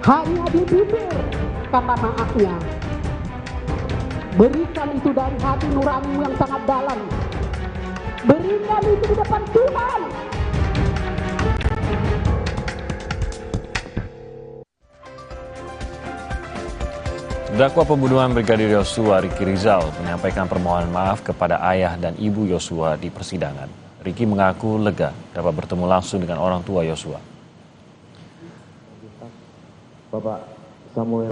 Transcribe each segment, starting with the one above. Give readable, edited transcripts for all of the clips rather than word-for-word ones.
Hanya di bibir kata maafnya. Berikan itu dari hati nuranimu yang sangat dalam. Berikan itu di depan Tuhan. Terdakwa pembunuhan Brigadir Yosua, Ricky Rizal, menyampaikan permohonan maaf kepada ayah dan ibu Yosua di persidangan. Ricky mengaku lega dapat bertemu langsung dengan orang tua Yosua.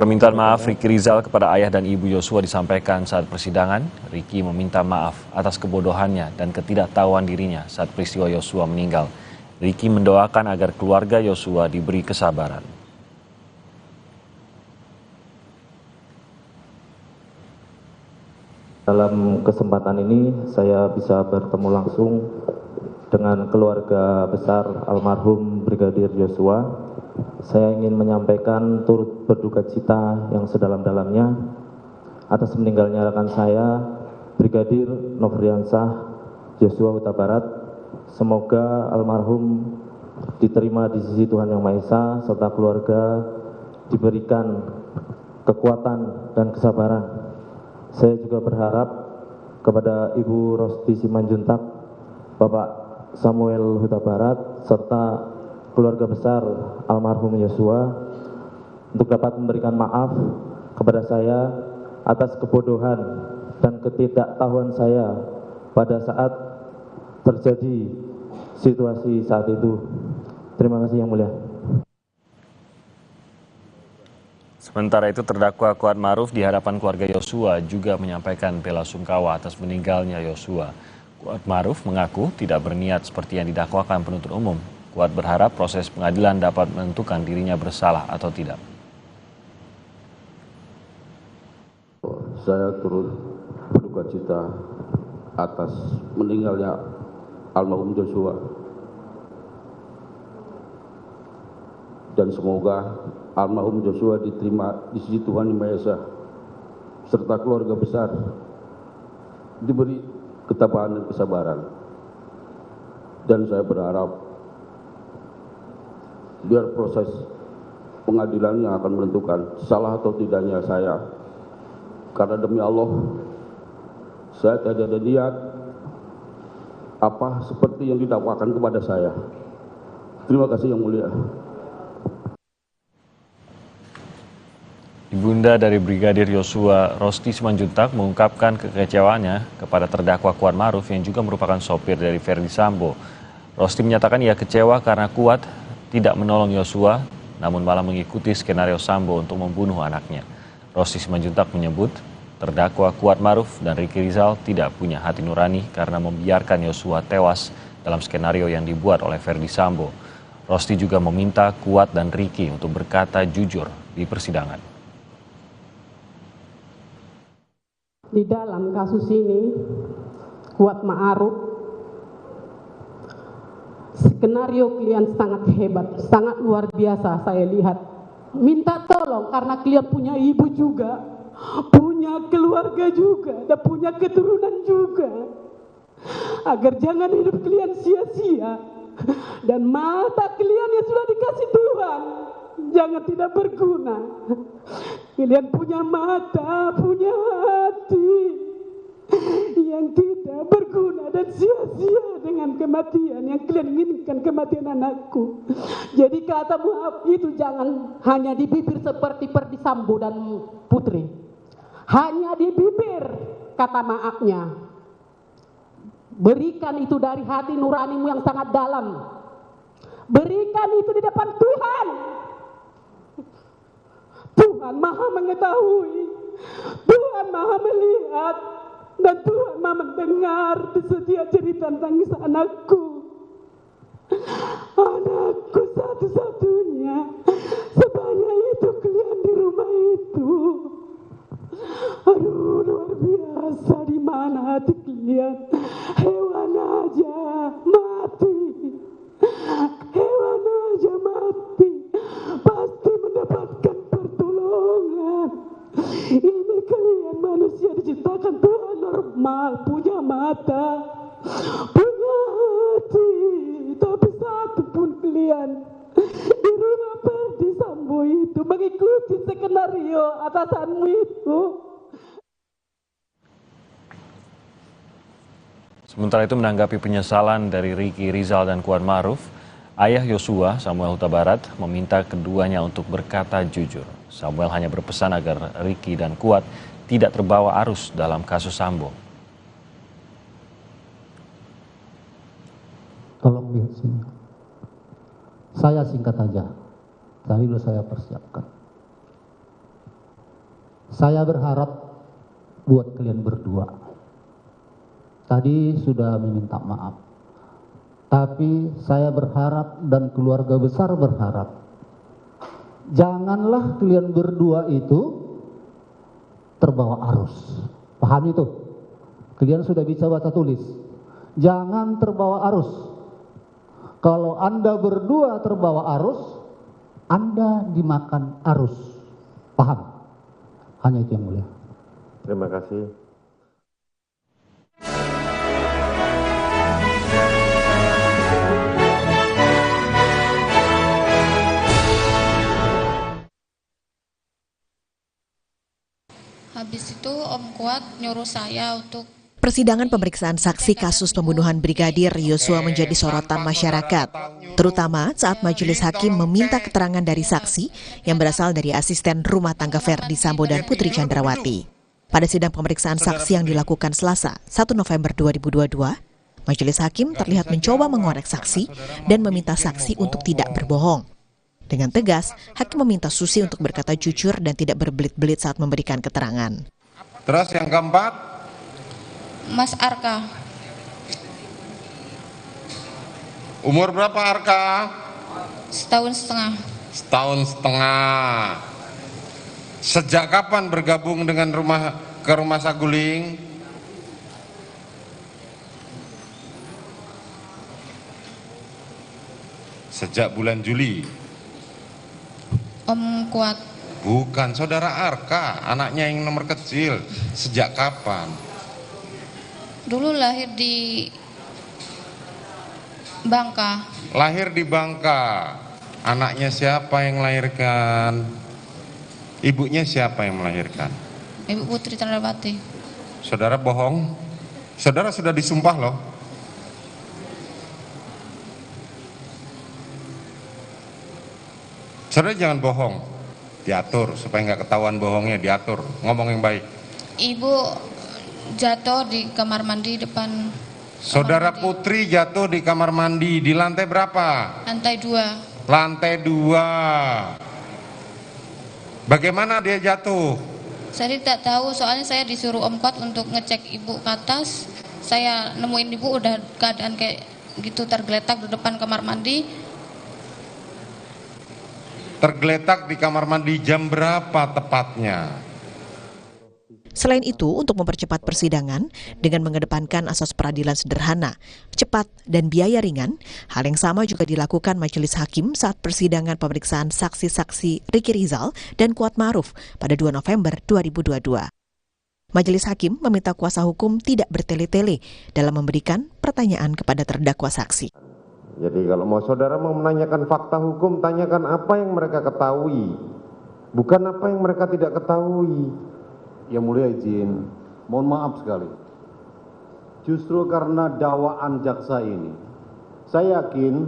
Permintaan maaf Ricky Rizal kepada ayah dan ibu Yosua disampaikan saat persidangan. Ricky meminta maaf atas kebodohannya dan ketidaktahuan dirinya saat peristiwa Yosua meninggal. Ricky mendoakan agar keluarga Yosua diberi kesabaran. Dalam kesempatan ini saya bisa bertemu langsung dengan keluarga besar almarhum Brigadir Yosua. Saya ingin menyampaikan turut berduka cita yang sedalam-dalamnya atas meninggalnya rekan saya Brigadir Nofriansah Yosua Huta Barat. Semoga almarhum diterima di sisi Tuhan Yang Maha Esa serta keluarga diberikan kekuatan dan kesabaran. Saya juga berharap kepada Ibu Rosti Simanjuntak, Bapak Samuel Huta Barat, serta keluarga besar almarhum Yosua untuk dapat memberikan maaf kepada saya atas kebodohan dan ketidaktahuan saya pada saat terjadi situasi saat itu. Terima kasih Yang Mulia. Sementara itu terdakwa Kuat Maruf di hadapan keluarga Yosua juga menyampaikan bela sungkawa atas meninggalnya Yosua. Kuat Maruf mengaku tidak berniat seperti yang didakwakan penuntut umum. Kuat berharap proses pengadilan dapat menentukan dirinya bersalah atau tidak. Saya turut berduka cita atas meninggalnya almarhum Yosua. Dan semoga almarhum Yosua diterima di sisi Tuhan Yang Maha Esa serta keluarga besar diberi ketabahan dan kesabaran. Dan saya berharap biar proses pengadilan yang akan menentukan salah atau tidaknya saya, karena demi Allah saya tidak ada niat apa seperti yang didakwakan kepada saya. Terima kasih Yang Mulia. Ibunda dari Brigadir Yosua, Rosti Simanjuntak, mengungkapkan kekecewaannya kepada terdakwa Kuat Maruf yang juga merupakan sopir dari Verdi Sambo. Rosti menyatakan ia kecewa karena Kuat tidak menolong Yosua, namun malah mengikuti skenario Sambo untuk membunuh anaknya. Rosti Simanjuntak menyebut terdakwa Kuat Maruf dan Ricky Rizal tidak punya hati nurani karena membiarkan Yosua tewas dalam skenario yang dibuat oleh Verdi Sambo. Rosti juga meminta Kuat dan Ricky untuk berkata jujur di persidangan. Di dalam kasus ini, Kuat Ma'ruf, skenario kalian sangat hebat, sangat luar biasa saya lihat. Minta tolong karena kalian punya ibu juga, punya keluarga juga, dan punya keturunan juga. Agar jangan hidup kalian sia-sia. Dan mata kalian yang sudah dikasih Tuhan, jangan tidak berguna. Kalian punya mata, punya hati yang tidak berguna dan sia-sia dengan kematian yang kalian inginkan, kematian anakku. Jadi kata maaf itu jangan hanya di bibir seperti Verdi Sambo dan Putri. Hanya di bibir kata maafnya. Berikan itu dari hati nuranimu yang sangat dalam. Berikan itu di depan Tuhan. Tuhan Maha mengetahui, Tuhan Maha melihat, dan Tuhan Maha mendengar di setiap cerita tangis anakku. Anakku satu-satunya, sebanyak itu kalian di rumah itu. Aduh, luar biasa, di mana hati kalian? Hewan aja mati, hewan aja mati, pasti mendapatkan pertolongan. Ini kalian manusia diciptakan Tuhan normal, punya mata, punya hati, tapi satu pun kalian di rumah Verdi Sambo itu mengikuti skenario atasanmu itu. Sementara itu menanggapi penyesalan dari Ricky Rizal dan Kuat Maruf, ayah Yosua Samuel Huta Barat meminta keduanya untuk berkata jujur. Samuel hanya berpesan agar Ricky dan Kuat tidak terbawa arus dalam kasus Sambo. Tolong lihat sini. Saya singkat aja. Tadi sudah saya persiapkan. Saya berharap buat kalian berdua. Tadi sudah meminta maaf. Tapi saya berharap dan keluarga besar berharap. Janganlah kalian berdua itu terbawa arus. Paham itu? Kalian sudah bisa baca tulis. Jangan terbawa arus. Kalau Anda berdua terbawa arus, Anda dimakan arus. Paham? Hanya itu yang mulia. Terima kasih. Habis itu Om Kuat nyuruh saya untuk Persidangan pemeriksaan saksi kasus pembunuhan Brigadir Yosua menjadi sorotan masyarakat, terutama saat majelis hakim meminta keterangan dari saksi yang berasal dari asisten rumah tangga Verdi Sambo dan Putri Chandrawati. Pada sidang pemeriksaan saksi yang dilakukan Selasa, 1 November 2022, majelis hakim terlihat mencoba mengorek saksi dan meminta saksi untuk tidak berbohong. Dengan tegas, hakim meminta Susi untuk berkata jujur dan tidak berbelit-belit saat memberikan keterangan. Terus yang keempat, Mas Arka. umur berapa Arka? Setahun setengah. Setahun setengah. Sejak kapan bergabung dengan ke rumah Saguling? Sejak bulan Juli. Om Kuat. Bukan, saudara Arka, anaknya yang nomor kecil. Sejak kapan? Dulu lahir di Bangka. Lahir di Bangka. Anaknya siapa yang melahirkan? Ibunya siapa yang melahirkan? Ibu Putri Chandrawati. Saudara bohong? Saudara sudah disumpah loh. Saudara jangan bohong. Diatur supaya nggak ketahuan bohongnya, diatur. Ngomong yang baik. Ibu jatuh di kamar mandi depan. Saudara Putri jatuh di kamar mandi di lantai berapa? Lantai 2. Lantai 2. Bagaimana dia jatuh? Saya tidak tahu, soalnya saya disuruh Om Kuat untuk ngecek ibu ke atas. Saya nemuin ibu udah keadaan kayak gitu, tergeletak di depan kamar mandi. Tergeletak di kamar mandi jam berapa tepatnya? Selain itu, untuk mempercepat persidangan dengan mengedepankan asas peradilan sederhana, cepat, dan biaya ringan, hal yang sama juga dilakukan majelis hakim saat persidangan pemeriksaan saksi-saksi Ricky Rizal dan Kuat Maruf pada 2 November 2022. Majelis hakim meminta kuasa hukum tidak bertele-tele dalam memberikan pertanyaan kepada terdakwa saksi. Jadi kalau mau saudara mau menanyakan fakta hukum, tanyakan apa yang mereka ketahui, bukan apa yang mereka tidak ketahui. Yang mulia izin, mohon maaf sekali. Justru karena dakwaan jaksa ini, saya yakin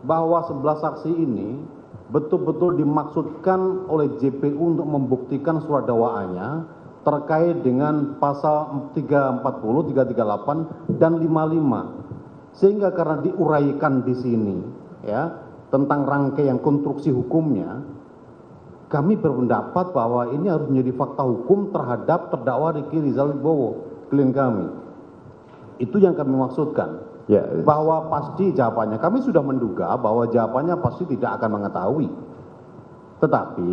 bahwa 11 saksi ini betul-betul dimaksudkan oleh JPU untuk membuktikan surat dakwaannya terkait dengan pasal 340, 338, dan 55. Sehingga karena diuraikan di sini, ya, tentang rangkaian konstruksi hukumnya, kami berpendapat bahwa ini harus menjadi fakta hukum terhadap terdakwa Ricky Rizal Wibowo, klien kami. Itu yang kami maksudkan. Ya, bahwa pasti jawabannya, kami sudah menduga bahwa jawabannya pasti tidak akan mengetahui. Tetapi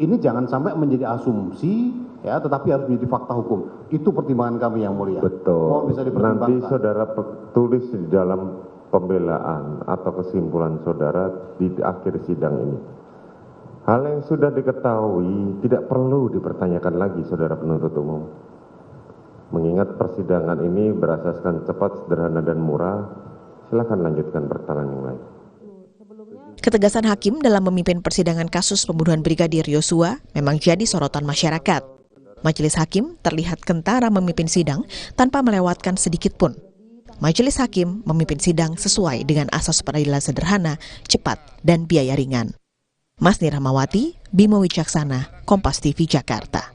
ini jangan sampai menjadi asumsi, ya, tetapi harus menjadi fakta hukum. Itu pertimbangan kami yang mulia. betul. Bisa Nanti saudara tulis di dalam pembelaan atau kesimpulan saudara di akhir sidang ini. Hal yang sudah diketahui tidak perlu dipertanyakan lagi, saudara penuntut umum. Mengingat persidangan ini berasaskan cepat, sederhana, dan murah, silakan lanjutkan pertanyaan yang lain. Sebelumnya Ketegasan hakim dalam memimpin persidangan kasus pembunuhan Brigadir Yosua memang jadi sorotan masyarakat. Majelis hakim terlihat kentara memimpin sidang tanpa melewatkan sedikit pun. Majelis hakim memimpin sidang sesuai dengan asas peradilan sederhana, cepat, dan biaya ringan. Masni Rahmawati, Bimo Wicaksana, Kompas TV, Jakarta.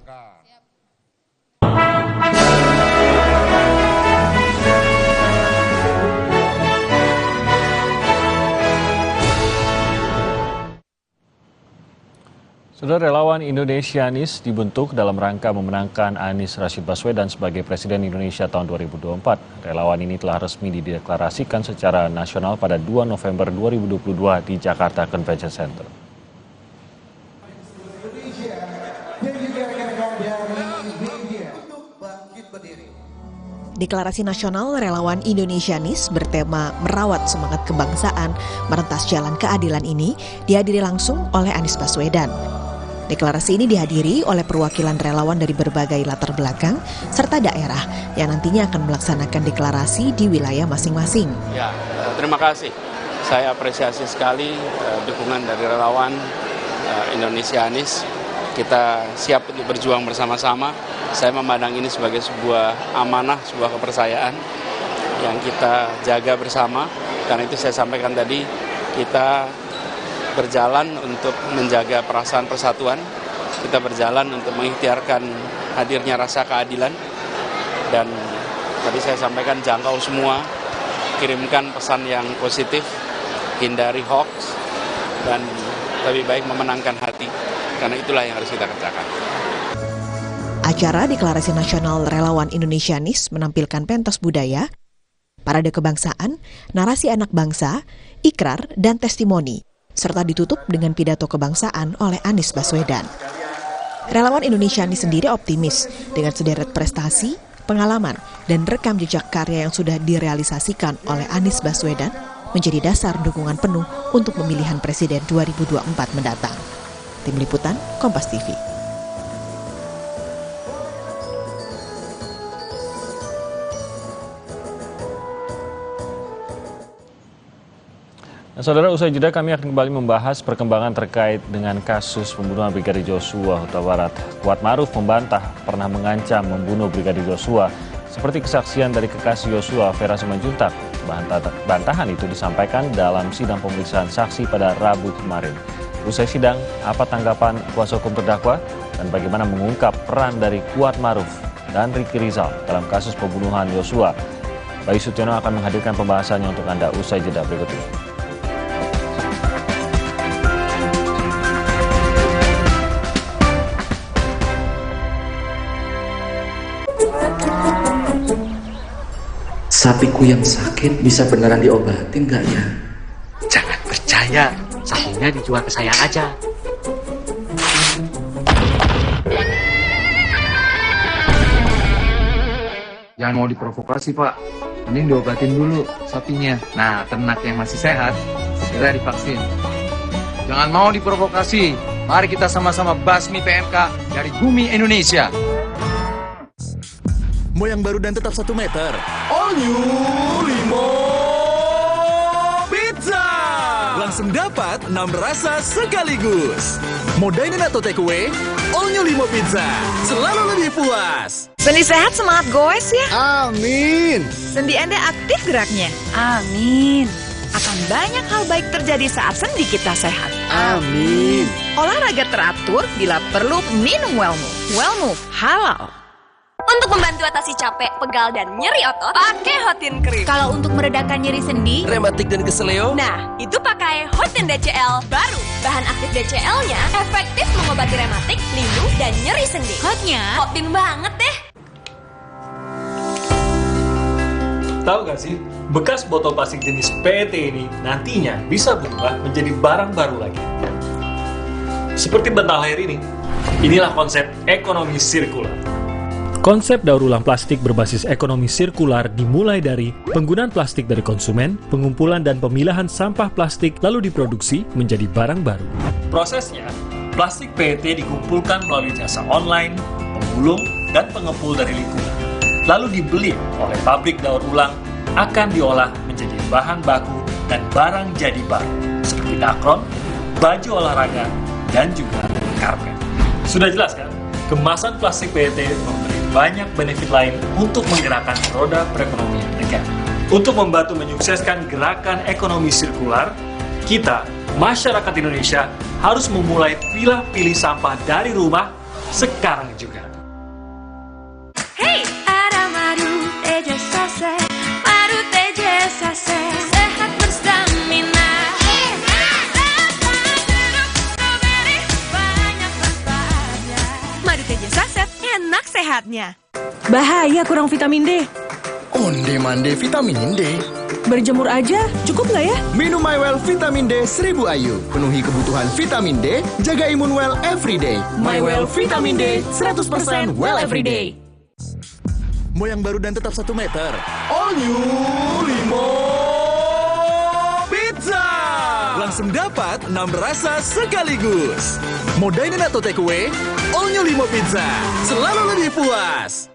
Saudara, relawan Indonesianis dibentuk dalam rangka memenangkan Anies Rashid Baswedan sebagai Presiden Indonesia tahun 2024. Relawan ini telah resmi dideklarasikan secara nasional pada 2 November 2022 di Jakarta Convention Center. Deklarasi Nasional Relawan Indonesianis bertema merawat semangat kebangsaan, merentas jalan keadilan ini dihadiri langsung oleh Anies Baswedan. Deklarasi ini dihadiri oleh perwakilan relawan dari berbagai latar belakang serta daerah yang nantinya akan melaksanakan deklarasi di wilayah masing-masing. Ya, terima kasih. Saya apresiasi sekali dukungan dari relawan Indonesianis. Kita siap untuk berjuang bersama-sama. Saya memandang ini sebagai sebuah amanah, sebuah kepercayaan yang kita jaga bersama. Karena itu saya sampaikan tadi, kita berjalan untuk menjaga perasaan persatuan, kita berjalan untuk mengikhtiarkan hadirnya rasa keadilan, dan tadi saya sampaikan jangkau semua, kirimkan pesan yang positif, hindari hoax, dan lebih baik memenangkan hati, karena itulah yang harus kita kerjakan. Acara Deklarasi Nasional Relawan Indonesianis menampilkan pentas budaya, parade kebangsaan, narasi anak bangsa, ikrar, dan testimoni, serta ditutup dengan pidato kebangsaan oleh Anies Baswedan. Relawan Indonesianis sendiri optimis dengan sederet prestasi, pengalaman, dan rekam jejak karya yang sudah direalisasikan oleh Anies Baswedan menjadi dasar dukungan penuh untuk pemilihan Presiden 2024 mendatang. Tim Liputan, Kompas TV. Nah, saudara, usai jeda kami akan kembali membahas perkembangan terkait dengan kasus pembunuhan Brigadir Joshua Huta Barat. Kuat Maruf membantah pernah mengancam membunuh Brigadir Joshua, seperti kesaksian dari kekasih Joshua, Vera Simanjuntak. Bantahan itu disampaikan dalam sidang pemeriksaan saksi pada Rabu kemarin. Usai sidang, apa tanggapan kuasa hukum terdakwa dan bagaimana mengungkap peran dari Kuat Maruf dan Ricky Rizal dalam kasus pembunuhan Joshua? Bayu Sutiono akan menghadirkan pembahasannya untuk Anda usai jeda berikut ini. Sapiku yang sakit bisa beneran diobatin nggak ya? Jangan percaya, sapinya dijual ke saya aja. Jangan mau diprovokasi, Pak. Mending diobatin dulu sapinya. Nah, ternak yang masih sehat segera divaksin. Jangan mau diprovokasi. Mari kita sama-sama basmi PMK dari bumi Indonesia. Mau yang baru dan tetap 1 meter? All New Limo Pizza! Langsung dapat 6 rasa sekaligus. Mau dine-in atau take away? All New Limo Pizza. Selalu lebih puas. Sendi sehat, semangat goes ya. Amin. Sendi Anda aktif geraknya. Amin. Akan banyak hal baik terjadi saat sendi kita sehat. Amin. Olahraga teratur, bila perlu minum Wellmove. Wellmove halal. Untuk membantu atasi capek, pegal, dan nyeri otot, pakai Hotin Cream. Kalau untuk meredakan nyeri sendi, rematik dan keseleo, nah, itu pakai Hotin DCL baru. Bahan aktif DCL-nya efektif mengobati rematik, linu, dan nyeri sendi. hotnya Hotin banget deh. Tahu gak sih, bekas botol plastik jenis PET ini nantinya bisa berubah menjadi barang baru lagi. Seperti bantal air ini. Inilah konsep ekonomi sirkular. Konsep daur ulang plastik berbasis ekonomi sirkular dimulai dari penggunaan plastik dari konsumen, pengumpulan dan pemilahan sampah plastik lalu diproduksi menjadi barang baru. Prosesnya, plastik PET dikumpulkan melalui jasa online, penggulung, dan pengepul dari lingkungan. Lalu dibeli oleh pabrik daur ulang, akan diolah menjadi bahan baku dan barang jadi baru, seperti seperti dakron, baju olahraga, dan juga karpet. Sudah jelas kan? Kemasan plastik PET memberi banyak benefit lain untuk menggerakkan roda perekonomian negara. Untuk membantu menyukseskan gerakan ekonomi sirkular, kita, masyarakat Indonesia, harus memulai pilih sampah dari rumah sekarang juga. Hey, ada madu teja sase, madu teja sase, sehat berstamina. Madu teja saset, enak sehatnya. Bahaya kurang vitamin D. Onde-mande vitamin D. Berjemur aja, cukup nggak ya? Minum MyWell Vitamin D 1000 IU. Penuhi kebutuhan vitamin D, jaga imun well everyday. MyWell Vitamin D 100% well everyday. Mau yang baru dan tetap 1 meter? All new Limo Pizza! Langsung dapat 6 rasa sekaligus. Mau dine-in atau take away? All new Limo Pizza. Selalu lebih puas.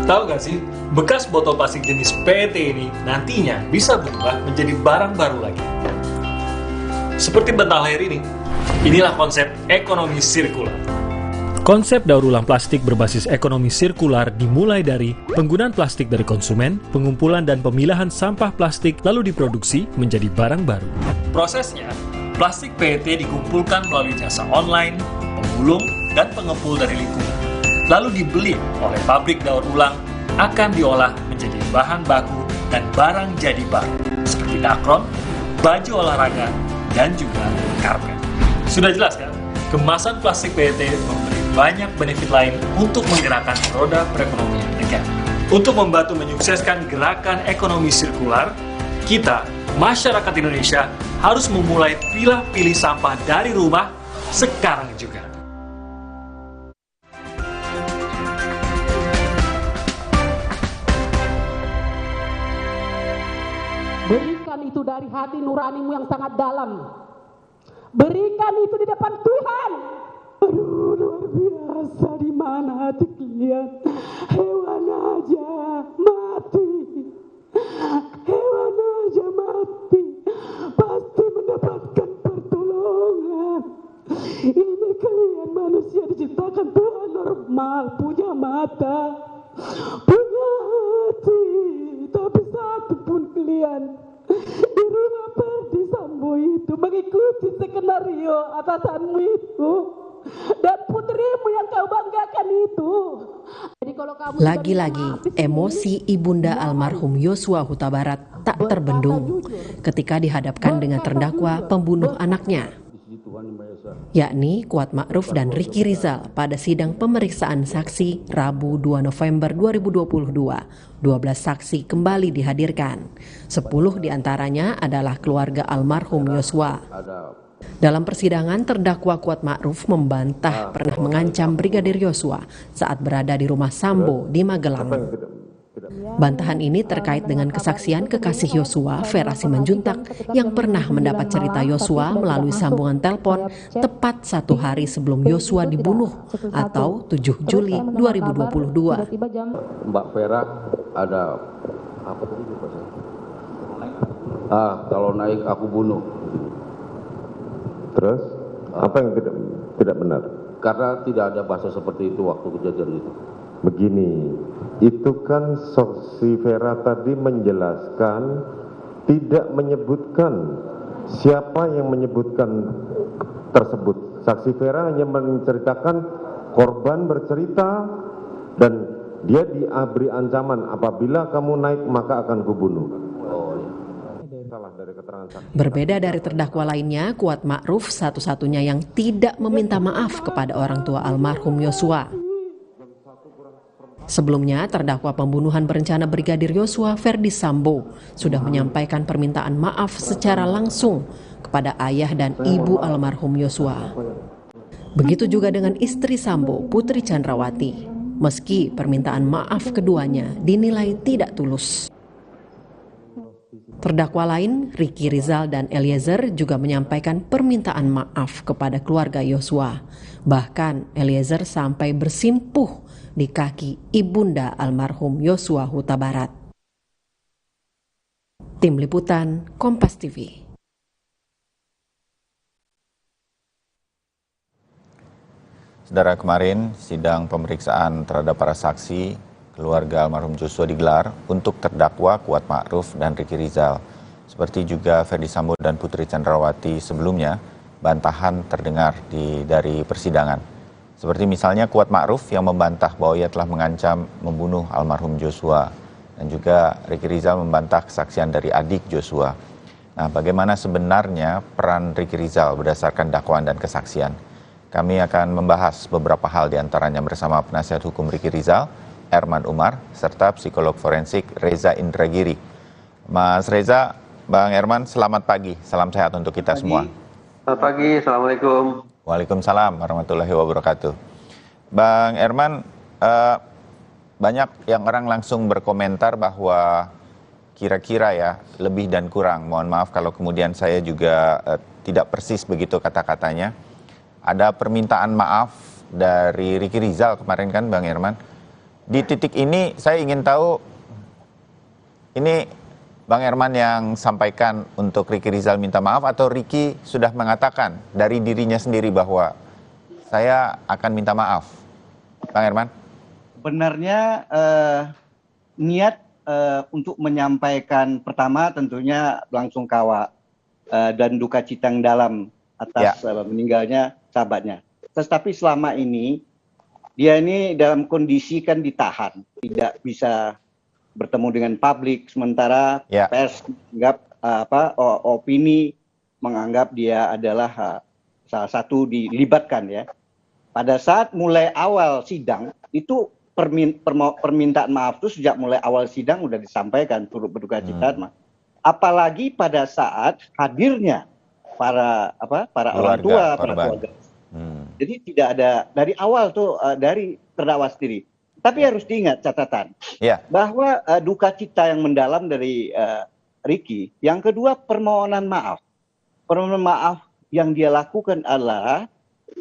Tahu nggak sih, bekas botol plastik jenis PET ini nantinya bisa berubah menjadi barang baru lagi. Seperti bantal leher ini, inilah konsep ekonomi sirkular. Konsep daur ulang plastik berbasis ekonomi sirkular dimulai dari penggunaan plastik dari konsumen, pengumpulan dan pemilahan sampah plastik lalu diproduksi menjadi barang baru. Prosesnya, plastik PET dikumpulkan melalui jasa online, penggulung, dan pengepul dari lingkungan. Lalu dibeli oleh pabrik daur ulang, akan diolah menjadi bahan baku dan barang jadi baru, seperti dakron, baju olahraga, dan juga karpet. Sudah jelas kan? Kemasan plastik PET memberi banyak benefit lain untuk menggerakkan roda perekonomian negara. Untuk membantu menyukseskan gerakan ekonomi sirkular, kita, masyarakat Indonesia, harus memulai pilih sampah dari rumah sekarang juga. Berikan itu dari hati nuranimu yang sangat dalam. Berikan itu di depan Tuhan. Aduh, luar biasa. Di mana hati kalian? Hewan aja mati. Hewan aja mati. Pasti mendapatkan pertolongan. Ini kalian manusia diciptakan Tuhan normal. Punya mata. Punya hati. Tapi satu pun kalian di rumah Ferdi Sambo itu mengikuti skenario atasanmu itu dan putrimu yang kau banggakan itu. Jadi kalau kamu lagi-lagi emosi ibunda almarhum Yosua Huta Barat tak terbendung ketika dihadapkan dengan terdakwa pembunuh anaknya, yakni Kuat Ma'ruf dan Ricky Rizal pada sidang pemeriksaan saksi Rabu 2 November 2022. 12 saksi kembali dihadirkan. 10 diantaranya adalah keluarga almarhum Yosua. Dalam persidangan, terdakwa Kuat Ma'ruf membantah pernah mengancam Brigadir Yosua saat berada di rumah Sambo di Magelang. Bantahan ini terkait dengan kesaksian kekasih Yosua, Vera Simanjuntak, yang pernah mendapat cerita Yosua melalui sambungan telepon tepat 1 hari sebelum Yosua dibunuh atau 7 Juli 2022. Mbak Vera ada apa tadi lupa saya? Kalau naik aku bunuh. Terus apa yang tidak benar? Karena tidak ada bahasa seperti itu waktu kejadian itu. Begini, itu kan saksi Vera tadi menjelaskan tidak menyebutkan siapa yang menyebutkan tersebut. Saksi Vera hanya menceritakan korban bercerita dan dia diberi ancaman apabila kamu naik maka akan kubunuh. Berbeda dari terdakwa lainnya, Kuat Ma'ruf satu-satunya yang tidak meminta maaf kepada orang tua almarhum Yosua. Sebelumnya, terdakwa pembunuhan berencana Brigadir Yosua, Ferdi Sambo, sudah menyampaikan permintaan maaf secara langsung kepada ayah dan ibu almarhum Yosua. Begitu juga dengan istri Sambo, Putri Chandrawati, meski permintaan maaf keduanya dinilai tidak tulus. Terdakwa lain, Ricky Rizal dan Eliezer, juga menyampaikan permintaan maaf kepada keluarga Yosua. Bahkan Eliezer sampai bersimpuh di kaki ibunda almarhum Yosua Huta Barat. Tim Liputan, Kompas TV. Saudara, kemarin sidang pemeriksaan terhadap para saksi keluarga almarhum Joshua digelar untuk terdakwa Kuat Ma'ruf dan Ricky Rizal. Seperti juga Ferdi Sambo dan Putri Chandrawati sebelumnya, bantahan terdengar dari persidangan. Seperti misalnya Kuat Ma'ruf yang membantah bahwa ia telah mengancam membunuh almarhum Joshua. Dan juga Ricky Rizal membantah kesaksian dari adik Joshua. Nah, bagaimana sebenarnya peran Ricky Rizal berdasarkan dakwaan dan kesaksian? Kami akan membahas beberapa hal diantaranya bersama penasihat hukum Ricky Rizal, Erman Umar, serta psikolog forensik Reza Indragiri. Mas Reza, Bang Erman, selamat pagi. Salam sehat untuk kita semua. Selamat pagi, Assalamualaikum. Waalaikumsalam warahmatullahi wabarakatuh. Bang Erman, banyak yang orang langsung berkomentar bahwa kira-kira ya lebih dan kurang. Mohon maaf kalau kemudian saya juga tidak persis begitu kata-katanya. Ada permintaan maaf dari Ricky Rizal kemarin kan Bang Erman. Di titik ini saya ingin tahu, ini Bang Erman yang sampaikan untuk Ricky Rizal minta maaf atau Ricky sudah mengatakan dari dirinya sendiri bahwa saya akan minta maaf? Bang Erman? Benarnya niat untuk menyampaikan pertama tentunya langsung kawa dan duka cita yang dalam atas meninggalnya sahabatnya. Tetapi selama ini dia ini dalam kondisi kan ditahan, tidak bisa bertemu dengan publik, sementara pers menganggap opini menganggap dia adalah salah satu dilibatkan ya. Pada saat mulai awal sidang itu permintaan maaf itu sejak mulai awal sidang sudah disampaikan turut berduka cita, apalagi pada saat hadirnya para orang tua, para keluarga. Jadi tidak ada dari awal tuh dari terdakwa sendiri. Tapi harus diingat catatan bahwa duka cita yang mendalam dari Ricky. Yang kedua permohonan maaf. Permohonan maaf yang dia lakukan adalah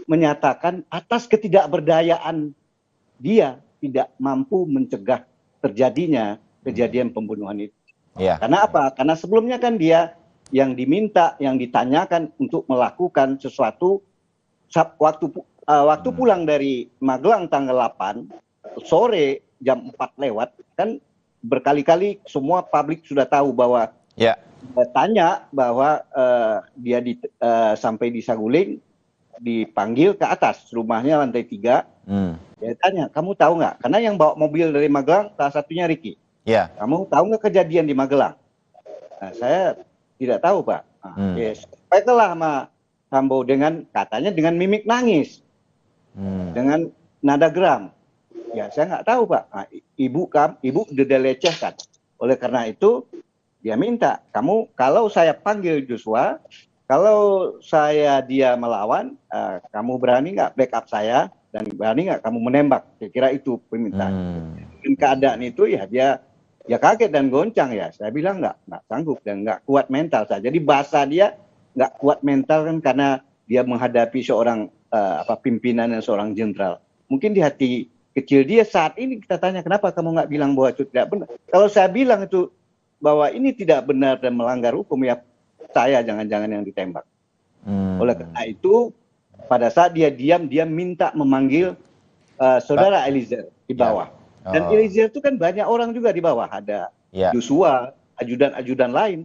menyatakan atas ketidakberdayaan dia tidak mampu mencegah terjadinya kejadian pembunuhan itu. Karena apa? Karena sebelumnya kan dia yang diminta, yang ditanyakan untuk melakukan sesuatu waktu pulang dari Magelang tanggal 8 sore jam 4 lewat kan berkali-kali semua publik sudah tahu bahwa tanya bahwa dia sampai di Saguling dipanggil ke atas rumahnya lantai 3. Dia tanya, kamu tahu nggak? Karena yang bawa mobil dari Magelang salah satunya Ricky. Kamu tahu nggak kejadian di Magelang? Nah, saya tidak tahu, Pak. Sampaikanlah sama Sambo dengan katanya dengan mimik nangis, dengan nada geram. Ya saya nggak tahu Pak. Nah, ibu dilecehkan. Oleh karena itu dia minta kamu kalau saya panggil Joshua, kalau dia melawan, kamu berani nggak backup saya dan berani nggak kamu menembak? Kira-kira itu permintaan. Dan keadaan itu ya dia kaget dan goncang ya. Saya bilang nggak sanggup dan nggak kuat mental saja. Jadi bahasa dia nggak kuat mental kan karena dia menghadapi seorang pimpinan dan seorang jenderal. Mungkin di hati kecil dia saat ini kita tanya kenapa kamu nggak bilang bahwa itu tidak benar. Kalau saya bilang itu bahwa ini tidak benar dan melanggar hukum ya saya jangan-jangan yang ditembak. Oleh karena itu pada saat dia diam dia minta memanggil saudara Eliezer di bawah. Dan Eliezer itu kan banyak orang juga di bawah ada Joshua, ajudan-ajudan lain.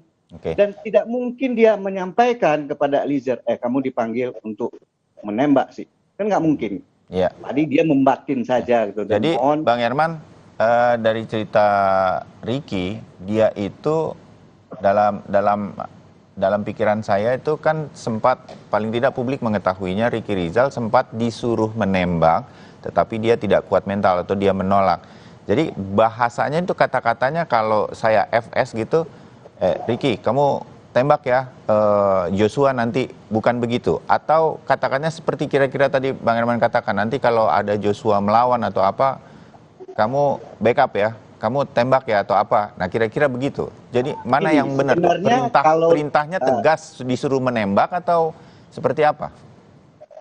Dan tidak mungkin dia menyampaikan kepada Eliezer, kamu dipanggil untuk menembak sih. Kan nggak mungkin. Tadi dia membatin saja. Gitu. Jadi Bang Erman, dari cerita Ricky, dia itu dalam pikiran saya itu kan sempat, paling tidak publik mengetahuinya, Ricky Rizal sempat disuruh menembak, tetapi dia tidak kuat mental atau dia menolak. Jadi bahasanya itu kata-katanya kalau saya FS gitu, Ricky, kamu tembak ya Joshua nanti, bukan begitu? Atau katakannya seperti kira-kira tadi Bang Erman katakan, nanti kalau ada Joshua melawan atau apa, kamu backup ya, kamu tembak ya atau apa? Nah kira-kira begitu. Jadi mana yang benar? Perintahnya tegas disuruh menembak atau seperti apa?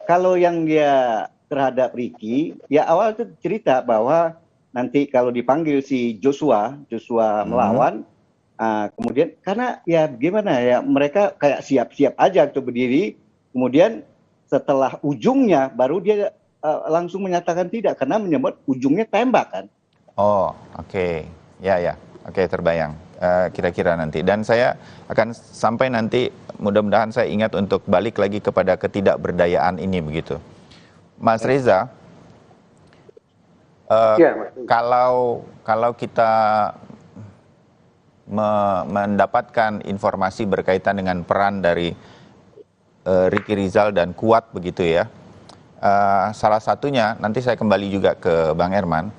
Kalau yang dia terhadap Ricky, ya awal itu cerita bahwa nanti kalau dipanggil si Joshua melawan, Kemudian karena ya gimana ya, mereka kayak siap-siap aja tuh berdiri, kemudian setelah ujungnya baru dia langsung menyatakan tidak karena menyebut ujungnya tembak kan. Oh, oke. Ya. Oke, terbayang. Kira-kira nanti. Dan saya akan sampai nanti, mudah-mudahan saya ingat untuk balik lagi kepada ketidakberdayaan ini begitu. Mas Reza, kalau kita mendapatkan informasi berkaitan dengan peran dari Ricky Rizal dan Kuat begitu ya. Salah satunya, nanti saya kembali juga ke Bang Herman.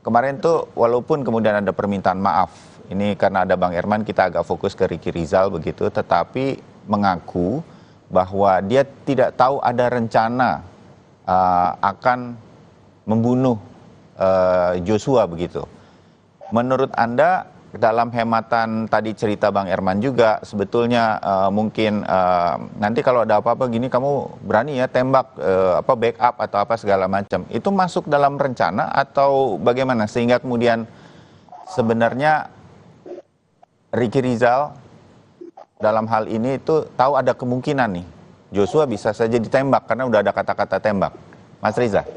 Kemarin tuh walaupun kemudian ada permintaan maaf, ini karena ada Bang Herman kita agak fokus ke Ricky Rizal begitu, tetapi mengaku bahwa dia tidak tahu ada rencana akan membunuh Joshua begitu. Menurut Anda, dalam hematan tadi cerita Bang Herman juga, sebetulnya mungkin nanti kalau ada apa-apa gini kamu berani ya tembak backup atau apa segala macam. Itu masuk dalam rencana atau bagaimana? Sehingga kemudian sebenarnya Ricky Rizal dalam hal ini itu tahu ada kemungkinan nih Joshua bisa saja ditembak karena udah ada kata-kata tembak. Mas Reza?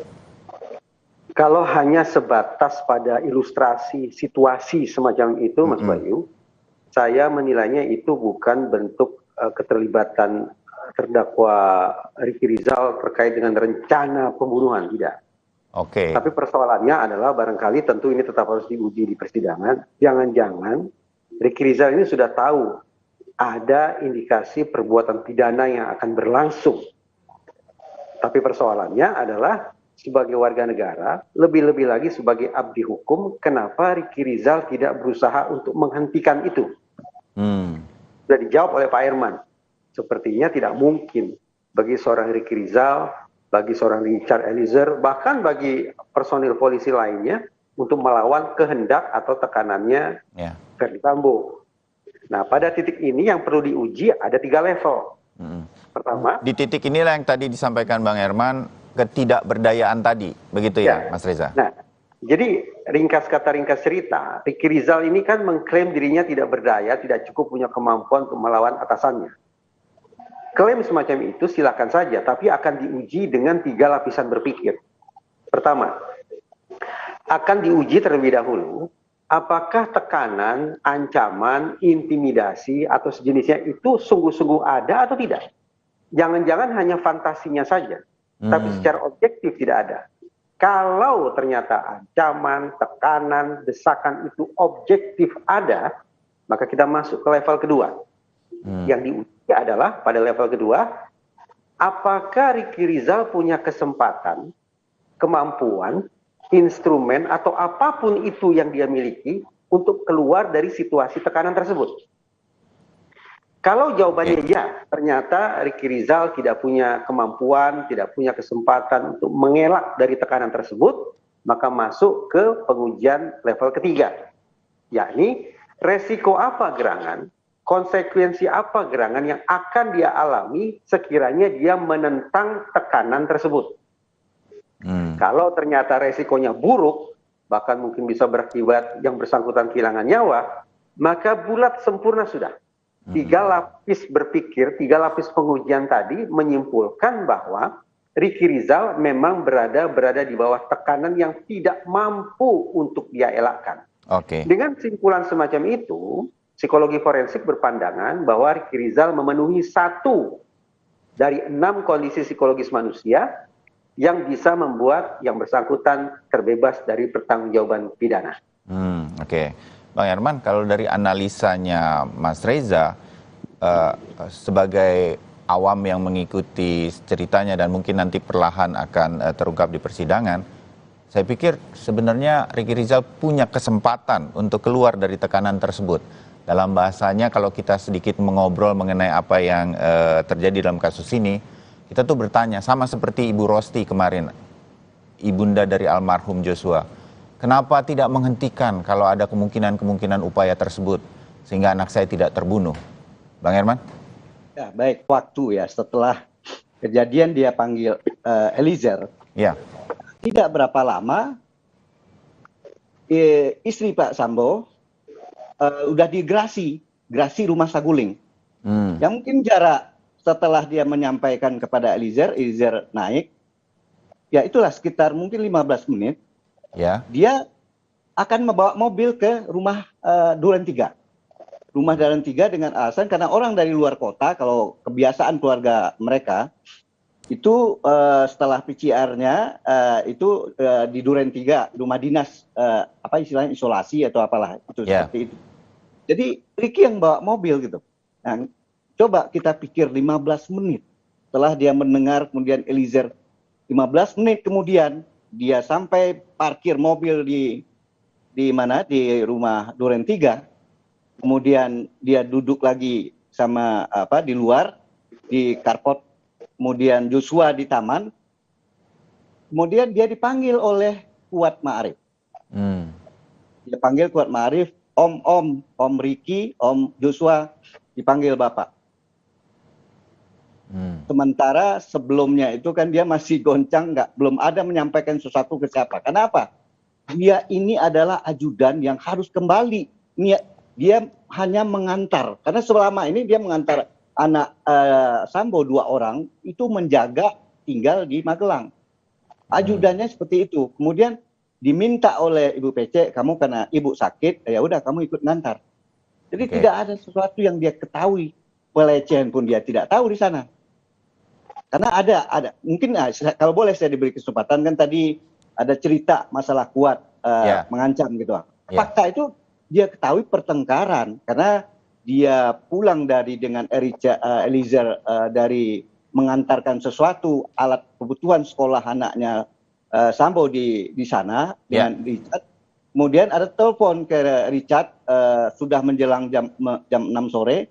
Kalau hanya sebatas pada ilustrasi situasi semacam itu, Mas Bayu, saya menilainya itu bukan bentuk keterlibatan terdakwa Ricky Rizal terkait dengan rencana pembunuhan, tidak. Oke. Tapi persoalannya adalah barangkali tentu ini tetap harus diuji di persidangan. Jangan-jangan Ricky Rizal ini sudah tahu ada indikasi perbuatan pidana yang akan berlangsung. Tapi persoalannya adalah sebagai warga negara, lebih-lebih lagi sebagai abdi hukum, kenapa Ricky Rizal tidak berusaha untuk menghentikan itu? Sudah dijawab oleh Pak Herman. Sepertinya tidak mungkin bagi seorang Ricky Rizal, bagi seorang Richard Eliezer, bahkan bagi personil polisi lainnya untuk melawan kehendak atau tekanannya Ferdi Sambo. Nah, pada titik ini yang perlu diuji ada 3 level. Pertama, di titik inilah yang tadi disampaikan Bang Herman, ketidakberdayaan tadi, begitu ya, Mas Reza? Nah, jadi ringkas cerita, Ricky Rizal ini kan mengklaim dirinya tidak berdaya, tidak cukup punya kemampuan untuk melawan atasannya. Klaim semacam itu silakan saja, tapi akan diuji dengan 3 lapisan berpikir. Pertama, akan diuji terlebih dahulu, apakah tekanan, ancaman, intimidasi, atau sejenisnya itu sungguh-sungguh ada atau tidak? Jangan-jangan hanya fantasinya saja. Tapi secara objektif tidak ada. Kalau ternyata ancaman, tekanan, desakan itu objektif ada, maka kita masuk ke level kedua. Yang diuji adalah pada level kedua, apakah Ricky Rizal punya kesempatan, kemampuan, instrumen, atau apapun itu yang dia miliki untuk keluar dari situasi tekanan tersebut. Kalau jawabannya ya, ternyata Ricky Rizal tidak punya kemampuan, tidak punya kesempatan untuk mengelak dari tekanan tersebut, maka masuk ke pengujian level ketiga. Yakni, resiko apa gerangan, konsekuensi apa gerangan yang akan dia alami sekiranya dia menentang tekanan tersebut. Kalau ternyata resikonya buruk, bahkan mungkin bisa berakibat yang bersangkutan kehilangan nyawa, maka bulat sempurna sudah. 3 lapis berpikir, 3 lapis pengujian tadi menyimpulkan bahwa Ricky Rizal memang berada di bawah tekanan yang tidak mampu untuk dia elakkan. Dengan simpulan semacam itu, psikologi forensik berpandangan bahwa Ricky Rizal memenuhi 1 dari 6 kondisi psikologis manusia yang bisa membuat yang bersangkutan terbebas dari pertanggungjawaban pidana. Bang Herman, kalau dari analisanya Mas Reza, sebagai awam yang mengikuti ceritanya dan mungkin nanti perlahan akan terungkap di persidangan, saya pikir sebenarnya Ricky Rizal punya kesempatan untuk keluar dari tekanan tersebut. Dalam bahasanya kalau kita sedikit mengobrol mengenai apa yang terjadi dalam kasus ini, kita tuh bertanya, sama seperti Ibu Rosti kemarin, ibunda dari almarhum Joshua. Kenapa tidak menghentikan kalau ada kemungkinan upaya tersebut sehingga anak saya tidak terbunuh? Bang Herman? Ya, baik, waktu ya setelah kejadian dia panggil Eliezer. Ya. Tidak berapa lama istri Pak Sambo udah digerasi rumah Saguling. Yang mungkin jarak setelah dia menyampaikan kepada Eliezer naik, ya itulah sekitar mungkin 15 menit. Ya. Dia akan membawa mobil ke rumah Duren 3. Rumah Duren 3 dengan alasan karena orang dari luar kota, kalau kebiasaan keluarga mereka, itu setelah PCR-nya itu di Duren 3, rumah dinas, apa istilahnya isolasi atau apalah, itu seperti itu. Jadi Ricky yang bawa mobil gitu. Nah, coba kita pikir 15 menit setelah dia mendengar, kemudian Eliezer 15 menit kemudian dia sampai parkir mobil di mana, di rumah Duren 3. Kemudian dia duduk lagi sama di luar di carport, kemudian Joshua di taman. Kemudian dia dipanggil oleh Kuat Ma'rif. Dia panggil Kuat Ma'rif, Om Ricky, Om Joshua, dipanggil Bapak. Sementara sebelumnya itu kan dia masih goncang, belum ada menyampaikan sesuatu ke siapa. Kenapa? Dia ini adalah ajudan yang harus kembali. Dia hanya mengantar, karena selama ini dia mengantar anak Sambo 2 orang itu menjaga tinggal di Magelang. Ajudannya seperti itu. Kemudian diminta oleh Ibu PC, kamu karena Ibu sakit, ya udah kamu ikut ngantar. Jadi tidak ada sesuatu yang dia ketahui. Pelecehan pun dia tidak tahu di sana. Karena ada mungkin kalau boleh saya diberi kesempatan, kan tadi ada cerita masalah Kuat mengancam gitu. Fakta itu dia ketahui pertengkaran karena dia pulang dengan Eliezer dari mengantarkan sesuatu alat kebutuhan sekolah anaknya Sambo di sana dengan Richard. Kemudian ada telepon ke Richard sudah menjelang jam 6 sore,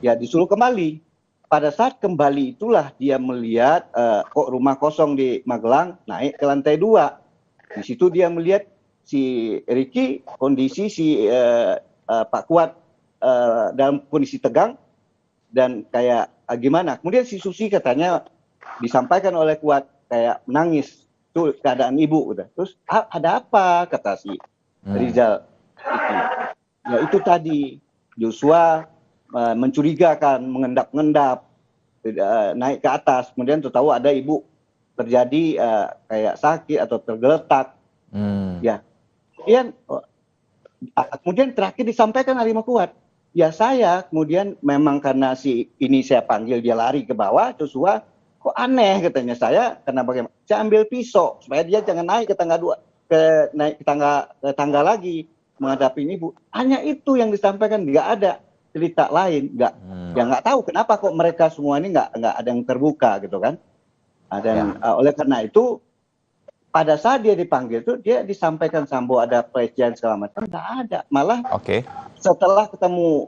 ya disuruh kembali. Pada saat kembali itulah dia melihat kok rumah kosong di Magelang, naik ke lantai 2. Di situ dia melihat si Ricky, kondisi si Pak Kuat dalam kondisi tegang dan kayak gimana. Kemudian si Susi katanya disampaikan oleh Kuat kayak menangis. Itu keadaan ibu udah. Terus ada apa kata si Rizal. Ya itu tadi Joshua mencurigakan, mengendap-endap, naik ke atas, kemudian tahu ada ibu terjadi kayak sakit atau tergeletak. Ya, kemudian terakhir disampaikan oleh Kuat. Ya saya kemudian memang karena si ini saya panggil dia lari ke bawah, Joshua kok aneh katanya, saya karena bagaimana? Saya ambil pisau supaya dia jangan naik ke tangga 2, naik ke tangga lagi menghadapi ibu. Hanya itu yang disampaikan, nggak ada cerita lain, nggak tahu kenapa kok mereka semua ini nggak ada yang terbuka gitu kan. Dan oleh karena itu pada saat dia dipanggil itu dia disampaikan Sambo ada pelecehan segala macam, nggak ada. Malah setelah ketemu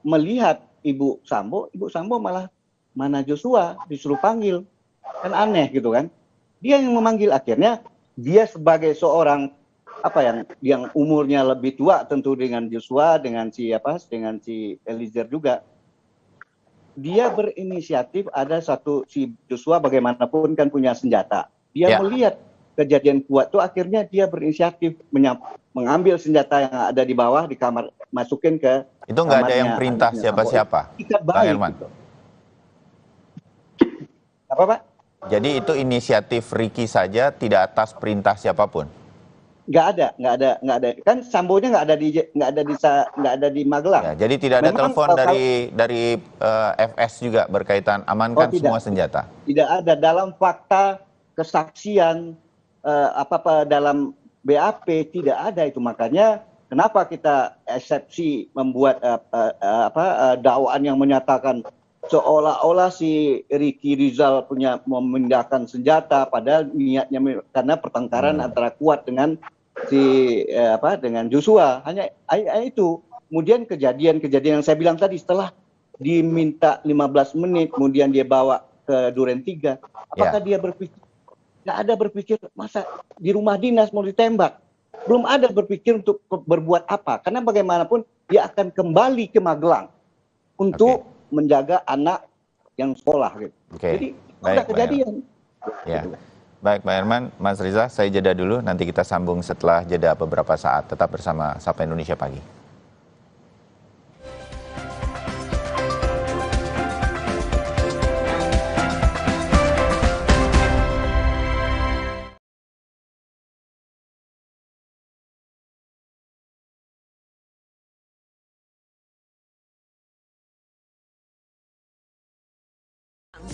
melihat Ibu Sambo malah mana Joshua disuruh panggil, kan aneh gitu kan. Dia yang memanggil, akhirnya dia sebagai seorang yang umurnya lebih tua tentu dengan Joshua, dengan si Eliezer juga. Dia berinisiatif, ada si Joshua bagaimanapun kan punya senjata. Dia melihat kejadian Kuat itu, akhirnya dia berinisiatif mengambil senjata yang ada di bawah di kamar, masukin ke itu nggak ada yang perintah siapa-siapa, Bang Herman. Gitu. Apa Pak? Jadi itu inisiatif Ricky saja, tidak atas perintah siapapun. Nggak ada. Kan Sambonya nggak ada di Magelang. Ya, jadi tidak ada telepon dari FS juga berkaitan amankan semua senjata. Tidak ada dalam fakta kesaksian dalam BAP, tidak ada itu. Makanya kenapa kita eksepsi membuat dakwaan yang menyatakan seolah-olah si Ricky Rizal punya memindahkan senjata, padahal niatnya karena pertengkaran antara Kuat dengan dengan Joshua. Hanya itu. Kemudian kejadian yang saya bilang tadi, setelah diminta 15 menit kemudian dia bawa ke Duren 3, apakah dia berpikir? Nggak ada berpikir masa di rumah dinas mau ditembak. Belum ada berpikir untuk berbuat apa, karena bagaimanapun dia akan kembali ke Magelang untuk menjaga anak yang sekolah gitu. Jadi ada kejadian. Ya. Baik, Pak Herman, Mas Riza, saya jeda dulu, nanti kita sambung setelah jeda beberapa saat. Tetap bersama Sapa Indonesia Pagi.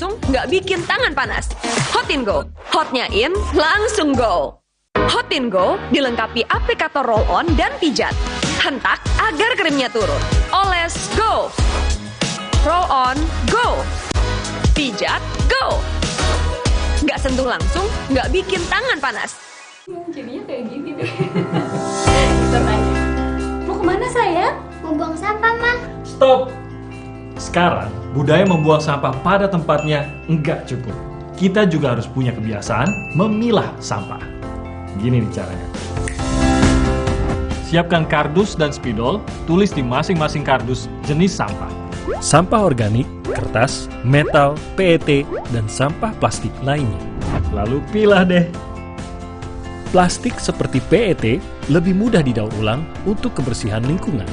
langsung, nggak bikin tangan panas. Hotin Go, hotnya in, langsung go. Hotin Go dilengkapi aplikator roll-on dan pijat. Hentak agar krimnya turun. Oles go. Roll-on go. Pijat go. Nggak sentuh langsung, nggak bikin tangan panas. Jadinya kayak gini deh. Mau kemana sayang? Mau buang sampah, Ma. Stop! Sekarang, budaya membuang sampah pada tempatnya enggak cukup. Kita juga harus punya kebiasaan memilah sampah. Gini nih caranya. Siapkan kardus dan spidol, tulis di masing-masing kardus jenis sampah. Sampah organik, kertas, metal, PET, dan sampah plastik lainnya. Lalu pilah deh. Plastik seperti PET lebih mudah didaur ulang untuk kebersihan lingkungan.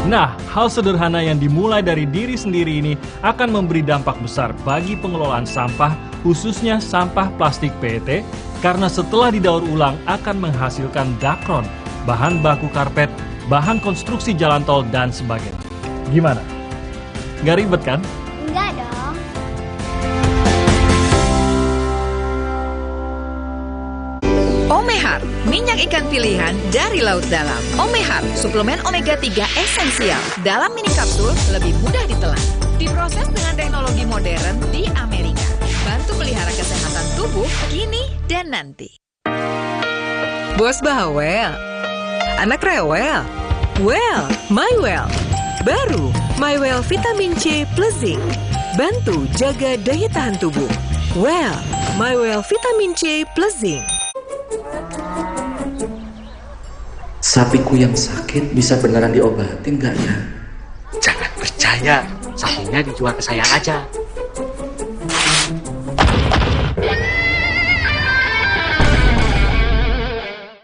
Nah, hal sederhana yang dimulai dari diri sendiri ini akan memberi dampak besar bagi pengelolaan sampah, khususnya sampah plastik PET, karena setelah didaur ulang akan menghasilkan dakron, bahan baku karpet, bahan konstruksi jalan tol, dan sebagainya. Gimana? Nggak ribet kan? Enggak dong. Omehar, minyak ikan pilihan dari laut dalam. Omehar, suplemen omega 3 esensial. Dalam mini kapsul, lebih mudah ditelan. Diproses dengan teknologi modern di Amerika. Bantu pelihara kesehatan tubuh kini dan nanti. Bos bawel, anak rewel. Well, my well. Baru, my well vitamin C plus zinc. Bantu jaga daya tahan tubuh. Well, my well vitamin C plus zinc. Sapiku yang sakit bisa beneran diobatin nggak ya? Jangan percaya, sapinya dijual ke saya aja.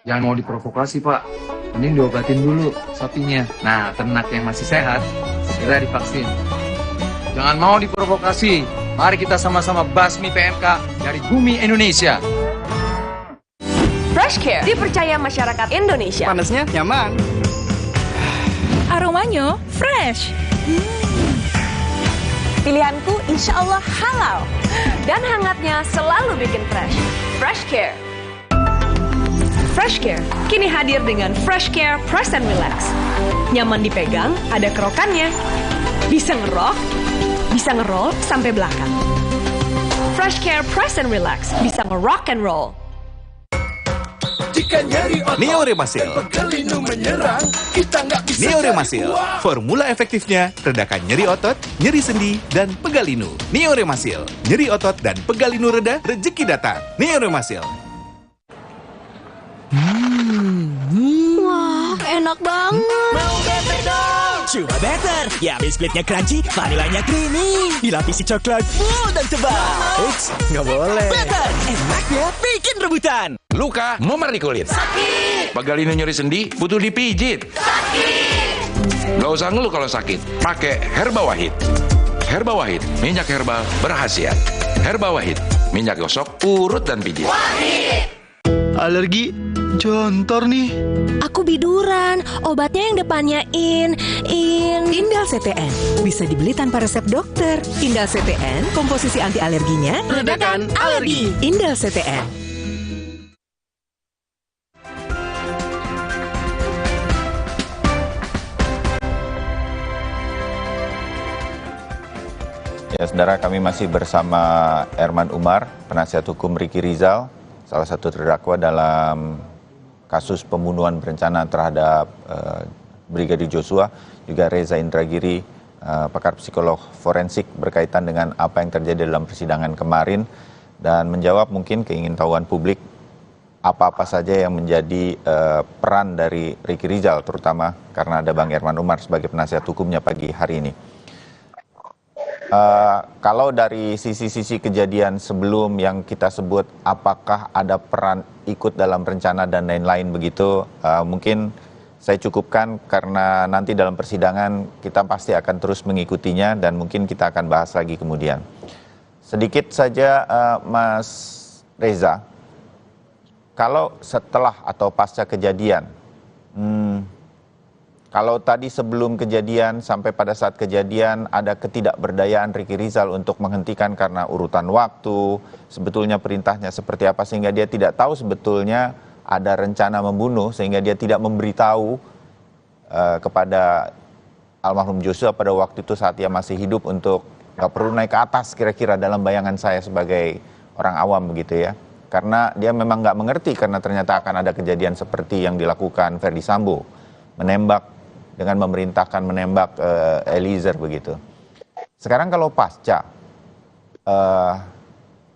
Jangan mau diprovokasi, Pak. Mending diobatin dulu sapinya. Nah, ternak yang masih sehat, segera divaksin. Jangan mau diprovokasi. Mari kita sama-sama basmi PMK dari bumi Indonesia. Fresh Care dipercaya masyarakat Indonesia. Panasnya nyaman. Aromanya fresh. Pilihanku insya Allah halal. Dan hangatnya selalu bikin fresh. Fresh Care. Fresh Care kini hadir dengan Fresh Care Press and Relax. Nyaman dipegang, ada kerokannya. Bisa ngerok, bisa ngeroll sampai belakang. Fresh Care Press and Relax bisa ngerock and roll. Neoremasil. Neoremasil, formula efektifnya redakan nyeri otot, nyeri sendi, dan pegal linu. Neoremasil, nyeri otot dan pegal linu reda, rezeki datang. Neoremasil. Wah, enak banget. Mau better dong? Coba better. Ya, biskuitnya crunchy, vanilanya creamy. Dilapisi coklat full dan tebal. Eits, nggak boleh. Better, enaknya bikin rebutan. Luka, memar di kulit. Sakit. Pegal linu nyeri sendi, butuh dipijit. Sakit. Gak usah ngeluh kalau sakit. Pakai Herba Wahid. Herba Wahid, minyak herbal berkhasiat. Herba Wahid, minyak gosok, urut dan pijit. Wahid. Alergi jontor nih. Aku biduran, obatnya yang depannya Indal CTN bisa dibeli tanpa resep dokter. Indal CTN, komposisi anti alerginya Redakan alergi. Indal CTN. Ya, saudara, kami masih bersama Erman Umar, penasihat hukum Ricky Rizal, salah satu terdakwa dalam kasus pembunuhan berencana terhadap Brigadir Joshua, juga Reza Indragiri, pakar psikolog forensik berkaitan dengan apa yang terjadi dalam persidangan kemarin, dan menjawab mungkin keingintahuan publik apa-apa saja yang menjadi peran dari Ricky Rizal, terutama karena ada Bang Erman Umar sebagai penasihat hukumnya pagi hari ini. Kalau dari sisi-sisi kejadian sebelum yang kita sebut, apakah ada peran ikut dalam rencana dan lain-lain begitu, mungkin saya cukupkan karena nanti dalam persidangan kita pasti akan terus mengikutinya dan mungkin kita akan bahas lagi kemudian. Sedikit saja Mas Reza, kalau setelah atau pasca kejadian, Kalau tadi sebelum kejadian sampai pada saat kejadian ada ketidakberdayaan Ricky Rizal untuk menghentikan karena urutan waktu, sebetulnya perintahnya seperti apa sehingga dia tidak tahu sebetulnya ada rencana membunuh sehingga dia tidak memberitahu kepada almarhum Joshua pada waktu itu saat dia masih hidup untuk nggak perlu naik ke atas kira-kira dalam bayangan saya sebagai orang awam begitu ya. Karena dia memang nggak mengerti karena ternyata akan ada kejadian seperti yang dilakukan Ferdi Sambo, menembak dengan memerintahkan menembak Eliezer begitu. Sekarang kalau pasca,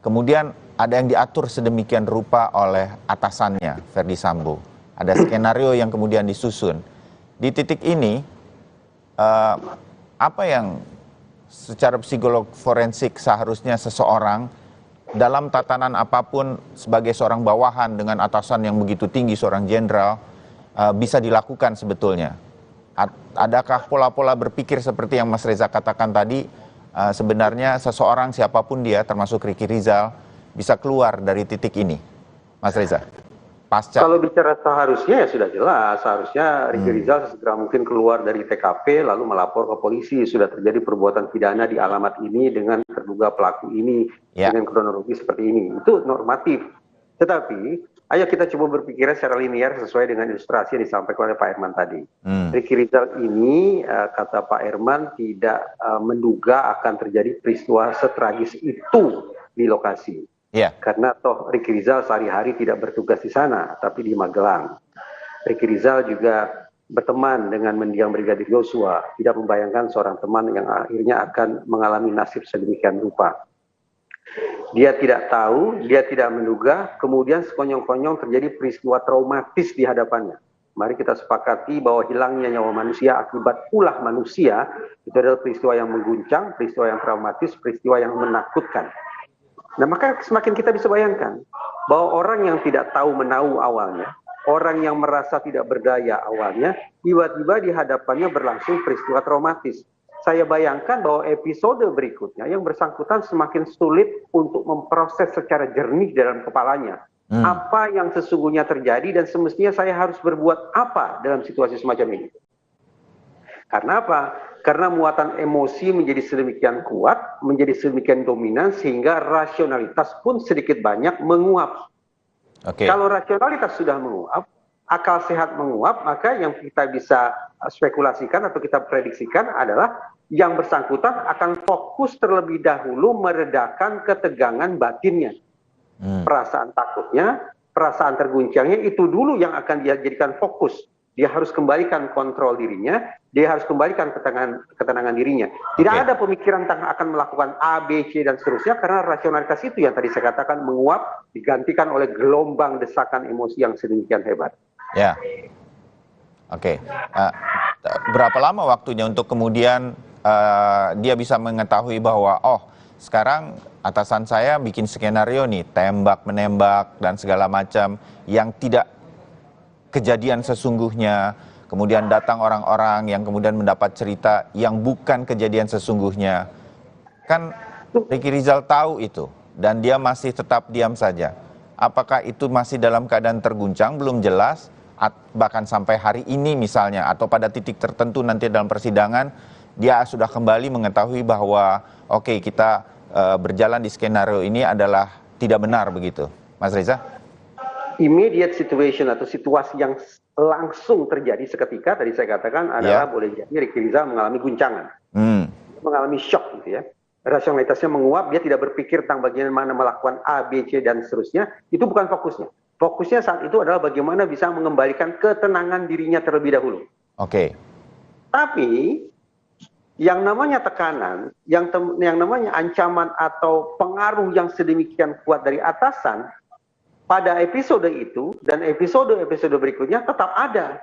kemudian ada yang diatur sedemikian rupa oleh atasannya Ferdi Sambo, ada skenario yang kemudian disusun. Di titik ini, apa yang secara psikolog forensik seharusnya seseorang dalam tatanan apapun sebagai seorang bawahan dengan atasan yang begitu tinggi, seorang jenderal, bisa dilakukan sebetulnya? Adakah pola-pola berpikir seperti yang Mas Reza katakan tadi, sebenarnya seseorang siapapun dia, termasuk Ricky Rizal, bisa keluar dari titik ini, Mas Reza? Pasca. Kalau bicara seharusnya ya sudah jelas, seharusnya Ricky Rizal segera mungkin keluar dari TKP lalu melapor ke polisi sudah terjadi perbuatan pidana di alamat ini dengan terduga pelaku ini dengan kronologi seperti ini. Itu normatif. Tetapi ayo kita coba berpikir secara linear sesuai dengan ilustrasi yang disampaikan oleh Pak Herman tadi. Ricky Rizal ini kata Pak Herman tidak menduga akan terjadi peristiwa setragis itu di lokasi. Karena toh Ricky Rizal sehari-hari tidak bertugas di sana, tapi di Magelang. Ricky Rizal juga berteman dengan mendiang Brigadir Joshua, tidak membayangkan seorang teman yang akhirnya akan mengalami nasib sedemikian rupa. Dia tidak tahu, dia tidak menduga, kemudian sekonyong-konyong terjadi peristiwa traumatis di hadapannya. Mari kita sepakati bahwa hilangnya nyawa manusia akibat ulah manusia, itu adalah peristiwa yang mengguncang, peristiwa yang traumatis, peristiwa yang menakutkan. Nah, maka semakin kita bisa bayangkan bahwa orang yang tidak tahu menahu awalnya, orang yang merasa tidak berdaya awalnya, tiba-tiba di hadapannya berlangsung peristiwa traumatis. Saya bayangkan bahwa episode berikutnya yang bersangkutan semakin sulit untuk memproses secara jernih dalam kepalanya. Apa yang sesungguhnya terjadi dan semestinya saya harus berbuat apa dalam situasi semacam ini. Karena apa? Karena muatan emosi menjadi sedemikian kuat, menjadi sedemikian dominan sehingga rasionalitas pun sedikit banyak menguap. Kalau rasionalitas sudah menguap, akal sehat menguap, maka yang kita bisa spekulasikan atau kita prediksikan adalah yang bersangkutan akan fokus terlebih dahulu meredakan ketegangan batinnya. Perasaan takutnya, perasaan terguncangnya itu dulu yang akan dia jadikan fokus. Dia harus kembalikan kontrol dirinya, dia harus kembalikan ketenangan dirinya. Tidak ada pemikiran tentang akan melakukan A, B, C, dan seterusnya, karena rasionalitas itu yang tadi saya katakan menguap, digantikan oleh gelombang desakan emosi yang sedemikian hebat. Ya, berapa lama waktunya untuk kemudian dia bisa mengetahui bahwa, oh sekarang atasan saya bikin skenario nih, tembak, menembak, dan segala macam yang tidak kejadian sesungguhnya, kemudian datang orang-orang yang kemudian mendapat cerita yang bukan kejadian sesungguhnya. Kan Ricky Rizal tahu itu dan dia masih tetap diam saja. Apakah itu masih dalam keadaan terguncang, belum jelas, bahkan sampai hari ini misalnya, atau pada titik tertentu nanti dalam persidangan, dia sudah kembali mengetahui bahwa oke, kita berjalan di skenario ini adalah tidak benar begitu, Mas Reza? Immediate situation atau situasi yang langsung terjadi seketika tadi saya katakan adalah boleh jadi Ricky Rizal mengalami guncangan, mengalami shock gitu ya. Rasionalitasnya menguap, dia tidak berpikir tentang bagaimana melakukan A, B, C, dan seterusnya. Itu bukan fokusnya. Fokusnya saat itu adalah bagaimana bisa mengembalikan ketenangan dirinya terlebih dahulu. Tapi yang namanya tekanan, yang namanya ancaman atau pengaruh yang sedemikian kuat dari atasan, pada episode itu dan episode-episode berikutnya tetap ada.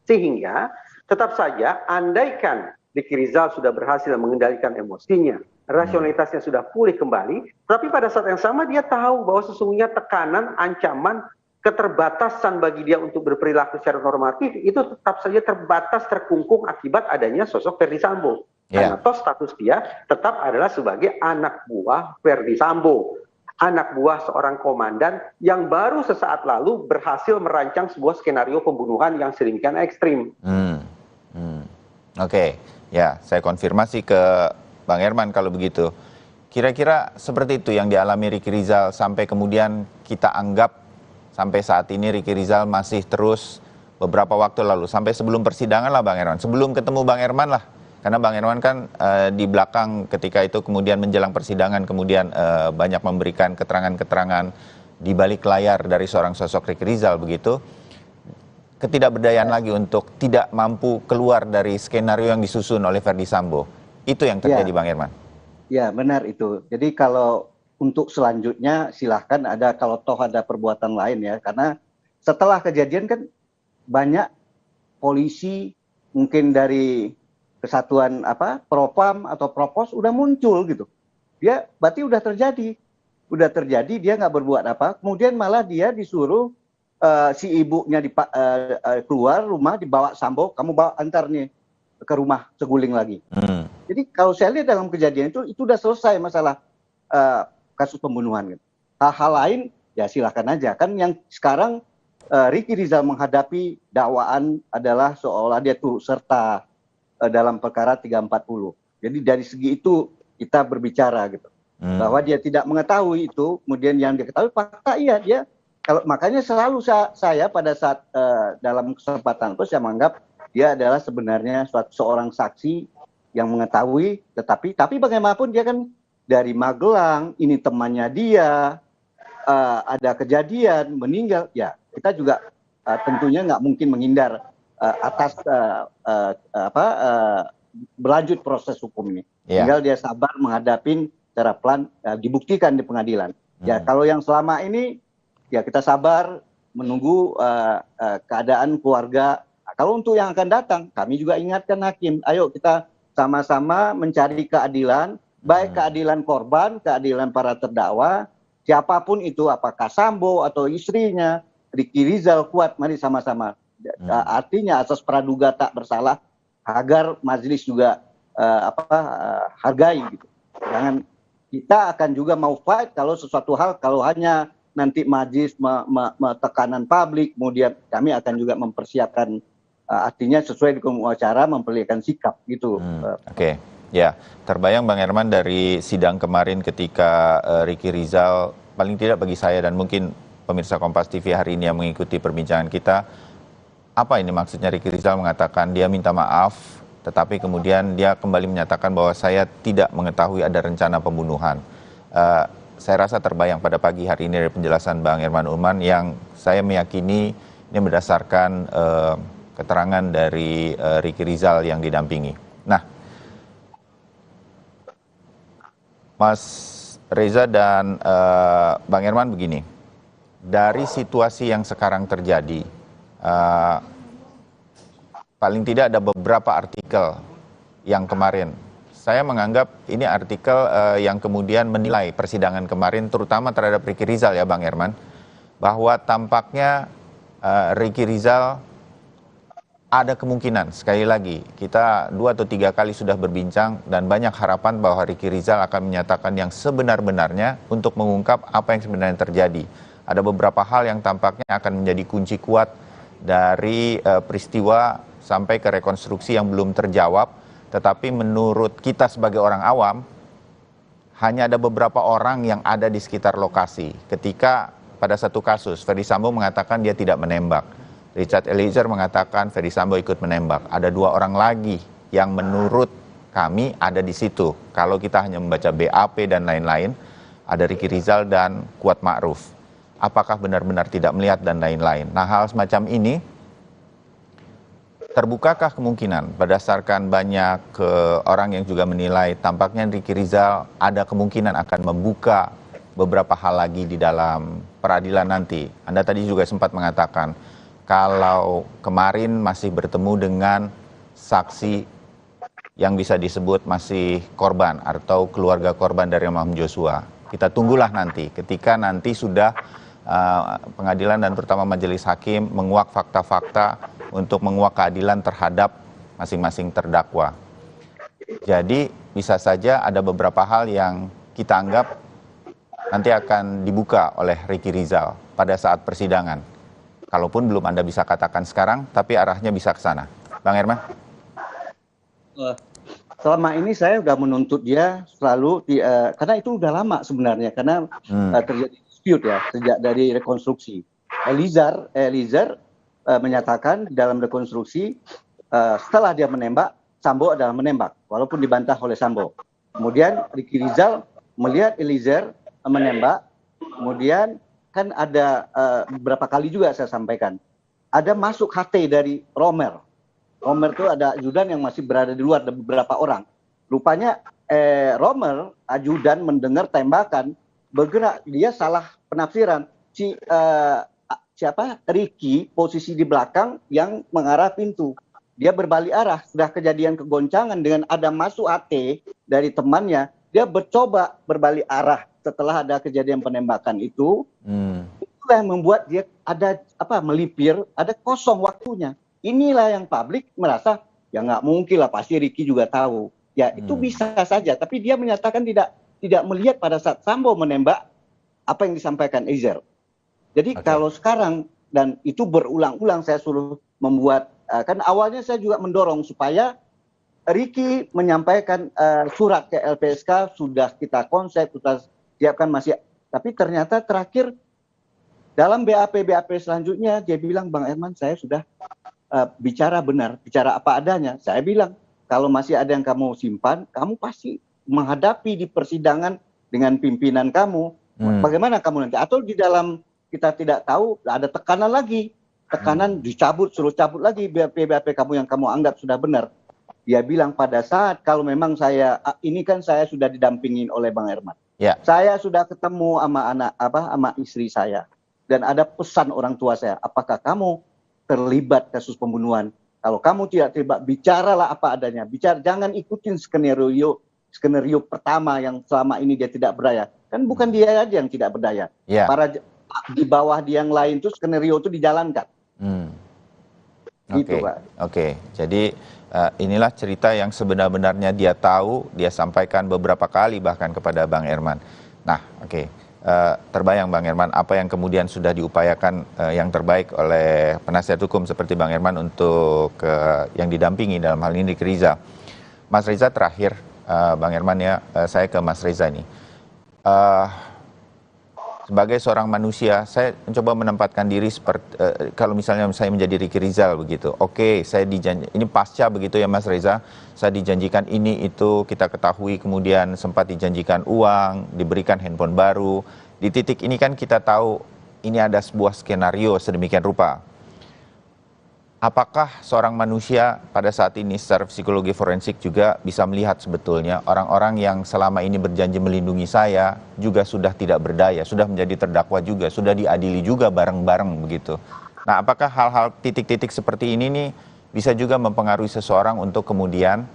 Sehingga tetap saja andaikan Ricky Rizal sudah berhasil mengendalikan emosinya, rasionalitasnya sudah pulih kembali, tapi pada saat yang sama dia tahu bahwa sesungguhnya tekanan, ancaman, keterbatasan bagi dia untuk berperilaku secara normatif itu tetap saja terbatas, terkungkung akibat adanya sosok Ferdi Sambo. Karena toh status dia tetap adalah sebagai anak buah Ferdi Sambo. Anak buah seorang komandan yang baru sesaat lalu berhasil merancang sebuah skenario pembunuhan yang sedemikian ekstrim. Oke, ya saya konfirmasi ke Bang Herman kalau begitu. Kira-kira seperti itu yang dialami Ricky Rizal sampai kemudian kita anggap sampai saat ini Ricky Rizal masih terus beberapa waktu lalu, sampai sebelum persidangan lah Bang Herman, sebelum ketemu Bang Herman lah. Karena Bang Herman kan di belakang ketika itu kemudian menjelang persidangan kemudian banyak memberikan keterangan-keterangan di balik layar dari seorang sosok Ricky Rizal begitu. Ketidakberdayaan lagi untuk tidak mampu keluar dari skenario yang disusun oleh Ferdy Sambo. Itu yang terjadi Bang Herman. Ya benar itu. Jadi kalau untuk selanjutnya silahkan ada kalau toh ada perbuatan lain ya. Karena setelah kejadian kan banyak polisi mungkin dari kesatuan Propam atau Propos udah muncul gitu. Dia berarti udah terjadi dia nggak berbuat apa. Kemudian malah dia disuruh si ibunya keluar rumah dibawa Sambo, kamu bawa antar nih ke rumah Seguling lagi. Jadi kalau saya lihat dalam kejadian itu udah selesai masalah kasus pembunuhan. Gitu. Hal-hal lain ya silakan aja. Kan yang sekarang Ricky Rizal menghadapi dakwaan adalah seolah dia turut serta dalam perkara 340. Jadi dari segi itu kita berbicara gitu. Bahwa dia tidak mengetahui itu, kemudian yang dia ketahui fakta iya dia. Kalau makanya selalu saya pada saat dalam kesempatan itu saya menganggap dia adalah sebenarnya seorang saksi yang mengetahui, tapi bagaimanapun dia kan dari Magelang, ini temannya dia, ada kejadian meninggal, ya kita juga tentunya nggak mungkin menghindar atas berlanjut proses hukum ini. Tinggal dia sabar menghadapi secara pelan, dibuktikan di pengadilan. Ya kalau yang selama ini ya kita sabar menunggu keadaan keluarga. Kalau untuk yang akan datang, kami juga ingatkan hakim, ayo kita sama-sama mencari keadilan, baik keadilan korban, keadilan para terdakwa, siapapun itu, apakah Sambo atau istrinya, Ricky Rizal, Kuat, mari sama-sama. Artinya asas praduga tak bersalah, agar majelis juga hargai. Gitu. Jangan kita akan juga mau fight kalau sesuatu hal, kalau hanya nanti majelis tekanan publik, kemudian kami akan juga mempersiapkan artinya sesuai dengan acara memperlihatkan sikap gitu. Oke. Ya, terbayang Bang Herman dari sidang kemarin ketika Ricky Rizal, paling tidak bagi saya dan mungkin pemirsa Kompas TV hari ini yang mengikuti perbincangan kita, apa ini maksudnya Ricky Rizal mengatakan dia minta maaf, tetapi kemudian dia kembali menyatakan bahwa saya tidak mengetahui ada rencana pembunuhan. Saya rasa terbayang pada pagi hari ini dari penjelasan Bang Herman Ulman yang saya meyakini ini berdasarkan keterangan dari Ricky Rizal yang didampingi. Nah, Mas Reza dan Bang Herman begini, dari situasi yang sekarang terjadi, paling tidak ada beberapa artikel yang kemarin, saya menganggap ini artikel yang kemudian menilai persidangan kemarin, terutama terhadap Ricky Rizal ya Bang Herman, bahwa tampaknya Ricky Rizal ada kemungkinan, sekali lagi, kita 2 atau 3 kali sudah berbincang dan banyak harapan bahwa Ricky Rizal akan menyatakan yang sebenar-benarnya untuk mengungkap apa yang sebenarnya terjadi. Ada beberapa hal yang tampaknya akan menjadi kunci kuat dari peristiwa sampai ke rekonstruksi yang belum terjawab, tetapi menurut kita sebagai orang awam, hanya ada beberapa orang yang ada di sekitar lokasi. Ketika pada satu kasus, Ferdy Sambo mengatakan dia tidak menembak. Richard Eliezer mengatakan Ferdy Sambo ikut menembak. Ada 2 orang lagi yang menurut kami ada di situ. Kalau kita hanya membaca BAP dan lain-lain, ada Ricky Rizal dan Kuat Ma'ruf. Apakah benar-benar tidak melihat dan lain-lain. Nah, hal semacam ini, terbukakah kemungkinan berdasarkan banyak orang yang juga menilai tampaknya Ricky Rizal ada kemungkinan akan membuka beberapa hal lagi di dalam peradilan nanti. Anda tadi juga sempat mengatakan kalau kemarin masih bertemu dengan saksi yang bisa disebut masih korban atau keluarga korban dari almarhum Joshua. Kita tunggulah nanti ketika nanti sudah pengadilan dan terutama majelis hakim menguak fakta-fakta untuk menguak keadilan terhadap masing-masing terdakwa. Jadi bisa saja ada beberapa hal yang kita anggap nanti akan dibuka oleh Ricky Rizal pada saat persidangan. Kalaupun belum Anda bisa katakan sekarang, tapi arahnya bisa ke sana. Bang Herman? Selama ini saya sudah menuntut dia selalu karena itu udah lama sebenarnya karena terjadi dispute ya sejak dari rekonstruksi. Eliezer menyatakan dalam rekonstruksi setelah dia menembak, Sambo adalah menembak walaupun dibantah oleh Sambo. Kemudian Ricky Rizal melihat Eliezer menembak, kemudian kan ada beberapa kali juga saya sampaikan ada masuk HT dari Romer. Romer itu ada ajudan yang masih berada di luar, ada beberapa orang. Rupanya Romer, ajudan mendengar tembakan, bergerak, dia salah penafsiran. Ricky posisi di belakang yang mengarah pintu. Dia berbalik arah, sudah kejadian kegoncangan dengan ada masuk AT dari temannya, dia mencoba berbalik arah setelah ada kejadian penembakan itu. Itulah yang membuat dia ada melipir, ada kosong waktunya. Inilah yang publik merasa ya nggak mungkin lah, pasti Ricky juga tahu. Ya itu bisa saja, tapi dia menyatakan tidak melihat pada saat Sambo menembak apa yang disampaikan Eliezer. Jadi kalau sekarang dan itu berulang-ulang saya suruh membuat, kan awalnya saya juga mendorong supaya Ricky menyampaikan surat ke LPSK, sudah kita konsep, kita siapkan masih, tapi ternyata terakhir dalam BAP selanjutnya dia bilang, Bang Herman saya sudah bicara benar, bicara apa adanya. Saya bilang, kalau masih ada yang kamu simpan, kamu pasti menghadapi di persidangan dengan pimpinan kamu. Bagaimana kamu nanti? Atau di dalam kita tidak tahu, ada tekanan lagi. Tekanan dicabut, suruh cabut lagi BAP kamu yang kamu anggap sudah benar. Dia bilang pada saat kalau memang ini kan saya sudah didampingin oleh Bang Herman. Ya. Saya sudah ketemu sama istri saya. Dan ada pesan orang tua saya, apakah kamu terlibat kasus pembunuhan? Kalau kamu tidak terlibat, bicaralah apa adanya. Jangan ikutin skenario pertama yang selama ini dia tidak berdaya. Kan bukan dia aja yang tidak berdaya. Yeah. Para di bawah dia yang lain itu skenario itu dijalankan. Gitu, Pak. Oke. Jadi inilah cerita yang sebenar-benarnya dia tahu, dia sampaikan beberapa kali bahkan kepada Bang Herman. Nah, terbayang Bang Herman apa yang kemudian sudah diupayakan yang terbaik oleh penasihat hukum seperti Bang Herman untuk yang didampingi dalam hal ini Ricky Rizal. Mas Reza terakhir, Bang Herman ya, saya ke Mas Reza ini. Sebagai seorang manusia, saya mencoba menempatkan diri seperti kalau misalnya saya menjadi Ricky Rizal begitu. Oke, saya dijanji, ini pasca begitu ya Mas Reza, saya dijanjikan ini itu, kita ketahui kemudian sempat dijanjikan uang, diberikan handphone baru. Di titik ini kan kita tahu ini ada sebuah skenario sedemikian rupa. Apakah seorang manusia pada saat ini secara psikologi forensik juga bisa melihat sebetulnya orang-orang yang selama ini berjanji melindungi saya juga sudah tidak berdaya, sudah menjadi terdakwa juga, sudah diadili juga bareng-bareng begitu. Nah, apakah hal-hal titik-titik seperti ini nih bisa juga mempengaruhi seseorang untuk kemudian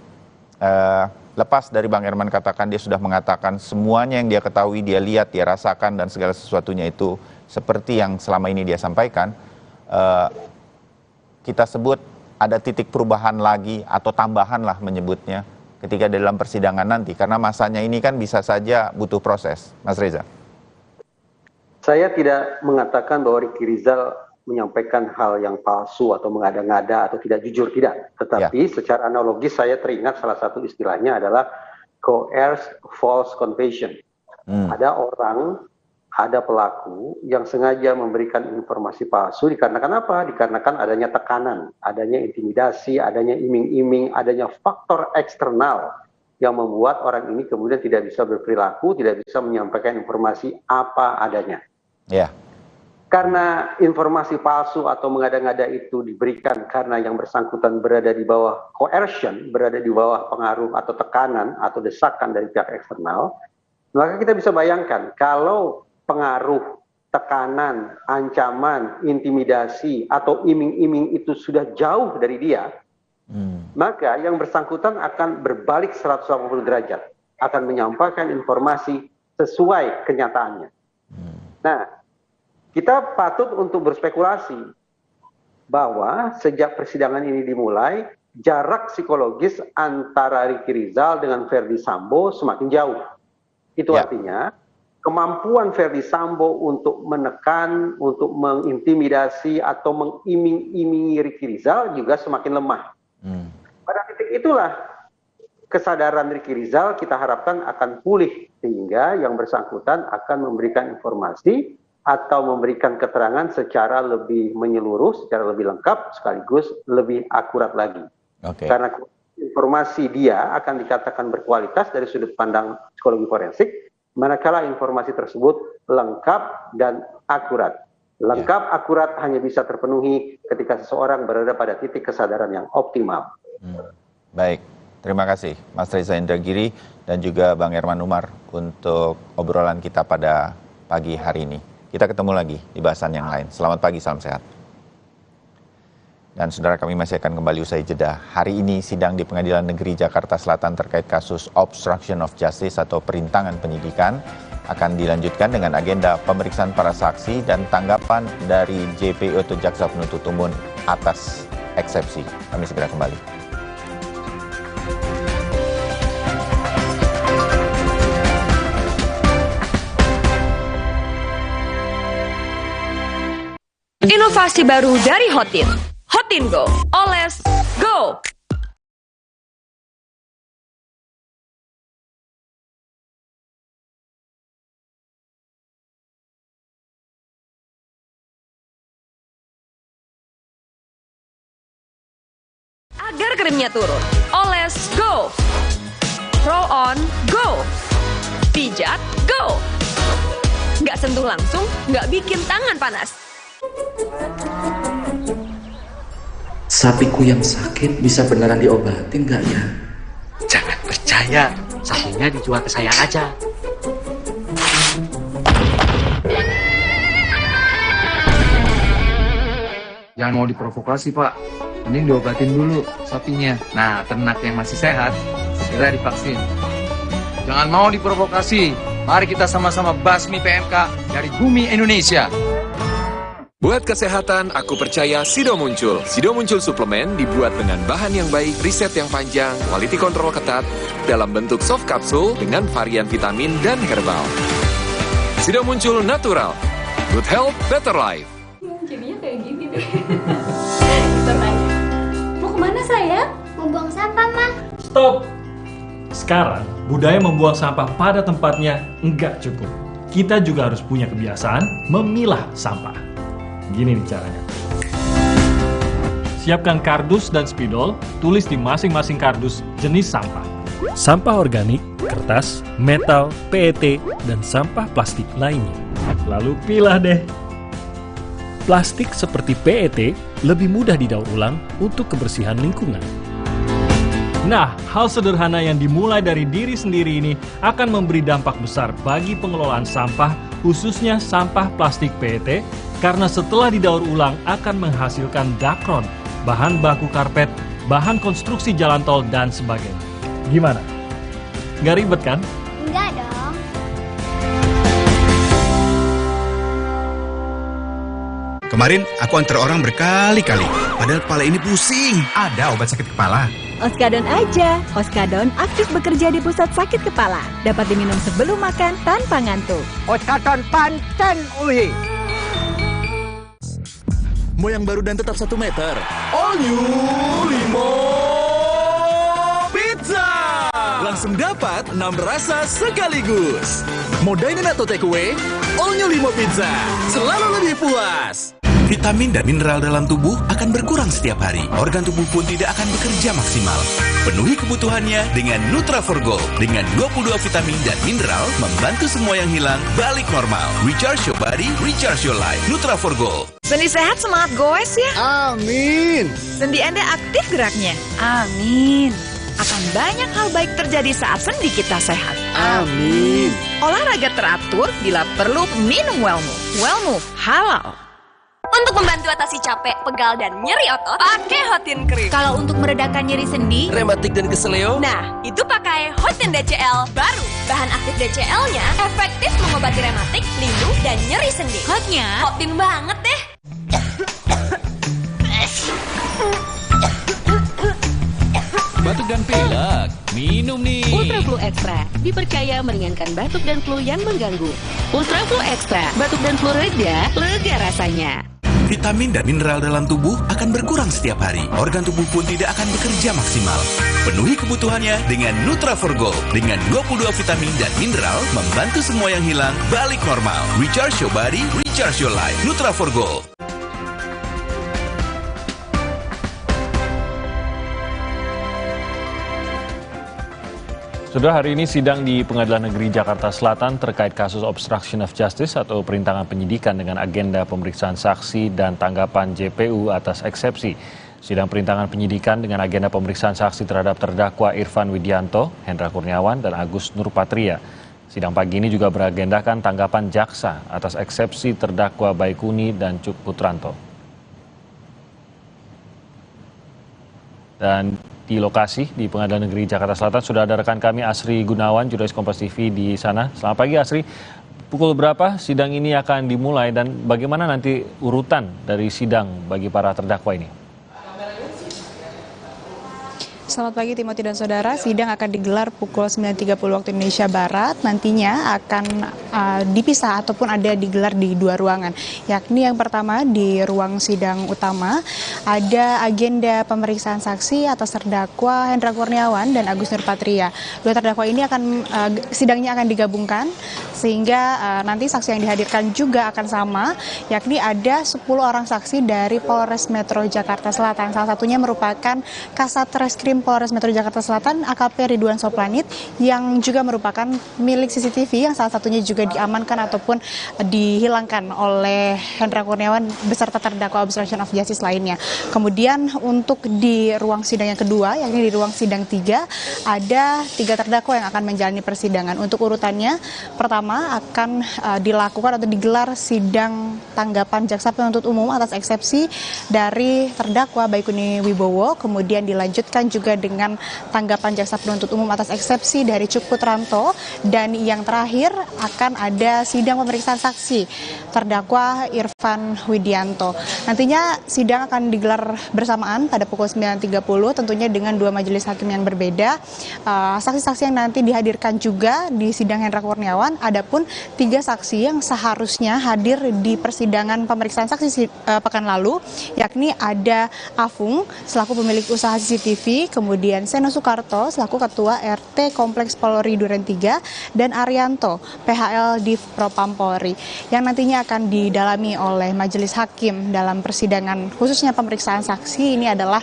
lepas dari Bang Herman katakan dia sudah mengatakan semuanya yang dia ketahui, dia lihat, dia rasakan dan segala sesuatunya itu seperti yang selama ini dia sampaikan, kita sebut ada titik perubahan lagi atau tambahan lah menyebutnya ketika dalam persidangan nanti, karena masanya ini kan bisa saja butuh proses. Mas Reza. Saya tidak mengatakan bahwa Ricky Rizal menyampaikan hal yang palsu atau mengada-ngada atau tidak jujur, tidak. Tetapi secara analogis saya teringat salah satu istilahnya adalah coerced false confession. Ada orang, ada pelaku yang sengaja memberikan informasi palsu dikarenakan apa? Dikarenakan adanya tekanan, adanya intimidasi, adanya iming-iming, adanya faktor eksternal yang membuat orang ini kemudian tidak bisa berperilaku, tidak bisa menyampaikan informasi apa adanya. Ya. Karena informasi palsu atau mengada-ngada itu diberikan karena yang bersangkutan berada di bawah coercion, berada di bawah pengaruh atau tekanan atau desakan dari pihak eksternal, maka kita bisa bayangkan kalau pengaruh, tekanan, ancaman, intimidasi, atau iming-iming itu sudah jauh dari dia, maka yang bersangkutan akan berbalik 180 derajat, akan menyampaikan informasi sesuai kenyataannya. Nah, kita patut untuk berspekulasi bahwa sejak persidangan ini dimulai, jarak psikologis antara Ricky Rizal dengan Ferdy Sambo semakin jauh. Itu artinya, kemampuan Ferdy Sambo untuk menekan, untuk mengintimidasi atau mengiming-imingi Ricky Rizal juga semakin lemah. Pada titik itulah kesadaran Ricky Rizal kita harapkan akan pulih sehingga yang bersangkutan akan memberikan informasi atau memberikan keterangan secara lebih menyeluruh, secara lebih lengkap, sekaligus lebih akurat lagi. Karena informasi dia akan dikatakan berkualitas dari sudut pandang psikologi forensik, manakala informasi tersebut lengkap dan akurat. Lengkap, akurat hanya bisa terpenuhi ketika seseorang berada pada titik kesadaran yang optimal. Baik, terima kasih Mas Reza Indragiri dan juga Bang Herman Umar untuk obrolan kita pada pagi hari ini. Kita ketemu lagi di bahasan yang lain. Selamat pagi, salam sehat. Dan saudara, kami masih akan kembali usai jeda. Hari ini sidang di Pengadilan Negeri Jakarta Selatan terkait kasus obstruction of justice atau perintangan penyidikan akan dilanjutkan dengan agenda pemeriksaan para saksi dan tanggapan dari JPU atau Jaksa Penuntut Umum atas eksepsi. Kami segera kembali. Inovasi baru dari Hotin. Hotin Go. Oles Go. Agar krimnya turun. Oles Go. Roll on Go. Pijat Go. Nggak sentuh langsung, nggak bikin tangan panas. Sapiku yang sakit bisa beneran diobatin nggak ya? Jangan percaya, sapinya dijual ke saya aja. Jangan mau diprovokasi, Pak. Mending diobatin dulu sapinya. Nah, ternak yang masih sehat, segera divaksin. Jangan mau diprovokasi. Mari kita sama-sama basmi PMK dari bumi Indonesia. Buat kesehatan, aku percaya Sido Muncul. Sido Muncul suplemen dibuat dengan bahan yang baik, riset yang panjang, quality control ketat, dalam bentuk soft capsule dengan varian vitamin dan herbal. Sido Muncul natural. Good health, better life. Jadinya kayak gini deh. Mau kemana sayang? Mau buang sampah, Ma. Stop! Sekarang, budaya membuang sampah pada tempatnya enggak cukup. Kita juga harus punya kebiasaan memilah sampah. Gini nih caranya. Siapkan kardus dan spidol, tulis di masing-masing kardus jenis sampah. Sampah organik, kertas, metal, PET, dan sampah plastik lainnya. Lalu pilah deh. Plastik seperti PET lebih mudah didaur ulang untuk kebersihan lingkungan. Nah, hal sederhana yang dimulai dari diri sendiri ini akan memberi dampak besar bagi pengelolaan sampah, khususnya sampah plastik PET, karena setelah didaur ulang akan menghasilkan dakron, bahan baku karpet, bahan konstruksi jalan tol, dan sebagainya. Gimana? Nggak ribet kan? Enggak dong. Kemarin aku antar orang berkali-kali, padahal kepala ini pusing. Ada obat sakit kepala. Oskadon aja. Oskadon aktif bekerja di pusat sakit kepala. Dapat diminum sebelum makan tanpa ngantuk. Oskadon pancen uhi. Mau yang baru dan tetap 1 meter. All new Limo Pizza. Langsung dapat 6 rasa sekaligus. Mau dine-in atau take away? All new Limo Pizza. Selalu lebih puas. Vitamin dan mineral dalam tubuh akan berkurang setiap hari. Organ tubuh pun tidak akan bekerja maksimal. Penuhi kebutuhannya dengan Nutra4Gold. Dengan 22 vitamin dan mineral, membantu semua yang hilang balik normal. Recharge your body, recharge your life. Nutra4Gold. Sendi sehat, semangat goes ya. Amin. Sendi Anda aktif geraknya. Amin. Akan banyak hal baik terjadi saat sendi kita sehat. Amin. Olahraga teratur, bila perlu minum Wellmove. Wellmove halal. Untuk membantu atasi capek, pegal, dan nyeri otot, pakai Hotin Cream. Kalau untuk meredakan nyeri sendi, rematik dan keseleo, nah, itu pakai Hotin DCL baru. Bahan aktif DCL-nya efektif mengobati rematik, linu, dan nyeri sendi. hotnya Hotin banget deh. Batuk dan pilek, minum nih. Ultra Flu Extra dipercaya meringankan batuk dan flu yang mengganggu. Ultra Flu Extra, batuk dan flu reda, lega rasanya. Vitamin dan mineral dalam tubuh akan berkurang setiap hari. Organ tubuh pun tidak akan bekerja maksimal. Penuhi kebutuhannya dengan Nutra4Gold. Dengan 22 vitamin dan mineral, membantu semua yang hilang balik normal. Recharge your body, recharge your life. Nutra4Gold. Sudah hari ini sidang di Pengadilan Negeri Jakarta Selatan terkait kasus obstruction of justice atau perintangan penyidikan dengan agenda pemeriksaan saksi dan tanggapan JPU atas eksepsi. Sidang perintangan penyidikan dengan agenda pemeriksaan saksi terhadap terdakwa Irfan Widianto, Hendra Kurniawan, dan Agus Nurpatria. Sidang pagi ini juga beragendakan tanggapan jaksa atas eksepsi terdakwa Baikuni dan Cuk Putranto. Dan di lokasi di Pengadilan Negeri Jakarta Selatan sudah ada rekan kami Asri Gunawan, jurnalis Kompas TV di sana. Selamat pagi Asri, pukul berapa sidang ini akan dimulai dan bagaimana nanti urutan dari sidang bagi para terdakwa ini? Selamat pagi Timothy dan Saudara, sidang akan digelar pukul 9.30 waktu Indonesia Barat. Nantinya akan dipisah ataupun ada digelar di dua ruangan. Yakni yang pertama di ruang sidang utama ada agenda pemeriksaan saksi atas terdakwa Hendra Kurniawan dan Agus Nurpatria. Dua terdakwa ini akan sidangnya akan digabungkan sehingga nanti saksi yang dihadirkan juga akan sama, yakni ada 10 orang saksi dari Polres Metro Jakarta Selatan. Salah satunya merupakan Kasat Reskrim Polres Metro Jakarta Selatan AKP Ridwan Soplanit yang juga merupakan milik CCTV yang salah satunya juga diamankan ataupun dihilangkan oleh Hendra Kurniawan beserta terdakwa obstruction of justice lainnya. Kemudian untuk di ruang sidang yang kedua, yakni di ruang sidang 3, ada 3 terdakwa yang akan menjalani persidangan. Untuk urutannya, pertama akan dilakukan atau digelar sidang tanggapan jaksa penuntut umum atas eksepsi dari terdakwa Baikuni Wibowo, kemudian dilanjutkan juga dengan tanggapan jaksa penuntut umum atas eksepsi dari Cuk Putranto, dan yang terakhir akan ada sidang pemeriksaan saksi terdakwa Irfan Widianto. Nantinya sidang akan digelar bersamaan pada pukul 9.30 tentunya dengan 2 majelis hakim yang berbeda. Saksi-saksi yang nanti dihadirkan juga di sidang Hendra Kurniawan, adapun 3 saksi yang seharusnya hadir di persidangan pemeriksaan saksi pekan lalu, yakni ada Afung selaku pemilik usaha CCTV, kemudian Seno Soekarto selaku Ketua RT Kompleks Polri Duren 3, dan Arianto PHL Div Propam Polri, yang nantinya akan didalami oleh majelis hakim dalam persidangan khususnya pemeriksaan saksi ini adalah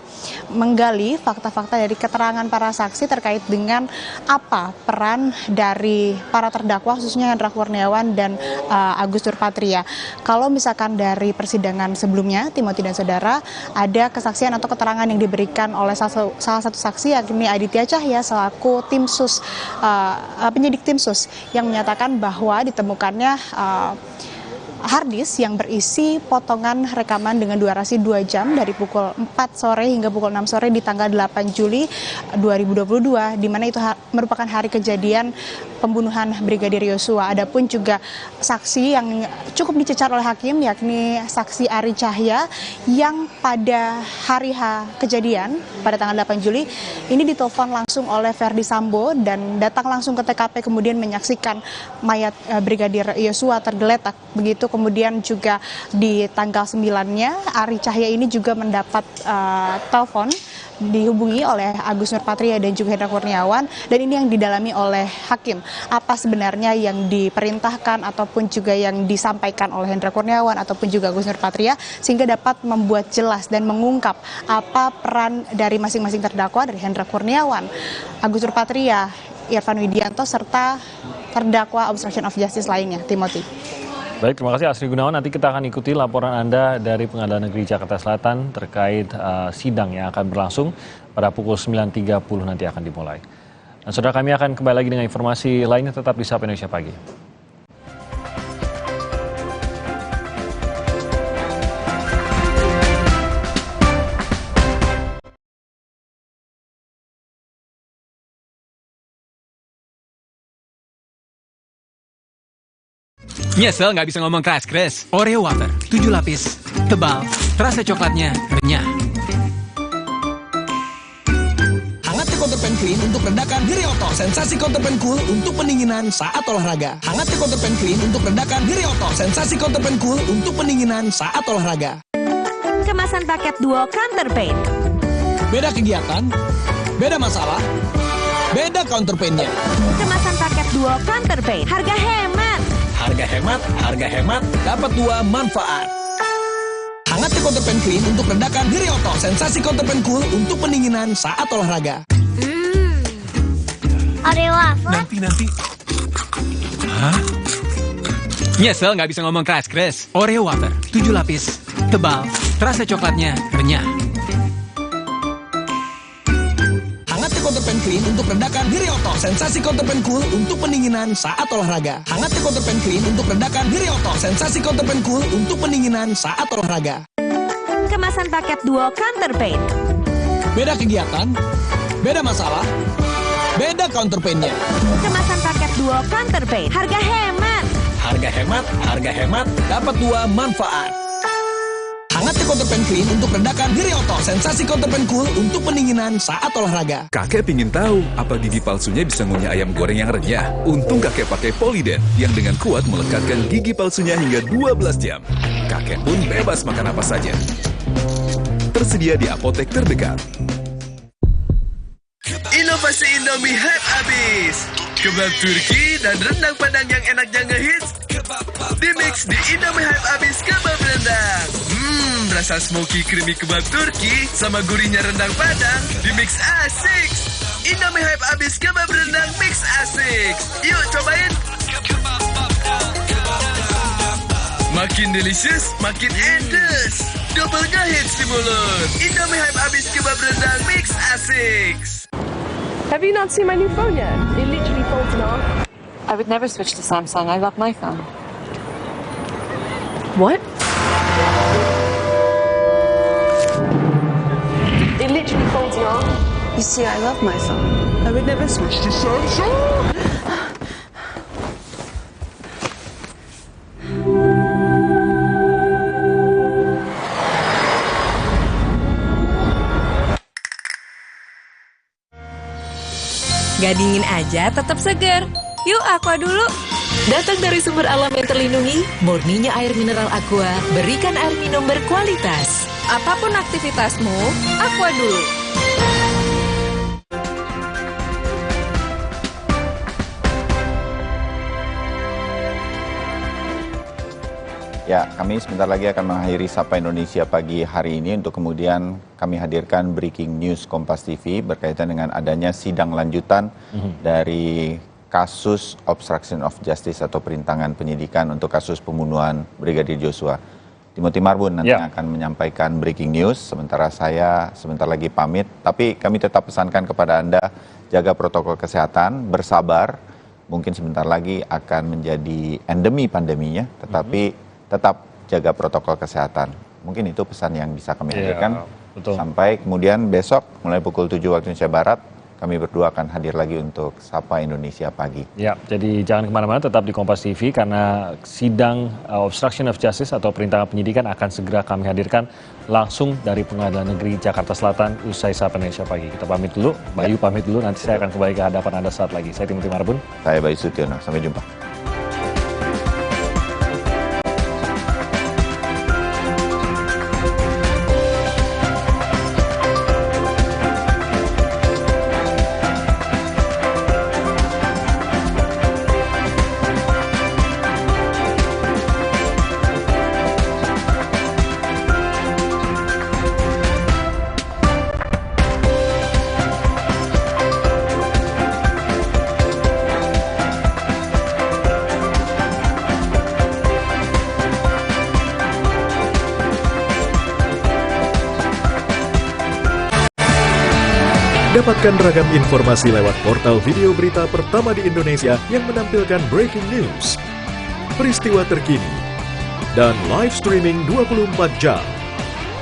menggali fakta-fakta dari keterangan para saksi terkait dengan apa peran dari para terdakwa khususnya Hendra Kurniawan dan Agus Nurpatria. Kalau misalkan dari persidangan sebelumnya, Timothy dan Saudara, ada kesaksian atau keterangan yang diberikan oleh salah satu saksi yakni Aditya Cahya selaku tim sus, penyidik tim sus, yang menyatakan bahwa ditemukannya harddisk yang berisi potongan rekaman dengan durasi 2 jam dari pukul 4 sore hingga pukul 6 sore di tanggal 8 Juli 2022, di mana itu merupakan hari kejadian pembunuhan Brigadir Yosua. Adapun juga saksi yang cukup dicecar oleh hakim yakni saksi Ari Cahya yang pada hari H kejadian pada tanggal 8 Juli ini ditelepon langsung oleh Verdi Sambo dan datang langsung ke TKP kemudian menyaksikan mayat Brigadir Yosua tergeletak. Begitu kemudian juga di tanggal 9-nya Ari Cahya ini juga mendapat telepon dihubungi oleh Agus Nurpatria dan juga Hendra Kurniawan, dan ini yang didalami oleh hakim apa sebenarnya yang diperintahkan ataupun juga yang disampaikan oleh Hendra Kurniawan ataupun juga Agus Nurpatria sehingga dapat membuat jelas dan mengungkap apa peran dari masing-masing terdakwa dari Hendra Kurniawan, Agus Nurpatria, Irfan Widianto serta terdakwa obstruction of justice lainnya. Timothy. Baik, terima kasih Asri Gunawan. Nanti kita akan ikuti laporan Anda dari Pengadilan Negeri Jakarta Selatan terkait sidang yang akan berlangsung pada pukul 9.30 nanti akan dimulai. Dan saudara, kami akan kembali lagi dengan informasi lainnya, tetap di Sapa Indonesia Pagi. Nyesel nggak bisa ngomong keras-keras. Oreo wafer, 7 lapis, tebal, rasa coklatnya renyah. Hangat di konter pensil Clean untuk redakan nyeri otot. Sensasi counterpane cool untuk pendinginan saat olahraga. Hangat ke Counterpane Clean untuk redakan nyeri otot. Sensasi counterpane cool untuk pendinginan saat olahraga. Kemasan paket duo Counterpane. Beda kegiatan, beda masalah, beda counterpane-nya. Kemasan paket duo Counterpane. Harga hemat. Harga hemat, dapat 2 manfaat. Hangat ke Counterpane Clean untuk redakan nyeri otot. Sensasi counterpane cool untuk pendinginan saat olahraga. Oreo wafer. Nanti. Hah? Nyesel nggak bisa ngomong keras. Oreo wafer, 7 lapis, tebal, rasa coklatnya renyah. Hangat ke Counterpane Clean untuk redakan nyeri otot. Sensasi counterpane cool untuk pendinginan saat olahraga. Hangat ke Counterpane Clean untuk redakan nyeri otot. Sensasi counterpane cool untuk pendinginan saat olahraga. Kemasan paket duo Counterpane. Beda kegiatan, beda masalah, beda counterpane-nya. Kemasan paket duo Counterpane. Harga hemat, dapat 2 manfaat. Hangat ke Counterpane Clean untuk redakan nyeri otot. Sensasi counterpane cool untuk pendinginan saat olahraga. Kakek pingin tahu apa gigi palsunya bisa ngunyah ayam goreng yang renyah. Untung kakek pakai Poliden yang dengan kuat melekatkan gigi palsunya hingga 12 jam. Kakek pun bebas makan apa saja. Tersedia di apotek terdekat. Inovasi Indomie hype abis. Kebab Turki dan rendang Padang yang enaknya ngehits dimix di Indomie hype abis kebab rendang. Rasa smoky creamy kebab Turki sama gurihnya rendang Padang dimix asik. Indomie hype abis kebab rendang mix asik. Yuk cobain. Makin delicious, makin endes. Double ngehits di mulut. Indomie hype abis kebab rendang mix asik. Have you not seen my new phone yet? It literally folds in half. I would never switch to Samsung. I love my phone. What? It literally folds in half. You see, I love my phone. I would never switch to Samsung. Gak dingin aja, tetap segar. Yuk, Aqua dulu. Datang dari sumber alam yang terlindungi, murninya air mineral Aqua, berikan air minum berkualitas. Apapun aktivitasmu, Aqua dulu. Ya, kami sebentar lagi akan mengakhiri Sapa Indonesia pagi hari ini untuk kemudian kami hadirkan breaking news Kompas TV berkaitan dengan adanya sidang lanjutan dari kasus obstruction of justice atau perintangan penyidikan untuk kasus pembunuhan Brigadir Joshua. Timothy Marbun nanti akan menyampaikan breaking news, sementara saya sebentar lagi pamit, tapi kami tetap pesankan kepada Anda jaga protokol kesehatan, bersabar, mungkin sebentar lagi akan menjadi endemi pandeminya, tetapi tetap jaga protokol kesehatan. Mungkin itu pesan yang bisa kami hadirkan. Sampai kemudian besok mulai pukul 7 waktu Indonesia Barat, kami berdua akan hadir lagi untuk Sapa Indonesia Pagi. Ya, jadi jangan kemana-mana, tetap di Kompas TV karena sidang obstruction of justice atau perintangan penyidikan akan segera kami hadirkan langsung dari Pengadilan Negeri Jakarta Selatan usai Sapa Indonesia Pagi. Kita pamit dulu, Bayu pamit dulu, nanti saya akan kembali ke hadapan Anda saat lagi. Saya Timothy Marbun. Saya Bayu Sutiono, sampai jumpa. Dapatkan ragam informasi lewat portal video berita pertama di Indonesia yang menampilkan breaking news, peristiwa terkini, dan live streaming 24 jam.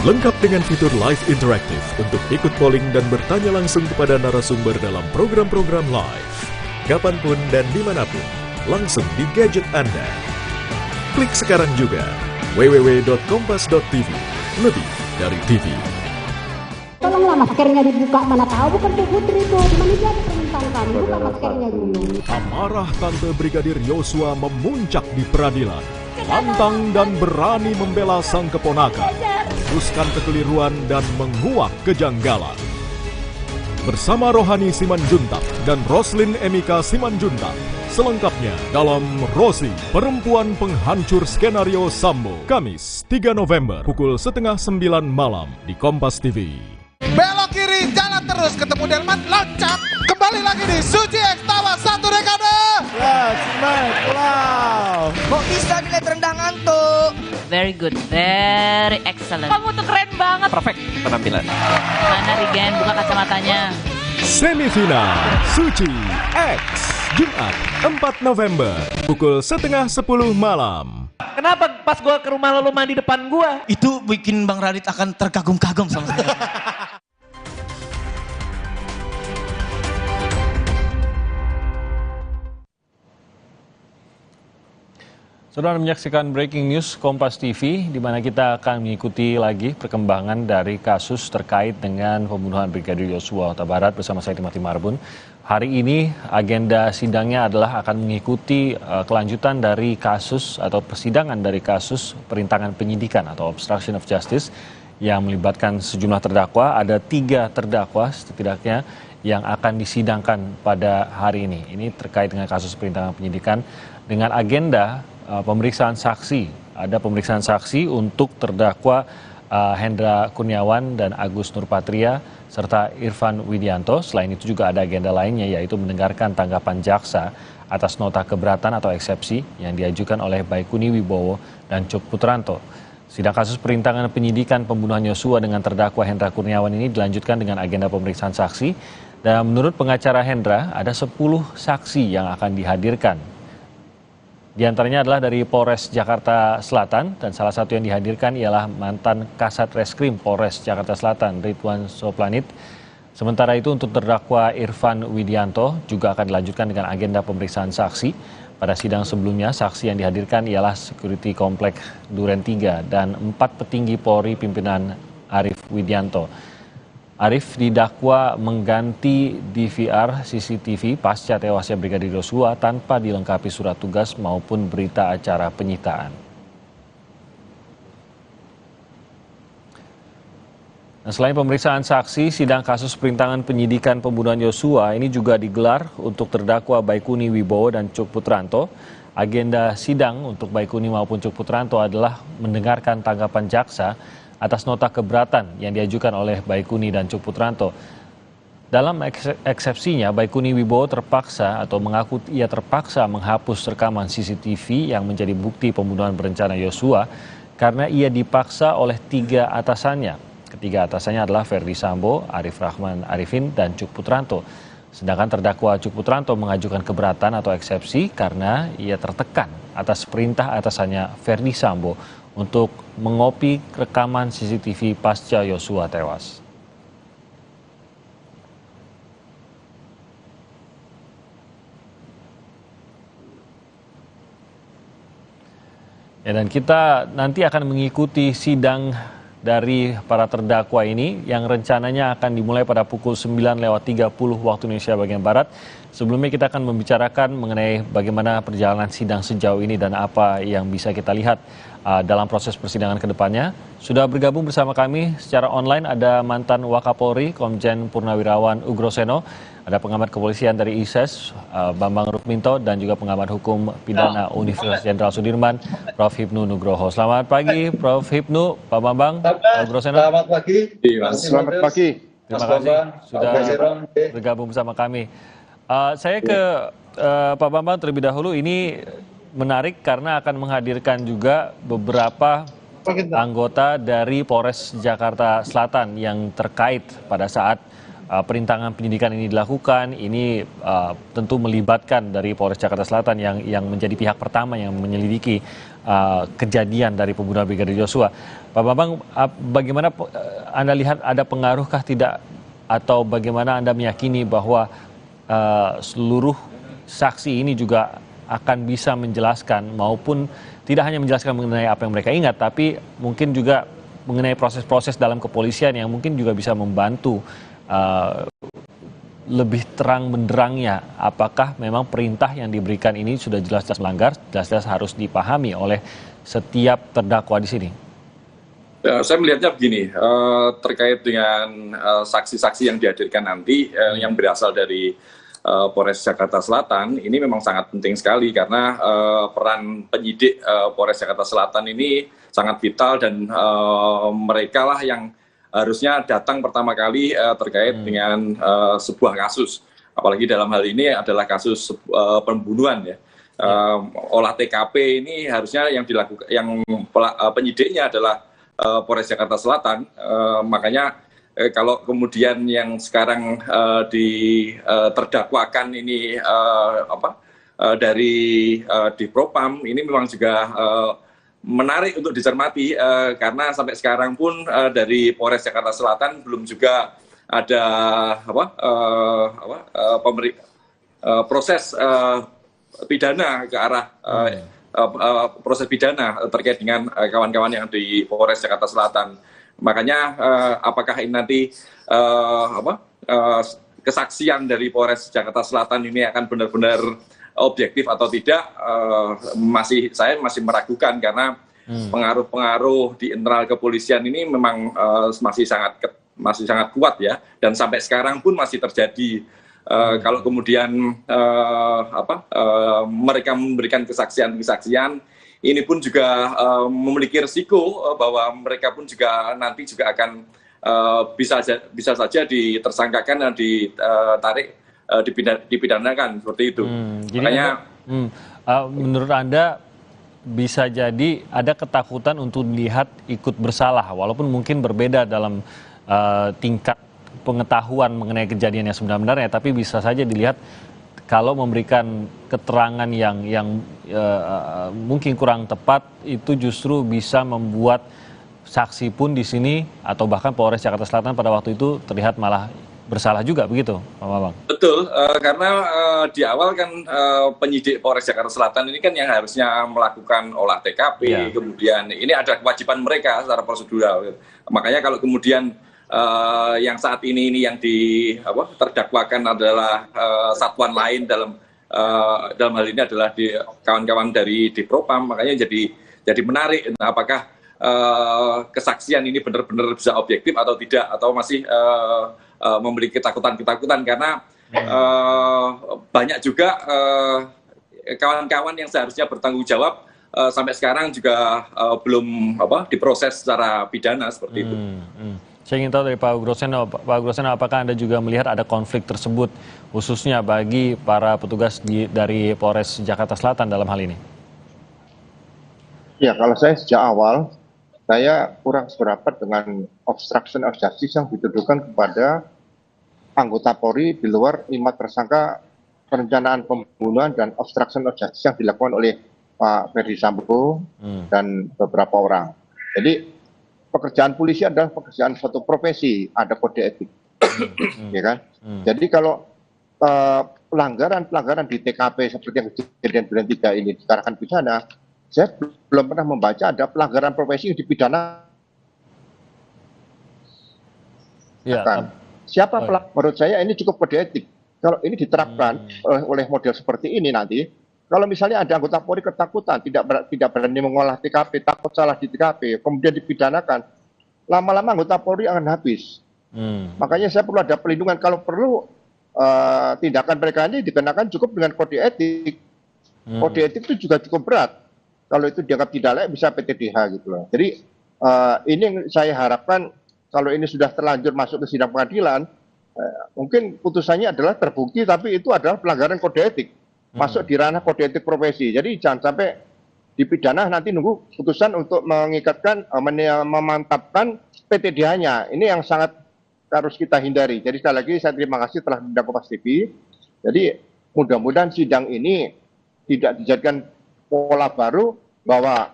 Lengkap dengan fitur live interaktif untuk ikut polling dan bertanya langsung kepada narasumber dalam program-program live. Kapanpun dan dimanapun, langsung di gadget Anda. Klik sekarang juga www.kompas.tv, lebih dari TV. Tolonglah maskernya dibuka, mana tahu bukan Bu Putri itu. Cuma ini ada permintaan kami, buka maskernya dulu. Amarah Tante Brigadir Yosua memuncak di peradilan. Lantang dan berani membela sang keponakan, meluruskan kekeliruan dan menguak kejanggalan. Bersama Rohani Simanjuntak dan Roslin Emika Simanjuntak, selengkapnya dalam Rosi, Perempuan Penghancur Skenario Sambo, Kamis 3 November pukul 8:30 malam di Kompas TV. Belok kiri, jalan terus, ketemu Delman, loncat. Kembali lagi di Suci X Tawa 1 dekade. Let's make love. Kok bisa nilai terendah ngantuk? Very good, very excellent. Kamu tuh keren banget. Perfect penampilan. Mana Regen, buka kacamatanya. Semifinal Suci X, Jumat 4 November pukul 9:30 malam. Kenapa pas gua ke rumah lo mandi depan gua? Itu bikin Bang Radit akan terkagum-kagum sama saya. Saudara menyaksikan Breaking News Kompas TV, di mana kita akan mengikuti lagi perkembangan dari kasus terkait dengan pembunuhan Brigadir Yosua Huta Barat bersama saya Timothy Marbun. Hari ini agenda sidangnya adalah akan mengikuti kelanjutan dari kasus atau persidangan dari kasus perintangan penyidikan atau obstruction of justice yang melibatkan sejumlah terdakwa. Ada 3 terdakwa setidaknya yang akan disidangkan pada hari ini. Ini terkait dengan kasus perintangan penyidikan dengan agenda pemeriksaan saksi. Ada pemeriksaan saksi untuk terdakwa Hendra Kurniawan dan Agus Nurpatria serta Irfan Widianto. Selain itu juga ada agenda lainnya, yaitu mendengarkan tanggapan jaksa atas nota keberatan atau eksepsi yang diajukan oleh Baikuni Wibowo dan Cuk Putranto. Sidang kasus perintangan penyidikan pembunuhan Yosua dengan terdakwa Hendra Kurniawan ini dilanjutkan dengan agenda pemeriksaan saksi. Dan menurut pengacara Hendra, ada 10 saksi yang akan dihadirkan. Di antaranya adalah dari Polres Jakarta Selatan, dan salah satu yang dihadirkan ialah mantan Kasat Reskrim Polres Jakarta Selatan, Ridwan Soplanit. Sementara itu untuk terdakwa Irfan Widianto juga akan dilanjutkan dengan agenda pemeriksaan saksi. Pada sidang sebelumnya, saksi yang dihadirkan ialah Security Komplek Duren 3 dan 4 petinggi Polri pimpinan Arief Widianto. Arief didakwa mengganti DVR CCTV pasca tewasnya Brigadir Yosua tanpa dilengkapi surat tugas maupun berita acara penyitaan. Nah, selain pemeriksaan saksi, sidang kasus perintangan penyidikan pembunuhan Yosua ini juga digelar untuk terdakwa Baikuni Wibowo dan Cuk Putranto. Agenda sidang untuk Baikuni maupun Cuk Putranto adalah mendengarkan tanggapan jaksa atas nota keberatan yang diajukan oleh Baikuni dan Cuk Putranto. Dalam eksepsinya, Baikuni Wibowo terpaksa atau mengaku ia terpaksa menghapus rekaman CCTV yang menjadi bukti pembunuhan berencana Yosua karena ia dipaksa oleh 3 atasannya. Ketiga atasannya adalah Ferdi Sambo, Arif Rahman Arifin, dan Cuk Putranto. Sedangkan terdakwa Cuk Putranto mengajukan keberatan atau eksepsi karena ia tertekan atas perintah atasannya Ferdi Sambo untuk mengopi rekaman CCTV pasca Yosua tewas. Ya, dan kita nanti akan mengikuti sidang dari para terdakwa ini yang rencananya akan dimulai pada pukul 9:30 waktu Indonesia bagian Barat. Sebelumnya kita akan membicarakan mengenai bagaimana perjalanan sidang sejauh ini dan apa yang bisa kita lihat dalam proses persidangan ke depannya. Sudah bergabung bersama kami secara online ada mantan Wakapolri Komjen Purnawirawan Ugroseno, ada pengamat kepolisian dari ISES Bambang Rukminto, dan juga pengamat hukum pidana Universitas Jenderal Sudirman Prof. Hipnu Nugroho. Selamat pagi Prof. Hipnu, Pak Bambang, Pak Ugroseno. Selamat pagi. Selamat pagi. Terima kasih sudah bergabung bersama kami. Saya ke Pak Bambang terlebih dahulu. Ini menarik karena akan menghadirkan juga beberapa anggota dari Polres Jakarta Selatan yang terkait pada saat perintangan penyidikan ini dilakukan. Ini tentu melibatkan dari Polres Jakarta Selatan yang menjadi pihak pertama yang menyelidiki kejadian dari pembunuhan Brigadir Yosua. Pak Bambang, bagaimana Anda lihat, ada pengaruhkah tidak, atau bagaimana Anda meyakini bahwa seluruh saksi ini juga akan bisa menjelaskan, maupun tidak hanya menjelaskan mengenai apa yang mereka ingat, tapi mungkin juga mengenai proses-proses dalam kepolisian yang mungkin juga bisa membantu lebih terang benderangnya apakah memang perintah yang diberikan ini sudah jelas-jelas melanggar, jelas-jelas harus dipahami oleh setiap terdakwa di sini. Saya melihatnya begini, terkait dengan saksi-saksi yang dihadirkan nanti yang berasal dari Polres Jakarta Selatan, ini memang sangat penting sekali karena peran penyidik Polres Jakarta Selatan ini sangat vital dan mereka lah yang harusnya datang pertama kali terkait dengan sebuah kasus, apalagi dalam hal ini adalah kasus pembunuhan ya. Olah TKP ini harusnya yang dilakukan, yang penyidiknya adalah Polres Jakarta Selatan, makanya kalau kemudian yang sekarang terdakwakan ini dari di Propam ini memang juga menarik untuk dicermati karena sampai sekarang pun dari Polres Jakarta Selatan belum juga ada proses pidana ke arah proses pidana terkait dengan kawan-kawan yang di Polres Jakarta Selatan. Makanya apakah ini nanti kesaksian dari Polres Jakarta Selatan ini akan benar-benar objektif atau tidak, saya masih meragukan karena pengaruh-pengaruh di internal kepolisian ini memang masih sangat kuat ya, dan sampai sekarang pun masih terjadi. Kalau kemudian mereka memberikan kesaksian, ini pun juga memiliki risiko bahwa mereka pun juga nanti juga akan bisa saja ditersangkakan dan ditarik dipidanakan seperti itu. Makanya menurut Anda bisa jadi ada ketakutan untuk dilihat ikut bersalah walaupun mungkin berbeda dalam tingkat pengetahuan mengenai kejadian yang sebenarnya, tapi bisa saja dilihat kalau memberikan keterangan yang mungkin kurang tepat itu justru bisa membuat saksi pun di sini atau bahkan Polres Jakarta Selatan pada waktu itu terlihat malah bersalah juga, begitu Pak Bambang? Betul, karena di awal kan penyidik Polres Jakarta Selatan ini kan yang harusnya melakukan olah TKP, kemudian ini ada kewajiban mereka secara prosedural. Makanya kalau kemudian yang saat ini yang terdakwakan adalah satuan lain dalam hal ini adalah di kawan-kawan dari Propam, makanya jadi menarik. Apakah kesaksian ini benar-benar bisa objektif atau tidak, atau masih memiliki ketakutan-ketakutan karena banyak juga kawan-kawan yang seharusnya bertanggung jawab sampai sekarang juga belum diproses secara pidana seperti itu. Saya ingin tahu dari Pak Groseno, apakah Anda juga melihat ada konflik tersebut khususnya bagi para petugas dari Polres Jakarta Selatan dalam hal ini? Ya, kalau saya sejak awal, saya kurang sependapat dengan obstruction of justice yang dituduhkan kepada anggota Polri di luar 5 tersangka perencanaan pembunuhan dan obstruction of justice yang dilakukan oleh Pak Ferdi Sambo dan beberapa orang. Jadi pekerjaan polisi adalah pekerjaan suatu profesi, ada kode etik, ya kan? Jadi kalau pelanggaran di TKP seperti yang kejadian Duren 3 ini dikarahkan pidana, saya belum pernah membaca ada pelanggaran profesi yang dipidana. Siapa pelaku? Menurut saya ini cukup kode etik. Kalau ini diterapkan oleh model seperti ini nanti, kalau misalnya ada anggota Polri ketakutan, tidak berani mengolah TKP, takut salah di TKP, kemudian dipidanakan, lama-lama anggota Polri akan habis. Makanya saya perlu ada pelindungan. Kalau perlu tindakan mereka ini dikenakan cukup dengan kode etik. Kode etik itu juga cukup berat. Kalau itu dianggap tidak layak bisa PTDH gitu loh. Jadi ini yang saya harapkan kalau ini sudah terlanjur masuk ke sidang pengadilan, mungkin putusannya adalah terbukti tapi itu adalah pelanggaran kode etik. Masuk di ranah kode etik profesi. Jadi jangan sampai dipidana nanti nunggu putusan untuk mengikatkan, memantapkan PTDH-nya. Ini yang sangat harus kita hindari. Jadi sekali lagi saya terima kasih telah diundang Kompas TV. Jadi mudah-mudahan sidang ini tidak dijadikan pola baru bahwa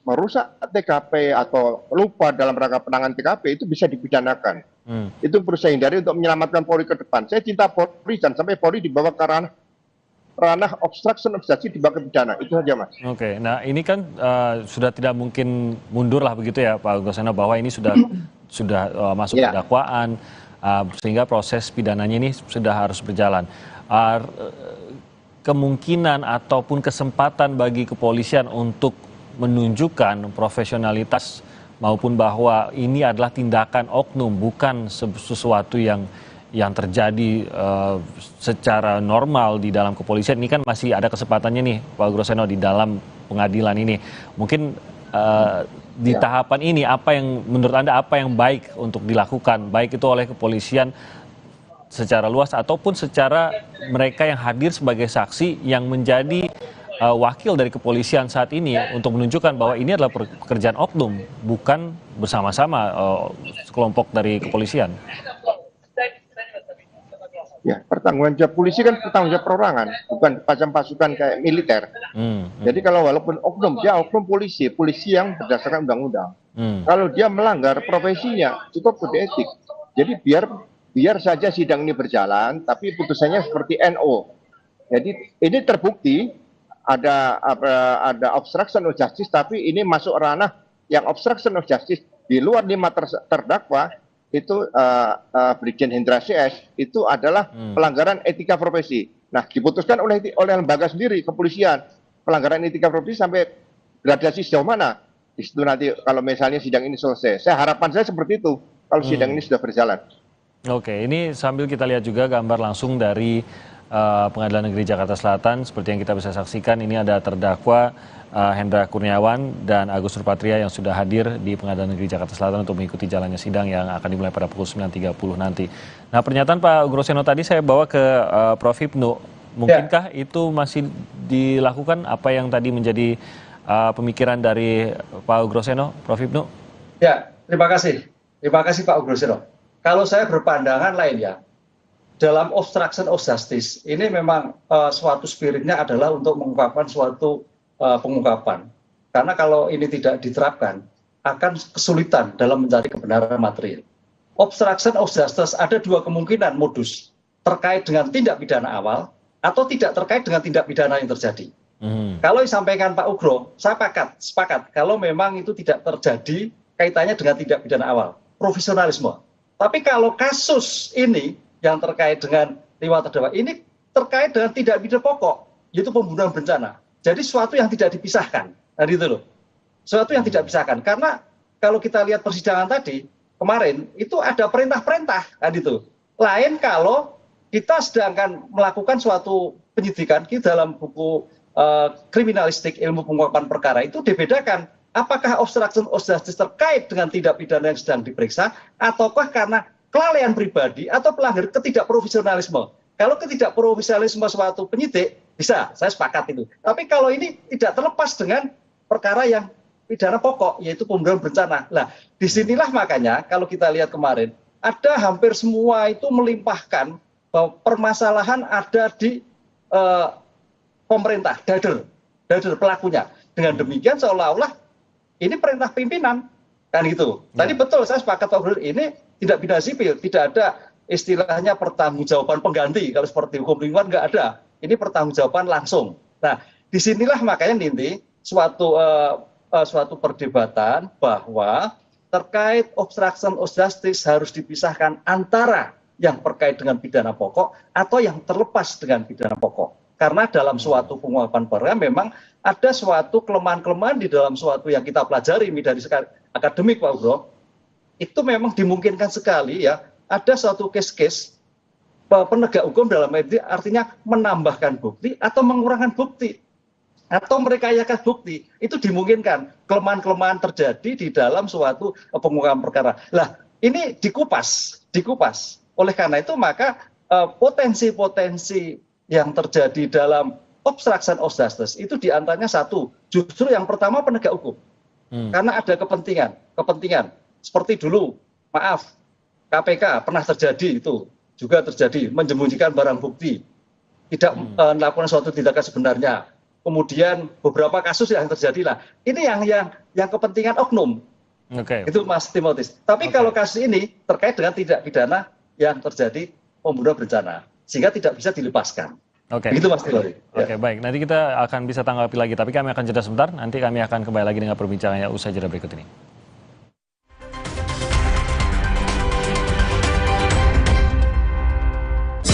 merusak TKP atau lupa dalam rangka penanganan TKP itu bisa dipidanakan. Itu perlu saya hindari untuk menyelamatkan Polri ke depan. Saya cinta Polri, jangan sampai Polri dibawa ke ranah ranah obstruction of justice di bawah pidana. Itu saja, Mas. Oke, nah ini kan sudah tidak mungkin mundur lah begitu ya Pak Groseno, bahwa ini sudah masuk ke dakwaan, sehingga proses pidananya ini sudah harus berjalan. Kemungkinan ataupun kesempatan bagi kepolisian untuk menunjukkan profesionalitas maupun bahwa ini adalah tindakan oknum, bukan sesuatu yang terjadi secara normal di dalam kepolisian, ini kan masih ada kesempatannya nih Pak Groseno di dalam pengadilan ini. Mungkin di tahapan ini apa yang menurut Anda apa yang baik untuk dilakukan, baik itu oleh kepolisian secara luas ataupun secara mereka yang hadir sebagai saksi yang menjadi wakil dari kepolisian saat ini untuk menunjukkan bahwa ini adalah pekerjaan oknum, bukan bersama-sama sekelompok dari kepolisian. Ya, pertanggung jawab polisi kan pertanggung jawab perorangan, bukan macam pasukan kayak militer. Jadi kalau walaupun oknum, dia oknum polisi yang berdasarkan undang-undang. Kalau dia melanggar profesinya, cukup kode etik. Jadi biar saja sidang ini berjalan, tapi putusannya seperti NO. Jadi ini terbukti ada obstruction of justice, tapi ini masuk ranah yang obstruction of justice di luar 5 terdakwa. Itu Brigjen Hendra CS itu adalah pelanggaran etika profesi. Nah, diputuskan oleh lembaga sendiri, kepolisian, pelanggaran etika profesi sampai gradasi sejauh mana. Di situ nanti kalau misalnya sidang ini selesai. Harapan saya seperti itu kalau sidang ini sudah berjalan. Oke, ini sambil kita lihat juga gambar langsung dari Pengadilan Negeri Jakarta Selatan. Seperti yang kita bisa saksikan, ini ada terdakwa Hendra Kurniawan dan Agus Nurpatria yang sudah hadir di Pengadilan Negeri Jakarta Selatan untuk mengikuti jalannya sidang yang akan dimulai pada pukul 9.30 nanti. Nah, pernyataan Pak Groseno tadi saya bawa ke Prof. Hipnu. Mungkinkah itu masih dilakukan apa yang tadi menjadi pemikiran dari Pak Groseno, Prof. Hipnu? Ya, terima kasih. Terima kasih Pak Groseno. Kalau saya berpandangan lain ya, dalam obstruction of justice ini memang suatu spiritnya adalah untuk mengungkapkan suatu pengungkapan. Karena kalau ini tidak diterapkan, akan kesulitan dalam mencari kebenaran material. Obstruction of justice ada 2 kemungkinan modus, terkait dengan tindak pidana awal atau tidak terkait dengan tindak pidana yang terjadi. Kalau disampaikan Pak Ugro, saya sepakat kalau memang itu tidak terjadi kaitannya dengan tindak pidana awal, profesionalisme. Tapi kalau kasus ini yang terkait dengan 5 terdakwa ini terkait dengan tindak pidana pokok, yaitu pembunuhan berencana. Jadi sesuatu yang tidak dipisahkan, itu loh. Sesuatu yang tidak dipisahkan. Karena kalau kita lihat persidangan tadi kemarin itu ada perintah-perintah, itu. Lain kalau kita sedangkan melakukan suatu penyidikan di dalam buku kriminalistik ilmu pengungkapan perkara itu dibedakan. Apakah obstruction of justice terkait dengan tindak pidana yang sedang diperiksa, ataukah karena kelalaian pribadi atau pelanggar ketidakprofesionalisme. Kalau ketidakprofesionalisme suatu penyidik, bisa, saya sepakat itu. Tapi kalau ini tidak terlepas dengan perkara yang pidana pokok, yaitu pembunuhan berencana. Nah, disinilah makanya kalau kita lihat kemarin, ada hampir semua itu melimpahkan bahwa permasalahan ada di pemerintah, dader pelakunya. Dengan demikian seolah-olah ini perintah pimpinan, kan gitu. Tadi betul, saya sepakat Pak Gubernur, ini tidak pidana sipil, tidak ada istilahnya pertanggungjawaban pengganti. Kalau seperti hukum lingkungan nggak ada. Ini pertanggungjawaban langsung. Nah, disinilah makanya nanti suatu perdebatan bahwa terkait obstruction of justice harus dipisahkan antara yang terkait dengan pidana pokok atau yang terlepas dengan pidana pokok. Karena dalam suatu pengungkapan perkara memang ada suatu kelemahan-kelemahan di dalam suatu yang kita pelajari dari akademik Pak Bro. Itu memang dimungkinkan sekali ya, ada suatu case-case penegak hukum dalam artinya menambahkan bukti atau mengurangi bukti atau merekayasa bukti, itu dimungkinkan. Kelemahan-kelemahan terjadi di dalam suatu pengungkapan perkara. Lah, ini dikupas. Oleh karena itu maka potensi-potensi yang terjadi dalam obstruction of justice itu diantaranya satu, justru yang pertama penegak hukum. Karena ada kepentingan. Seperti dulu, maaf, KPK pernah terjadi itu. Juga terjadi menyembunyikan barang bukti, tidak melakukan suatu tindakan sebenarnya. Kemudian beberapa kasus yang terjadi lah. Ini yang kepentingan oknum. Itu Mas Timotius. Tapi kalau kasus ini terkait dengan tindak pidana yang terjadi pembunuhan berencana, sehingga tidak bisa dilepaskan. Oke. Begitu Mas Tilori. Oke, baik. Nanti kita akan bisa tanggapi lagi, tapi kami akan jeda sebentar. Nanti kami akan kembali lagi dengan perbincangannya usai jeda berikut ini.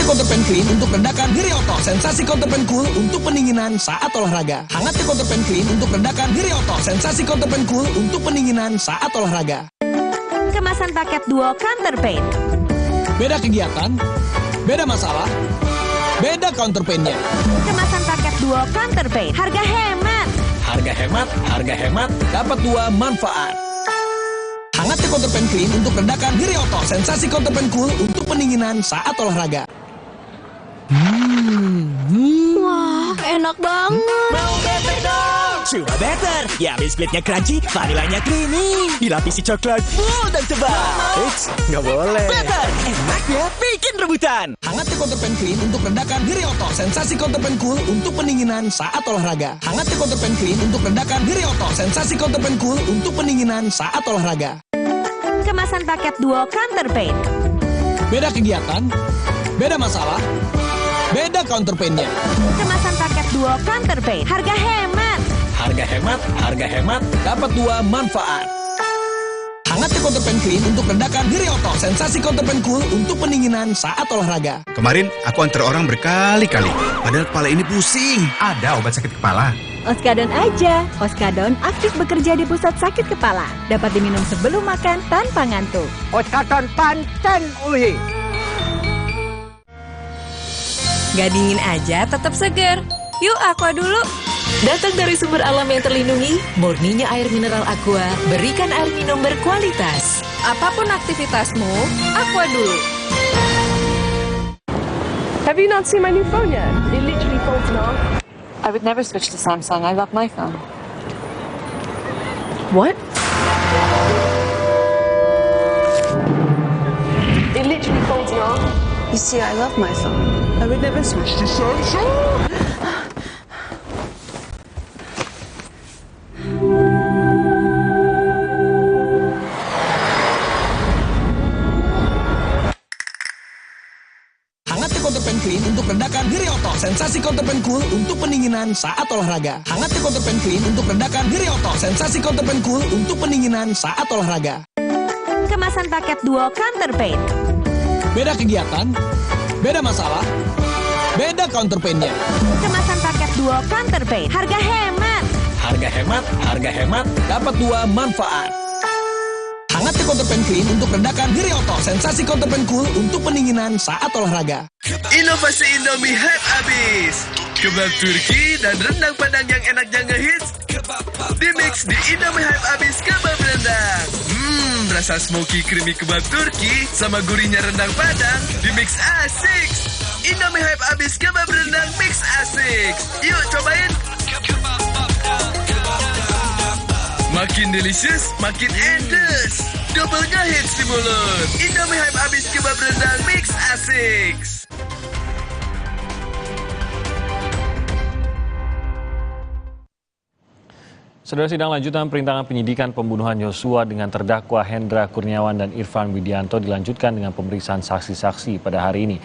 Counterpan Clean untuk redakan nyeri otot. Sensasi Counterpan Cool untuk pendinginan saat olahraga. Hangat Counterpan Clean untuk redakan nyeri otot. Sensasi Counterpan Cool untuk pendinginan saat olahraga. Kemasan paket duo Counterpain. Beda kegiatan, beda masalah, beda counterpain-nya. Kemasan paket duo Counterpain. Harga hemat. Harga hemat, dapat 2 manfaat. Hangat Counterpan Clean untuk redakan nyeri otot. Sensasi Counterpan Cool untuk pendinginan saat olahraga. Wah, enak banget. Mau better dong? Sudah better. Ya, biskuitnya crunchy, vanilanya creamy. Dilapisi coklat full dan tebal. Eits, nggak boleh. Better, enaknya bikin rebutan. Hangat Counterpan Clean untuk redakan nyeri otot. Sensasi Counterpan Cool untuk pendinginan saat olahraga. Hangat Counterpan Clean untuk redakan nyeri otot. Sensasi Counterpan Cool untuk pendinginan saat olahraga. Kemasan paket duo Counterpain. Beda kegiatan, beda masalah, beda counterpain-nya. Kemasan paket duo Counterpain. Harga hemat, dapat 2 manfaat. Hangat Counterpan Clean untuk redakan nyeri otot. Sensasi Counterpan Cool untuk pendinginan saat olahraga. Kemarin aku antar orang berkali-kali, padahal kepala ini pusing. Ada obat sakit kepala. Oskadon aja. Oskadon aktif bekerja di pusat sakit kepala. Dapat diminum sebelum makan tanpa ngantuk. Oskadon pancen uhi. Gak dingin aja, tetap segar. Yuk Aqua dulu. Datang dari sumber alam yang terlindungi, murninya air mineral Aqua, berikan air minum berkualitas. Apapun aktivitasmu, Aqua dulu. Have you not seen my new phone yet? It literally folds in half. I would never switch to Samsung. I love my phone. What? It literally folds in half. You see, I love my phone. I would never switch to Samsung. Counterpan Clean untuk redakan nyeri otot. Sensasi Counterpan Cool untuk pendinginan saat olahraga. Hangat Counterpan Clean untuk redakan nyeri otot. Sensasi Counterpan Cool untuk pendinginan saat olahraga. Kemasan paket duo Counterpain. Beda kegiatan, beda masalah, beda counterpain-nya. Kemasan paket duo Counterpain. Harga hemat, dapat 2 manfaat. Hangat Counterpan Clean untuk redakan nyeri otot. Sensasi Counterpan Cool untuk pendinginan saat olahraga. Inovasi Indomie hype abis. Kebab Turki dan rendang Padang yang enaknya ngehits. Dimix di Indomie hype abis kebab rendang. Rasa smoky creamy kebab Turki sama gurihnya rendang Padang. Dimix asik. Indomie hype abis kebab rendang mix asik. Yuk cobain. Makin delicious, makin endes. Double ngehits di mulut. Indomie hype abis kebab rendang mix asik. Saudara, sidang lanjutan perintangan penyidikan pembunuhan Yosua dengan terdakwa Hendra Kurniawan dan Irfan Widianto dilanjutkan dengan pemeriksaan saksi-saksi pada hari ini.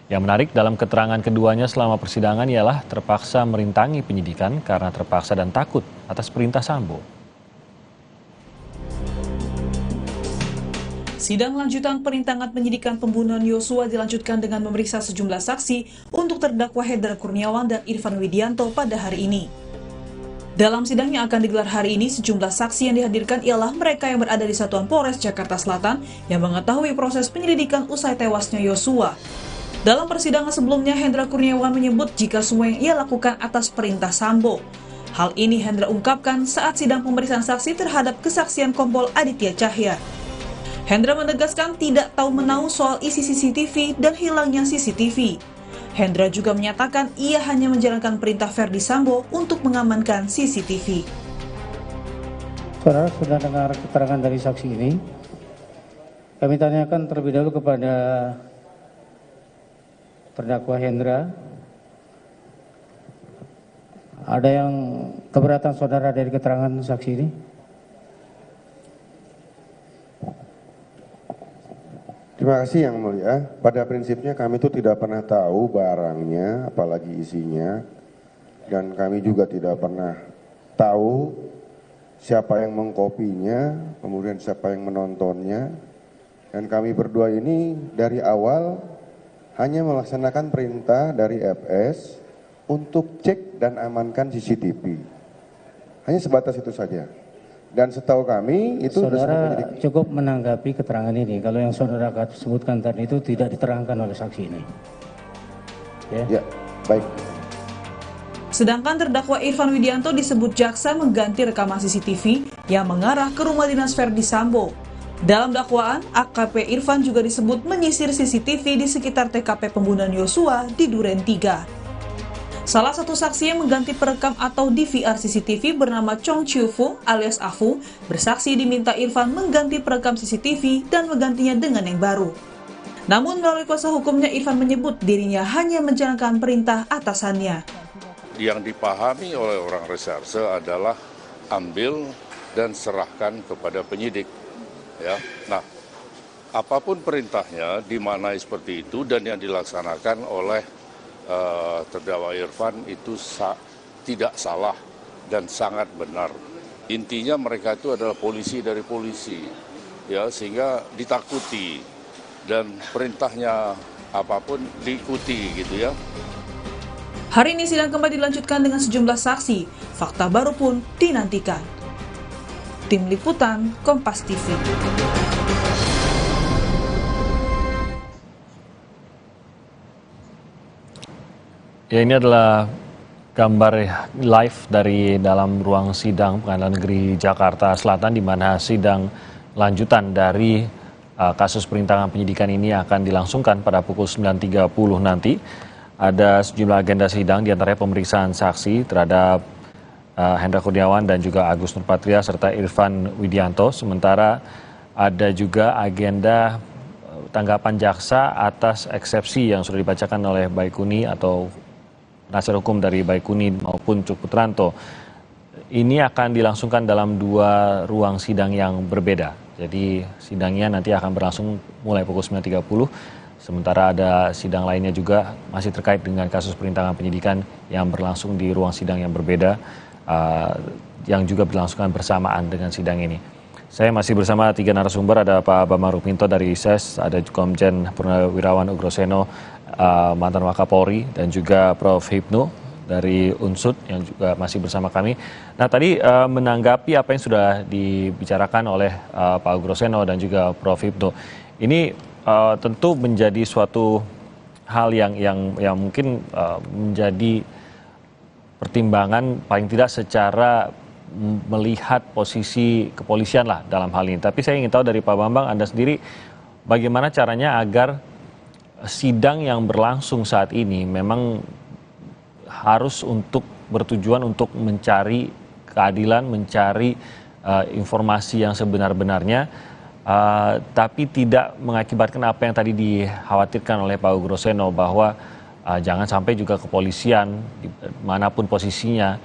Yang menarik dalam keterangan keduanya selama persidangan ialah terpaksa merintangi penyidikan karena terpaksa dan takut atas perintah Sambo. Sidang lanjutan perintangan penyidikan pembunuhan Yosua dilanjutkan dengan memeriksa sejumlah saksi untuk terdakwa Hendra Kurniawan dan Irfan Widianto pada hari ini. Dalam sidang yang akan digelar hari ini, sejumlah saksi yang dihadirkan ialah mereka yang berada di Satuan Polres Jakarta Selatan yang mengetahui proses penyelidikan usai tewasnya Yosua. Dalam persidangan sebelumnya, Hendra Kurniawan menyebut jika semua yang ia lakukan atas perintah Sambo. Hal ini Hendra ungkapkan saat sidang pemeriksaan saksi terhadap kesaksian Kompol Aditya Cahya. Hendra menegaskan tidak tahu menahu soal isi CCTV dan hilangnya CCTV. Hendra juga menyatakan ia hanya menjalankan perintah Verdi Sambo untuk mengamankan CCTV. Saudara sudah dengar keterangan dari saksi ini. Kami tanyakan terlebih dahulu kepada terdakwa Hendra. Ada yang keberatan saudara dari keterangan saksi ini? Terima kasih Yang Mulia. Pada prinsipnya kami itu tidak pernah tahu barangnya, apalagi isinya. Dan kami juga tidak pernah tahu siapa yang mengkopinya, kemudian siapa yang menontonnya. Dan kami berdua ini dari awal hanya melaksanakan perintah dari FS untuk cek dan amankan CCTV. Hanya sebatas itu saja. Dan setahu kami itu saudara cukup menanggapi keterangan ini. Kalau yang saudara sebutkan tadi itu tidak diterangkan oleh saksi ini. Ya, baik. Sedangkan terdakwa Irfan Widianto disebut jaksa mengganti rekaman CCTV yang mengarah ke rumah dinas Verdi Sambo. Dalam dakwaan, AKP Irfan juga disebut menyisir CCTV di sekitar TKP pembunuhan Yosua di Duren 3. Salah satu saksi yang mengganti perekam atau DVR CCTV bernama Chong Chiu Fu alias Afu bersaksi diminta Irfan mengganti perekam CCTV dan menggantinya dengan yang baru. Namun melalui kuasa hukumnya Irfan menyebut dirinya hanya menjalankan perintah atasannya. Yang dipahami oleh orang reserse adalah ambil dan serahkan kepada penyidik. Ya, nah, apapun perintahnya dimaknai seperti itu dan yang dilaksanakan oleh terdakwa Irfan itu tidak salah dan sangat benar. Intinya mereka itu adalah polisi dari polisi, ya, sehingga ditakuti dan perintahnya apapun diikuti gitu ya. Hari ini sidang kembali dilanjutkan dengan sejumlah saksi. Fakta baru pun dinantikan. Tim Liputan Kompas TV. Ya, ini adalah gambar live dari dalam ruang sidang Pengadilan Negeri Jakarta Selatan di mana sidang lanjutan dari kasus perintangan penyidikan ini akan dilangsungkan pada pukul 9.30 nanti. Ada sejumlah agenda sidang diantaranya pemeriksaan saksi terhadap Hendra Kurniawan dan juga Agus Nurpatria serta Irfan Widianto. Sementara ada juga agenda tanggapan jaksa atas eksepsi yang sudah dibacakan oleh Baikuni atau penasihat hukum dari Baikuni maupun Cuk Putranto. Ini akan dilangsungkan dalam dua ruang sidang yang berbeda. Jadi sidangnya nanti akan berlangsung mulai pukul 9.30. Sementara ada sidang lainnya juga masih terkait dengan kasus perintangan penyidikan yang berlangsung di ruang sidang yang berbeda, yang juga berlangsungkan bersamaan dengan sidang ini. Saya masih bersama tiga narasumber, ada Pak Bambang Rukminto dari SES, ada Komjen Purnawirawan Ugroseno, mantan Wakapolri, dan juga Prof. Hipnu dari Unsud yang juga masih bersama kami. Nah, tadi menanggapi apa yang sudah dibicarakan oleh Pak Ugroseno dan juga Prof. Hipnu, ini tentu menjadi suatu hal yang mungkin menjadi pertimbangan paling tidak secara melihat posisi kepolisian lah dalam hal ini. Tapi saya ingin tahu dari Pak Bambang, Anda sendiri bagaimana caranya agar sidang yang berlangsung saat ini memang harus untuk bertujuan untuk mencari keadilan, mencari informasi yang sebenar-benarnya, tapi tidak mengakibatkan apa yang tadi dikhawatirkan oleh Pak Ugroseno bahwa jangan sampai juga kepolisian manapun posisinya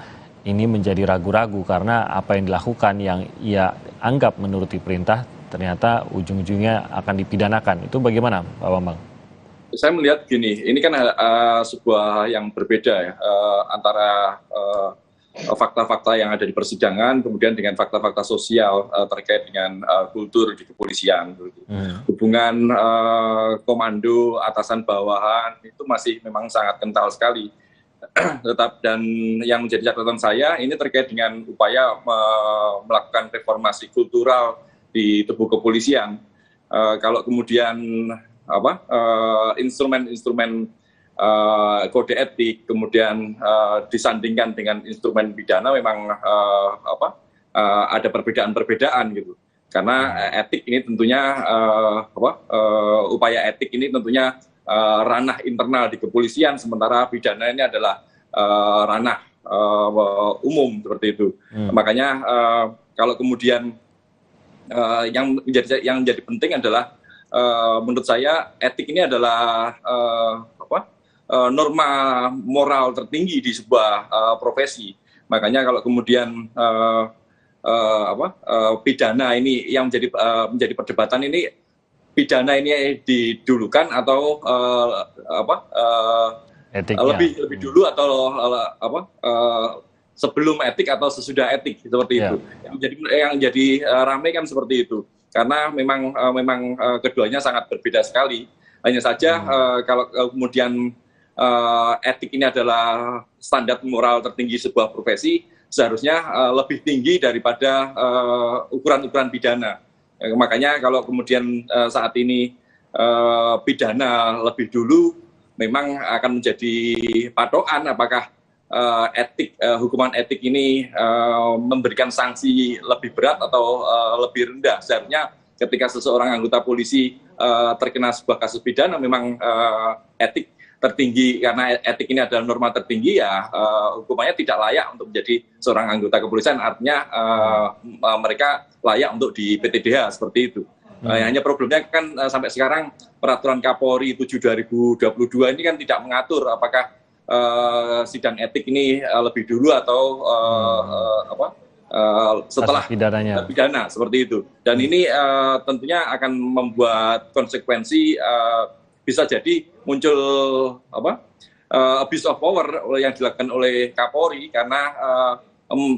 ini menjadi ragu-ragu karena apa yang dilakukan yang ia anggap menuruti perintah ternyata ujung-ujungnya akan dipidanakan. Itu bagaimana Pak Bambang? Saya melihat gini, ini kan sebuah yang berbeda ya, antara fakta-fakta yang ada di persidangan kemudian dengan fakta-fakta sosial terkait dengan kultur di kepolisian. Hubungan komando atasan bawahan itu masih memang sangat kental sekali. Dan yang menjadi catatan saya ini terkait dengan upaya melakukan reformasi kultural di tubuh kepolisian. Kalau kemudian instrumen-instrumen kode etik kemudian disandingkan dengan instrumen pidana, memang ada perbedaan-perbedaan gitu. Karena etik ini tentunya upaya etik ini tentunya ranah internal di kepolisian, sementara pidana ini adalah ranah umum seperti itu. Makanya kalau kemudian yang menjadi penting adalah menurut saya etik ini adalah norma moral tertinggi di sebuah profesi. Makanya kalau kemudian pidana ini yang menjadi perdebatan ini pidana ini didulukan atau lebih dulu atau sebelum etik atau sesudah etik seperti itu. Yang jadi ramai kan seperti itu. Karena memang keduanya sangat berbeda sekali. Hanya saja kalau kemudian etik ini adalah standar moral tertinggi sebuah profesi, seharusnya lebih tinggi daripada ukuran-ukuran pidana. Makanya kalau kemudian saat ini pidana lebih dulu, memang akan menjadi patokan apakah hukuman etik ini memberikan sanksi lebih berat atau lebih rendah. Seharusnya ketika seseorang anggota polisi terkena sebuah kasus pidana, memang etik tertinggi, karena etik ini adalah norma tertinggi, ya hukumannya tidak layak untuk menjadi seorang anggota kepolisian. Artinya mereka layak untuk di PTDH seperti itu. Hanya problemnya kan sampai sekarang peraturan Kapolri 7/2022 ini kan tidak mengatur apakah sidang etik ini lebih dulu atau setelah pidana seperti itu. Dan ini tentunya akan membuat konsekuensi, bisa jadi muncul abuse of power yang dilakukan oleh Kapolri, karena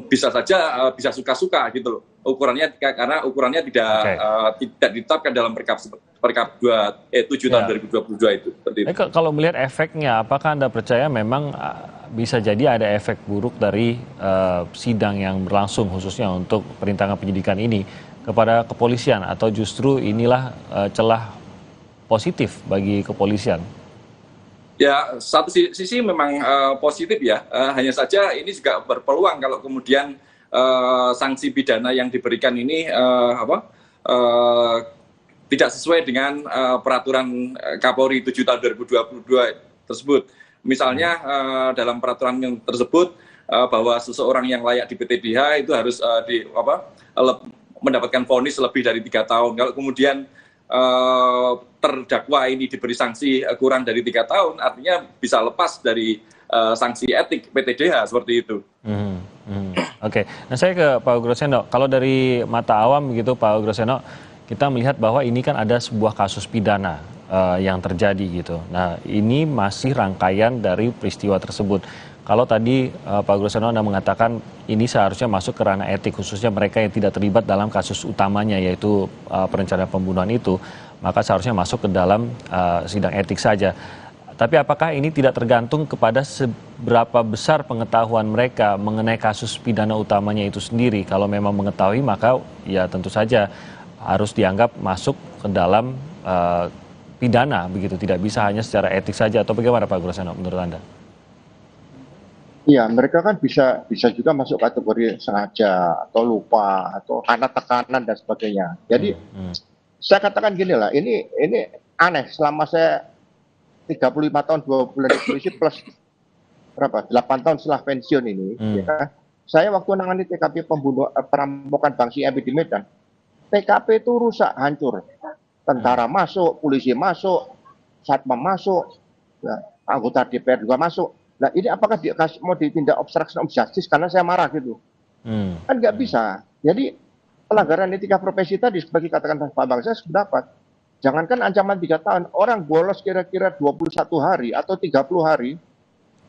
bisa saja bisa suka-suka gitu loh ukurannya, karena ukurannya tidak ditetapkan dalam Perkap 7 tahun 2022 itu. Kalau melihat efeknya, apakah Anda percaya memang bisa jadi ada efek buruk dari sidang yang berlangsung khususnya untuk perintangan penyidikan ini kepada kepolisian, atau justru inilah celah positif bagi kepolisian? Ya, satu sisi memang positif ya, hanya saja ini juga berpeluang kalau kemudian sanksi pidana yang diberikan ini tidak sesuai dengan peraturan Kapolri 7 tahun 2022 tersebut. Misalnya dalam peraturan yang tersebut bahwa seseorang yang layak di PTDH itu harus mendapatkan vonis lebih dari 3 tahun. Kalau kemudian terdakwa ini diberi sanksi kurang dari 3 tahun, artinya bisa lepas dari sanksi etik PTDH seperti itu. Oke. Nah, saya ke Pak Groseno. Kalau dari mata awam gitu Pak Groseno, kita melihat bahwa ini kan ada sebuah kasus pidana yang terjadi gitu. Nah, ini masih rangkaian dari peristiwa tersebut. Kalau tadi Pak Groseno Anda mengatakan ini seharusnya masuk ke ranah etik, khususnya mereka yang tidak terlibat dalam kasus utamanya, yaitu perencanaan pembunuhan itu, maka seharusnya masuk ke dalam sidang etik saja. Tapi apakah ini tidak tergantung kepada seberapa besar pengetahuan mereka mengenai kasus pidana utamanya itu sendiri? Kalau memang mengetahui, maka ya tentu saja harus dianggap masuk ke dalam pidana, begitu, tidak bisa hanya secara etik saja, atau bagaimana Pak Groseno menurut Anda? Iya, mereka kan bisa juga masuk kategori sengaja atau lupa atau karena tekanan dan sebagainya. Jadi saya katakan gini lah, ini aneh. Selama saya 35 tahun 2 bulan di polisi plus 8 tahun setelah pensiun ini, ya, saya waktu nangani TKP perampokan Bank CIMB di Medan, TKP itu rusak, hancur. Tentara masuk, polisi masuk, satpam masuk, ya, anggota DPR juga masuk. Nah, ini apakah mau ditindak obstruction of justice karena saya marah gitu? Kan nggak bisa. Jadi pelanggaran etika profesi tadi seperti katakan Pak Bang, saya sependapat. Jangankan ancaman 3 tahun, orang bolos kira-kira 21 hari atau 30 hari,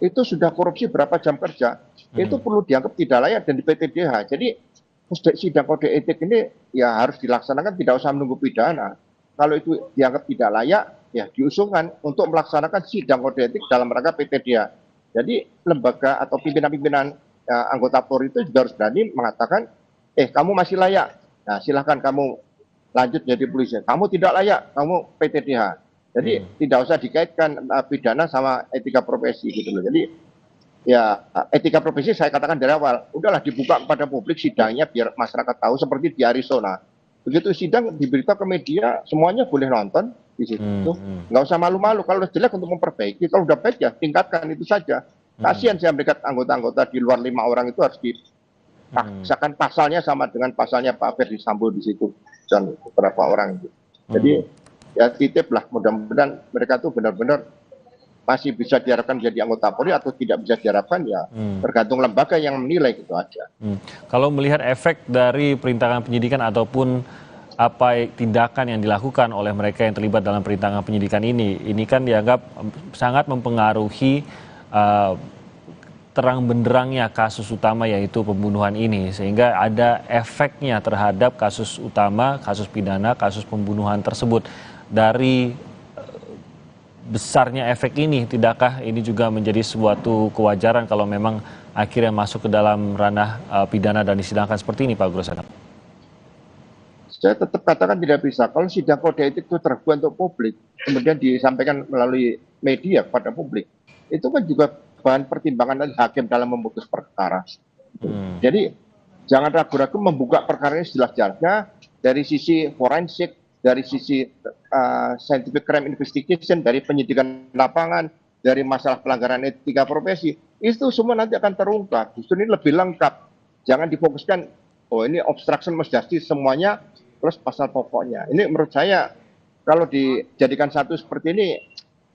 itu sudah korupsi berapa jam kerja, itu perlu dianggap tidak layak dan di PTDH. Jadi sidang kode etik ini ya harus dilaksanakan, tidak usah menunggu pidana. Kalau itu dianggap tidak layak, ya diusulkan untuk melaksanakan sidang kode etik dalam rangka PTDH. Jadi lembaga atau pimpinan-pimpinan anggota Polri itu juga harus berani mengatakan, kamu masih layak, nah silahkan kamu lanjut jadi polisi. Kamu tidak layak, kamu PTDH. Jadi tidak usah dikaitkan pidana sama etika profesi gitu loh. Jadi ya etika profesi saya katakan dari awal, udahlah dibuka kepada publik sidangnya biar masyarakat tahu, seperti di Arizona. Begitu sidang diberitahu ke media, semuanya boleh nonton di situ. Nggak usah malu-malu. Kalau jelek untuk memperbaiki, kalau udah baik ya tingkatkan itu saja. Kasihan saya mereka anggota-anggota di luar 5 orang itu harus dipaksakan pasalnya sama dengan pasalnya Pak Ferdi Sambo di situ dan beberapa orang itu. Jadi ya titip lah, mudah-mudahan mereka tuh benar-benar masih bisa diharapkan jadi anggota Polri atau tidak bisa diharapkan ya tergantung lembaga yang menilai gitu aja. Kalau melihat efek dari perintangan penyidikan ataupun apa tindakan yang dilakukan oleh mereka yang terlibat dalam perintangan penyidikan ini kan dianggap sangat mempengaruhi terang benderangnya kasus utama yaitu pembunuhan ini, sehingga ada efeknya terhadap kasus utama, kasus pidana, kasus pembunuhan tersebut. Dari besarnya efek ini, tidakkah ini juga menjadi suatu kewajaran kalau memang akhirnya masuk ke dalam ranah pidana dan disidangkan seperti ini, Pak Groseno? Saya tetap katakan tidak bisa. Kalau sidang kode etik itu terbuat untuk publik, kemudian disampaikan melalui media kepada publik, itu kan juga bahan pertimbangan dari hakim dalam memutus perkara. Jadi jangan ragu-ragu membuka perkara ini sejelas-jelasnya dari sisi forensik, dari sisi scientific crime investigation, dari penyidikan lapangan, dari masalah pelanggaran etika profesi. Itu semua nanti akan terungkap. Justru ini lebih lengkap. Jangan difokuskan, oh ini obstruction of justice semuanya plus pasal pokoknya. Ini menurut saya kalau dijadikan satu seperti ini,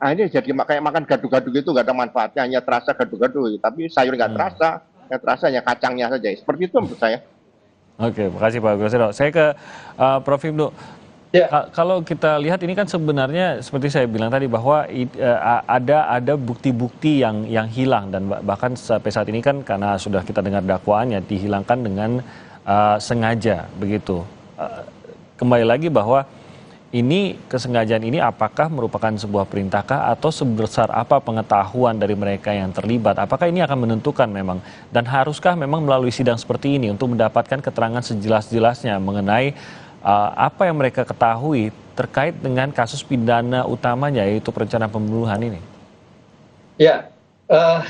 ini jadi kayak makan gadu-gadu gitu, nggak ada manfaatnya, hanya terasa gadu-gadu, tapi sayur nggak terasa, yang terasa hanya kacangnya saja. Seperti itu menurut saya. Oke, makasih Pak Groseno. Saya ke Prof. Hipnu. Ya. Kalau kita lihat ini kan sebenarnya seperti saya bilang tadi bahwa ada bukti-bukti yang hilang, dan bahkan sampai saat ini kan karena sudah kita dengar dakwaannya dihilangkan dengan sengaja begitu. Kembali lagi bahwa ini kesengajaan ini apakah merupakan sebuah perintahkah atau sebesar apa pengetahuan dari mereka yang terlibat? Apakah ini akan menentukan memang, dan haruskah memang melalui sidang seperti ini untuk mendapatkan keterangan sejelas-jelasnya mengenai apa yang mereka ketahui terkait dengan kasus pidana utamanya yaitu perencanaan pembunuhan ini? Ya,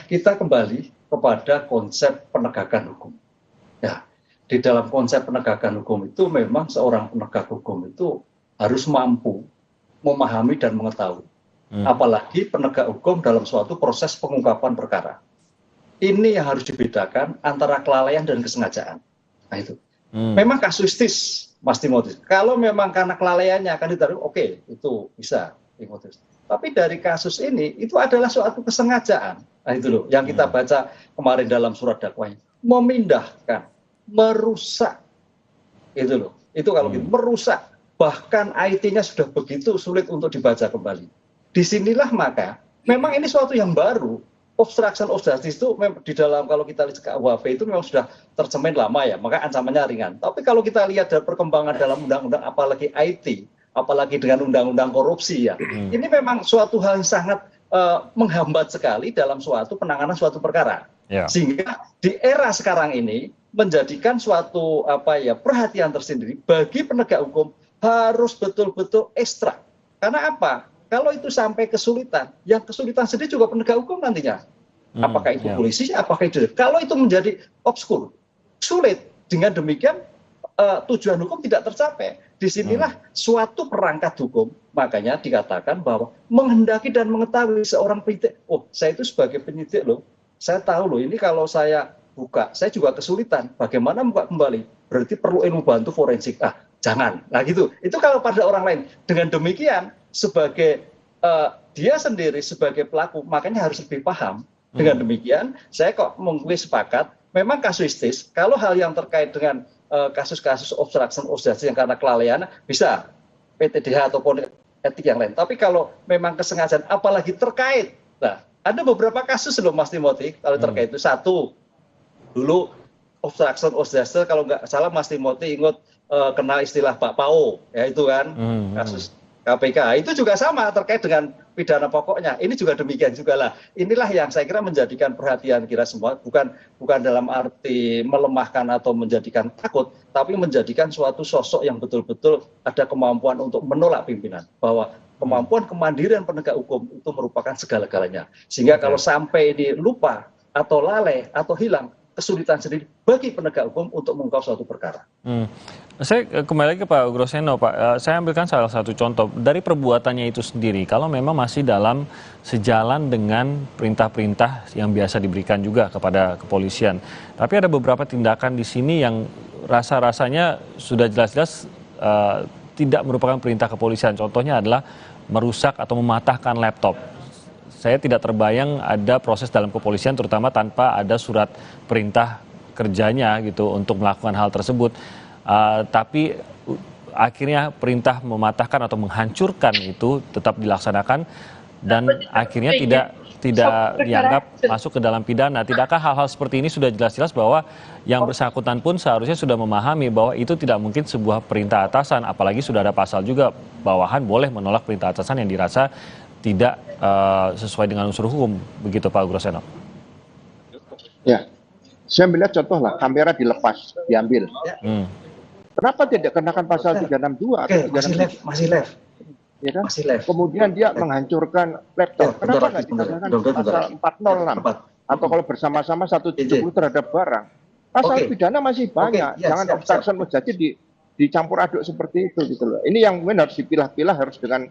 kita kembali kepada konsep penegakan hukum. Ya, di dalam konsep penegakan hukum itu memang seorang penegak hukum itu harus mampu memahami dan mengetahui. Apalagi penegak hukum dalam suatu proses pengungkapan perkara. Ini yang harus dibedakan antara kelalaian dan kesengajaan. Nah itu. Memang kasuistis, Mas Timotius. Kalau memang karena kelalaiannya akan ditaruh, oke, itu bisa, Timotius. Tapi dari kasus ini, itu adalah suatu kesengajaan. Nah itu loh, yang kita baca kemarin dalam surat dakwahnya. Memindahkan, merusak. Itu loh, itu kalau gitu, merusak. Bahkan IT-nya sudah begitu sulit untuk dibaca kembali. Disinilah maka, memang ini suatu yang baru. Obstruction of justice itu di dalam, kalau kita lihat KUHP itu memang sudah tercemin lama ya, maka ancamannya ringan. Tapi kalau kita lihat dari perkembangan dalam undang-undang, apalagi IT, apalagi dengan undang-undang korupsi ya, ini memang suatu hal yang sangat menghambat sekali dalam suatu penanganan suatu perkara. Sehingga di era sekarang ini menjadikan suatu perhatian tersendiri bagi penegak hukum harus betul-betul ekstra. Karena apa? Kalau itu sampai kesulitan, yang kesulitan sendiri juga penegak hukum nantinya. Apakah itu polisi, apakah itu... Kalau itu menjadi obskur, sulit. Dengan demikian, tujuan hukum tidak tercapai. Disinilah suatu perangkat hukum, makanya dikatakan bahwa menghendaki dan mengetahui seorang penyidik, oh saya itu sebagai penyidik loh, saya tahu loh ini kalau saya buka, saya juga kesulitan. Bagaimana buka kembali? Berarti perlu ilmu bantu forensik. Jangan. Nah gitu. Itu kalau pada orang lain. Dengan demikian, sebagai dia sendiri sebagai pelaku, makanya harus lebih paham. Dengan demikian, saya kok mengakui sepakat, memang kasuistis, kalau hal yang terkait dengan kasus-kasus obstruction of justice yang karena kelalaian, bisa PTDH ataupun etik yang lain. Tapi kalau memang kesengajaan, apalagi terkait, nah, ada beberapa kasus loh Mas Timothy, kalau terkait itu. Satu, dulu obstruction of justice, kalau nggak salah Mas Timothy ingat kenal istilah Pak Pao, ya itu kan, kasus KPK. Itu juga sama terkait dengan pidana pokoknya. Ini juga demikian juga lah. Inilah yang saya kira menjadikan perhatian kita semua, bukan dalam arti melemahkan atau menjadikan takut, tapi menjadikan suatu sosok yang betul-betul ada kemampuan untuk menolak pimpinan. Bahwa kemampuan kemandirian penegak hukum itu merupakan segala-galanya. Sehingga kalau sampai ini lupa atau lalai atau hilang, kesulitan sendiri bagi penegak hukum untuk mengungkap suatu perkara. Saya kembali lagi ke Pak Groseno, Pak. Saya ambilkan salah satu contoh dari perbuatannya itu sendiri. Kalau memang masih dalam sejalan dengan perintah-perintah yang biasa diberikan juga kepada kepolisian, tapi ada beberapa tindakan di sini yang rasa-rasanya sudah jelas-jelas tidak merupakan perintah kepolisian. Contohnya adalah merusak atau mematahkan laptop. Saya tidak terbayang ada proses dalam kepolisian terutama tanpa ada surat perintah kerjanya gitu untuk melakukan hal tersebut. Tapi akhirnya perintah mematahkan atau menghancurkan itu tetap dilaksanakan dan akhirnya tidak dianggap masuk ke dalam pidana. Tidakkah hal-hal seperti ini sudah jelas-jelas bahwa yang bersangkutan pun seharusnya sudah memahami bahwa itu tidak mungkin sebuah perintah atasan, apalagi sudah ada pasal juga bawahan boleh menolak perintah atasan yang dirasa tidak sesuai dengan unsur hukum, begitu Pak Groseno? Ya, saya melihat contoh lah, kamera dilepas, diambil. Kenapa tidak kenakan pasal 362 atau 363? Masih live. Ya kan? Masih live. Kemudian dia menghancurkan laptop. Kenapa nggak dikenakan pasal 406 atau kalau bersama-sama 170 terhadap barang? Pasal pidana masih banyak. Jangan obstruction of justice dicampur aduk seperti itu gitu loh. Ini yang harus dipilah-pilah, harus dengan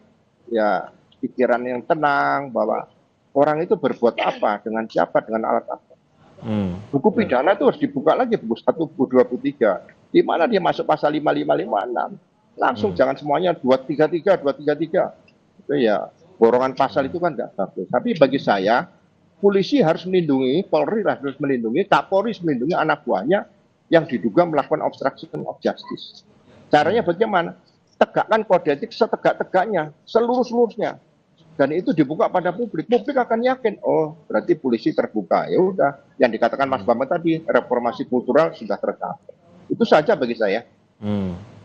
ya pikiran yang tenang bahwa orang itu berbuat apa, dengan siapa, dengan alat apa. Buku pidana itu harus dibuka lagi, buku 1, buku 23. Di mana dia masuk pasal 5556. Langsung jangan semuanya 233. Itu ya borongan pasal itu kan nggak bagus. Tapi bagi saya, polisi harus melindungi, Polri harus melindungi, Kapolri harus melindungi anak buahnya yang diduga melakukan obstruction of justice. Caranya bagaimana? Tegakkan kode etik setegak-tegaknya, seluruhnya. Dan itu dibuka pada publik. Publik akan yakin, oh berarti polisi terbuka. Ya udah, yang dikatakan Mas Bambang tadi, reformasi kultural sudah tercapai. Itu saja bagi saya.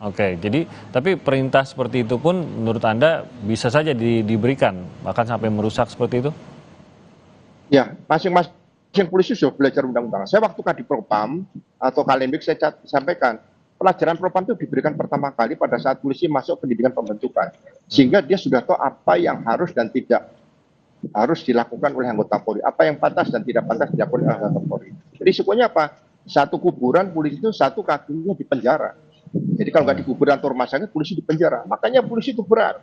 Oke, jadi tapi perintah seperti itu pun menurut Anda bisa saja diberikan, bahkan sampai merusak seperti itu? Ya, masing-masing polisi sudah belajar undang-undang. Saya waktu Kadipropam atau Kalembik saya sampaikan, pelajaran propam itu diberikan pertama kali pada saat polisi masuk pendidikan pembentukan. Sehingga dia sudah tahu apa yang harus dan tidak harus dilakukan oleh anggota Polri. Apa yang pantas dan tidak pantas dilakukan oleh anggota Polri. Risikonya apa? Satu kuburan polisi itu satu kakinya di penjara. Jadi kalau nggak dikubur atau rumah sakit, polisi di penjara. Makanya polisi itu berat,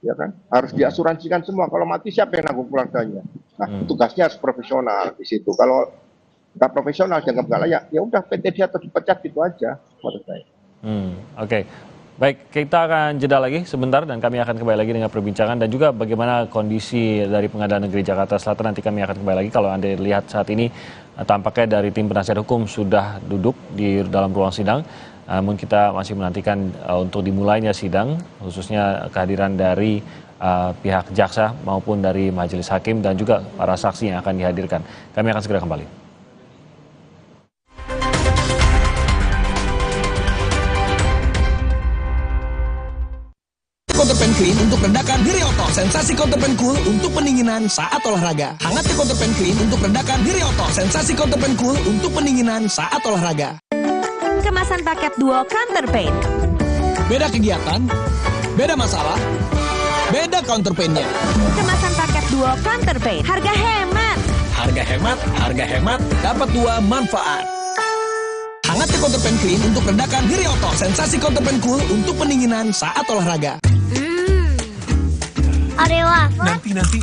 ya kan? Harus diasuransikan semua. Kalau mati siapa yang nanggung keluarganya? Nah, tugasnya harus profesional di situ. Kalau nggak profesional, dianggap nggak layak, ya udah PT dia atau dipecat gitu aja, menurut saya. Oke. Baik, kita akan jeda lagi sebentar dan kami akan kembali lagi dengan perbincangan dan juga bagaimana kondisi dari Pengadilan Negeri Jakarta Selatan. Nanti kami akan kembali lagi. Kalau Anda lihat saat ini, tampaknya dari tim penasihat hukum sudah duduk di dalam ruang sidang. Namun kita masih menantikan untuk dimulainya sidang, khususnya kehadiran dari pihak jaksa maupun dari majelis hakim dan juga para saksi yang akan dihadirkan. Kami akan segera kembali. Counterpan Clean untuk redakan diri otot. Sensasi Counterpan Cool untuk pendinginan saat olahraga. Hangat Counterpan Clean untuk redakan diri otot. Sensasi Counterpan Cool untuk pendinginan saat olahraga. Kemasan paket duo Counterpain. Beda kegiatan, beda masalah, beda counterpainnya. Kemasan paket duo Counterpain. Harga hemat. Harga hemat, dapat dua manfaat. Hangat Counterpan Clean untuk redakan diri otot. Sensasi Counterpan Cool untuk pendinginan saat olahraga. Oreo wafer. Nanti.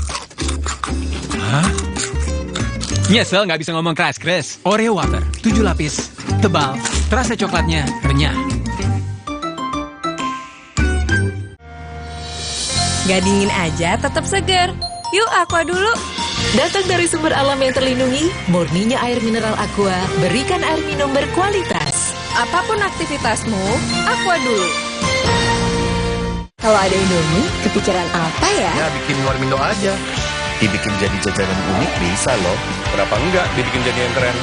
Hah? Nyesel nggak bisa ngomong keras. Oreo wafer, 7 lapis, tebal, terasa coklatnya renyah. Gak dingin aja, tetap segar. Yuk Aqua dulu. Datang dari sumber alam yang terlindungi, murninya air mineral Aqua, berikan air minum berkualitas. Apapun aktivitasmu, Aqua dulu. Kalau ada Indomie, kepikiran apa ya? Ya bikin warmindo aja. Dibikin jadi jajanan unik bisa loh. Kenapa enggak dibikin jadi yang keren?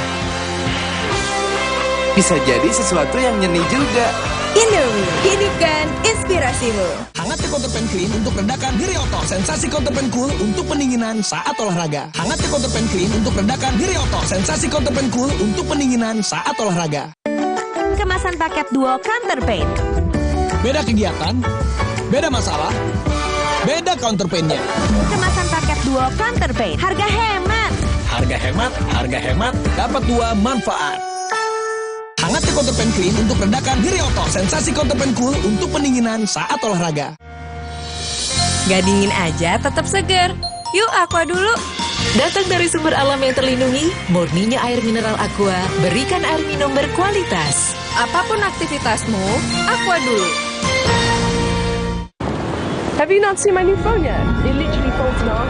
Bisa jadi sesuatu yang nyeni juga. Indomie, hidupkan inspirasimu. Hangat Counterpan Clean untuk redakan diri otot. Sensasi Counterpan Cool untuk pendinginan saat olahraga. Hangat Counterpan Clean untuk redakan diri otot. Sensasi Counterpan Cool untuk pendinginan saat olahraga. Kemasan paket duo Counterpain. Beda kegiatan, beda masalah, beda counterpainnya. Kemasan paket duo Counterpain. Harga hemat, dapat dua manfaat. Hangat Counterpan Clean untuk redakan diri otot. Sensasi Counterpan Cool untuk pendinginan saat olahraga. Gak dingin aja, tetap segar. Yuk Aqua dulu. Datang dari sumber alam yang terlindungi, murninya air mineral Aqua, berikan air minum berkualitas. Apapun aktivitasmu, Aqua dulu. Have you not seen my new phone yet? It literally folds now.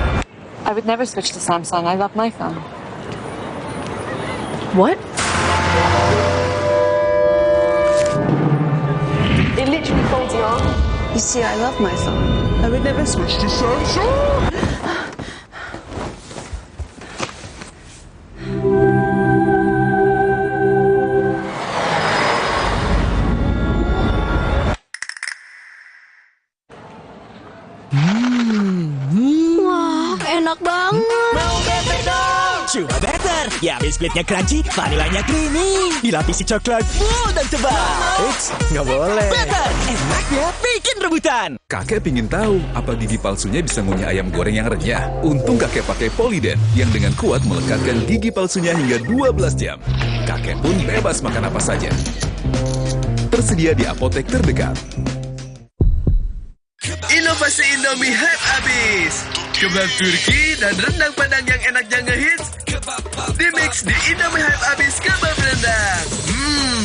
I would never switch to Samsung. I love my phone. What? It literally folds in You see, I love my phone. I would never switch to Samsung. Wah, enak banget. Mau better dong? Coba better. Ya, biskuitnya crunchy, vanilanya creamy. Dilapisi coklat full dan tebal. Eits, nggak boleh. Better, enaknya bikin rebutan. Kakek pingin tahu apa gigi palsunya bisa ngunyah ayam goreng yang renyah. Untung kakek pakai Polydent yang dengan kuat melekatkan gigi palsunya hingga 12 jam. Kakek pun bebas makan apa saja. Tersedia di apotek terdekat. Inovasi Indomie hype abis. Kebab Turki dan rendang Padang yang enaknya ngehits dimix di Indomie hype abis kebab rendang.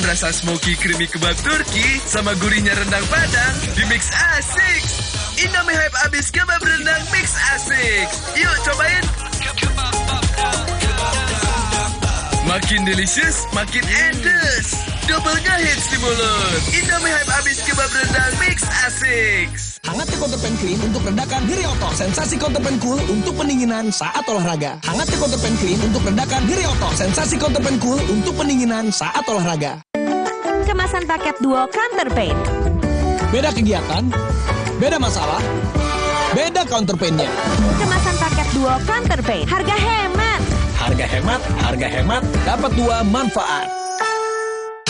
Rasa smoky creamy kebab Turki sama gurihnya rendang Padang dimix asik. Indomie hype abis kebab rendang mix asik. Yuk cobain. Makin delicious, makin endes. Double ngehits di mulut. Indomie hype abis kebab rendang mix asik. Hangatnya Counterpan Clean untuk redakan nyeri otot. Sensasi Counterpan Cool untuk pendinginan saat olahraga. Hangatnya Counterpan Clean untuk redakan nyeri otot. Sensasi Counterpan Cool untuk pendinginan saat olahraga. Kemasan paket duo Counterpain. Beda kegiatan, beda masalah, beda counterpainnya. Kemasan paket duo Counterpain. Harga hemat. Harga hemat, harga hemat, dapat dua manfaat.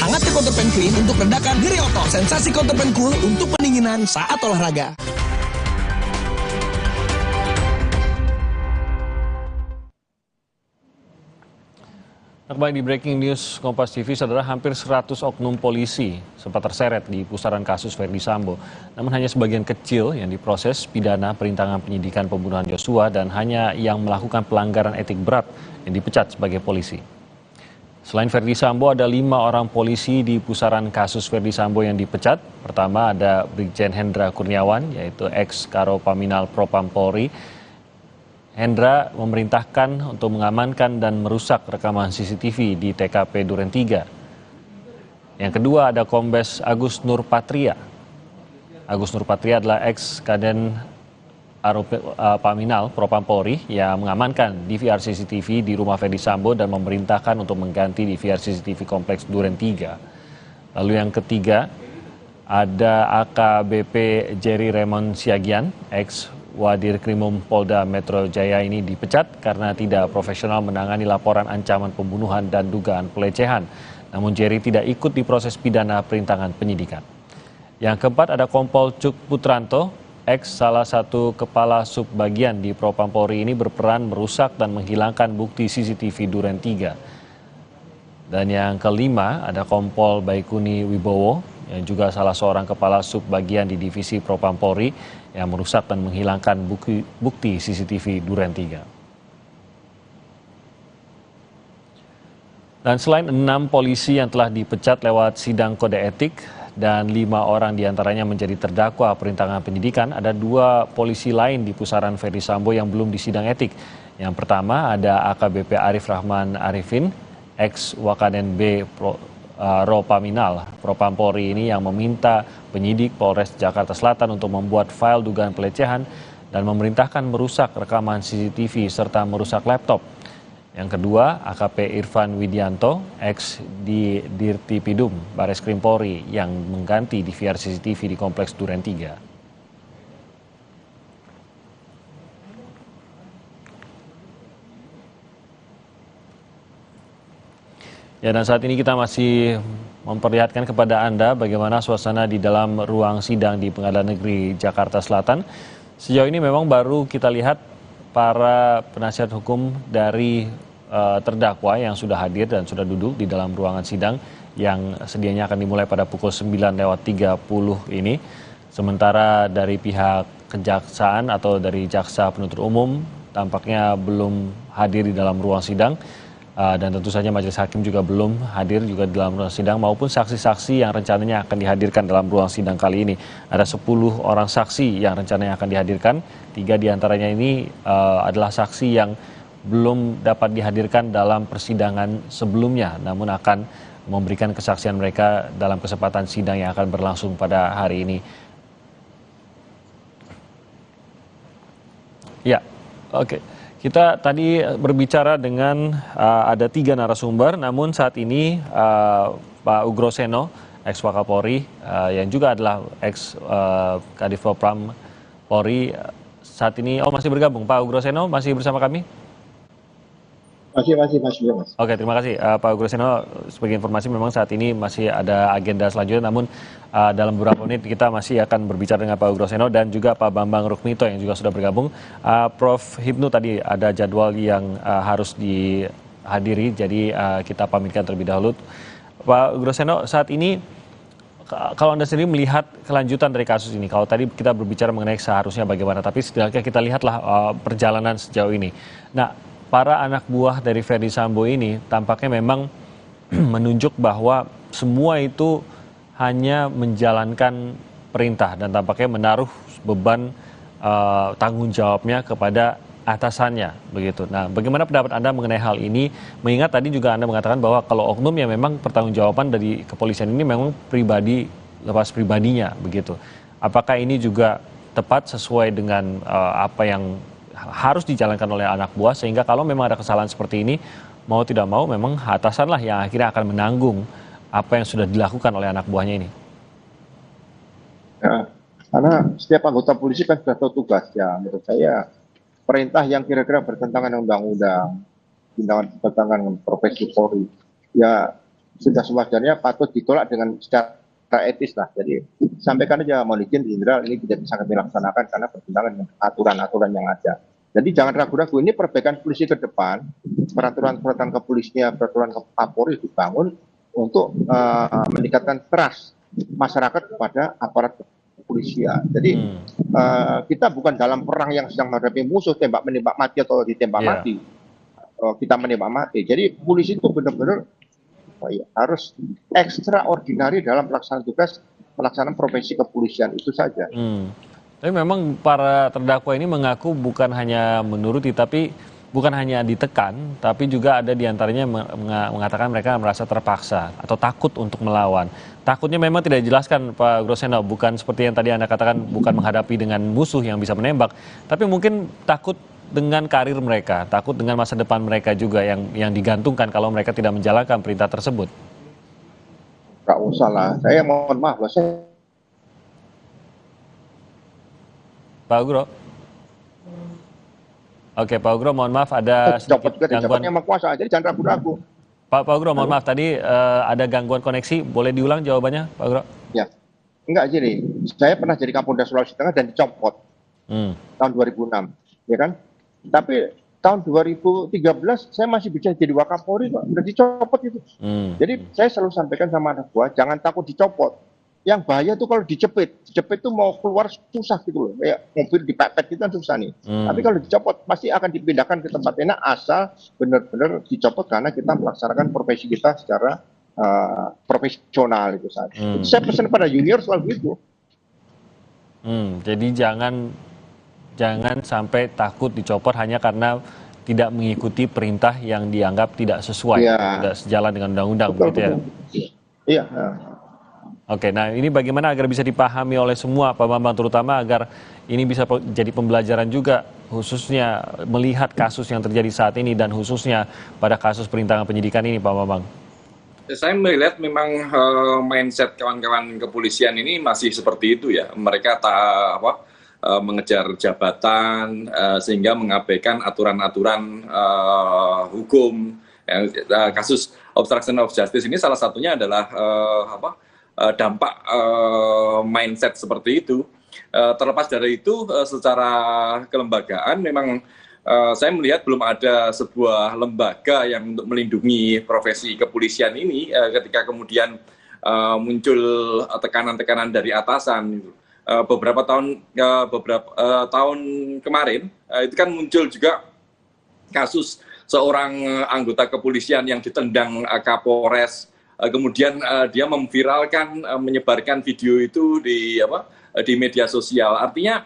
Hangatnya Counterpan Clean untuk redakan nyeri otot. Sensasi Counterpan Cool untuk pendinginan saat olahraga. Kembali di Breaking News Kompas TV, saudara, hampir 100 oknum polisi sempat terseret di pusaran kasus Verdi Sambo. Namun hanya sebagian kecil yang diproses pidana perintangan penyidikan pembunuhan Yosua dan hanya yang melakukan pelanggaran etik berat yang dipecat sebagai polisi. Selain Verdi Sambo, ada 5 orang polisi di pusaran kasus Verdi Sambo yang dipecat. Pertama ada Brigjen Hendra Kurniawan, yaitu ex-Karo Paminal Propam Polri. Hendra memerintahkan untuk mengamankan dan merusak rekaman CCTV di TKP Duren 3. Yang kedua ada Kombes Agus Nur Patria. Agus Nur Patria adalah ex-Kaden Paminal Propam Polri yang mengamankan DVR CCTV di rumah Verdi Sambo dan memerintahkan untuk mengganti DVR CCTV kompleks Duren 3. Lalu yang ketiga ada AKBP Jerry Raymond Siagian, ex Wadir Krimum Polda Metro Jaya ini dipecat karena tidak profesional menangani laporan ancaman pembunuhan dan dugaan pelecehan. Namun Jerry tidak ikut di proses pidana perintangan penyidikan. Yang keempat ada Kompol Cuk Putranto, ex salah satu kepala subbagian di Propam Polri ini berperan merusak dan menghilangkan bukti CCTV Duren 3. Dan yang kelima ada Kompol Baikuni Wibowo, yang juga salah seorang kepala subbagian di divisi Propam Polri yang merusak dan menghilangkan bukti CCTV Duren 3. Dan selain 6 polisi yang telah dipecat lewat sidang kode etik dan 5 orang diantaranya menjadi terdakwa perintangan penyidikan, ada 2 polisi lain di pusaran Verdi Sambo yang belum disidang etik. Yang pertama ada AKBP Arif Rahman Arifin, ex Wakaden B Ropaminal Propam Polri ini yang meminta penyidik Polres Jakarta Selatan untuk membuat file dugaan pelecehan dan memerintahkan merusak rekaman CCTV serta merusak laptop. Yang kedua, AKP Irfan Widianto, ex di Dirtipidum Bareskrim Polri yang mengganti DVR CCTV di kompleks Duren 3. Ya, dan saat ini kita masih memperlihatkan kepada Anda bagaimana suasana di dalam ruang sidang di Pengadilan Negeri Jakarta Selatan. Sejauh ini memang baru kita lihat para penasihat hukum dari terdakwa yang sudah hadir dan sudah duduk di dalam ruangan sidang yang sedianya akan dimulai pada pukul 9:30 ini. Sementara dari pihak kejaksaan atau dari jaksa penuntut umum tampaknya belum hadir di dalam ruang sidang. Dan tentu saja majelis hakim juga belum hadir juga di dalam ruang sidang maupun saksi-saksi yang rencananya akan dihadirkan dalam ruang sidang kali ini. Ada 10 orang saksi yang rencananya akan dihadirkan. 3 diantaranya ini adalah saksi yang belum dapat dihadirkan dalam persidangan sebelumnya, namun akan memberikan kesaksian mereka dalam kesempatan sidang yang akan berlangsung pada hari ini. Oke, kita tadi berbicara dengan ada 3 narasumber, namun saat ini Pak Ugroseno, ex-Wakapolri, yang juga adalah ex-Kadif Propam Polri, saat ini masih bergabung. Pak Ugroseno masih bersama kami? Masih. Oke, terima kasih Pak Ugroseno. Sebagai informasi memang saat ini masih ada agenda selanjutnya, namun dalam beberapa menit kita masih akan berbicara dengan Pak Ugroseno dan juga Pak Bambang Rukmito yang juga sudah bergabung. Prof. Hipnu tadi ada jadwal yang harus dihadiri, jadi kita pamitkan terlebih dahulu. Pak Ugroseno, saat ini kalau Anda sendiri melihat kelanjutan dari kasus ini, kalau tadi kita berbicara mengenai seharusnya bagaimana, tapi setidaknya kita lihatlah perjalanan sejauh ini. Nah, para anak buah dari Ferdy Sambo ini tampaknya memang menunjuk bahwa semua itu hanya menjalankan perintah dan tampaknya menaruh beban tanggung jawabnya kepada atasannya, begitu. Nah, bagaimana pendapat Anda mengenai hal ini? Mengingat tadi juga Anda mengatakan bahwa kalau oknum ya memang pertanggungjawaban dari kepolisian ini memang pribadi, lepas pribadinya, begitu. Apakah ini juga tepat sesuai dengan apa yang harus dijalankan oleh anak buah, sehingga kalau memang ada kesalahan seperti ini, mau tidak mau memang atasanlah yang akhirnya akan menanggung apa yang sudah dilakukan oleh anak buahnya ini? Ya, karena setiap anggota polisi kan sudah tahu tugasnya. Menurut saya perintah yang kira-kira bertentangan dengan undang-undang, bertentangan dengan profesi Polri, ya sudah sewajarnya patut ditolak dengan secara etis lah. Jadi sampaikan aja mohon izin Jenderal, ini tidak bisa kami laksanakan karena bertentangan dengan aturan-aturan yang ada. Jadi jangan ragu-ragu, ini perbaikan polisi ke depan, peraturan-peraturan kepolisian, peraturan Kapolri dibangun untuk meningkatkan trust masyarakat kepada aparat kepolisian. Jadi kita bukan dalam perang yang sedang menghadapi musuh tembak-menembak mati atau ditembak mati. Kita menembak mati. Jadi polisi itu benar-benar harus extraordinary dalam pelaksanaan tugas, pelaksanaan profesi kepolisian itu saja. Tapi memang para terdakwa ini mengaku bukan hanya menuruti, tapi bukan hanya ditekan, tapi juga ada diantaranya mengatakan mereka merasa terpaksa atau takut untuk melawan. Takutnya memang tidak dijelaskan Pak Ugroseno, bukan seperti yang tadi Anda katakan, bukan menghadapi dengan musuh yang bisa menembak, tapi mungkin takut dengan karir mereka, takut dengan masa depan mereka juga yang digantungkan kalau mereka tidak menjalankan perintah tersebut. Nggak usah lah, saya mohon maaf loh, saya... Pak Ugro. Oke, Pak Ugro, mohon maaf ada sedikit gangguan. Yang kuasa, jadi jangan ragu-ragu. Pak Ugro, mohon maaf tadi ada gangguan koneksi. Boleh diulang jawabannya, Pak Ugro? Ya, enggak jadi. Saya pernah jadi Kapolda Sulawesi Tengah dan dicopot tahun 2006, ya kan? Tapi tahun 2013 saya masih bisa jadi Wakapolri kok, udah dicopot itu. Jadi saya selalu sampaikan sama anak buah, jangan takut dicopot. Yang bahaya tuh kalau dijepit tuh mau keluar susah gitu loh, kayak mobil dipepet itu kan susah nih. Tapi kalau dicopot pasti akan dipindahkan ke tempat enak asal benar-benar dicopot karena kita melaksanakan profesi kita secara profesional itu saja. Saya pesan pada junior selalu gitu. Jadi jangan sampai takut dicopot hanya karena tidak mengikuti perintah yang dianggap tidak sesuai, tidak sejalan dengan undang-undang, begitu ya? Iya. Oke, nah ini bagaimana agar bisa dipahami oleh semua, Pak Bambang, terutama agar ini bisa jadi pembelajaran juga, khususnya melihat kasus yang terjadi saat ini dan khususnya pada kasus perintangan penyidikan ini, Pak Bambang. Saya melihat memang mindset kawan-kawan kepolisian ini masih seperti itu ya. Mereka mengejar jabatan sehingga mengabaikan aturan-aturan hukum. Kasus obstruction of justice ini salah satunya adalah dampak mindset seperti itu. Terlepas dari itu, secara kelembagaan memang saya melihat belum ada sebuah lembaga yang untuk melindungi profesi kepolisian ini ketika kemudian muncul tekanan-tekanan dari atasan. Beberapa tahun kemarin itu kan muncul juga kasus seorang anggota kepolisian yang ditendang Kapolres. Kemudian dia memviralkan, menyebarkan video itu di media sosial. Artinya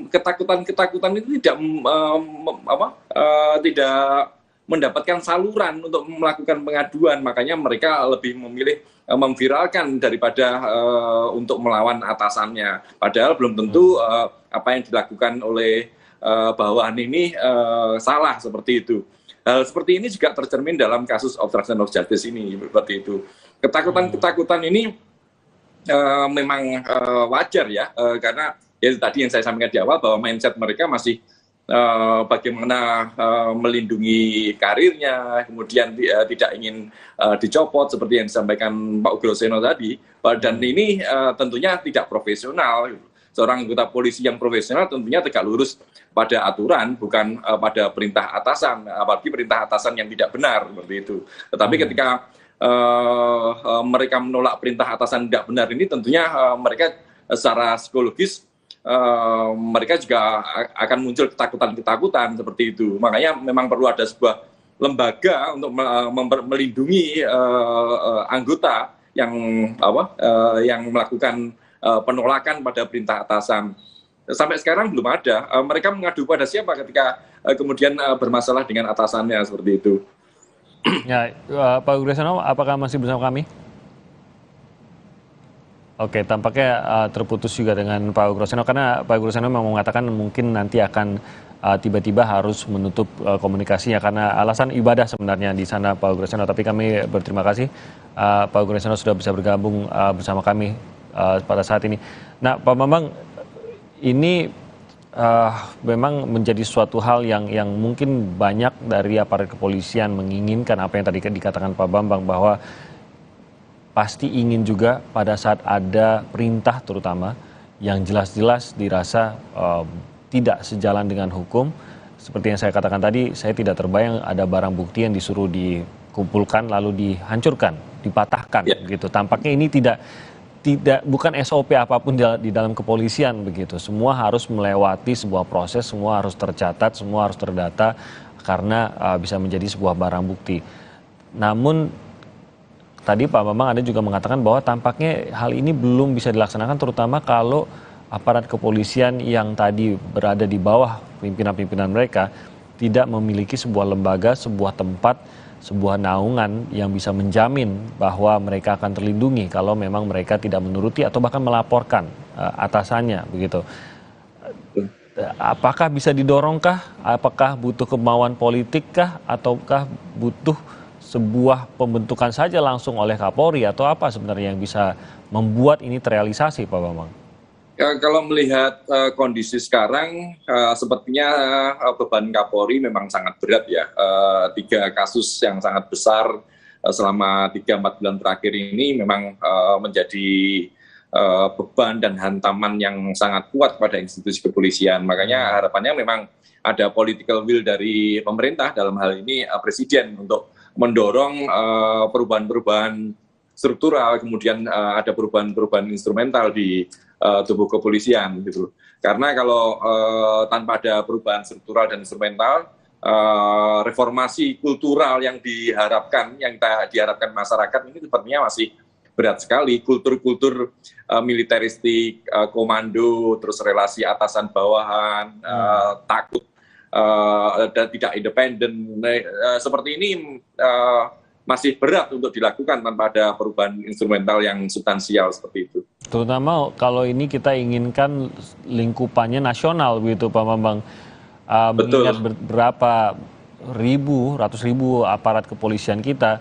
ketakutan itu tidak mendapatkan saluran untuk melakukan pengaduan. Makanya mereka lebih memilih memviralkan daripada untuk melawan atasannya. Padahal belum tentu apa yang dilakukan oleh bawahan ini salah seperti itu. Hal seperti ini juga tercermin dalam kasus obstruction of justice ini seperti itu. Ketakutan ini memang wajar ya, karena ya tadi yang saya sampaikan di awal bahwa mindset mereka masih bagaimana melindungi karirnya, kemudian tidak ingin dicopot seperti yang disampaikan Pak Ugroseno tadi. Dan ini tentunya tidak profesional. Seorang anggota polisi yang profesional tentunya tegak lurus pada aturan, bukan pada perintah atasan, apalagi perintah atasan yang tidak benar seperti itu. Tetapi ketika mereka menolak perintah atasan tidak benar ini, tentunya mereka secara psikologis mereka juga akan muncul ketakutan seperti itu. Makanya memang perlu ada sebuah lembaga untuk melindungi anggota yang melakukan penolakan pada perintah atasan. Sampai sekarang belum ada. Mereka mengadu pada siapa ketika kemudian bermasalah dengan atasannya seperti itu. Ya, Pak Ugroseno, apakah masih bersama kami? Oke, tampaknya terputus juga dengan Pak Ugroseno karena Pak Ugroseno memang mengatakan mungkin nanti akan tiba-tiba harus menutup komunikasinya karena alasan ibadah sebenarnya di sana Pak Ugroseno. Tapi kami berterima kasih Pak Ugroseno sudah bisa bergabung bersama kami pada saat ini. Nah, Pak Bambang, ini memang menjadi suatu hal yang mungkin banyak dari aparat kepolisian menginginkan apa yang tadi dikatakan Pak Bambang bahwa pasti ingin juga pada saat ada perintah terutama yang jelas-jelas dirasa tidak sejalan dengan hukum. Seperti yang saya katakan tadi, saya tidak terbayang ada barang bukti yang disuruh dikumpulkan lalu dihancurkan, dipatahkan gitu. Tampaknya ini tidak bukan SOP apapun di dalam kepolisian begitu. Semua harus melewati sebuah proses, semua harus tercatat, semua harus terdata karena bisa menjadi sebuah barang bukti. Namun tadi Pak Bambang ada juga mengatakan bahwa tampaknya hal ini belum bisa dilaksanakan terutama kalau aparat kepolisian yang tadi berada di bawah pimpinan-pimpinan mereka tidak memiliki sebuah lembaga, sebuah tempat, sebuah naungan yang bisa menjamin bahwa mereka akan terlindungi kalau memang mereka tidak menuruti atau bahkan melaporkan atasannya begitu. Apakah bisa didorongkah? Apakah butuh kemauan politikkah ataukah butuh sebuah pembentukan saja langsung oleh Kapolri atau apa sebenarnya yang bisa membuat ini terrealisasi, Pak Bambang? Ya, kalau melihat kondisi sekarang, sepertinya beban Kapolri memang sangat berat ya. 3 kasus yang sangat besar selama 3-4 bulan terakhir ini memang menjadi beban dan hantaman yang sangat kuat pada institusi kepolisian. Makanya harapannya memang ada political will dari pemerintah, dalam hal ini Presiden, untuk mendorong perubahan-perubahan struktural, kemudian ada perubahan-perubahan instrumental di tubuh kepolisian gitu. Karena kalau tanpa ada perubahan struktural dan instrumental, reformasi kultural yang diharapkan masyarakat ini sepertinya masih berat sekali. Kultur-kultur militeristik, komando, terus relasi atasan bawahan, takut dan tidak independen, seperti ini masih berat untuk dilakukan tanpa ada perubahan instrumental yang substansial seperti itu. Terutama kalau ini kita inginkan lingkupannya nasional begitu Pak Bambang. Mengingat berapa ratus ribu aparat kepolisian kita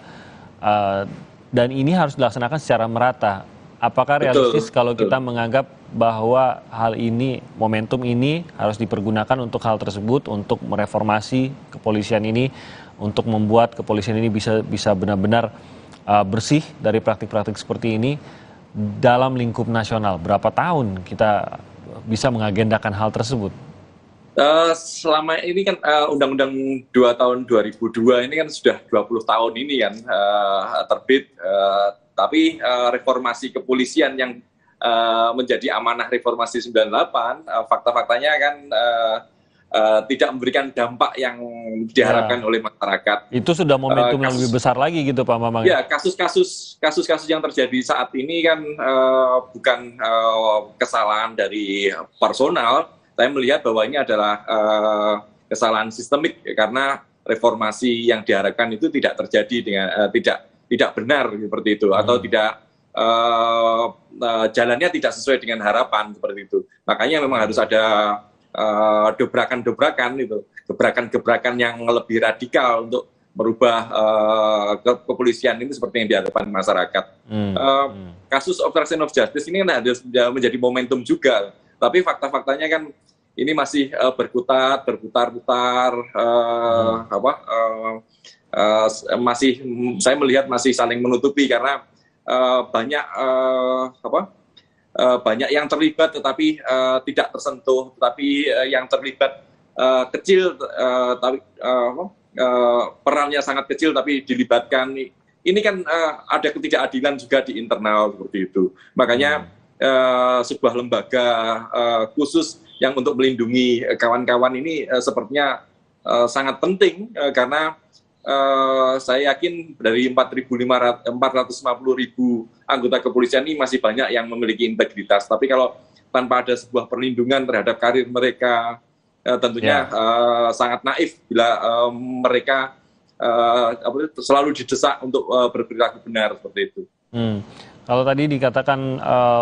dan ini harus dilaksanakan secara merata. Apakah realistis kalau kita menganggap bahwa hal ini, momentum ini harus dipergunakan untuk hal tersebut, untuk mereformasi kepolisian ini, untuk membuat kepolisian ini bisa benar-benar bersih dari praktik-praktik seperti ini dalam lingkup nasional? Berapa tahun kita bisa mengagendakan hal tersebut? Selama ini kan Undang-Undang 2 tahun 2002 ini kan sudah 20 tahun ini kan terbit. Tapi reformasi kepolisian yang menjadi amanah reformasi 98, fakta-faktanya kan tidak memberikan dampak yang diharapkan oleh masyarakat. Itu sudah momentum yang lebih besar lagi gitu Pak Bambang. Ya, kasus-kasus yang terjadi saat ini kan bukan kesalahan dari personal. Saya melihat bahwa ini adalah kesalahan sistemik karena reformasi yang diharapkan itu tidak terjadi dengan tidak benar seperti itu, atau tidak jalannya tidak sesuai dengan harapan seperti itu. Makanya memang harus ada dobrakan-dobrakan itu, gebrakan-gebrakan yang lebih radikal untuk merubah kepolisian ini seperti yang diharapkan masyarakat. Kasus obstruction of justice ini kan harus menjadi momentum juga, tapi fakta-faktanya kan ini masih berputar-putar, masih saya melihat masih saling menutupi karena banyak yang terlibat tetapi tidak tersentuh, tetapi yang terlibat kecil tapi perannya sangat kecil tapi dilibatkan. Ini kan ada ketidakadilan juga di internal seperti itu. Makanya sebuah lembaga khusus yang untuk melindungi kawan-kawan ini sepertinya sangat penting karena saya yakin dari 450.000 anggota kepolisian ini masih banyak yang memiliki integritas. Tapi kalau tanpa ada sebuah perlindungan terhadap karir mereka, tentunya sangat naif bila mereka selalu didesak untuk berperilaku benar seperti itu. Kalau tadi dikatakan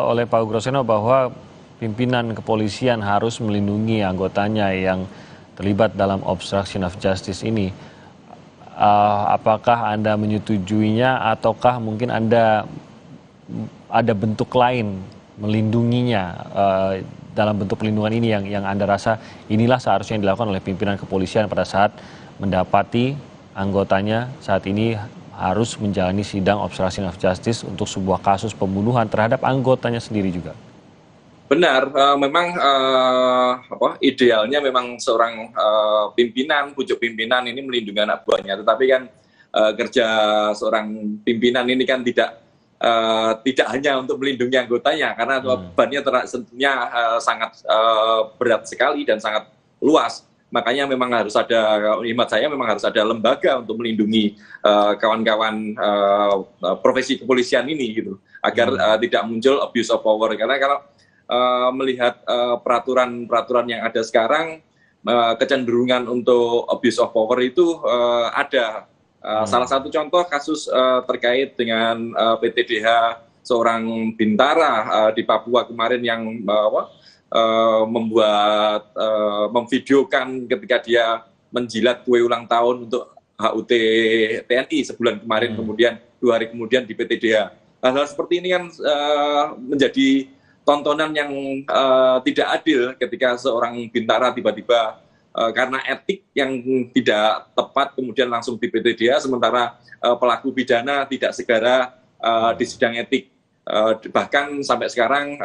oleh Pak Ugroseno bahwa pimpinan kepolisian harus melindungi anggotanya yang terlibat dalam obstruction of justice ini, apakah Anda menyetujuinya ataukah mungkin Anda ada bentuk lain melindunginya dalam bentuk pelindungan ini yang Anda rasa inilah seharusnya yang dilakukan oleh pimpinan kepolisian pada saat mendapati anggotanya saat ini harus menjalani sidang obstruction of justice untuk sebuah kasus pembunuhan terhadap anggotanya sendiri juga? Benar, memang idealnya memang seorang pimpinan, pucuk pimpinan ini melindungi anak buahnya. Tetapi kan kerja seorang pimpinan ini kan tidak hanya untuk melindungi anggotanya, karena bebannya tentunya sangat berat sekali dan sangat luas. Makanya memang harus ada, hemat saya memang harus ada lembaga untuk melindungi kawan-kawan profesi kepolisian ini gitu, agar tidak muncul abuse of power. Karena kalau melihat peraturan yang ada sekarang, kecenderungan untuk abuse of power itu ada. Salah satu contoh kasus terkait dengan PTDH seorang bintara di Papua kemarin yang memvideokan ketika dia menjilat kue ulang tahun untuk HUT TNI sebulan kemarin, kemudian 2 hari kemudian di PTDH. Hal-hal seperti ini kan menjadi tontonan yang tidak adil ketika seorang bintara tiba-tiba karena etik yang tidak tepat kemudian langsung di PTDH, sementara pelaku pidana tidak segera di sidang etik. Bahkan sampai sekarang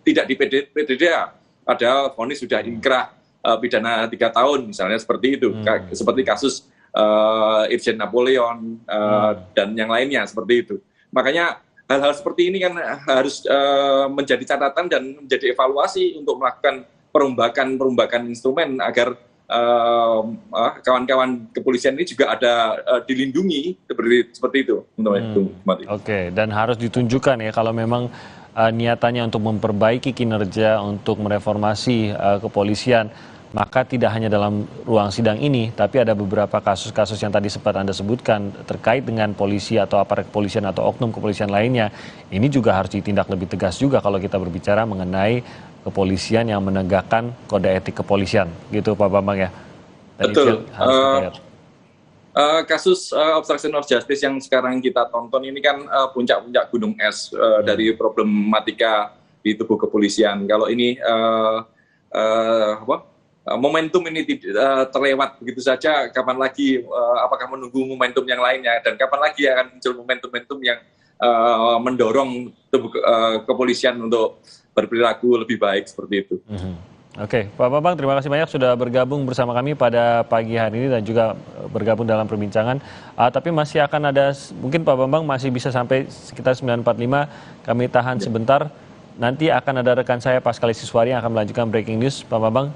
tidak di PTDH, padahal vonis sudah inkrah pidana 3 tahun misalnya seperti itu, seperti kasus Irjen Napoleon dan yang lainnya seperti itu. Makanya hal-hal seperti ini kan harus menjadi catatan dan menjadi evaluasi untuk melakukan perombakan instrumen agar kawan-kawan kepolisian ini juga ada dilindungi seperti itu. Oke, dan harus ditunjukkan ya kalau memang niatannya untuk memperbaiki kinerja, untuk mereformasi kepolisian, maka tidak hanya dalam ruang sidang ini, tapi ada beberapa kasus-kasus yang tadi sempat Anda sebutkan terkait dengan polisi atau aparat kepolisian atau oknum kepolisian lainnya. Ini juga harus ditindak lebih tegas juga kalau kita berbicara mengenai kepolisian yang menegakkan kode etik kepolisian, gitu Pak Bambang ya? Betul. Kasus obstruction of justice yang sekarang kita tonton ini kan puncak-puncak gunung es dari problematika di tubuh kepolisian. Kalau ini momentum ini terlewat begitu saja, kapan lagi, apakah menunggu momentum yang lainnya, dan kapan lagi akan muncul momentum-momentum yang mendorong tubuh kepolisian untuk berperilaku lebih baik seperti itu. Oke, Pak Bambang, terima kasih banyak sudah bergabung bersama kami pada pagi hari ini dan juga bergabung dalam perbincangan. Tapi masih akan ada, mungkin Pak Bambang masih bisa sampai sekitar 9.45, kami tahan sebentar. Nanti akan ada rekan saya Pascalis Siswari yang akan melanjutkan breaking news. Pak Bambang,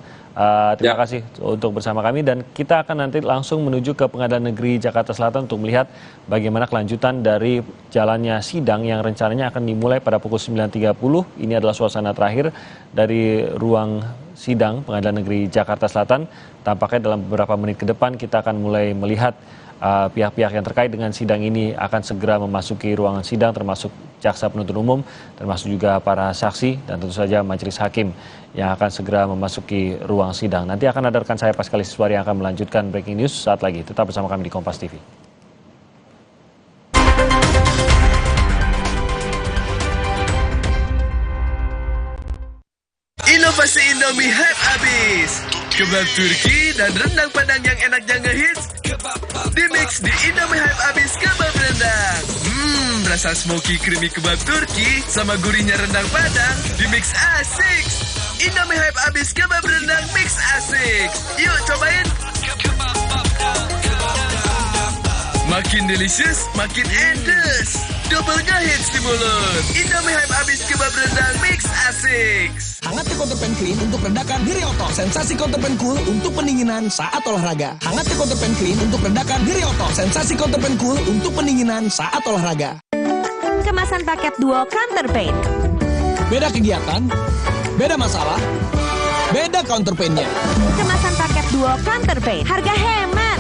terima kasih untuk bersama kami, dan kita akan nanti langsung menuju ke Pengadilan Negeri Jakarta Selatan untuk melihat bagaimana kelanjutan dari jalannya sidang yang rencananya akan dimulai pada pukul 9.30. Ini adalah suasana terakhir dari ruang sidang Pengadilan Negeri Jakarta Selatan. Tampaknya dalam beberapa menit ke depan kita akan mulai melihat pihak-pihak yang terkait dengan sidang ini akan segera memasuki ruangan sidang, termasuk jaksa penuntut umum, termasuk juga para saksi, dan tentu saja majelis hakim yang akan segera memasuki ruang sidang. Nanti akan ada rekan saya Pascalis Iswari yang akan melanjutkan breaking news saat lagi. Tetap bersama kami di Kompas TV. Inovasi Indomie hype abis. Kebab Turki dan rendang Padang yang enaknya ngehits di-mix di Indomie hype abis kebab rendang. Rasa smoky creamy kebab Turki sama gurihnya rendang Padang di-mix asik. Indomie hype abis kebab rendang mix asik. Yuk cobain. Makin delicious, makin endes. Double ngehits di mulut. Indomie hype abis kebab rendang mix asik. Hangat Counterpan Clean untuk redakan Hirioto. Sensasi Counterpan Cool untuk pendinginan saat olahraga. Hangat Counterpan Clean untuk redakan Hirioto. Sensasi Counterpan Cool untuk pendinginan saat olahraga. Kemasan paket duo Counterpain. Beda kegiatan, beda masalah, beda counterpainnya. Kemasan paket duo Counterpain. Harga hemat.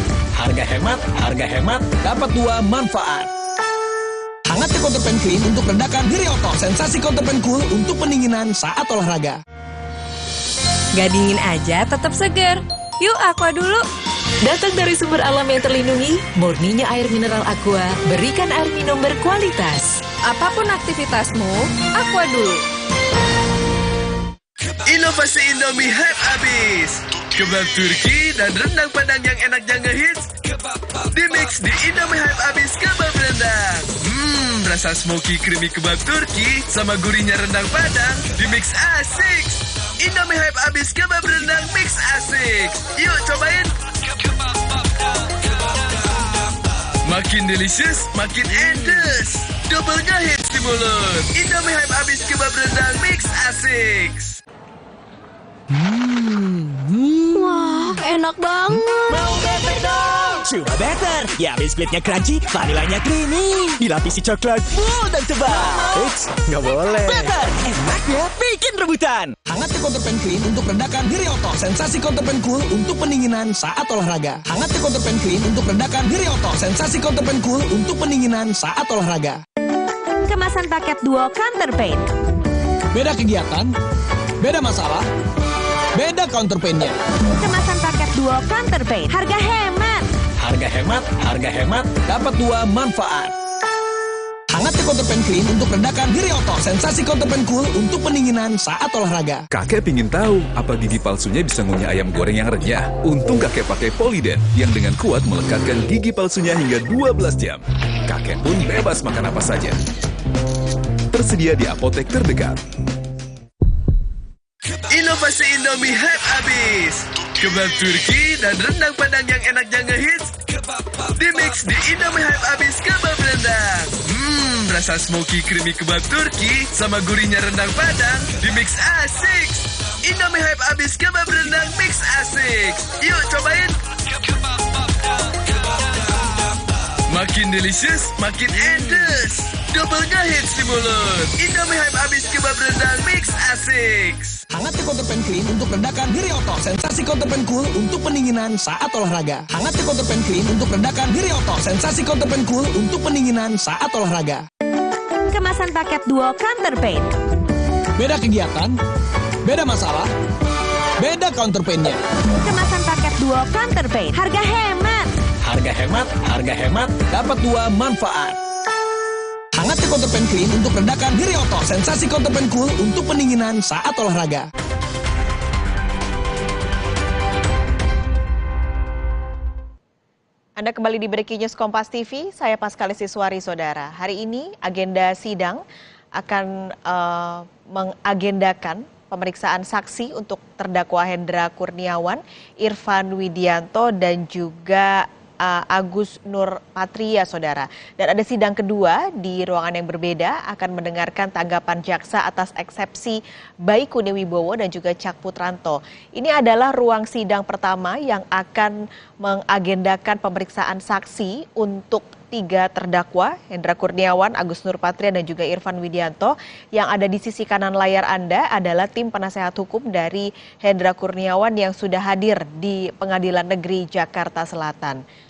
Harga hemat, dapat 2 manfaat. Hangat Counterpan Clean untuk redakan Hirioto. Sensasi Counterpan Cool untuk pendinginan saat olahraga. Gak dingin aja, tetap segar. Yuk Aqua dulu. Datang dari sumber alam yang terlindungi, murninya air mineral Aqua, berikan air minum berkualitas. Apapun aktivitasmu, Aqua dulu. Inovasi Indomie hype abis. Kebab Turki dan rendang Padang yang enaknya ngehits di-mix di Indomie hype abis kebab rendang. Rasa smoky creamy kebab Turki sama gurihnya rendang Padang di-mix asik. Indomie hype abis kebab rendang mix asik. Yuk cobain. Makin delicious, makin endes. Double ngehits di mulut. Indomie hype abis kebab rendang mix asik. Wah, enak banget. Mau better dong? Sudah better. Ya, biskuitnya crunchy, vanilanya creamy. Dilapisi coklat full dan tebal. Eits, nggak boleh. Better, enaknya bikin rebutan. Hangat Counterpan Clean untuk redakan Hirioto. Sensasi Counterpan Cool untuk pendinginan saat olahraga. Hangat Counterpan Clean untuk redakan Hirioto. Sensasi Counterpan Cool untuk pendinginan saat olahraga. Kemasan paket duo Counterpain. Beda kegiatan, beda masalah, beda counterpainnya. Kemasan paket duo Counterpain. Harga hemat. Harga hemat, dapat 2 manfaat. Hangat Counterpan Clean untuk redakan Hirioto. Sensasi Counterpan Cool untuk pendinginan saat olahraga. Kakek pingin tahu apa gigi palsunya bisa ngunyah ayam goreng yang renyah. Untung kakek pakai Poliden yang dengan kuat melekatkan gigi palsunya hingga 12 jam. Kakek pun bebas makan apa saja. Tersedia di apotek terdekat. Inovasi Indomie hype abis. Kebab Turki dan rendang Padang yang enaknya ngehits di-mix di Indomie hype abis kebab rendang. Rasa smoky creamy kebab Turki sama gurihnya rendang Padang di-mix asik. Indomie hype abis kebab rendang mix asik. Yuk cobain. Makin delicious, makin endes. Double ngehits di mulut. Indomie hype abis kebab rendang mix asik. Hangat Counterpan Clean untuk redakan Hirioto. Sensasi Counterpan Cool untuk pendinginan saat olahraga. Hangat Counterpan Clean untuk redakan Hirioto. Sensasi Counterpan Cool untuk pendinginan saat olahraga. Kemasan paket duo Counterpain. Beda kegiatan, beda masalah, beda counterpainnya. Kemasan paket duo Counterpain. Harga hemat. Harga hemat, dapat 2 manfaat. Hangat Counterpan Clean untuk redakan Hirioto. Sensasi Counterpan Cool untuk pendinginan saat olahraga. Anda kembali di Breaking News Kompas TV, saya Pascalis Iswari, saudara. Hari ini agenda sidang akan mengagendakan pemeriksaan saksi untuk terdakwa Hendra Kurniawan, Irfan Widianto, dan juga Agus Nur Patria, saudara. Dan ada sidang kedua di ruangan yang berbeda akan mendengarkan tanggapan jaksa atas eksepsi Baikuni Wibowo dan juga Cak Putranto. Ini adalah ruang sidang pertama yang akan mengagendakan pemeriksaan saksi untuk 3 terdakwa, Hendra Kurniawan, Agus Nur Patria, dan juga Irfan Widianto. Yang ada di sisi kanan layar Anda adalah tim penasehat hukum dari Hendra Kurniawan yang sudah hadir di Pengadilan Negeri Jakarta Selatan.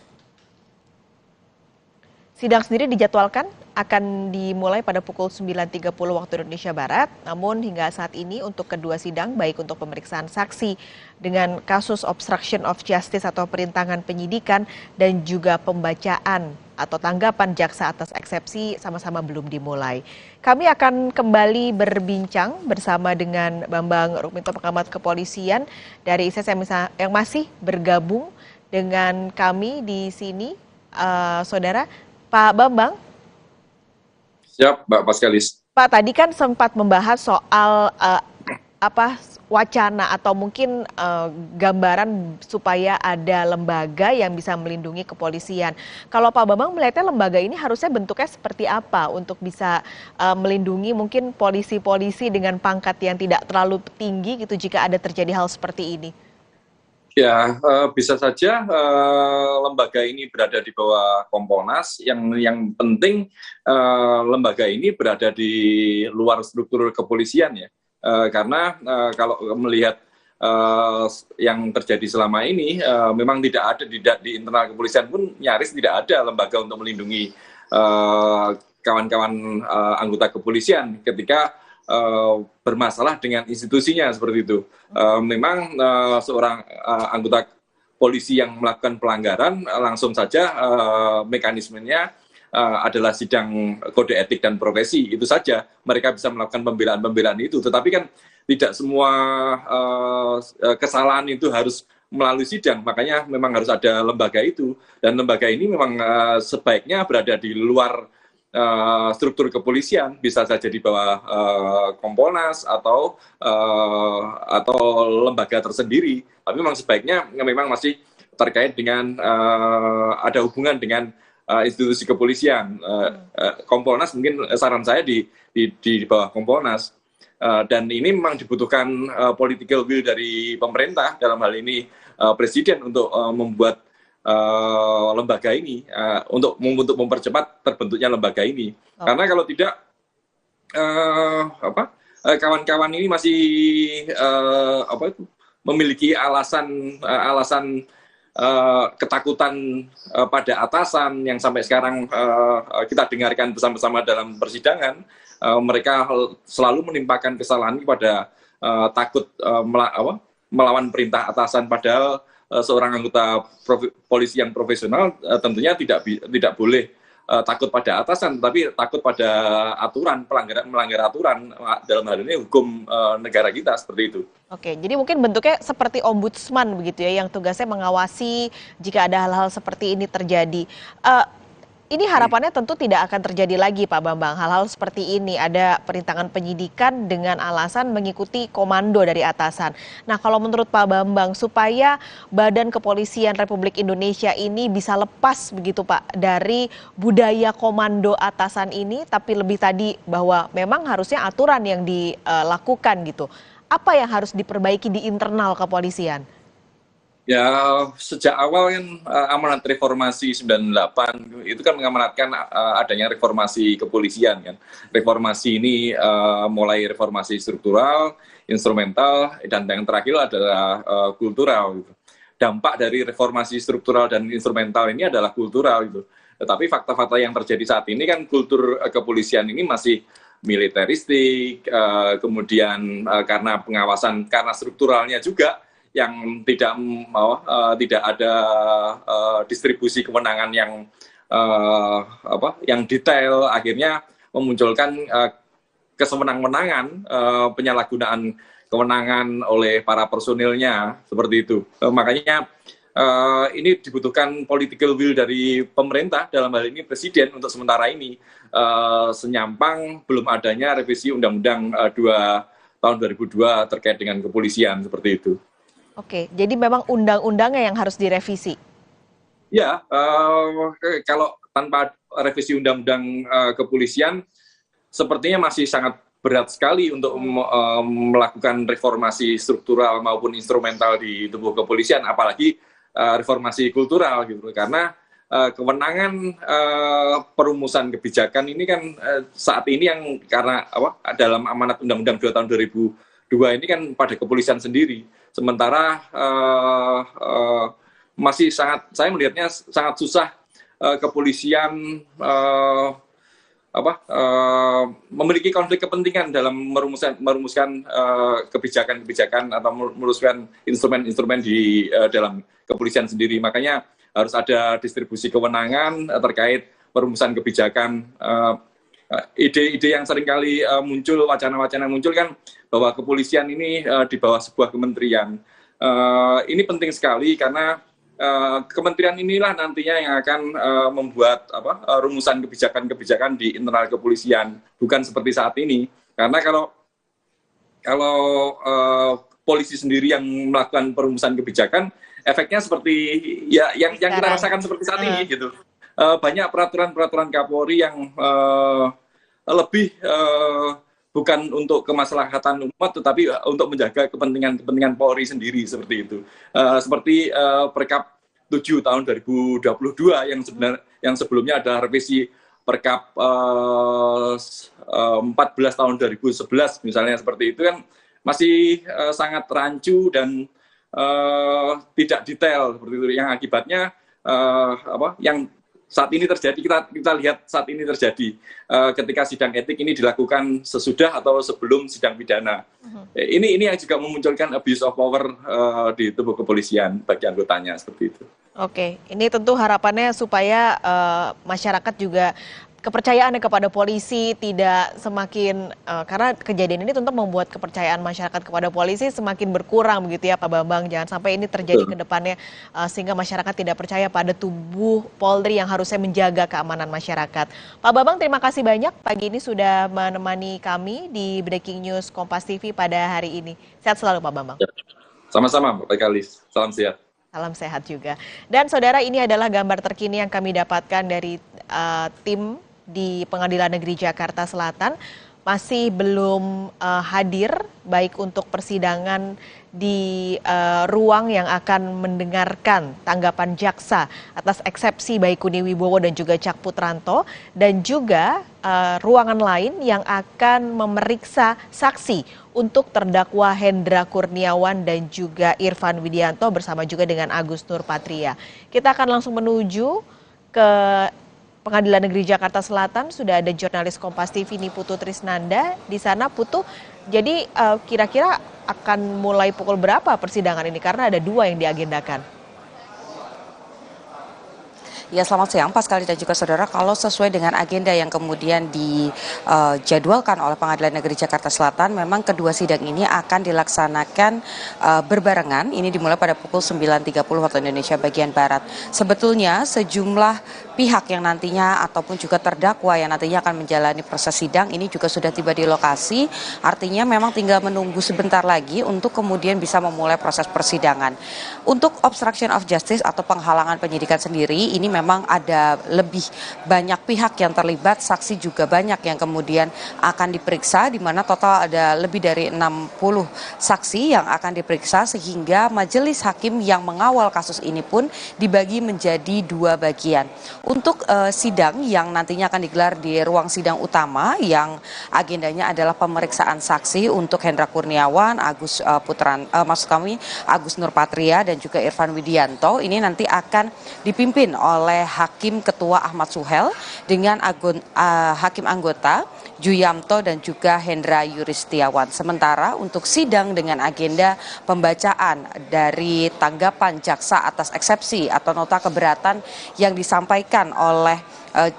Sidang sendiri dijadwalkan akan dimulai pada pukul 9.30 waktu Indonesia Barat. Namun hingga saat ini untuk kedua sidang, baik untuk pemeriksaan saksi dengan kasus obstruction of justice atau perintangan penyidikan dan juga pembacaan atau tanggapan jaksa atas eksepsi sama-sama belum dimulai. Kami akan kembali berbincang bersama dengan Bambang Rukminto, pengamat kepolisian dari ISIS yang masih bergabung dengan kami di sini, saudara. Pak Bambang. Siap, Mbak Paskalis. Pak, tadi kan sempat membahas soal wacana atau mungkin gambaran supaya ada lembaga yang bisa melindungi kepolisian. Kalau Pak Bambang melihatnya lembaga ini harusnya bentuknya seperti apa untuk bisa melindungi mungkin polisi-polisi dengan pangkat yang tidak terlalu tinggi gitu jika ada terjadi hal seperti ini? Ya, bisa saja lembaga ini berada di bawah Kompolnas. Yang penting lembaga ini berada di luar struktur kepolisian ya. Karena kalau melihat yang terjadi selama ini, memang tidak ada di internal kepolisian pun nyaris tidak ada lembaga untuk melindungi kawan-kawan anggota kepolisian ketika bermasalah dengan institusinya seperti itu. Memang seorang anggota polisi yang melakukan pelanggaran langsung saja mekanismenya adalah sidang kode etik dan profesi, itu saja mereka bisa melakukan pembelaan itu. Tetapi kan tidak semua kesalahan itu harus melalui sidang, makanya memang harus ada lembaga itu, dan lembaga ini memang sebaiknya berada di luar struktur kepolisian, bisa saja di bawah Kompolnas atau lembaga tersendiri. Tapi memang sebaiknya memang masih terkait dengan ada hubungan dengan institusi kepolisian. Kompolnas mungkin saran saya di bawah Kompolnas. Dan ini memang dibutuhkan political will dari pemerintah, dalam hal ini Presiden, untuk membuat lembaga ini, untuk mempercepat terbentuknya lembaga ini. Karena kalau tidak, kawan-kawan ini masih memiliki alasan ketakutan pada atasan yang sampai sekarang kita dengarkan bersama-sama dalam persidangan. Mereka selalu menimpakan kesalahan kepada takut melawan perintah atasan, padahal seorang anggota polisi yang profesional tentunya tidak boleh takut pada atasan, tapi takut pada aturan, melanggar aturan, dalam hal ini hukum negara kita, seperti itu. Oke, jadi mungkin bentuknya seperti ombudsman begitu ya, yang tugasnya mengawasi jika ada hal-hal seperti ini terjadi. Ini harapannya tentu tidak akan terjadi lagi, Pak Bambang. Hal-hal seperti ini, ada perintangan penyidikan dengan alasan mengikuti komando dari atasan. Nah, kalau menurut Pak Bambang, supaya Badan Kepolisian Republik Indonesia ini bisa lepas begitu Pak dari budaya komando atasan ini, tapi lebih tadi bahwa memang harusnya aturan yang dilakukan gitu. Apa yang harus diperbaiki di internal kepolisian? Ya, sejak awal kan amanat reformasi 98 itu kan mengamanatkan adanya reformasi kepolisian kan. Reformasi ini mulai reformasi struktural, instrumental, dan yang terakhir adalah kultural gitu. Dampak dari reformasi struktural dan instrumental ini adalah kultural gitu. Tetapi fakta-fakta yang terjadi saat ini kan kultur kepolisian ini masih militeristik, kemudian karena pengawasan, karena strukturalnya juga yang tidak ada distribusi kewenangan yang detail, akhirnya memunculkan kesewenang-wenangan, penyalahgunaan kewenangan oleh para personilnya, seperti itu. Makanya ini dibutuhkan political will dari pemerintah, dalam hal ini Presiden, untuk sementara ini, senyampang belum adanya revisi Undang-Undang 2 tahun 2002 terkait dengan kepolisian, seperti itu. Oke, jadi memang undang-undangnya yang harus direvisi? Ya, kalau tanpa revisi undang-undang kepolisian, sepertinya masih sangat berat sekali untuk melakukan reformasi struktural maupun instrumental di tubuh kepolisian, apalagi reformasi kultural gitu. Karena kewenangan perumusan kebijakan ini kan saat ini yang karena dalam amanat Undang-Undang 2 tahun 2002 ini kan pada kepolisian sendiri. Sementara masih saya melihatnya sangat susah kepolisian memiliki konflik kepentingan dalam merumuskan kebijakan-kebijakan atau merumuskan instrumen-instrumen di dalam kepolisian sendiri. Makanya harus ada distribusi kewenangan terkait perumusan kebijakan. Ide-ide yang seringkali muncul, wacana-wacana muncul kan bahwa kepolisian ini di bawah sebuah kementerian. Ini penting sekali karena kementerian inilah nantinya yang akan membuat rumusan kebijakan-kebijakan di internal kepolisian, bukan seperti saat ini. Karena kalau polisi sendiri yang melakukan perumusan kebijakan, efeknya seperti yang kita rasakan seperti saat ini gitu. Banyak peraturan-peraturan Kapolri yang lebih bukan untuk kemaslahatan umat, tetapi untuk menjaga kepentingan Polri sendiri seperti itu. Seperti Perkap 7 tahun 2022 yang sebelumnya ada revisi Perkap 14 tahun 2011 misalnya, seperti itu kan masih sangat rancu dan tidak detail seperti itu. Yang akibatnya yang saat ini terjadi, kita lihat saat ini terjadi ketika sidang etik ini dilakukan sesudah atau sebelum sidang pidana. Ini yang juga memunculkan abuse of power di tubuh kepolisian bagi anggotanya seperti itu. Oke, ini tentu harapannya supaya masyarakat juga kepercayaannya kepada polisi tidak semakin, karena kejadian ini tentu membuat kepercayaan masyarakat kepada polisi semakin berkurang begitu ya Pak Bambang. Jangan sampai ini terjadi ke depannya sehingga masyarakat tidak percaya pada tubuh Polri yang harusnya menjaga keamanan masyarakat. Pak Bambang, terima kasih banyak pagi ini sudah menemani kami di Breaking News Kompas TV pada hari ini. Sehat selalu Pak Bambang. Sama-sama Pak Kalis, salam sehat. Salam sehat juga. Dan saudara, ini adalah gambar terkini yang kami dapatkan dari tim di Pengadilan Negeri Jakarta Selatan. Masih belum hadir baik untuk persidangan di ruang yang akan mendengarkan tanggapan jaksa atas eksepsi Baikuni Wibowo dan juga Cak Putranto, dan juga ruangan lain yang akan memeriksa saksi untuk terdakwa Hendra Kurniawan dan juga Irfan Widianto bersama juga dengan Agus Nurpatria. Kita akan langsung menuju ke Pengadilan Negeri Jakarta Selatan. Sudah ada jurnalis Kompas TV ini Putu Trisnanda di sana. Putu, jadi kira-kira akan mulai pukul berapa persidangan ini, karena ada 2 yang diagendakan? Ya, selamat siang Pascal dan juga saudara. Kalau sesuai dengan agenda yang kemudian dijadwalkan oleh Pengadilan Negeri Jakarta Selatan, memang kedua sidang ini akan dilaksanakan berbarengan. Ini dimulai pada pukul 9.30 waktu Indonesia bagian Barat. Sebetulnya sejumlah pihak yang nantinya ataupun juga terdakwa yang nantinya akan menjalani proses sidang ini juga sudah tiba di lokasi. Artinya memang tinggal menunggu sebentar lagi untuk kemudian bisa memulai proses persidangan. Untuk obstruction of justice atau penghalangan penyidikan sendiri, ini memang ada lebih banyak pihak yang terlibat, saksi juga banyak yang kemudian akan diperiksa, di mana total ada lebih dari 60 saksi yang akan diperiksa, sehingga majelis hakim yang mengawal kasus ini pun dibagi menjadi 2 bagian. Untuk sidang yang nantinya akan digelar di ruang sidang utama yang agendanya adalah pemeriksaan saksi untuk Hendra Kurniawan, Agus Nurpatria dan juga Irfan Widianto, ini nanti akan dipimpin oleh Hakim Ketua Ahmad Suhel dengan Hakim Anggota Juyamto dan juga Hendra Yuristiawan. Sementara untuk sidang dengan agenda pembacaan dari tanggapan jaksa atas eksepsi atau nota keberatan yang disampaikan oleh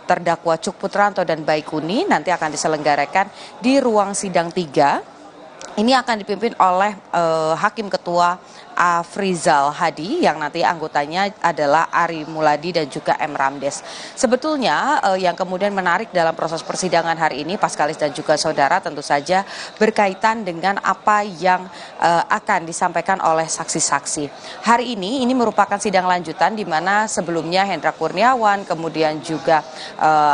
terdakwa Cuk Putranto dan Baikuni nanti akan diselenggarakan di ruang sidang 3. Ini akan dipimpin oleh Hakim Ketua Afrizal Hadi yang nanti anggotanya adalah Ari Muladi dan juga M. Ramdes. Sebetulnya yang kemudian menarik dalam proses persidangan hari ini, Paskalis dan juga saudara, tentu saja berkaitan dengan apa yang akan disampaikan oleh saksi-saksi. Hari ini merupakan sidang lanjutan di mana sebelumnya Hendra Kurniawan, kemudian juga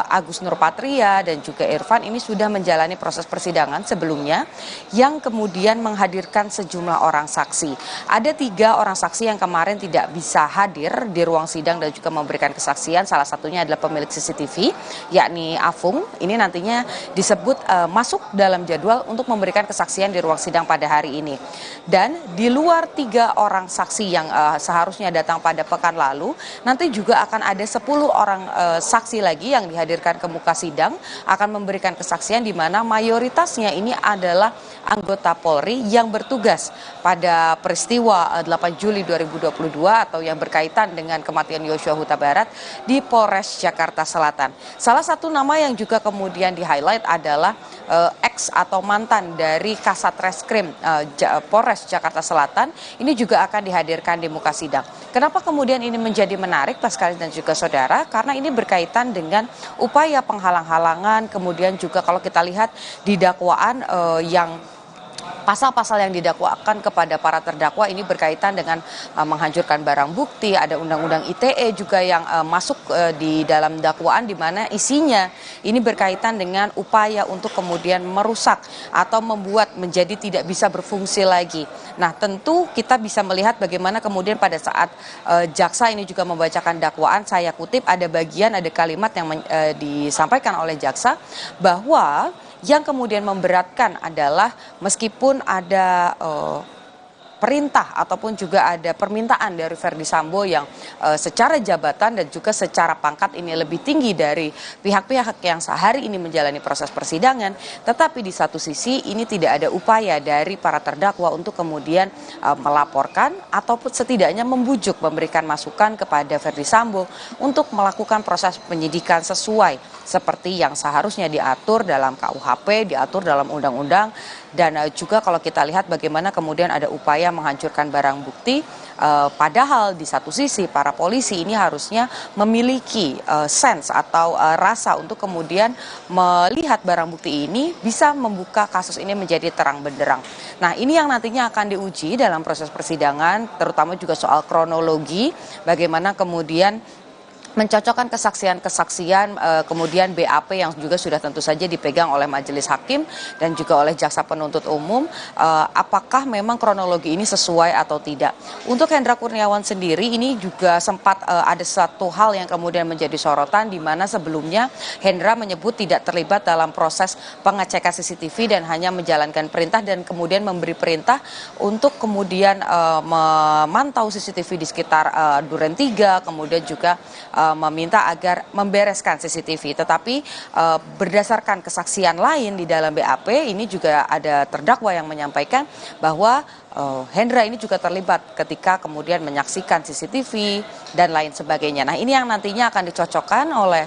Agus Nurpatria dan juga Irfan ini sudah menjalani proses persidangan sebelumnya yang kemudian menghadirkan sejumlah orang saksi. Ada 3 orang saksi yang kemarin tidak bisa hadir di ruang sidang dan juga memberikan kesaksian. Salah satunya adalah pemilik CCTV, yakni Afung. Ini nantinya disebut masuk dalam jadwal untuk memberikan kesaksian di ruang sidang pada hari ini. Dan di luar 3 orang saksi yang seharusnya datang pada pekan lalu, nanti juga akan ada 10 orang saksi lagi yang dihadirkan ke muka sidang, akan memberikan kesaksian di mana mayoritasnya ini adalah anggota Polri yang bertugas pada peristiwa 8 Juli 2022 atau yang berkaitan dengan kematian Yosua Huta Barat di Polres Jakarta Selatan. Salah satu nama yang juga kemudian di-highlight adalah ex atau mantan dari Kasat Reskrim Polres Jakarta Selatan, ini juga akan dihadirkan di muka sidang. Kenapa kemudian ini menjadi menarik, Pak Sekali dan juga saudara? Karena ini berkaitan dengan upaya penghalang-halangan, kemudian juga kalau kita lihat di dakwaan yang pasal-pasal yang didakwakan kepada para terdakwa ini berkaitan dengan menghancurkan barang bukti, ada undang-undang ITE juga yang masuk di dalam dakwaan di mana isinya ini berkaitan dengan upaya untuk kemudian merusak atau membuat menjadi tidak bisa berfungsi lagi. Nah, tentu kita bisa melihat bagaimana kemudian pada saat jaksa ini juga membacakan dakwaan, saya kutip ada bagian, ada kalimat yang disampaikan oleh jaksa bahwa yang kemudian memberatkan adalah meskipun ada perintah ataupun juga ada permintaan dari Verdi Sambo yang secara jabatan dan juga secara pangkat ini lebih tinggi dari pihak-pihak yang sehari ini menjalani proses persidangan, tetapi di satu sisi ini tidak ada upaya dari para terdakwa untuk kemudian melaporkan ataupun setidaknya membujuk, memberikan masukan kepada Verdi Sambo untuk melakukan proses penyidikan sesuai seperti yang seharusnya diatur dalam KUHP, diatur dalam undang-undang, dan juga kalau kita lihat bagaimana kemudian ada upaya menghancurkan barang bukti, padahal di satu sisi para polisi ini harusnya memiliki sense atau rasa untuk kemudian melihat barang bukti ini bisa membuka kasus ini menjadi terang benderang. Nah, ini yang nantinya akan diuji dalam proses persidangan, terutama juga soal kronologi, bagaimana kemudian mencocokkan kesaksian-kesaksian kemudian BAP yang juga sudah tentu saja dipegang oleh majelis hakim dan juga oleh jaksa penuntut umum, apakah memang kronologi ini sesuai atau tidak. Untuk Hendra Kurniawan sendiri ini juga sempat ada satu hal yang kemudian menjadi sorotan di mana sebelumnya Hendra menyebut tidak terlibat dalam proses pengecekan CCTV dan hanya menjalankan perintah dan kemudian memberi perintah untuk kemudian memantau CCTV di sekitar Duren 3, kemudian juga meminta agar membereskan CCTV. Tetapi berdasarkan kesaksian lain di dalam BAP ini juga ada terdakwa yang menyampaikan bahwa Hendra ini juga terlibat ketika kemudian menyaksikan CCTV dan lain sebagainya. Nah, ini yang nantinya akan dicocokkan oleh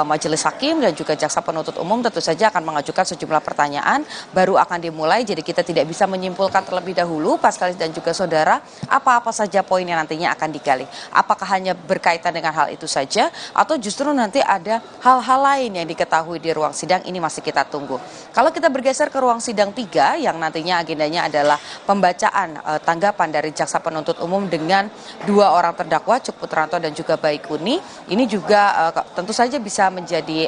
majelis hakim dan juga jaksa penuntut umum, tentu saja akan mengajukan sejumlah pertanyaan baru akan dimulai. Jadi kita tidak bisa menyimpulkan terlebih dahulu, Pak Sekali dan juga saudara, apa-apa saja poin yang nantinya akan digali. Apakah hanya berkaitan dengan hal itu saja atau justru nanti ada hal-hal lain yang diketahui di ruang sidang, ini masih kita tunggu. Kalau kita bergeser ke ruang sidang 3 yang nantinya agendanya adalah pembacaan tanggapan dari jaksa penuntut umum dengan 2 orang terdakwa, Cuk Putranto dan juga Baikuni, ini juga tentu saja bisa menjadi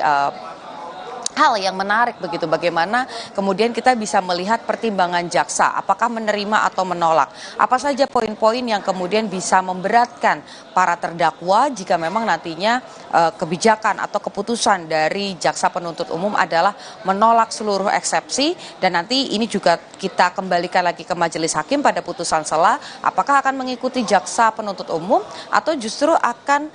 hal yang menarik begitu, bagaimana kemudian kita bisa melihat pertimbangan jaksa, apakah menerima atau menolak, apa saja poin-poin yang kemudian bisa memberatkan para terdakwa jika memang nantinya kebijakan atau keputusan dari jaksa penuntut umum adalah menolak seluruh eksepsi, dan nanti ini juga kita kembalikan lagi ke majelis hakim pada putusan sela, apakah akan mengikuti jaksa penuntut umum atau justru akan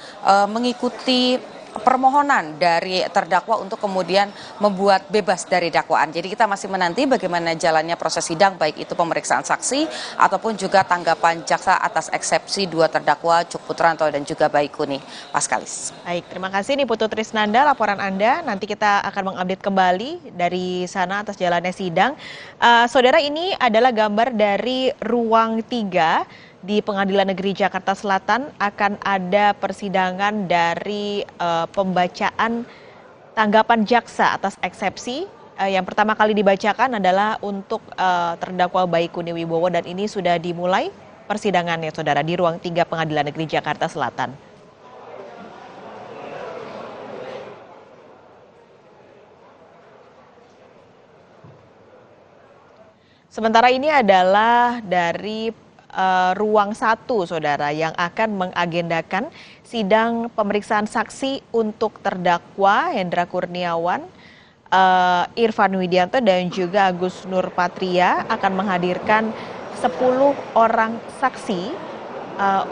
mengikuti permohonan dari terdakwa untuk kemudian membuat bebas dari dakwaan. Jadi kita masih menanti bagaimana jalannya proses sidang, baik itu pemeriksaan saksi ataupun juga tanggapan jaksa atas eksepsi 2 terdakwa Cuk Putranto dan juga Baikuni. Paskalis. Baik, terima kasih nih Putu Trisnanda laporan Anda. Nanti kita akan mengupdate kembali dari sana atas jalannya sidang. Saudara, ini adalah gambar dari ruang 3 di Pengadilan Negeri Jakarta Selatan. Akan ada persidangan dari pembacaan tanggapan jaksa atas eksepsi. Yang pertama kali dibacakan adalah untuk terdakwa Baikuni Wibowo, dan ini sudah dimulai persidangannya, saudara, di ruang 3 Pengadilan Negeri Jakarta Selatan. Sementara ini adalah dari ruang 1, Saudara, yang akan mengagendakan sidang pemeriksaan saksi untuk terdakwa Hendra Kurniawan, Irfan Widianto dan juga Agus Nurpatria akan menghadirkan 10 orang saksi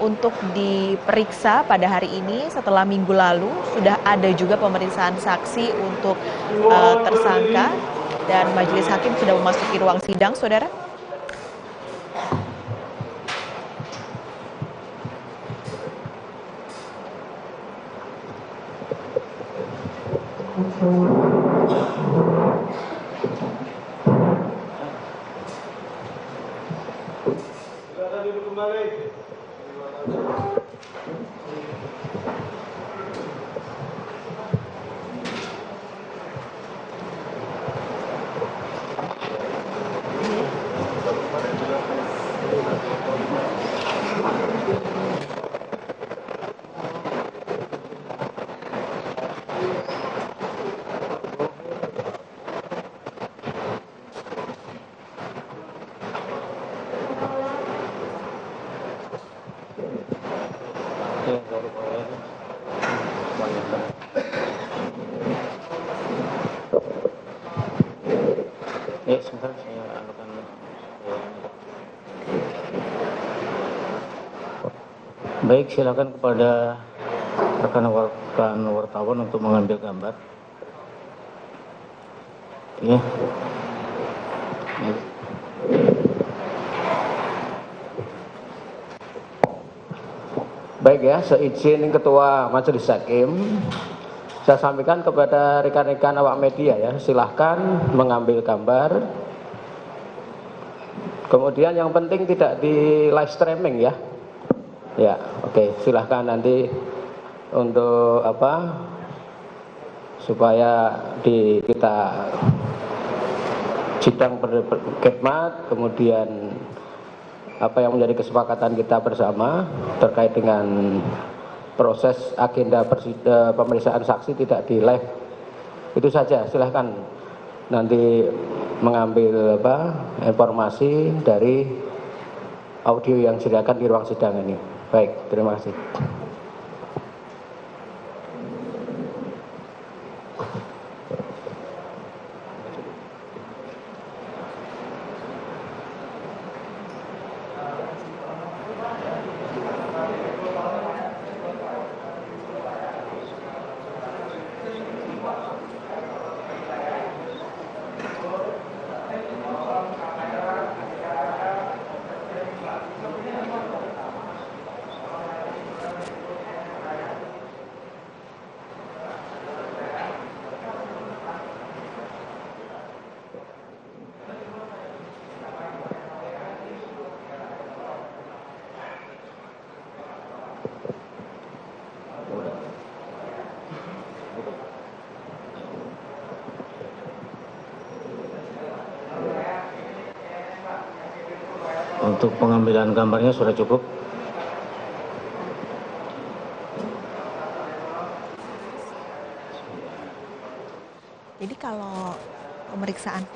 untuk diperiksa pada hari ini. Setelah minggu lalu sudah ada juga pemeriksaan saksi untuk tersangka dan majelis hakim sudah memasuki ruang sidang, Saudara. Ya, sebentar saya anukan. Baik, silakan kepada rekan-rekan wartawan untuk mengambil gambar. Ya. Baik ya, seizin Ketua Majelis Hakim, saya sampaikan kepada rekan-rekan awak media ya, silahkan mengambil gambar. Kemudian yang penting tidak di live streaming ya. Ya, oke, silahkan nanti untuk supaya kita sidang berkhidmat, kemudian apa yang menjadi kesepakatan kita bersama terkait dengan proses agenda pemeriksaan saksi tidak di live. Itu saja, silahkan nanti mengambil informasi dari audio yang disediakan di ruang sidang ini. Baik, terima kasih. Untuk pengambilan gambarnya sudah cukup. Jadi kalau pemeriksaan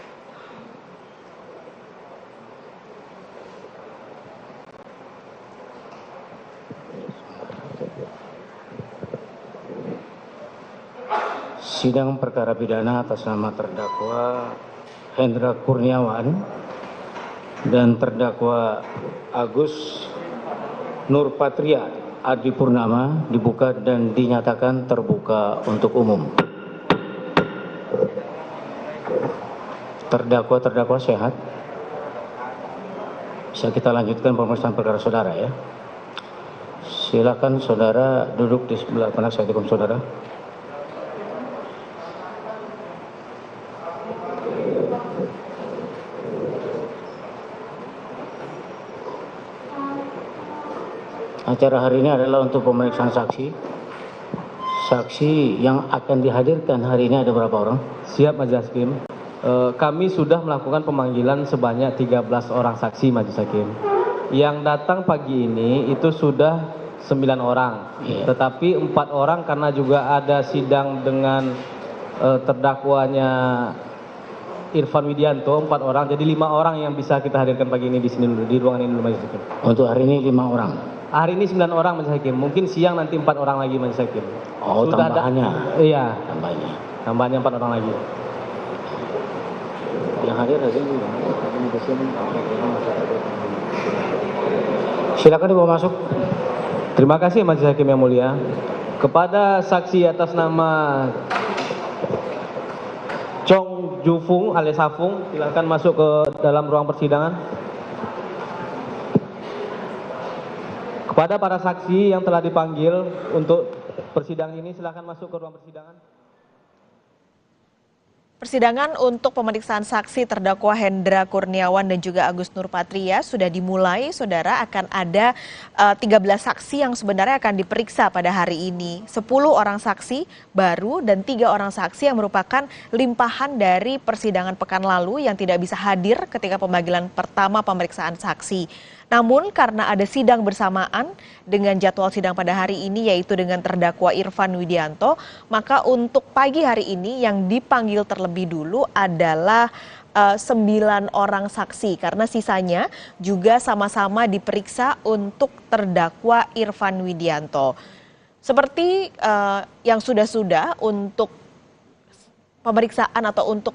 sidang perkara pidana atas nama terdakwa Hendra Kurniawan dan terdakwa Agus Nurpatria Adi Purnama dibuka dan dinyatakan terbuka untuk umum. Terdakwa sehat. Bisa kita lanjutkan pemeriksaan perkara saudara ya. Silakan saudara duduk di sebelah penasihat hukum saudara. Acara hari ini adalah untuk pemeriksaan saksi. Saksi yang akan dihadirkan hari ini ada berapa orang? Siap Majelis Hakim. Kami sudah melakukan pemanggilan sebanyak 13 orang saksi Majelis Hakim. Yang datang pagi ini itu sudah 9 orang. Tetapi 4 orang karena juga ada sidang dengan terdakwanya Irfan Widianto 4 orang, jadi 5 orang yang bisa kita hadirkan pagi ini di sini di ruangan ini Majelis Hakim. Untuk hari ini 5 orang. Hari ini 9 orang Majelis Hakim, mungkin siang nanti 4 orang lagi Majelis Hakim. Oh, sudah tambahannya. Iya. Tambahannya 4 orang lagi. Yang hadir juga. Silakan dibawa masuk. Terima kasih Majelis Hakim yang mulia. Kepada saksi atas nama Chong Jufung alias Hafung, silakan masuk ke dalam ruang persidangan. Kepada para saksi yang telah dipanggil untuk persidangan ini, silakan masuk ke ruang persidangan. Persidangan untuk pemeriksaan saksi terdakwa Hendra Kurniawan dan juga Agus Nurpatria sudah dimulai, saudara. Akan ada 13 saksi yang sebenarnya akan diperiksa pada hari ini. 10 orang saksi baru dan 3 orang saksi yang merupakan limpahan dari persidangan pekan lalu yang tidak bisa hadir ketika pemanggilan pertama pemeriksaan saksi. Namun karena ada sidang bersamaan dengan jadwal sidang pada hari ini yaitu dengan terdakwa Irfan Widianto, maka untuk pagi hari ini yang dipanggil terlebih dulu adalah 9 orang saksi karena sisanya juga sama-sama diperiksa untuk terdakwa Irfan Widianto. Seperti yang sudah-sudah untuk pemeriksaan atau untuk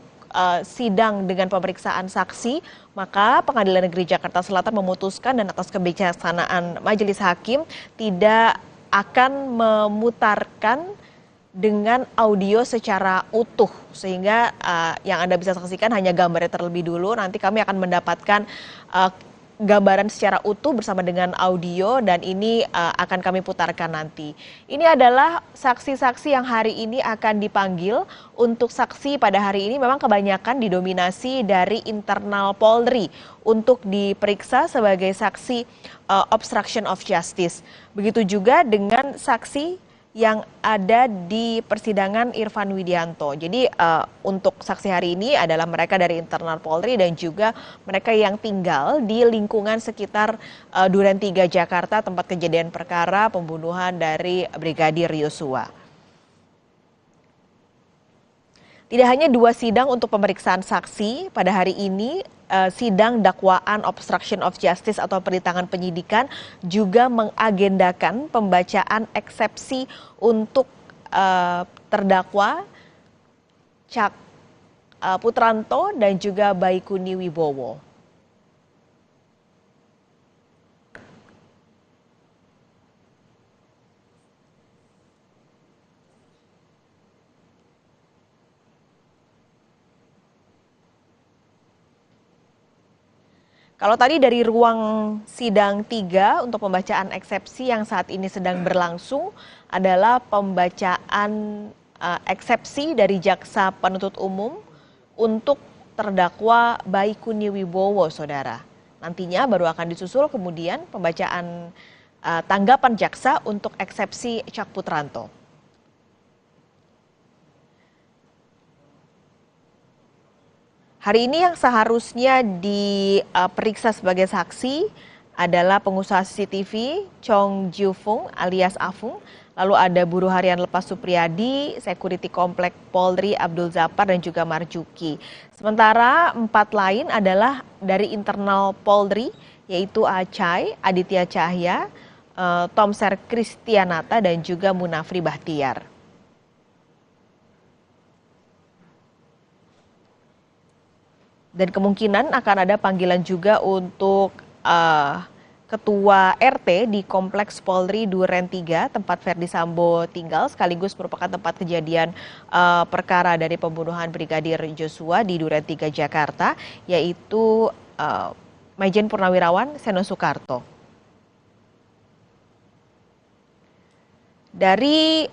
sidang dengan pemeriksaan saksi, maka Pengadilan Negeri Jakarta Selatan memutuskan dan atas kebijaksanaan Majelis Hakim tidak akan memutarkan dengan audio secara utuh sehingga yang Anda bisa saksikan hanya gambarnya terlebih dulu. Nanti kami akan mendapatkan gambaran secara utuh bersama dengan audio dan ini akan kami putarkan nanti. Ini adalah saksi-saksi yang hari ini akan dipanggil. Untuk saksi pada hari ini memang kebanyakan didominasi dari internal Polri untuk diperiksa sebagai saksi obstruction of justice. Begitu juga dengan saksi yang ada di persidangan Irfan Widianto. Jadi untuk saksi hari ini adalah mereka dari internal Polri dan juga mereka yang tinggal di lingkungan sekitar Duren 3 Jakarta, tempat kejadian perkara pembunuhan dari Brigadir Yosua. Tidak hanya 2 sidang untuk pemeriksaan saksi pada hari ini, sidang dakwaan obstruction of justice atau perintangan penyidikan juga mengagendakan pembacaan eksepsi untuk terdakwa Cak Putranto dan juga Baikuni Wibowo. Kalau tadi dari ruang sidang 3 untuk pembacaan eksepsi yang saat ini sedang berlangsung adalah pembacaan eksepsi dari jaksa penuntut umum untuk terdakwa Baikuni Wibowo, saudara. Nantinya baru akan disusul kemudian pembacaan tanggapan jaksa untuk eksepsi Cak Putranto. Hari ini yang seharusnya diperiksa sebagai saksi adalah pengusaha CCTV Chong Jufung alias Afung, lalu ada buruh harian Lepas Supriyadi, security komplek Polri Abdul Zafar dan juga Marjuki. Sementara 4 lain adalah dari internal Polri yaitu Acai, Aditya Cahya, Tomser Kristianata dan juga Munafri Bahtiar. Dan kemungkinan akan ada panggilan juga untuk Ketua RT di Kompleks Polri Duren 3, tempat Verdi Sambo tinggal, sekaligus merupakan tempat kejadian perkara dari pembunuhan Brigadir Joshua di Duren 3 Jakarta, yaitu Majen Purnawirawan Seno Soekarto. Dari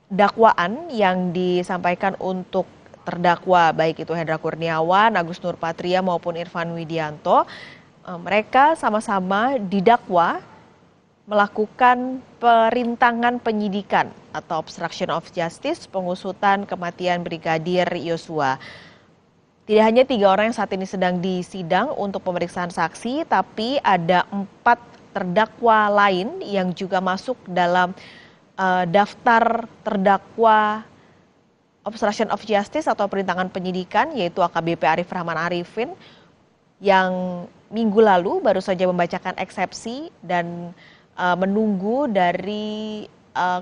dakwaan yang disampaikan untuk terdakwa baik itu Hendra Kurniawan, Agus Nurpatria maupun Irfan Widianto, mereka sama-sama didakwa melakukan perintangan penyidikan atau obstruction of justice pengusutan kematian Brigadir Yosua. Tidak hanya 3 orang yang saat ini sedang disidang untuk pemeriksaan saksi, tapi ada 4 terdakwa lain yang juga masuk dalam daftar terdakwa obstruction of justice atau perintangan penyidikan, yaitu AKBP Arif Rahman Arifin, yang minggu lalu baru saja membacakan eksepsi dan menunggu dari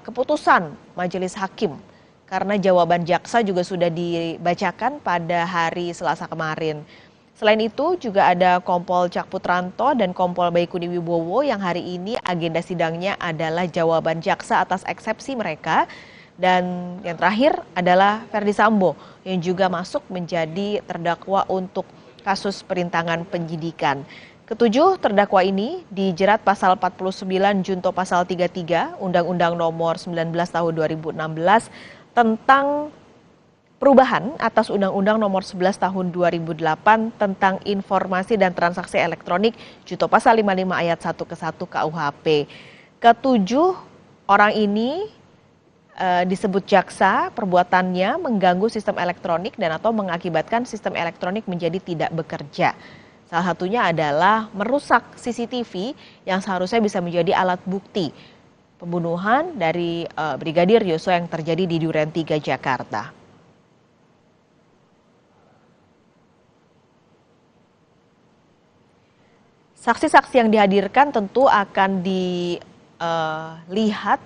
keputusan majelis hakim, karena jawaban jaksa juga sudah dibacakan pada hari Selasa kemarin. Selain itu juga ada Kompol Cak Putranto dan Kompol Baikuni Wibowo yang hari ini agenda sidangnya adalah jawaban jaksa atas eksepsi mereka. Dan yang terakhir adalah Ferdi Sambo yang juga masuk menjadi terdakwa untuk kasus perintangan penyidikan. Ketujuh terdakwa ini dijerat pasal 49 junto pasal 33 Undang-Undang Nomor 19 Tahun 2016 tentang perubahan atas Undang-Undang Nomor 11 Tahun 2008 tentang informasi dan transaksi elektronik junto pasal 55 ayat 1 ke 1 KUHP. Ketujuh orang ini disebut jaksa perbuatannya mengganggu sistem elektronik dan atau mengakibatkan sistem elektronik menjadi tidak bekerja. Salah satunya adalah merusak CCTV yang seharusnya bisa menjadi alat bukti pembunuhan dari Brigadir Yosua yang terjadi di Duren 3 Jakarta. Saksi-saksi yang dihadirkan tentu akan dilihat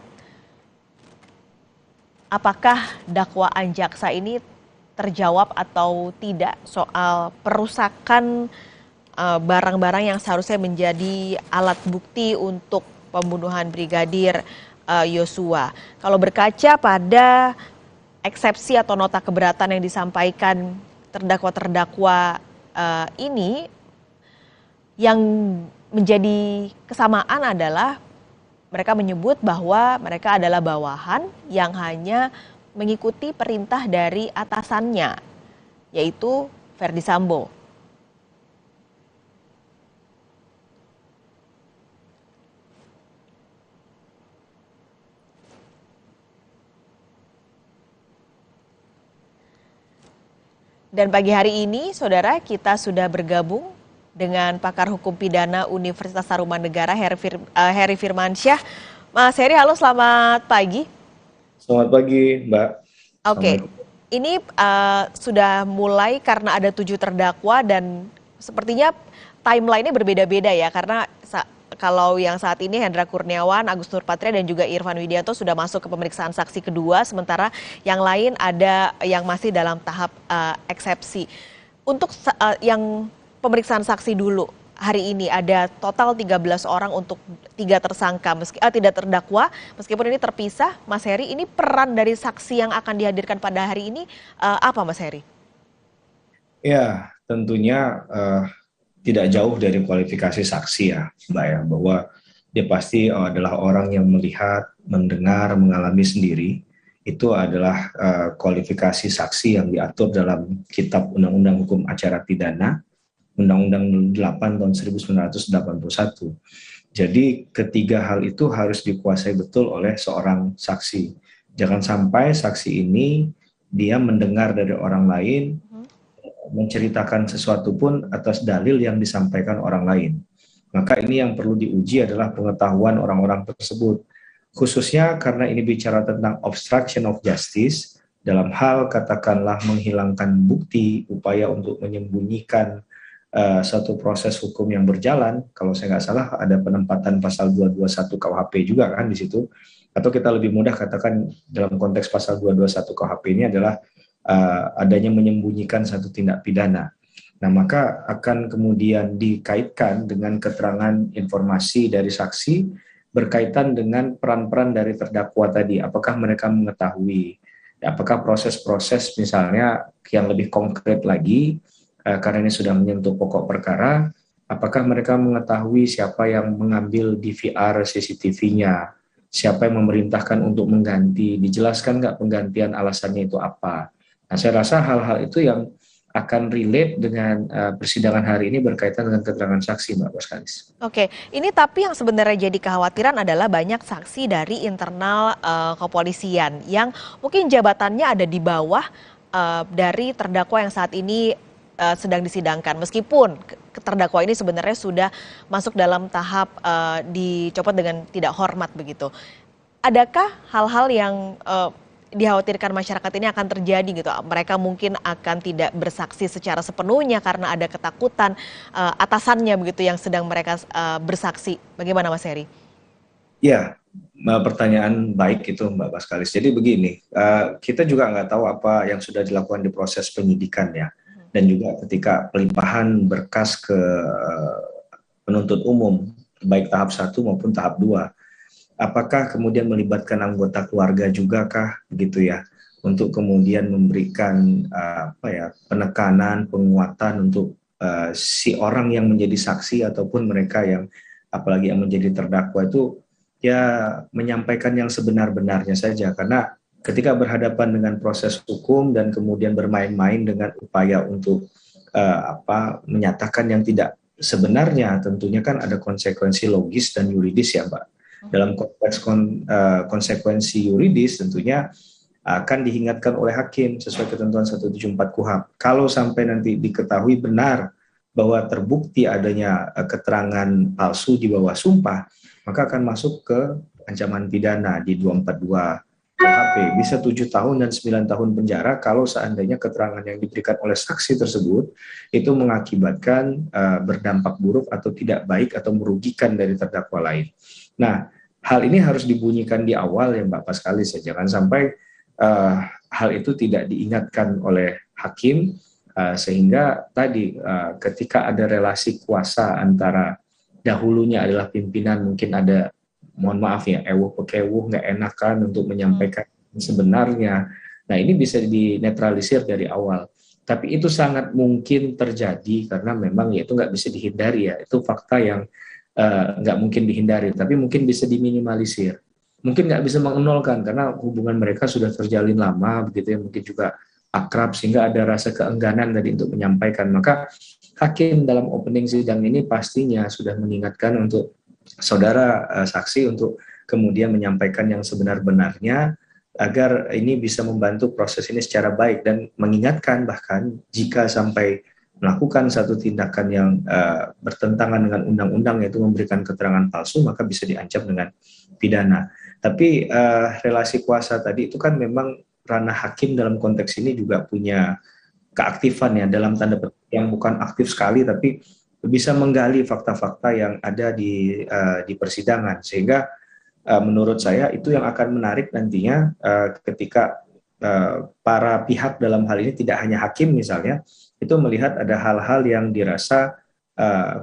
apakah dakwaan jaksa ini terjawab atau tidak soal perusakan barang-barang yang seharusnya menjadi alat bukti untuk pembunuhan Brigadir Yosua. Kalau berkaca pada eksepsi atau nota keberatan yang disampaikan terdakwa-terdakwa ini, yang menjadi kesamaan adalah mereka menyebut bahwa mereka adalah bawahan yang hanya mengikuti perintah dari atasannya, yaitu Ferdi Sambo. Dan pagi hari ini, saudara, kita sudah bergabung dengan pakar hukum pidana Universitas Tarumanegara, Heri Firmansyah. Mas Heri, halo, selamat pagi. Selamat pagi, Mbak. Oke, ini sudah mulai karena ada 7 terdakwa dan sepertinya timeline-nya berbeda-beda ya, karena kalau yang saat ini Hendra Kurniawan, Agus Nur Patria dan juga Irfan Widianto sudah masuk ke pemeriksaan saksi kedua, sementara yang lain ada yang masih dalam tahap eksepsi. Untuk yang pemeriksaan saksi dulu, hari ini ada total 13 orang untuk 3 tersangka, tidak terdakwa, meskipun ini terpisah. Mas Heri, ini peran dari saksi yang akan dihadirkan pada hari ini apa, Mas Heri? Ya, tentunya tidak jauh dari kualifikasi saksi ya, Mbak ya, bahwa dia pasti adalah orang yang melihat, mendengar, mengalami sendiri. Itu adalah kualifikasi saksi yang diatur dalam Kitab Undang-Undang Hukum Acara Pidana, Undang-Undang 8 tahun 1981. Jadi ketiga hal itu harus dikuasai betul oleh seorang saksi. Jangan sampai saksi ini dia mendengar dari orang lain, menceritakan sesuatu pun atas dalil yang disampaikan orang lain. Maka ini yang perlu diuji adalah pengetahuan orang-orang tersebut. Khususnya karena ini bicara tentang obstruction of justice, dalam hal katakanlah menghilangkan bukti, upaya untuk menyembunyikan satu proses hukum yang berjalan. Kalau saya nggak salah ada penempatan pasal 221 KUHP juga kan di situ. Atau kita lebih mudah katakan dalam konteks pasal 221 KUHP ini adalah adanya menyembunyikan satu tindak pidana. Nah, maka akan kemudian dikaitkan dengan keterangan informasi dari saksi berkaitan dengan peran-peran dari terdakwa tadi. Apakah mereka mengetahui, apakah proses-proses misalnya yang lebih konkret lagi, karena ini sudah menyentuh pokok perkara, apakah mereka mengetahui siapa yang mengambil DVR CCTV-nya, siapa yang memerintahkan untuk mengganti, dijelaskan nggak penggantian alasannya itu apa. Nah, saya rasa hal-hal itu yang akan relate dengan persidangan hari ini berkaitan dengan keterangan saksi, Mbak Waskalis. Oke, ini tapi yang sebenarnya jadi kekhawatiran adalah banyak saksi dari internal kepolisian yang mungkin jabatannya ada di bawah dari terdakwa yang saat ini sedang disidangkan. Meskipun terdakwa ini sebenarnya sudah masuk dalam tahap dicopot dengan tidak hormat begitu. Adakah hal-hal yang dikhawatirkan masyarakat ini akan terjadi gitu. Mereka mungkin akan tidak bersaksi secara sepenuhnya karena ada ketakutan atasannya begitu yang sedang mereka bersaksi. Bagaimana Mas Heri? Ya, pertanyaan baik itu Mbak Paskalis. Jadi begini, kita juga nggak tahu apa yang sudah dilakukan di proses penyidikan ya, dan juga ketika pelimpahan berkas ke penuntut umum, baik tahap 1 maupun tahap 2, apakah kemudian melibatkan anggota keluarga juga kah, begitu ya, untuk kemudian memberikan penekanan, penguatan untuk si orang yang menjadi saksi ataupun mereka yang apalagi yang menjadi terdakwa itu ya menyampaikan yang sebenar-benarnya saja, karena ketika berhadapan dengan proses hukum dan kemudian bermain-main dengan upaya untuk menyatakan yang tidak sebenarnya, tentunya kan ada konsekuensi logis dan yuridis ya Mbak. Dalam konteks konsekuensi yuridis tentunya akan diingatkan oleh hakim sesuai ketentuan 174 KUHP. Kalau sampai nanti diketahui benar bahwa terbukti adanya keterangan palsu di bawah sumpah, maka akan masuk ke ancaman pidana di 242 KUHP, bisa 7 tahun dan 9 tahun penjara kalau seandainya keterangan yang diberikan oleh saksi tersebut itu mengakibatkan berdampak buruk atau tidak baik atau merugikan dari terdakwa lain. Nah, hal ini harus dibunyikan di awal ya Mbak Paskalis ya, jangan sampai hal itu tidak diingatkan oleh hakim sehingga tadi ketika ada relasi kuasa antara dahulunya adalah pimpinan, mungkin ada, mohon maaf ya, ewuh-pekewuh, nggak enakan untuk menyampaikan sebenarnya. Nah, ini bisa dinetralisir dari awal. Tapi itu sangat mungkin terjadi karena memang ya itu nggak bisa dihindari ya. Itu fakta yang nggak mungkin dihindari, tapi mungkin bisa diminimalisir. Mungkin nggak bisa mengenolkan karena hubungan mereka sudah terjalin lama, begitu ya, mungkin juga akrab sehingga ada rasa keengganan tadi untuk menyampaikan. Maka hakim dalam opening sidang ini pastinya sudah mengingatkan untuk saudara saksi untuk kemudian menyampaikan yang sebenar-benarnya agar ini bisa membantu proses ini secara baik, dan mengingatkan bahkan jika sampai melakukan satu tindakan yang bertentangan dengan undang-undang yaitu memberikan keterangan palsu, maka bisa diancam dengan pidana. Tapi relasi kuasa tadi itu kan memang ranah hakim dalam konteks ini juga punya keaktifan ya, dalam tanda petik yang bukan aktif sekali tapi bisa menggali fakta-fakta yang ada di persidangan, sehingga menurut saya itu yang akan menarik nantinya ketika para pihak dalam hal ini, tidak hanya hakim misalnya, itu melihat ada hal-hal yang dirasa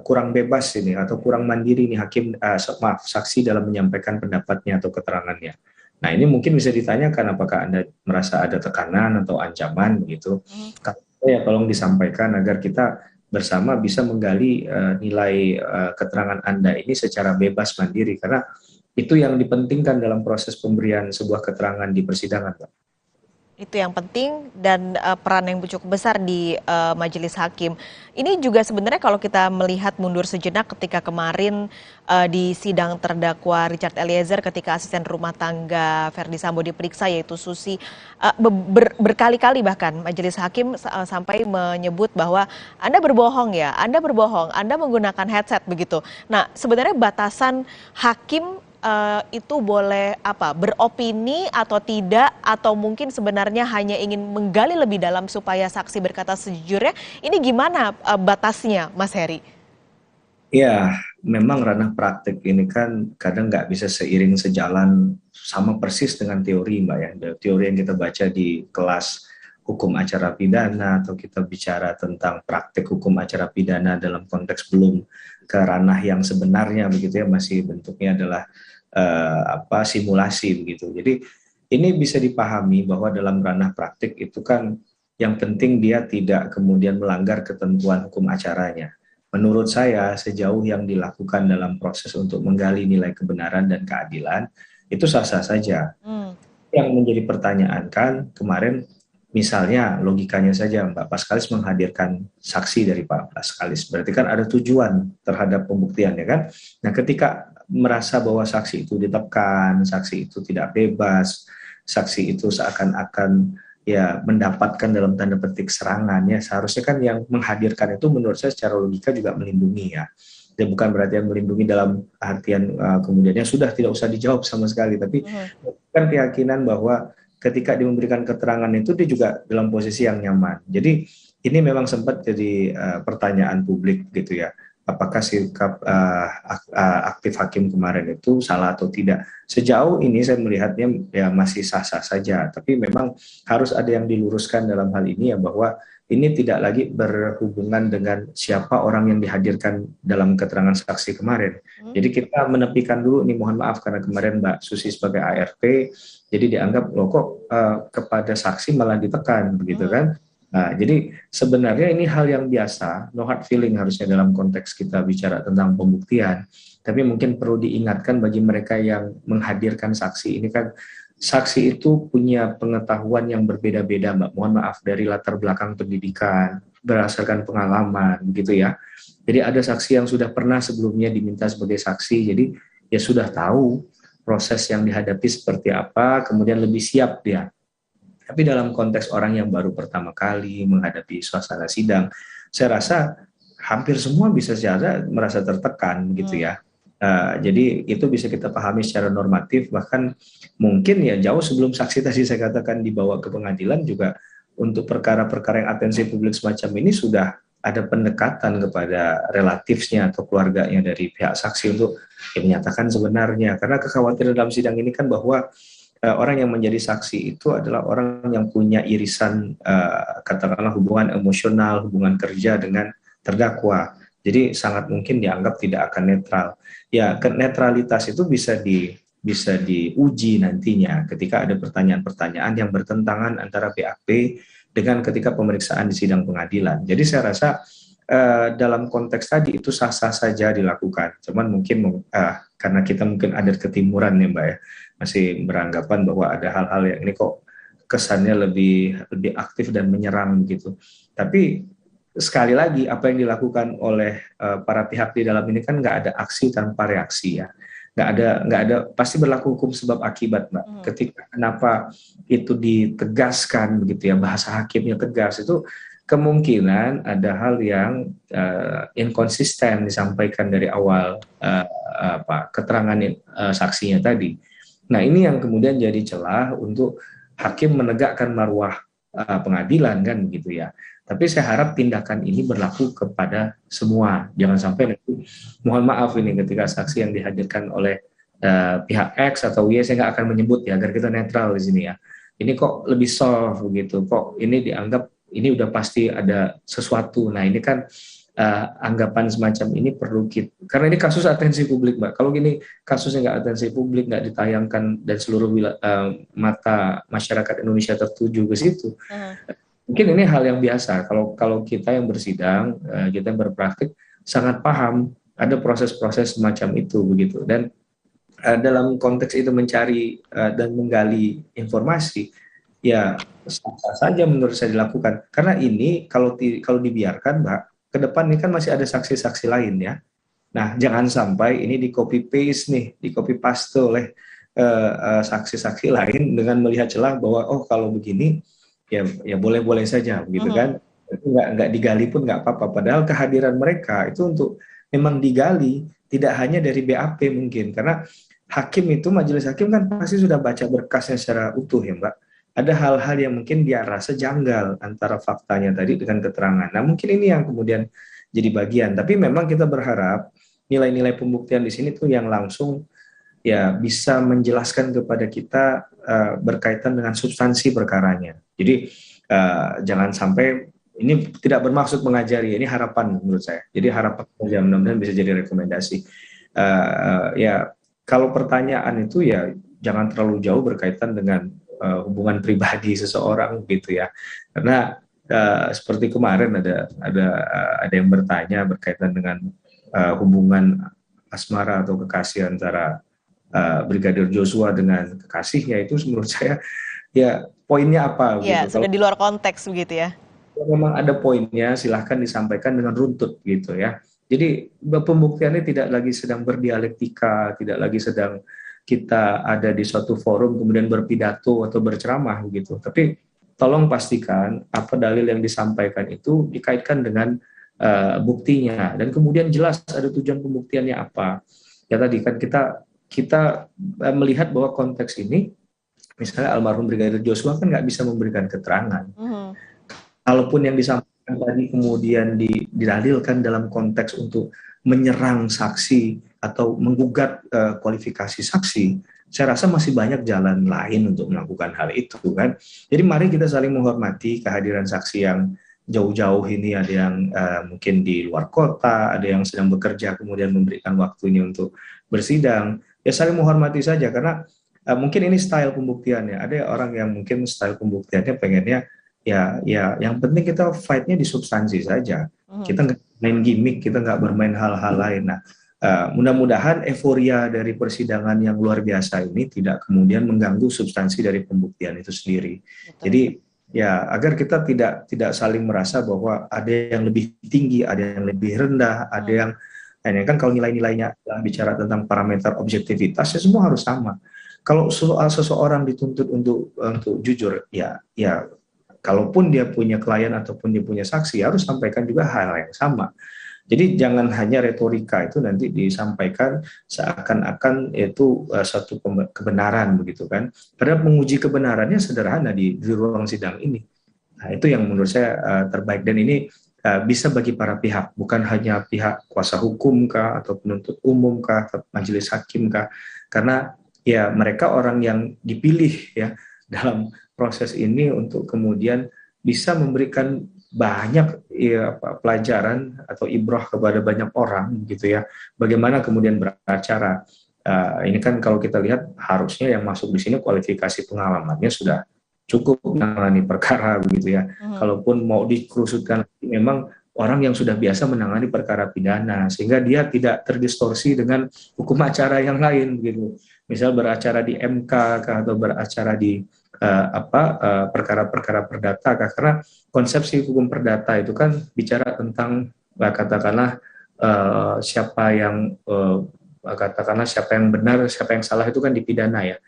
kurang bebas ini atau kurang mandiri nih hakim, saksi dalam menyampaikan pendapatnya atau keterangannya. Nah, ini mungkin bisa ditanyakan apakah Anda merasa ada tekanan atau ancaman begitu. Ya, tolong disampaikan agar kita bersama bisa menggali nilai keterangan Anda ini secara bebas mandiri, karena itu yang dipentingkan dalam proses pemberian sebuah keterangan di persidangan, Pak. Itu yang penting dan peran yang cukup besar di majelis hakim. Ini juga sebenarnya kalau kita melihat mundur sejenak ketika kemarin di sidang terdakwa Richard Eliezer ketika asisten rumah tangga Verdi Sambo diperiksa yaitu Susi, berkali-kali bahkan majelis hakim sampai menyebut bahwa Anda berbohong ya, Anda berbohong, Anda menggunakan headset begitu. Nah, sebenarnya batasan hakim itu boleh beropini atau tidak, atau mungkin sebenarnya hanya ingin menggali lebih dalam supaya saksi berkata sejujurnya, ini gimana batasnya Mas Heri? Ya, memang ranah praktik ini kan kadang nggak bisa seiring sejalan sama persis dengan teori Mbak ya. Teori yang kita baca di kelas hukum acara pidana atau kita bicara tentang praktik hukum acara pidana dalam konteks belum ke ranah yang sebenarnya begitu ya, masih bentuknya adalah simulasi begitu. Jadi ini bisa dipahami bahwa dalam ranah praktik itu kan yang penting dia tidak kemudian melanggar ketentuan hukum acaranya. Menurut saya sejauh yang dilakukan dalam proses untuk menggali nilai kebenaran dan keadilan itu sah-sah saja. Yang menjadi pertanyaan kan kemarin misalnya logikanya saja Mbak Paskalis menghadirkan saksi dari Pak Paskalis, berarti kan ada tujuan terhadap pembuktian ya kan. Nah, ketika merasa bahwa saksi itu ditekan, saksi itu tidak bebas, saksi itu seakan-akan ya mendapatkan dalam tanda petik serangan ya, seharusnya kan yang menghadirkan itu menurut saya secara logika juga melindungi ya. Dan bukan berarti yang melindungi dalam artian kemudiannya sudah tidak usah dijawab sama sekali, tapi kan keyakinan bahwa ketika dia memberikan keterangan itu dia juga dalam posisi yang nyaman. Jadi ini memang sempat jadi pertanyaan publik gitu ya. Apakah sikap aktif hakim kemarin itu salah atau tidak? Sejauh ini saya melihatnya ya masih sah-sah saja, tapi memang harus ada yang diluruskan dalam hal ini ya, bahwa ini tidak lagi berhubungan dengan siapa orang yang dihadirkan dalam keterangan saksi kemarin. Jadi kita menepikan dulu nih, mohon maaf karena kemarin Mbak Susi sebagai ART, jadi dianggap loh kok kepada saksi malah ditekan begitu kan? Nah, jadi sebenarnya ini hal yang biasa, no hard feeling harusnya dalam konteks kita bicara tentang pembuktian. Tapi mungkin perlu diingatkan bagi mereka yang menghadirkan saksi, ini kan saksi itu punya pengetahuan yang berbeda-beda, Mbak. Mohon maaf, dari latar belakang pendidikan, berdasarkan pengalaman, gitu ya. Jadi ada saksi yang sudah pernah sebelumnya diminta sebagai saksi, jadi ya sudah tahu proses yang dihadapi seperti apa, kemudian lebih siap dia. Tapi dalam konteks orang yang baru pertama kali menghadapi suasana sidang, saya rasa hampir semua bisa saja merasa tertekan, gitu ya. Jadi itu bisa kita pahami secara normatif, bahkan mungkin ya jauh sebelum saksi tadi saya katakan dibawa ke pengadilan juga untuk perkara-perkara yang atensi publik semacam ini sudah ada pendekatan kepada relatifnya atau keluarganya dari pihak saksi untuk menyatakan sebenarnya, karena kekhawatiran dalam sidang ini kan bahwa orang yang menjadi saksi itu adalah orang yang punya irisan katakanlah hubungan emosional, hubungan kerja dengan terdakwa. Jadi sangat mungkin dianggap tidak akan netral. Ya, netralitas itu bisa diuji nantinya ketika ada pertanyaan-pertanyaan yang bertentangan antara BAP dengan ketika pemeriksaan di sidang pengadilan. Jadi saya rasa dalam konteks tadi itu sah-sah saja dilakukan. Cuman mungkin karena kita mungkin ada ketimuran ya Mbak ya, masih beranggapan bahwa ada hal-hal yang ini kok kesannya lebih aktif dan menyerang gitu. Tapi sekali lagi apa yang dilakukan oleh para pihak di dalam ini kan nggak ada aksi tanpa reaksi ya, nggak ada pasti berlaku hukum sebab akibat Mbak. Ketika kenapa itu ditegaskan begitu ya, bahasa hakimnya tegas, itu kemungkinan ada hal yang inkonsisten disampaikan dari awal keterangan saksinya tadi. Nah ini yang kemudian jadi celah untuk hakim menegakkan marwah pengadilan kan begitu ya. Tapi saya harap tindakan ini berlaku kepada semua. Jangan sampai nanti, mohon maaf ini ketika saksi yang dihadirkan oleh pihak X atau Y, saya nggak akan menyebut ya agar kita netral di sini ya. Ini kok lebih soft begitu, kok ini dianggap ini udah pasti ada sesuatu. Nah ini kan anggapan semacam ini perlu kita, karena ini kasus atensi publik Mbak. Kalau gini kasusnya nggak atensi publik, nggak ditayangkan dan seluruh mata masyarakat Indonesia tertuju ke situ. Mungkin ini hal yang biasa. Kalau kita yang bersidang, kita yang berpraktik sangat paham ada proses-proses semacam itu begitu. Dan dalam konteks itu mencari dan menggali informasi, ya sah saja menurut saya dilakukan. Karena ini kalau dibiarkan Mbak, ke depan ini kan masih ada saksi-saksi lain ya. Nah jangan sampai ini di copy paste nih, di copy paste oleh saksi-saksi lain dengan melihat celah bahwa oh kalau begini ya boleh-boleh saja begitu kan, nggak digali pun nggak apa-apa, padahal kehadiran mereka itu untuk memang digali, tidak hanya dari BAP mungkin, karena hakim itu, majelis hakim kan pasti sudah baca berkasnya secara utuh ya Mbak, ada hal-hal yang mungkin dia rasa janggal antara faktanya tadi dengan keterangan. Nah mungkin ini yang kemudian jadi bagian, tapi memang kita berharap nilai-nilai pembuktian di sini tuh yang langsung ya bisa menjelaskan kepada kita berkaitan dengan substansi perkaranya. Jadi jangan sampai, ini tidak bermaksud mengajari, ini harapan menurut saya. Jadi harapan saja, mudah-mudahan bisa jadi rekomendasi. Ya kalau pertanyaan itu ya jangan terlalu jauh berkaitan dengan hubungan pribadi seseorang gitu ya. Karena seperti kemarin ada yang bertanya berkaitan dengan hubungan asmara atau kekasih antara Brigadir Joshua dengan kekasihnya, itu menurut saya ya poinnya apa? Ya gitu. sudah di luar konteks begitu ya. Kalau memang ada poinnya silahkan disampaikan dengan runtut gitu ya. Jadi pembuktiannya tidak lagi sedang berdialektika, tidak lagi sedang kita ada di suatu forum kemudian berpidato atau berceramah gitu. Tapi tolong pastikan apa dalil yang disampaikan itu dikaitkan dengan buktinya, dan kemudian jelas ada tujuan pembuktiannya apa. Ya tadi kan kita melihat bahwa konteks ini misalnya almarhum Brigadir Joshua kan nggak bisa memberikan keterangan. Kalaupun yang disampaikan tadi kemudian didalilkan dalam konteks untuk menyerang saksi atau menggugat kualifikasi saksi, saya rasa masih banyak jalan lain untuk melakukan hal itu kan. Jadi mari kita saling menghormati kehadiran saksi yang jauh-jauh ini, ada yang mungkin di luar kota, ada yang sedang bekerja kemudian memberikan waktunya untuk bersidang. Ya saling menghormati saja, karena mungkin ini style pembuktiannya. Ada orang yang mungkin style pembuktiannya pengennya ya yang penting kita fight-nya di substansi saja. Kita nggak main gimmick, kita nggak bermain hal-hal lain. Nah, mudah-mudahan euforia dari persidangan yang luar biasa ini tidak kemudian mengganggu substansi dari pembuktian itu sendiri. Jadi ya agar kita tidak saling merasa bahwa ada yang lebih tinggi, ada yang lebih rendah, ada yang kan kalau nilai-nilainya bicara tentang parameter objektivitas ya semua harus sama. Kalau soal seseorang dituntut untuk jujur, ya kalaupun dia punya klien ataupun dia punya saksi harus sampaikan juga hal yang sama. Jadi jangan hanya retorika itu nanti disampaikan seakan-akan itu satu kebenaran begitu kan. Padahal menguji kebenarannya sederhana di ruang sidang ini. Nah, itu yang menurut saya terbaik, dan ini bisa bagi para pihak, bukan hanya pihak kuasa hukum kah atau penuntut umum kah atau majelis hakim kah, karena ya mereka orang yang dipilih ya dalam proses ini untuk kemudian bisa memberikan banyak pelajaran atau ibrah kepada banyak orang gitu ya, bagaimana kemudian beracara. Ini kan kalau kita lihat harusnya yang masuk di sini kualifikasi pengalamannya sudah cukup menangani perkara begitu ya. Kalaupun mau dikerucutkan, memang orang yang sudah biasa menangani perkara pidana, sehingga dia tidak terdistorsi dengan hukum acara yang lain begitu. Misal beracara di MK atau beracara di perkara-perkara perdata, karena konsepsi hukum perdata itu kan bicara tentang katakanlah siapa yang benar, siapa yang salah itu kan di pidana ya.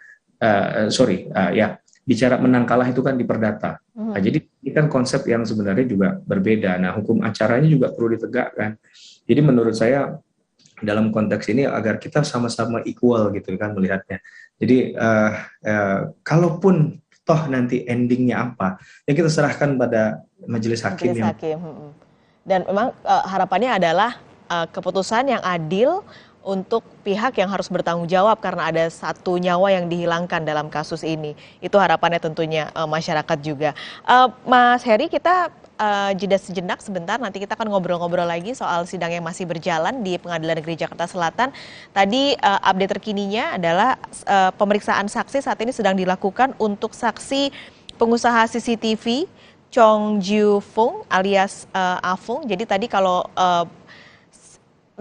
Bicara menang kalah itu kan di perdata. Nah, jadi ini kan konsep yang sebenarnya juga berbeda. Nah, hukum acaranya juga perlu ditegakkan. Jadi menurut saya dalam konteks ini agar kita sama-sama equal gitu kan melihatnya. Jadi kalaupun toh nanti endingnya apa, ya kita serahkan pada majelis hakim. Dan memang harapannya adalah keputusan yang adil untuk pihak yang harus bertanggung jawab karena ada satu nyawa yang dihilangkan dalam kasus ini. Itu harapannya tentunya masyarakat juga. Mas Heri, kita jeda sejenak sebentar, nanti kita akan ngobrol-ngobrol lagi soal sidang yang masih berjalan di Pengadilan Negeri Jakarta Selatan. Tadi update terkininya adalah pemeriksaan saksi saat ini sedang dilakukan untuk saksi pengusaha CCTV Chong Jiu Fung alias Afung. Jadi tadi kalau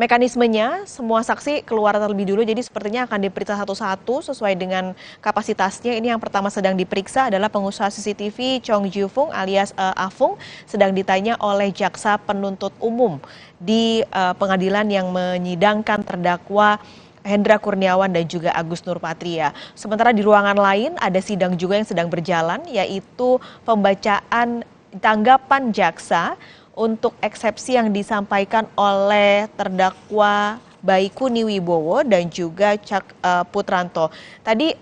mekanismenya semua saksi keluar terlebih dulu, jadi sepertinya akan diperiksa satu-satu sesuai dengan kapasitasnya. Ini yang pertama sedang diperiksa adalah pengusaha CCTV Chong Jiu Fung alias Afung, sedang ditanya oleh jaksa penuntut umum di pengadilan yang menyidangkan terdakwa Hendra Kurniawan dan juga Agus Nurpatria. Sementara di ruangan lain ada sidang juga yang sedang berjalan, yaitu pembacaan tanggapan jaksa untuk eksepsi yang disampaikan oleh terdakwa Baikuni Wibowo dan juga Cak Putranto. Tadi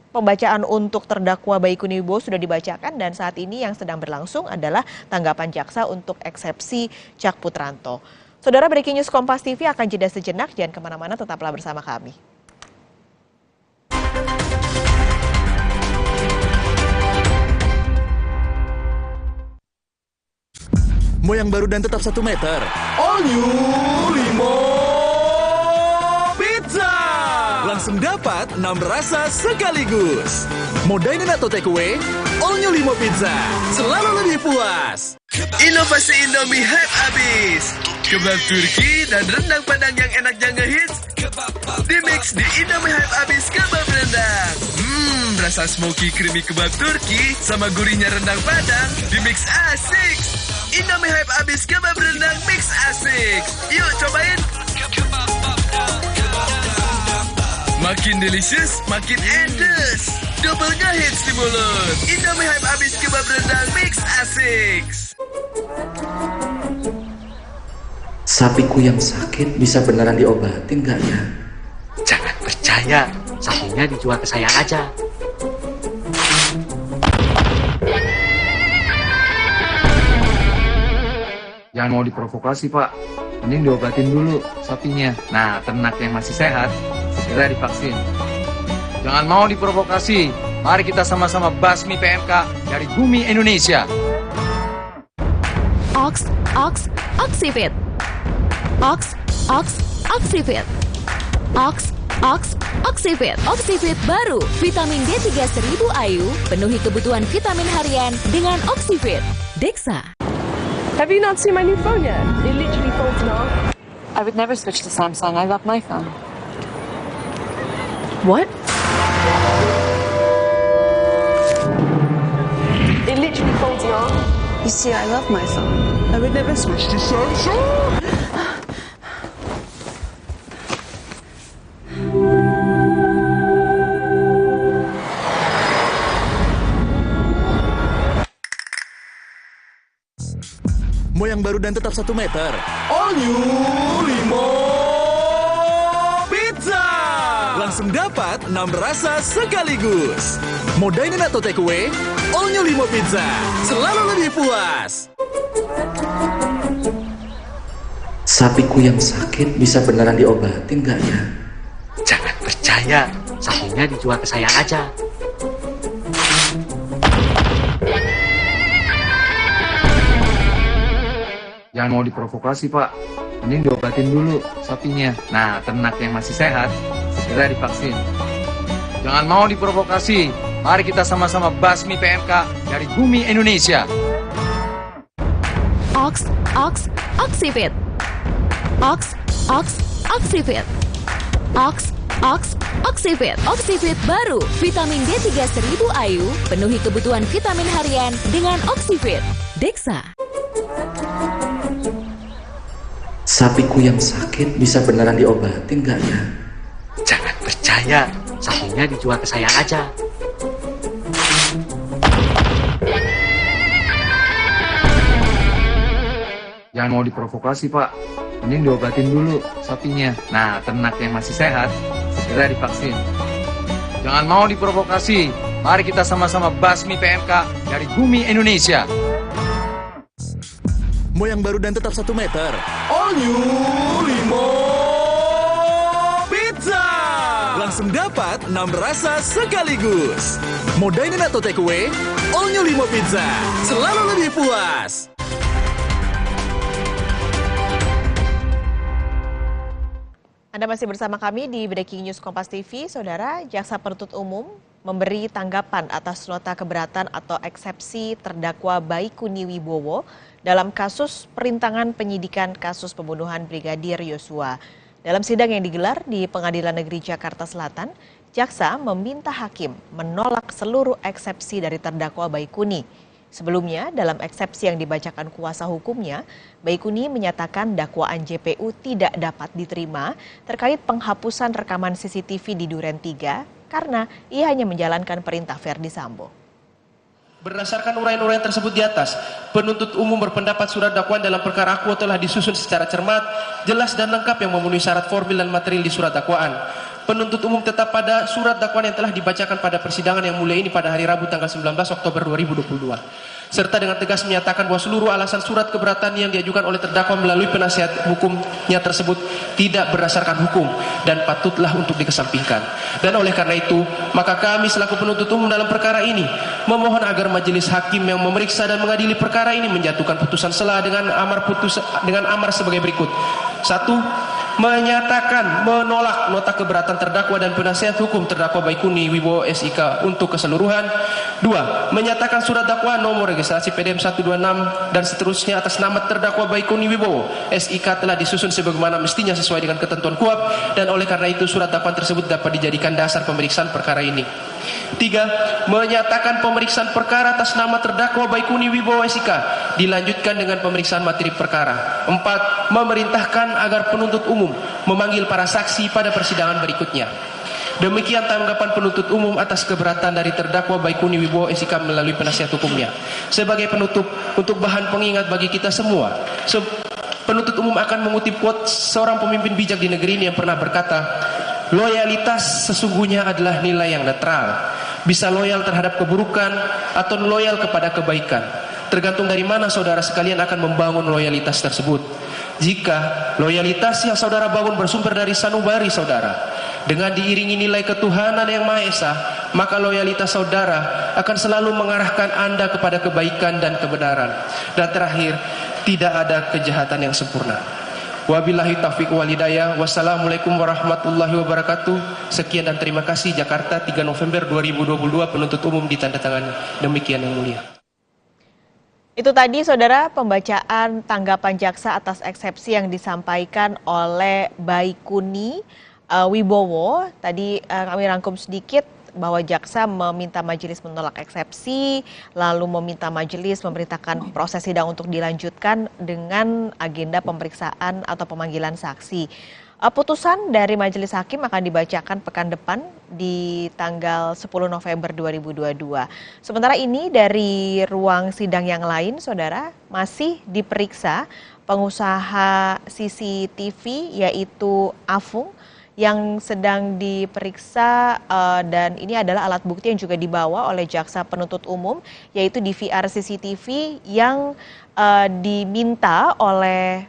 pembacaan untuk terdakwa Baikuni Wibowo sudah dibacakan dan saat ini yang sedang berlangsung adalah tanggapan jaksa untuk eksepsi Cak Putranto. Saudara, Breaking News Kompas TV akan jeda sejenak, jangan kemana-mana, tetaplah bersama kami. Mau yang baru dan tetap 1 meter? All new Limo Pizza! Langsung dapat 6 rasa sekaligus. Mau dine-in atau take away? All new Limo Pizza, selalu lebih puas. Inovasi Indomie hype abis. Kebab Turki dan rendang Padang yang enaknya ngehits di-mix di Indomie hype abis kebab rendang. Rasa smoky creamy kebab Turki sama gurihnya rendang Padang di-mix asik. Indomie hype abis kebab rendang mix asik. Yuk cobain. Makin delicious, makin endes. Double ngehits di mulut. Indomie hype abis kebab rendang mix asik. Sapiku yang sakit bisa beneran diobatin nggak ya? Jangan percaya, sapinya dijual ke saya aja. Jangan mau diprovokasi, Pak. Mending diobatin dulu sapinya. Nah, ternak yang masih sehat, segera divaksin. Jangan mau diprovokasi. Mari kita sama-sama basmi PMK dari bumi Indonesia. Oxivit. Oxivit. Oxivit. Oxivit baru, vitamin D3 1000 IU, penuhi kebutuhan vitamin harian dengan Oxivit. Dexa. Have you not seen my new phone yet? It literally folds in half. I would never switch to Samsung. I love my phone. What? It literally folds in half. You see, I love my phone. I would never switch to Samsung. Mau yang baru dan tetap 1 meter. All new Limo Pizza. Langsung dapat 6 rasa sekaligus. Mau dine-in atau take away? All new Limo Pizza. Selalu lebih puas. Sapiku yang sakit bisa beneran diobatin nggak ya? Jangan percaya, sapinya dijual ke saya aja. Jangan mau diprovokasi, Pak. Mending diobatin dulu sapinya. Nah, ternak yang masih sehat, segera divaksin. Jangan mau diprovokasi. Mari kita sama-sama basmi PMK dari bumi Indonesia. Oxivit. Oxivit. Oxivit. Oxivit baru, vitamin D3 1000 IU, penuhi kebutuhan vitamin harian dengan Oxivit. Dexa. Sapiku yang sakit bisa beneran diobatin nggak ya? Jangan percaya, sapinya dijual ke saya aja. Jangan mau diprovokasi, Pak. Mending diobatin dulu sapinya. Nah, ternak yang masih sehat, segera divaksin. Jangan mau diprovokasi. Mari kita sama-sama basmi PMK dari bumi Indonesia. Mau yang baru dan tetap 1 meter. All new Limo Pizza. Langsung dapat 6 rasa sekaligus. Mau dine-in atau take away? All new Limo Pizza. Selalu lebih puas. Anda masih bersama kami di Breaking News Kompas TV. Saudara, Jaksa Penuntut Umum memberi tanggapan atas nota keberatan atau eksepsi terdakwa Baikuni Wibowo dalam kasus perintangan penyidikan kasus pembunuhan Brigadir Yosua. Dalam sidang yang digelar di Pengadilan Negeri Jakarta Selatan, jaksa meminta hakim menolak seluruh eksepsi dari terdakwa Baikuni. Sebelumnya, dalam eksepsi yang dibacakan kuasa hukumnya, Baikuni menyatakan dakwaan JPU tidak dapat diterima terkait penghapusan rekaman CCTV di Duren 3 karena ia hanya menjalankan perintah Verdi Sambo. Berdasarkan uraian-uraian tersebut di atas, penuntut umum berpendapat surat dakwaan dalam perkara Akwo telah disusun secara cermat, jelas dan lengkap yang memenuhi syarat formil dan material di surat dakwaan. Penuntut umum tetap pada surat dakwaan yang telah dibacakan pada persidangan yang mulia ini pada hari Rabu tanggal 19 Oktober 2022. Serta dengan tegas menyatakan bahwa seluruh alasan surat keberatan yang diajukan oleh terdakwa melalui penasihat hukumnya tersebut tidak berdasarkan hukum dan patutlah untuk dikesampingkan. Dan oleh karena itu, maka kami selaku penuntut umum dalam perkara ini memohon agar majelis hakim yang memeriksa dan mengadili perkara ini menjatuhkan putusan sela dengan amar sebagai berikut. 1. Menyatakan menolak nota keberatan terdakwa dan penasihat hukum terdakwa Baikuni Wibowo SIK untuk keseluruhan. 2. Menyatakan surat dakwaan nomor registrasi PDM 126 dan seterusnya atas nama terdakwa Baikuni Wibowo SIK telah disusun sebagaimana mestinya sesuai dengan ketentuan KUHP dan oleh karena itu surat dakwaan tersebut dapat dijadikan dasar pemeriksaan perkara ini. 3. Menyatakan pemeriksaan perkara atas nama terdakwa Baikuni Wibowo SIK dilanjutkan dengan pemeriksaan materi perkara. 4. Memerintahkan agar penuntut umum memanggil para saksi pada persidangan berikutnya. Demikian tanggapan penuntut umum atas keberatan dari terdakwa Baikuni Wibowo SIK melalui penasihat hukumnya. Sebagai penutup, untuk bahan pengingat bagi kita semua, penuntut umum akan mengutip quote seorang pemimpin bijak di negeri ini yang pernah berkata, loyalitas sesungguhnya adalah nilai yang netral, bisa loyal terhadap keburukan atau loyal kepada kebaikan. tergantung dari mana saudara sekalian akan membangun loyalitas tersebut. Jika loyalitas yang saudara bangun bersumber dari sanubari saudara, dengan diiringi nilai ketuhanan yang Maha Esa, maka loyalitas saudara akan selalu mengarahkan Anda kepada kebaikan dan kebenaran. Dan terakhir, tidak ada kejahatan yang sempurna. Wabillahi taufiq wal hidayah. Wassalamualaikum warahmatullahi wabarakatuh. Sekian dan terima kasih. Jakarta, 3 November 2022, penuntut umum ditandatangani. Demikian yang mulia. Itu tadi saudara pembacaan tanggapan jaksa atas eksepsi yang disampaikan oleh Baikuni Wibowo. Tadi kami rangkum sedikit bahwa jaksa meminta majelis menolak eksepsi, lalu meminta majelis memerintahkan proses sidang untuk dilanjutkan dengan agenda pemeriksaan atau pemanggilan saksi. Putusan dari majelis hakim akan dibacakan pekan depan di tanggal 10 November 2022. Sementara ini dari ruang sidang yang lain, saudara, masih diperiksa pengusaha CCTV yaitu Afung yang sedang diperiksa, dan ini adalah alat bukti yang juga dibawa oleh jaksa penuntut umum yaitu DVR CCTV yang diminta oleh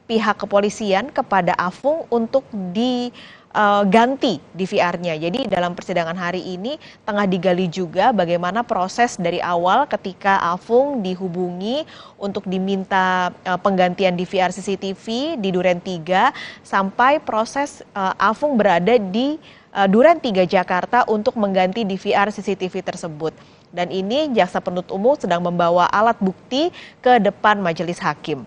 pihak kepolisian kepada Afung untuk diganti DVR-nya. Jadi dalam persidangan hari ini tengah digali juga bagaimana proses dari awal ketika Afung dihubungi untuk diminta penggantian DVR CCTV di Duren 3 sampai proses Afung berada di Duren 3 Jakarta untuk mengganti DVR CCTV tersebut. Dan ini jaksa penuntut umum sedang membawa alat bukti ke depan majelis hakim.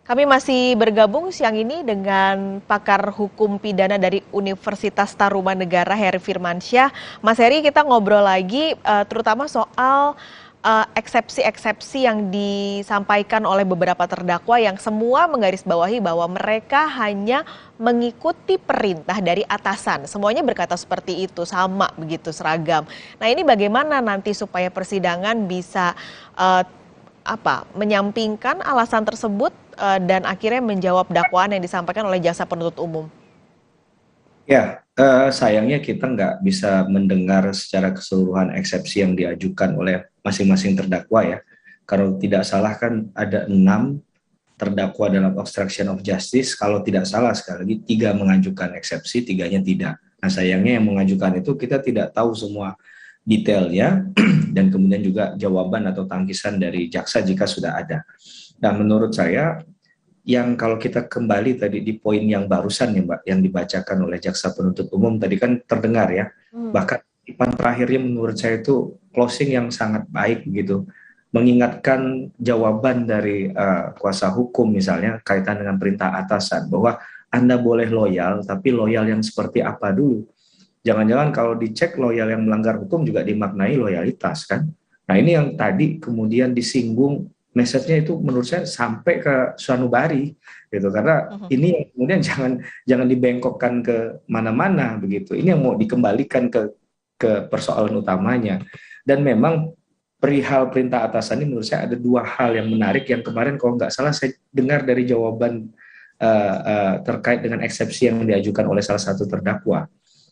Kami masih bergabung siang ini dengan pakar hukum pidana dari Universitas Tarumanegara, Heri Firmansyah. Mas Heri, kita ngobrol lagi terutama soal eksepsi-eksepsi yang disampaikan oleh beberapa terdakwa yang semua menggarisbawahi bahwa mereka hanya mengikuti perintah dari atasan. Semuanya berkata seperti itu, sama begitu, seragam. Nah, ini bagaimana nanti supaya persidangan bisa menyampingkan alasan tersebut dan akhirnya menjawab dakwaan yang disampaikan oleh jaksa penuntut umum? Ya, sayangnya kita nggak bisa mendengar secara keseluruhan eksepsi yang diajukan oleh masing-masing terdakwa ya. Kalau tidak salah kan ada 6 terdakwa dalam obstruction of justice. Kalau tidak salah sekali lagi 3 mengajukan eksepsi, 3-nya tidak. Nah, sayangnya yang mengajukan itu kita tidak tahu semua detailnya dan kemudian juga jawaban atau tangkisan dari jaksa jika sudah ada. Nah, menurut saya yang kalau kita kembali tadi di poin yang barusan ya Mbak, yang dibacakan oleh jaksa penuntut umum tadi kan terdengar ya, bahkan kutipan terakhirnya menurut saya itu closing yang sangat baik begitu, mengingatkan jawaban dari kuasa hukum misalnya kaitan dengan perintah atasan bahwa Anda boleh loyal, tapi loyal yang seperti apa dulu. Jangan-jangan kalau dicek loyal yang melanggar hukum juga dimaknai loyalitas kan. Nah, ini yang tadi kemudian disinggung, message-nya itu menurut saya sampai ke sanubari gitu, karena ini kemudian jangan dibengkokkan ke mana-mana begitu. Ini yang mau dikembalikan ke persoalan utamanya. Dan memang perihal perintah atasan ini menurut saya ada 2 hal yang menarik yang kemarin kalau nggak salah saya dengar dari jawaban terkait dengan eksepsi yang diajukan oleh salah satu terdakwa.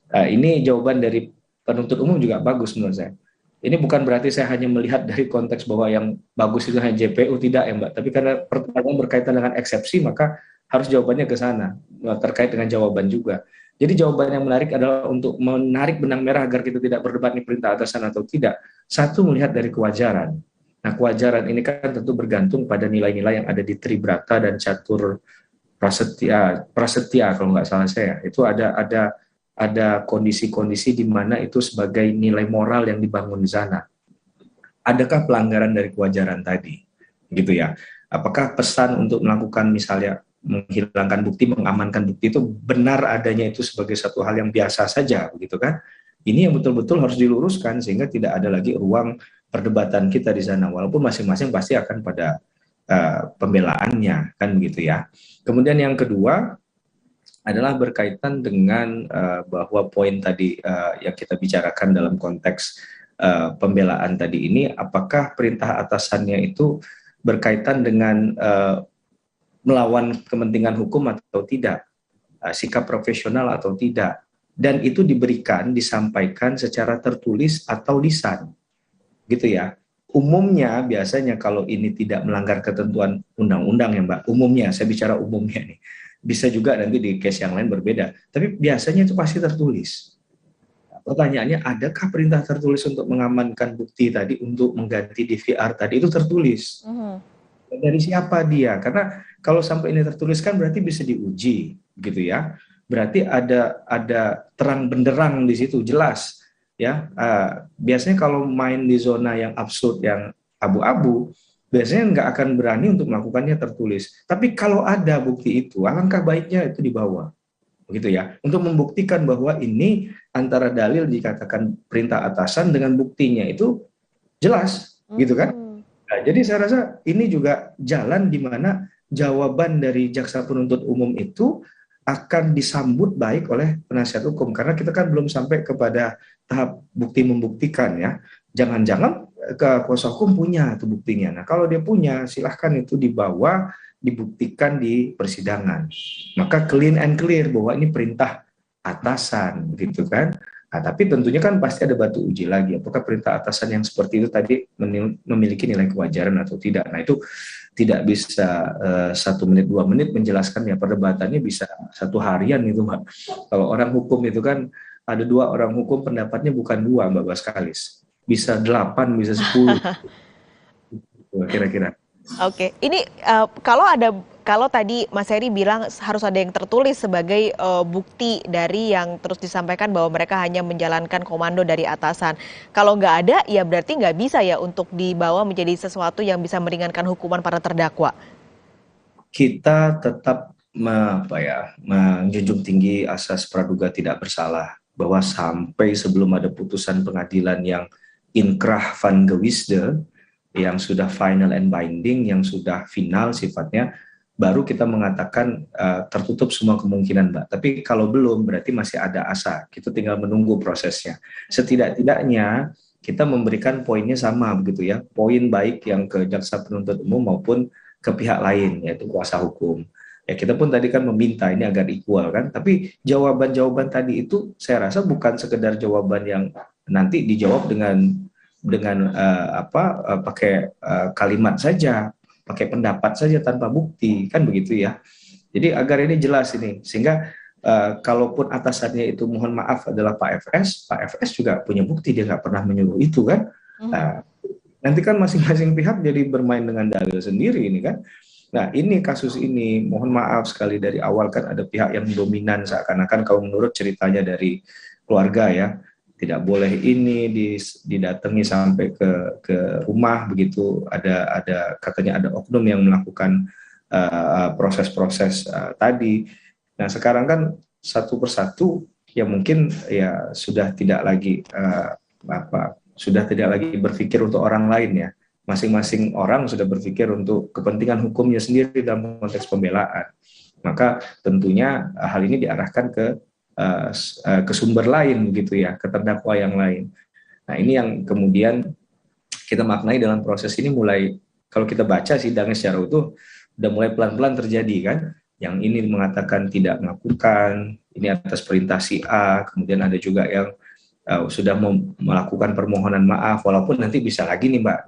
Ini jawaban dari penuntut umum juga bagus menurut saya. Ini bukan berarti saya hanya melihat dari konteks bahwa yang bagus itu hanya JPU, tidak ya Mbak. Tapi karena pertanyaan berkaitan dengan eksepsi, maka harus jawabannya ke sana, terkait dengan jawaban juga. Jadi jawaban yang menarik adalah untuk menarik benang merah agar kita tidak berdebat ini perintah atasan atau tidak. Satu, melihat dari kewajaran. Nah, kewajaran ini kan tentu bergantung pada nilai-nilai yang ada di Tribrata dan Catur Prasetya kalau nggak salah saya. Itu ada kondisi-kondisi di mana itu sebagai nilai moral yang dibangun di sana. Adakah pelanggaran dari kewajaran tadi? Gitu ya. Apakah pesan untuk melakukan misalnya menghilangkan bukti, mengamankan bukti itu benar adanya itu sebagai satu hal yang biasa saja, begitu kan? Ini yang betul-betul harus diluruskan sehingga tidak ada lagi ruang perdebatan kita di sana. Walaupun masing-masing pasti akan pada pembelaannya, kan begitu ya. Kemudian yang kedua adalah berkaitan dengan bahwa poin tadi yang kita bicarakan dalam konteks pembelaan tadi ini, apakah perintah atasannya itu berkaitan dengan melawan kepentingan hukum atau tidak, sikap profesional atau tidak. dan itu disampaikan secara tertulis atau lisan, gitu ya. Umumnya biasanya kalau ini tidak melanggar ketentuan undang-undang ya Mbak, umumnya, saya bicara umumnya nih, bisa juga nanti di case yang lain berbeda, tapi biasanya itu pasti tertulis. Pertanyaannya, adakah perintah tertulis untuk mengamankan bukti tadi, untuk mengganti DVR tadi, itu tertulis? Dari siapa dia? Karena kalau sampai ini tertulis kan berarti bisa diuji, gitu ya. Berarti ada terang benderang di situ, jelas. Ya, biasanya kalau main di zona yang absurd, yang abu-abu, biasanya nggak akan berani untuk melakukannya tertulis. Tapi kalau ada bukti itu, alangkah baiknya itu dibawa, begitu ya, untuk membuktikan bahwa ini antara dalil dikatakan perintah atasan dengan buktinya itu jelas, gitu kan? Nah, jadi saya rasa ini juga jalan di mana jawaban dari jaksa penuntut umum itu akan disambut baik oleh penasihat hukum, karena kita kan belum sampai kepada tahap bukti membuktikan ya. Jangan-jangan ke kuasa hukum punya itu buktinya. Nah, kalau dia punya, silahkan itu dibawa, dibuktikan di persidangan. Maka clean and clear bahwa ini perintah atasan, gitu kan. Nah, tapi tentunya kan pasti ada batu uji lagi. Apakah perintah atasan yang seperti itu tadi memiliki nilai kewajaran atau tidak. Nah, itu tidak bisa 1 menit 2 menit menjelaskan ya, perdebatannya bisa 1 harian itu Mbak. Kalau orang hukum itu kan ada 2 orang hukum pendapatnya bukan 2 Mbak Baskalis, bisa 8, bisa 10 kira-kira. Oke, ini kalau tadi Mas Heri bilang harus ada yang tertulis sebagai bukti dari yang terus disampaikan bahwa mereka hanya menjalankan komando dari atasan. Kalau nggak ada, ya berarti nggak bisa ya untuk dibawa menjadi sesuatu yang bisa meringankan hukuman para terdakwa. Kita tetap menjunjung tinggi asas praduga tidak bersalah, bahwa sampai sebelum ada putusan pengadilan yang inkrah van gewisde, yang sudah final and binding, yang sudah final sifatnya, baru kita mengatakan tertutup semua kemungkinan Mbak. Tapi kalau belum, berarti masih ada asa. Kita tinggal menunggu prosesnya. Setidak-tidaknya kita memberikan poinnya sama begitu ya, poin baik yang ke jaksa penuntut umum maupun ke pihak lain, yaitu kuasa hukum. Ya, kita pun tadi kan meminta ini agar equal kan, tapi jawaban-jawaban tadi itu saya rasa bukan sekedar jawaban yang nanti dijawab dengan pakai kalimat saja, pakai pendapat saja tanpa bukti, kan begitu ya. Jadi agar ini jelas ini, sehingga kalaupun atasannya itu mohon maaf adalah Pak FS juga punya bukti, dia nggak pernah menyuruh itu kan. Nanti kan masing-masing pihak jadi bermain dengan dalil sendiri ini kan. Nah, ini kasus ini mohon maaf sekali dari awal kan ada pihak yang dominan, seakan-akan kalau menurut ceritanya dari keluarga ya, tidak boleh ini didatangi sampai ke rumah begitu, ada katanya ada oknum yang melakukan proses-proses tadi. Nah, sekarang kan satu persatu ya mungkin ya sudah tidak lagi berpikir untuk orang lain ya. Masing-masing orang sudah berpikir untuk kepentingan hukumnya sendiri dalam konteks pembelaan. Maka tentunya hal ini diarahkan ke sumber lain gitu ya, ke terdakwa yang lain. Nah, ini yang kemudian kita maknai dalam proses ini, mulai kalau kita baca sidangnya secara utuh udah mulai pelan-pelan terjadi kan. Yang ini mengatakan tidak melakukan, ini atas perintah si A, kemudian ada juga yang sudah melakukan permohonan maaf, walaupun nanti bisa lagi nih Mbak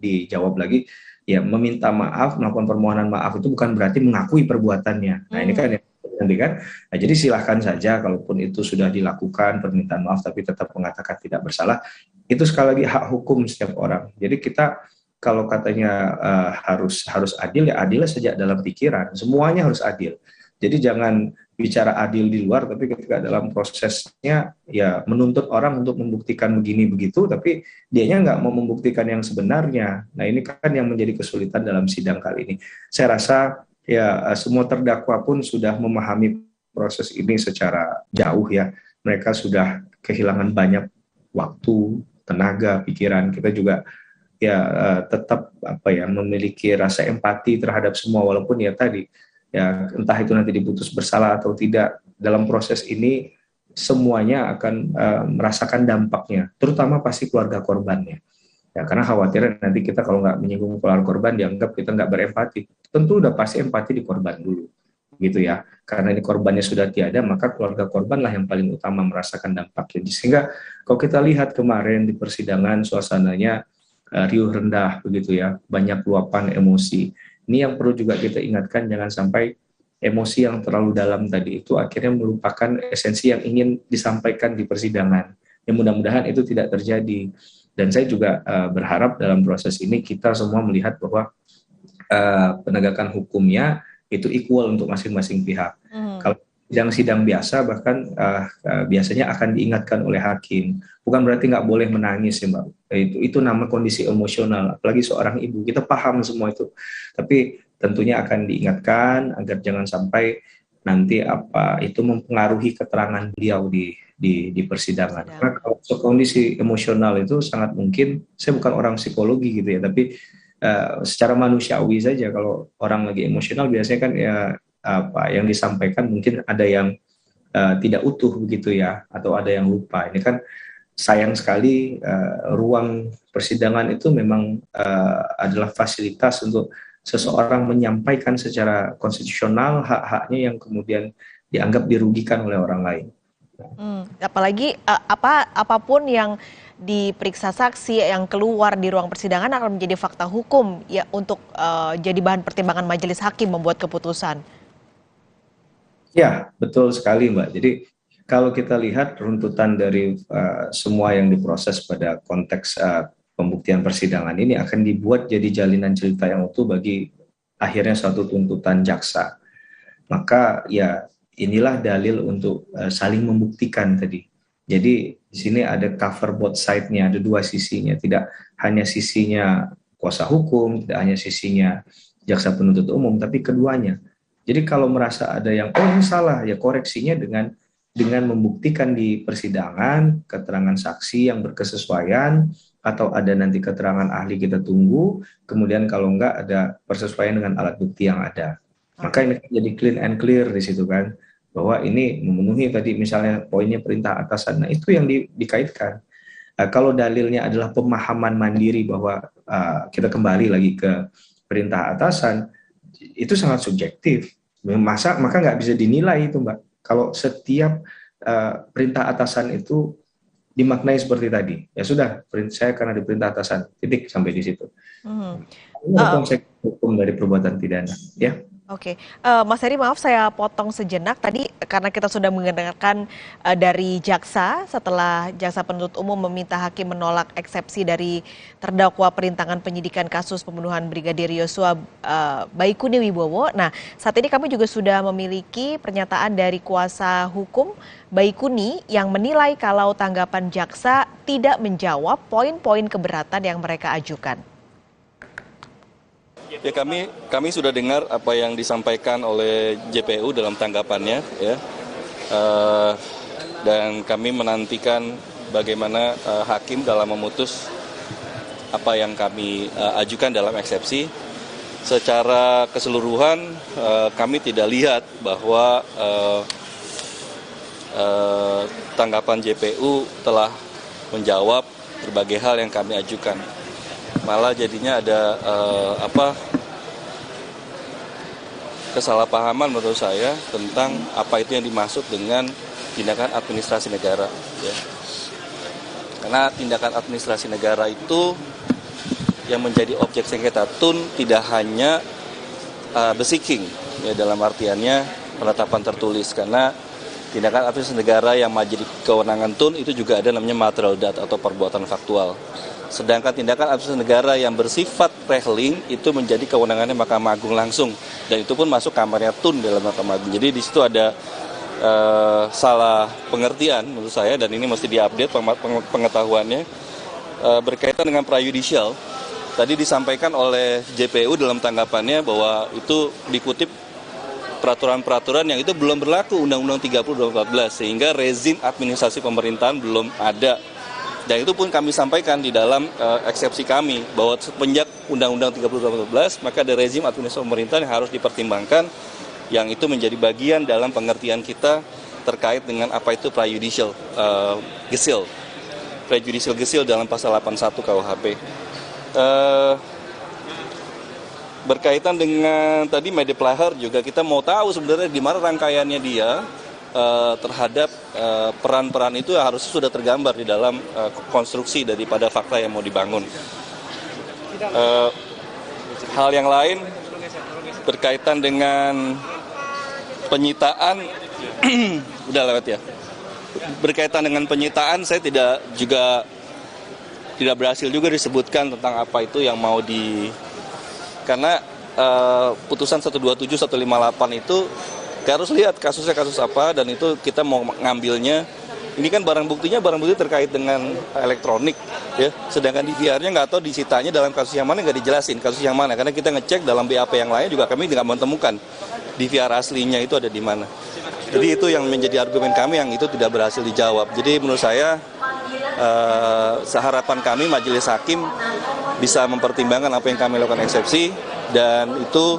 dijawab lagi ya, meminta maaf, melakukan permohonan maaf itu bukan berarti mengakui perbuatannya. Nah, ini kan nanti kan. Nah, jadi silahkan saja kalaupun itu sudah dilakukan permintaan maaf tapi tetap mengatakan tidak bersalah, itu sekali lagi hak hukum setiap orang. Jadi kita kalau katanya harus adil, ya adilnya sejak dalam pikiran, semuanya harus adil. Jadi jangan bicara adil di luar, tapi ketika dalam prosesnya ya menuntut orang untuk membuktikan begini begitu, tapi dianya nggak mau membuktikan yang sebenarnya. Nah, ini kan yang menjadi kesulitan dalam sidang kali ini. Saya rasa ya semua terdakwa pun sudah memahami proses ini secara jauh ya. Mereka sudah kehilangan banyak waktu, tenaga, pikiran. Kita juga ya tetap memiliki rasa empati terhadap semua, walaupun ya tadi ya entah itu nanti diputus bersalah atau tidak, dalam proses ini semuanya akan merasakan dampaknya, terutama pasti keluarga korbannya. Ya, karena khawatirnya nanti kita kalau nggak menyinggung keluarga korban dianggap kita nggak berempati. Tentu udah pasti empati di korban dulu. gitu ya. Karena ini korbannya sudah tiada, maka keluarga korbanlah yang paling utama merasakan dampaknya. Sehingga kalau kita lihat kemarin di persidangan suasananya riuh rendah begitu ya, banyak luapan emosi. Ini yang perlu juga kita ingatkan, jangan sampai emosi yang terlalu dalam tadi itu akhirnya melupakan esensi yang ingin disampaikan di persidangan. Ya mudah-mudahan itu tidak terjadi. Dan saya juga berharap dalam proses ini kita semua melihat bahwa penegakan hukumnya itu equal untuk masing-masing pihak. Kalau sidang biasa bahkan biasanya akan diingatkan oleh hakim. Bukan berarti nggak boleh menangis ya Mbak. Itu nama kondisi emosional. Apalagi seorang ibu, kita paham semua itu. Tapi tentunya akan diingatkan agar jangan sampai nanti itu mempengaruhi keterangan beliau di persidangan. Karena kalau kondisi emosional itu sangat mungkin, saya bukan orang psikologi gitu ya, tapi secara manusiawi saja kalau orang lagi emosional biasanya kan ya yang disampaikan mungkin ada yang tidak utuh begitu ya, atau ada yang lupa. Ini kan sayang sekali ruang persidangan itu memang adalah fasilitas untuk seseorang menyampaikan secara konstitusional hak-haknya yang kemudian dianggap dirugikan oleh orang lain. Apalagi apapun yang diperiksa saksi yang keluar di ruang persidangan akan menjadi fakta hukum ya untuk jadi bahan pertimbangan majelis hakim membuat keputusan. Ya, betul sekali Mbak. Jadi kalau kita lihat runtutan dari semua yang diproses pada konteks pembuktian persidangan ini akan dibuat jadi jalinan cerita yang utuh bagi akhirnya suatu tuntutan jaksa. Maka ya inilah dalil untuk saling membuktikan tadi. Jadi di sini ada cover both side-nya, ada dua sisinya, tidak hanya sisinya kuasa hukum, tidak hanya sisinya jaksa penuntut umum, tapi keduanya. Jadi kalau merasa ada yang ini salah, ya koreksinya dengan membuktikan di persidangan keterangan saksi yang berkesesuaian, atau ada nanti keterangan ahli kita tunggu, kemudian kalau enggak ada persesuaian dengan alat bukti yang ada. Maka ini jadi clean and clear di situ kan, bahwa ini memenuhi tadi misalnya poinnya perintah atasan. Nah itu yang dikaitkan. Kalau dalilnya adalah pemahaman mandiri bahwa kita kembali lagi ke perintah atasan, itu sangat subjektif. Maka nggak bisa dinilai itu Mbak. Kalau setiap perintah atasan itu dimaknai seperti tadi, ya sudah, saya karena di perintah atasan, titik sampai di situ. Ini konsep hukum dari perbuatan pidana, ya. Oke, Mas Heri, maaf saya potong sejenak tadi karena kita sudah mendengarkan dari jaksa setelah jaksa penuntut umum meminta hakim menolak eksepsi dari terdakwa perintangan penyidikan kasus pembunuhan Brigadir Yosua Baikuni Wibowo. Nah, saat ini kami juga sudah memiliki pernyataan dari kuasa hukum Baikuni yang menilai kalau tanggapan jaksa tidak menjawab poin-poin keberatan yang mereka ajukan. Ya kami sudah dengar apa yang disampaikan oleh JPU dalam tanggapannya ya, dan kami menantikan bagaimana hakim dalam memutus apa yang kami ajukan dalam eksepsi. Secara keseluruhan kami tidak lihat bahwa tanggapan JPU telah menjawab berbagai hal yang kami ajukan. Malah jadinya ada kesalahpahaman menurut saya tentang apa itu yang dimaksud dengan tindakan administrasi negara. Ya. Karena tindakan administrasi negara itu yang menjadi objek sengketa TUN tidak hanya beseking, ya, dalam artiannya penetapan tertulis, karena tindakan administrasi negara yang menjadi kewenangan TUN itu juga ada namanya material data atau perbuatan faktual. Sedangkan tindakan administrasi negara yang bersifat rehling itu menjadi kewenangannya Mahkamah Agung langsung, dan itu pun masuk kamarnya TUN dalam Mahkamah Agung. Jadi di situ ada salah pengertian menurut saya, dan ini mesti diupdate pengetahuannya berkaitan dengan prajudicial. Tadi disampaikan oleh JPU dalam tanggapannya bahwa itu dikutip peraturan-peraturan yang itu belum berlaku, Undang-Undang 30/2014, sehingga rezim administrasi pemerintahan belum ada. Dan itu pun kami sampaikan di dalam eksepsi kami, bahwa semenjak Undang-Undang 30/2014, maka ada rezim administrasi pemerintahan yang harus dipertimbangkan, yang itu menjadi bagian dalam pengertian kita terkait dengan apa itu prejudicial gesil. Prejudicial gesil dalam pasal 81 KUHP. berkaitan dengan tadi Media Player juga kita mau tahu sebenarnya di mana rangkaiannya dia terhadap peran-peran itu harusnya sudah tergambar di dalam konstruksi daripada fakta yang mau dibangun. Hal yang lain berkaitan dengan penyitaan, udah lewat ya. Berkaitan dengan penyitaan, saya tidak berhasil juga disebutkan tentang apa itu yang mau karena putusan 127, 158 itu kita harus lihat kasusnya kasus apa, dan itu kita mau ngambilnya. Ini kan barang bukti terkait dengan elektronik, ya. Sedangkan di VR-nya nggak tahu disitanya dalam kasus yang mana, nggak dijelasin kasus yang mana. Karena kita ngecek dalam BAP yang lain juga kami nggak menemukan di VR aslinya itu ada di mana. Jadi itu yang menjadi argumen kami yang itu tidak berhasil dijawab. Jadi menurut saya seharapan kami majelis hakim bisa mempertimbangkan apa yang kami lakukan eksepsi, dan itu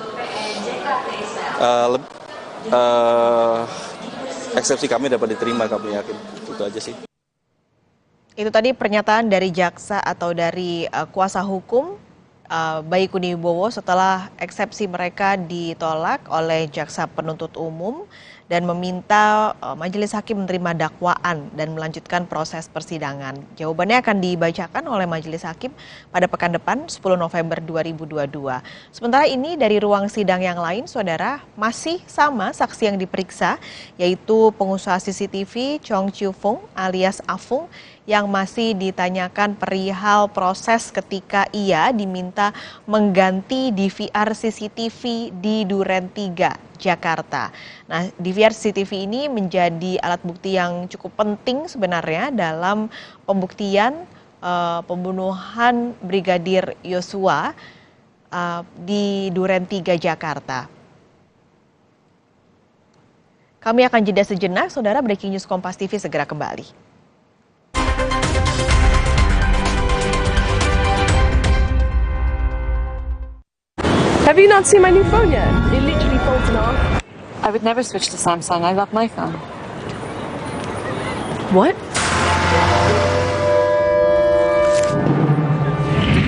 eksepsi kami dapat diterima, kami yakin. Itu aja sih. Itu tadi pernyataan dari jaksa atau dari kuasa hukum Baikuni Wibowo setelah eksepsi mereka ditolak oleh jaksa penuntut umum dan meminta majelis hakim menerima dakwaan dan melanjutkan proses persidangan. Jawabannya akan dibacakan oleh majelis hakim pada pekan depan 10 November 2022. Sementara ini dari ruang sidang yang lain, saudara, masih sama saksi yang diperiksa, yaitu pengusaha CCTV Chong Chiu Fung alias Afung, yang masih ditanyakan perihal proses ketika ia diminta mengganti DVR CCTV di Duren 3, Jakarta. Nah, DVR CCTV ini menjadi alat bukti yang cukup penting sebenarnya dalam pembuktian pembunuhan Brigadir Yosua di Duren 3, Jakarta. Kami akan jeda sejenak, saudara. Breaking News Kompas TV segera kembali. Have you not seen my new phone yet? It literally folds in half. I would never switch to Samsung. I love my phone. What?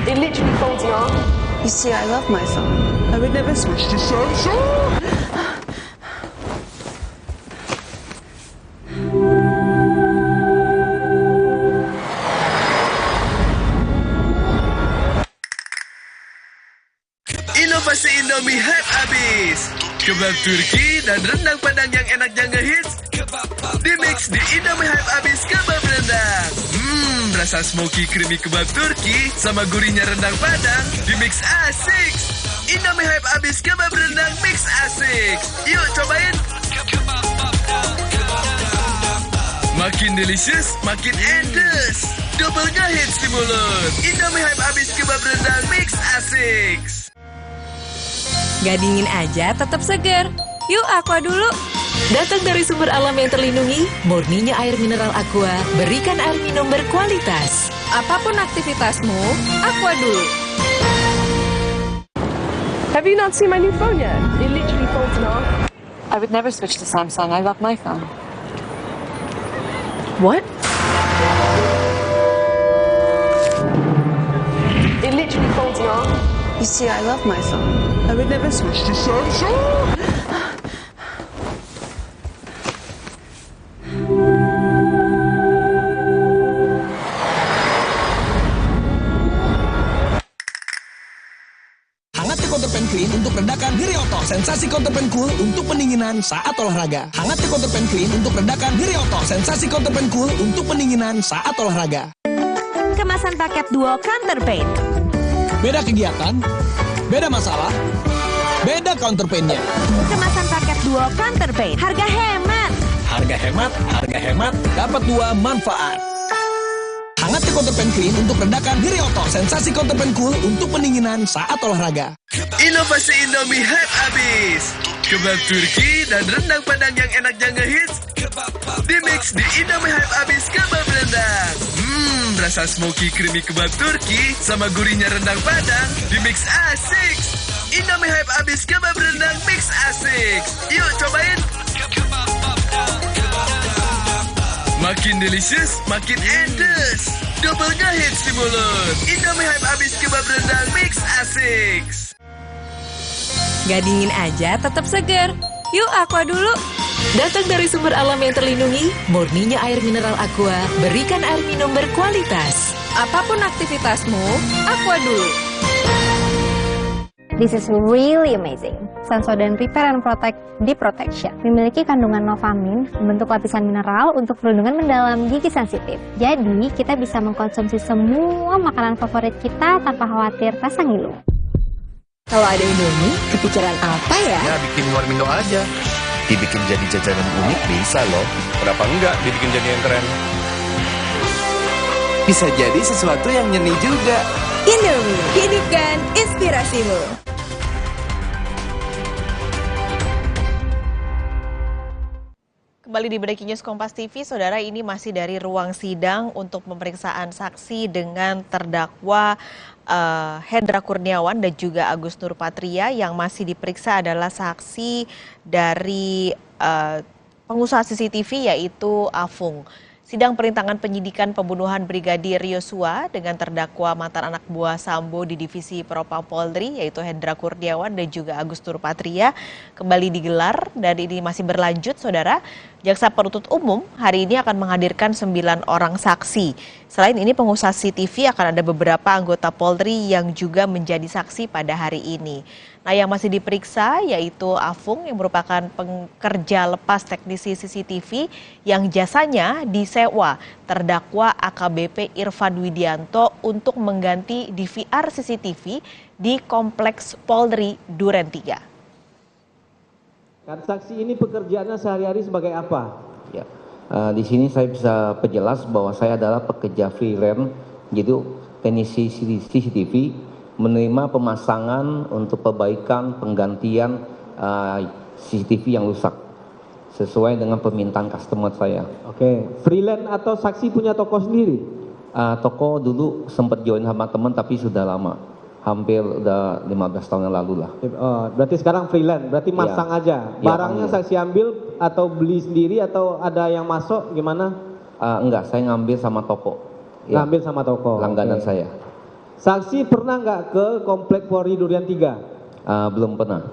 It literally folds in half. You see, I love my phone. I would never switch to Samsung. Inovasi Indomie hype abis. Kebab Turki dan rendang Padang yang enaknya ngehits dimix di Indomie hype abis kebab rendang. Rasa smoky creamy kebab Turki sama gurihnya rendang Padang dimix asik. Indomie hype abis kebab rendang mix asik. Yuk cobain. Makin delicious, makin endes. Double ngehits di mulut. Indomie hype abis kebab rendang mix asik. Gak dingin aja, tetap segar. Yuk Aqua dulu. Datang dari sumber alam yang terlindungi, murninya air mineral Aqua, berikan air minum berkualitas. Apapun aktivitasmu, Aqua dulu. Have you not seen my new phone yet? It literally folds in half. I would never switch to Samsung. I love my phone. What? It literally folds in half. You see, I love my phone. I would never switch to Samsung. Hangatnya Counterpan Clean untuk redakan nyeri otot. Sensasi Counterpan Cool untuk pendinginan saat olahraga. Hangatnya Counterpan Clean untuk redakan nyeri otot. Sensasi Counterpan Cool untuk pendinginan saat olahraga. Kemasan paket duo Counterpain. Beda kegiatan, beda masalah, beda counterpain-nya. Kemasan paket duo Counterpain. Harga hemat. Harga hemat, harga hemat, dapat dua manfaat. Hangatnya Counterpan Clean untuk redakan nyeri otot. Sensasi Counterpan Cool untuk pendinginan saat olahraga. Inovasi Indomie hype abis. Kebab Turki dan rendang Padang yang enaknya ngehits dimix di Indomie hype abis kebab rendang. Rasa smoky creamy kebab Turki sama gurihnya rendang Padang dimix asik. Indomie hype abis kebab rendang mix asik. Yuk cobain. Makin delicious, makin endes. Double ngehits di mulut. Indomie hype abis kebab rendang mix asik. Gak dingin aja, tetap seger. Yuk Aqua dulu. Datang dari sumber alam yang terlindungi, murninya air mineral Aqua, berikan air minum berkualitas. Apapun aktivitasmu, Aqua dulu. This is really amazing. Sensodyne Repair and Protect Deep Protection memiliki kandungan Novamin, membentuk lapisan mineral untuk perlindungan mendalam gigi sensitif. Jadi, kita bisa mengkonsumsi semua makanan favorit kita tanpa khawatir rasa ngilu. Kalau ada Indomie, kepikiran apa ya? Ya, bikin warmindo aja. Dibikin jadi jajanan unik bisa loh. Kenapa enggak dibikin jadi yang keren? Bisa jadi sesuatu yang nyeni juga. Indomie, hidupkan inspirasimu. Kembali di Breaking News Kompas TV, saudara, ini masih dari ruang sidang untuk pemeriksaan saksi dengan terdakwa Hendra Kurniawan dan juga Agus Nurpatria. Yang masih diperiksa adalah saksi dari pengusaha CCTV yaitu Afung. Sidang perintangan penyidikan pembunuhan Brigadir Yosua dengan terdakwa mantan anak buah Sambo di Divisi Propam Polri yaitu Hendra Kurniawan dan juga Agus Nurpatria kembali digelar dan ini masih berlanjut, saudara. Jaksa penuntut umum hari ini akan menghadirkan 9 orang saksi. Selain ini pengusaha CCTV akan ada beberapa anggota Polri yang juga menjadi saksi pada hari ini. Nah, yang masih diperiksa yaitu Afung yang merupakan pekerja lepas teknisi CCTV yang jasanya disewa terdakwa AKBP Irfan Widianto untuk mengganti DVR CCTV di Kompleks Polri Duren 3. Kan saksi ini pekerjaannya sehari-hari sebagai apa? Ya, di sini saya bisa perjelas bahwa saya adalah pekerja freelance, jadi teknisi CCTV menerima pemasangan untuk perbaikan penggantian CCTV yang rusak sesuai dengan permintaan customer saya. Oke, freelance atau saksi punya toko sendiri? Toko dulu sempat join sama teman tapi sudah lama. Hampir udah 15 tahun yang lalu lah. Berarti sekarang freelance, berarti masang aja. Barangnya saksi ambil atau beli sendiri atau ada yang masuk gimana? Enggak, saya ngambil sama toko. Ngambil sama toko. Langganan saya. Saksi pernah nggak ke Komplek Polri Duren 3? Belum pernah.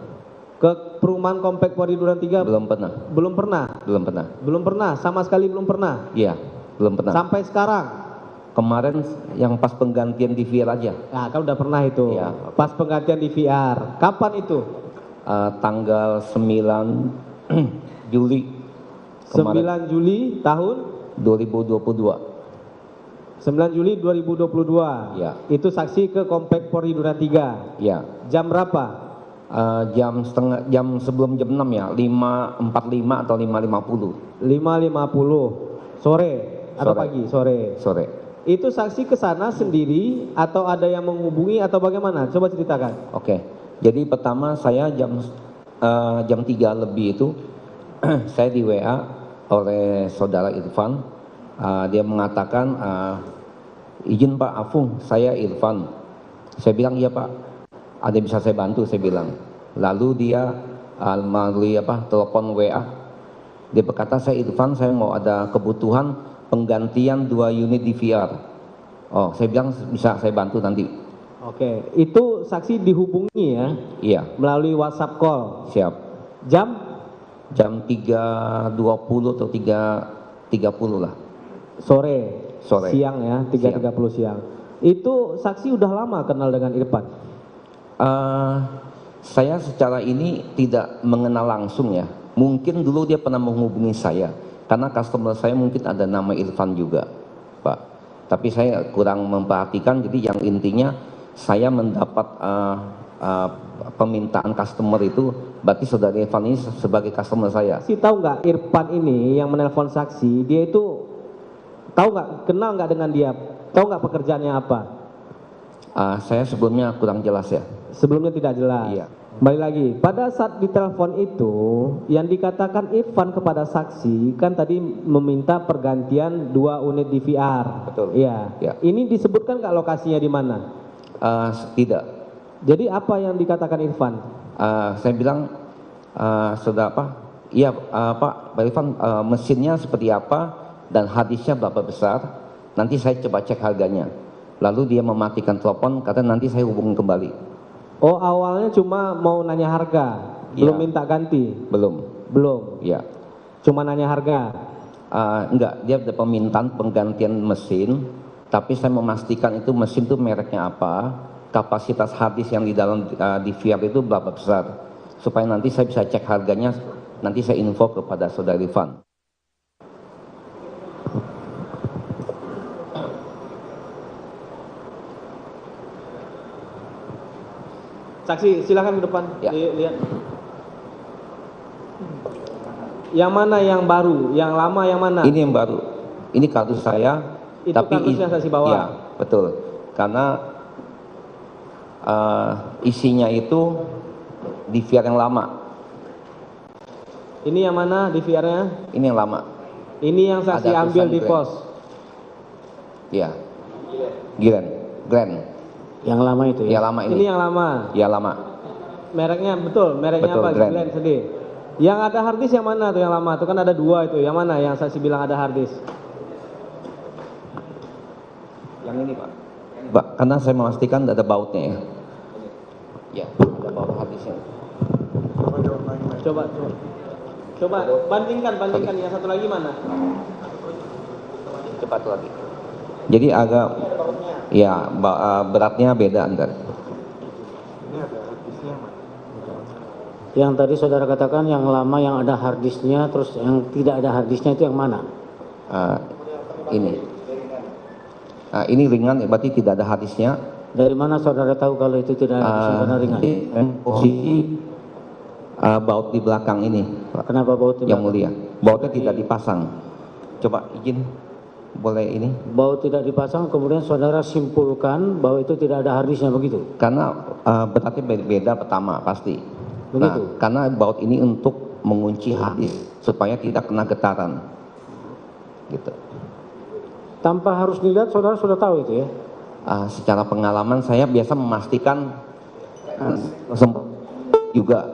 Ke perumahan Komplek Polri Duren 3? Belum pernah. Belum pernah? Belum pernah. Belum pernah, sama sekali belum pernah? Iya, belum pernah. Sampai sekarang? Kemarin yang pas penggantian DVR aja. Nah, kan udah pernah itu. Ya. Pas penggantian DVR. Kapan itu? Tanggal 9 Juli. Kemarin. 9 Juli tahun? 2022. 9 Juli 2022. Ya. Itu saksi ke Komplek Polri Duren 3. Ya. Jam berapa? Jam sebelum jam 6 ya, 5.45 atau 5.50. 5.50 sore atau pagi? Sore. Sore. Itu saksi ke sana sendiri atau ada yang menghubungi atau bagaimana? Coba ceritakan. Oke. Jadi pertama saya jam 3 lebih itu saya di WA oleh saudara Irfan. Dia mengatakan izin Pak Afung, saya Irfan. Saya bilang iya Pak. Ada yang bisa saya bantu, saya bilang. Lalu dia melalui telepon WA. Dia berkata, saya Irfan, saya mau ada kebutuhan penggantian 2 unit DVR. Oh, saya bilang bisa saya bantu nanti. Oke, itu saksi dihubungi ya? Iya. Melalui WhatsApp call? Siap. Jam 3.20 atau 3.30 lah. Sore? Siang ya, 3.30 siang. Itu saksi udah lama kenal dengan Irfan? Saya secara ini tidak mengenal langsung ya. Mungkin dulu dia pernah menghubungi saya. Karena customer saya mungkin ada nama Irfan juga, Pak. Tapi saya kurang memperhatikan, jadi yang intinya saya mendapat permintaan customer itu, berarti saudara Irfan ini sebagai customer saya. Si tahu nggak Irfan ini yang menelpon saksi, dia itu tahu nggak, kenal nggak dengan dia, tahu nggak pekerjaannya apa? Saya sebelumnya kurang jelas ya. Sebelumnya tidak jelas? Iya. Kembali lagi, pada saat ditelepon itu, yang dikatakan Irfan kepada saksi, kan tadi meminta pergantian 2 unit DVR. Betul. Iya. Ya. Ini disebutkan nggak lokasinya di mana? Tidak. Jadi apa yang dikatakan Irfan? Saya bilang, sudah apa? Iya Pak Irfan, mesinnya seperti apa dan hadisnya berapa besar, nanti saya coba cek harganya. Lalu dia mematikan telepon, kata nanti saya hubungi kembali. Oh, awalnya cuma mau nanya harga, belum minta ganti? Belum? Ya. Cuma nanya harga? Enggak, dia ada permintaan penggantian mesin, tapi saya memastikan itu mesin itu mereknya apa, kapasitas hard disk yang di dalam DVR itu berapa besar, supaya nanti saya bisa cek harganya, nanti saya info kepada saudara Irfan. Saksi, silakan ke depan. Ya. Lihat. Yang mana yang baru? Yang lama yang mana? Ini yang baru. Ini kardus saya. Itu tapi kardusnya saksi bawa? Ya, betul. Karena isinya itu DVR yang lama. Ini yang mana DVR-nya? Ini yang lama. Ini yang saksi Ada ambil tulisan di Grand. pos? Ya. Grand. Yang lama itu ya? Ya lama ini. Ini yang lama? Ya lama. Mereknya betul? Mereknya Betul, apa? Grand. sedih. Yang ada harddisk yang mana tuh yang lama? Itu kan ada 2 itu. Yang mana yang saksi bilang ada harddisk? Yang ini Pak, karena saya memastikan ada bautnya ya. Ya, ada baut harddisknya. Coba bandingkan yang satu lagi mana? Cepat lagi. Jadi agak ya beratnya beda antar. Yang tadi saudara katakan yang lama yang ada harddisknya, terus yang tidak ada harddisknya itu yang mana? Ini ringan, berarti tidak ada harddisknya. Dari mana saudara tahu kalau itu tidak ada harddisknya karena ringan? Posisi baut di belakang ini, Pak. Kenapa baut di belakang? Yang mulia, bautnya tidak dipasang. Coba izin, boleh ini? Baut tidak dipasang, kemudian saudara simpulkan bahwa itu tidak ada harddisknya begitu? Karena berarti beda pertama pasti. Begitu? Nah, karena baut ini untuk mengunci harddisk supaya tidak kena getaran, gitu. Tanpa harus dilihat, saudara sudah tahu itu ya? Secara pengalaman saya biasa memastikan juga,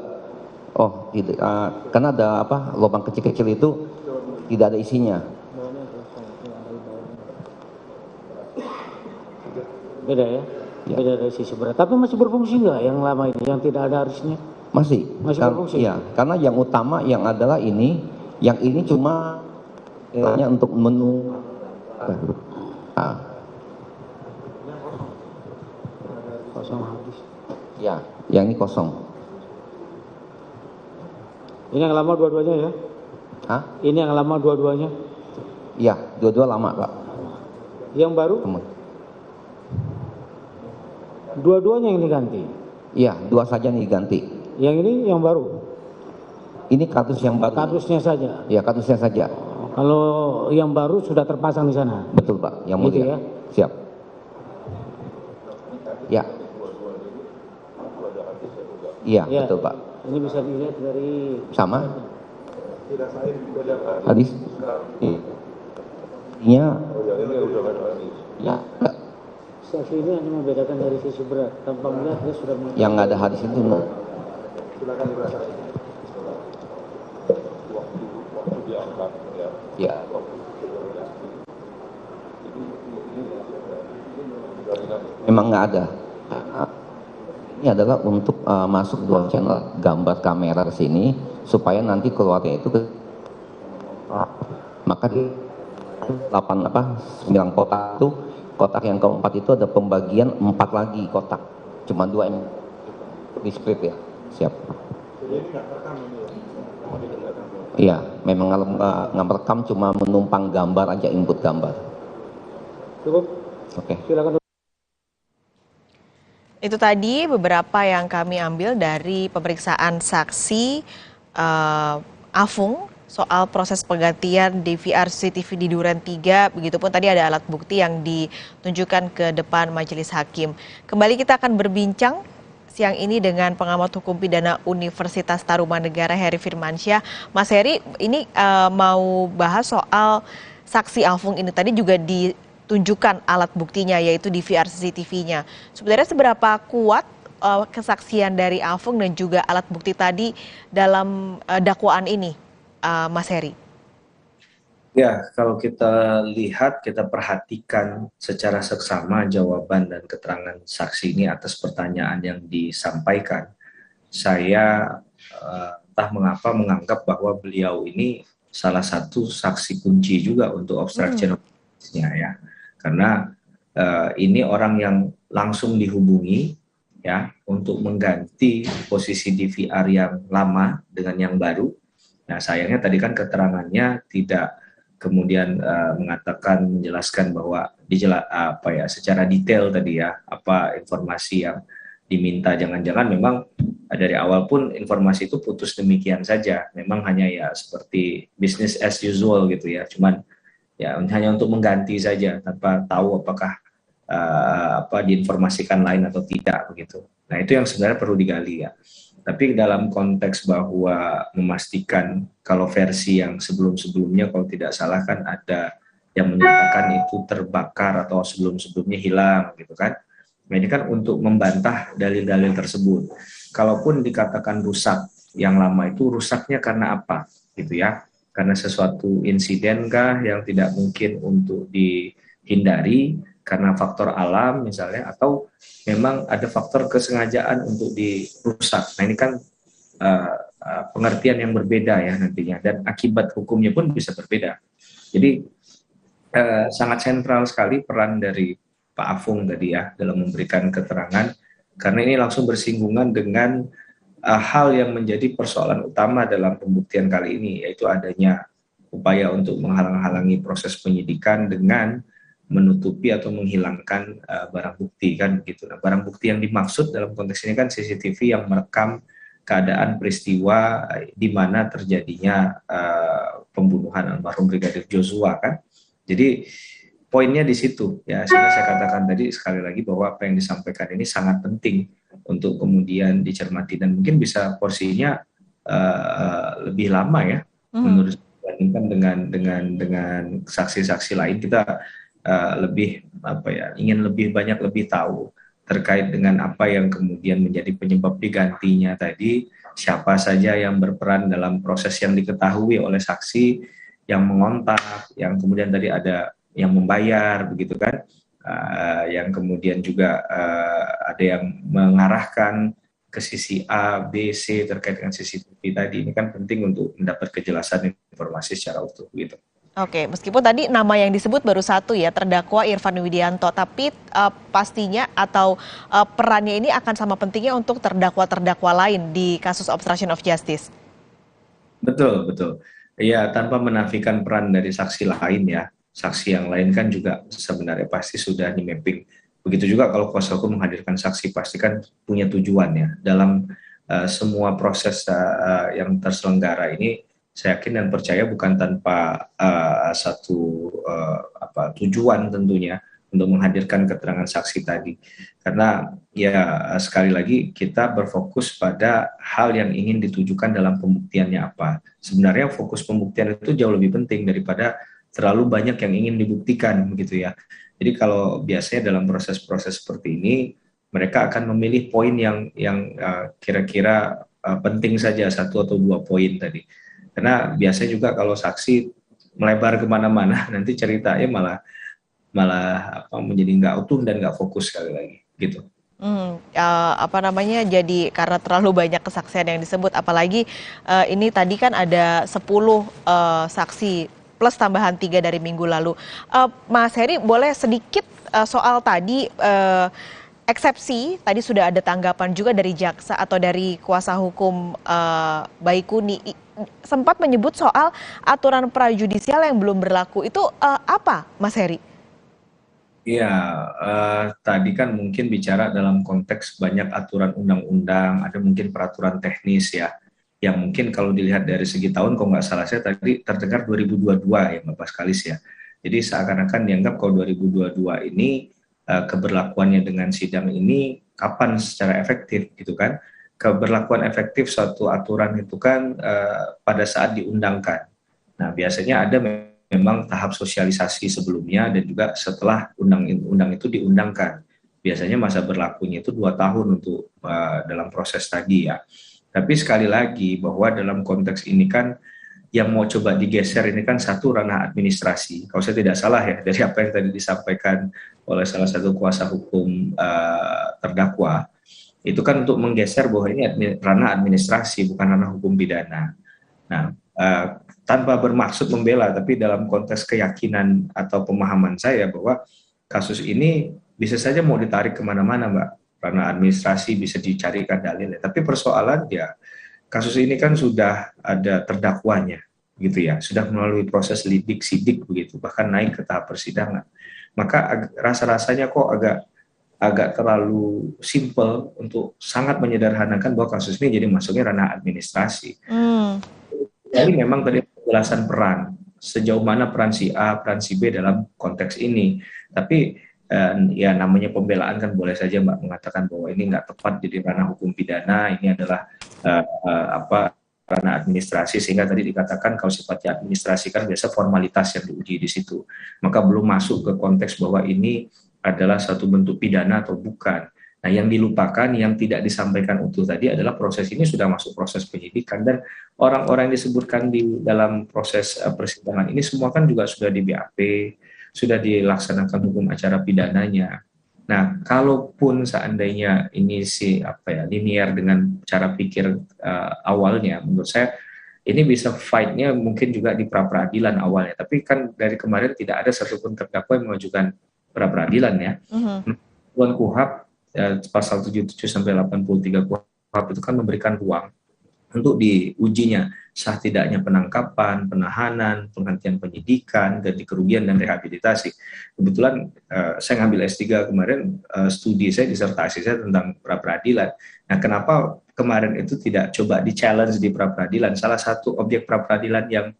oh tidak, karena ada lubang kecil-kecil itu tidak ada isinya. Beda ya? Beda dari sisi berat. Tapi masih berfungsi nggak yang lama ini, yang tidak ada harddisknya? Masih berfungsi? Iya, karena yang utama yang adalah ini, yang ini cuma hanya untuk menu. Kosong harddisk. Ya, yang ini kosong. Ini yang lama dua-duanya ya? Hah? Ini yang lama dua-duanya? Iya, dua-dua lama Pak. Yang baru? Dua-duanya yang diganti? Iya, 2 saja yang diganti. Yang ini yang baru? Ini kardus yang baru. Kardusnya saja? Ya, kardusnya saja. Kalau yang baru sudah terpasang di sana? Betul Pak, yang mulia. Gitu ya? Siap. Ya. Iya, Ya. betul Pak. Ini bisa dilihat dari... Sama? Hadis? Iya. Ya. Saksi ini hanya membedakan dari sisi berat. Tanpa melihat dia sudah... Yang nggak ada hadis itu. Silakan dirasakan. Waktu diangkat ya. Ya. Memang nggak ada. Ini adalah untuk masuk 2 channel gambar kamera ke sini supaya nanti keluarnya itu maka di 9 kotak itu, kotak yang keempat itu ada pembagian 4 lagi kotak, cuma 2 yang di split ya. Siap. Iya, memang nggak merekam, cuma menumpang gambar aja, input gambar. Cukup. Oke. Silakan. Itu tadi beberapa yang kami ambil dari pemeriksaan saksi Afung soal proses penggantian DVR CCTV di Duren 3. Begitupun tadi ada alat bukti yang ditunjukkan ke depan majelis hakim. Kembali kita akan berbincang siang ini dengan pengamat hukum pidana Universitas Tarumanegara Heri Firmansyah. Mas Heri, ini mau bahas soal saksi Afung ini tadi juga ditunjukkan alat buktinya yaitu DVR CCTV-nya. Sebenarnya seberapa kuat kesaksian dari Afung dan juga alat bukti tadi dalam dakwaan ini, Mas Heri? Ya, kalau kita lihat, kita perhatikan secara seksama jawaban dan keterangan saksi ini atas pertanyaan yang disampaikan. Saya entah mengapa menganggap bahwa beliau ini salah satu saksi kunci juga untuk obstruction of justice-nya ya. Karena ini orang yang langsung dihubungi ya untuk mengganti posisi DVR yang lama dengan yang baru. Nah, sayangnya tadi kan keterangannya tidak kemudian menjelaskan bahwa secara detail tadi ya apa informasi yang diminta. Jangan-jangan memang dari awal pun informasi itu putus demikian saja, memang hanya ya seperti business as usual gitu ya, cuman ya hanya untuk mengganti saja tanpa tahu apakah diinformasikan lain atau tidak begitu. Nah, itu yang sebenarnya perlu digali ya. Tapi dalam konteks bahwa memastikan kalau versi yang sebelum-sebelumnya kalau tidak salah kan ada yang menyatakan itu terbakar atau sebelum-sebelumnya hilang gitu kan. Nah, ini kan untuk membantah dalil-dalil tersebut. Kalaupun dikatakan rusak, yang lama itu rusaknya karena apa gitu ya. Karena sesuatu insiden kah yang tidak mungkin untuk dihindari karena faktor alam misalnya, atau memang ada faktor kesengajaan untuk dirusak. Nah, ini kan pengertian yang berbeda ya nantinya, dan akibat hukumnya pun bisa berbeda. Jadi sangat sentral sekali peran dari Pak Afung tadi ya dalam memberikan keterangan, karena ini langsung bersinggungan dengan hal yang menjadi persoalan utama dalam pembuktian kali ini, yaitu adanya upaya untuk menghalang-halangi proses penyidikan dengan menutupi atau menghilangkan barang bukti kan gitu. Nah, barang bukti yang dimaksud dalam konteks ini kan CCTV yang merekam keadaan peristiwa di mana terjadinya pembunuhan almarhum Brigadir Joshua kan. Jadi poinnya di situ ya, sehingga saya katakan tadi sekali lagi bahwa apa yang disampaikan ini sangat penting untuk kemudian dicermati, dan mungkin bisa porsinya lebih lama ya menurut saya, dibandingkan dengan saksi-saksi lain. Kita lebih ingin lebih banyak lebih tahu terkait dengan apa yang kemudian menjadi penyebab digantinya tadi, siapa saja yang berperan dalam proses yang diketahui oleh saksi, yang mengontak, yang kemudian tadi ada yang membayar begitu kan, yang kemudian juga ada yang mengarahkan ke sisi A, B, C terkait dengan CCTV tadi. Ini kan penting untuk mendapat kejelasan informasi secara utuh gitu. Oke, meskipun tadi nama yang disebut baru satu ya, terdakwa Irfan Widianto, tapi pastinya atau perannya ini akan sama pentingnya untuk terdakwa-terdakwa lain di kasus obstruction of justice. Betul. Ya, tanpa menafikan peran dari saksi lain ya. Saksi yang lain kan juga sebenarnya pasti sudah di-mapping. Begitu juga kalau kuasa hukum menghadirkan saksi, pasti kan punya tujuan ya. Dalam semua proses yang terselenggara ini, saya yakin dan percaya bukan tanpa satu tujuan tentunya untuk menghadirkan keterangan saksi tadi. Karena ya sekali lagi kita berfokus pada hal yang ingin ditujukan dalam pembuktiannya apa. Sebenarnya fokus pembuktian itu jauh lebih penting daripada terlalu banyak yang ingin dibuktikan gitu ya. Jadi kalau biasanya dalam proses-proses seperti ini, mereka akan memilih poin yang kira-kira penting saja, 1 atau 2 poin tadi. Karena biasanya juga kalau saksi melebar kemana-mana, nanti ceritanya malah menjadi nggak utuh dan nggak fokus sekali lagi, gitu. Jadi karena terlalu banyak kesaksian yang disebut, apalagi ini tadi kan ada 10 saksi plus tambahan 3 dari minggu lalu. Mas Heri, boleh sedikit soal tadi eksepsi, tadi sudah ada tanggapan juga dari jaksa atau dari kuasa hukum Baikuni, sempat menyebut soal aturan prajudisial yang belum berlaku. Itu apa, Mas Heri? Iya, tadi kan mungkin bicara dalam konteks banyak aturan undang-undang, ada mungkin peraturan teknis ya, yang mungkin kalau dilihat dari segi tahun, kalau nggak salah saya tadi terdengar 2022 ya Bapak Skalis ya. Jadi seakan-akan dianggap kalau 2022 ini keberlakuannya dengan sidang ini kapan secara efektif gitu kan. Keberlakuan efektif suatu aturan itu kan pada saat diundangkan. Nah, biasanya ada memang tahap sosialisasi sebelumnya dan juga setelah undang-undang itu diundangkan. Biasanya masa berlakunya itu 2 tahun untuk dalam proses tadi ya. Tapi sekali lagi bahwa dalam konteks ini kan yang mau coba digeser ini kan satu ranah administrasi. Kalau saya tidak salah ya dari apa yang tadi disampaikan oleh salah satu kuasa hukum terdakwa, itu kan untuk menggeser bahwa ini ranah administrasi bukan ranah hukum pidana. Nah, tanpa bermaksud membela, tapi dalam konteks keyakinan atau pemahaman saya bahwa kasus ini bisa saja mau ditarik kemana-mana, Mbak. Ranah administrasi bisa dicarikan dalilnya. Tapi persoalan ya, kasus ini kan sudah ada terdakwanya, gitu ya, sudah melalui proses lidik, sidik begitu, bahkan naik ke tahap persidangan. Maka rasa-rasanya kok agak terlalu simpel untuk sangat menyederhanakan bahwa kasus ini jadi masuknya ranah administrasi. Jadi memang tadi penjelasan peran, sejauh mana peran si A, peran si B dalam konteks ini. Tapi ya namanya pembelaan kan boleh saja Mbak mengatakan bahwa ini nggak tepat jadi ranah hukum pidana, ini adalah ranah administrasi, sehingga tadi dikatakan kalau sifatnya administrasi kan biasa formalitas yang diuji di situ. Maka belum masuk ke konteks bahwa ini adalah satu bentuk pidana atau bukan. Nah, yang dilupakan, yang tidak disampaikan utuh tadi adalah proses ini sudah masuk proses penyidikan, dan orang-orang yang disebutkan di dalam proses persidangan ini semua kan juga sudah di BAP, sudah dilaksanakan hukum acara pidananya. Nah, kalaupun seandainya ini linear dengan cara pikir awalnya, menurut saya ini bisa fight-nya mungkin juga di pra-peradilan awalnya. Tapi kan dari kemarin tidak ada satupun terdakwa yang mengajukan pra-peradilan ya. KUHAP pasal 77 sampai 83 KUHAP itu kan memberikan ruang untuk diujinya sah tidaknya penangkapan, penahanan, penghentian penyidikan, ganti kerugian dan rehabilitasi. Kebetulan saya ngambil S3 kemarin, studi saya, disertasi saya tentang pra-peradilan. Nah, kenapa kemarin itu tidak coba di-challenge di pra-peradilan? Salah satu objek pra-peradilan yang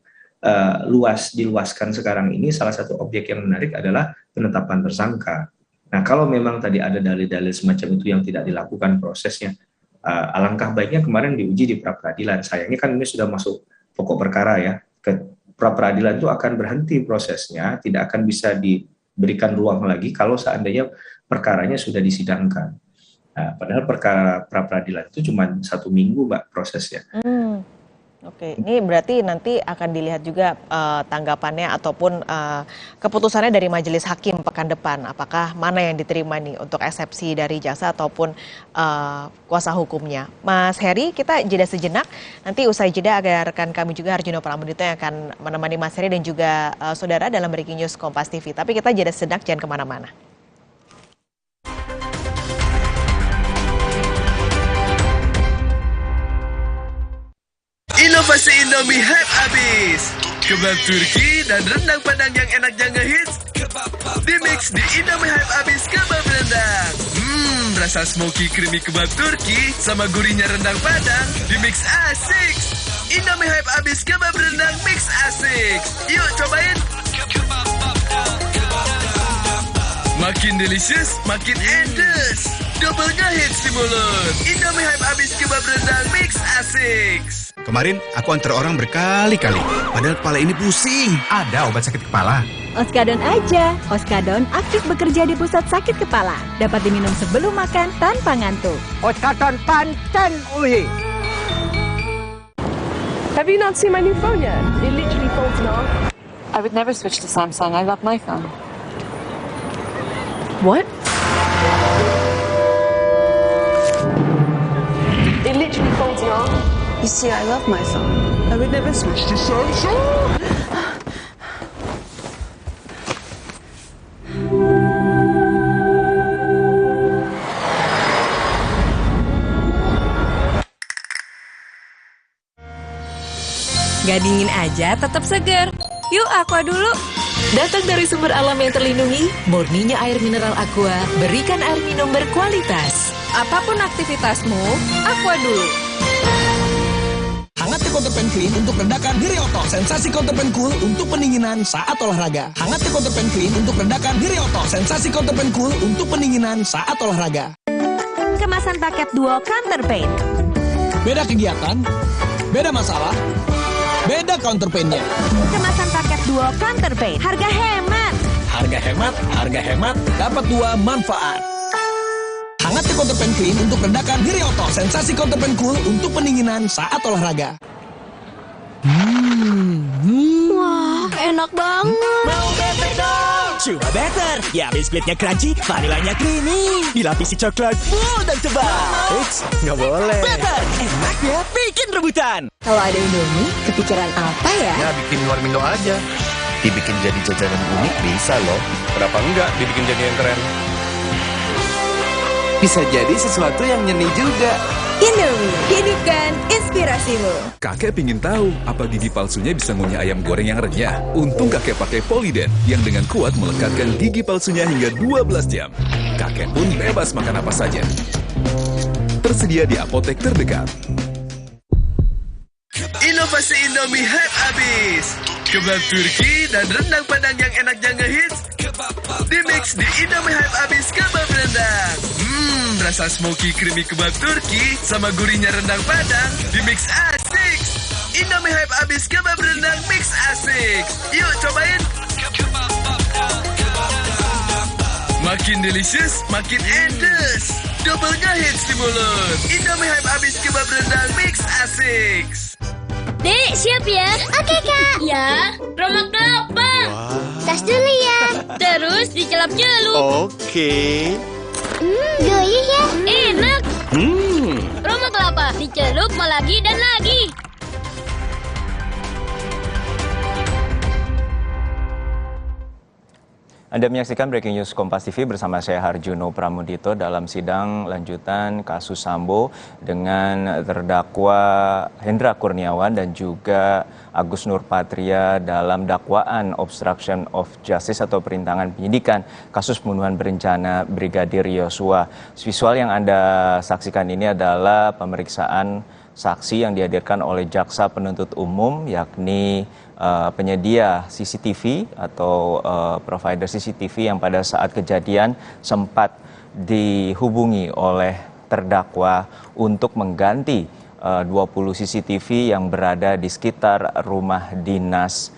diluaskan sekarang ini, salah satu objek yang menarik adalah penetapan tersangka. Nah, kalau memang tadi ada dalil-dalil semacam itu yang tidak dilakukan prosesnya, alangkah baiknya kemarin diuji di pra-peradilan. Sayangnya kan ini sudah masuk pokok perkara ya. Ke pra-peradilan itu akan berhenti prosesnya, tidak akan bisa diberikan ruang lagi kalau seandainya perkaranya sudah disidangkan. Nah, padahal perkara pra-peradilan itu cuma 1 minggu, Mbak, prosesnya. Oke, ini berarti nanti akan dilihat juga tanggapannya ataupun keputusannya dari majelis hakim pekan depan. Apakah mana yang diterima nih untuk eksepsi dari jaksa ataupun kuasa hukumnya. Mas Heri, kita jeda sejenak. Nanti usai jeda ada rekan kami juga Harjuno Pramudito yang akan menemani Mas Heri dan juga saudara dalam Breaking News Kompas TV. Tapi kita jeda sejenak, jangan kemana-mana. Inovasi Indomie hype abis. Kebab Turki dan rendang Padang yang enaknya ngehits dimix di Indomie hype abis kebab rendang. Rasa smoky creamy kebab Turki sama gurihnya rendang Padang dimix asik. Indomie hype abis kebab rendang mix asik. Yuk cobain. Makin delicious, makin endes. Double ngehits di mulut. Indomie hype abis kebab rendang mix asik. Kemarin aku antar orang berkali-kali, padahal kepala ini pusing. Ada obat sakit kepala? Oskadon aja. Oskadon aktif bekerja di pusat sakit kepala. Dapat diminum sebelum makan tanpa ngantuk. Oskadon pancen uhi. Have you not seen my new phone yet? It literally folds in half. I would never switch to Samsung. I love my phone. What? It literally folds in half. You see, I love my phone. I would never switch to Samsung. Gak dingin aja, tetap segar. Yuk Aqua dulu. Datang dari sumber alam yang terlindungi, murninya air mineral Aqua, berikan air minum berkualitas. Apapun aktivitasmu, Aqua dulu. Hangat Counterpan Clean untuk redakan nyeri otot. Sensasi Counterpan Cool untuk pendinginan saat olahraga. Hangat Counterpan Clean untuk redakan nyeri otot. Sensasi Counterpan Cool untuk pendinginan saat olahraga. Kemasan paket duo Counterpain. Beda kegiatan, beda masalah, beda counterpain-nya. Kemasan paket duo Counterpain. Harga hemat. Harga hemat, harga hemat, dapat 2 manfaat. Hangat Counterpan Clean untuk redakan nyeri otot. Sensasi Counterpan Cool untuk pendinginan saat olahraga. Wah, enak banget. Mau better dong? Coba better. Ya, biskuitnya crunchy, vanilanya creamy. Dilapisi coklat full dan tebal. Eits, nggak boleh. Better, enaknya bikin rebutan. Kalau ada Indomie, kepikiran apa ya? Ya, bikin warmindo aja. Dibikin jadi jajanan unik bisa loh. Kenapa enggak dibikin jadi yang keren? Bisa jadi sesuatu yang nyeni juga. Indomie, hidupkan inspirasimu. Kakek pingin tahu apa gigi palsunya bisa ngunyah ayam goreng yang renyah. Untung kakek pakai Poliden yang dengan kuat melekatkan gigi palsunya hingga 12 jam. Kakek pun bebas makan apa saja. Tersedia di apotek terdekat. Inovasi Indomie hype abis. Kebab Turki dan rendang Padang yang enaknya ngehits di-mix di Indomie hype abis kebab rendang. Rasa smoky creamy kebab Turki sama gurihnya rendang Padang di-mix asik. Indomie hype abis kebab rendang mix asik. Yuk cobain. Makin delicious, makin endes. Double ngehits di mulut. Indomie hype abis kebab rendang mix asik. Dek, siap ya? Oke, Kak. Ya, Roma kelapa. Tas dulu ya. Terus dicelup-celup. Oke. Gurih ya? Enak. Roma kelapa, dicelup mau lagi dan lagi. Anda menyaksikan Breaking News Kompas TV bersama saya Harjuno Pramudito dalam sidang lanjutan kasus Sambo dengan terdakwa Hendra Kurniawan dan juga Agus Nurpatria dalam dakwaan obstruction of justice atau perintangan penyidikan kasus pembunuhan berencana Brigadir Yosua. Visual yang Anda saksikan ini adalah pemeriksaan saksi yang dihadirkan oleh jaksa penuntut umum yakni penyedia CCTV atau provider CCTV yang pada saat kejadian sempat dihubungi oleh terdakwa untuk mengganti 20 CCTV yang berada di sekitar rumah dinas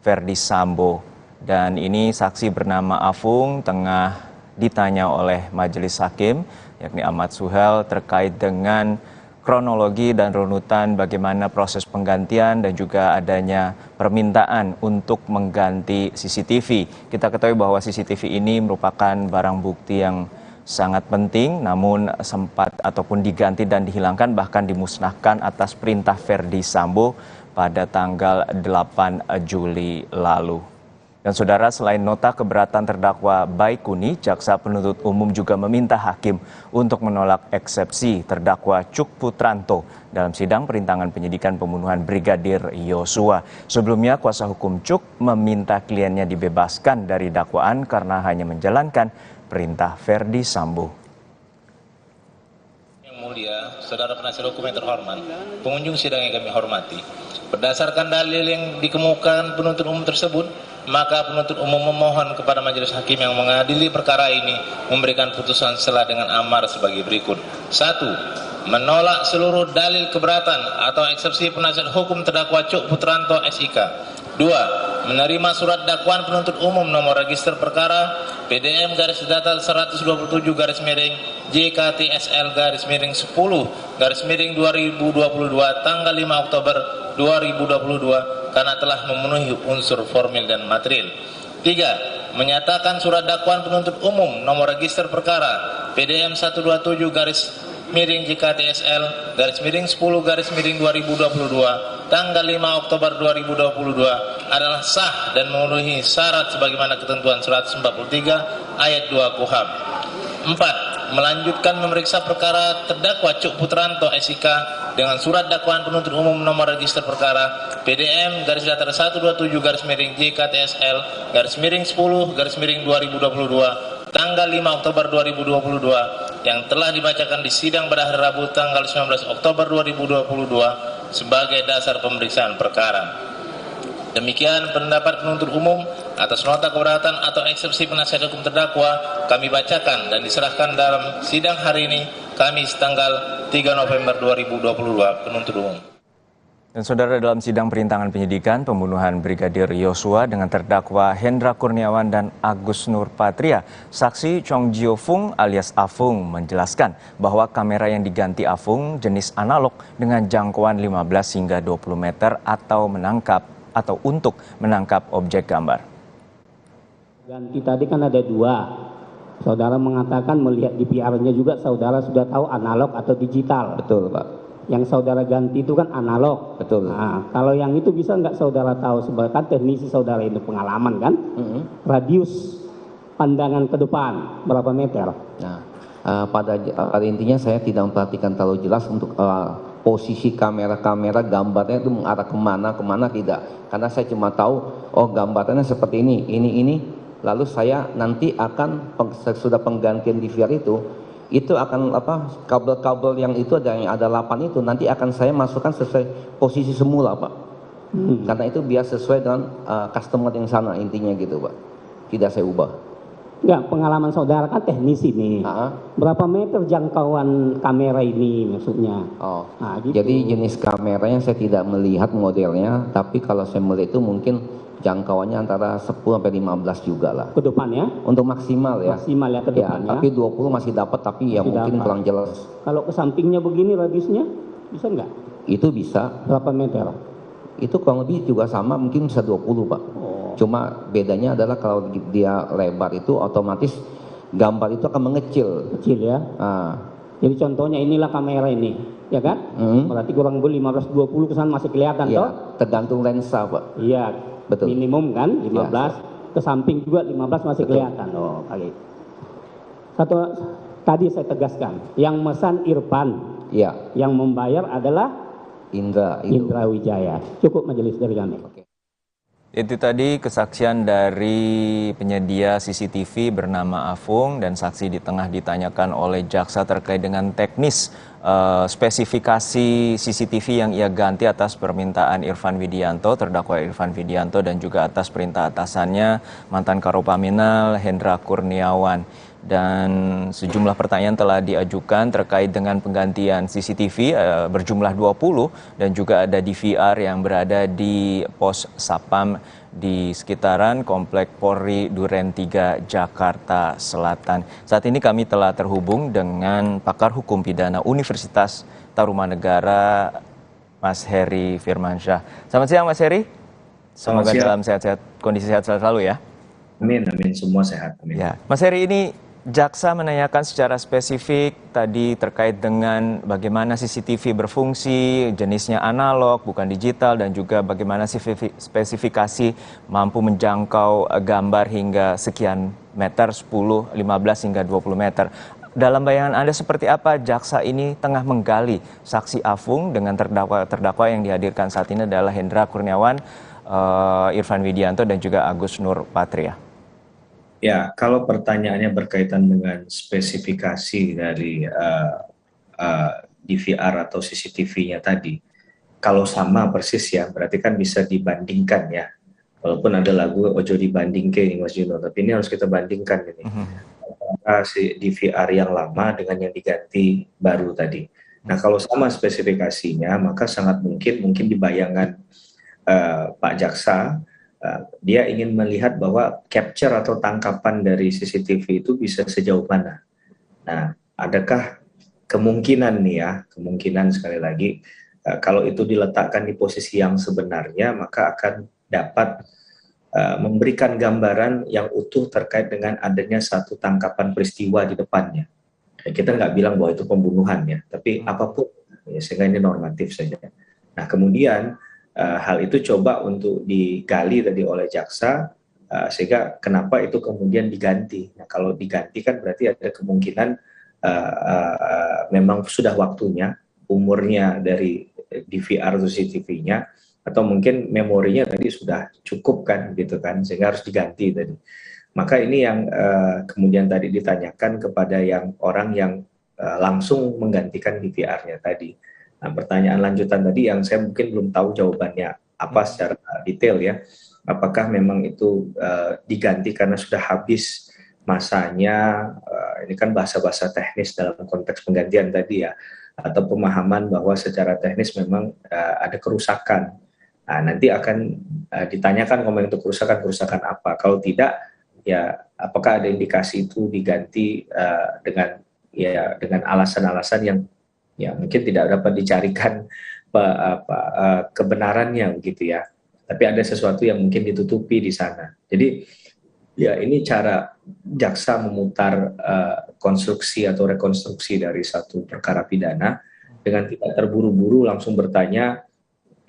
Verdi Sambo. Dan ini saksi bernama Afung tengah ditanya oleh majelis hakim yakni Ahmad Suhel terkait dengan kronologi dan runutan bagaimana proses penggantian dan juga adanya permintaan untuk mengganti CCTV. Kita ketahui bahwa CCTV ini merupakan barang bukti yang sangat penting namun sempat ataupun diganti dan dihilangkan bahkan dimusnahkan atas perintah Verdi Sambo pada tanggal 8 Juli lalu. Dan saudara, selain nota keberatan terdakwa Baikuni, jaksa penuntut umum juga meminta hakim untuk menolak eksepsi terdakwa Cuk Putranto dalam sidang perintangan penyidikan pembunuhan Brigadir Yosua. Sebelumnya, kuasa hukum Cuk meminta kliennya dibebaskan dari dakwaan karena hanya menjalankan perintah Verdi Sambo. Yang mulia, saudara penasihat hukum yang terhormat, pengunjung sidang yang kami hormati, berdasarkan dalil yang dikemukakan penuntut umum tersebut, maka penuntut umum memohon kepada majelis hakim yang mengadili perkara ini memberikan putusan setelah dengan amar sebagai berikut. 1. Menolak seluruh dalil keberatan atau eksepsi penasihat hukum terdakwa Cuk Putranto SIK. 2. Menerima surat dakwaan penuntut umum nomor register perkara PDM garis datar 127 garis miring JKTSL garis miring 10 garis miring 2022 tanggal 5 Oktober 2022 karena telah memenuhi unsur formil dan material. 3. Menyatakan surat dakwaan penuntut umum nomor register perkara PDM 127 garis miring JKTSL garis miring 10 garis miring 2022 tanggal 5 Oktober 2022 adalah sah dan memenuhi syarat sebagaimana ketentuan 143 ayat 2 KUHP. 4. Melanjutkan memeriksa perkara terdakwa Cuk Putranto SIK dengan surat dakwaan penuntut umum nomor register perkara PDM garis datar 127 garis miring JKTSL garis miring 10 garis miring 2022 tanggal 5 Oktober 2022 yang telah dibacakan di sidang pada hari Rabu tanggal 19 Oktober 2022 sebagai dasar pemeriksaan perkara. Demikian pendapat penuntut umum atas nota keberatan atau eksepsi penasihat hukum terdakwa kami bacakan dan diserahkan dalam sidang hari ini Kamis tanggal 3 November 2022 penuntut umum. Dan saudara, dalam sidang perintangan penyidikan pembunuhan Brigadir Yosua dengan terdakwa Hendra Kurniawan dan Agus Nurpatria, saksi Chong Jio Fung alias Afung menjelaskan bahwa kamera yang diganti Afung jenis analog dengan jangkauan 15 hingga 20 meter atau untuk menangkap objek gambar. Ganti tadi kan ada dua. Saudara mengatakan melihat di PR-nya juga saudara sudah tahu analog atau digital. Betul, Pak. Yang saudara ganti itu kan analog. Betul. Nah, kalau yang itu bisa nggak saudara tahu, sebenarnya teknisi saudara itu pengalaman kan? Radius pandangan ke depan berapa meter? Nah, pada intinya saya tidak memperhatikan terlalu jelas untuk posisi kamera gambarnya itu mengarah kemana tidak. Karena saya cuma tahu, oh gambarnya seperti ini. Lalu saya nanti akan sudah penggantian DVR itu akan kabel-kabel yang itu ada 8 itu nanti akan saya masukkan sesuai posisi semula, Pak. Karena itu biar sesuai dengan customer yang sana, intinya gitu, Pak. Tidak saya ubah. Enggak, pengalaman saudara kan teknisi nih. Berapa meter jangkauan kamera ini maksudnya? Oh, gitu. Jadi jenis kameranya saya tidak melihat modelnya, tapi kalau saya melihat itu mungkin jangkauannya antara 10 sampai 15 juga lah. Ke depan ya? Untuk maksimal ya. Maksimal ya ke depan ya. Tapi 20 masih dapat, tapi ya mungkin kurang jelas. Kalau ke sampingnya begini radiusnya bisa nggak? Itu bisa. Berapa meter? Itu kurang lebih juga sama, mungkin bisa 20, Pak. Cuma bedanya adalah kalau dia lebar itu otomatis gambar itu akan mengecil. Kecil ya. Jadi contohnya inilah kamera ini, ya kan? Berarti kurang lebih 15-20 kesan masih kelihatan toh? Tergantung lensa, Pak. Iya. Betul. Minimum kan 15, ke samping juga 15 masih kelihatan. Oh, kali. Satu tadi saya tegaskan, yang mesan Irfan, yang membayar adalah Indra Wijaya. Cukup majelis dari kami. Itu tadi kesaksian dari penyedia CCTV bernama Afung, dan saksi di tengah ditanyakan oleh jaksa terkait dengan teknis spesifikasi CCTV yang ia ganti atas permintaan Irfan Widianto, terdakwa Irfan Widianto, dan juga atas perintah atasannya mantan Karopaminal Hendra Kurniawan. Dan sejumlah pertanyaan telah diajukan terkait dengan penggantian CCTV berjumlah 20, dan juga ada DVR yang berada di pos Sapam di sekitaran Komplek Polri Duren 3 Jakarta Selatan. Saat ini kami telah terhubung dengan pakar hukum pidana Universitas Tarumanegara, Mas Heri Firmansyah. Selamat siang, Mas Heri. Semoga dalam kondisi sehat selalu ya. Amin, semua sehat. Amin. Ya, Mas Heri, ini jaksa menanyakan secara spesifik tadi terkait dengan bagaimana CCTV berfungsi, jenisnya analog bukan digital, dan juga bagaimana spesifikasi mampu menjangkau gambar hingga sekian meter, 10, 15 hingga 20 meter. Dalam bayangan Anda seperti apa jaksa ini tengah menggali saksi Afung dengan terdakwa yang dihadirkan saat ini adalah Hendra Kurniawan, Irfan Widianto, dan juga Agus Nurpatria? Ya, kalau pertanyaannya berkaitan dengan spesifikasi dari DVR atau CCTV-nya tadi, kalau sama persis ya, berarti kan bisa dibandingkan ya. Walaupun ada lagu Ojo dibandingke nih Mas Juno, tapi ini harus kita bandingkan ini. Si DVR yang lama dengan yang diganti baru tadi. Nah, kalau sama spesifikasinya, maka sangat mungkin di bayangan Pak Jaksa, dia ingin melihat bahwa capture atau tangkapan dari CCTV itu bisa sejauh mana. Nah, adakah kemungkinan nih ya, kemungkinan sekali lagi, kalau itu diletakkan di posisi yang sebenarnya, maka akan dapat memberikan gambaran yang utuh terkait dengan adanya satu tangkapan peristiwa di depannya. Kita nggak bilang bahwa itu pembunuhan ya, tapi apapun, ya, sehingga ini normatif saja. Nah, kemudian hal itu coba untuk digali tadi oleh jaksa, sehingga kenapa itu kemudian diganti. Nah, kalau diganti kan berarti ada kemungkinan memang sudah waktunya, umurnya dari DVR atau CCTV-nya, atau mungkin memorinya tadi sudah cukup kan, gitu kan, sehingga harus diganti tadi. Maka ini yang kemudian tadi ditanyakan kepada yang orang yang langsung menggantikan DVR-nya tadi. Nah, pertanyaan lanjutan tadi yang saya mungkin belum tahu jawabannya apa secara detail ya. Apakah memang itu diganti karena sudah habis masanya, ini kan bahasa-bahasa teknis dalam konteks penggantian tadi ya. atau pemahaman bahwa secara teknis memang ada kerusakan. Nah, nanti akan ditanyakan kalau itu kerusakan apa. Kalau tidak, ya apakah ada indikasi itu diganti dengan alasan-alasan yang ya mungkin tidak dapat dicarikan kebenarannya begitu ya. Tapi ada sesuatu yang mungkin ditutupi di sana. Jadi ya ini cara jaksa memutar konstruksi atau rekonstruksi dari satu perkara pidana dengan tidak terburu-buru langsung bertanya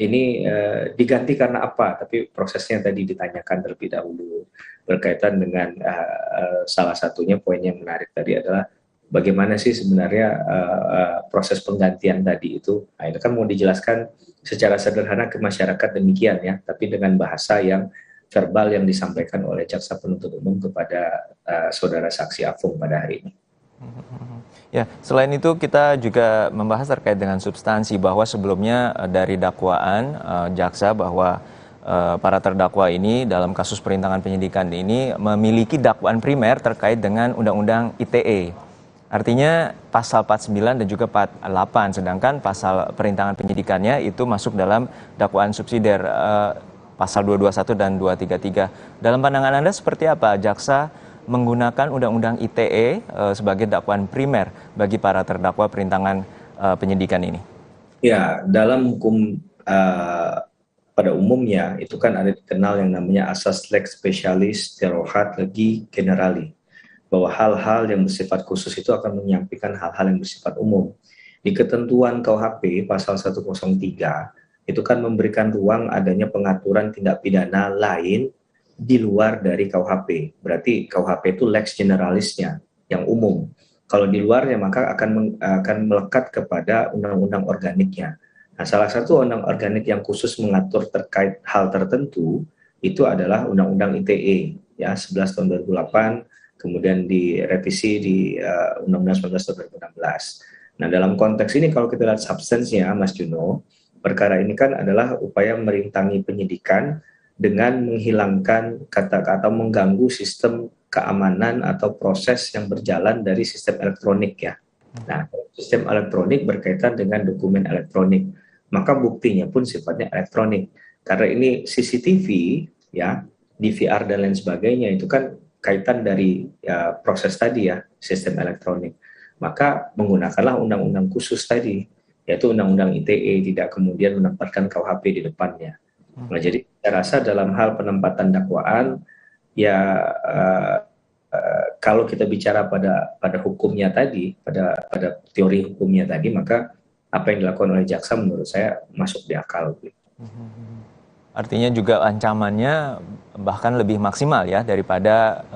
ini diganti karena apa, tapi prosesnya tadi ditanyakan terlebih dahulu berkaitan dengan salah satunya poin yang menarik tadi adalah bagaimana sih sebenarnya proses penggantian tadi itu. Nah, itu kan mau dijelaskan secara sederhana ke masyarakat demikian ya, tapi dengan bahasa yang verbal yang disampaikan oleh jaksa penuntut umum kepada saudara saksi Afung pada hari ini. Ya, selain itu kita juga membahas terkait dengan substansi bahwa sebelumnya dari dakwaan jaksa bahwa para terdakwa ini dalam kasus perintangan penyidikan ini memiliki dakwaan primer terkait dengan Undang-Undang ITE. Artinya pasal 49 dan juga 48, sedangkan pasal perintangan penyidikannya itu masuk dalam dakwaan subsidiar pasal 221 dan 233. Dalam pandangan Anda seperti apa jaksa menggunakan Undang-Undang ITE sebagai dakwaan primer bagi para terdakwa perintangan penyidikan ini? Ya, dalam hukum pada umumnya itu kan ada dikenal yang namanya asas lex specialis terrogat legi generali, bahwa hal-hal yang bersifat khusus itu akan menyampaikan hal-hal yang bersifat umum. Di ketentuan KUHP pasal 103 itu kan memberikan ruang adanya pengaturan tindak pidana lain di luar dari KUHP. Berarti KUHP itu lex generalisnya yang umum. Kalau di luarnya maka akan melekat kepada undang-undang organiknya. Nah, salah satu undang organik yang khusus mengatur terkait hal tertentu itu adalah Undang-Undang ITE ya 11 tahun 2008. Kemudian direvisi di Undang-Undang 19 tahun 2016. Nah, dalam konteks ini kalau kita lihat substansinya, Mas Juno, perkara ini kan adalah upaya merintangi penyidikan dengan menghilangkan kata-kata mengganggu sistem keamanan atau proses yang berjalan dari sistem elektronik ya. Nah, sistem elektronik berkaitan dengan dokumen elektronik, maka buktinya pun sifatnya elektronik. Karena ini CCTV ya, DVR dan lain sebagainya itu kan kaitan dari ya, proses tadi ya, sistem elektronik. Maka menggunakanlah undang-undang khusus tadi, yaitu Undang-Undang ITE, tidak kemudian menempatkan KUHP di depannya. Nah, jadi saya rasa dalam hal penempatan dakwaan, ya kalau kita bicara pada hukumnya tadi, pada teori hukumnya tadi, maka apa yang dilakukan oleh jaksa menurut saya masuk di akal. Artinya juga ancamannya bahkan lebih maksimal ya daripada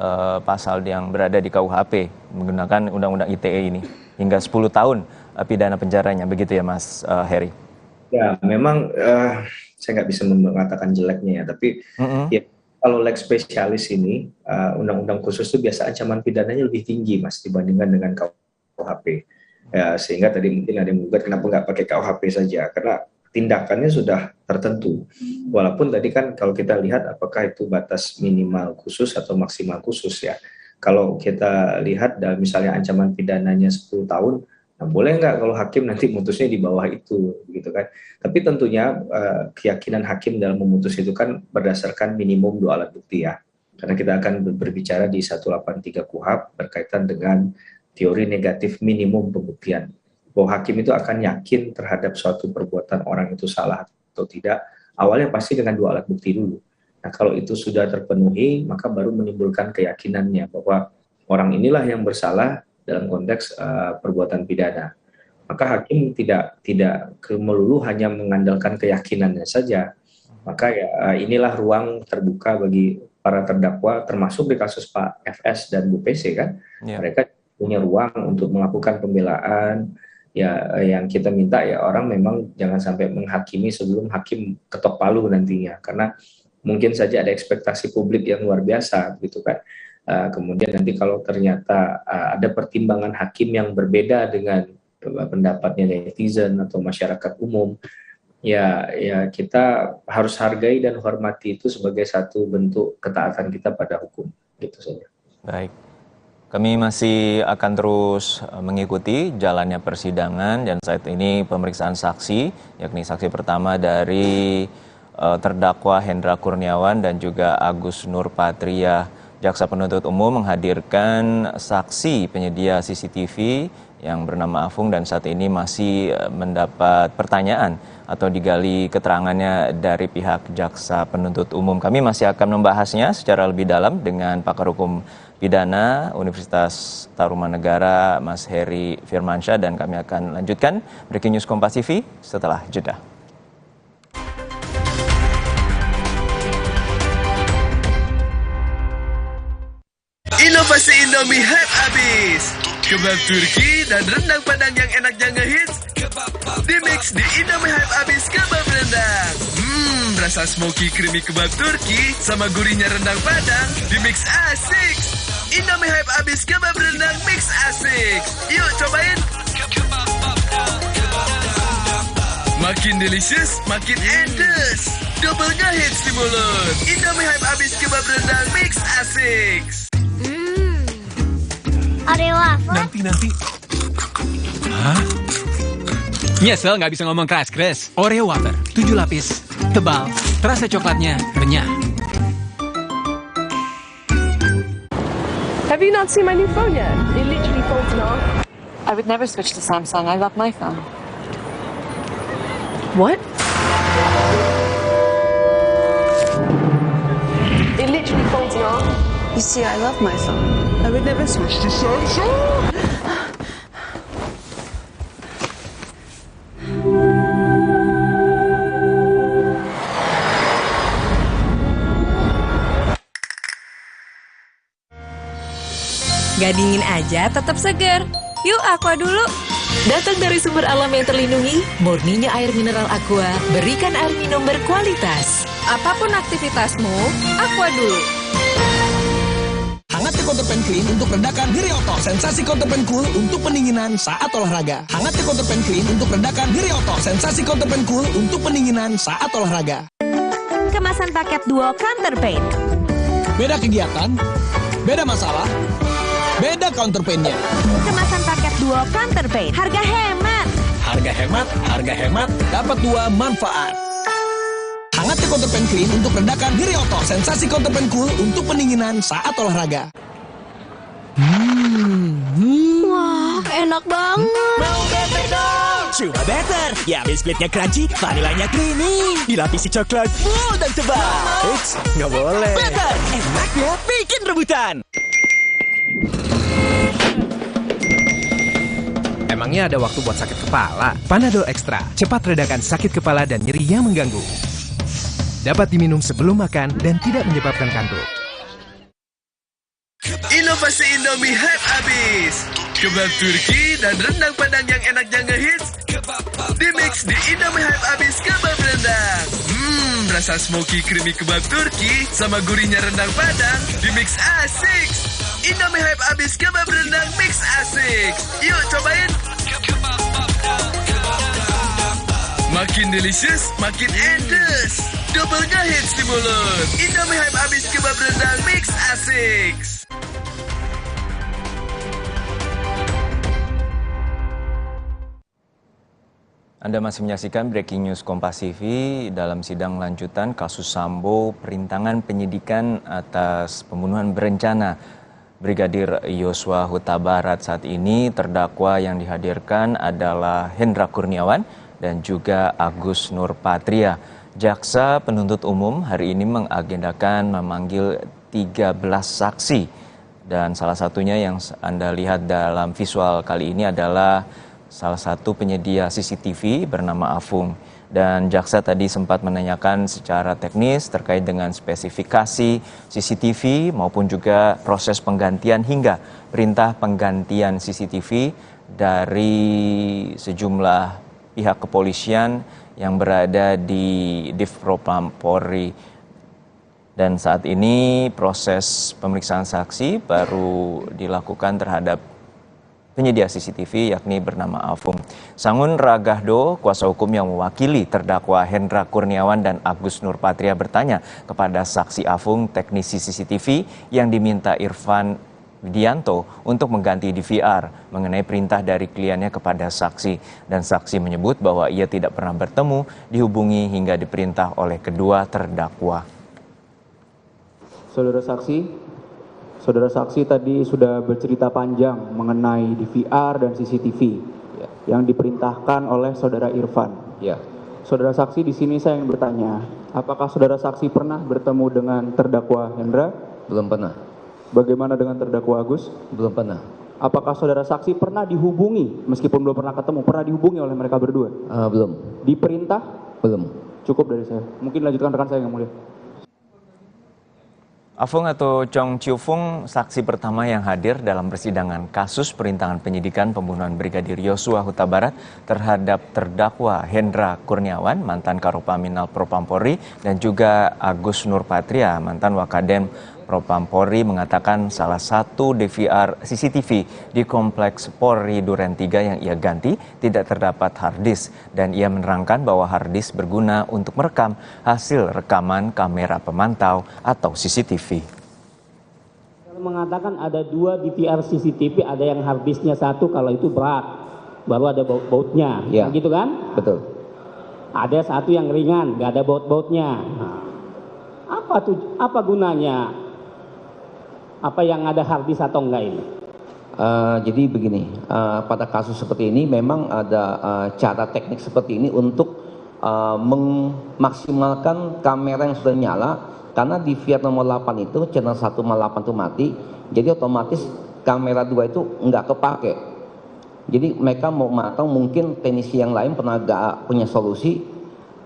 pasal yang berada di KUHP menggunakan Undang-Undang ITE ini hingga 10 tahun pidana penjaranya, begitu ya Mas Heri? Ya memang saya nggak bisa mengatakan jeleknya ya, tapi ya, kalau lex spesialis ini undang-undang khusus itu biasa ancaman pidananya lebih tinggi Mas dibandingkan dengan KUHP. Ya, sehingga tadi mungkin ada yang menggugat kenapa nggak pakai KUHP saja, karena tindakannya sudah tertentu. Walaupun tadi kan kalau kita lihat apakah itu batas minimal khusus atau maksimal khusus ya. Kalau kita lihat dalam misalnya ancaman pidananya 10 tahun, nah boleh nggak kalau hakim nanti memutusnya di bawah itu, gitu kan. Tapi tentunya keyakinan hakim dalam memutus itu kan berdasarkan minimum 2 alat bukti ya. Karena kita akan berbicara di 183 KUHP berkaitan dengan teori negatif minimum pembuktian. Bahwa hakim itu akan yakin terhadap suatu perbuatan orang itu salah atau tidak, awalnya pasti dengan 2 alat bukti dulu. Nah, kalau itu sudah terpenuhi, maka baru menimbulkan keyakinannya bahwa orang inilah yang bersalah dalam konteks perbuatan pidana. Maka hakim tidak melulu hanya mengandalkan keyakinannya saja. Maka ya inilah ruang terbuka bagi para terdakwa, termasuk di kasus Pak FS dan Bu PC kan. Yeah. Mereka punya ruang untuk melakukan pembelaan. Ya, yang kita minta ya orang memang jangan sampai menghakimi sebelum hakim ketok palu nantinya, karena mungkin saja ada ekspektasi publik yang luar biasa gitu kan. Kemudian nanti kalau ternyata ada pertimbangan hakim yang berbeda dengan pendapatnya netizen atau masyarakat umum, ya kita harus hargai dan hormati itu sebagai satu bentuk ketaatan kita pada hukum, gitu saja. Baik. Kami masih akan terus mengikuti jalannya persidangan dan saat ini pemeriksaan saksi, yakni saksi pertama dari terdakwa Hendra Kurniawan dan juga Agus Nurpatria. Jaksa penuntut umum menghadirkan saksi penyedia CCTV yang bernama Afung dan saat ini masih mendapat pertanyaan atau digali keterangannya dari pihak jaksa penuntut umum. Kami masih akan membahasnya secara lebih dalam dengan pakar hukum pidana Universitas Tarumanegara Mas Heri Firmansyah dan kami akan lanjutkan Breaking News Kompas TV setelah jeda. Inovasi Indomie hype abis. Kebab Turki dan rendang Padang yang enaknya ngehits di-mix di Indomie hype abis kebab rendang. Rasa smoky creamy kebab Turki sama gurihnya rendang Padang di-mix asik. Indomie hype abis kebab rendang mix asik. Yuk cobain. Makin delicious, makin endes. Double ngehits di mulut. Indomie hype abis kebab rendang mix asik. Oreo wafer? Nanti. Hah? Nyesel nggak bisa ngomong keras. Oreo wafer, 7 lapis, tebal, terasa coklatnya renyah. Have you not seen my new phone yet? It literally folds in half. I would never switch to Samsung. I love my phone. What? It literally folds in half. You see, I love my phone. I would never switch to Samsung. Gak dingin aja, tetap segar. Yuk Aqua dulu. Datang dari sumber alam yang terlindungi, murninya air mineral Aqua, berikan air minum berkualitas. Apapun aktivitasmu, Aqua dulu. Hangat Counterpan Clean untuk redakan nyeri otot. Sensasi Counterpan Cool untuk pendinginan saat olahraga. Hangat Counterpan Clean untuk redakan nyeri otot. Sensasi Counterpan Cool untuk pendinginan saat olahraga. Kemasan paket duo Counterpain. Beda kegiatan, beda masalah, beda counterpainnya. Kemasan paket duo Counterpain. Harga hemat. Harga hemat, dapat 2 manfaat. Hangat Counterpan Clean untuk redakan nyeri otot. Sensasi Counterpan Cool untuk pendinginan saat olahraga. Wah, enak banget. Mau better dong? Coba better. Ya, biskuitnya crunchy, vanilanya creamy. Dilapisi coklat full dan tebal. Eits, nggak boleh. Better, enaknya bikin rebutan. Emangnya ada waktu buat sakit kepala? Panadol Extra, cepat redakan sakit kepala dan nyeri yang mengganggu. Dapat diminum sebelum makan dan tidak menyebabkan kantuk. Inovasi Indomie hype abis. Kebab Turki dan rendang Padang yang enaknya ngehits di-mix di Indomie hype abis kebab rendang. Rasa smoky creamy kebab Turki sama gurihnya rendang Padang di-mix asik. Indomie hype abis kebab rendang mix asik. Yuk cobain. Makin delicious, makin endes. Double ngehits di mulut. Indomie hype abis kebab rendang mix asik. Anda masih menyaksikan Breaking News Kompas TV dalam sidang lanjutan kasus Sambo perintangan penyidikan atas pembunuhan berencana Brigadir Yosua Huta Barat. Saat ini terdakwa yang dihadirkan adalah Hendra Kurniawan dan juga Agus Nurpatria. Jaksa penuntut umum hari ini mengagendakan memanggil 13 saksi dan salah satunya yang Anda lihat dalam visual kali ini adalah salah satu penyedia CCTV bernama Afung. Dan jaksa tadi sempat menanyakan secara teknis terkait dengan spesifikasi CCTV maupun juga proses penggantian hingga perintah penggantian CCTV dari sejumlah pihak kepolisian yang berada di Divpropam Polri. Dan saat ini proses pemeriksaan saksi baru dilakukan terhadap penyedia CCTV yakni bernama Afung. Sangun Ragahdo, kuasa hukum yang mewakili terdakwa Hendra Kurniawan dan Agus Nurpatria bertanya kepada saksi Afung teknisi CCTV yang diminta Irfan Widianto untuk mengganti DVR mengenai perintah dari kliennya kepada saksi. Dan saksi menyebut bahwa ia tidak pernah bertemu, dihubungi hingga diperintah oleh kedua terdakwa. Saudara saksi tadi sudah bercerita panjang mengenai DVR dan CCTV yang diperintahkan oleh saudara Irfan. Ya. Saudara saksi, di sini saya ingin bertanya, apakah saudara saksi pernah bertemu dengan terdakwa Hendra? Belum pernah. Bagaimana dengan terdakwa Agus? Belum pernah. Apakah saudara saksi pernah dihubungi, meskipun belum pernah ketemu, pernah dihubungi oleh mereka berdua? Belum. Diperintah? Belum. Cukup dari saya. Mungkin lanjutkan rekan saya yang mulia. Afung atau Chong Chiu Fung, saksi pertama yang hadir dalam persidangan kasus perintangan penyidikan pembunuhan Brigadir Yosua Huta Barat terhadap terdakwa Hendra Kurniawan, mantan Karopaminal Propampori, dan juga Agus Nurpatria, mantan Wakadem Propampori, mengatakan salah satu DVR CCTV di Kompleks Polri Duren 3 yang ia ganti tidak terdapat harddisk, dan ia menerangkan bahwa harddisk berguna untuk merekam hasil rekaman kamera pemantau atau CCTV. Mengatakan ada 2 DVR CCTV, ada yang harddisknya 1 kalau itu berat, baru ada baut-bautnya, ya. Gitu kan? Betul. Ada 1 yang ringan, nggak ada baut-bautnya. Apa gunanya? Apa yang ada harddisk atau enggak ini? Jadi begini, pada kasus seperti ini memang ada cara teknik seperti ini untuk memaksimalkan kamera yang sudah nyala, karena di DVR nomor 8 itu channel 1 sama 8 itu mati, jadi otomatis kamera 2 itu nggak kepake. Jadi mereka mau atau mungkin teknisi yang lain pernah gak punya solusi,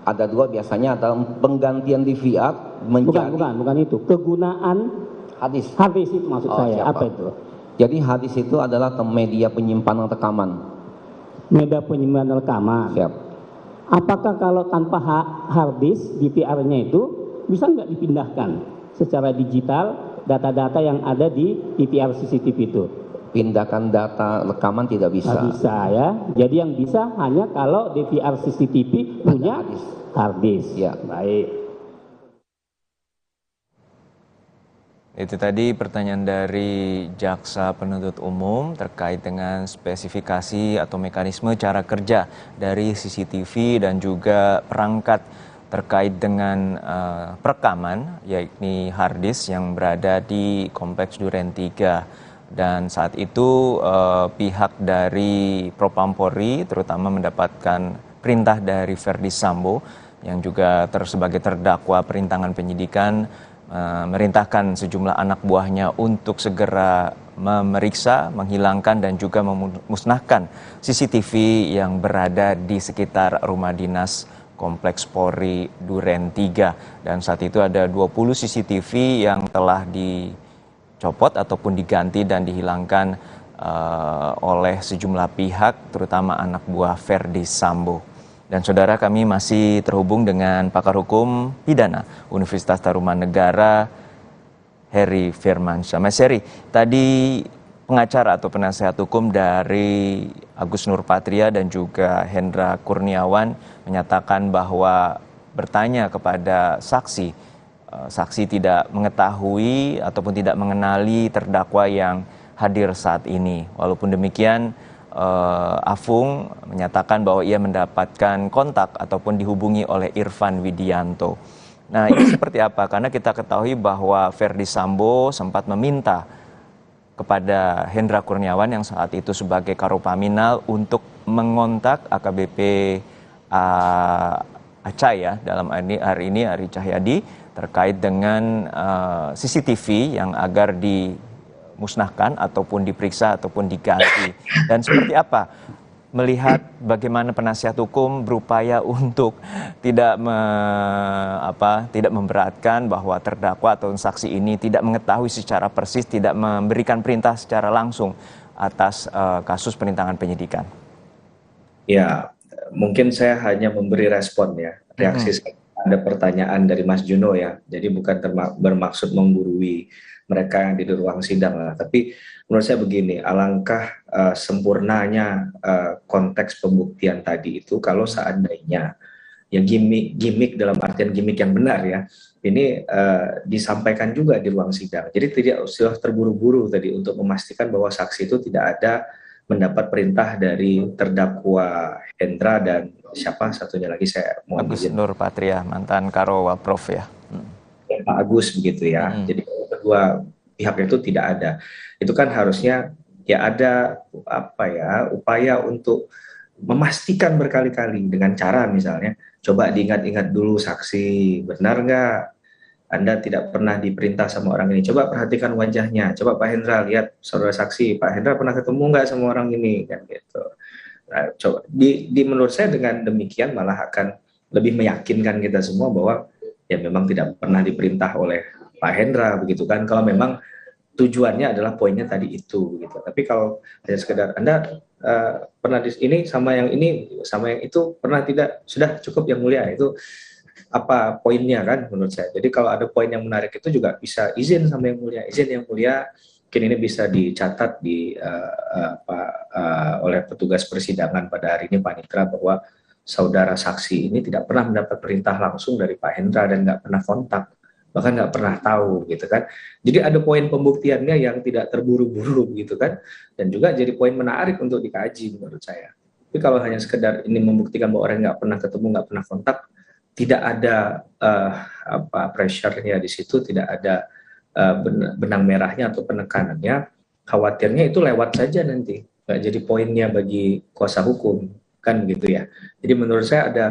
ada 2 biasanya adalah penggantian DVR menjadi bukan itu, kegunaan harddisk. Harddisk itu maksud saya, siapa? Apa itu? Jadi harddisk itu adalah media penyimpanan rekaman. Media penyimpanan rekaman. Siap. Apakah kalau tanpa harddisk DVR-nya itu bisa nggak dipindahkan secara digital data-data yang ada di DVR CCTV itu? Pindahkan data rekaman tidak bisa. Nggak bisa ya. Jadi yang bisa hanya kalau DVR CCTV punya harddisk. Ya. Baik. Itu tadi pertanyaan dari Jaksa Penuntut Umum terkait dengan spesifikasi atau mekanisme cara kerja dari CCTV dan juga perangkat terkait dengan perekaman, yakni harddisk yang berada di Kompleks Duren 3. Dan saat itu pihak dari Propampori terutama mendapatkan perintah dari Verdi Sambo yang juga sebagai terdakwa perintangan penyidikan, merintahkan sejumlah anak buahnya untuk segera memeriksa, menghilangkan dan juga memusnahkan CCTV yang berada di sekitar rumah dinas Kompleks Polri Duren 3. Dan saat itu ada 20 CCTV yang telah dicopot ataupun diganti dan dihilangkan oleh sejumlah pihak, terutama anak buah Verdi Sambo. Dan saudara, kami masih terhubung dengan pakar hukum pidana Universitas Tarumanegara, Heri Firmansyah. Mas Heri, tadi pengacara atau penasehat hukum dari Agus Nurpatria dan juga Hendra Kurniawan menyatakan bahwa bertanya kepada saksi, saksi tidak mengetahui ataupun tidak mengenali terdakwa yang hadir saat ini. Walaupun demikian, Afung menyatakan bahwa ia mendapatkan kontak ataupun dihubungi oleh Irfan Widianto. Nah, ini seperti apa? Karena kita ketahui bahwa Verdi Sambo sempat meminta kepada Hendra Kurniawan yang saat itu sebagai Karopaminal untuk mengontak AKBP Acai ya, dalam hari ini Ari Cahyadi, terkait dengan CCTV yang agar dimusnahkan ataupun diperiksa ataupun diganti. Dan seperti apa melihat bagaimana penasihat hukum berupaya untuk tidak memberatkan bahwa terdakwa atau saksi ini tidak mengetahui secara persis, tidak memberikan perintah secara langsung atas kasus perintangan penyidikan? Ya, mungkin saya hanya memberi respon ya, reaksi ada pertanyaan dari Mas Juno ya. Jadi bukan bermaksud menggurui mereka yang di ruang sidang lah. Tapi menurut saya begini, alangkah sempurnanya konteks pembuktian tadi itu kalau seandainya ya gimmick dalam artian gimmick yang benar ya, ini disampaikan juga di ruang sidang. Jadi tidak usah terburu-buru tadi untuk memastikan bahwa saksi itu tidak ada mendapat perintah dari terdakwa Hendra dan siapa satunya lagi saya mohon Agus izin. Nur Patria, mantan Karo Walprof ya. Dan Pak Agus begitu ya. Jadi kedua pihak itu tidak ada. Itu kan harusnya ya ada upaya untuk memastikan berkali-kali dengan cara misalnya coba diingat-ingat dulu saksi, benar nggak Anda tidak pernah diperintah sama orang ini, coba perhatikan wajahnya, coba Pak Hendra lihat saudara saksi, Pak Hendra pernah ketemu nggak sama orang ini, kan gitu. Nah, coba menurut saya dengan demikian malah akan lebih meyakinkan kita semua bahwa ya memang tidak pernah diperintah oleh Pak Hendra begitu kan, kalau memang tujuannya adalah poinnya tadi itu gitu. Tapi kalau hanya sekedar Anda pernah ini sama yang itu pernah tidak, sudah cukup yang mulia, itu apa poinnya kan menurut saya. Jadi kalau ada poin yang menarik itu juga bisa izin sama yang mulia, izin yang mulia, mungkin ini bisa dicatat oleh petugas persidangan pada hari ini Pak Nitra bahwa saudara saksi ini tidak pernah mendapat perintah langsung dari Pak Hendra dan nggak pernah kontak, bahkan nggak pernah tahu gitu kan. Jadi ada poin pembuktiannya yang tidak terburu-buru gitu kan, dan juga jadi poin menarik untuk dikaji menurut saya. Tapi kalau hanya sekedar ini membuktikan bahwa orang nggak pernah ketemu, nggak pernah kontak, tidak ada pressure-nya di situ, tidak ada benang merahnya atau penekanannya, khawatirnya itu lewat saja nanti, nggak jadi poinnya bagi kuasa hukum kan gitu ya. Jadi menurut saya ada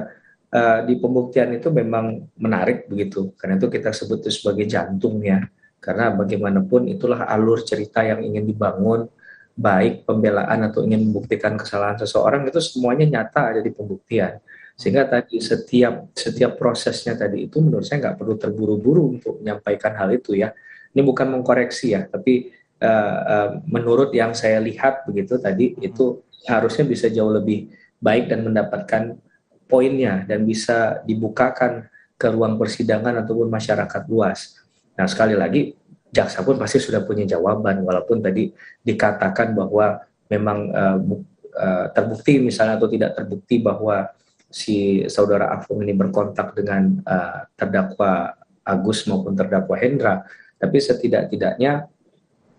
di pembuktian itu memang menarik begitu, karena itu kita sebut itu sebagai jantungnya, karena bagaimanapun itulah alur cerita yang ingin dibangun, baik pembelaan atau ingin membuktikan kesalahan seseorang, itu semuanya nyata ada di pembuktian, sehingga tadi setiap prosesnya tadi itu menurut saya nggak perlu terburu-buru untuk menyampaikan hal itu ya. Ini bukan mengkoreksi ya, tapi menurut yang saya lihat begitu tadi itu harusnya bisa jauh lebih baik dan mendapatkan poinnya dan bisa dibukakan ke ruang persidangan ataupun masyarakat luas. Nah sekali lagi jaksa pun pasti sudah punya jawaban, walaupun tadi dikatakan bahwa memang terbukti misalnya atau tidak terbukti bahwa si saudara Afung ini berkontak dengan terdakwa Agus maupun terdakwa Hendra, tapi setidak-tidaknya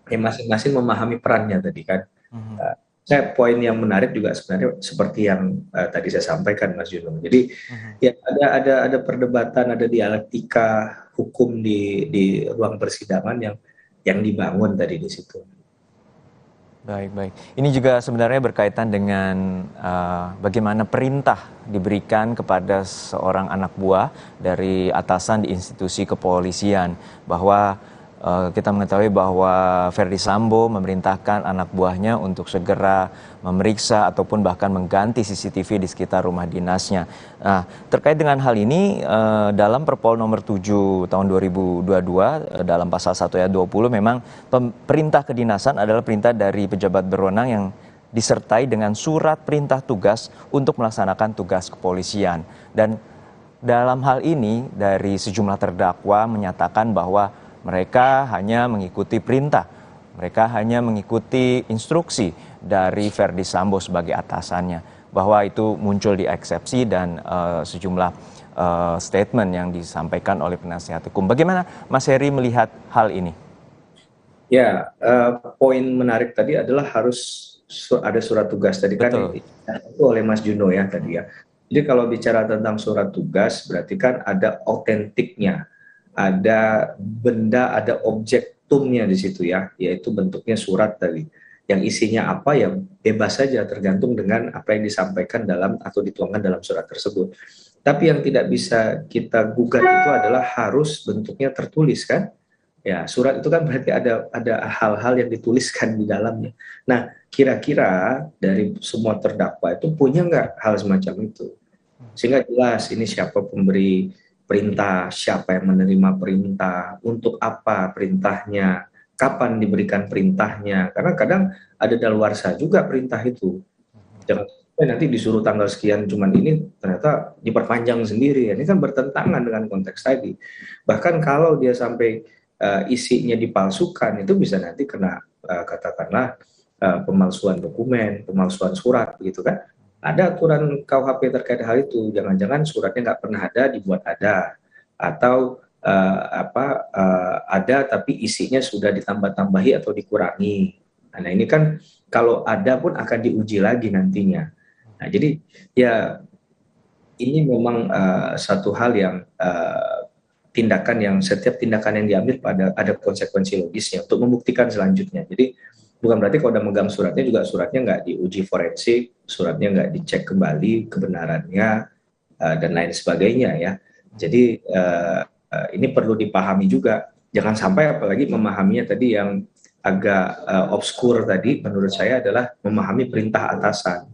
masing-masing memahami perannya tadi kan. Saya poin yang menarik juga sebenarnya seperti yang tadi saya sampaikan Mas Juno. Jadi ya ada perdebatan, ada dialektika hukum di ruang persidangan yang dibangun tadi di situ. Baik. Ini juga sebenarnya berkaitan dengan bagaimana perintah diberikan kepada seorang anak buah dari atasan di institusi kepolisian, bahwa kita mengetahui bahwa Ferdy Sambo memerintahkan anak buahnya untuk segera memeriksa ataupun bahkan mengganti CCTV di sekitar rumah dinasnya. Nah, terkait dengan hal ini, dalam Perpol nomor 7 tahun 2022 dalam pasal 1 ayat 20 memang perintah kedinasan adalah perintah dari pejabat berwenang yang disertai dengan surat perintah tugas untuk melaksanakan tugas kepolisian. Dan dalam hal ini dari sejumlah terdakwa menyatakan bahwa mereka hanya mengikuti perintah, mereka hanya mengikuti instruksi dari Ferdy Sambo sebagai atasannya, bahwa itu muncul di eksepsi dan sejumlah statement yang disampaikan oleh penasihat hukum. Bagaimana Mas Heri melihat hal ini? Ya, poin menarik tadi adalah harus ada surat tugas tadi. Betul. Kan itu oleh Mas Juno ya tadi ya. Jadi kalau bicara tentang surat tugas berarti kan ada autentiknya, ada benda, ada objektumnya di situ ya, yaitu bentuknya surat tadi. Yang isinya apa ya bebas saja tergantung dengan apa yang disampaikan dalam atau dituangkan dalam surat tersebut. Tapi yang tidak bisa kita gugat itu adalah harus bentuknya tertulis kan. Ya, surat itu kan berarti ada hal-hal yang dituliskan di dalamnya. Nah, kira-kira dari semua terdakwa itu punya nggak hal semacam itu? Sehingga jelas ini siapa pemberi perintah, siapa yang menerima perintah, untuk apa perintahnya, kapan diberikan perintahnya. Karena kadang ada daluarsa juga perintah itu. Jangan nanti disuruh tanggal sekian cuman ini ternyata diperpanjang sendiri. Ini kan bertentangan dengan konteks tadi. Bahkan kalau dia sampai isinya dipalsukan, itu bisa nanti kena katakanlah pemalsuan dokumen, pemalsuan surat begitu kan. ada aturan KUHP terkait hal itu. Jangan-jangan suratnya nggak pernah ada, dibuat ada, atau ada tapi isinya sudah ditambah-tambahi atau dikurangi. Nah ini kan kalau ada pun akan diuji lagi nantinya. Nah jadi ya ini memang satu hal yang tindakan yang setiap tindakan yang diambil ada konsekuensi logisnya untuk membuktikan selanjutnya. Jadi bukan berarti kalau udah megang suratnya juga suratnya nggak diuji forensik, suratnya nggak dicek kembali kebenarannya dan lain sebagainya ya. Jadi ini perlu dipahami juga. Jangan sampai apalagi memahaminya tadi yang agak obskur tadi menurut saya adalah memahami perintah atasan.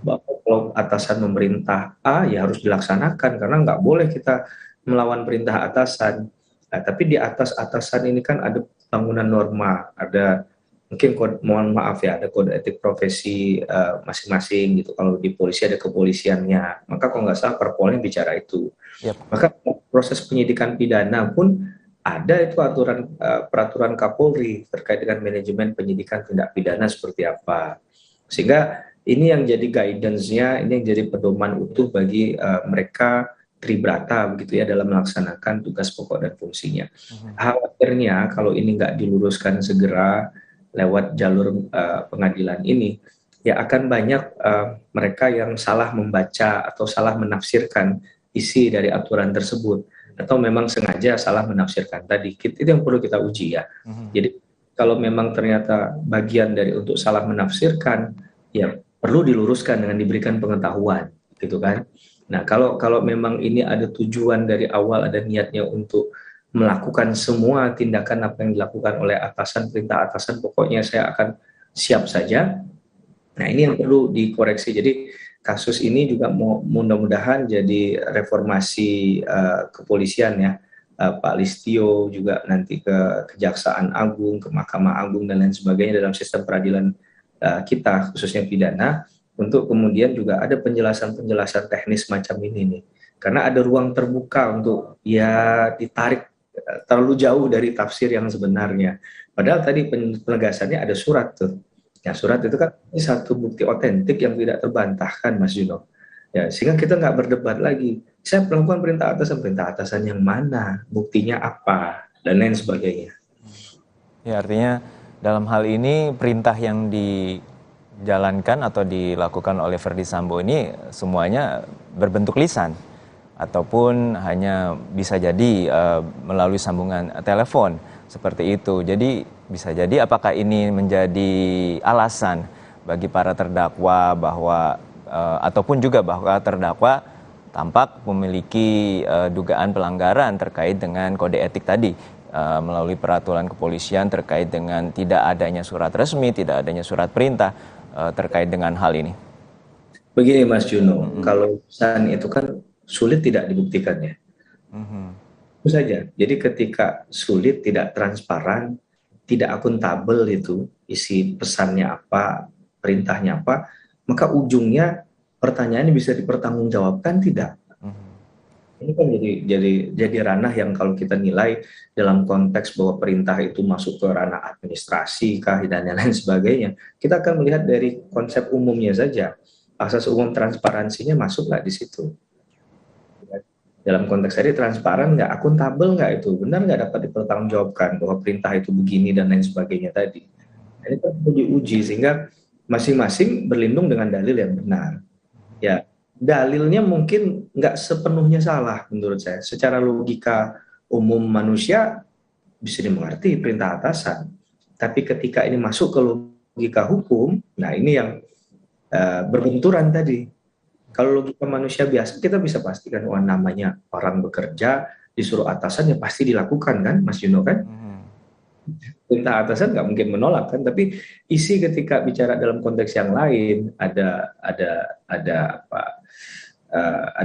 Bahwa kalau atasan memerintah A ya harus dilaksanakan karena nggak boleh kita melawan perintah atasan. Nah, tapi di atas atasan ini kan ada bangunan norma, ada mungkin mohon maaf ya, ada kode etik profesi masing-masing gitu. Kalau di polisi ada kepolisiannya, maka kalau nggak salah Perpolnya bicara itu. Yep. Maka proses penyidikan pidana pun ada itu aturan peraturan Kapolri terkait dengan manajemen penyidikan tindak pidana seperti apa. Sehingga ini yang jadi guidance-nya, ini yang jadi pedoman utuh bagi mereka tribrata begitu ya dalam melaksanakan tugas pokok dan fungsinya. Khawatirnya kalau ini nggak diluruskan segera lewat jalur pengadilan ini, ya akan banyak mereka yang salah membaca atau salah menafsirkan isi dari aturan tersebut, atau memang sengaja salah menafsirkan tadi. Itu yang perlu kita uji ya. Jadi kalau memang ternyata bagian dari untuk salah menafsirkan, ya perlu diluruskan dengan diberikan pengetahuan, gitu kan. Nah kalau memang ini ada tujuan dari awal, ada niatnya untuk melakukan semua tindakan apa yang dilakukan oleh atasan, perintah atasan, pokoknya saya akan siap saja. Nah ini yang perlu dikoreksi. Jadi kasus ini juga mudah-mudahan jadi reformasi kepolisian ya. Pak Listio juga nanti ke Kejaksaan Agung, ke Mahkamah Agung dan lain sebagainya dalam sistem peradilan kita khususnya pidana, untuk kemudian juga ada penjelasan-penjelasan teknis macam ini nih. Karena ada ruang terbuka untuk ya ditarik terlalu jauh dari tafsir yang sebenarnya. Padahal tadi penegasannya ada surat tuh. Ya surat itu kan ini satu bukti otentik yang tidak terbantahkan Mas Juno. Ya sehingga kita nggak berdebat lagi. Saya melakukan perintah atasan yang mana, buktinya apa, dan lain sebagainya. Ya artinya dalam hal ini perintah yang dijalankan atau dilakukan oleh Verdi Sambo ini semuanya berbentuk lisan ataupun hanya bisa jadi melalui sambungan telepon seperti itu. Jadi bisa jadi apakah ini menjadi alasan bagi para terdakwa bahwa ataupun juga bahwa terdakwa tampak memiliki dugaan pelanggaran terkait dengan kode etik tadi melalui peraturan kepolisian terkait dengan tidak adanya surat resmi, tidak adanya surat perintah terkait dengan hal ini. Begini Mas Juno, kalau urusan itu kan sulit tidak dibuktikannya. Itu saja. Jadi ketika sulit, tidak transparan, tidak akuntabel itu isi pesannya apa, perintahnya apa, maka ujungnya pertanyaannya bisa dipertanggungjawabkan tidak. Ini kan jadi ranah yang kalau kita nilai dalam konteks bahwa perintah itu masuk ke ranah administrasi kah dan lain sebagainya, kita akan melihat dari konsep umumnya saja. Asas umum transparansinya masuk nggak di situ? Dalam konteks tadi transparan nggak, akuntabel nggak itu, benar nggak dapat dipertanggungjawabkan bahwa perintah itu begini dan lain sebagainya tadi. Ini perlu diuji sehingga masing-masing berlindung dengan dalil yang benar. Ya. Dalilnya mungkin nggak sepenuhnya salah menurut saya. Secara logika umum manusia bisa dimengerti perintah atasan. Tapi ketika ini masuk ke logika hukum, nah ini yang berbenturan tadi. Kalau logika manusia biasa kita bisa pastikan, wah namanya orang bekerja disuruh atasan ya pasti dilakukan kan, Mas Juno kan? Perintah atasan nggak mungkin menolak kan, tapi isi ketika bicara dalam konteks yang lain ada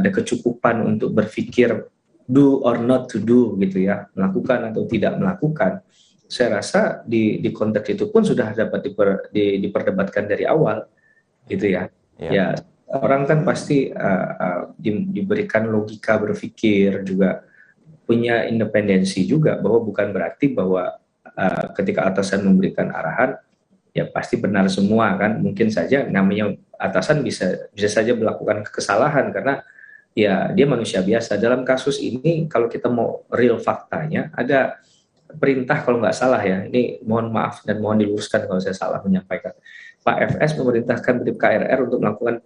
kecukupan untuk berpikir do or not to do gitu ya, melakukan atau tidak melakukan. Saya rasa di konteks itu pun sudah dapat diperdebatkan dari awal gitu ya. Ya orang kan pasti diberikan logika berpikir, juga punya independensi juga, bahwa bukan berarti bahwa ketika atasan memberikan arahan ya pasti benar semua kan. Mungkin saja namanya atasan bisa saja melakukan kesalahan karena ya dia manusia biasa. Dalam kasus ini kalau kita mau real faktanya, ada perintah kalau nggak salah ya, ini mohon maaf dan mohon diluruskan kalau saya salah menyampaikan. Pak FS memerintahkan Bribka RR untuk melakukan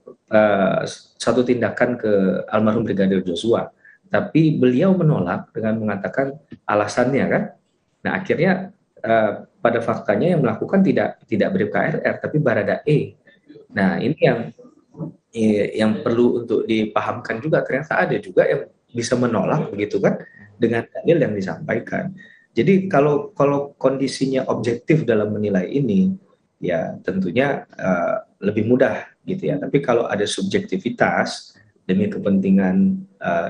satu tindakan ke almarhum Brigadir Joshua, tapi beliau menolak dengan mengatakan alasannya kan. Nah akhirnya pada faktanya yang melakukan tidak Bribka RR tapi Baradae. Nah ini yang perlu untuk dipahamkan juga, ternyata ada juga yang bisa menolak begitu kan dengan dalil yang disampaikan. Jadi kalau kondisinya objektif dalam menilai ini, ya tentunya lebih mudah gitu ya. Tapi kalau ada subjektivitas demi kepentingan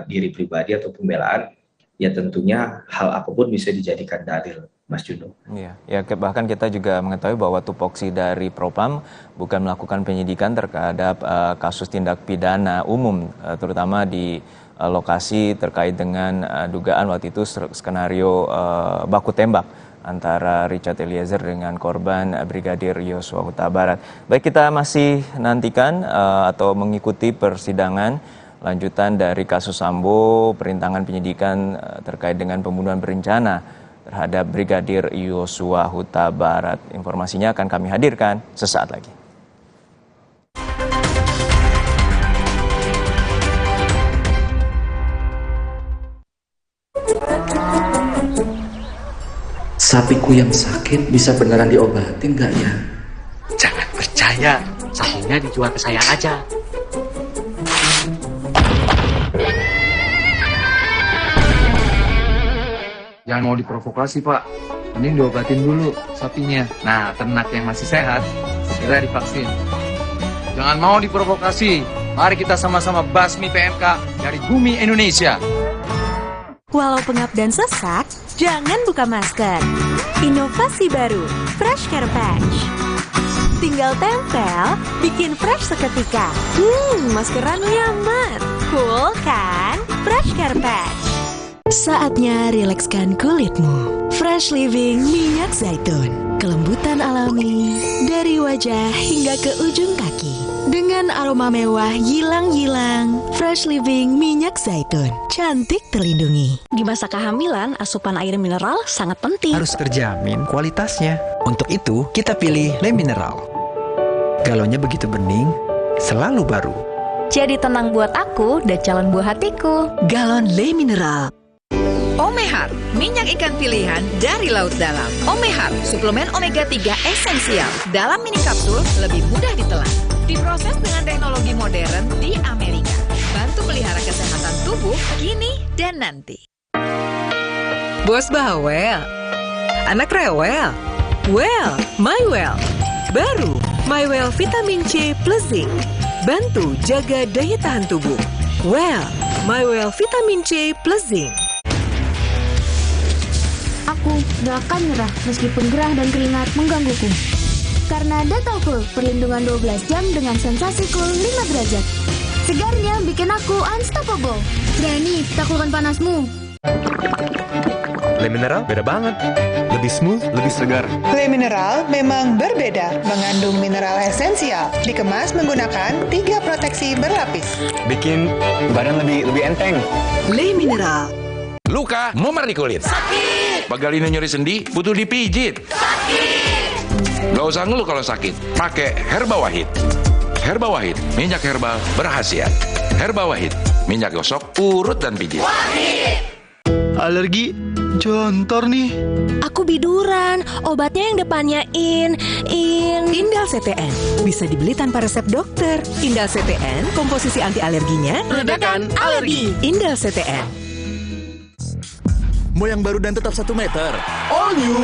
diri pribadi atau pembelaan, ya tentunya hal apapun bisa dijadikan dalil, Mas Juno. Iya, ya bahkan kita juga mengetahui bahwa tupoksi dari Propam bukan melakukan penyidikan terhadap kasus tindak pidana umum, terutama di lokasi terkait dengan dugaan waktu itu skenario baku tembak antara Richard Eliezer dengan korban Brigadir Yosua Huta Barat. Baik, kita masih nantikan atau mengikuti persidangan lanjutan dari kasus Sambo, perintangan penyidikan terkait dengan pembunuhan berencana terhadap Brigadir Yosua Huta Barat. Informasinya akan kami hadirkan sesaat lagi. Sapiku yang sakit bisa beneran diobatin nggak ya? Jangan percaya, sapinya dijual ke saya aja. Jangan mau diprovokasi, Pak. Mending diobatin dulu sapinya. Nah, ternak yang masih sehat, segera divaksin. Jangan mau diprovokasi. Mari kita sama-sama basmi PMK dari bumi Indonesia. Walau pengap dan sesak, jangan buka masker. Inovasi baru, Fresh Care Patch. Tinggal tempel, bikin fresh seketika. Maskeran nyaman. Cool kan? Fresh Care Patch. Saatnya rilekskan kulitmu. Fresh Living minyak zaitun. Kelembutan alami dari wajah hingga ke ujung kaki. Dengan aroma mewah yilang-yilang, Fresh Living minyak zaitun. Cantik terlindungi. Di masa kehamilan, asupan air mineral sangat penting. Harus terjamin kualitasnya. Untuk itu, kita pilih Le Mineral. Galonnya begitu bening, selalu baru. Jadi tenang buat aku dan calon buah hatiku. Galon Le Mineral. Omehar, minyak ikan pilihan dari laut dalam. Omehar, suplemen omega 3 esensial. Dalam mini kapsul, lebih mudah ditelan. Diproses dengan teknologi modern di Amerika. Bantu pelihara kesehatan tubuh kini dan nanti. Bos bawel, anak rewel. Well, my well. Baru, my well vitamin C plus zinc. Bantu jaga daya tahan tubuh. Well, my well vitamin C plus zinc. Aku gak akan nyerah meskipun gerah dan keringat menggangguku. Karena Dental Cool, perlindungan 12 jam dengan sensasi cool 5 derajat. Segarnya bikin aku unstoppable. Berani taklukkan panasmu. Le Mineral beda banget. Lebih smooth, lebih segar. Le Mineral memang berbeda, mengandung mineral esensial. Dikemas menggunakan 3 proteksi berlapis. Bikin badan lebih enteng. Le Mineral. Luka, memar di kulit. Sakit. Pagalino nyeri sendi, butuh dipijit. Sakit. Gak usah ngeluh kalau sakit. Pakai Herba Wahid. Herba Wahid, minyak herbal berkhasiat. Herba Wahid, minyak gosok, urut dan pijit. Wahid. Alergi, jontor nih. Aku biduran, obatnya yang depannya Indal CTN. Bisa dibeli tanpa resep dokter. Indal CTN, komposisi anti alerginya redakan alergi. Indal CTN. Mau yang baru dan tetap 1 meter? All new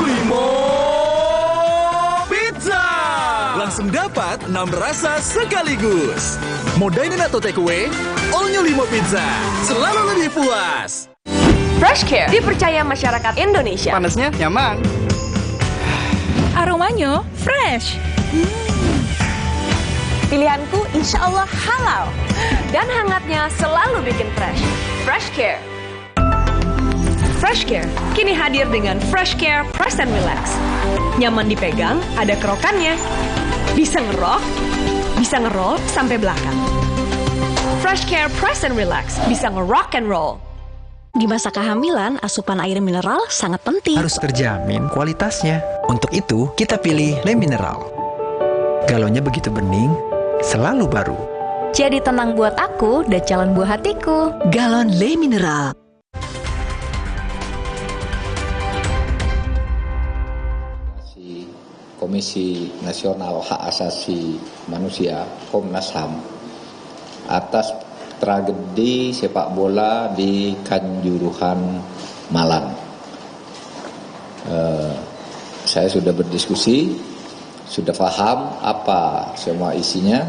Limo Pizza! Langsung dapat 6 rasa sekaligus. Mau dine-in atau take away? All new Limo Pizza. Selalu lebih puas. Fresh Care dipercaya masyarakat Indonesia. Panasnya nyaman. Aromanya fresh. Pilihanku insya Allah halal. Dan hangatnya selalu bikin fresh. Fresh Care. Fresh Care kini hadir dengan Fresh Care Press and Relax. Nyaman dipegang, ada kerokannya. Bisa ngerok, bisa bisa nge-roll sampai belakang. Fresh Care Press and Relax bisa nge-rock and roll. Di masa kehamilan, asupan air mineral sangat penting. Harus terjamin kualitasnya. Untuk itu, kita pilih Le Mineral. Galonnya begitu bening, selalu baru. Jadi tenang buat aku dan calon buah hatiku. Galon Le Mineral. Komisi Nasional Hak Asasi Manusia Komnas HAM atas tragedi sepak bola di Kanjuruhan, Malang. Saya sudah berdiskusi, sudah paham apa semua isinya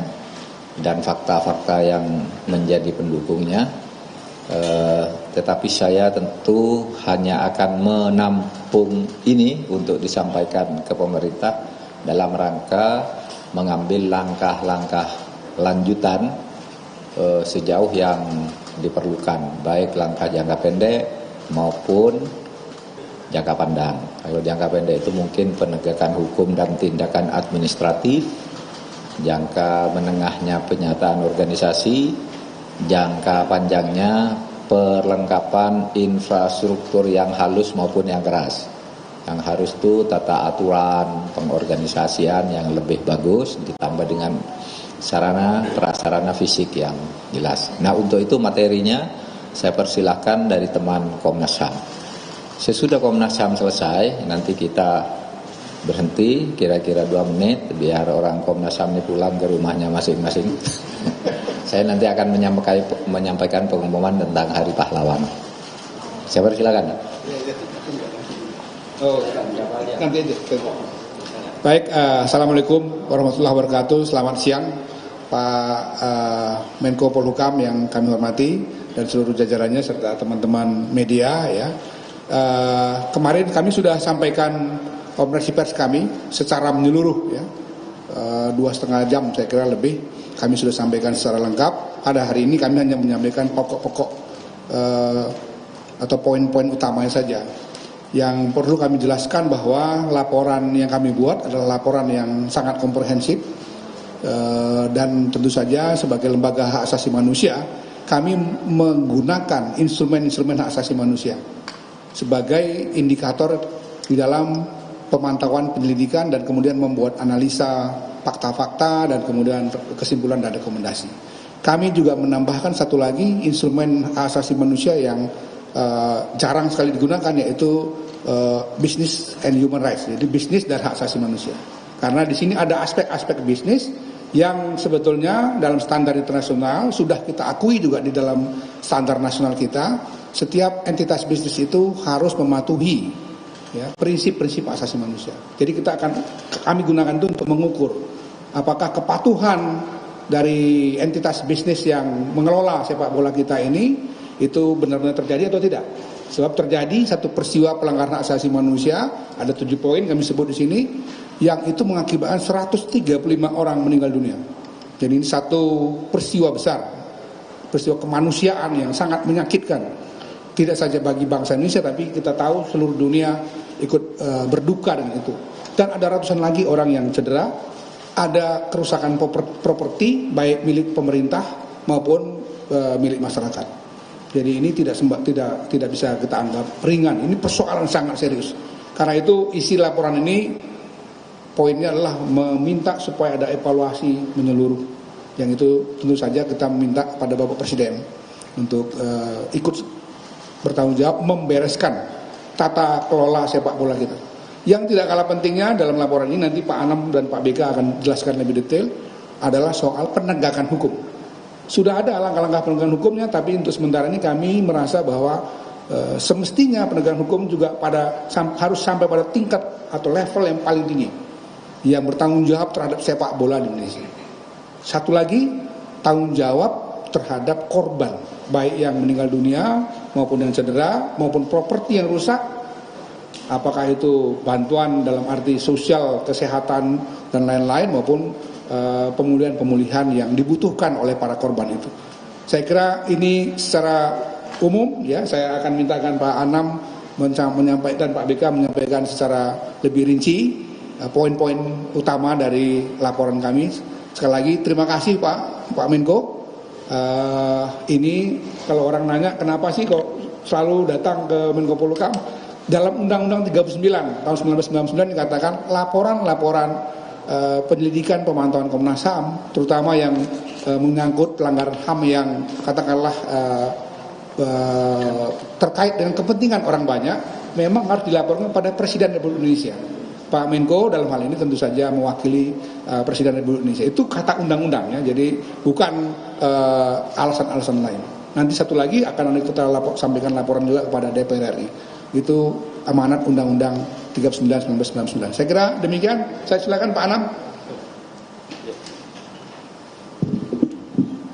dan fakta-fakta yang menjadi pendukungnya. Tetapi saya tentu hanya akan menampung ini untuk disampaikan ke pemerintah dalam rangka mengambil langkah-langkah lanjutan sejauh yang diperlukan, baik langkah jangka pendek maupun jangka panjang. Kalau jangka pendek itu mungkin penegakan hukum dan tindakan administratif, jangka menengahnya penyataan organisasi, jangka panjangnya perlengkapan infrastruktur yang halus maupun yang keras. Yang harus itu tata aturan pengorganisasian yang lebih bagus ditambah dengan sarana prasarana fisik yang jelas. Nah, untuk itu materinya saya persilahkan dari teman Komnas HAM. Sesudah Komnas HAM selesai, nanti kita berhenti kira-kira 2 menit biar orang Komnas HAM ini pulang ke rumahnya masing-masing. Saya nanti akan menyampaikan pengumuman tentang Hari Pahlawan. Saya persilakan. Nanti aja. Baik, Assalamualaikum warahmatullahi wabarakatuh. Selamat siang Pak Menko Polhukam yang kami hormati dan seluruh jajarannya serta teman-teman media ya. Kemarin kami sudah sampaikan konferensi pers kami secara menyeluruh ya. 2,5 jam saya kira lebih kami sudah sampaikan secara lengkap. Pada hari ini kami hanya menyampaikan pokok-pokok atau poin-poin utamanya saja. Yang perlu kami jelaskan bahwa laporan yang kami buat adalah laporan yang sangat komprehensif dan tentu saja sebagai lembaga hak asasi manusia kami menggunakan instrumen-instrumen hak asasi manusia sebagai indikator di dalam pemantauan penyelidikan dan kemudian membuat analisa fakta-fakta dan kemudian kesimpulan dan rekomendasi. Kami juga menambahkan satu lagi instrumen hak asasi manusia yang jarang sekali digunakan, yaitu business and human rights, jadi bisnis dan hak asasi manusia. Karena di sini ada aspek-aspek bisnis yang sebetulnya dalam standar internasional sudah kita akui juga di dalam standar nasional kita. Setiap entitas bisnis itu harus mematuhi ya, prinsip-prinsip hak asasi manusia. Jadi kami gunakan itu untuk mengukur apakah kepatuhan dari entitas bisnis yang mengelola sepak bola kita ini itu benar-benar terjadi atau tidak. Sebab terjadi satu peristiwa pelanggaran hak asasi manusia, ada 7 poin kami sebut di sini, yang itu mengakibatkan 135 orang meninggal dunia. Jadi ini satu peristiwa besar, peristiwa kemanusiaan yang sangat menyakitkan. Tidak saja bagi bangsa Indonesia, tapi kita tahu seluruh dunia ikut berduka dengan itu. Dan ada ratusan lagi orang yang cedera, ada kerusakan properti baik milik pemerintah maupun milik masyarakat. Jadi ini tidak bisa kita anggap ringan. Ini persoalan sangat serius. Karena itu isi laporan ini poinnya adalah meminta supaya ada evaluasi menyeluruh. Yang itu tentu saja kita meminta kepada Bapak Presiden untuk ikut bertanggung jawab membereskan tata kelola sepak bola kita. Yang tidak kalah pentingnya dalam laporan ini, nanti Pak Anam dan Pak BK akan jelaskan lebih detail, adalah soal penegakan hukum. Sudah ada langkah-langkah penegakan hukumnya, tapi untuk sementara ini kami merasa bahwa semestinya penegakan hukum juga harus sampai pada tingkat atau level yang paling tinggi, yang bertanggung jawab terhadap sepak bola di Indonesia. Satu lagi, tanggung jawab terhadap korban, baik yang meninggal dunia maupun yang cedera maupun properti yang rusak. Apakah itu bantuan dalam arti sosial, kesehatan dan lain-lain maupun pemulihan yang dibutuhkan oleh para korban itu. Saya kira ini secara umum ya, saya akan mintakan Pak Anam menyampaikan, Pak BK menyampaikan secara lebih rinci poin-poin utama dari laporan kami. Sekali lagi terima kasih Pak Menko. Ini kalau orang nanya kenapa sih kok selalu datang ke Menko Polhukam, dalam Undang-Undang 39 tahun 1999 dikatakan laporan-laporan penyelidikan pemantauan Komnas HAM, terutama yang menyangkut pelanggaran HAM yang katakanlah terkait dengan kepentingan orang banyak, memang harus dilaporkan pada Presiden Republik Indonesia. Pak Menko dalam hal ini tentu saja mewakili Presiden Republik Indonesia. Itu kata undang-undangnya, jadi bukan alasan-alasan lain. Nanti satu lagi akan kita sampaikan laporan juga kepada DPR RI. Itu amanat Undang-Undang 39 1999. Saya kira demikian. Saya silakan Pak Anam.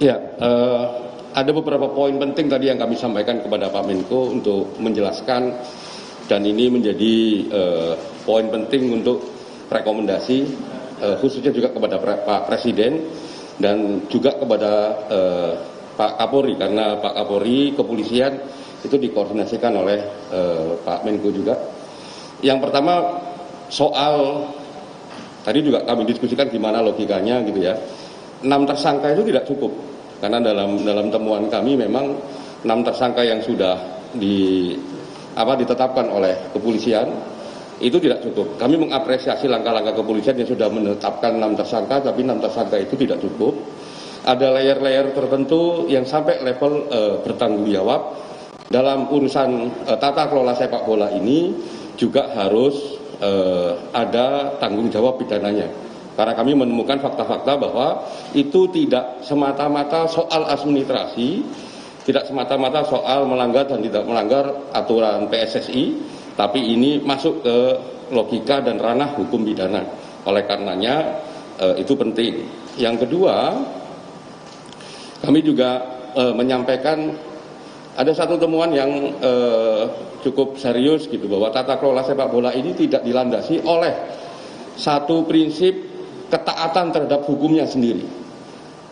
Ya, ada beberapa poin penting tadi yang kami sampaikan kepada Pak Menko untuk menjelaskan, dan ini menjadi poin penting untuk rekomendasi khususnya juga kepada Pak Presiden dan juga kepada Pak Kapolri, karena Pak Kapolri kepolisian itu dikoordinasikan oleh Pak Menko juga. Yang pertama soal tadi juga kami diskusikan gimana logikanya gitu ya. 6 tersangka itu tidak cukup, karena dalam temuan kami memang 6 tersangka yang sudah ditetapkan oleh kepolisian itu tidak cukup. Kami mengapresiasi langkah-langkah kepolisian yang sudah menetapkan 6 tersangka, tapi 6 tersangka itu tidak cukup. Ada layer-layer tertentu yang sampai level bertanggung jawab dalam urusan tata kelola sepak bola ini, juga harus ada tanggung jawab pidananya. Karena kami menemukan fakta-fakta bahwa itu tidak semata-mata soal administrasi, tidak semata-mata soal melanggar dan tidak melanggar aturan PSSI, tapi ini masuk ke logika dan ranah hukum pidana. Oleh karenanya itu penting. Yang kedua, kami juga menyampaikan ada satu temuan yang cukup serius gitu, bahwa tata kelola sepak bola ini tidak dilandasi oleh satu prinsip ketaatan terhadap hukumnya sendiri.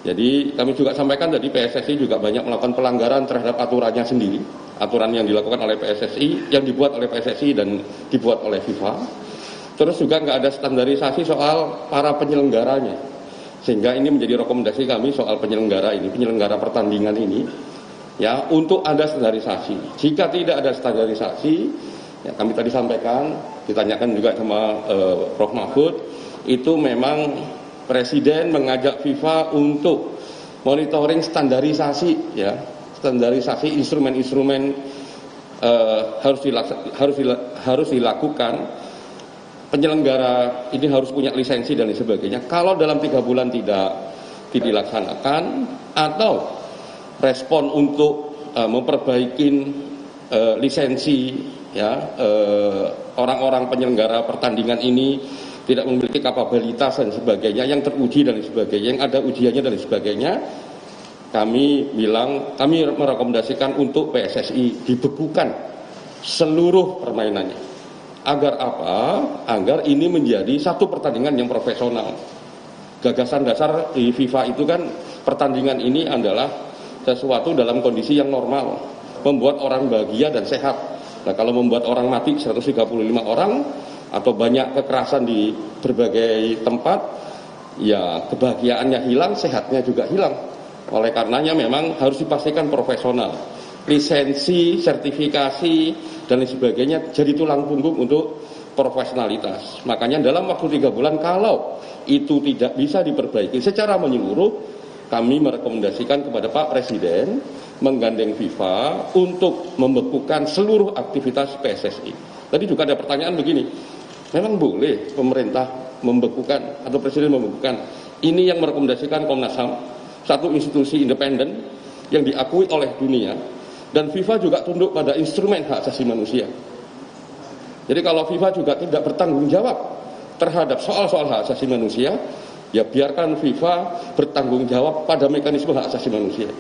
Jadi kami juga sampaikan tadi PSSI juga banyak melakukan pelanggaran terhadap aturannya sendiri, aturan yang dilakukan oleh PSSI, yang dibuat oleh PSSI dan dibuat oleh FIFA. Terus juga nggak ada standarisasi soal para penyelenggaranya, sehingga ini menjadi rekomendasi kami soal penyelenggara pertandingan ini, ya, untuk ada standarisasi. Jika tidak ada standarisasi, ya, kami tadi sampaikan, ditanyakan juga sama Prof. Mahfud, itu memang Presiden mengajak FIFA untuk monitoring standarisasi, ya, standarisasi instrumen-instrumen harus dilakukan. Penyelenggara ini harus punya lisensi dan sebagainya. Kalau dalam 3 bulan tidak dilaksanakan, atau respon untuk memperbaiki lisensi, ya, orang-orang penyelenggara pertandingan ini tidak memiliki kapabilitas dan sebagainya, yang teruji dan sebagainya, yang ada ujiannya dan sebagainya, kami merekomendasikan untuk PSSI dibekukan seluruh permainannya. Agar apa? Agar ini menjadi satu pertandingan yang profesional. Gagasan dasar di FIFA itu kan pertandingan ini adalah sesuatu dalam kondisi yang normal, membuat orang bahagia dan sehat. Nah, kalau membuat orang mati 135 orang atau banyak kekerasan di berbagai tempat, ya kebahagiaannya hilang, sehatnya juga hilang. Oleh karenanya memang harus dipastikan profesional. Lisensi, sertifikasi, dan lain sebagainya jadi tulang punggung untuk profesionalitas. Makanya dalam waktu 3 bulan kalau itu tidak bisa diperbaiki secara menyeluruh, kami merekomendasikan kepada Pak Presiden menggandeng FIFA untuk membekukan seluruh aktivitas PSSI. Tadi juga ada pertanyaan begini, memang boleh pemerintah membekukan atau Presiden membekukan? Ini yang merekomendasikan Komnas HAM, satu institusi independen yang diakui oleh dunia, dan FIFA juga tunduk pada instrumen hak asasi manusia. Jadi kalau FIFA juga tidak bertanggung jawab terhadap soal-soal hak asasi manusia, ya biarkan FIFA bertanggung jawab pada mekanisme hak asasi manusia.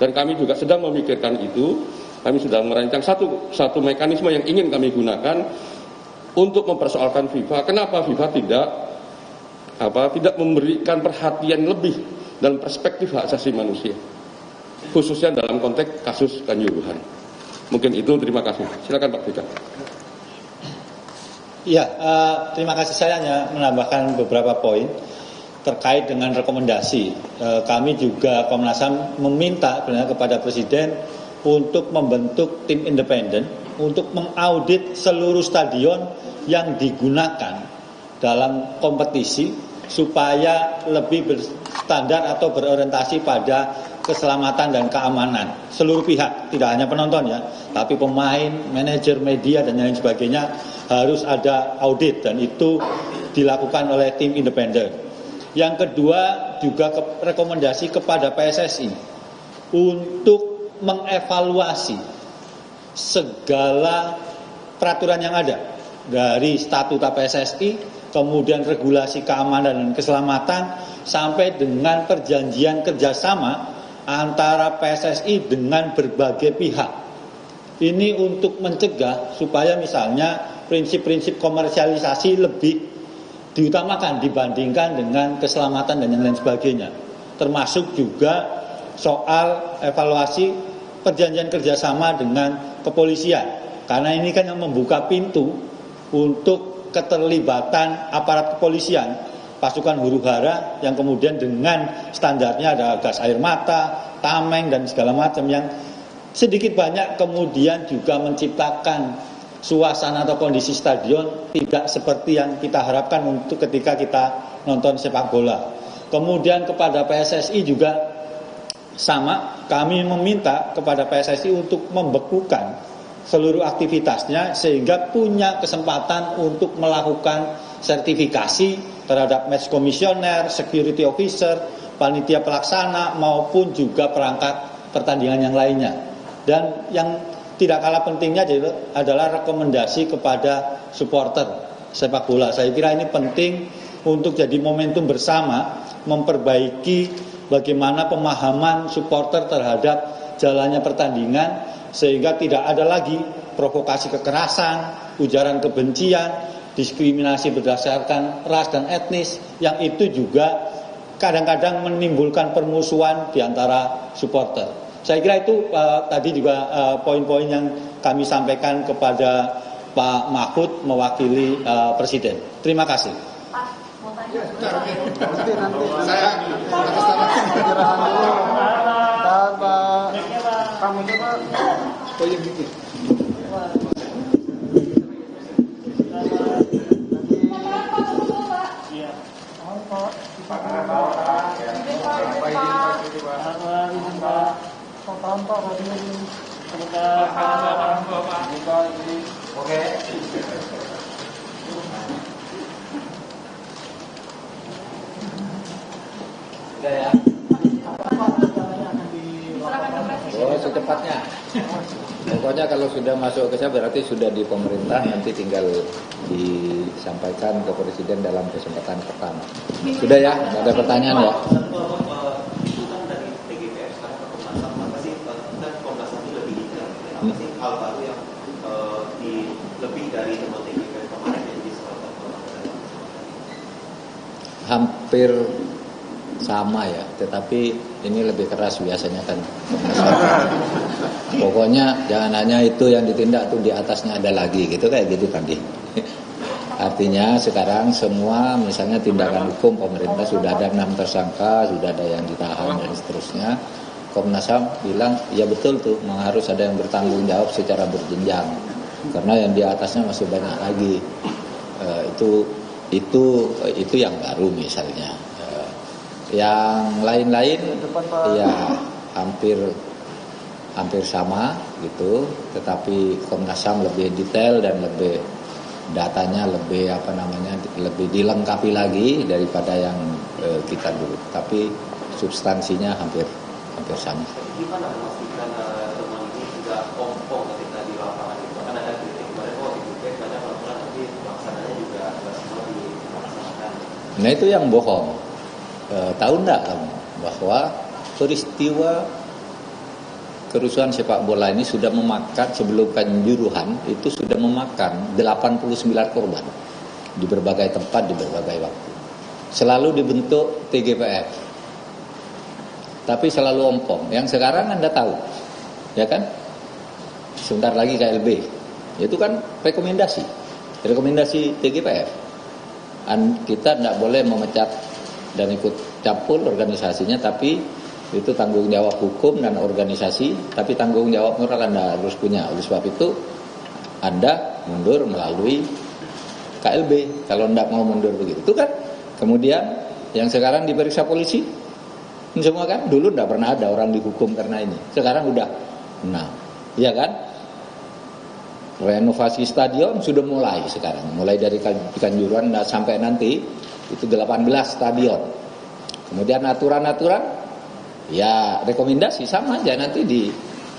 Dan kami juga sedang memikirkan itu, kami sedang merancang satu mekanisme yang ingin kami gunakan untuk mempersoalkan FIFA. Kenapa FIFA tidak memberikan perhatian lebih dan perspektif hak asasi manusia, khususnya dalam konteks kasus Kanjuruhan. Mungkin itu, terima kasih. Silakan Pak Fikar. Ya, terima kasih. Saya hanya menambahkan beberapa poin. terkait dengan rekomendasi. Kami juga Komnas HAM meminta kepada Presiden untuk membentuk tim independen untuk mengaudit seluruh stadion yang digunakan dalam kompetisi supaya lebih berstandar atau berorientasi pada keselamatan dan keamanan seluruh pihak, tidak hanya penonton ya, tapi pemain, manajer, media dan lain sebagainya harus ada audit dan itu dilakukan oleh tim independen. Yang kedua juga rekomendasi kepada PSSI untuk mengevaluasi segala peraturan yang ada dari statuta PSSI, kemudian regulasi keamanan dan keselamatan sampai dengan perjanjian kerjasama antara PSSI dengan berbagai pihak. Ini untuk mencegah supaya misalnya prinsip-prinsip komersialisasi lebih diutamakan dibandingkan dengan keselamatan dan yang lain sebagainya. Termasuk juga soal evaluasi perjanjian kerjasama dengan kepolisian. Karena ini kan yang membuka pintu untuk keterlibatan aparat kepolisian, pasukan huru-hara yang kemudian dengan standarnya ada gas air mata, tameng dan segala macam yang sedikit banyak kemudian juga menciptakan suasana atau kondisi stadion tidak seperti yang kita harapkan untuk ketika kita nonton sepak bola. Kemudian kepada PSSI juga sama, kami meminta kepada PSSI untuk membekukan seluruh aktivitasnya sehingga punya kesempatan untuk melakukan sertifikasi terhadap match komisioner, security officer, panitia pelaksana maupun juga perangkat pertandingan yang lainnya. Dan yang tidak kalah pentingnya adalah rekomendasi kepada supporter sepak bola. Saya kira ini penting untuk jadi momentum bersama memperbaiki bagaimana pemahaman supporter terhadap jalannya pertandingan sehingga tidak ada lagi provokasi kekerasan, ujaran kebencian, diskriminasi berdasarkan ras dan etnis yang itu juga kadang-kadang menimbulkan permusuhan di antara supporter. Saya kira itu tadi juga poin-poin yang kami sampaikan kepada Pak Mahfud mewakili Presiden. Terima kasih. Pak, mau tanya. Saya atas nama penyerahan dulu. Dan Pak Menteri, oh iya gitu. Oke. Sudah ya. Oh, secepatnya. Pokoknya kalau sudah masuk ke saya berarti sudah di pemerintah, nanti tinggal disampaikan ke Presiden dalam kesempatan pertama. Sudah ya, nggak ada pertanyaan ya? Hal baru yang lebih dari teman TGPF kemarin yang disampaikan. Hampir sama ya, tetapi ini lebih keras biasanya kan. Pokoknya jangan hanya itu yang ditindak tuh, di atasnya ada lagi gitu, kayak gitu tadi. Artinya sekarang semua misalnya tindakan hukum pemerintah sudah ada 6 tersangka, sudah ada yang ditahan dan seterusnya. Komnas HAM bilang ya betul tuh, harus ada yang bertanggung jawab secara berjenjang karena yang di atasnya masih banyak lagi. Itu yang baru misalnya. Yang lain-lain ya hampir sama gitu, tetapi Komnas HAM lebih detail dan lebih datanya lebih lebih dilengkapi lagi daripada yang kita dulu. Tapi substansinya hampir sama. Gimana memastikan teman ini tidak kompong ketika di lapangan itu? Kan ada kritik kemarin di banyak laporan tapi pelaksananya juga tidak semua dilaksanakan. Nah itu yang bohong. Tahu enggak kamu bahwa peristiwa kerusuhan sepak bola ini sudah memakan, sebelum Kanjuruhan itu sudah memakan 89 korban di berbagai tempat, di berbagai waktu. Selalu dibentuk TGPF. Tapi selalu ompong. Yang sekarang Anda tahu, ya kan? Sebentar lagi KLB. Itu kan rekomendasi TGPF. Kita tidak boleh memecat dan ikut campur organisasinya, tapi itu tanggung jawab hukum dan organisasi, tapi tanggung jawab moral Anda harus punya. Oleh sebab itu Anda mundur melalui KLB kalau Anda mau mundur begitu. Itu kan kemudian yang sekarang diperiksa polisi semua kan, dulu tidak pernah ada orang dihukum karena ini, sekarang udah. Nah, iya kan? Renovasi stadion sudah mulai sekarang, mulai dari Kanjuruhan sampai nanti itu 18 stadion. Kemudian aturan-aturan, ya rekomendasi sama aja nanti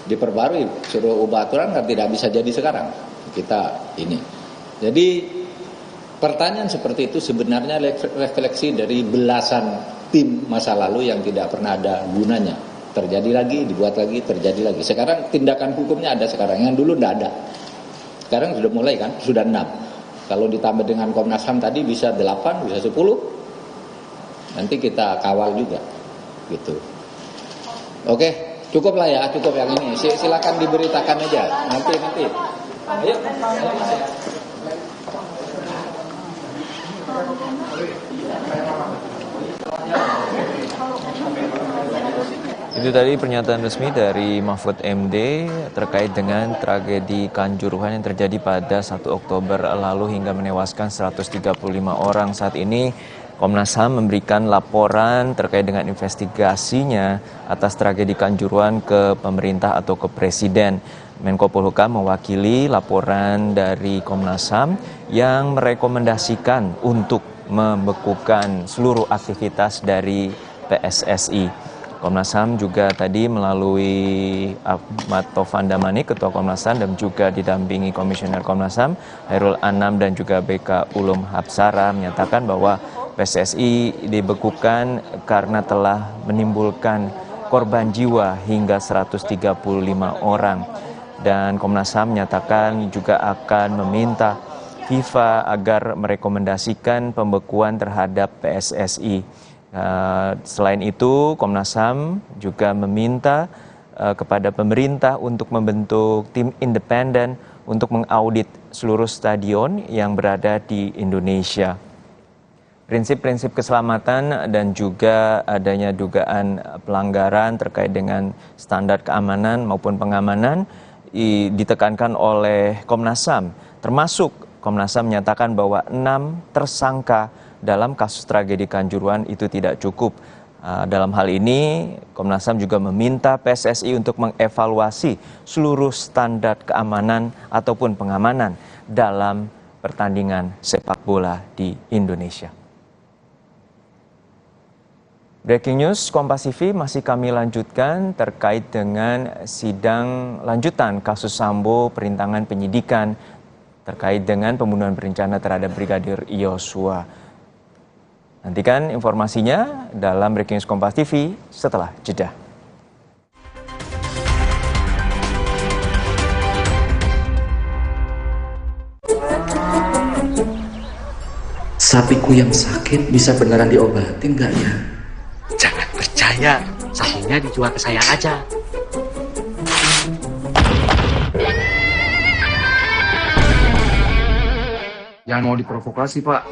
diperbarui, suruh ubah aturan kan tidak bisa jadi sekarang kita ini. Jadi pertanyaan seperti itu sebenarnya refleksi dari belasan tim masa lalu yang tidak pernah ada gunanya. Terjadi lagi, dibuat lagi, terjadi lagi. Sekarang tindakan hukumnya ada sekarang, yang dulu tidak ada. Sekarang sudah mulai kan, sudah 6. Kalau ditambah dengan Komnas HAM tadi bisa 8, bisa 10. Nanti kita kawal juga, gitu. Oke, cukup lah ya, cukup yang ini. Silakan diberitakan aja. Nanti. Ayo. Itu tadi pernyataan resmi dari Mahfud MD terkait dengan tragedi Kanjuruhan yang terjadi pada 1 Oktober lalu hingga menewaskan 135 orang. Saat ini Komnas HAM memberikan laporan terkait dengan investigasinya atas tragedi Kanjuruhan ke pemerintah atau ke Presiden. Menko Polhukam mewakili laporan dari Komnas HAM yang merekomendasikan untuk membekukan seluruh aktivitas dari PSSI. Komnas HAM juga tadi melalui Ahmad Taufan Damani, Ketua Komnas HAM, dan juga didampingi Komisioner Komnas HAM, Hairul Anam, dan juga BK Ulum Hapsara menyatakan bahwa PSSI dibekukan karena telah menimbulkan korban jiwa hingga 135 orang. Dan Komnas HAM menyatakan juga akan meminta FIFA agar merekomendasikan pembekuan terhadap PSSI. Selain itu, Komnas HAM juga meminta kepada pemerintah untuk membentuk tim independen untuk mengaudit seluruh stadion yang berada di Indonesia. Prinsip-prinsip keselamatan dan juga adanya dugaan pelanggaran terkait dengan standar keamanan maupun pengamanan ditekankan oleh Komnas HAM. Termasuk Komnas HAM menyatakan bahwa 6 tersangka dalam kasus tragedi Kanjuruhan itu tidak cukup. Dalam hal ini, Komnas HAM juga meminta PSSI untuk mengevaluasi seluruh standar keamanan ataupun pengamanan dalam pertandingan sepak bola di Indonesia. Breaking News Kompas TV masih kami lanjutkan terkait dengan sidang lanjutan kasus Sambo perintangan penyidikan terkait dengan pembunuhan berencana terhadap Brigadir Yosua. Nantikan informasinya dalam Breaking News Kompas TV setelah jeda. Sapiku yang sakit bisa beneran diobatin nggak ya? Jangan percaya, sapinya dijual ke saya aja. Jangan mau diprovokasi, Pak.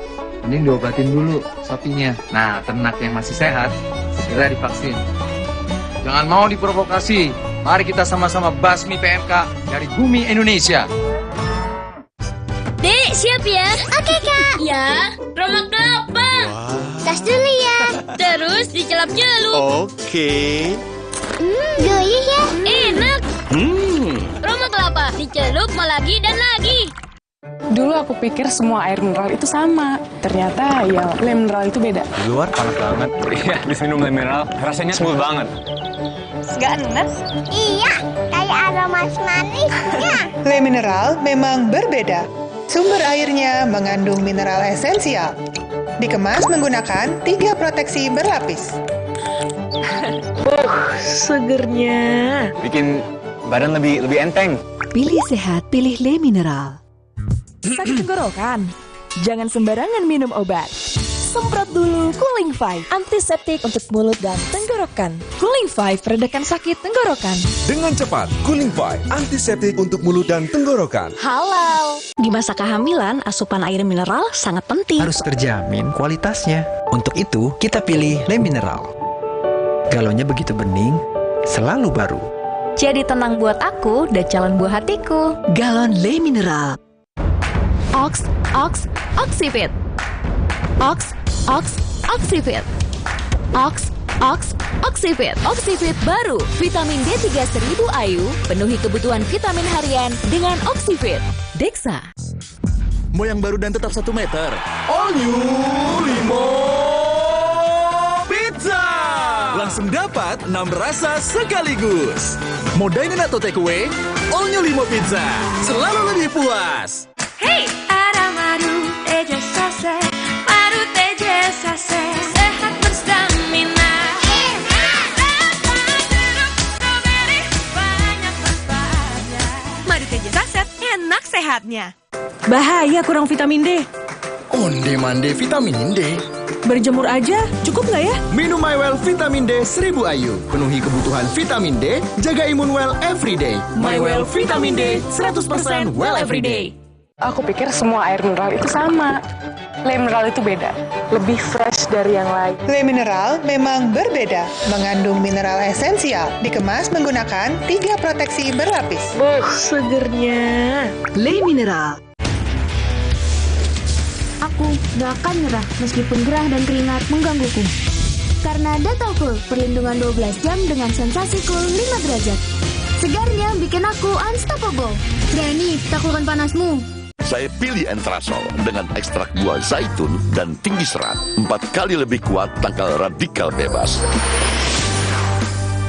Mending diobatin dulu sapinya. Nah, ternak yang masih sehat segera divaksin. Jangan mau diprovokasi. Mari kita sama-sama basmi PMK dari bumi Indonesia. Dek, siap ya? Oke, Kak. Ya, Roma kelapa. Tas dulu ya. Terus dicelup-celup. Oke. Gurih ya? Enak. Roma kelapa, dicelup mau lagi dan lagi. Dulu aku pikir semua air mineral itu sama. Ternyata ya le mineral itu beda. Di luar panas banget. Iya, di sini minum le mineral rasanya smooth banget. Ganas? Iya, kayak ada manis-manisnya. Le mineral memang berbeda. Sumber airnya mengandung mineral esensial. Dikemas menggunakan 3 proteksi berlapis. Segernya. Bikin badan lebih enteng. Pilih sehat, pilih le mineral. Sakit tenggorokan? Jangan sembarangan minum obat. semprot dulu Cooling 5, antiseptik untuk mulut dan tenggorokan. Cooling 5 meredakan sakit tenggorokan. Dengan cepat, Cooling 5, antiseptik untuk mulut dan tenggorokan. Halal. Di masa kehamilan, asupan air mineral sangat penting. Harus terjamin kualitasnya. Untuk itu, kita pilih Le Mineral. Galonnya begitu bening, selalu baru. Jadi tenang buat aku dan calon buah hatiku. Galon Le Mineral. Oxivit. Oxivit. Oxivit. Oxivit baru. Vitamin D3 1000 IU. Penuhi kebutuhan vitamin harian dengan Oxivit. Dexa. Mau yang baru dan tetap 1 meter? All New Limo Pizza! Langsung dapat 6 rasa sekaligus. Mau dine-in atau take away? All New Limo Pizza. Selalu lebih puas. Hey, ada madu teja sase, madu teja sase, sehat berstamina. Madu teja saset, enak sehatnya. Bahaya kurang vitamin D. Onde-mande vitamin D. Berjemur aja, cukup nggak ya? Minum MyWell Vitamin D 1000 IU. Penuhi kebutuhan vitamin D, jaga imun well everyday. MyWell Vitamin D 100% well everyday. Aku pikir semua air mineral itu sama. Le Mineral itu beda, lebih fresh dari yang lain. Le Mineral memang berbeda, mengandung mineral esensial, dikemas menggunakan 3 proteksi berlapis. Segernya. Le Mineral. Aku gak akan nyerah meskipun gerah dan keringat menggangguku. Karena Dettol Cool, perlindungan 12 jam dengan sensasi cool 5 derajat. Segarnya bikin aku unstoppable. Berani taklukkan panasmu. Saya pilih Entrasol dengan ekstrak buah zaitun dan tinggi serat. 4 kali lebih kuat tangkal radikal bebas.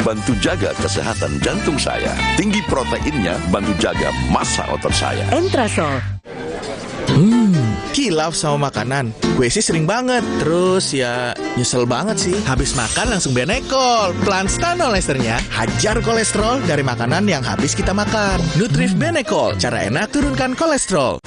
Bantu jaga kesehatan jantung saya. Tinggi proteinnya bantu jaga massa otot saya. Entrasol. Kilaf sama makanan. Gue sih sering banget. Terus ya nyesel banget sih. Habis makan langsung Benekol. Plan Stanol esternya hajar kolesterol dari makanan yang habis kita makan. Nutrif Benekol. Cara enak turunkan kolesterol.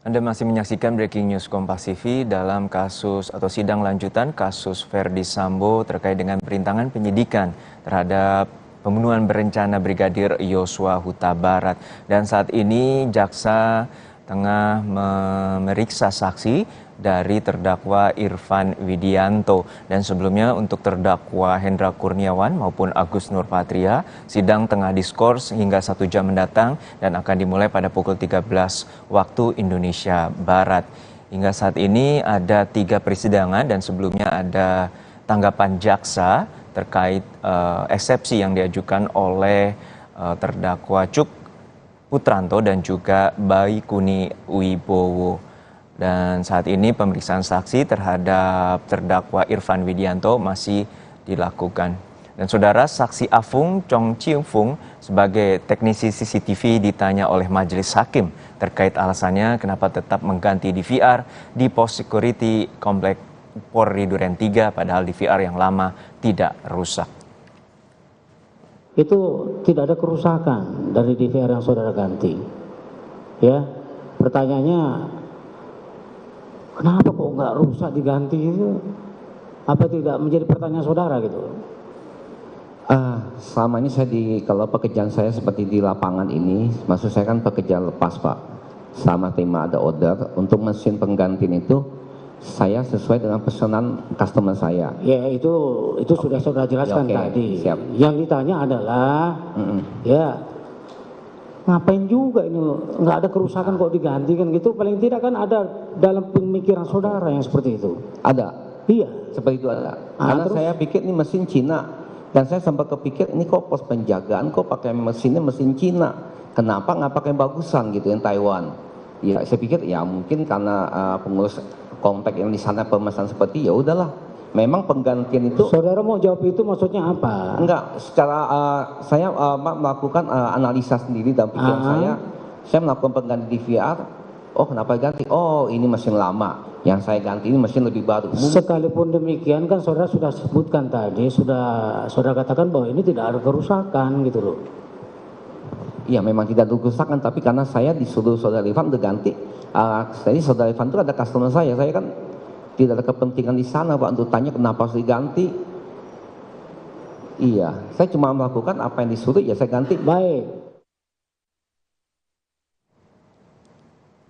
Anda masih menyaksikan Breaking News Kompas TV dalam kasus atau sidang lanjutan kasus Verdi Sambo terkait dengan perintangan penyidikan terhadap pembunuhan berencana Brigadir Yosua Huta Barat. Dan saat ini jaksa tengah memeriksa saksi dari terdakwa Irfan Widianto. Dan sebelumnya untuk terdakwa Hendra Kurniawan maupun Agus Nurpatria, sidang tengah diskors hingga 1 jam mendatang dan akan dimulai pada pukul 13 waktu Indonesia Barat. Hingga saat ini ada 3 persidangan dan sebelumnya ada tanggapan jaksa terkait eksepsi yang diajukan oleh terdakwa Cuk Putranto dan juga Baikuni Wibowo. Dan saat ini pemeriksaan saksi terhadap terdakwa Irfan Widianto masih dilakukan. Dan saudara, saksi Afung Chong Chiung Fung sebagai teknisi CCTV ditanya oleh majelis hakim terkait alasannya kenapa tetap mengganti DVR di pos security komplek Polri Duren 3 padahal DVR yang lama tidak rusak. Itu tidak ada kerusakan dari DVR yang saudara ganti. Ya, pertanyaannya kenapa kok nggak rusak diganti itu? Apa tidak menjadi pertanyaan saudara gitu? Selama ini kalau pekerjaan saya seperti di lapangan ini, maksud saya kan pekerjaan lepas Pak. Sama terima ada order untuk mesin penggantian itu, saya sesuai dengan pesanan customer saya. Ya itu sudah saudara jelaskan tadi. Siap. Yang ditanya adalah, ya ngapain juga ini nggak ada kerusakan kok diganti kan gitu? Paling tidak kan ada dalam pemikiran saudara yang seperti itu. Ada. Iya. Seperti itu ada. Karena terus, saya pikir ini mesin Cina dan saya sempat kepikir ini kok pos penjagaan kok pakai mesinnya mesin Cina. Kenapa nggak pakai bagusan gitu yang Taiwan? Ya saya pikir ya mungkin karena pengurus komplek yang di sana pemesan seperti ya udahlah. Memang penggantian itu. Saudara mau jawab itu maksudnya apa? Enggak, secara saya melakukan analisa sendiri dalam pikiran saya melakukan pengganti DVR. Oh kenapa ganti? Oh ini mesin lama. Yang saya ganti ini mesin lebih baru. Sekalipun demikian kan saudara sudah sebutkan tadi, saudara katakan bahwa ini tidak ada kerusakan gitu loh. ya memang tidak ada kerusakan, tapi karena saya disuruh saudara Irfan udah ganti. Jadi saudara Irfan itu ada customer saya kan tidak ada kepentingan di sana Pak untuk tanya kenapa harus diganti. Iya, saya cuma melakukan apa yang disuruh, ya saya ganti. Baik.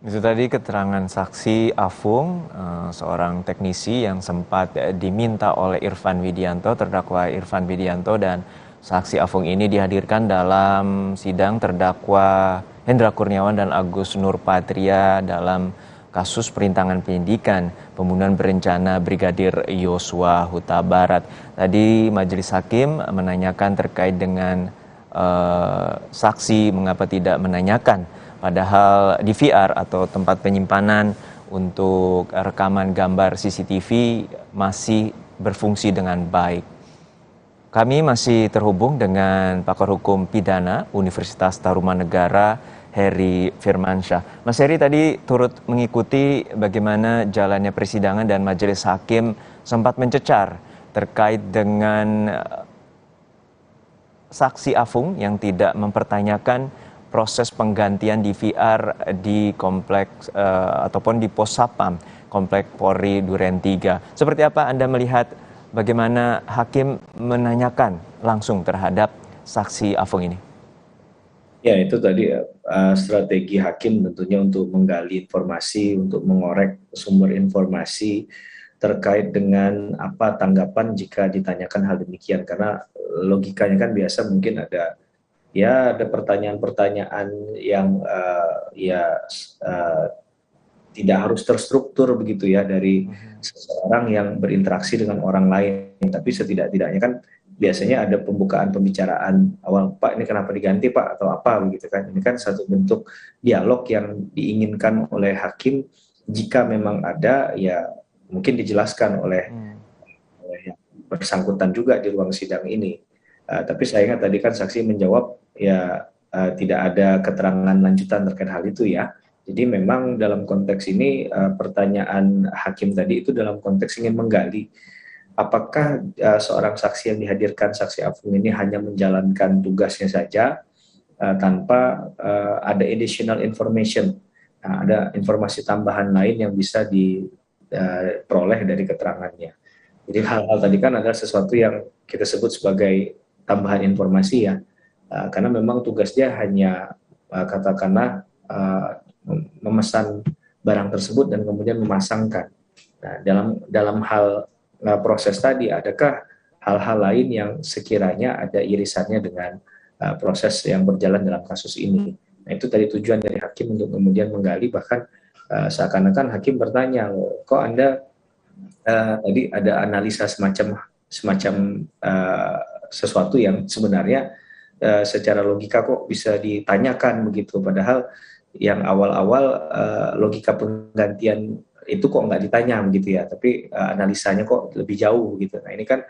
Itu tadi keterangan saksi Afung, seorang teknisi yang sempat diminta oleh Irfan Widianto, terdakwa Irfan Widianto, dan saksi Afung ini dihadirkan dalam sidang terdakwa Hendra Kurniawan dan Agus Nurpatria dalam kasus perintangan penyidikan pembunuhan berencana Brigadir Yosua Huta Barat. Tadi majelis hakim menanyakan terkait dengan saksi mengapa tidak menanyakan, padahal DVR atau tempat penyimpanan untuk rekaman gambar CCTV masih berfungsi dengan baik. Kami masih terhubung dengan pakar hukum pidana Universitas Tarumanegara, Heri Firmansyah. Mas Heri tadi turut mengikuti bagaimana jalannya persidangan dan majelis hakim sempat mencecar terkait dengan saksi Afung yang tidak mempertanyakan proses penggantian DVR di kompleks ataupun di pos Sapam, Komplek Polri Duren 3. Seperti apa Anda melihat bagaimana hakim menanyakan langsung terhadap saksi Afung ini? Ya, itu tadi strategi hakim tentunya untuk menggali informasi, untuk mengorek sumber informasi terkait dengan apa tanggapan jika ditanyakan hal demikian. Karena logikanya kan biasa mungkin ada pertanyaan-pertanyaan yang tidak harus terstruktur begitu ya dari seseorang yang berinteraksi dengan orang lain, tapi setidak-tidaknya kan biasanya ada pembukaan pembicaraan awal, Pak ini kenapa diganti Pak atau apa begitu kan. Ini kan satu bentuk dialog yang diinginkan oleh hakim, jika memang ada ya mungkin dijelaskan oleh yang bersangkutan juga di ruang sidang ini. Tapi sayangnya tadi kan saksi menjawab tidak ada keterangan lanjutan terkait hal itu ya. Jadi memang dalam konteks ini pertanyaan hakim tadi itu dalam konteks ingin menggali apakah seorang saksi yang dihadirkan, saksi Afung ini hanya menjalankan tugasnya saja tanpa ada additional information, ada informasi tambahan lain yang bisa diperoleh dari keterangannya. Jadi hal-hal tadi kan adalah sesuatu yang kita sebut sebagai tambahan informasi ya, karena memang tugasnya hanya katakanlah memesan barang tersebut dan kemudian memasangkan. Nah, dalam hal proses tadi, adakah hal-hal lain yang sekiranya ada irisannya dengan proses yang berjalan dalam kasus ini? Nah, itu tadi tujuan dari hakim untuk kemudian menggali, bahkan seakan-akan hakim bertanya, kok Anda tadi ada analisa semacam sesuatu yang sebenarnya secara logika kok bisa ditanyakan begitu, padahal yang awal-awal logika penggantian itu kok nggak ditanya begitu ya, tapi analisanya kok lebih jauh gitu. Nah ini kan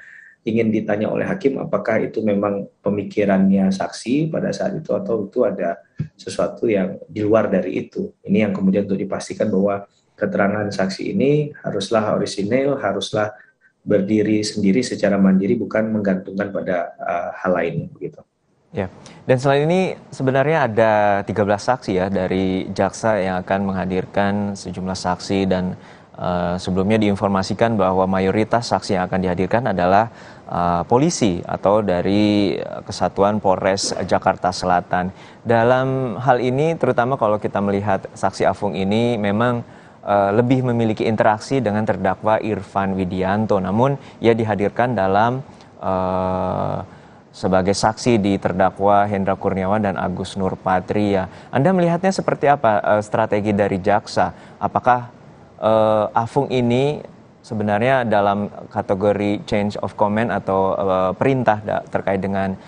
ingin ditanya oleh hakim apakah itu memang pemikirannya saksi pada saat itu atau itu ada sesuatu yang di luar dari itu. Ini yang kemudian untuk dipastikan bahwa keterangan saksi ini haruslah orisinil, haruslah berdiri sendiri secara mandiri, bukan menggantungkan pada hal lain begitu. Ya, dan selain ini sebenarnya ada 13 saksi ya dari jaksa yang akan menghadirkan sejumlah saksi, dan sebelumnya diinformasikan bahwa mayoritas saksi yang akan dihadirkan adalah polisi atau dari Kesatuan Polres Jakarta Selatan. Dalam hal ini terutama kalau kita melihat saksi Afung ini memang lebih memiliki interaksi dengan terdakwa Irfan Widianto, namun ia dihadirkan dalam sebagai saksi di terdakwa Hendra Kurniawan dan Agus Nurpatria. Anda melihatnya seperti apa strategi dari jaksa? Apakah Afung ini sebenarnya dalam kategori change of command atau perintah terkait dengan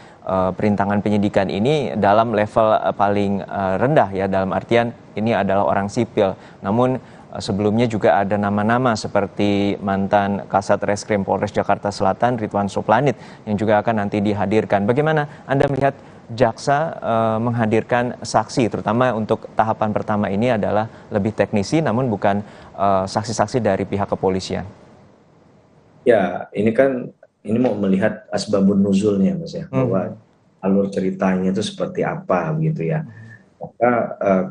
perintangan penyidikan ini dalam level paling rendah ya, dalam artian ini adalah orang sipil, namun sebelumnya juga ada nama-nama seperti mantan Kasat Reskrim Polres Jakarta Selatan Ridwan Soplanit yang juga akan nanti dihadirkan. Bagaimana Anda melihat jaksa menghadirkan saksi, terutama untuk tahapan pertama ini adalah lebih teknisi namun bukan saksi-saksi dari pihak kepolisian? Ya, ini mau melihat asbabun nuzulnya Mas ya, bahwa alur ceritanya itu seperti apa gitu ya. Maka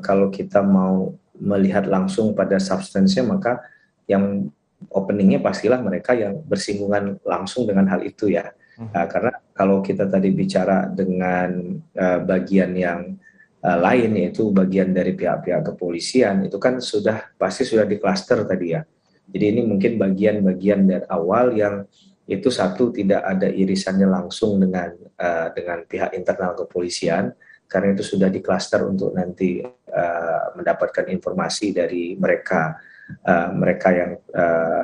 kalau kita mau melihat langsung pada substansinya, maka yang openingnya pastilah mereka yang bersinggungan langsung dengan hal itu ya. Karena kalau kita tadi bicara dengan bagian yang lain, yaitu bagian dari pihak-pihak kepolisian, itu kan pasti sudah diklaster tadi ya. Jadi ini mungkin bagian-bagian dari awal yang itu satu tidak ada irisannya langsung dengan pihak internal kepolisian, karena itu sudah diklaster untuk nanti mendapatkan informasi dari mereka yang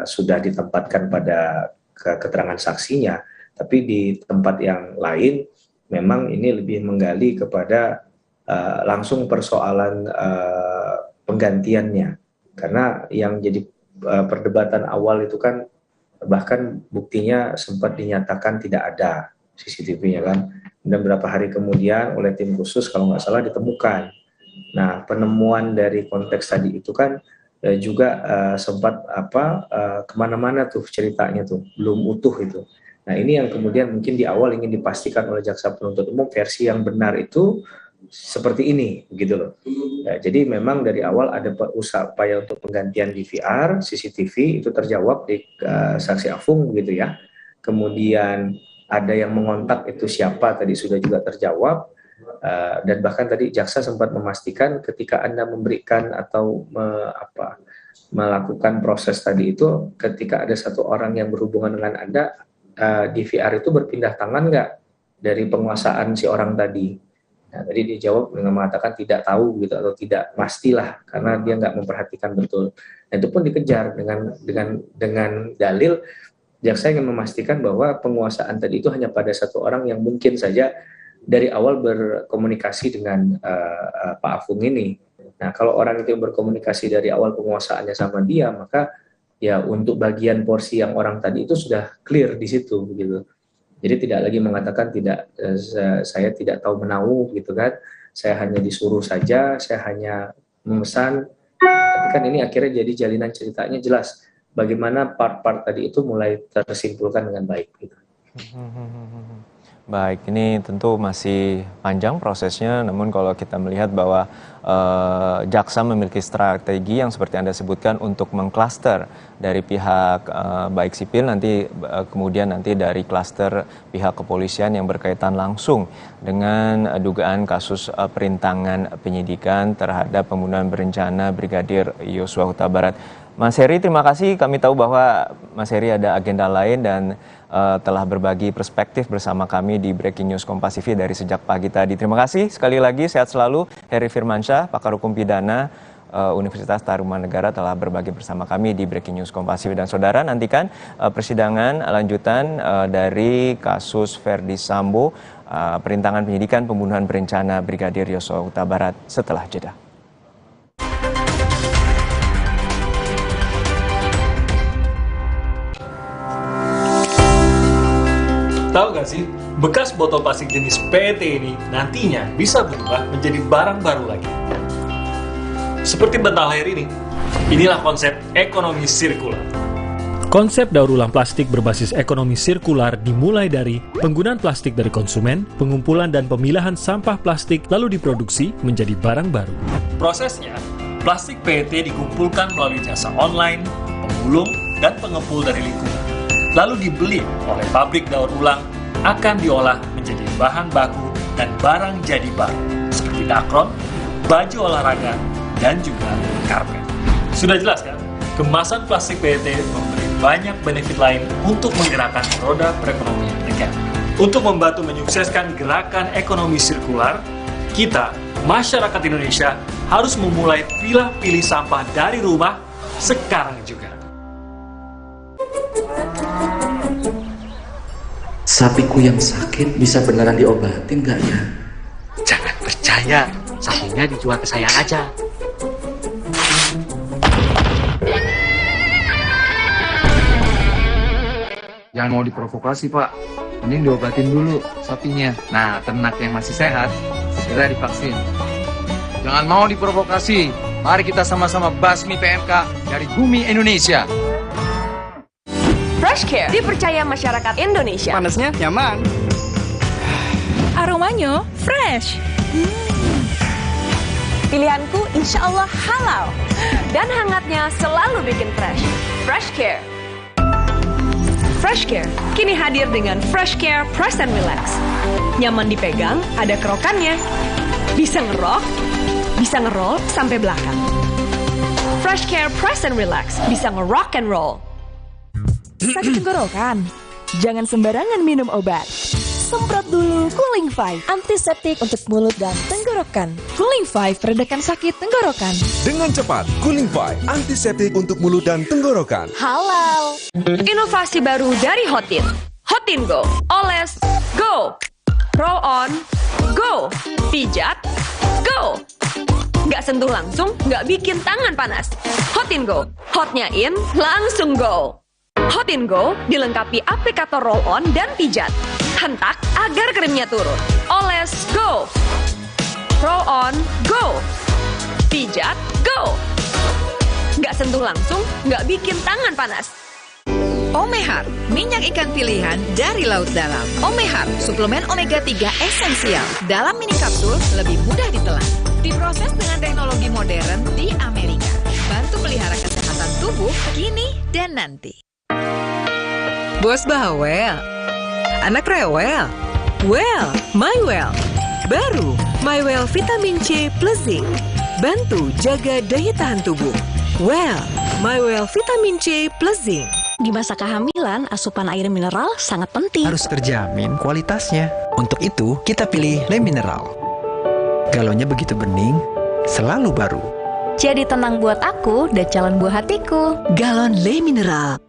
sudah ditempatkan pada keterangan saksinya. Tapi di tempat yang lain memang ini lebih menggali kepada langsung persoalan penggantiannya, karena yang jadi perdebatan awal itu kan bahkan buktinya sempat dinyatakan tidak ada CCTV-nya kan. Dan beberapa hari kemudian oleh tim khusus kalau nggak salah ditemukan. Nah, penemuan dari konteks tadi itu kan juga sempat kemana-mana tuh ceritanya tuh, belum utuh itu. Nah, ini yang kemudian mungkin di awal ingin dipastikan oleh jaksa penuntut umum versi yang benar itu seperti ini, gitu loh. Ya, jadi memang dari awal ada upaya untuk penggantian DVR, CCTV itu terjawab di saksi Afung, gitu ya. Kemudian ada yang mengontak itu siapa tadi sudah juga terjawab, dan bahkan tadi jaksa sempat memastikan ketika Anda memberikan atau melakukan proses tadi itu, ketika ada satu orang yang berhubungan dengan Anda, DVR itu berpindah tangan nggak dari penguasaan si orang tadi. Nah, tadi dia jawab dengan mengatakan tidak tahu gitu, atau tidak pastilah karena dia nggak memperhatikan betul. Nah, itu pun dikejar dengan dalil jaksa ingin memastikan bahwa penguasaan tadi itu hanya pada satu orang yang mungkin saja dari awal berkomunikasi dengan Pak Afung ini. Nah, kalau orang itu berkomunikasi dari awal penguasaannya sama dia, maka ya untuk bagian porsi yang orang tadi itu sudah clear di situ gitu. Jadi tidak lagi mengatakan saya tidak tahu menahu gitu kan, saya hanya disuruh saja, saya hanya memesan. Tapi kan ini akhirnya jadi jalinan ceritanya jelas bagaimana part-part tadi itu mulai tersimpulkan dengan baik gitu. Baik, ini tentu masih panjang prosesnya, namun kalau kita melihat bahwa jaksa memiliki strategi yang seperti Anda sebutkan untuk mengklaster dari pihak baik sipil, nanti kemudian nanti dari klaster pihak kepolisian yang berkaitan langsung dengan dugaan kasus perintangan penyidikan terhadap pembunuhan berencana Brigadir Yosua Huta Barat. Mas Heri, terima kasih. Kami tahu bahwa Mas Heri ada agenda lain dan telah berbagi perspektif bersama kami di Breaking News Kompas TV dari sejak pagi tadi. Terima kasih sekali lagi, sehat selalu. Heri Firmansyah, pakar hukum pidana Universitas Tarumanegara telah berbagi bersama kami di Breaking News Kompas TV. Dan saudara, nantikan persidangan lanjutan dari kasus Verdi Sambo, perintangan penyidikan pembunuhan berencana Brigadir Yosua Huta Barat setelah jeda. Tahu gak sih, bekas botol plastik jenis PET ini nantinya bisa berubah menjadi barang baru lagi. Seperti bantal air ini, inilah konsep ekonomi sirkular. Konsep daur ulang plastik berbasis ekonomi sirkular dimulai dari penggunaan plastik dari konsumen, pengumpulan dan pemilahan sampah plastik lalu diproduksi menjadi barang baru. Prosesnya, plastik PET dikumpulkan melalui jasa online, pemulung, dan pengepul dari lingkungan. Lalu dibeli oleh pabrik daur ulang, akan diolah menjadi bahan baku dan barang jadi baru, seperti dakron, baju olahraga, dan juga karpet. Sudah jelas kan? Kemasan plastik PET memberi banyak benefit lain untuk menggerakkan roda perekonomian negara. Untuk membantu menyukseskan gerakan ekonomi sirkular, kita, masyarakat Indonesia, harus memulai pilih sampah dari rumah sekarang juga. Sapiku yang sakit bisa beneran diobatin nggak ya? Jangan percaya, sapinya dijual ke saya aja. Jangan mau diprovokasi, Pak. Mending diobatin dulu sapinya. Nah, ternak yang masih sehat, segera divaksin. Jangan mau diprovokasi. Mari kita sama-sama basmi PMK dari bumi Indonesia. Fresh Care dipercaya masyarakat Indonesia. Panasnya nyaman. Aromanya fresh. Pilihanku insya Allah halal. Dan hangatnya selalu bikin fresh. Fresh Care. Fresh Care kini hadir dengan Fresh Care Press and Relax. Nyaman dipegang, ada kerokannya. Bisa ngerok, bisa ngeroll sampai belakang. Fresh Care Press and Relax bisa ngerock and roll. Sakit tenggorokan? Jangan sembarangan minum obat. Semprot dulu Cooling 5, antiseptik untuk mulut dan tenggorokan. Cooling 5 meredakan sakit tenggorokan. Dengan cepat, Cooling 5, antiseptik untuk mulut dan tenggorokan. Halal. Inovasi baru dari Hotin. Hotin Go. Oles, go. Roll on, go. Pijat, go. Nggak sentuh langsung, nggak bikin tangan panas. Hotin Go. Hotnya in, langsung go. Hotin Go dilengkapi aplikator roll on dan pijat. Hentak agar krimnya turun. Oles, go. Roll on, go. Pijat, go. Nggak sentuh langsung, nggak bikin tangan panas. Omehar, minyak ikan pilihan dari laut dalam. Omehar, suplemen omega 3 esensial. Dalam mini kapsul, lebih mudah ditelan. Diproses dengan teknologi modern di Amerika. Bantu pelihara kesehatan tubuh kini dan nanti. Bos bawel, anak rewel, well, MyWell. Baru, MyWell Vitamin C plus Zinc. Bantu jaga daya tahan tubuh. Well, MyWell Vitamin C plus Zinc. Di masa kehamilan, asupan air mineral sangat penting. Harus terjamin kualitasnya. Untuk itu, kita pilih Le Mineral. Galonnya begitu bening, selalu baru. Jadi tenang buat aku dan calon buah hatiku. Galon Le Mineral.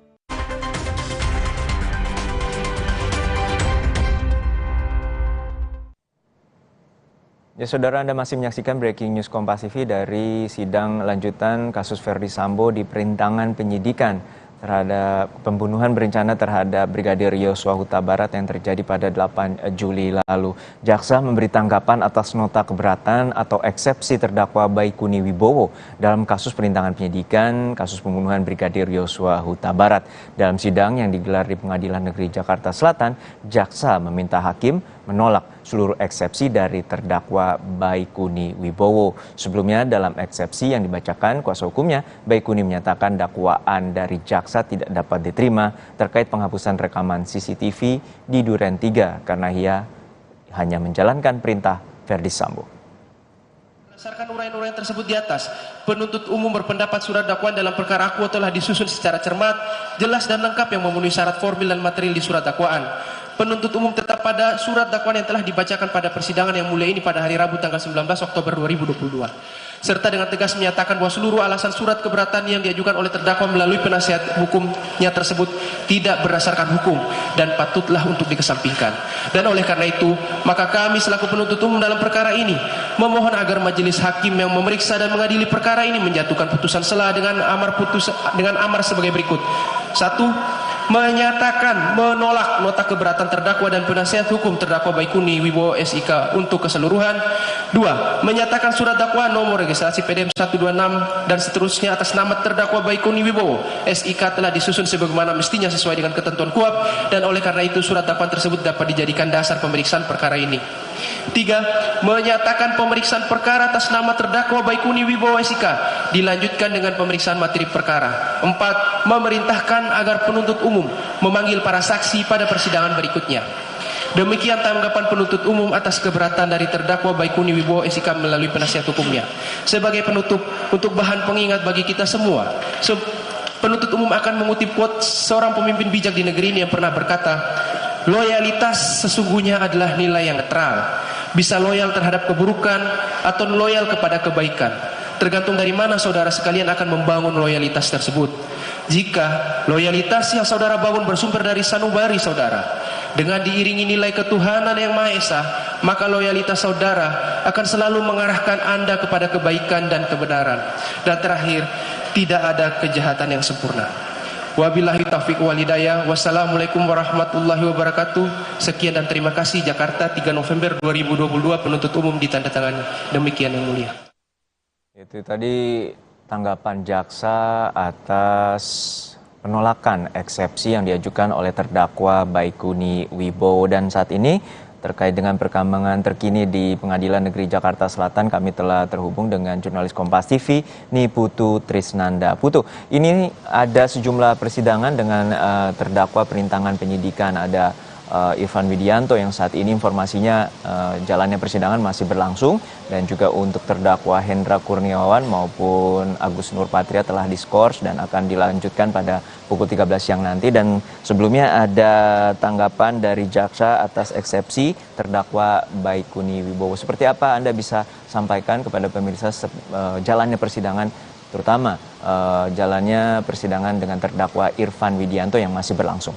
Ya, saudara, Anda masih menyaksikan Breaking News Kompas TV dari sidang lanjutan kasus Verdi Sambo di perintangan penyidikan terhadap pembunuhan berencana terhadap Brigadir Yosua Huta Barat yang terjadi pada 8 Juli lalu. Jaksa memberi tanggapan atas nota keberatan atau eksepsi terdakwa Baikuni Wibowo dalam kasus perintangan penyidikan kasus pembunuhan Brigadir Yosua Huta Barat. Dalam sidang yang digelar di Pengadilan Negeri Jakarta Selatan, jaksa meminta hakim menolak seluruh eksepsi dari terdakwa Baikuni Wibowo. Sebelumnya dalam eksepsi yang dibacakan kuasa hukumnya, Baikuni menyatakan dakwaan dari jaksa tidak dapat diterima terkait penghapusan rekaman CCTV di Duren 3 karena ia hanya menjalankan perintah Verdi Sambo. Berdasarkan uraian-uraian tersebut di atas, penuntut umum berpendapat surat dakwaan dalam perkara akuo telah disusun secara cermat, jelas dan lengkap yang memenuhi syarat formil dan material di surat dakwaan. Penuntut umum tetap pada surat dakwaan yang telah dibacakan pada persidangan yang mulia ini pada hari Rabu tanggal 19 Oktober 2022. Serta dengan tegas menyatakan bahwa seluruh alasan surat keberatan yang diajukan oleh terdakwa melalui penasihat hukumnya tersebut tidak berdasarkan hukum dan patutlah untuk dikesampingkan. Dan oleh karena itu, maka kami selaku penuntut umum dalam perkara ini memohon agar majelis hakim yang memeriksa dan mengadili perkara ini menjatuhkan putusan sela dengan amar sebagai berikut. 1. Menyatakan menolak nota keberatan terdakwa dan penasihat hukum terdakwa Baikuni Wibowo SIK untuk keseluruhan. 2. Menyatakan surat dakwaan nomor registrasi PDM 126 dan seterusnya atas nama terdakwa Baikuni Wibowo SIK telah disusun sebagaimana mestinya sesuai dengan ketentuan KUHP dan oleh karena itu surat dakwaan tersebut dapat dijadikan dasar pemeriksaan perkara ini. 3. Menyatakan pemeriksaan perkara atas nama terdakwa Baikuni Wibowo SIK dilanjutkan dengan pemeriksaan materi perkara. 4. Memerintahkan agar penuntut umum memanggil para saksi pada persidangan berikutnya. Demikian tanggapan penuntut umum atas keberatan dari terdakwa Baikuni Wibowo SIK melalui penasihat hukumnya. Sebagai penutup, untuk bahan pengingat bagi kita semua, penuntut umum akan mengutip quote seorang pemimpin bijak di negeri ini yang pernah berkata, loyalitas sesungguhnya adalah nilai yang netral, bisa loyal terhadap keburukan atau loyal kepada kebaikan. Tergantung dari mana saudara sekalian akan membangun loyalitas tersebut. Jika loyalitas yang saudara bangun bersumber dari sanubari saudara, dengan diiringi nilai ketuhanan yang Maha Esa, maka loyalitas saudara akan selalu mengarahkan Anda kepada kebaikan dan kebenaran. Dan terakhir, tidak ada kejahatan yang sempurna. Wabillahi taufiq wal hidayah. Wassalamualaikum warahmatullahi wabarakatuh. Sekian dan terima kasih. Jakarta, 3 November 2022, penuntut umum ditandatangani. Demikian yang mulia. Itu tadi tanggapan jaksa atas penolakan eksepsi yang diajukan oleh terdakwa Baikuni Wibowo. Dan saat ini terkait dengan perkembangan terkini di Pengadilan Negeri Jakarta Selatan, kami telah terhubung dengan jurnalis Kompas TV, Putu Trisnanda. Putu, ini ada sejumlah persidangan dengan terdakwa perintangan penyidikan. Ada Irfan Widianto yang saat ini informasinya jalannya persidangan masih berlangsung, dan juga untuk terdakwa Hendra Kurniawan maupun Agus Nurpatria telah diskors dan akan dilanjutkan pada pukul 13 siang nanti. Dan sebelumnya ada tanggapan dari jaksa atas eksepsi terdakwa Baikuni Wibowo. Seperti apa Anda bisa sampaikan kepada pemirsa jalannya persidangan, terutama jalannya persidangan dengan terdakwa Irfan Widianto yang masih berlangsung?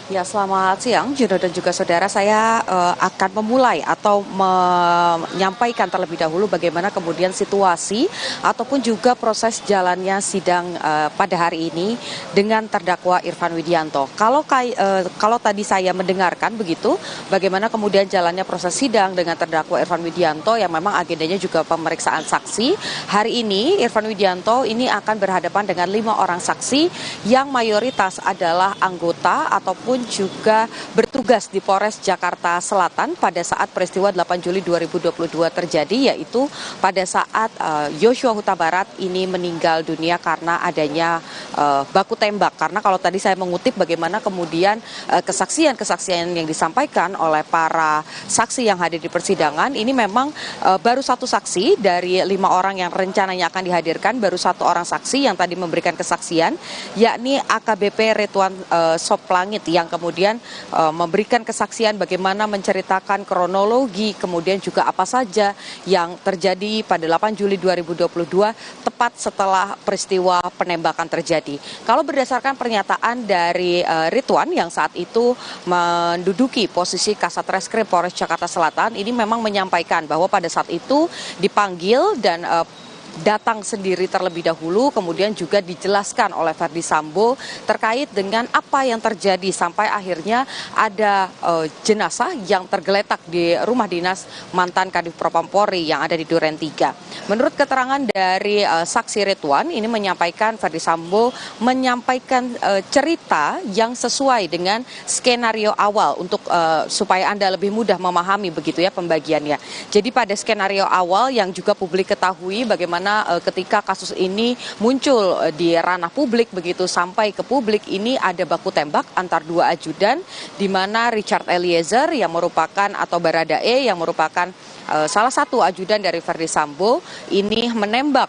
Ya, selamat siang Juno dan juga saudara. Saya akan memulai atau menyampaikan terlebih dahulu bagaimana kemudian situasi ataupun juga proses jalannya sidang pada hari ini dengan terdakwa Irfan Widianto. Kalau tadi saya mendengarkan begitu, bagaimana kemudian jalannya proses sidang dengan terdakwa Irfan Widianto yang memang agendanya juga pemeriksaan saksi. Hari ini Irfan Widianto ini akan berhadapan dengan 5 orang saksi yang mayoritas adalah anggota ataupun juga bertugas di Polres Jakarta Selatan pada saat peristiwa 8 Juli 2022 terjadi, yaitu pada saat Joshua Huta Barat ini meninggal dunia karena adanya baku tembak. Karena kalau tadi saya mengutip bagaimana kemudian kesaksian yang disampaikan oleh para saksi yang hadir di persidangan, ini memang baru satu saksi dari 5 orang yang rencananya akan dihadirkan, baru 1 orang saksi yang tadi memberikan kesaksian, yakni AKBP Ridwan Soplangit, yang kemudian memberikan kesaksian bagaimana menceritakan kronologi, kemudian juga apa saja yang terjadi pada 8 Juli 2022 tepat setelah peristiwa penembakan terjadi. Kalau berdasarkan pernyataan dari Ridwan yang saat itu menduduki posisi Kasat Reskrim Polres Jakarta Selatan, ini memang menyampaikan bahwa pada saat itu dipanggil dan datang sendiri terlebih dahulu, kemudian juga dijelaskan oleh Verdi Sambo terkait dengan apa yang terjadi sampai akhirnya ada jenazah yang tergeletak di rumah dinas mantan Kadif Propam Polri yang ada di Duren 3. Menurut keterangan dari saksi Ridwan, ini menyampaikan Verdi Sambo menyampaikan cerita yang sesuai dengan skenario awal untuk supaya Anda lebih mudah memahami begitu ya pembagiannya. Jadi pada skenario awal yang juga publik ketahui bagaimana ketika kasus ini muncul di ranah publik begitu sampai ke publik, ini ada baku tembak antar 2 ajudan, di mana Richard Eliezer yang merupakan atau Baradae yang merupakan salah satu ajudan dari Verdi Sambo ini menembak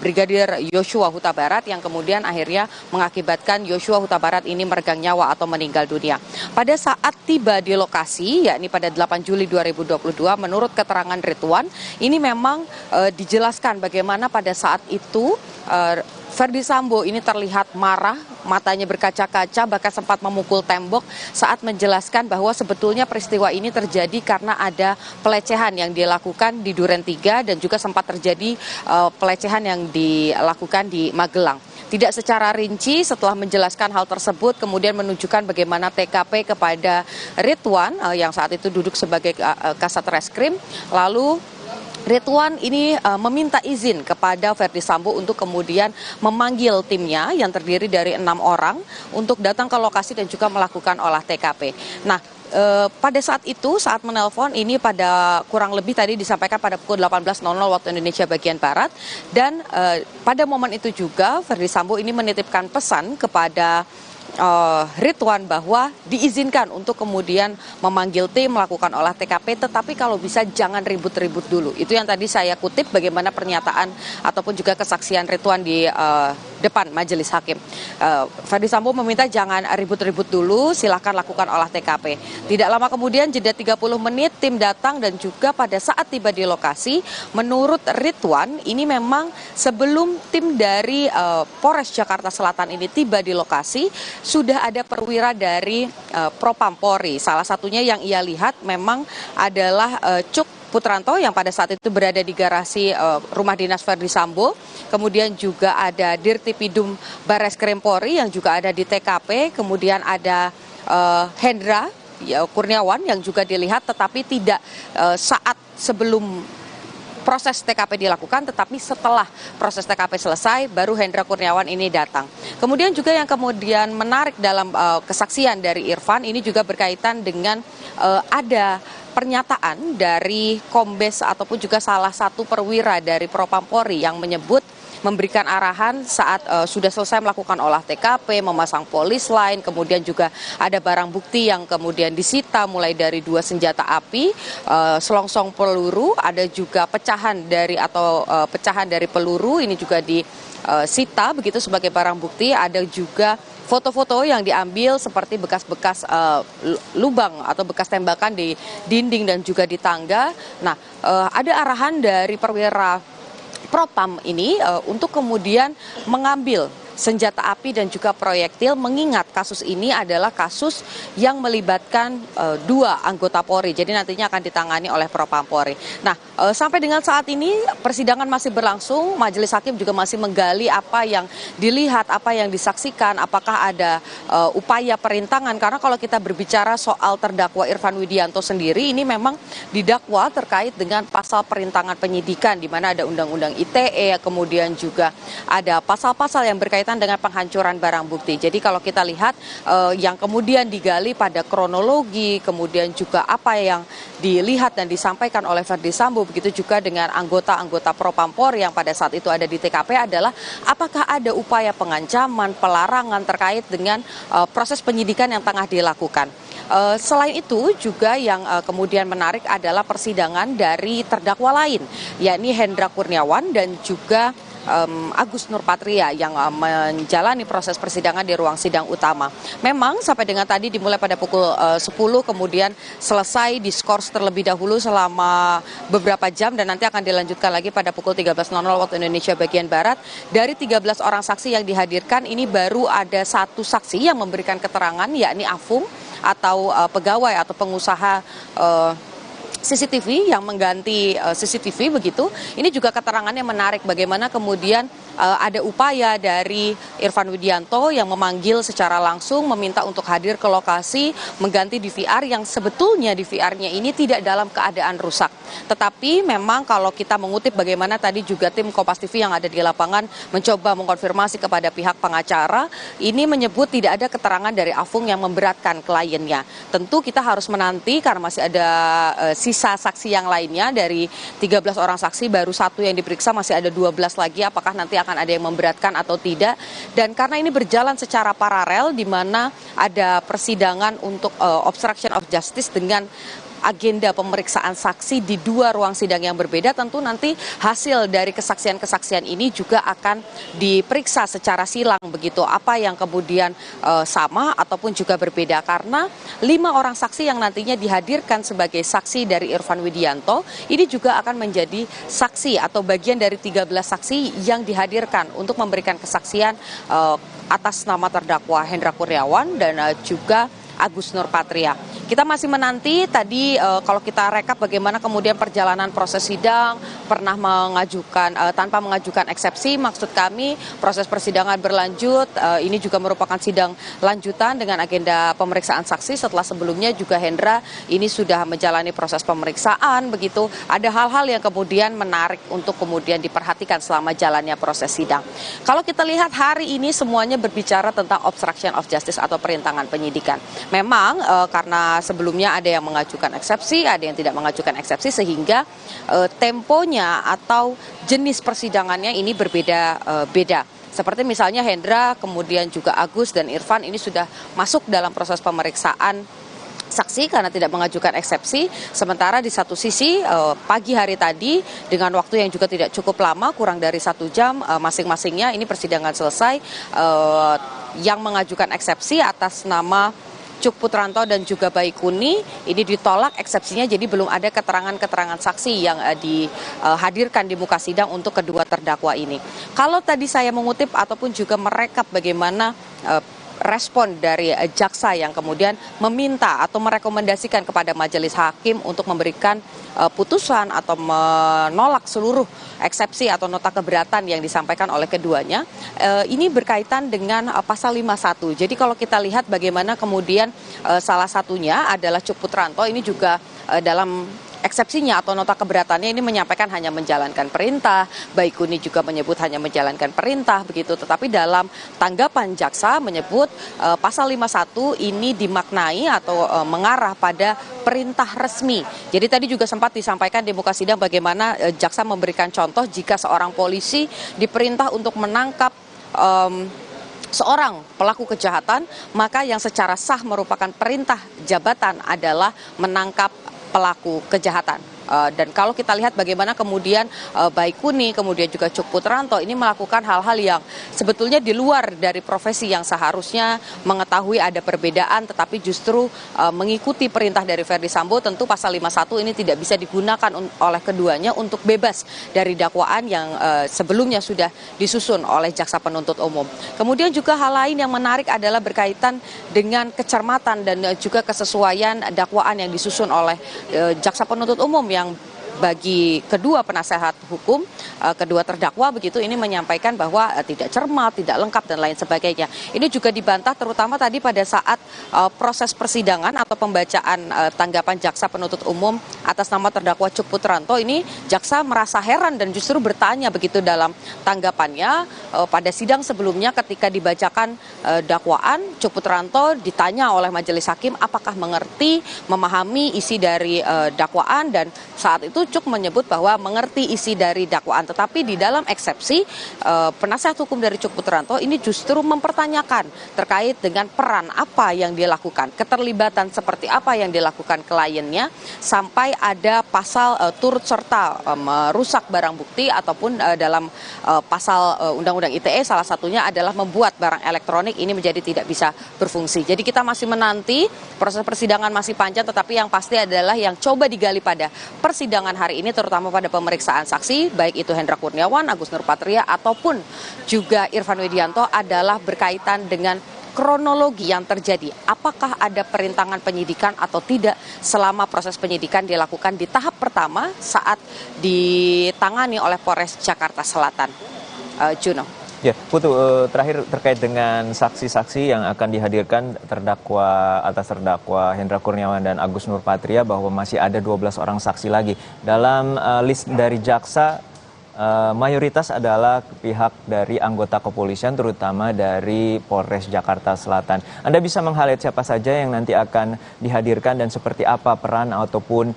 Brigadir Joshua Huta Barat yang kemudian akhirnya mengakibatkan Joshua Huta Barat ini meregang nyawa atau meninggal dunia. Pada saat tiba di lokasi, yakni pada 8 Juli 2022, menurut keterangan Ridwan, ini memang dijelaskan bagaimana pada saat itu Verdi Sambo ini terlihat marah, matanya berkaca-kaca, bahkan sempat memukul tembok saat menjelaskan bahwa sebetulnya peristiwa ini terjadi karena ada pelecehan yang dilakukan di Duren 3 dan juga sempat terjadi pelecehan yang dilakukan di Magelang. Tidak secara rinci setelah menjelaskan hal tersebut, kemudian menunjukkan bagaimana TKP kepada Ridwan yang saat itu duduk sebagai Kasat Reskrim, lalu Ridwan ini meminta izin kepada Verdi Sambo untuk kemudian memanggil timnya yang terdiri dari 6 orang untuk datang ke lokasi dan juga melakukan olah TKP. Nah, pada saat itu, saat menelpon ini pada kurang lebih tadi disampaikan pada pukul 18.00 waktu Indonesia bagian Barat, dan pada momen itu juga Verdi Sambo ini menitipkan pesan kepada Ridwan bahwa diizinkan untuk kemudian memanggil tim, melakukan olah TKP, tetapi kalau bisa jangan ribut-ribut dulu. Itu yang tadi saya kutip bagaimana pernyataan ataupun juga kesaksian Ridwan di depan majelis hakim. Verdi Sambo meminta jangan ribut-ribut dulu, silahkan lakukan olah TKP. Tidak lama kemudian, jeda 30 menit, tim datang dan juga pada saat tiba di lokasi, menurut Ridwan, ini memang sebelum tim dari Polres Jakarta Selatan ini tiba di lokasi, sudah ada perwira dari Propam Polri. Salah satunya yang ia lihat memang adalah Cuk Putranto yang pada saat itu berada di garasi rumah dinas Verdi Sambo. Kemudian juga ada Dirtipidum Bareskrim Polri yang juga ada di TKP. Kemudian ada Hendra Kurniawan yang juga dilihat, tetapi tidak saat sebelum proses TKP dilakukan, tetapi setelah proses TKP selesai baru Hendra Kurniawan ini datang. Kemudian juga yang kemudian menarik dalam kesaksian dari Irfan ini juga berkaitan dengan ada pernyataan dari Kombes ataupun juga salah satu perwira dari Propam Polri yang menyebut memberikan arahan saat sudah selesai melakukan olah TKP, memasang polis line, kemudian juga ada barang bukti yang kemudian disita mulai dari 2 senjata api, selongsong peluru, ada juga pecahan dari peluru ini juga disita begitu sebagai barang bukti, ada juga foto-foto yang diambil seperti bekas-bekas lubang atau bekas tembakan di dinding dan juga di tangga. Nah, ada arahan dari perwira Propam ini untuk kemudian mengambil senjata api dan juga proyektil, mengingat kasus ini adalah kasus yang melibatkan 2 anggota Polri. Jadi nantinya akan ditangani oleh Propam Polri. Nah, sampai dengan saat ini persidangan masih berlangsung, majelis hakim juga masih menggali apa yang dilihat, apa yang disaksikan, apakah ada upaya perintangan. Karena kalau kita berbicara soal terdakwa Irfan Widianto sendiri, ini memang didakwa terkait dengan pasal perintangan penyidikan, di mana ada undang-undang ITE, kemudian juga ada pasal-pasal yang berkaitan dengan penghancuran barang bukti. Jadi kalau kita lihat yang kemudian digali pada kronologi, kemudian juga apa yang dilihat dan disampaikan oleh Verdi Sambo, begitu juga dengan anggota-anggota Propam Polri yang pada saat itu ada di TKP adalah apakah ada upaya pengancaman, pelarangan terkait dengan proses penyidikan yang tengah dilakukan. Selain itu juga yang kemudian menarik adalah persidangan dari terdakwa lain, yakni Hendra Kurniawan dan juga Agus Nurpatria yang menjalani proses persidangan di ruang sidang utama. Memang sampai dengan tadi dimulai pada pukul 10, kemudian selesai diskors terlebih dahulu selama beberapa jam dan nanti akan dilanjutkan lagi pada pukul 13.00 waktu Indonesia bagian Barat. Dari 13 orang saksi yang dihadirkan, ini baru ada 1 saksi yang memberikan keterangan, yakni Afung atau pegawai atau pengusaha CCTV yang mengganti CCTV begitu. Ini juga keterangannya menarik bagaimana kemudian ada upaya dari Irfan Widianto yang memanggil secara langsung meminta untuk hadir ke lokasi mengganti DVR yang sebetulnya DVR-nya ini tidak dalam keadaan rusak. Tetapi memang kalau kita mengutip bagaimana tadi juga tim Kompas TV yang ada di lapangan mencoba mengkonfirmasi kepada pihak pengacara, ini menyebut tidak ada keterangan dari Afung yang memberatkan kliennya. Tentu kita harus menanti karena masih ada sisa saksi yang lainnya. Dari 13 orang saksi baru 1 yang diperiksa, masih ada 12 lagi, apakah nanti akan ada yang memberatkan atau tidak. Dan karena ini berjalan secara paralel di mana ada persidangan untuk obstruction of justice dengan agenda pemeriksaan saksi di 2 ruang sidang yang berbeda, tentu nanti hasil dari kesaksian-kesaksian ini juga akan diperiksa secara silang begitu, apa yang kemudian sama ataupun juga berbeda, karena 5 orang saksi yang nantinya dihadirkan sebagai saksi dari Irfan Widianto ini juga akan menjadi saksi atau bagian dari 13 saksi yang dihadirkan untuk memberikan kesaksian atas nama terdakwa Hendra Kurniawan dan juga Agus Nurpatria. Kita masih menanti tadi kalau kita rekap bagaimana kemudian perjalanan proses sidang, pernah mengajukan tanpa mengajukan eksepsi, maksud kami proses persidangan berlanjut, ini juga merupakan sidang lanjutan dengan agenda pemeriksaan saksi setelah sebelumnya juga Hendra ini sudah menjalani proses pemeriksaan begitu. Ada hal-hal yang kemudian menarik untuk kemudian diperhatikan selama jalannya proses sidang. Kalau kita lihat hari ini semuanya berbicara tentang obstruction of justice atau perintangan penyidikan. Memang karena sebelumnya ada yang mengajukan eksepsi, ada yang tidak mengajukan eksepsi, sehingga temponya atau jenis persidangannya ini berbeda-beda. Seperti misalnya Hendra, kemudian juga Agus dan Irfan ini sudah masuk dalam proses pemeriksaan saksi karena tidak mengajukan eksepsi. Sementara di satu sisi pagi hari tadi dengan waktu yang juga tidak cukup lama, kurang dari 1 jam masing-masingnya ini persidangan selesai, yang mengajukan eksepsi atas nama Cuk Putranto dan juga Baikuni ini ditolak eksepsinya, jadi belum ada keterangan-keterangan saksi yang dihadirkan di muka sidang untuk kedua terdakwa ini. Kalau tadi saya mengutip ataupun juga merekap bagaimana respon dari jaksa yang kemudian meminta atau merekomendasikan kepada majelis hakim untuk memberikan putusan atau menolak seluruh eksepsi atau nota keberatan yang disampaikan oleh keduanya, ini berkaitan dengan pasal 51. Jadi kalau kita lihat bagaimana kemudian salah satunya adalah Cuk Putranto ini juga dalam eksepsinya atau nota keberatannya ini menyampaikan hanya menjalankan perintah, Baikuni juga menyebut hanya menjalankan perintah begitu, tetapi dalam tanggapan jaksa menyebut pasal 51 ini dimaknai atau mengarah pada perintah resmi. Jadi tadi juga sempat disampaikan di muka sidang bagaimana jaksa memberikan contoh jika seorang polisi diperintah untuk menangkap seorang pelaku kejahatan, maka yang secara sah merupakan perintah jabatan adalah menangkap pelaku kejahatan. Dan kalau kita lihat bagaimana kemudian Baikuni, kemudian juga Cuk Putranto ini melakukan hal-hal yang sebetulnya di luar dari profesi yang seharusnya mengetahui ada perbedaan, tetapi justru mengikuti perintah dari Verdi Sambo, tentu pasal 51 ini tidak bisa digunakan oleh keduanya untuk bebas dari dakwaan yang sebelumnya sudah disusun oleh jaksa penuntut umum. Kemudian juga hal lain yang menarik adalah berkaitan dengan kecermatan dan juga kesesuaian dakwaan yang disusun oleh jaksa penuntut umum yang bagi kedua penasehat hukum, kedua terdakwa begitu, ini menyampaikan bahwa tidak cermat, tidak lengkap dan lain sebagainya. Ini juga dibantah terutama tadi pada saat proses persidangan atau pembacaan tanggapan jaksa penuntut umum atas nama terdakwa Cuk Putranto. Ini jaksa merasa heran dan justru bertanya begitu dalam tanggapannya pada sidang sebelumnya ketika dibacakan dakwaan, Cuk Putranto ditanya oleh majelis hakim apakah mengerti, memahami isi dari dakwaan, dan saat itu Cuk menyebut bahwa mengerti isi dari dakwaan, tetapi di dalam eksepsi penasihat hukum dari Cuk Putranto ini justru mempertanyakan terkait dengan peran apa yang dilakukan, keterlibatan seperti apa yang dilakukan kliennya, sampai ada pasal turut serta merusak barang bukti ataupun dalam pasal Undang-Undang ITE salah satunya adalah membuat barang elektronik ini menjadi tidak bisa berfungsi. Jadi kita masih menanti, proses persidangan masih panjang, tetapi yang pasti adalah yang coba digali pada persidangan hari ini terutama pada pemeriksaan saksi baik itu Hendra Kurniawan, Agus Nurpatria ataupun juga Irfan Widianto adalah berkaitan dengan kronologi yang terjadi. Apakah ada perintangan penyidikan atau tidak selama proses penyidikan dilakukan di tahap pertama saat ditangani oleh Polres Jakarta Selatan. Juno. Ya, Putu, terakhir terkait dengan saksi-saksi yang akan dihadirkan atas terdakwa Hendra Kurniawan dan Agus Nurpatria bahwa masih ada 12 orang saksi lagi. Dalam list dari jaksa, mayoritas adalah pihak dari anggota kepolisian, terutama dari Polres Jakarta Selatan. Anda bisa meng-highlight siapa saja yang nanti akan dihadirkan dan seperti apa peran ataupun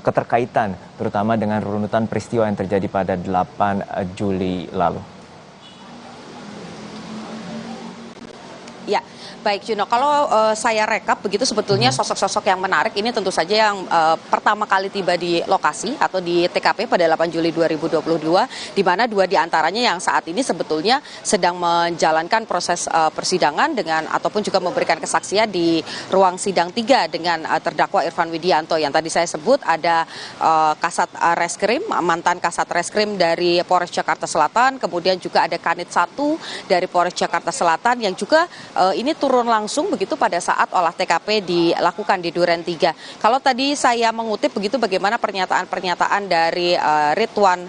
keterkaitan, terutama dengan runutan peristiwa yang terjadi pada 8 Juli lalu. Ya, baik Juno, kalau saya rekap begitu sebetulnya sosok-sosok yang menarik ini tentu saja yang pertama kali tiba di lokasi atau di TKP pada 8 Juli 2022, di mana 2 diantaranya yang saat ini sebetulnya sedang menjalankan proses persidangan dengan ataupun juga memberikan kesaksian di ruang sidang 3 dengan terdakwa Irfan Widianto yang tadi saya sebut ada Kasat Reskrim, mantan Kasat Reskrim dari Polres Jakarta Selatan, kemudian juga ada Kanit 1 dari Polres Jakarta Selatan yang juga ini turun langsung begitu pada saat olah TKP dilakukan di Duren 3. Kalau tadi saya mengutip begitu bagaimana pernyataan-pernyataan dari Ridwan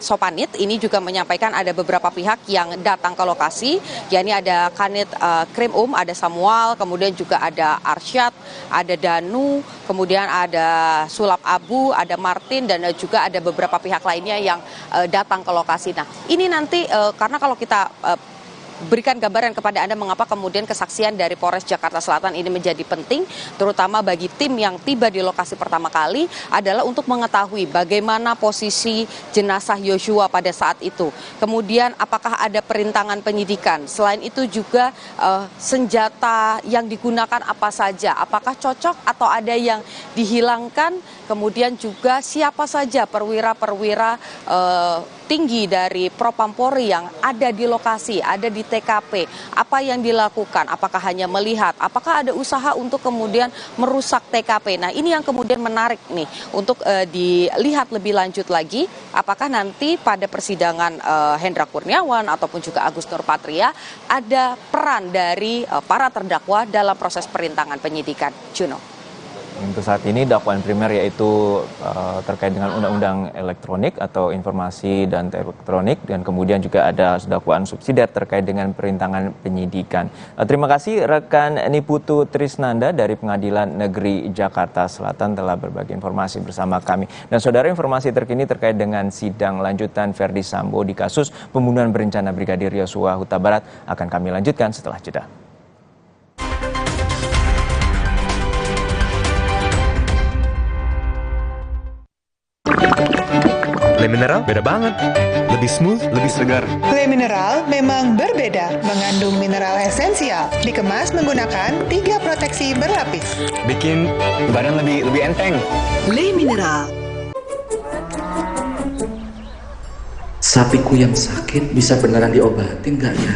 Sopanit ini juga menyampaikan ada beberapa pihak yang datang ke lokasi, yakni ada Kanit Krim ada Samuel, kemudian juga ada Arsyad, ada Danu, kemudian ada Sulap Abu, ada Martin, dan juga ada beberapa pihak lainnya yang datang ke lokasi. Nah, ini nanti karena kalau kita berikan gambaran kepada Anda mengapa kemudian kesaksian dari Polres Jakarta Selatan ini menjadi penting, terutama bagi tim yang tiba di lokasi pertama kali, adalah untuk mengetahui bagaimana posisi jenazah Yosua pada saat itu. Kemudian apakah ada perintangan penyidikan, selain itu juga senjata yang digunakan apa saja, apakah cocok atau ada yang dihilangkan, kemudian juga siapa saja perwira-perwira tinggi dari Propampori yang ada di lokasi, ada di TKP, apa yang dilakukan, apakah hanya melihat, apakah ada usaha untuk kemudian merusak TKP. Nah, ini yang kemudian menarik nih untuk dilihat lebih lanjut lagi, apakah nanti pada persidangan Hendra Kurniawan ataupun juga Agus Nurpatria ada peran dari para terdakwa dalam proses perintangan penyidikan. Juno. Untuk saat ini dakwaan primer yaitu terkait dengan undang-undang elektronik atau informasi dan elektronik, dan kemudian juga ada dakwaan subsidiar terkait dengan perintangan penyidikan. Terima kasih rekan Niputu Trisnanda dari Pengadilan Negeri Jakarta Selatan telah berbagi informasi bersama kami. Dan saudara, informasi terkini terkait dengan sidang lanjutan Verdi Sambo di kasus pembunuhan berencana Brigadir Yosua Huta Barat akan kami lanjutkan setelah jeda. Le Mineral beda banget. Lebih smooth, lebih segar. Le Mineral memang berbeda, mengandung mineral esensial, dikemas menggunakan 3 proteksi berlapis. Bikin badan lebih enteng. Le Mineral. Sapiku yang sakit bisa beneran diobatin nggak ya?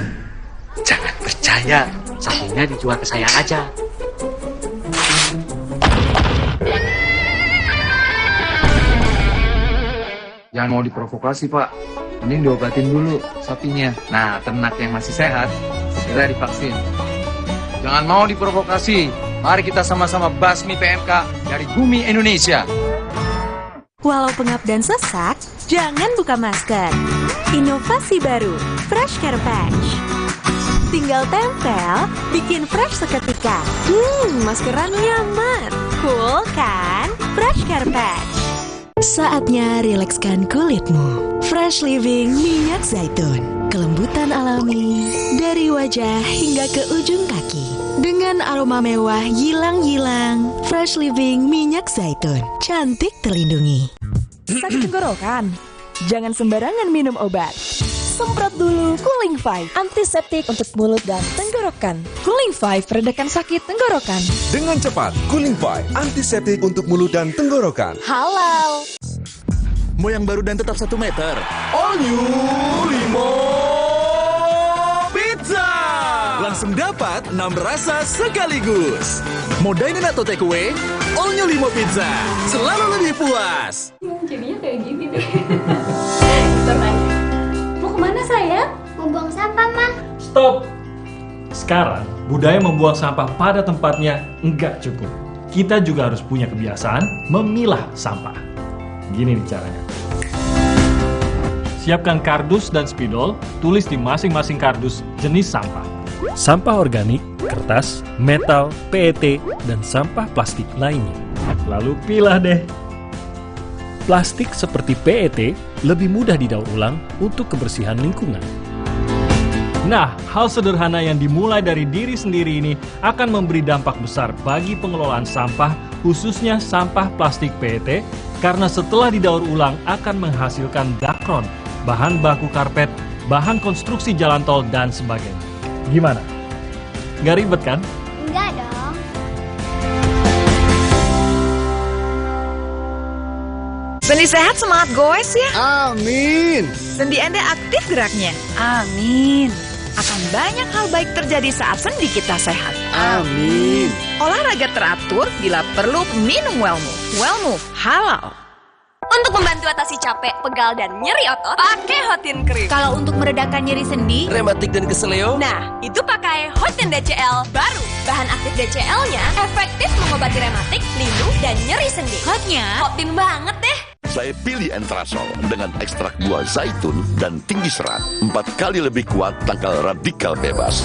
Jangan percaya, sapinya dijual ke saya aja. Jangan mau diprovokasi, Pak. Mending diobatin dulu sapinya. Nah, ternak yang masih sehat, segera divaksin. Jangan mau diprovokasi. Mari kita sama-sama basmi PMK dari bumi Indonesia. Walau pengap dan sesak, jangan buka masker. Inovasi baru, Fresh Care Patch. Tinggal tempel, bikin fresh seketika. Maskeran nyaman, cool kan? Fresh Care Patch. Saatnya rilekskan kulitmu. Fresh Living minyak zaitun. Kelembutan alami dari wajah hingga ke ujung kaki. Dengan aroma mewah yilang-yilang. Fresh Living minyak zaitun. Cantik terlindungi. Sakit tenggorokan? Jangan sembarangan minum obat. Semprot dulu Cooling 5, antiseptik untuk mulut dan tenggorokan. Cooling 5 meredakan sakit tenggorokan. Dengan cepat, Cooling 5, antiseptik untuk mulut dan tenggorokan. Halal. Mau yang baru dan tetap 1 meter? All New Limo Pizza! Langsung dapat 6 rasa sekaligus. Mau dine-in atau take away? All New Limo Pizza, selalu lebih puas. Jadinya kayak gini deh. Mau kemana sayang? Mau buang sampah, Ma. Stop! Sekarang, budaya membuang sampah pada tempatnya enggak cukup. Kita juga harus punya kebiasaan memilah sampah. Gini nih caranya. Siapkan kardus dan spidol, tulis di masing-masing kardus jenis sampah. Sampah organik, kertas, metal, PET, dan sampah plastik lainnya. Lalu pilah deh. Plastik seperti PET lebih mudah didaur ulang untuk kebersihan lingkungan. Nah, hal sederhana yang dimulai dari diri sendiri ini akan memberi dampak besar bagi pengelolaan sampah, khususnya sampah plastik PET, karena setelah didaur ulang akan menghasilkan dakron, bahan baku karpet, bahan konstruksi jalan tol, dan sebagainya. Gimana? Nggak ribet kan? Enggak dong. Sendi sehat, semangat goes ya. Amin. Sendi Anda aktif geraknya. Amin. Akan banyak hal baik terjadi saat sendi kita sehat. Amin. Olahraga teratur, bila perlu minum Wellmove. Wellmove halal. Untuk membantu atasi capek, pegal, dan nyeri otot, pakai Hotin Cream. Kalau untuk meredakan nyeri sendi, Rematik dan keseleo? Nah, itu pakai Hotin DCL baru. Bahan aktif DCL-nya efektif mengobati rematik, linu, dan nyeri sendi. hotnya Hotin banget deh. Saya pilih Entrasol dengan ekstrak buah zaitun dan tinggi serat. 4 kali lebih kuat tangkal radikal bebas.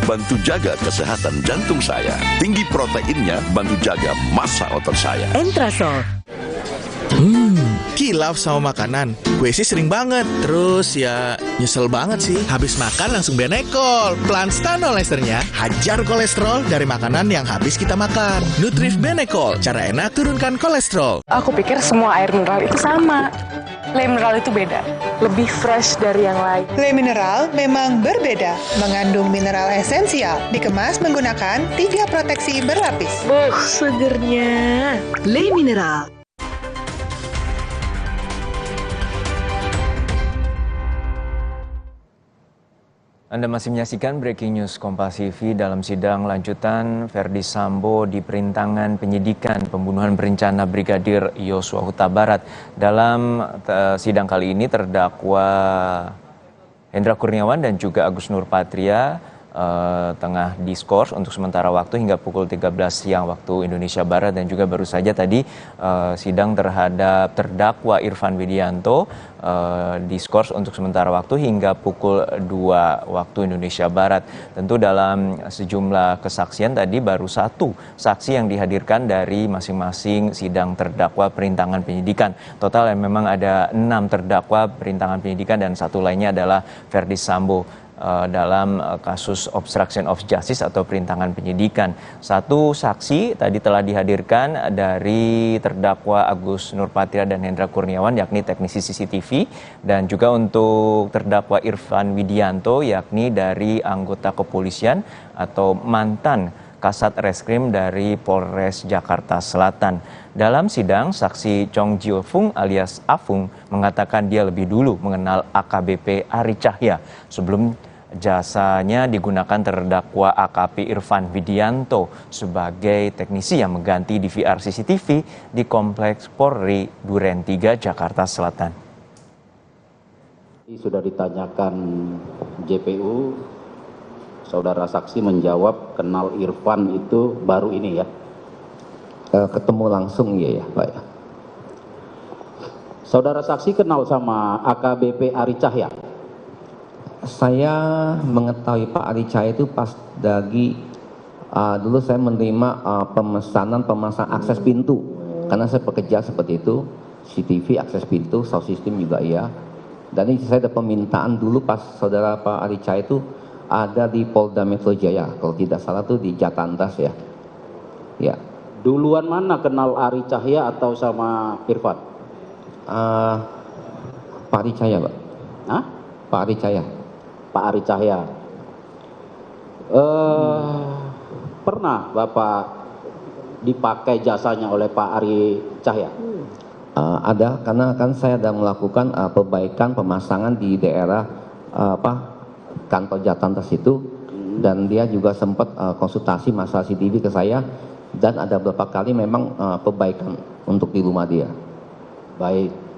Bantu jaga kesehatan jantung saya. Tinggi proteinnya bantu jaga massa otot saya. Entrasol. Kilaf sama makanan. Gue sih sering banget. Terus ya nyesel banget sih. Habis makan langsung benekol. Plan Stanol Esternya hajar kolesterol dari makanan yang habis kita makan. Nutrif Benekol, cara enak turunkan kolesterol. Aku pikir semua air mineral itu sama. Le Mineral itu beda, lebih fresh dari yang lain. Le Mineral memang berbeda, mengandung mineral esensial, dikemas menggunakan 3 proteksi berlapis. Segernya. Le Mineral. Anda masih menyaksikan Breaking News Kompas TV. Dalam sidang lanjutan Verdi Sambo di perintangan penyidikan pembunuhan berencana Brigadir Yosua Huta Barat. Dalam sidang kali ini terdakwa Hendra Kurniawan dan juga Agus Nurpatria tengah diskors untuk sementara waktu hingga pukul 13 siang waktu Indonesia Barat, dan juga baru saja tadi sidang terhadap terdakwa Irfan Widianto diskors untuk sementara waktu hingga pukul 2 waktu Indonesia Barat. Tentu dalam sejumlah kesaksian tadi baru satu saksi yang dihadirkan dari masing-masing sidang terdakwa perintangan penyidikan. Total memang ada 6 terdakwa perintangan penyidikan dan satu lainnya adalah Verdi Sambo dalam kasus obstruction of justice atau perintangan penyidikan. Satu saksi tadi telah dihadirkan dari terdakwa Agus Nurpatria dan Hendra Kurniawan, yakni teknisi CCTV, dan juga untuk terdakwa Irfan Widianto, yakni dari anggota kepolisian atau mantan Kasat Reskrim dari Polres Jakarta Selatan. Dalam sidang, saksi Chong Jiofung alias Afung mengatakan dia lebih dulu mengenal AKBP Ari Cahya sebelum jasanya digunakan terdakwa AKP Irfan Widianto sebagai teknisi yang mengganti DVR CCTV di Kompleks Polri Duren 3, Jakarta Selatan. Sudah ditanyakan JPU, saudara saksi menjawab kenal Irfan itu baru ini ya? Ketemu langsung ya Pak ya. Saudara saksi kenal sama AKBP Ari Cahya? Saya mengetahui Pak Ari Cahya itu pas dulu saya menerima pemesanan pemasang akses pintu, karena saya bekerja seperti itu, CCTV, akses pintu, sound system juga iya. Dan ini saya ada permintaan dulu pas saudara Pak Ari Cahya itu ada di Polda Metro Jaya, kalau tidak salah tuh di Jatantas ya. Ya. Duluan mana kenal Ari Cahya atau sama Irfan? Pak Ari Cahya, Pak. Hah? Pak Ari Cahya. Pak Ari Cahya. Pernah Bapak dipakai jasanya oleh Pak Ari Cahya? Ada, karena kan saya ada melakukan perbaikan pemasangan di daerah kantor Jatantas itu, dan dia juga sempat konsultasi masalah CCTV ke saya, dan ada beberapa kali memang perbaikan untuk di rumah dia. Baik.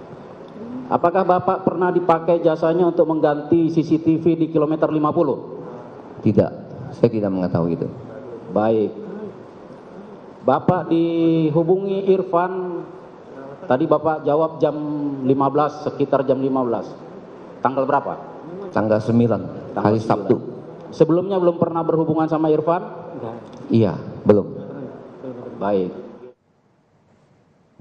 Apakah Bapak pernah dipakai jasanya untuk mengganti CCTV di kilometer 50? Tidak, saya tidak mengetahui itu. Baik. Bapak dihubungi Irfan, tadi Bapak jawab jam 15, sekitar jam 15. Tanggal berapa? Tanggal 9, hari Sabtu. Sebelumnya belum pernah berhubungan sama Irfan? Iya, belum. Baik.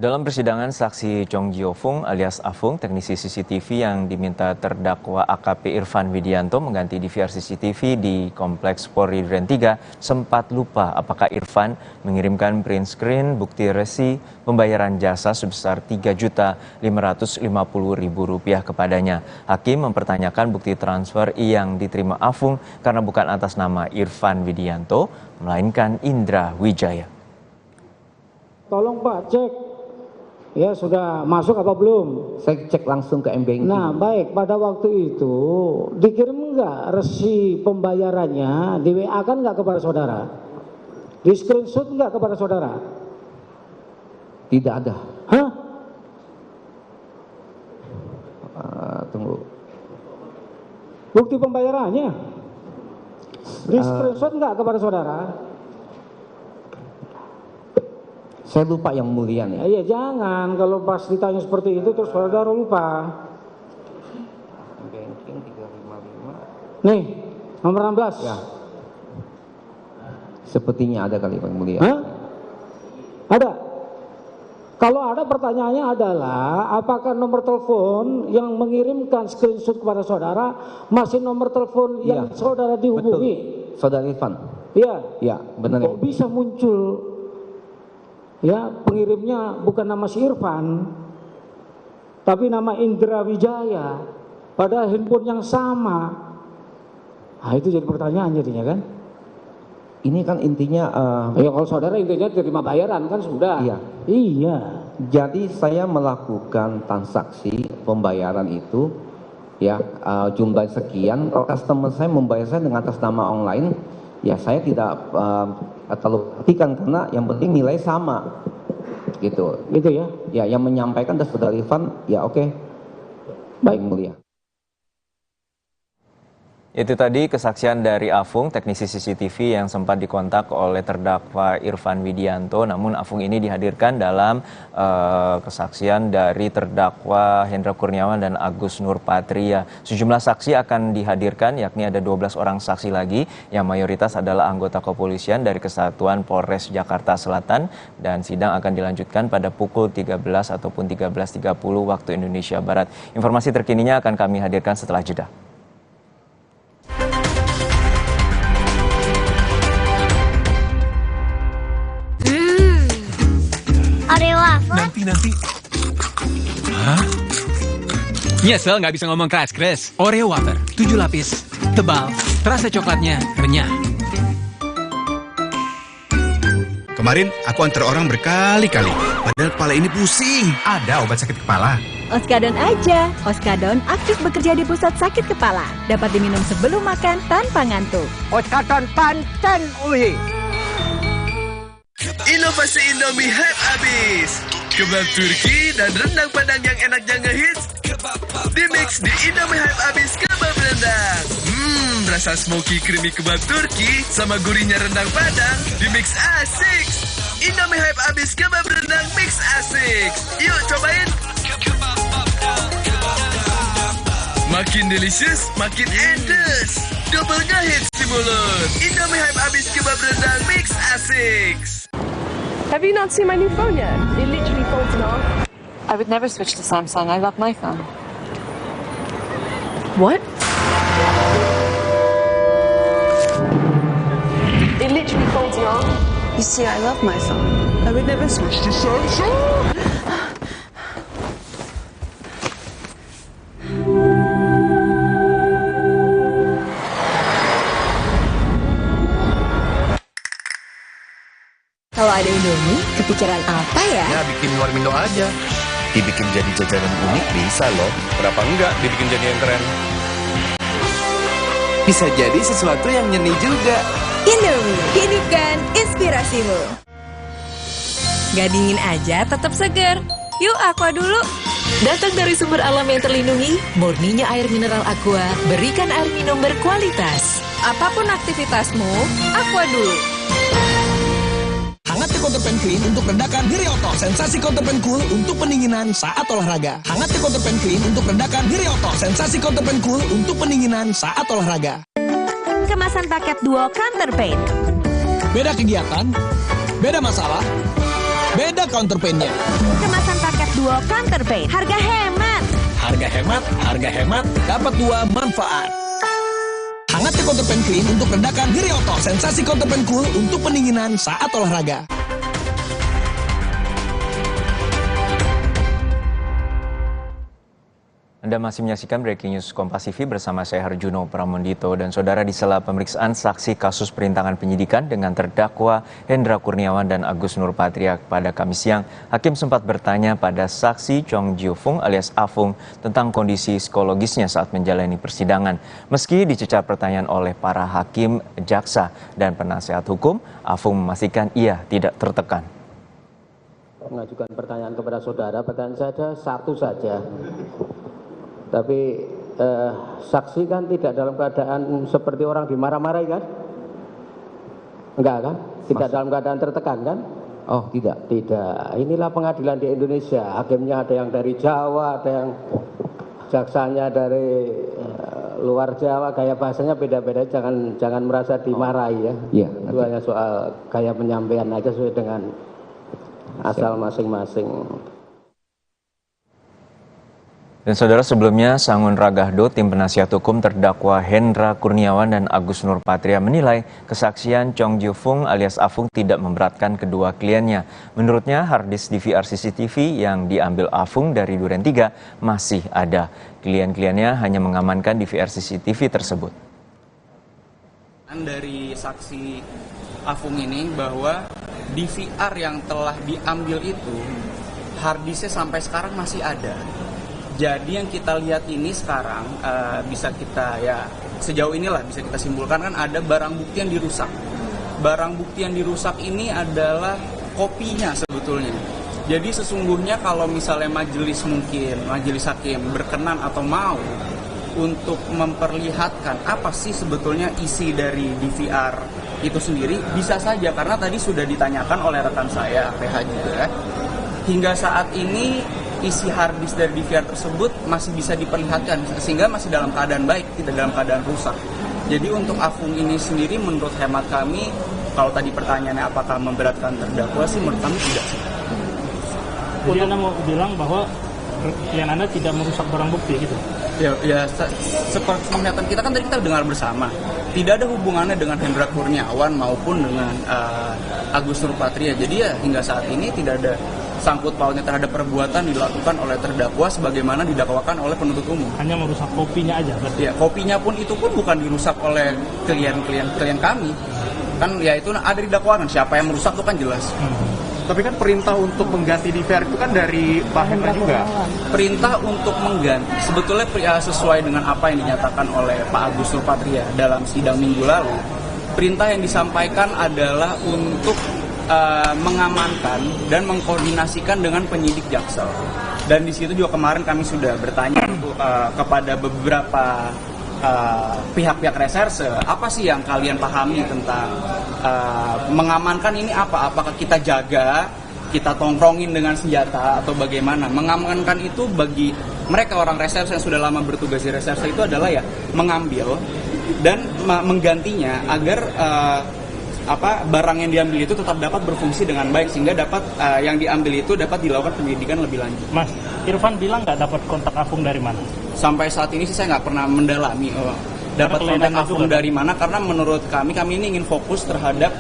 Dalam persidangan, saksi Chong Jiofung alias Afung, teknisi CCTV yang diminta terdakwa AKP Irfan Widianto mengganti DVR CCTV di Kompleks Polri Duren 3, sempat lupa apakah Irfan mengirimkan print screen bukti resi pembayaran jasa sebesar Rp3.550.000 kepadanya. Hakim mempertanyakan bukti transfer yang diterima Afung karena bukan atas nama Irfan Widianto, melainkan Indra Wijaya. Tolong Pak cek. Ya sudah masuk apa belum? Saya cek langsung ke M-Banking. Nah baik, pada waktu itu dikirim enggak resi pembayarannya, di WA kan enggak kepada saudara? Di screenshot enggak kepada saudara? Tidak ada. Hah? Tunggu. Bukti pembayarannya? Di screenshot enggak kepada saudara? Saya lupa yang mulia nih. Iya jangan, kalau pas ditanya seperti itu terus saudara lupa. Banking 355. Nih, nomor 16. Ya. Sepertinya ada kali Pak Mulia. Hah? Ada? Kalau ada, pertanyaannya adalah apakah nomor telepon yang mengirimkan screenshot kepada saudara masih nomor telepon yang saudara dihubungi? Betul. Saudara Irfan. Iya. Iya, benar. Kok bisa muncul ya pengirimnya bukan nama si Irfan, tapi nama Indra Wijaya, pada handphone yang sama? Nah itu jadi pertanyaan jadinya kan. Ini kan intinya ya kalau saudara intinya terima bayaran kan sudah. Iya. Iya. Jadi saya melakukan transaksi pembayaran itu ya jumlah sekian. Kalau customer saya membayar saya dengan atas nama online, ya saya tidak terlalu perhatikan karena yang penting nilai sama. Gitu. Gitu ya. Ya yang menyampaikan dan saudara Irfan ya oke. Baik mulia. Itu tadi kesaksian dari Afung, teknisi CCTV yang sempat dikontak oleh terdakwa Irfan Widianto. Namun Afung ini dihadirkan dalam kesaksian dari terdakwa Hendra Kurniawan dan Agus Nurpatria. Sejumlah saksi akan dihadirkan, yakni ada 12 orang saksi lagi yang mayoritas adalah anggota kepolisian dari Kesatuan Polres Jakarta Selatan, dan sidang akan dilanjutkan pada pukul 13 ataupun 13.30 waktu Indonesia Barat. Informasi terkininya akan kami hadirkan setelah jeda. Nanti. Hah? Nyesel nggak bisa ngomong keras. Oreo wafer, 7 lapis, tebal, terasa coklatnya renyah. Kemarin aku antar orang berkali-kali, padahal kepala ini pusing. Ada obat sakit kepala. Oskadon aja. Oskadon aktif bekerja di pusat sakit kepala. Dapat diminum sebelum makan tanpa ngantuk. Oskadon panten uhi. Inovasi Indomie hype abis. Kebab Turki dan rendang Padang yang enaknya ngehits dimix di Indomie hype abis kebab rendang. Rasa smoky creamy kebab Turki sama gurihnya rendang Padang dimix asik. Indomie hype abis kebab rendang mix asik. Yuk cobain. Makin delicious, makin endes. Double ngehits di mulut. Indomie hype abis kebab rendang mix asik. Have you not seen my new phone yet? It literally folds in half. I would never switch to Samsung. I love my phone. What? It literally folds in half. You see, I love my phone. I would never switch to Samsung. Kalau ada Indomie, kepikiran apa ya? Ya, bikin warmindo aja. Dibikin jadi jajanan unik bisa loh. Kenapa enggak dibikin jadi yang keren? Bisa jadi sesuatu yang nyeni juga. Indomie, hidupkan inspirasimu. Gak dingin aja, tetap segar. Yuk Aqua dulu. Datang dari sumber alam yang terlindungi, murninya air mineral Aqua, berikan air minum berkualitas. Apapun aktivitasmu, Aqua dulu. Hangat Counterpan Clean untuk redakan nyeri otot. Sensasi Counterpan Cool untuk pendinginan saat olahraga. Hangat Counterpan Clean untuk redakan nyeri otot. Sensasi Counterpan Cool untuk pendinginan saat olahraga. Kemasan paket duo Counterpain. Beda kegiatan, beda masalah, beda Counterpain-nya. Kemasan paket duo Counterpain. Harga hemat. Harga hemat, dapat 2 manfaat. Hangat Counterpan Clean untuk redakan nyeri otot. Sensasi Counterpan Cool untuk pendinginan saat olahraga. Anda masih menyaksikan Breaking News Kompas TV bersama saya Harjuno Pramondito, dan saudara, di sela pemeriksaan saksi kasus perintangan penyidikan dengan terdakwa Hendra Kurniawan dan Agus Nurpatria pada Kamis siang, hakim sempat bertanya pada saksi Chong Jiu Fung alias Afung tentang kondisi psikologisnya saat menjalani persidangan. Meski dicecar pertanyaan oleh para hakim, jaksa, dan penasehat hukum, Afung memastikan ia tidak tertekan. Mengajukan pertanyaan kepada saudara, pertanyaan saya ada satu saja. Tapi saksi kan tidak dalam keadaan seperti orang dimarah-marahi kan? Enggak kan? Tidak dalam keadaan tertekan kan? Oh, tidak. Tidak. Inilah pengadilan di Indonesia. Hakimnya ada yang dari Jawa, ada yang jaksanya dari luar Jawa. Gaya bahasanya beda-beda. Jangan merasa dimarahi ya. Iya. Itu hanya soal gaya penyampaian aja sesuai dengan asal masing-masing. Dan saudara, sebelumnya Sangun Ragahdo, tim penasihat hukum terdakwa Hendra Kurniawan dan Agus Nurpatria menilai kesaksian Chong Jiu Fung alias Afung tidak memberatkan kedua kliennya. Menurutnya, harddisk DVR CCTV yang diambil Afung dari Duren 3 masih ada. Klien-kliennya hanya mengamankan DVR CCTV tersebut. Dari saksi Afung ini bahwa DVR yang telah diambil itu harddisknya sampai sekarang masih ada. Jadi yang kita lihat ini sekarang bisa kita ya sejauh inilah bisa kita simpulkan kan ada barang bukti yang dirusak. Barang bukti yang dirusak ini adalah kopinya sebetulnya. Jadi sesungguhnya kalau misalnya majelis hakim berkenan atau mau untuk memperlihatkan apa sih sebetulnya isi dari DVR itu sendiri, bisa saja, karena tadi sudah ditanyakan oleh rekan saya, PH juga, hingga saat ini isi hard disk dari DVR tersebut masih bisa diperlihatkan, sehingga masih dalam keadaan baik, tidak dalam keadaan rusak. Jadi untuk afung ini sendiri menurut hemat kami, kalau tadi pertanyaannya apakah memberatkan terdakwa sih, menurut kami tidak sih. Jadi Anda mau bilang bahwa klien Anda tidak merusak barang bukti gitu? Ya seperti penglihatan kita kan tadi kita dengar bersama, tidak ada hubungannya dengan Hendra Kurniawan maupun dengan Agus Nurpatria. Jadi ya hingga saat ini tidak ada sangkut pautnya terhadap perbuatan dilakukan oleh terdakwa sebagaimana didakwakan oleh penuntut umum. Hanya merusak kopinya aja berarti? Ya, kopinya pun itu pun bukan dirusak oleh klien kami. Kan ya itu ada di dakwaan, siapa yang merusak itu kan jelas. Tapi kan perintah untuk mengganti DVR itu kan dari Pak Hendra juga. Perintah untuk mengganti sebetulnya sesuai dengan apa yang dinyatakan oleh Pak Agus Nurpatria dalam sidang minggu lalu. Perintah yang disampaikan adalah untuk mengamankan dan mengkoordinasikan dengan penyidik Jaksel. Dan di situ juga kemarin kami sudah bertanya kepada beberapa pihak-pihak reserse, apa sih yang kalian pahami tentang mengamankan ini apa? Apakah kita jaga, kita tongkrongin dengan senjata atau bagaimana? Mengamankan itu bagi mereka orang reserse yang sudah lama bertugas di reserse itu adalah ya mengambil dan menggantinya agar barang yang diambil itu tetap dapat berfungsi dengan baik sehingga dapat yang diambil itu dapat dilakukan penyelidikan lebih lanjut. Mas, Irfan bilang nggak dapat kontak afung dari mana? Sampai saat ini sih saya nggak pernah mendalami dapat kontak afung dari mana, karena menurut kami ini ingin fokus terhadap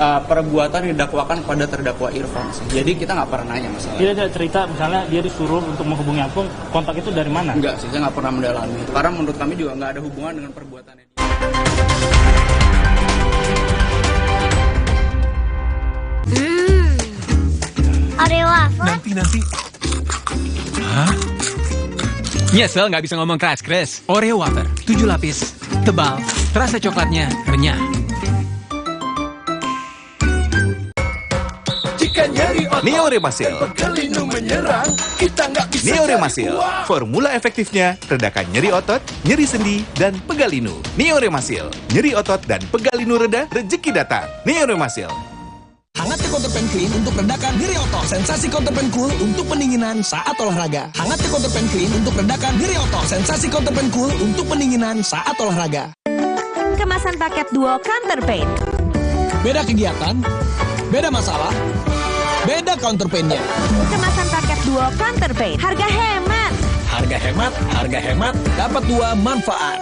perbuatan yang didakwakan pada terdakwa Irfan. Jadi kita nggak pernah nanya masalah. Tidak ada cerita misalnya dia disuruh untuk menghubungi afung, kontak itu dari mana? Enggak sih, saya nggak pernah mendalami itu karena menurut kami juga nggak ada hubungan dengan perbuatannya. Oreo wafer? Nanti. Hah? Nyesel nggak bisa ngomong keras. Oreo wafer, 7 lapis, tebal, rasa coklatnya renyah. Neo Remasil. Neo Remasil. Formula efektifnya redakan nyeri otot, nyeri sendi, dan pegal linu. Neo Remasil. Nyeri otot dan pegal linu reda, rezeki datang. Neo Remasil. Hangat Counter Pen Clean untuk redakan nyeri otot. Sensasi Counter Pen Cool untuk pendinginan saat olahraga. Hangat Counter Pen Clean untuk redakan nyeri otot. Sensasi Counter Pen Cool untuk pendinginan saat olahraga. Kemasan paket duo Counter Pain. Beda kegiatan, beda masalah, beda counter pain-nya. Kemasan paket duo Counter Pain. Harga hemat. Harga hemat, dapat 2 manfaat.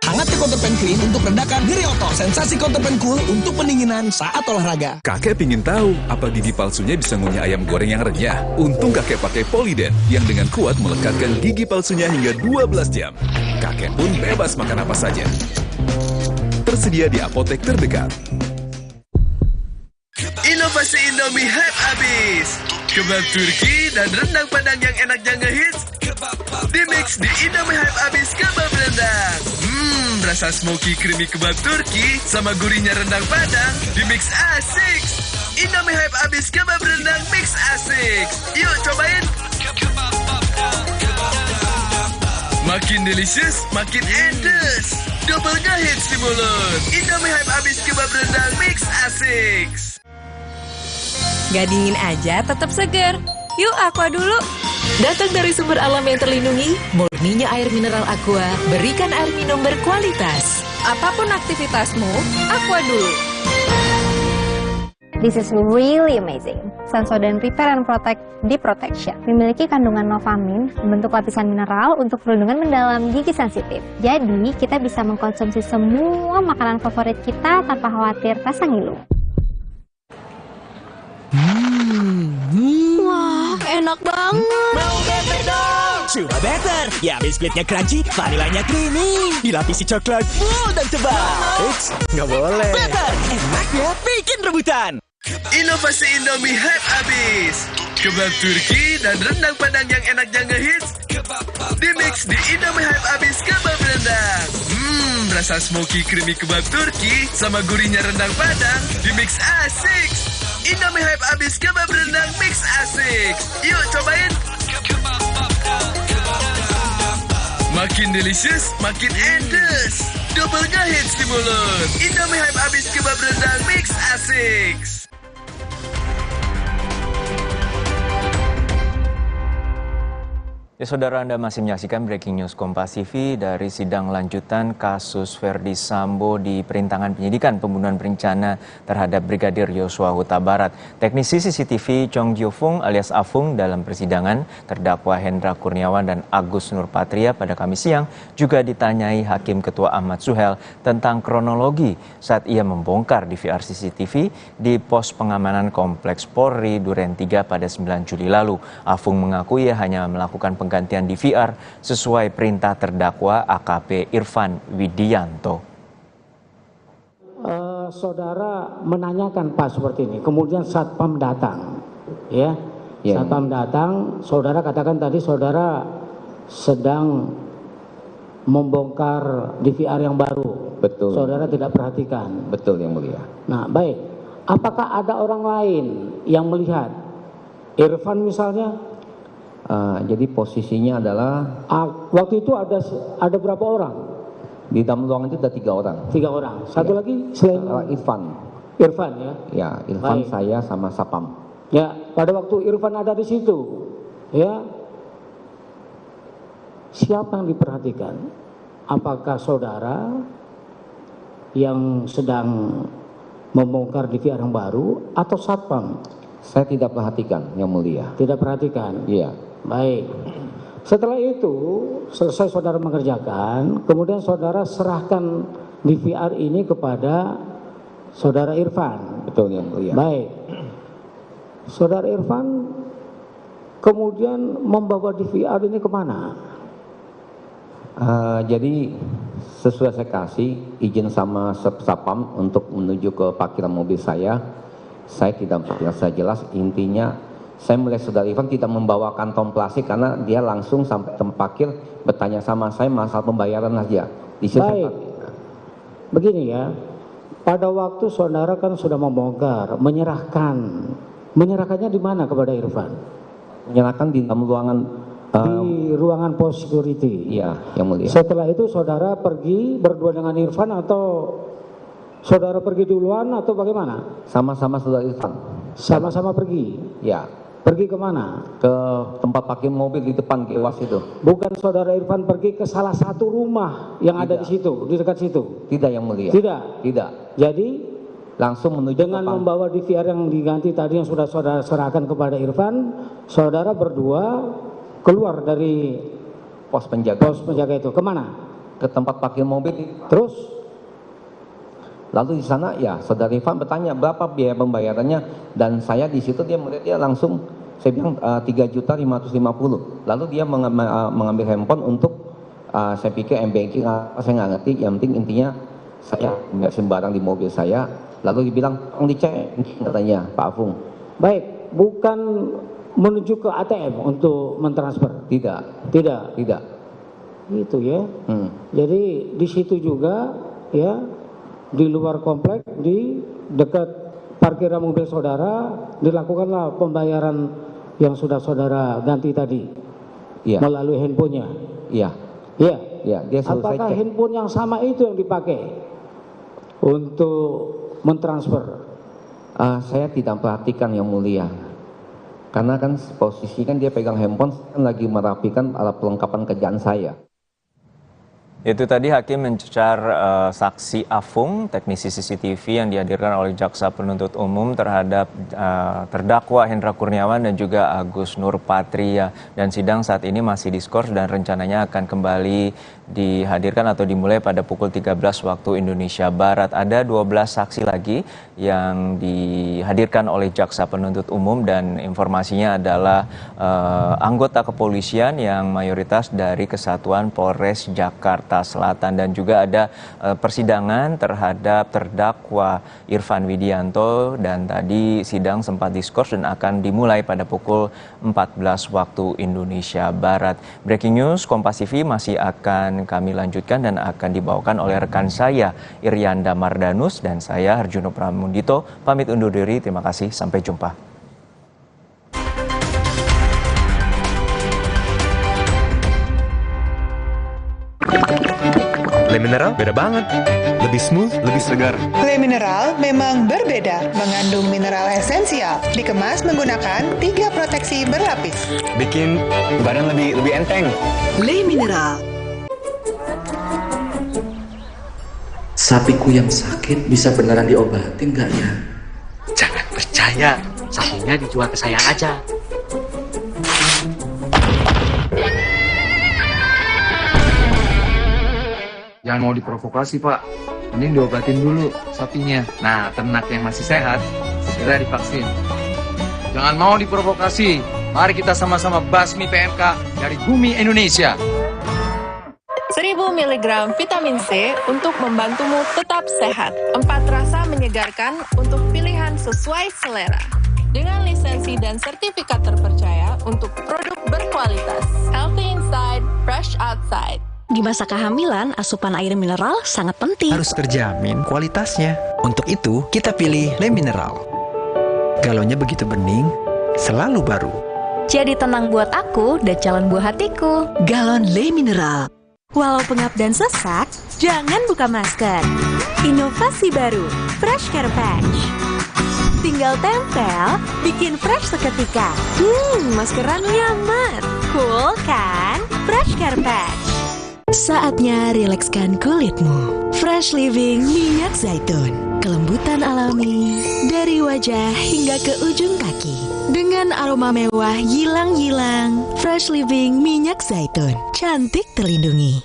Hangat Counter Pen Clean untuk redakan nyeri otot. Sensasi Counter Pen Cool untuk pendinginan saat olahraga. Kakek pingin tahu apa gigi palsunya bisa ngunyah ayam goreng yang renyah. Untung kakek pakai Polydent yang dengan kuat melekatkan gigi palsunya hingga 12 jam. Kakek pun bebas makan apa saja. Tersedia di apotek terdekat. Inovasi Indomie hype abis. Kebab Turki dan rendang Padang yang enaknya ngehits di-mix di Indomie hype abis kebab rendang. Rasa smoky creamy kebab Turki sama gurihnya rendang Padang di-mix asik. Indomie hype abis kebab rendang mix asik. Yuk cobain. Makin delicious, makin edes. Double ngehits di mulut. Indomie hype abis kebab rendang mix asik. Gak dingin aja, tetap segar. Yuk Aqua dulu. Datang dari sumber alam yang terlindungi, murninya air mineral Aqua, berikan air minum berkualitas. Apapun aktivitasmu, Aqua dulu. This is really amazing. Sensodyne Repair and Protect Deep Protection memiliki kandungan Novamin, membentuk lapisan mineral untuk perlindungan mendalam gigi sensitif. Jadi, kita bisa mengkonsumsi semua makanan favorit kita tanpa khawatir rasa ngilu. Wah, enak banget. Mau better dong? Sudah better. Ya, biskuitnya crunchy, vanilanya creamy, dilapisi coklat full dan tebal. Eits, nggak boleh. Better, enaknya bikin rebutan. Inovasi Indomie hype abis. Kebab Turki dan rendang Padang yang enaknya ngehits di-mix di Indomie hype abis kebab rendang. Rasa smoky creamy kebab Turki sama gurihnya rendang Padang di-mix asik. Indomie hype abis kebab rendang mix asik. Yuk cobain. Makin delicious, makin endes. Double ngehits di mulut. Indomie Hype abis kebab rendang mix asik. Ya, saudara, Anda masih menyaksikan Breaking News Kompas TV dari sidang lanjutan kasus Verdi Sambo di perintangan penyidikan pembunuhan berencana terhadap Brigadir Yosua Huta Barat. Teknisi CCTV Chong Jiofung alias Afung dalam persidangan, terdakwa Hendra Kurniawan dan Agus Nurpatria pada Kamis siang juga ditanyai Hakim Ketua Ahmad Suhel tentang kronologi saat ia membongkar DVR CCTV di pos pengamanan Kompleks Polri Duren 3 pada 9 Juli lalu. Afung mengaku ia hanya melakukan penggantian DVR sesuai perintah terdakwa AKP Irfan Widianto. Saudara menanyakan Pak seperti ini, kemudian Satpam datang, ya. Satpam datang, saudara katakan tadi saudara sedang membongkar DVR yang baru. Betul. Saudara tidak perhatikan. Betul, Yang Mulia. Nah, baik. Apakah ada orang lain yang melihat? Irfan misalnya? Jadi posisinya adalah waktu itu ada berapa orang? Di dalam ruangan itu ada 3 orang. 3 orang. Satu lagi selain Irfan. Irfan ya? Ya, Irfan, baik. saya sama Sapam. Ya, pada waktu Irfan ada di situ, ya, siapa yang diperhatikan? Apakah saudara yang sedang membongkar DVR yang baru atau Satpam? Saya tidak perhatikan, Yang Mulia. Tidak perhatikan? Iya. Baik. Setelah itu, selesai saudara mengerjakan, kemudian saudara serahkan DVR ini kepada saudara Irfan. Betul, Yang Mulia. Baik. Saudara Irfan kemudian membawa DVR ini kemana? Jadi sesuai saya kasih izin sama Sapam untuk menuju ke parkiran mobil saya tidak biasa jelas. Intinya saya melihat saudara Irfan tidak membawa kantong plastik karena dia langsung sampai tempat parkir bertanya sama saya masalah pembayaran aja. Di situ. Baik. Begini ya, pada waktu saudara kan sudah membongkar, menyerahkannya di mana kepada Irfan? Menyerahkan di dalam ruangan. Di ruangan pos security. Iya, Yang Mulia. Setelah itu saudara pergi berdua dengan Irfan atau saudara pergi duluan atau bagaimana? Sama-sama saudara Irfan. Sama-sama pergi? Ya. Pergi kemana? Ke tempat parkir mobil di depan kios itu. Bukan saudara Irfan pergi ke salah satu rumah yang ada di situ, di dekat situ? Tidak, Yang Mulia. Tidak? Tidak. Jadi langsung menuju dengan membawa DVR yang diganti tadi yang sudah saudara serahkan kepada Irfan, saudara berdua keluar dari pos penjaga itu. Kemana? Ke tempat parkir mobil. Terus? Lalu di sana ya saudara Irfan bertanya berapa biaya pembayarannya, dan saya di situ dia melihat dia langsung saya bilang 3.550.000. Lalu dia mengambil handphone untuk saya pikir M-Banking saya nggak ngerti, yang penting intinya saya nggak sembarang di mobil saya. Lalu dibilang tolong dicek katanya Pak Afung. Baik, bukan menuju ke ATM untuk mentransfer? Tidak. Tidak? Tidak. Gitu ya. Jadi di situ juga ya, di luar komplek, di dekat parkiran mobil saudara, dilakukanlah pembayaran yang sudah saudara ganti tadi. Iya. Melalui handphonenya. Iya. Iya. Iya, dia selesai apakah cek. handphone yang sama itu yang dipakai untuk mentransfer? Saya tidak perhatikan, Yang Mulia. Karena kan posisi kan dia pegang handphone, kan lagi merapikan alat pelengkapan kerjaan saya. Itu tadi Hakim mencecar saksi Afung, teknisi CCTV yang dihadirkan oleh Jaksa Penuntut Umum terhadap terdakwa Hendra Kurniawan dan juga Agus Nurpatria. Dan sidang saat ini masih diskors dan rencananya akan kembali dihadirkan atau dimulai pada pukul 13 waktu Indonesia Barat. Ada 12 saksi lagi yang dihadirkan oleh Jaksa Penuntut Umum dan informasinya adalah anggota kepolisian yang mayoritas dari Kesatuan Polres Jakarta Selatan, dan juga ada persidangan terhadap terdakwa Irfan Widianto, dan tadi sidang sempat diskors dan akan dimulai pada pukul 14 waktu Indonesia Barat. Breaking News Kompas TV masih akan kami lanjutkan dan akan dibawakan oleh rekan saya Irianda Mardanus dan saya Harjuno Pramundito. Pamit undur diri, terima kasih, sampai jumpa. Le Mineral beda banget. Lebih smooth, lebih segar. Le Mineral memang berbeda, mengandung mineral esensial, dikemas menggunakan 3 proteksi berlapis. Bikin badan lebih enteng. Le Mineral. Sapiku yang sakit bisa beneran diobatin nggak ya? Jangan percaya, sapinya dijual ke saya aja. Jangan mau diprovokasi, Pak. Mending diobatin dulu sapinya. Nah, ternak yang masih sehat, segera divaksin. Jangan mau diprovokasi. Mari kita sama-sama basmi PMK dari bumi Indonesia. 1000 mg vitamin C untuk membantumu tetap sehat. 4 rasa menyegarkan untuk pilihan sesuai selera. Dengan lisensi dan sertifikat terpercaya untuk produk berkualitas. Healthy inside, fresh outside. Di masa kehamilan, asupan air mineral sangat penting. Harus terjamin kualitasnya. Untuk itu, kita pilih Le Mineral. Galonnya begitu bening, selalu baru. Jadi tenang buat aku dan calon buah hatiku. Galon Le Mineral. Walau pengap dan sesak, jangan buka masker. Inovasi baru, Fresh Care Patch. Tinggal tempel, bikin fresh seketika. Maskeran nyaman. Cool kan? Fresh Care Patch. Saatnya rilekskan kulitmu. Fresh Living minyak zaitun. Kelembutan alami dari wajah hingga ke ujung kaki. Dengan aroma mewah yilang-yilang. Fresh Living minyak zaitun. Cantik terlindungi.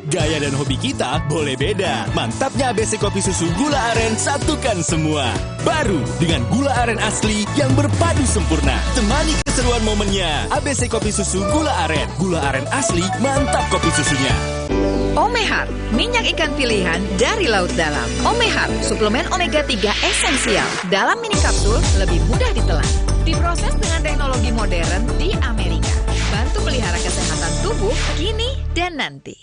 Gaya dan hobi kita boleh beda. Mantapnya ABC Kopi Susu Gula Aren satukan semua. Baru dengan gula aren asli yang berpadu sempurna. Temani keseruan momennya. ABC Kopi Susu Gula Aren. Gula aren asli, mantap kopi susunya. Omehar, minyak ikan pilihan dari laut dalam. Omehar, suplemen omega 3 esensial. Dalam mini kapsul, lebih mudah ditelan. Diproses dengan teknologi modern di Amerika. Bantu pelihara kesehatan tubuh kini dan nanti.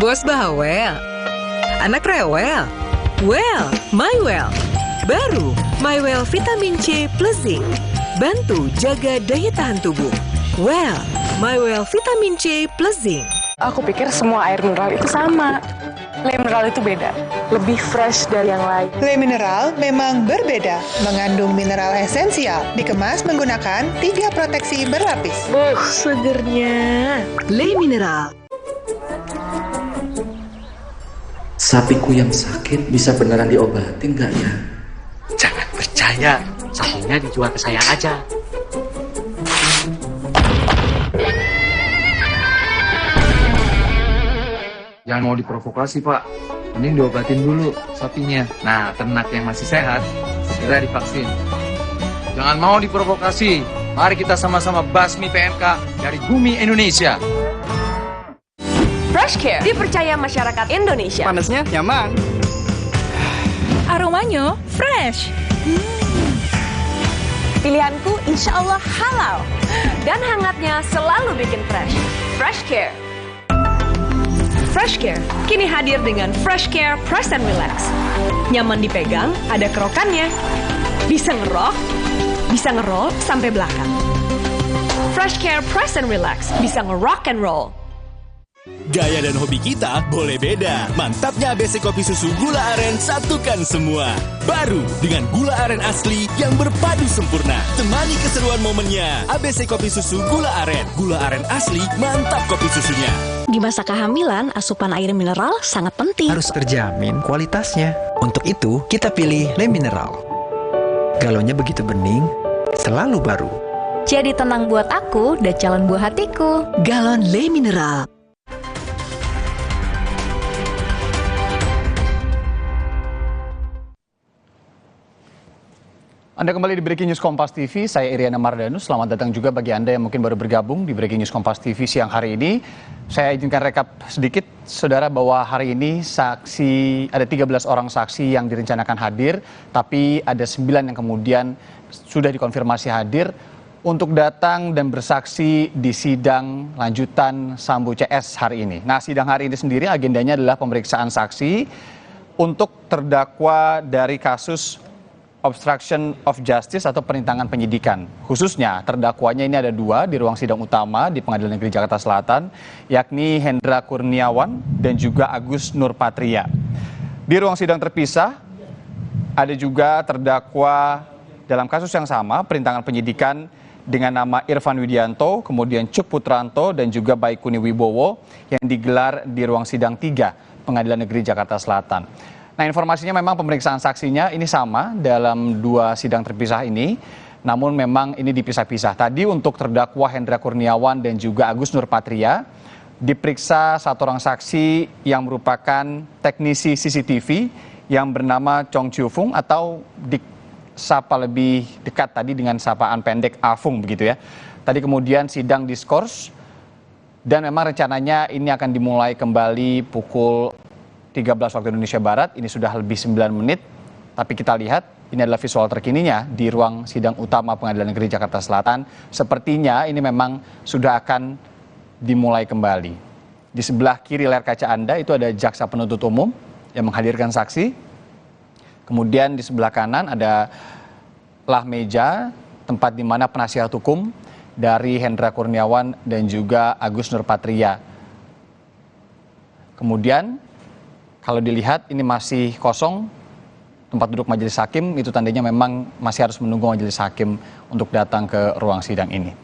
Bos bawel, anak rewel, well, my well. Baru, my well vitamin C plus zinc. Bantu jaga daya tahan tubuh. Well, my well vitamin C plus zinc. Aku pikir semua air mineral itu sama. Le Mineral itu beda, lebih fresh dari yang lain. Le Mineral memang berbeda, mengandung mineral esensial, dikemas menggunakan 3 proteksi berlapis. Segernya. Le Mineral. Sapiku yang sakit bisa beneran diobatin nggak ya? Jangan percaya, sapinya dijual ke saya aja. Jangan mau diprovokasi, Pak. Mending diobatin dulu sapinya. Nah, ternak yang masih sehat, segera divaksin. Jangan mau diprovokasi. Mari kita sama-sama basmi PMK dari bumi Indonesia. Fresh Care dipercaya masyarakat Indonesia. Panasnya nyaman. Aromanya fresh. Pilihanku insya Allah halal. Dan hangatnya selalu bikin fresh. Fresh Care. Fresh Care kini hadir dengan Fresh Care Press and Relax. Nyaman dipegang, ada kerokannya. Bisa ngerok, bisa ngeroll sampai belakang. Fresh Care Press and Relax bisa ngerock and roll. Gaya dan hobi kita boleh beda. Mantapnya ABC Kopi Susu Gula Aren satukan semua. Baru dengan gula aren asli yang berpadu sempurna. Temani keseruan momennya. ABC Kopi Susu Gula Aren. Gula aren asli, mantap kopi susunya. Di masa kehamilan, asupan air mineral sangat penting. Harus terjamin kualitasnya. Untuk itu, kita pilih Le Mineral. Galonnya begitu bening, selalu baru. Jadi tenang buat aku dan calon buah hatiku. Galon Le Mineral. Anda kembali di Breaking News Kompas TV, saya Iriana Mardhanus. Selamat datang juga bagi Anda yang mungkin baru bergabung di Breaking News Kompas TV siang hari ini. Saya izinkan rekap sedikit, saudara, bahwa hari ini ada 13 orang saksi yang direncanakan hadir, tapi ada 9 yang kemudian sudah dikonfirmasi hadir untuk datang dan bersaksi di sidang lanjutan Sambo CS hari ini. Nah, sidang hari ini sendiri agendanya adalah pemeriksaan saksi untuk terdakwa dari kasus obstruction of justice atau perintangan penyidikan. Khususnya terdakwanya ini ada 2 di ruang sidang utama di Pengadilan Negeri Jakarta Selatan, yakni Hendra Kurniawan dan juga Agus Nurpatria. Di ruang sidang terpisah ada juga terdakwa dalam kasus yang sama, perintangan penyidikan dengan nama Irfan Widianto, kemudian Cuk Putranto dan juga Baikuni Wibowo yang digelar di ruang sidang 3 Pengadilan Negeri Jakarta Selatan. Nah, informasinya memang pemeriksaan saksinya ini sama dalam 2 sidang terpisah ini, namun memang ini dipisah-pisah. Tadi untuk terdakwa Hendra Kurniawan dan juga Agus Nurpatria, diperiksa 1 orang saksi yang merupakan teknisi CCTV yang bernama Chong Chiu Fung atau disapa lebih dekat tadi dengan sapaan pendek Afung begitu ya. Tadi kemudian sidang diskors dan memang rencananya ini akan dimulai kembali pukul 13 waktu Indonesia Barat, ini sudah lebih 9 menit, tapi kita lihat ini adalah visual terkininya di ruang sidang utama Pengadilan Negeri Jakarta Selatan. Sepertinya ini memang sudah akan dimulai kembali. Di sebelah kiri layar kaca Anda itu ada jaksa penuntut umum yang menghadirkan saksi. Kemudian di sebelah kanan adalah meja tempat di mana penasihat hukum dari Hendra Kurniawan dan juga Agus Nurpatria. Kemudian kalau dilihat ini masih kosong tempat duduk majelis hakim, itu tandanya memang masih harus menunggu majelis hakim untuk datang ke ruang sidang ini.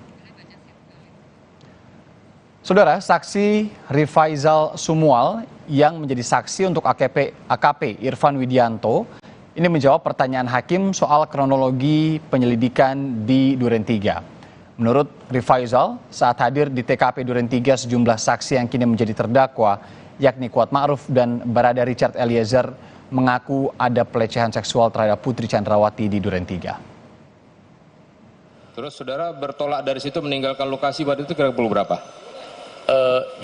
Saudara, saksi Rifaizal Sumual yang menjadi saksi untuk AKP Irfan Widianto ini menjawab pertanyaan hakim soal kronologi penyelidikan di Duren 3. Menurut Rifaizal, saat hadir di TKP Duren 3 sejumlah saksi yang kini menjadi terdakwa yakni Kuat Ma'ruf dan Barada Richard Eliezer mengaku ada pelecehan seksual terhadap Putri Chandrawati di Duren 3. Terus saudara bertolak dari situ meninggalkan lokasi pada itu kira-kira pukul berapa?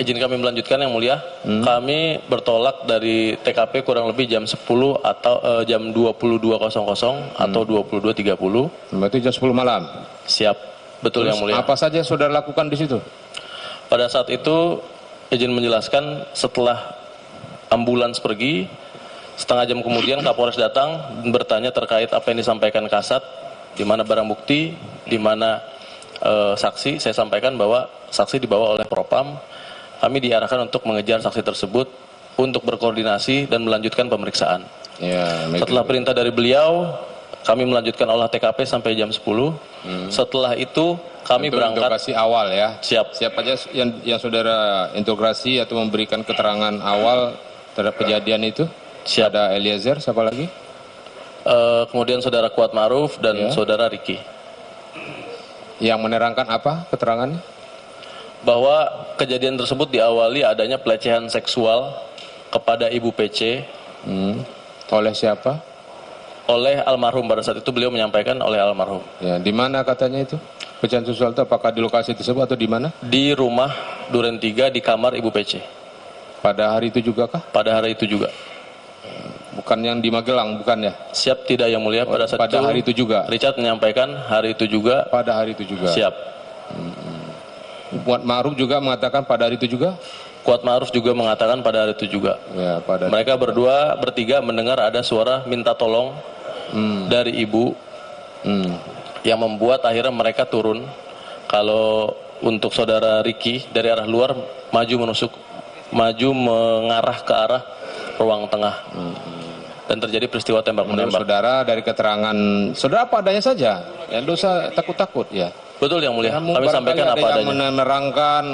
Izin kami melanjutkan yang mulia. Kami bertolak dari TKP kurang lebih jam 10 atau jam 22.00 atau 22.30. Berarti jam 10 malam? Siap, betul. Terus yang mulia. Apa saja saudara lakukan di situ? Pada saat itu izin menjelaskan, setelah ambulans pergi, setengah jam kemudian Kapolres datang dan bertanya terkait apa yang disampaikan Kasat, di mana barang bukti, di mana saksi. Saya sampaikan bahwa saksi dibawa oleh Propam. Kami diarahkan untuk mengejar saksi tersebut untuk berkoordinasi dan melanjutkan pemeriksaan. Ya, setelah perintah dari beliau, kami melanjutkan olah TKP sampai jam 10. Setelah itu kami untuk berangkat. Interogasi awal ya. Siap. Siapa aja yang saudara interogasi atau memberikan keterangan awal terhadap kejadian itu? Siap. Ada Eliezer, siapa lagi? Kemudian saudara Kuat Ma'ruf dan saudara Riki. Yang menerangkan apa keterangannya? Bahwa kejadian tersebut diawali adanya pelecehan seksual kepada Ibu PC. Oleh siapa? Oleh almarhum. Pada saat itu beliau menyampaikan oleh almarhum. Ya, di mana katanya itu? Pelecehan seksual itu apakah di lokasi tersebut atau di mana? Di rumah Duren 3 di kamar Ibu PC. Pada hari itu juga kah? Pada hari itu juga. Bukan yang di Magelang, bukan ya? Siap, tidak yang mulia. Pada saat pada hari itu juga. Richard menyampaikan hari itu juga. Pada hari itu juga. Siap. Kuat Ma'ruf juga mengatakan pada hari itu juga. Kuat Ma'ruf juga mengatakan pada hari itu juga. Ya, pada mereka bertiga mendengar ada suara minta tolong dari ibu yang membuat akhirnya mereka turun. Kalau untuk saudara Riki dari arah luar maju mengarah ke arah ruang tengah. Dan terjadi peristiwa tembak menembak. Saudara dari keterangan saudara apa adanya saja, ya dosa takut-takut ya. Betul yang mulia. Kami sampaikan apa adanya. Menerangkan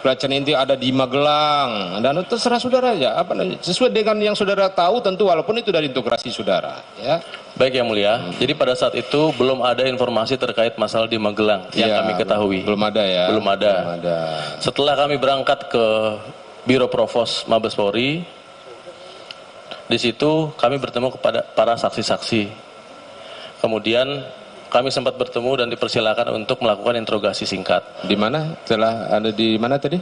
pelecehan inti ada di Magelang dan itu terserah saudara aja. Apa sesuai dengan yang saudara tahu tentu walaupun itu dari integrasi saudara. Ya. Baik yang mulia. Jadi pada saat itu belum ada informasi terkait masalah di Magelang yang kami ketahui. Belum ada ya. Belum ada. Setelah kami berangkat ke Biro Provos Mabes Polri, di situ kami bertemu kepada para saksi-saksi. Kemudian kami sempat bertemu dan dipersilakan untuk melakukan interogasi singkat. Di mana? Setelah ada di mana tadi?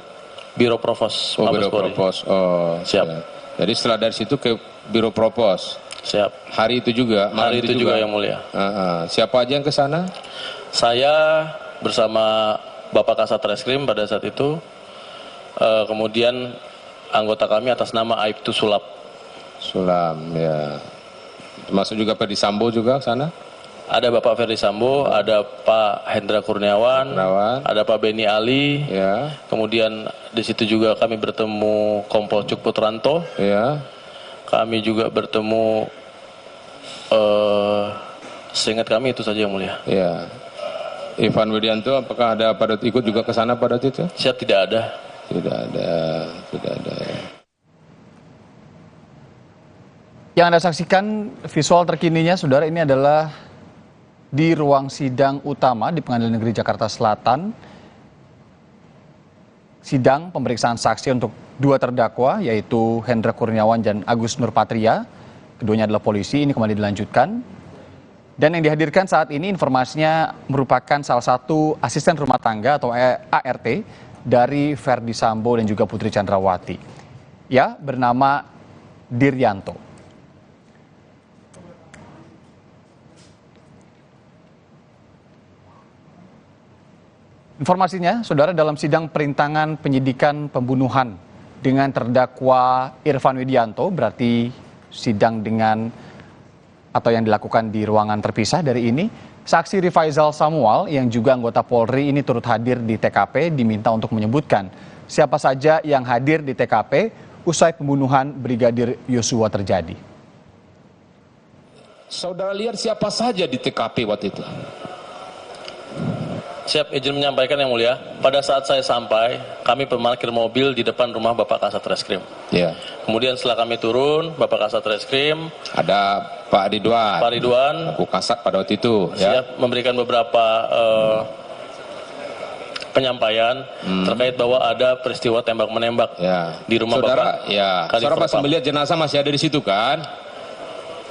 Biro Provos Mabes Polri. Oh, siap. Ya. Jadi setelah dari situ ke Biro Provos. Siap. Hari itu juga. Hari itu juga yang mulia. Siapa aja yang ke sana? Saya bersama Bapak Kasat Reskrim pada saat itu. Kemudian anggota kami atas nama Aibtu Sulap. Sulam ya. Termasuk juga Ferdi Sambo juga ke sana? Ada Bapak Ferdi Sambo, ada Pak Hendra Kurniawan, ada Pak Beni Ali, ya. Kemudian di situ juga kami bertemu Kompol Cuk Putranto, ya. Kami juga bertemu, seingat kami itu saja yang mulia. Ya. Irfan Widianto, apakah ada pada ikut juga ke sana pada itu? Siap, tidak ada. Tidak ada. Yang Anda saksikan visual terkininya, saudara, ini adalah di ruang sidang utama di Pengadilan Negeri Jakarta Selatan. Sidang pemeriksaan saksi untuk dua terdakwa, yaitu Hendra Kurniawan dan Agus Nurpatria. Keduanya adalah polisi, ini kembali dilanjutkan. Dan yang dihadirkan saat ini informasinya merupakan salah satu asisten rumah tangga atau ART dari Ferdi Sambo dan juga Putri Chandrawati. Ya, bernama Diryanto. Informasinya, saudara, dalam sidang perintangan penyidikan pembunuhan dengan terdakwa Irfan Widianto, berarti sidang dengan atau yang dilakukan di ruangan terpisah dari ini, saksi Rifaizal Samuel yang juga anggota Polri ini turut hadir di TKP diminta untuk menyebutkan siapa saja yang hadir di TKP usai pembunuhan Brigadir Yosua terjadi. Saudara lihat siapa saja di TKP waktu itu? Siap, izin menyampaikan yang mulia. Pada saat saya sampai, kami memarkir mobil di depan rumah Bapak Kasat Reskrim. Ya. Kemudian setelah kami turun, Bapak Kasat Reskrim, ada Pak Ridwan. Pak Ridwan, Aku Kasat pada waktu itu. Ya. Siap memberikan beberapa penyampaian terkait bahwa ada peristiwa tembak-menembak di rumah Saudara, Bapak. ya. Saudara pas melihat jenazah masih ada di situ kan?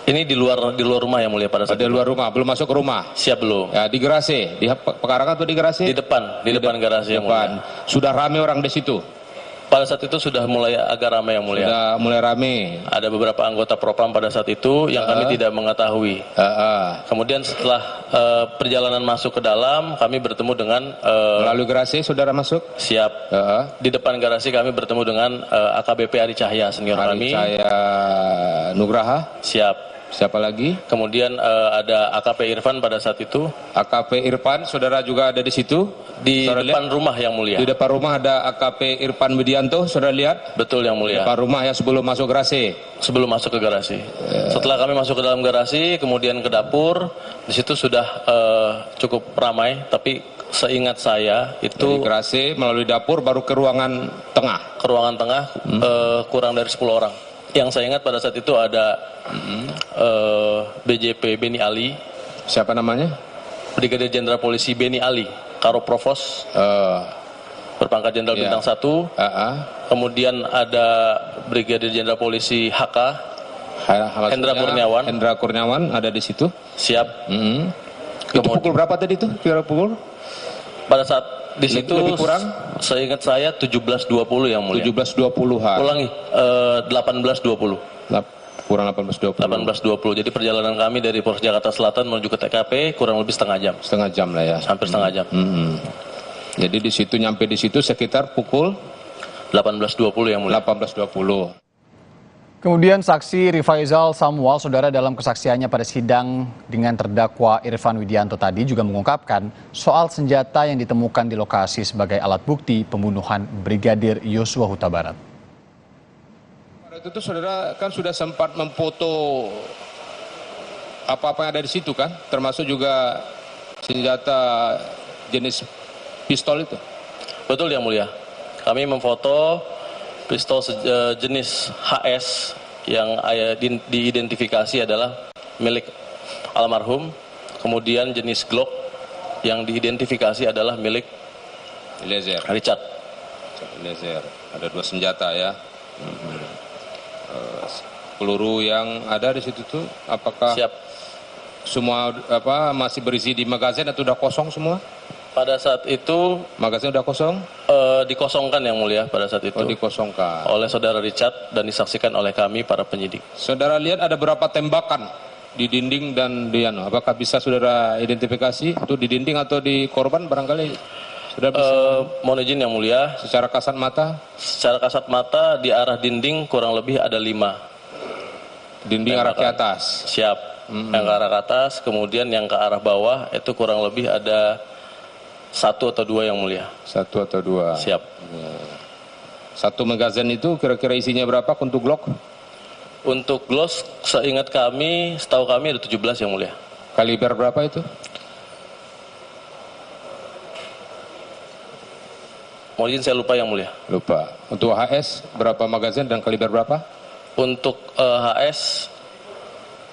Ini di luar rumah yang mulia pada saat di luar rumah, belum masuk ke rumah. Siap belum? Ya, di garasi, di pekarangan atau di garasi? Di depan garasi yang mulia. Sudah ramai orang di situ. Pada saat itu sudah mulai agak ramai yang mulia. Sudah mulai ramai. Ada beberapa anggota propam pada saat itu yang kami tidak mengetahui. Kemudian setelah perjalanan masuk ke dalam, kami bertemu dengan melalui garasi saudara masuk? Siap. Di depan garasi kami bertemu dengan AKBP Ari Cahya senior kami. Ari Cahya Nugraha. Siap. Siapa lagi? Kemudian ada AKP Irfan pada saat itu. AKP Irfan, saudara juga ada di situ? Di depan rumah yang mulia. Di depan rumah ada AKP Irfan Widianto, saudara lihat? Betul yang mulia. Di depan rumah ya sebelum masuk garasi? Sebelum masuk ke garasi. Setelah kami masuk ke dalam garasi, kemudian ke dapur, di situ sudah cukup ramai, tapi seingat saya itu dari garasi melalui dapur baru ke ruangan tengah. Ke ruangan tengah kurang dari 10 orang. Yang saya ingat pada saat itu ada BJP Beni Ali. Siapa namanya? Brigadir Jenderal Polisi Beni Ali, Karo Provos, berpangkat Jenderal Bintang 1. Kemudian ada Brigadir Jenderal Polisi HK, Hendra Kurniawan. Hendra Kurniawan ada di situ. Siap. Itu pukul berapa tadi itu? Kira pukul? Pada saat di situ lebih kurang? Seingat saya 17.20 yang mulia. 17.20-an. Ulangi, 18.20. Kurang 18.20. 18.20. Jadi perjalanan kami dari Polres Jakarta Selatan menuju ke TKP kurang lebih setengah jam. Setengah jam lah ya. Hampir setengah jam. Jadi di situ nyampe di situ sekitar pukul 18.20 yang mulia. 18.20. Kemudian saksi Rifaizal Samuel, saudara, dalam kesaksiannya pada sidang dengan terdakwa Irfan Widianto tadi juga mengungkapkan soal senjata yang ditemukan di lokasi sebagai alat bukti pembunuhan Brigadir Yosua Huta Barat. Pada itu saudara kan sudah sempat memfoto apa-apa yang ada di situ kan, termasuk juga senjata jenis pistol itu. Betul yang mulia. Kami memfoto pistol jenis HS yang diidentifikasi adalah milik almarhum, kemudian jenis Glock yang diidentifikasi adalah milik Richard Eliezer. Ada 2 senjata ya. Peluru yang ada di situ tuh apakah semua masih berisi di magazin atau udah kosong semua? Pada saat itu magasin udah kosong? Dikosongkan yang mulia pada saat itu. Dikosongkan oleh saudara Richard dan disaksikan oleh kami para penyidik. Saudara lihat ada berapa tembakan di dinding dan di apakah bisa saudara identifikasi itu di dinding atau di korban barangkali? Sudah bisa. Mohon izin yang mulia. Secara kasat mata? Secara kasat mata di arah dinding kurang lebih ada 5. Dinding arah ke atas. Siap. Yang ke arah ke atas, kemudian yang ke arah bawah itu kurang lebih ada 1 atau 2 yang mulia. 1 atau 2. Siap. Satu magazin itu kira-kira isinya berapa untuk Glock? Untuk Glock, seingat kami, setahu kami ada 17 yang mulia. Kaliber berapa itu? Mau izin saya lupa yang mulia. Lupa. Untuk HS berapa magazin dan kaliber berapa? Untuk HS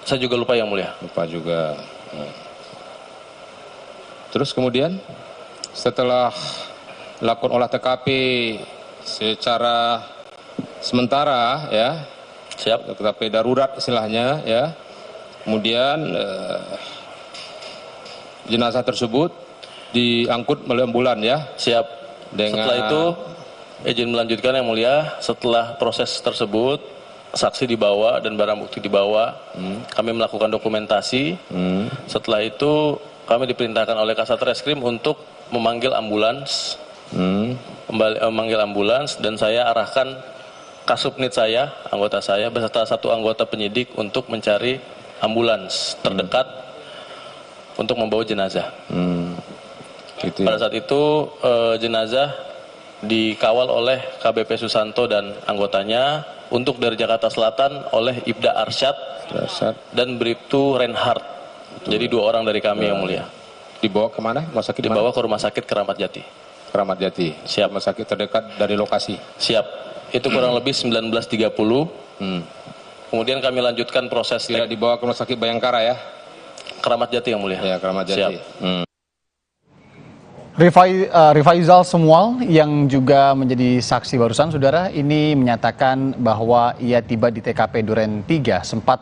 saya juga lupa yang mulia. Lupa juga. Terus kemudian setelah lakukan olah TKP secara sementara ya, siap, TKP darurat istilahnya ya. Kemudian jenazah tersebut diangkut melalui ambulan ya. Siap. Setelah itu izin melanjutkan yang mulia. Setelah proses tersebut saksi dibawa dan barang bukti dibawa, kami melakukan dokumentasi. Setelah itu kami diperintahkan oleh Kasat Reskrim untuk memanggil ambulans, memanggil ambulans, dan saya arahkan Kasubnit saya, anggota saya beserta 1 anggota penyidik untuk mencari ambulans terdekat untuk membawa jenazah. Pada saat itu jenazah dikawal oleh KBP Susanto dan anggotanya, untuk dari Jakarta Selatan oleh Ibda Arsyad dan Bribtu Reinhardt. Jadi 2 orang dari kami yang mulia. Dibawa kemana? Rumah sakit dibawa ke Rumah Sakit Keramat Jati. Keramat Jati. Siap. Rumah sakit terdekat dari lokasi. Siap. Itu kurang lebih 19.30. Kemudian kami lanjutkan proses. Tidak dibawa ke Rumah Sakit Bayangkara ya? Keramat Jati yang mulia. Ya, Keramat Jati. Siap. Rifaizal Semual yang juga menjadi saksi barusan, saudara, ini menyatakan bahwa ia tiba di TKP Duren 3 sempat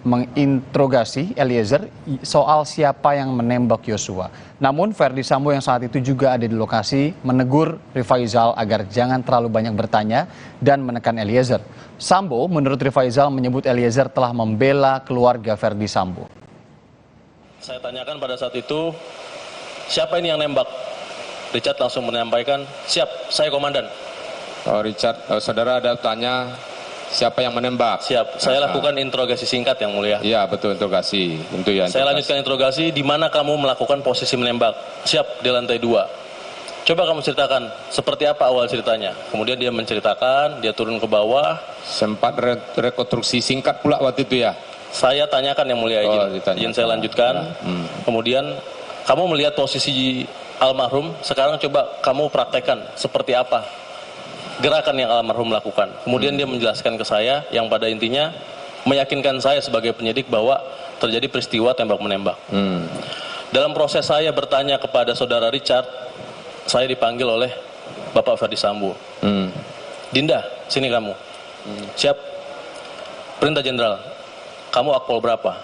menginterogasi Eliezer soal siapa yang menembak Yosua. Namun Verdi Sambo yang saat itu juga ada di lokasi menegur Rifaizal agar jangan terlalu banyak bertanya dan menekan Eliezer. Sambo menurut Rifaizal menyebut Eliezer telah membela keluarga Verdi Sambo. Saya tanyakan pada saat itu, siapa ini yang nembak? Richard langsung menyampaikan, siap, saya komandan. Oh, Richard, saudara ada tanya siapa yang menembak? Siap, saya lakukan interogasi singkat yang mulia. Iya, betul, interogasi. Tentu ya. Saya lanjutkan interogasi, di mana kamu melakukan posisi menembak? Siap, di lantai 2. Coba kamu ceritakan, seperti apa awal ceritanya? Kemudian dia menceritakan, dia turun ke bawah. Sempat rekonstruksi singkat pula waktu itu ya? Saya tanyakan yang mulia, izin saya lanjutkan. Kemudian, kamu melihat posisi almarhum, sekarang coba kamu praktekkan seperti apa gerakan yang almarhum lakukan. Kemudian dia menjelaskan ke saya yang pada intinya meyakinkan saya sebagai penyidik bahwa terjadi peristiwa tembak-menembak. Dalam proses saya bertanya kepada saudara Richard, saya dipanggil oleh Bapak Verdi Sambo. Dinda, sini kamu. Siap. Perintah Jenderal, kamu akpol berapa?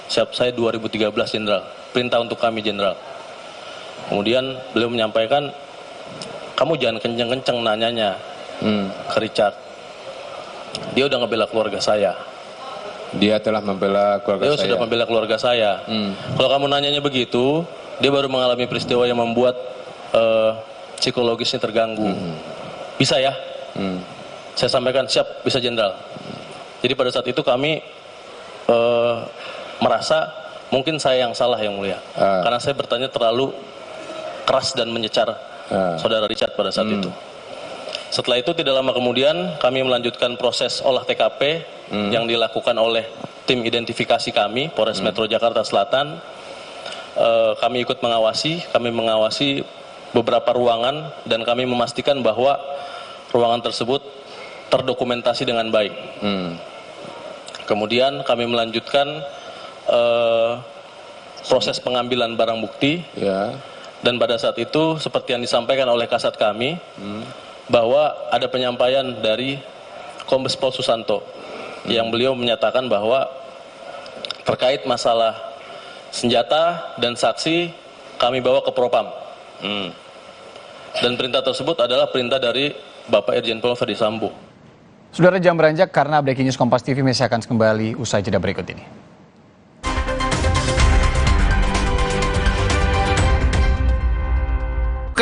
Siap, saya 2013 Jenderal. Perintah untuk kami Jenderal. Kemudian beliau menyampaikan, kamu jangan kenceng-kenceng nanyanya ke Richard. Dia udah ngebela keluarga saya. Dia telah membela keluarga saya. Dia sudah membela keluarga saya. Kalau kamu nanyanya begitu, dia baru mengalami peristiwa yang membuat psikologisnya terganggu. Bisa ya? Saya sampaikan, siap, bisa Jenderal. Jadi pada saat itu kami merasa mungkin saya yang salah yang mulia. Karena saya bertanya terlalu keras dan menyecar saudara Richard pada saat itu. Setelah itu tidak lama kemudian kami melanjutkan proses olah TKP yang dilakukan oleh tim identifikasi kami, Polres Metro Jakarta Selatan. Kami ikut mengawasi, beberapa ruangan dan kami memastikan bahwa ruangan tersebut terdokumentasi dengan baik. Kemudian kami melanjutkan proses pengambilan barang bukti. Dan pada saat itu seperti yang disampaikan oleh kasat kami, bahwa ada penyampaian dari Kombes Pol Susanto yang beliau menyatakan bahwa terkait masalah senjata dan saksi kami bawa ke Propam. Dan perintah tersebut adalah perintah dari Bapak Irjen Pol Verdi Sambo. Saudara, jam beranjak karena Breaking News Kompas TV masih akan kembali usai jeda berikut ini.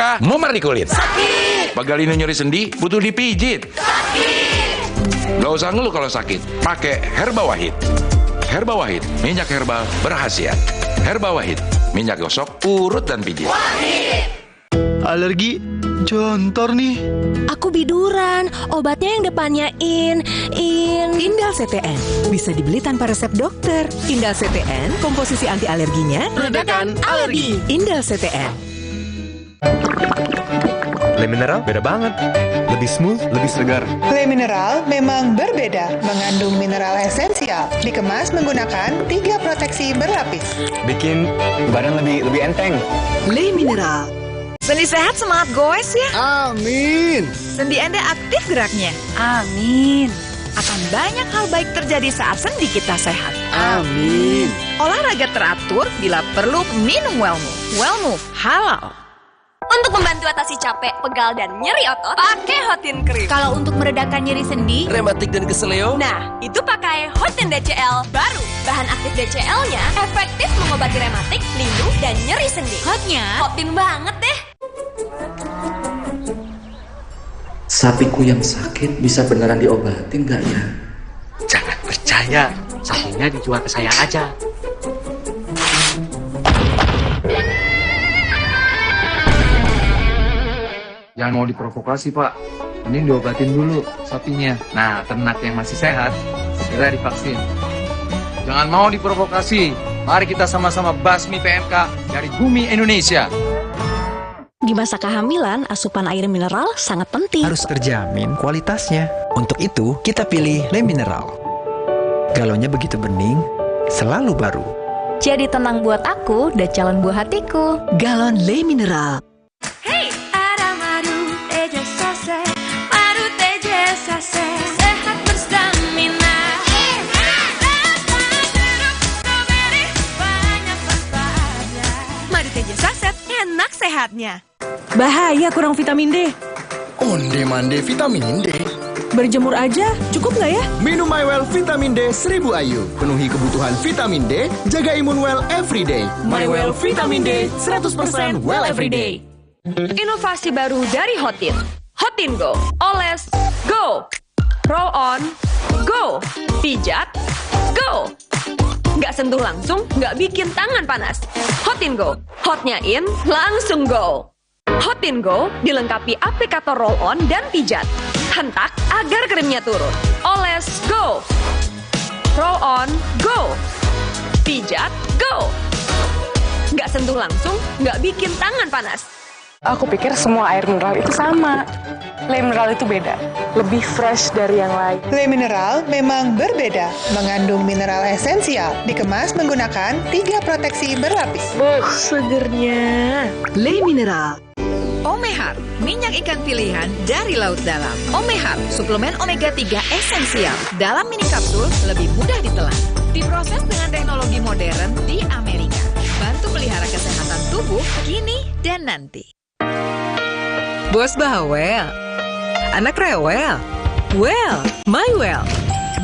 Memar di kulit. Sakit. Pagalino nyeri sendi, butuh dipijit. Sakit. Gak usah ngeluh kalau sakit. Pakai Herba Wahid. Herba Wahid, minyak herbal berkhasiat. Herba Wahid, minyak gosok, urut dan pijit. Alergi jontor nih. Aku biduran, obatnya yang depannya Indal CTN. Bisa dibeli tanpa resep dokter. Indal CTN, komposisi anti alerginya Redakan alergi. Indal CTN. Le Mineral beda banget. Lebih smooth, lebih segar. Le Mineral memang berbeda, mengandung mineral esensial, dikemas menggunakan 3 proteksi berlapis. Bikin badan lebih enteng. Le Mineral. Sendi sehat semangat goes ya. Amin. Sendi Anda aktif geraknya. Amin. Akan banyak hal baik terjadi saat sendi kita sehat. Amin. Olahraga teratur, bila perlu minum Wellmove. Wellmove halal. Untuk membantu atasi capek, pegal, dan nyeri otot, pakai Hotin Cream. Kalau untuk meredakan nyeri sendi, Rematik dan keseleo. nah, itu pakai Hotin DCL baru. Bahan aktif DCL-nya efektif mengobati rematik, lindung, dan nyeri sendi. Hotnya Hotin banget deh. Sapiku yang sakit bisa beneran diobatin nggak ya? Jangan percaya, sapinya dijual ke saya aja. Jangan mau diprovokasi, Pak. Ini diobatin dulu sapinya. Nah, ternak yang masih sehat segera divaksin. Jangan mau diprovokasi. Mari kita sama-sama basmi PMK dari bumi Indonesia. Di masa kehamilan, asupan air mineral sangat penting. Harus terjamin kualitasnya. Untuk itu, kita pilih Le Mineral. Galonnya begitu bening, selalu baru. Jadi tenang buat aku dan calon buah hatiku. Galon Le Mineral. Hey, ada madu teja sase, madu teja sase, sehat berstamina. Madu Teja Saset, enak sehatnya. Bahaya kurang vitamin D. Onde-mande vitamin D. Berjemur aja, cukup nggak ya? Minum MyWell Vitamin D 1000 IU. Penuhi kebutuhan vitamin D, jaga imun well everyday. MyWell Vitamin D 100% well everyday. Inovasi baru dari Hotin. Hotin Go. Oles, go. Roll on, go. Pijat, go. Nggak sentuh langsung, nggak bikin tangan panas. Hotin Go. Hotnya in, langsung go. Hotin Go dilengkapi aplikator roll on dan pijat. Hentak agar krimnya turun. Oles, go. Roll on, go. Pijat, go. Nggak sentuh langsung, nggak bikin tangan panas. Aku pikir semua air mineral itu sama. Le Mineral itu beda, lebih fresh dari yang lain. Le Mineral memang berbeda, mengandung mineral esensial, dikemas menggunakan 3 proteksi berlapis. Segernya. Le Mineral. Omehar, minyak ikan pilihan dari laut dalam. Omehar, suplemen omega 3 esensial. Dalam mini kapsul, lebih mudah ditelan. Diproses dengan teknologi modern di Amerika. Bantu pelihara kesehatan tubuh kini dan nanti. Bos bawel. Anak rewel. Well, MyWell.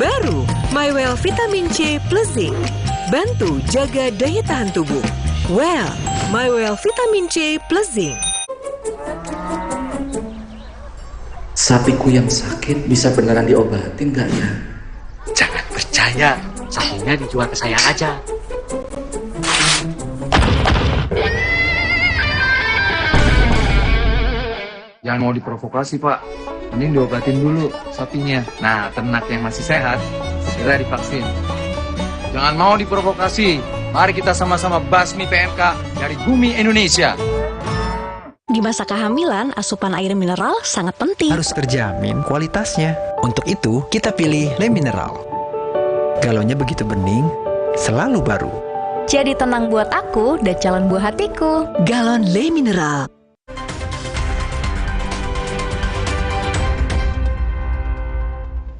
Baru, MyWell Vitamin C plus Zinc. Bantu jaga daya tahan tubuh. Well, MyWell Vitamin C plus Zinc. Sapiku yang sakit bisa beneran diobatin nggak ya? Jangan percaya, sapinya dijual ke saya aja. Jangan mau diprovokasi, Pak. Ini diobatin dulu sapinya. Nah, ternak yang masih sehat segera divaksin. Jangan mau diprovokasi. Mari kita sama-sama basmi PMK dari bumi Indonesia. Di masa kehamilan, asupan air mineral sangat penting. Harus terjamin kualitasnya. Untuk itu, kita pilih Le Mineral. Galonnya begitu bening, selalu baru. Jadi tenang buat aku dan calon buah hatiku. Galon Le Mineral.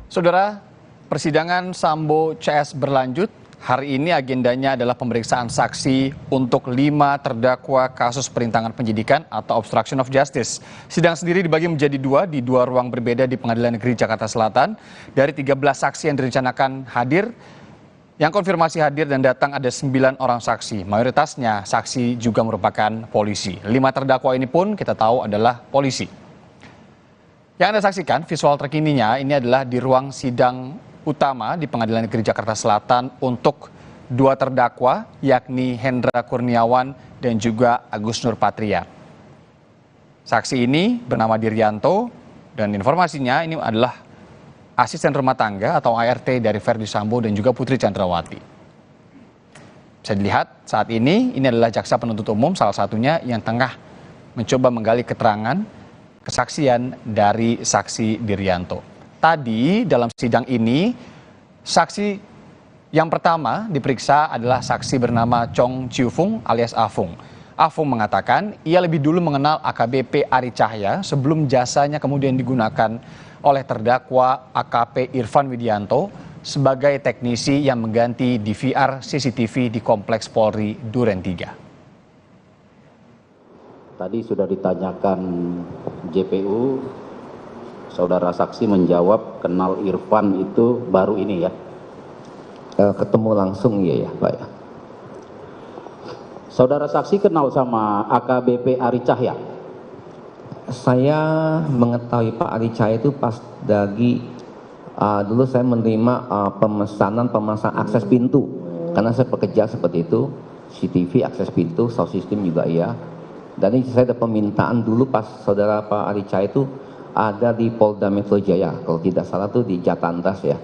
Saudara, persidangan Sambo CS berlanjut. Hari ini agendanya adalah pemeriksaan saksi untuk 5 terdakwa kasus perintangan penyidikan atau obstruction of justice. Sidang sendiri dibagi menjadi 2 di 2 ruang berbeda di Pengadilan Negeri Jakarta Selatan. Dari 13 saksi yang direncanakan hadir, yang konfirmasi hadir dan datang ada 9 orang saksi. Mayoritasnya saksi juga merupakan polisi. 5 terdakwa ini pun kita tahu adalah polisi. Yang Anda saksikan visual terkininya ini adalah di ruang sidang utama di Pengadilan Negeri Jakarta Selatan untuk dua terdakwa, yakni Hendra Kurniawan dan juga Agus Nurpatria. Saksi ini bernama Diryanto dan informasinya ini adalah asisten rumah tangga atau ART dari Verdi Sambo dan juga Putri Chandrawati. Bisa dilihat saat ini adalah jaksa penuntut umum salah satunya yang tengah mencoba menggali keterangan kesaksian dari saksi Diryanto. Tadi dalam sidang ini saksi yang pertama diperiksa adalah saksi bernama Chong Chiu Fung alias Afung. Afung mengatakan ia lebih dulu mengenal AKBP Ari Cahya sebelum jasanya kemudian digunakan oleh terdakwa AKP Irfan Widianto sebagai teknisi yang mengganti DVR CCTV di Kompleks Polri Duren 3. Tadi sudah ditanyakan JPU, saudara saksi menjawab kenal Irfan itu baru ini ya? Ketemu langsung ya Pak ya. Saudara saksi kenal sama AKBP Ari Cahya? Saya mengetahui Pak Ari Cahya itu pas dari dulu saya menerima pemesanan pemasang akses pintu. Karena saya bekerja seperti itu, CCTV, akses pintu, sound system juga iya. Dan ini saya ada permintaan dulu pas saudara Pak Ari Cahya itu ada di Polda Metro Jaya. Kalau tidak salah tuh di Jatantas ya.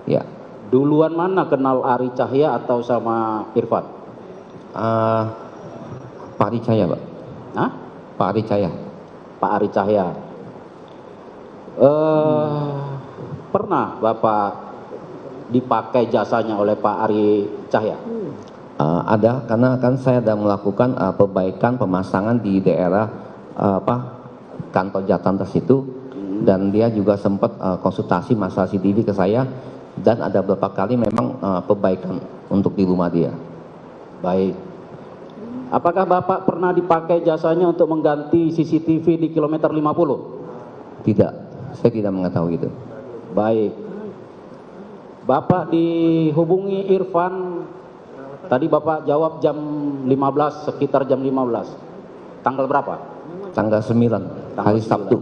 Ya. Duluan mana kenal Ari Cahya atau sama Irfan? Pak Ari Cahya, Pak. Hah? Pak Ari Cahya. Pak Ari Cahya. Pernah Bapak dipakai jasanya oleh Pak Ari Cahya? Ada, karena kan saya ada melakukan perbaikan pemasangan di daerah kantor Jatantas itu, dan dia juga sempat konsultasi masalah CCTV ke saya, dan ada beberapa kali memang perbaikan untuk di rumah dia. Baik. Apakah Bapak pernah dipakai jasanya untuk mengganti CCTV di kilometer 50? Tidak, saya tidak mengetahui itu. Baik. Bapak dihubungi Irfan, tadi Bapak jawab jam 15, sekitar jam 15. Tanggal berapa? Tanggal 9, hari Sabtu.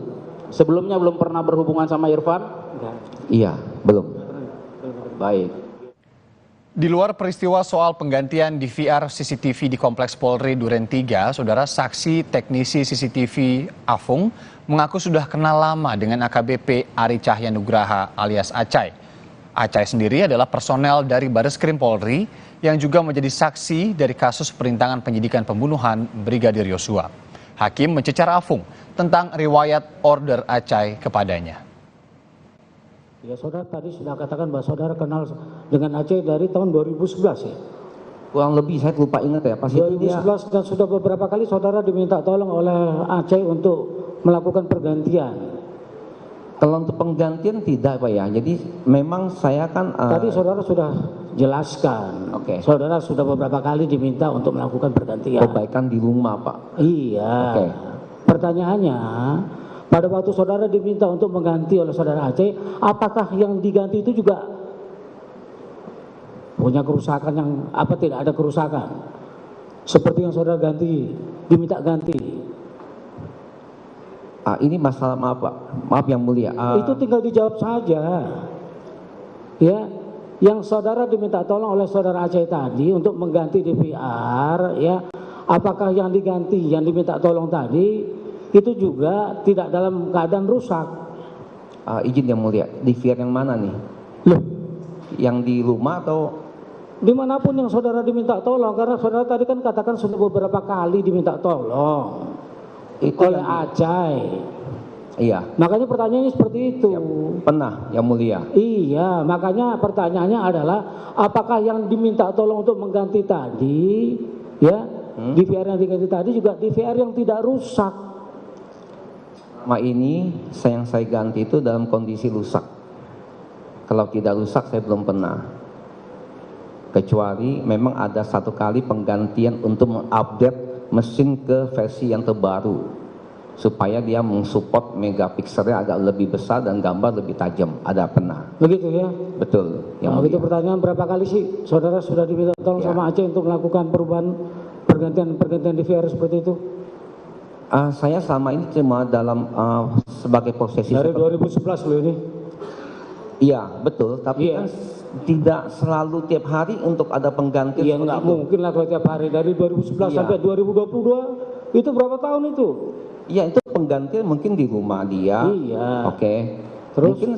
Sebelumnya belum pernah berhubungan sama Irfan? Iya, belum. Baik. Di luar peristiwa soal penggantian DVR CCTV di Kompleks Polri Duren 3, saudara saksi teknisi CCTV Afung mengaku sudah kenal lama dengan AKBP Ari Cahya Nugraha alias Acai. Acai sendiri adalah personel dari Bareskrim Polri yang juga menjadi saksi dari kasus perintangan penyidikan pembunuhan Brigadir Yosua. Hakim mencecar Afung tentang riwayat order Acai kepadanya. Ya, saudara tadi sudah katakan bahwa saudara kenal dengan Aceh dari tahun 2011 ya? Kurang lebih, saya lupa ingat ya. Pas 2011 dan sudah beberapa kali saudara diminta tolong oleh Aceh untuk melakukan pergantian. Kalau untuk penggantian tidak Pak ya, jadi memang saya kan... Tadi saudara sudah jelaskan, saudara sudah beberapa kali diminta untuk melakukan pergantian. Perbaikan di rumah Pak. Iya. Pertanyaannya, pada waktu saudara diminta untuk mengganti oleh saudara Aceh, apakah yang diganti itu juga punya kerusakan yang tidak ada kerusakan? Seperti yang saudara ganti, diminta ganti. Ini masalah maaf Pak, maaf yang mulia. Itu tinggal dijawab saja. Ya, yang saudara diminta tolong oleh saudara Aceh tadi untuk mengganti DVR, ya, apakah yang diganti, yang diminta tolong tadi itu juga tidak dalam keadaan rusak? Izin yang mulia, DVR yang mana nih? Loh, yang di rumah atau? Dimanapun yang saudara diminta tolong, karena saudara tadi kan katakan sudah beberapa kali diminta tolong oleh Acai. Iya. Makanya pertanyaannya seperti itu. Ya, pernah, yang mulia. Iya, makanya pertanyaannya adalah apakah yang diminta tolong untuk mengganti tadi, ya, DVR yang diganti tadi juga DVR yang tidak rusak? Ini yang saya ganti itu dalam kondisi rusak. Kalau tidak rusak saya belum pernah. Kecuali memang ada satu kali penggantian untuk mengupdate mesin ke versi yang terbaru, supaya dia mensupport megapikselnya agak lebih besar dan gambar lebih tajam. Ada pernah. Begitu ya? Betul. Nah, itu pertanyaan berapa kali sih saudara sudah diminta tolong sama Aceh untuk melakukan perubahan pergantian DVR seperti itu? Saya selama ini cuma dalam sebagai posisi dari 2011 loh ini. Iya betul, tapi kan tidak selalu tiap hari untuk ada pengganti. Iya nggak mungkin lah kalau tiap hari dari 2011 sampai 2022 itu berapa tahun itu? Iya itu penggantian mungkin di rumah dia. Iya. Oke. Terus? Mungkin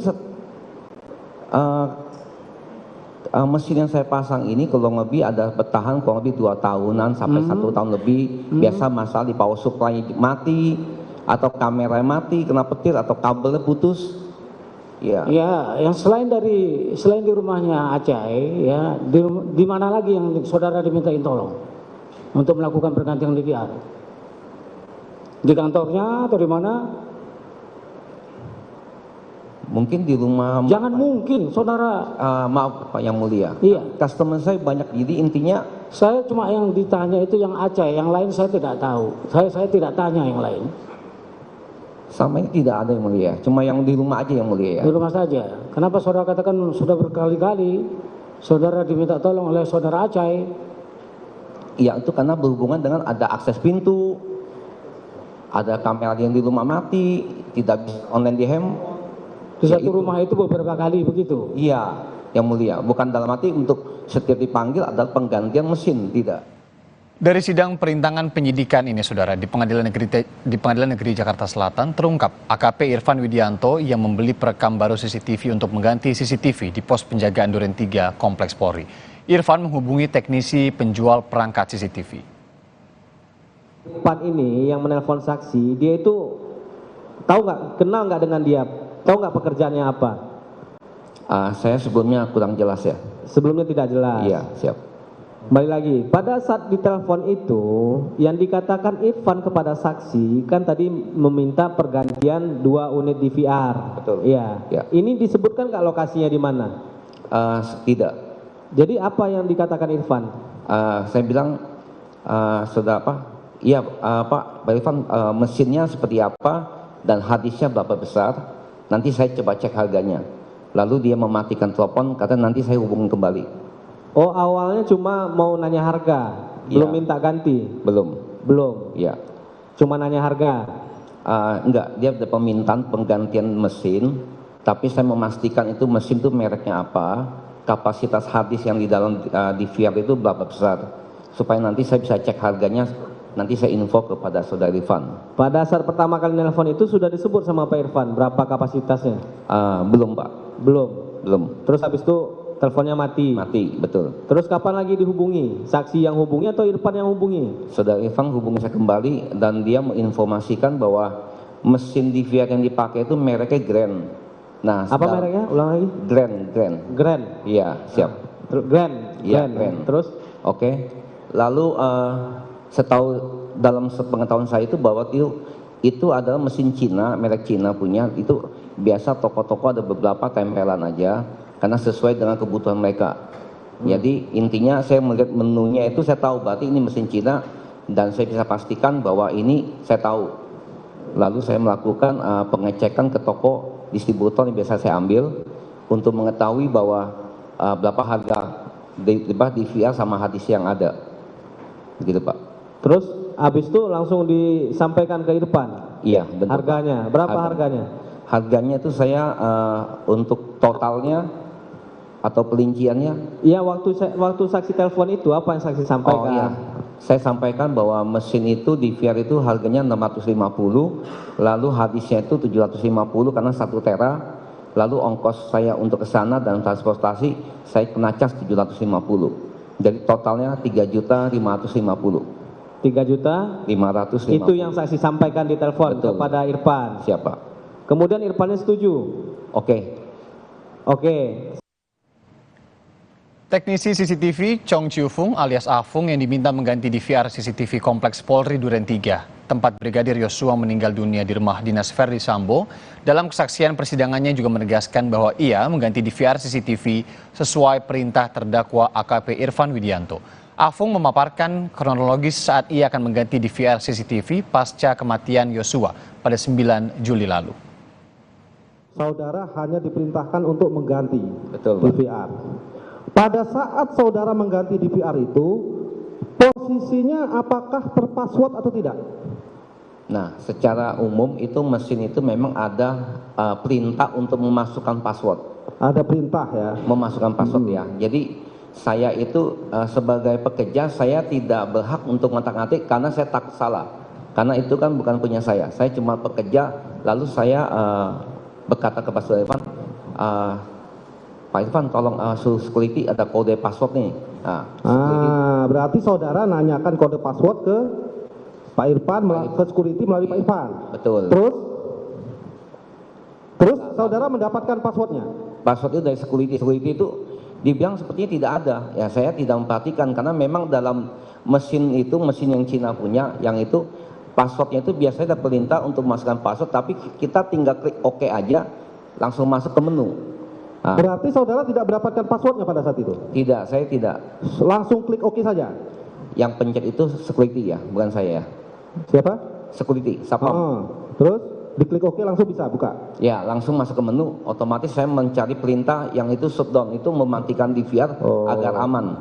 mesin yang saya pasang ini kurang lebih ada bertahan kurang lebih 2 tahunan sampai 1 tahun lebih. Biasa masalah di power supply mati atau kamera mati kena petir atau kabelnya putus. Ya. Ya, yang selain di rumahnya Acai, ya di mana lagi yang saudara dimintain tolong untuk melakukan pergantian DVR? Di kantornya atau di mana? Mungkin di rumah. Jangan mungkin, saudara. Maaf Pak yang mulia. Iya. Customer saya banyak, jadi intinya. Saya cuma yang ditanya itu yang Acai, yang lain saya tidak tahu. Saya tidak tanya yang lain. Sama ini tidak ada yang mulia, cuma yang di rumah aja yang mulia ya. Di rumah saja. Kenapa saudara katakan sudah berkali-kali saudara diminta tolong oleh saudara Acai? Iya itu karena berhubungan dengan ada akses pintu, ada kamera yang di rumah mati, tidak bisa online di hem. Di satu rumah itu beberapa kali begitu? Iya, yang mulia. Bukan dalam arti untuk setiap dipanggil adalah penggantian mesin, tidak. Dari sidang perintangan penyidikan ini, saudara, di Pengadilan Negeri Jakarta Selatan terungkap AKP Irfan Widianto yang membeli perekam baru CCTV untuk mengganti CCTV di pos penjagaan Duren 3 Kompleks Polri. Irfan menghubungi teknisi penjual perangkat CCTV. Irfan ini yang menelpon saksi, dia itu tahu nggak, kenal nggak dengan dia, tahu nggak pekerjaannya apa? Saya sebelumnya kurang jelas ya. Sebelumnya tidak jelas. Iya, siap. Kembali lagi, pada saat ditelepon itu yang dikatakan Irfan kepada saksi kan tadi meminta pergantian 2 unit DVR. Betul. Iya. Ya. Ini disebutkan nggak lokasinya di mana? Tidak. Jadi apa yang dikatakan Irfan? Saya bilang, saudara apa? Iya Pak Irfan, mesinnya seperti apa dan hadisnya berapa besar? Nanti saya coba cek harganya. Lalu dia mematikan telepon, kata nanti saya hubungin kembali. Oh awalnya cuma mau nanya harga, belum minta ganti? Belum. Belum? Iya. Cuma nanya harga? Enggak, dia ada permintaan penggantian mesin, tapi saya memastikan itu mesin itu mereknya apa, kapasitas hadis yang di dalam DVR itu berapa besar, supaya nanti saya bisa cek harganya, nanti saya info kepada saudara Irfan. Pada saat pertama kali nelpon itu sudah disebut sama Pak Irfan, berapa kapasitasnya? Belum Pak. Belum? Terus habis itu teleponnya mati? Mati, betul. Terus kapan lagi dihubungi? Saksi yang hubungi atau Irfan yang hubungi? Saudara Irfan hubungi saya kembali dan dia menginformasikan bahwa mesin DVR yang dipakai itu mereknya Grand. Nah, apa mereknya? Ulang lagi. Grand. Iya, siap. Grand. Iya, Grand. Terus? Oke. Lalu setahu dalam pengetahuan saya itu bahwa itu adalah mesin Cina, merek Cina punya. Itu biasa toko-toko ada beberapa tempelan aja karena sesuai dengan kebutuhan mereka. Jadi intinya saya melihat menunya itu saya tahu berarti ini mesin Cina dan saya bisa pastikan bahwa ini saya tahu. Lalu saya melakukan pengecekan ke toko distributor yang biasa saya ambil untuk mengetahui bahwa berapa harga DVR sama hadis yang ada. Begitu Pak. Terus habis itu langsung disampaikan ke Irfan? Iya, betul. Harganya, berapa harganya? Harganya itu saya untuk totalnya atau perinciannya? Iya, waktu saksi telepon itu apa yang saksi sampaikan? Oh iya, saya sampaikan bahwa mesin itu DVR itu harganya 650, lalu hadisnya itu 750 karena 1 tera, lalu ongkos saya untuk ke sana dan transportasi saya kena cas 750. Jadi totalnya 3.550. 3.550. Itu yang saksi sampaikan di telepon. Betul. Kepada Irfan. Siapa? Kemudian Irfannya setuju. Oke. Teknisi CCTV Chong Chiu Fung alias Afung yang diminta mengganti DVR CCTV Kompleks Polri Duren 3, tempat Brigadir Yosua meninggal dunia di rumah dinas Verdi Sambo. Dalam kesaksian persidangannya juga menegaskan bahwa ia mengganti DVR CCTV sesuai perintah terdakwa AKP Irfan Widianto. Afung memaparkan kronologis saat ia akan mengganti DVR CCTV pasca kematian Yosua pada 9 Juli lalu. Saudara hanya diperintahkan untuk mengganti DVR. Pada saat saudara mengganti DVR itu, posisinya apakah terpassword atau tidak? Nah, secara umum itu mesin itu memang ada perintah untuk memasukkan password. Ada perintah ya? Memasukkan password ya. Jadi saya itu sebagai pekerja saya tidak berhak untuk ngotak-ngatik karena saya takut salah. Karena itu kan bukan punya saya. Saya cuma pekerja, lalu saya berkata kepada Saudara Irfan, Pak Irfan tolong suruh security ada kode password nih. Nah, berarti saudara nanyakan kode password ke Pak Irfan, ke security melalui Pak Irfan. Betul. Terus saudara mendapatkan passwordnya? Password itu dari security. Security itu dibilang sepertinya tidak ada. Ya saya tidak memperhatikan karena memang dalam mesin itu, mesin yang Cina punya, yang itu passwordnya itu biasanya ada perintah untuk memasukkan password, tapi kita tinggal klik OK aja, langsung masuk ke menu. Nah, berarti saudara tidak mendapatkan passwordnya pada saat itu? Tidak, saya tidak. Langsung klik OK saja? Yang pencet itu security ya, bukan saya. Siapa? Security, Sapam. Terus diklik OK langsung bisa buka? Ya, langsung masuk ke menu, otomatis saya mencari perintah yang itu shutdown, itu mematikan DVR agar aman.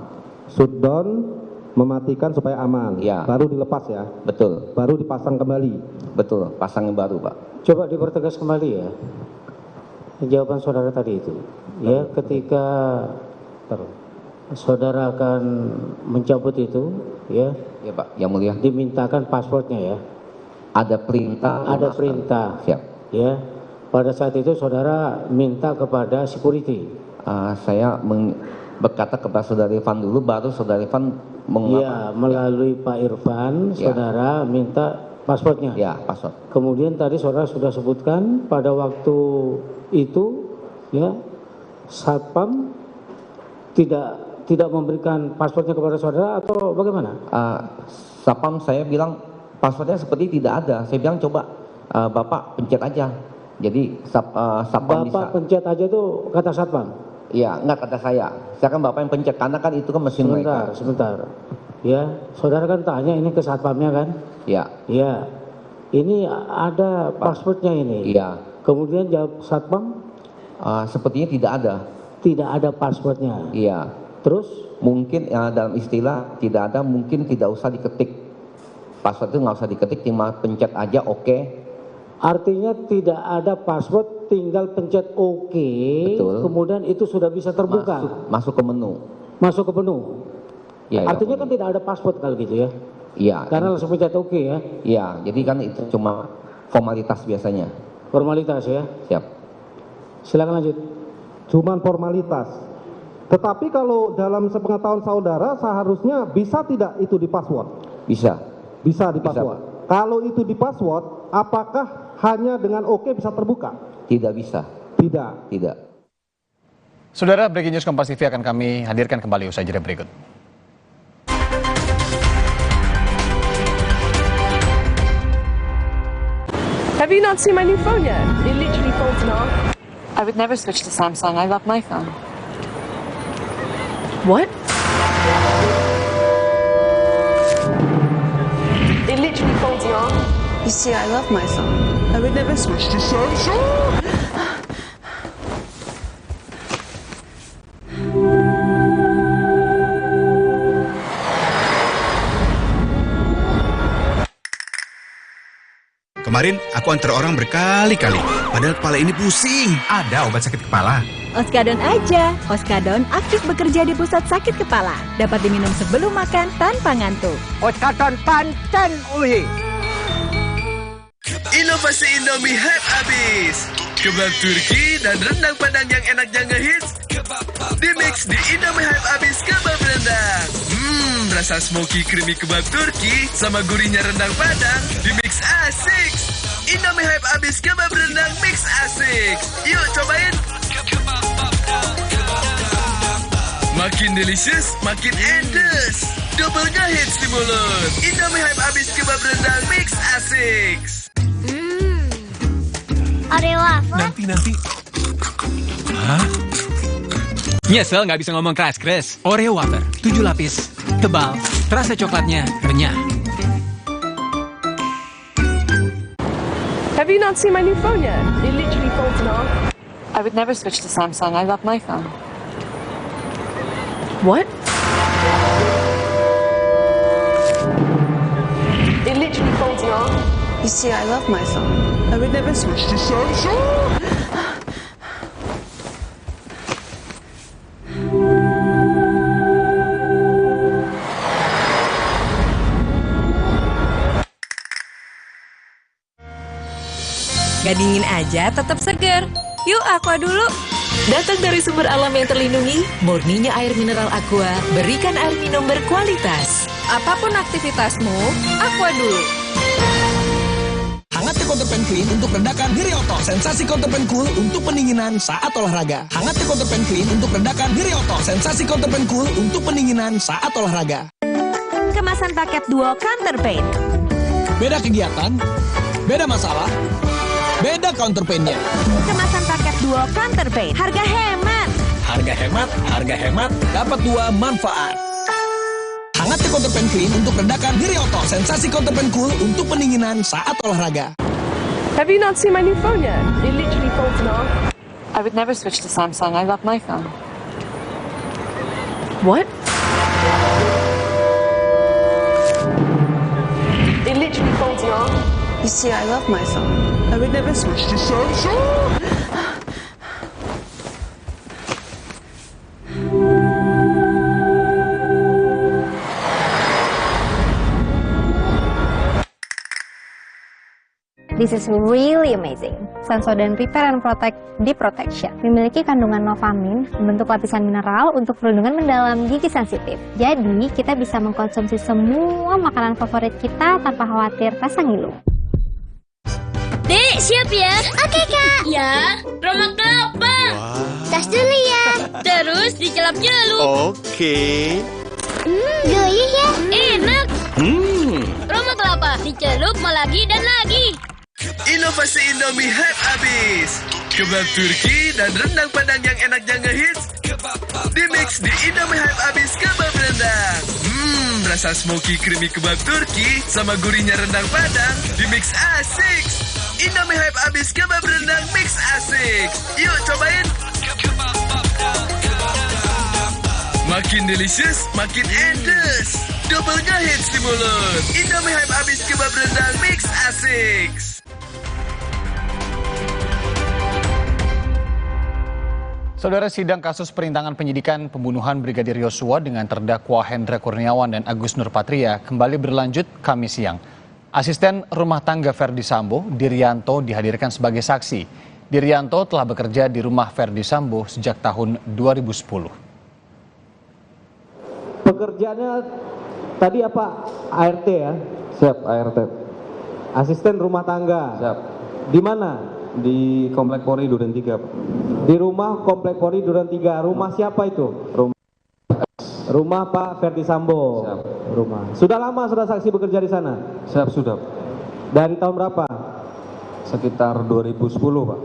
Shutdown, mematikan supaya aman, ya. Baru dilepas ya? Betul. Baru dipasang kembali? Betul, pasang yang baru Pak. Coba dipertegas kembali ya, jawaban saudara tadi itu. Ya, ketika saudara akan mencabut itu, ya. Ya Pak, yang mulia. Dimintakan passwordnya ya. Ada perintah. Ada perintah. Siap. Ya. Pada saat itu saudara minta kepada security. Saya berkata kepada Saudara Irfan dulu, baru Saudara Irfan mengapa? Ya, melalui Pak Irfan, saudara minta passwordnya. Ya, password. Kemudian tadi saudara sudah sebutkan pada waktu itu, ya, Satpam tidak memberikan passwordnya kepada saudara atau bagaimana? Satpam saya bilang passwordnya seperti tidak ada. Saya bilang coba Bapak pencet aja. Jadi Satpam bisa. Bapak pencet aja itu kata Satpam? Iya, enggak kata saya. Saya kan Bapak yang pencet karena kan itu kan mesin mereka. Sebentar. Ya, saudara kan tanya ini ke Satpamnya kan? Iya. Iya. Ini ada passwordnya ini. Iya. Kemudian jawab Satpam? Sepertinya tidak ada. Tidak ada passwordnya. Iya. Terus? Mungkin dalam istilah tidak ada, mungkin tidak usah diketik. Password itu nggak usah diketik, cuma pencet aja OK. Artinya tidak ada password, tinggal pencet OK. Betul. Kemudian itu sudah bisa terbuka. Masuk ke menu. Masuk ke menu. Ya, artinya kan tidak ada password kalau gitu ya? Iya. Karena langsung pencet OK ya? Iya, jadi kan itu cuma formalitas biasanya. Formalitas ya? Siap. Silakan lanjut. Cuman formalitas. Tetapi kalau dalam sepengetahuan saudara seharusnya bisa tidak itu di password? Bisa. Bisa di password. Kalau itu di password, apakah hanya dengan OK bisa terbuka? Tidak bisa. Tidak. Tidak. Saudara, Breaking News Kompas TV akan kami hadirkan kembali usai jeda berikut. Have you not seen my new phone yet? It literally folds in half. I would never switch to Samsung. I love my phone. What? It literally folds in half. You see, I love my phone. I would never switch to Samsung. Kemarin aku antar orang berkali-kali, padahal kepala ini pusing. Ada obat sakit kepala. Oskadon aja. Oskadon aktif bekerja di pusat sakit kepala. Dapat diminum sebelum makan tanpa ngantuk. Oskadon panten uhi. Inovasi Indomie hype abis. Kebab Turki dan rendang Padang yang enaknya ngehits. Dimix di Indomie hype abis kebab rendang. Rasa smoky creamy kebab Turki sama gurihnya rendang Padang dimix asik. Indomie hype abis kebab rendang mix asik. Yuk cobain. Makin delicious, makin endes. Double ngehits di mulut. Indomie hype abis kebab rendang mix asik. Oreo apa? Nanti. Hah? Nyesel nggak bisa ngomong keras-keras. Oreo wafer, 7 lapis, tebal, rasa coklatnya renyah. Have you not seen my new phone yet? It literally folds in half. I would never switch to Samsung. I love my phone. What? It literally folds in half. You You see, I love my phone. I would never switch to Samsung. Gak dingin aja, tetap segar. Yuk Aqua dulu. Datang dari sumber alam yang terlindungi, murninya air mineral Aqua, berikan air minum berkualitas. Apapun aktivitasmu, Aqua dulu. Hangat Counterpan Clean untuk redakan nyeri otot. Sensasi Counterpan Cool untuk pendinginan saat olahraga. Hangat Counterpan Clean untuk redakan nyeri otot. Sensasi Counterpan Cool untuk pendinginan saat olahraga. Kemasan paket duo Counterpain. Beda kegiatan, beda masalah, beda counterpain-nya. Kemasan paket duo Counterpain. Harga hemat. Harga hemat, harga hemat, dapat dua manfaat. Hangat Counterpan Clean untuk redakan nyeri otot. Sensasi Counterpan Cool untuk pendinginan saat olahraga. Have you not seen my new phone yet? It literally folds off. I would never switch to Samsung. I love my phone. What? It literally folds off. You see, I love my phone. I would never switch to Samsung. This is really amazing. Sensodyne Repair and Protect Deep Protection memiliki kandungan novamin, membentuk lapisan mineral untuk perlindungan mendalam gigi sensitif. Jadi, kita bisa mengkonsumsi semua makanan favorit kita tanpa khawatir rasa ngilu. Dek, siap ya? Oke, Kak. Ya, Roma kelapa. Tas dulu ya. Terus dicelup-celup. Oke. Gurih ya? Enak. Roma kelapa, dicelup mau lagi dan lagi. Inovasi Indomie hype abis. Kebab Turki dan rendang Padang yang enaknya ngehits dimix di Indomie hype abis kebab rendang. Rasa smoky creamy kebab Turki sama gurihnya rendang Padang dimix asik. Indomie hype abis kebab rendang mix asik. Yuk cobain. Makin delicious, makin endes. Double ngehits di mulut. Indomie hype abis kebab rendang mix asik. Saudara, sidang kasus perintangan penyidikan pembunuhan Brigadir Yosua dengan terdakwa Hendra Kurniawan dan Agus Nurpatria kembali berlanjut Kamis siang. Asisten rumah tangga Verdi Sambo, Diryanto, dihadirkan sebagai saksi. Diryanto telah bekerja di rumah Verdi Sambo sejak tahun 2010. Pekerjaannya tadi apa? ART ya? Siap, ART. Asisten rumah tangga. Siap. Di mana? Di Komplek Polri Duren 3. Di rumah Komplek Polri Duren 3. Rumah siapa itu? Rumah Pak Verdi Sambo. Siap. Rumah. Sudah lama sudah saksi bekerja di sana? Siap, sudah. Dari tahun berapa? Sekitar 2010, Pak.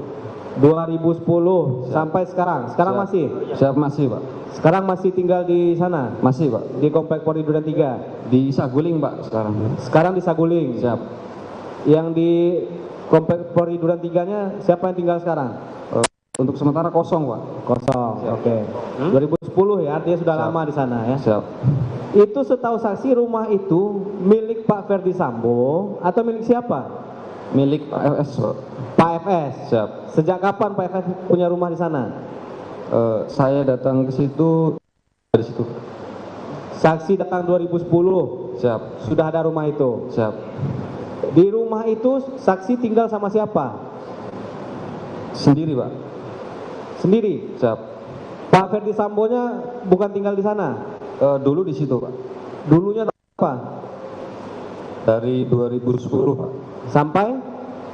2010. Siap. Sampai sekarang? Sekarang Siap. masih? Siap, masih, Pak. Sekarang masih tinggal di sana? Masih, Pak. Di Komplek Polri Duren 3? Di Saguling, Pak, sekarang. Sekarang di Saguling? Siap. Yang di Komplek Polri Duren 3-nya siapa yang tinggal sekarang? Untuk sementara kosong, Pak. Kosong, oke. 2010 ya, artinya sudah lama di sana ya. Siap. Itu setahu saksi rumah itu milik Pak Verdi Sambo atau milik siapa? Milik Pak FS, Pak. Pak FS. Siap. Sejak kapan Pak FS punya rumah di sana? Saya datang ke situ dari situ. Saksi datang 2010. Siap. Sudah ada rumah itu. Siap. Di rumah itu saksi tinggal sama siapa? Sendiri, Pak. Sendiri? Siap. Pak Verdi Sambonya bukan tinggal di sana? Dulu di situ, Pak. Dulunya apa? Dari 2010, Pak. Sampai?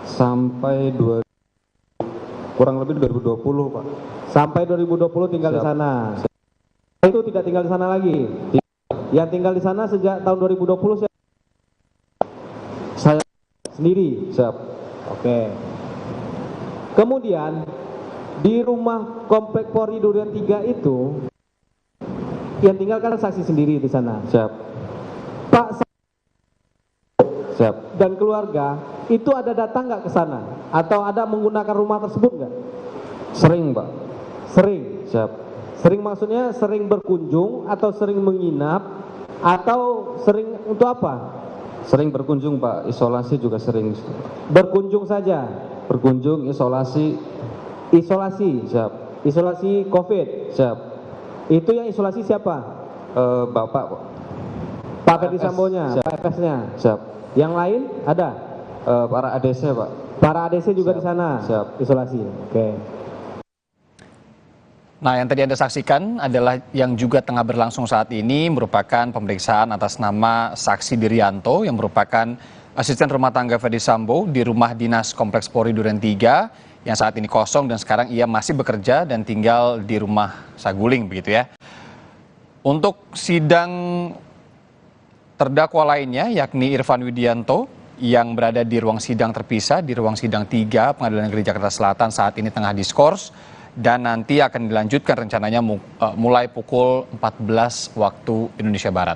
Sampai kurang lebih 2020, Pak. Sampai 2020 tinggal di sana. Itu tidak tinggal di sana lagi. Yang tinggal di sana sejak tahun 2020 siapa? Saya sendiri. Siap. Oke. Kemudian di rumah Komplek Polri Duren 3 itu yang tinggal kan saksi sendiri di sana. Siap. Pak Siap. Dan keluarga itu ada datang nggak ke sana atau ada menggunakan rumah tersebut nggak? Sering, Pak. Sering. Siap. Sering maksudnya sering berkunjung atau sering menginap atau sering untuk apa? Sering berkunjung Pak, isolasi juga sering. Berkunjung saja. Berkunjung, isolasi. Isolasi. Siap. Isolasi COVID. Siap. Itu yang isolasi siapa? Bapak Pak. Pak Ferdi Sambonya, Siap. Pak FS-nya. Siap. Yang lain ada? Para ADC Pak. Para ADC juga Siap. di sana. Siap. Isolasi. Oke. Nah, yang tadi Anda saksikan adalah yang juga tengah berlangsung saat ini merupakan pemeriksaan atas nama Saksi Diryanto yang merupakan asisten rumah tangga Ferdi Sambo di rumah dinas Kompleks Polri Duren 3 yang saat ini kosong dan sekarang ia masih bekerja dan tinggal di rumah Saguling begitu ya. Untuk sidang terdakwa lainnya yakni Irfan Widianto yang berada di ruang sidang terpisah di ruang sidang 3 Pengadilan Negeri Jakarta Selatan saat ini tengah diskors. Dan nanti akan dilanjutkan rencananya mulai pukul 14 waktu Indonesia Barat.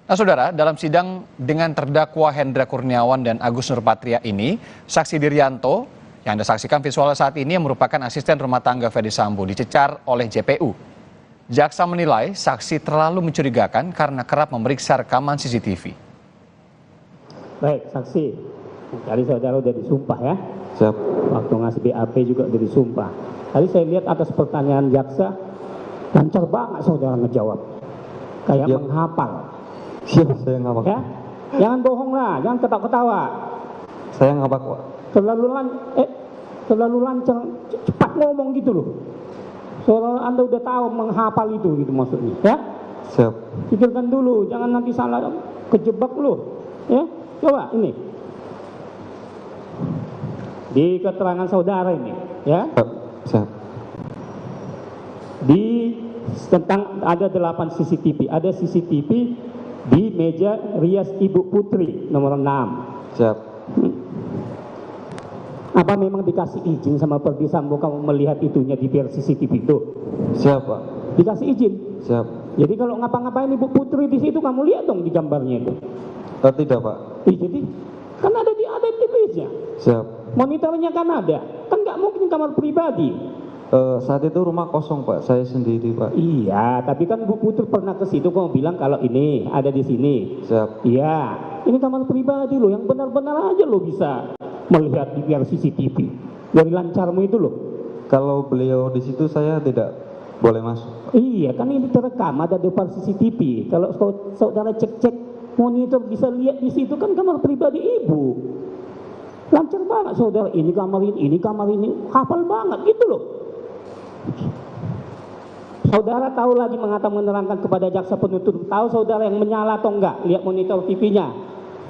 Nah saudara, dalam sidang dengan terdakwa Hendra Kurniawan dan Agus Nurpatria ini, Saksi Diryanto yang Anda saksikan visual saat ini yang merupakan asisten rumah tangga Ferdi Sambo dicecar oleh JPU. Jaksa menilai saksi terlalu mencurigakan karena kerap memeriksa rekaman CCTV. Baik, saksi. Tadi saudara udah disumpah ya. Siap. Waktu ngasih BAP juga udah disumpah. Tadi saya lihat atas pertanyaan jaksa, lancar banget saudara ngejawab. Kayak menghafal. Siap, saya ngabak. Ya? Jangan bohong lah, jangan ketawa-ketawa. Saya ngabak Pak. Terlalu lancar, cepat ngomong gitu loh. Soalnya Anda udah tahu menghafal itu gitu maksudnya. Ya? Siap. Pikirkan dulu, jangan nanti salah kejebak loh. Ya? Coba ini. Di keterangan saudara ini, ya. Siap. Tentang ada 8 CCTV, ada CCTV di meja rias Ibu Putri nomor 6. Siap. Apa memang dikasih izin sama Ferdi Sambo kamu melihat itunya di CCTV itu? Siap Pak. Dikasih izin? Siap. Jadi kalau ngapa-ngapain Ibu Putri di situ kamu lihat dong di gambarnya itu? Tidak Pak. Jadi kan ada di TV-nya. Siap. Monitornya kan ada, kan nggak mungkin kamar pribadi. Saat itu rumah kosong Pak, saya sendiri Pak. Iya, tapi kan Bu Putri pernah ke situ kamu bilang kalau ini ada di sini. Siap. Iya, ini kamar pribadi loh, yang benar-benar aja lo bisa melihat di CCTV. Dari lancarmu itu loh. Kalau beliau di situ saya tidak boleh masuk. Iya, kan ini terekam ada depan CCTV. Kalau saudara cek-cek monitor bisa lihat di situ kan kamar pribadi ibu. Lancar banget saudara, ini kamar ini, hafal banget gitu loh. Saudara tahu lagi menerangkan kepada jaksa penuntut, tahu saudara yang menyala atau enggak, lihat monitor TV-nya.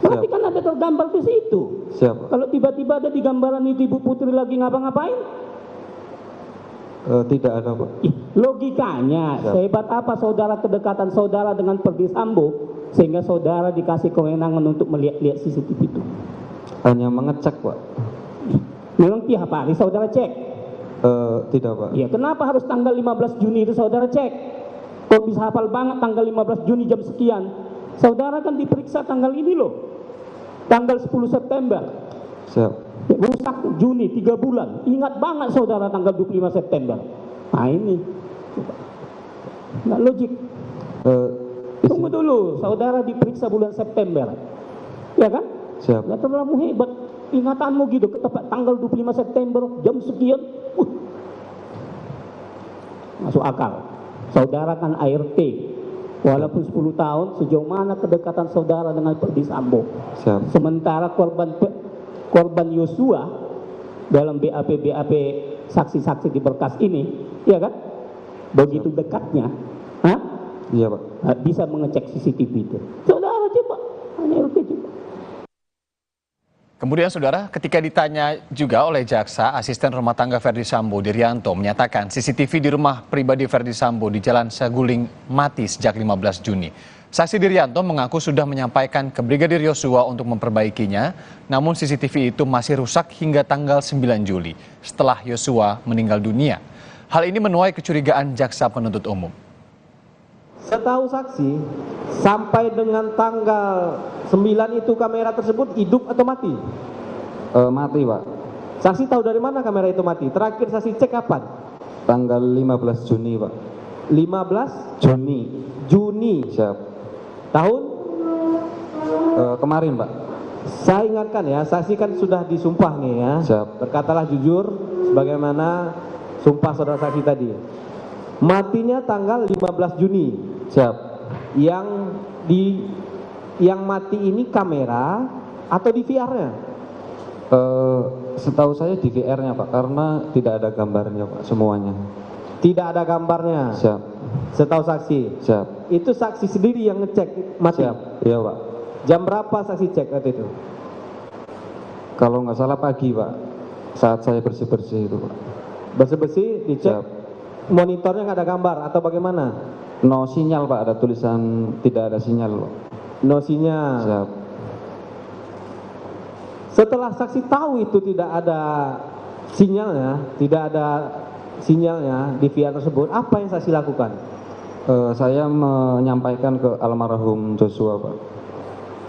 Berarti kan ada tergambar di situ. Siap. Kalau tiba-tiba ada di gambaran itu Ibu Putri lagi ngapa-ngapain? Tidak ada Pak. Logikanya, sehebat apa saudara kedekatan saudara dengan Ferdi Sambo sehingga saudara dikasih kewenangan untuk melihat-lihat CCTV itu? Hanya mengecek Pak. Memang tiap hari saudara cek? Tidak Pak. Iya, kenapa harus tanggal 15 Juni itu saudara cek? Kok bisa hafal banget tanggal 15 Juni jam sekian? Saudara kan diperiksa tanggal ini loh. Tanggal 10 September. Siap. Rusak Juni 3 bulan. Ingat banget saudara tanggal 25 September. Nah ini. Nggak logik. Tunggu dulu, saudara diperiksa bulan September. Ya kan? Siap. Nggak terlalu hebat. Ingatanmu gitu, ke tempat tanggal 25 September, jam sekian. Masuk akal. Saudara kan ART. Walaupun 10 tahun, sejauh mana kedekatan saudara dengan Ferdi Sambo? Siap. Sementara korban Yosua dalam BAP saksi-saksi di berkas ini, ya kan? Begitu dekatnya, iya Pak. Bisa mengecek CCTV itu. Saudara coba, ART coba. Kemudian saudara, ketika ditanya juga oleh jaksa, asisten rumah tangga Ferdi Sambo Diryanto menyatakan CCTV di rumah pribadi Ferdi Sambo di Jalan Saguling mati sejak 15 Juni. Saksi Diryanto mengaku sudah menyampaikan ke Brigadir Yosua untuk memperbaikinya, namun CCTV itu masih rusak hingga tanggal 9 Juli setelah Yosua meninggal dunia. Hal ini menuai kecurigaan jaksa penuntut umum. Setahu saksi, sampai dengan tanggal 9 itu kamera tersebut hidup atau mati? Mati Pak. Saksi tahu dari mana kamera itu mati? Terakhir saksi cek kapan? Tanggal 15 Juni Pak. 15 Juni. Juni. Siap. Tahun Kemarin, Pak. Saya ingatkan ya, saksi kan sudah disumpah nih ya. Siap. Berkatalah jujur sebagaimana sumpah saudara saksi tadi. Matinya tanggal 15 Juni. Siap. Yang mati ini kamera atau DVR-nya? Setahu saya DVR-nya, Pak, karena tidak ada gambarnya, Pak, semuanya. Tidak ada gambarnya. Siap. Setahu saksi. Siap. Itu saksi sendiri yang ngecek mati. Siap. Iya, Pak. Jam berapa saksi cek waktu itu? Kalau nggak salah pagi, Pak. Saat saya bersih-bersih itu, Pak. Bersih-bersih dicek. Siap. Monitornya nggak ada gambar atau bagaimana? No sinyal, Pak. Ada tulisan tidak ada sinyal, Pak. No sinyal. Siap. Setelah saksi tahu itu tidak ada sinyalnya di VR tersebut, apa yang saksi lakukan? Saya menyampaikan ke almarhum Joshua, Pak.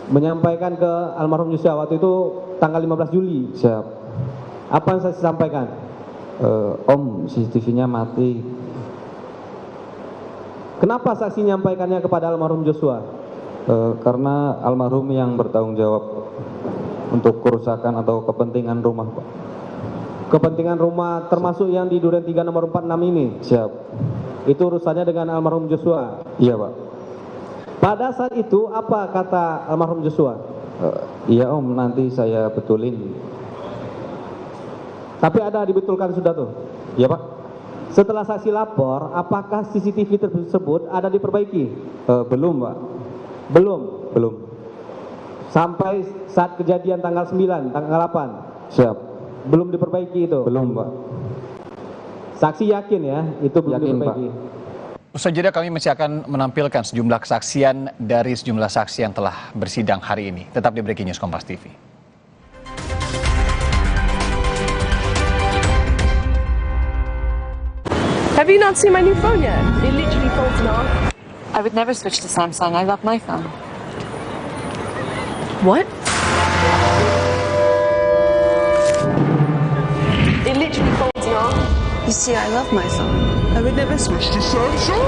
Menyampaikan ke almarhum Joshua waktu itu tanggal 15 Juli. Siap. Apa yang saksi sampaikan? Om, CCTV-nya mati. Kenapa saksi menyampaikannya kepada almarhum Joshua? Karena almarhum yang bertanggung jawab untuk kerusakan atau kepentingan rumah, Pak. Kepentingan rumah termasuk yang di Duren 3 nomor 46 ini? Siap. Itu urusannya dengan almarhum Joshua? Iya, Pak. Pada saat itu apa kata almarhum Joshua? Iya, Om, nanti saya betulin. Tapi ada dibetulkan sudah tuh? Iya, Pak. Setelah saksi lapor, apakah CCTV tersebut ada diperbaiki? Belum, Pak. Belum? Sampai saat kejadian tanggal 9, tanggal 8? Siap. Belum diperbaiki itu? Belum, Pak. Saksi yakin ya itu belum yakin, diperbaiki? Pak. Usai jeda kami masih akan menampilkan sejumlah kesaksian dari sejumlah saksi yang telah bersidang hari ini. Tetap di Breaking News Kompas TV. Have you not seen my new phone yet? It literally folds in half. I would never switch to Samsung. I love my phone. What? It literally folds in half. You see, I love my phone. I would never switch to Samsung.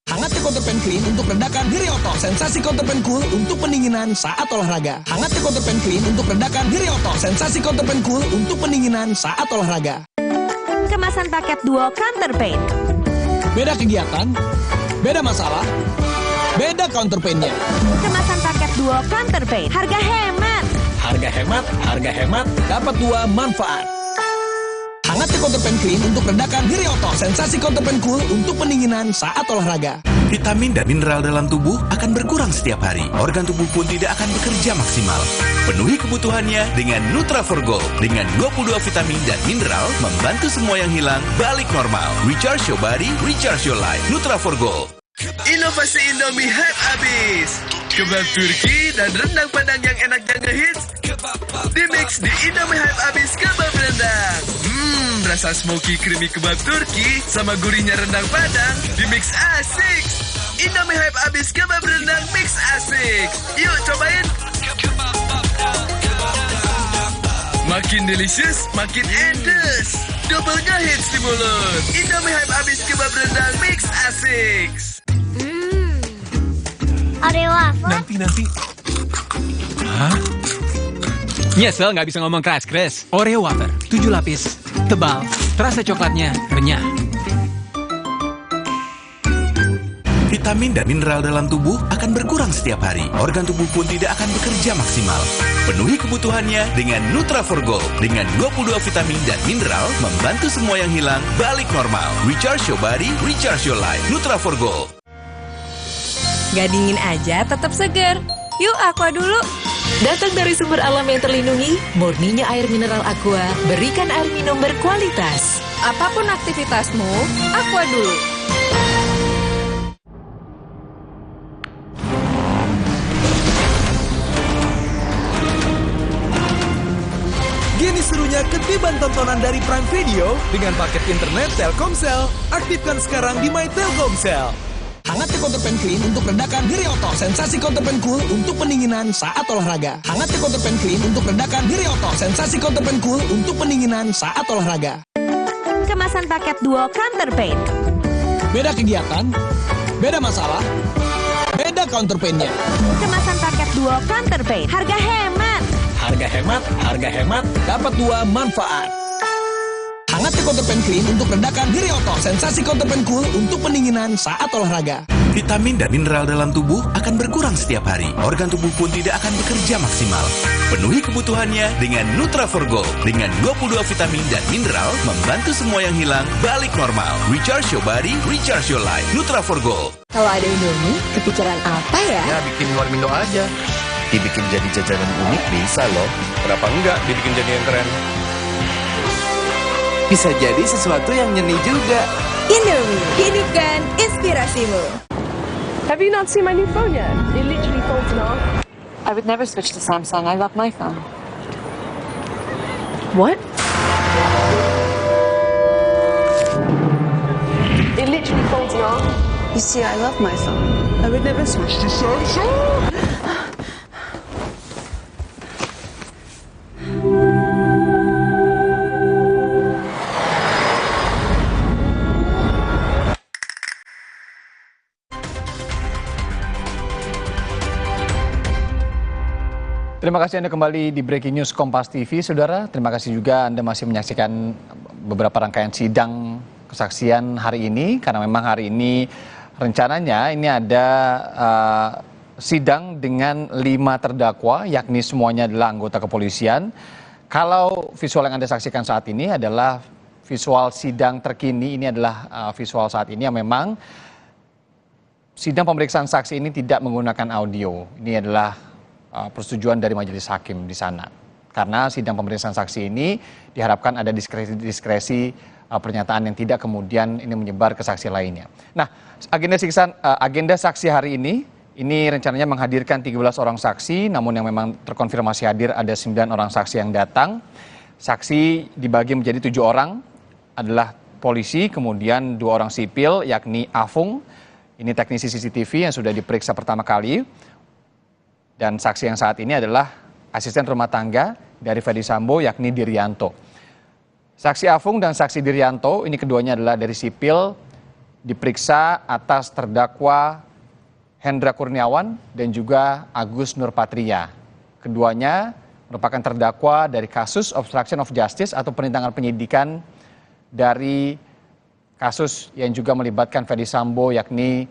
Hangatnya Counterpan Clean untuk redakan nyeri otot. Sensasi Counterpan Cool untuk pendinginan saat olahraga. Hangatnya Counterpan Clean untuk redakan nyeri otot. Sensasi Counterpan Cool untuk pendinginan saat olahraga. Kemasan paket duo Counterpain. Beda kegiatan, beda masalah, beda counterpain-nya. Kemasan paket duo Counterpain. Harga hemat. Harga hemat, dapat dua manfaat. Hangatnya Counterpan Clean untuk redakan nyeri otot. Sensasi Counterpan Cool untuk pendinginan saat olahraga. Vitamin dan mineral dalam tubuh akan berkurang setiap hari. Organ tubuh pun tidak akan bekerja maksimal. Penuhi kebutuhannya dengan Nutra4Gold. Dengan 22 vitamin dan mineral, membantu semua yang hilang balik normal. Recharge your body, recharge your life. Nutra4Gold. Inovasi Indomie hype abis. Kebab Turki dan rendang padang yang enak dan ngehits dimix di Indomie hype abis kebab rendang. Rasa smoky creamy kebab Turki sama gurihnya rendang padang dimix asik. Indomie hype abis kebab rendang mix asik. Yuk cobain. Makin delicious, makin edes. Double ngehits di mulut. Indomie hype abis kebab rendang mix asik. Oreo waffle? Nanti. Hah? Nyesel nggak bisa ngomong keras. Oreo wafer, 7 lapis, tebal, terasa coklatnya renyah. Vitamin dan mineral dalam tubuh akan berkurang setiap hari. Organ tubuh pun tidak akan bekerja maksimal. Penuhi kebutuhannya dengan Nutra4Gold. Dengan 22 vitamin dan mineral, membantu semua yang hilang balik normal. Recharge your body, recharge your life. Nutra4Gold. Gak dingin aja, tetap segar. Yuk Aqua dulu. Datang dari sumber alam yang terlindungi, murninya air mineral Aqua, berikan air minum berkualitas. Apapun aktivitasmu, Aqua dulu. Gini serunya ketiban tontonan dari Prime Video dengan paket internet Telkomsel. Aktifkan sekarang di My Telkomsel. Hangatnya Counterpan Clean untuk redakan Girioto. Sensasi Counterpan Cool untuk pendinginan saat olahraga. Hangatnya Counterpan Clean untuk redakan Girioto. Sensasi Counterpan Cool untuk pendinginan saat olahraga. Kemasan paket duo Counterpain. Beda kegiatan, beda masalah, beda counterpain-nya. Kemasan paket duo Counterpain. Harga hemat. Harga hemat, dapat dua manfaat. Hangatnya Counterpan Clean untuk redakan Girioto. Sensasi Counterpan Cool untuk pendinginan saat olahraga. Vitamin dan mineral dalam tubuh akan berkurang setiap hari. Organ tubuh pun tidak akan bekerja maksimal. Penuhi kebutuhannya dengan Nutra4Gold. Dengan 22 vitamin dan mineral, membantu semua yang hilang balik normal. Recharge your body, recharge your life. Nutra4Gold. Kalau ada Indomie, kepikiran apa ya? Ya bikin warmindo aja. Dibikin jadi jajanan unik bisa loh. Kenapa enggak dibikin jadi yang keren? Bisa jadi sesuatu yang nyeni juga. Indomie, hidupkan inspirasimu. Have you not seen my new phone yet? It literally folds in half. I would never switch to Samsung. I love my phone. What? It literally folds in half. You see, I love my phone. I would never switch to Samsung. Terima kasih Anda kembali di Breaking News Kompas TV, Saudara. Terima kasih juga Anda masih menyaksikan beberapa rangkaian sidang kesaksian hari ini. Karena memang hari ini rencananya ini ada sidang dengan 5 terdakwa, yakni semuanya adalah anggota kepolisian. Kalau visual yang Anda saksikan saat ini adalah visual sidang terkini, ini adalah visual saat ini yang memang sidang pemeriksaan saksi ini tidak menggunakan audio. Ini adalah persetujuan dari majelis hakim di sana. Karena sidang pemeriksaan saksi ini diharapkan ada diskresi pernyataan yang tidak kemudian ini menyebar ke saksi lainnya. Nah, agenda saksi hari ini rencananya menghadirkan 13 orang saksi, namun yang memang terkonfirmasi hadir ada 9 orang saksi yang datang. Saksi dibagi menjadi 7 orang, adalah polisi, kemudian 2 orang sipil, yakni Afung, ini teknisi CCTV yang sudah diperiksa pertama kali. Dan saksi yang saat ini adalah asisten rumah tangga dari Ferdy Sambo, yakni Dirianto. Saksi Afung dan saksi Dirianto, ini keduanya adalah dari sipil, diperiksa atas terdakwa Hendra Kurniawan dan juga Agus Nurpatria. Keduanya merupakan terdakwa dari kasus obstruction of justice atau perintangan penyidikan dari kasus yang juga melibatkan Ferdy Sambo, yakni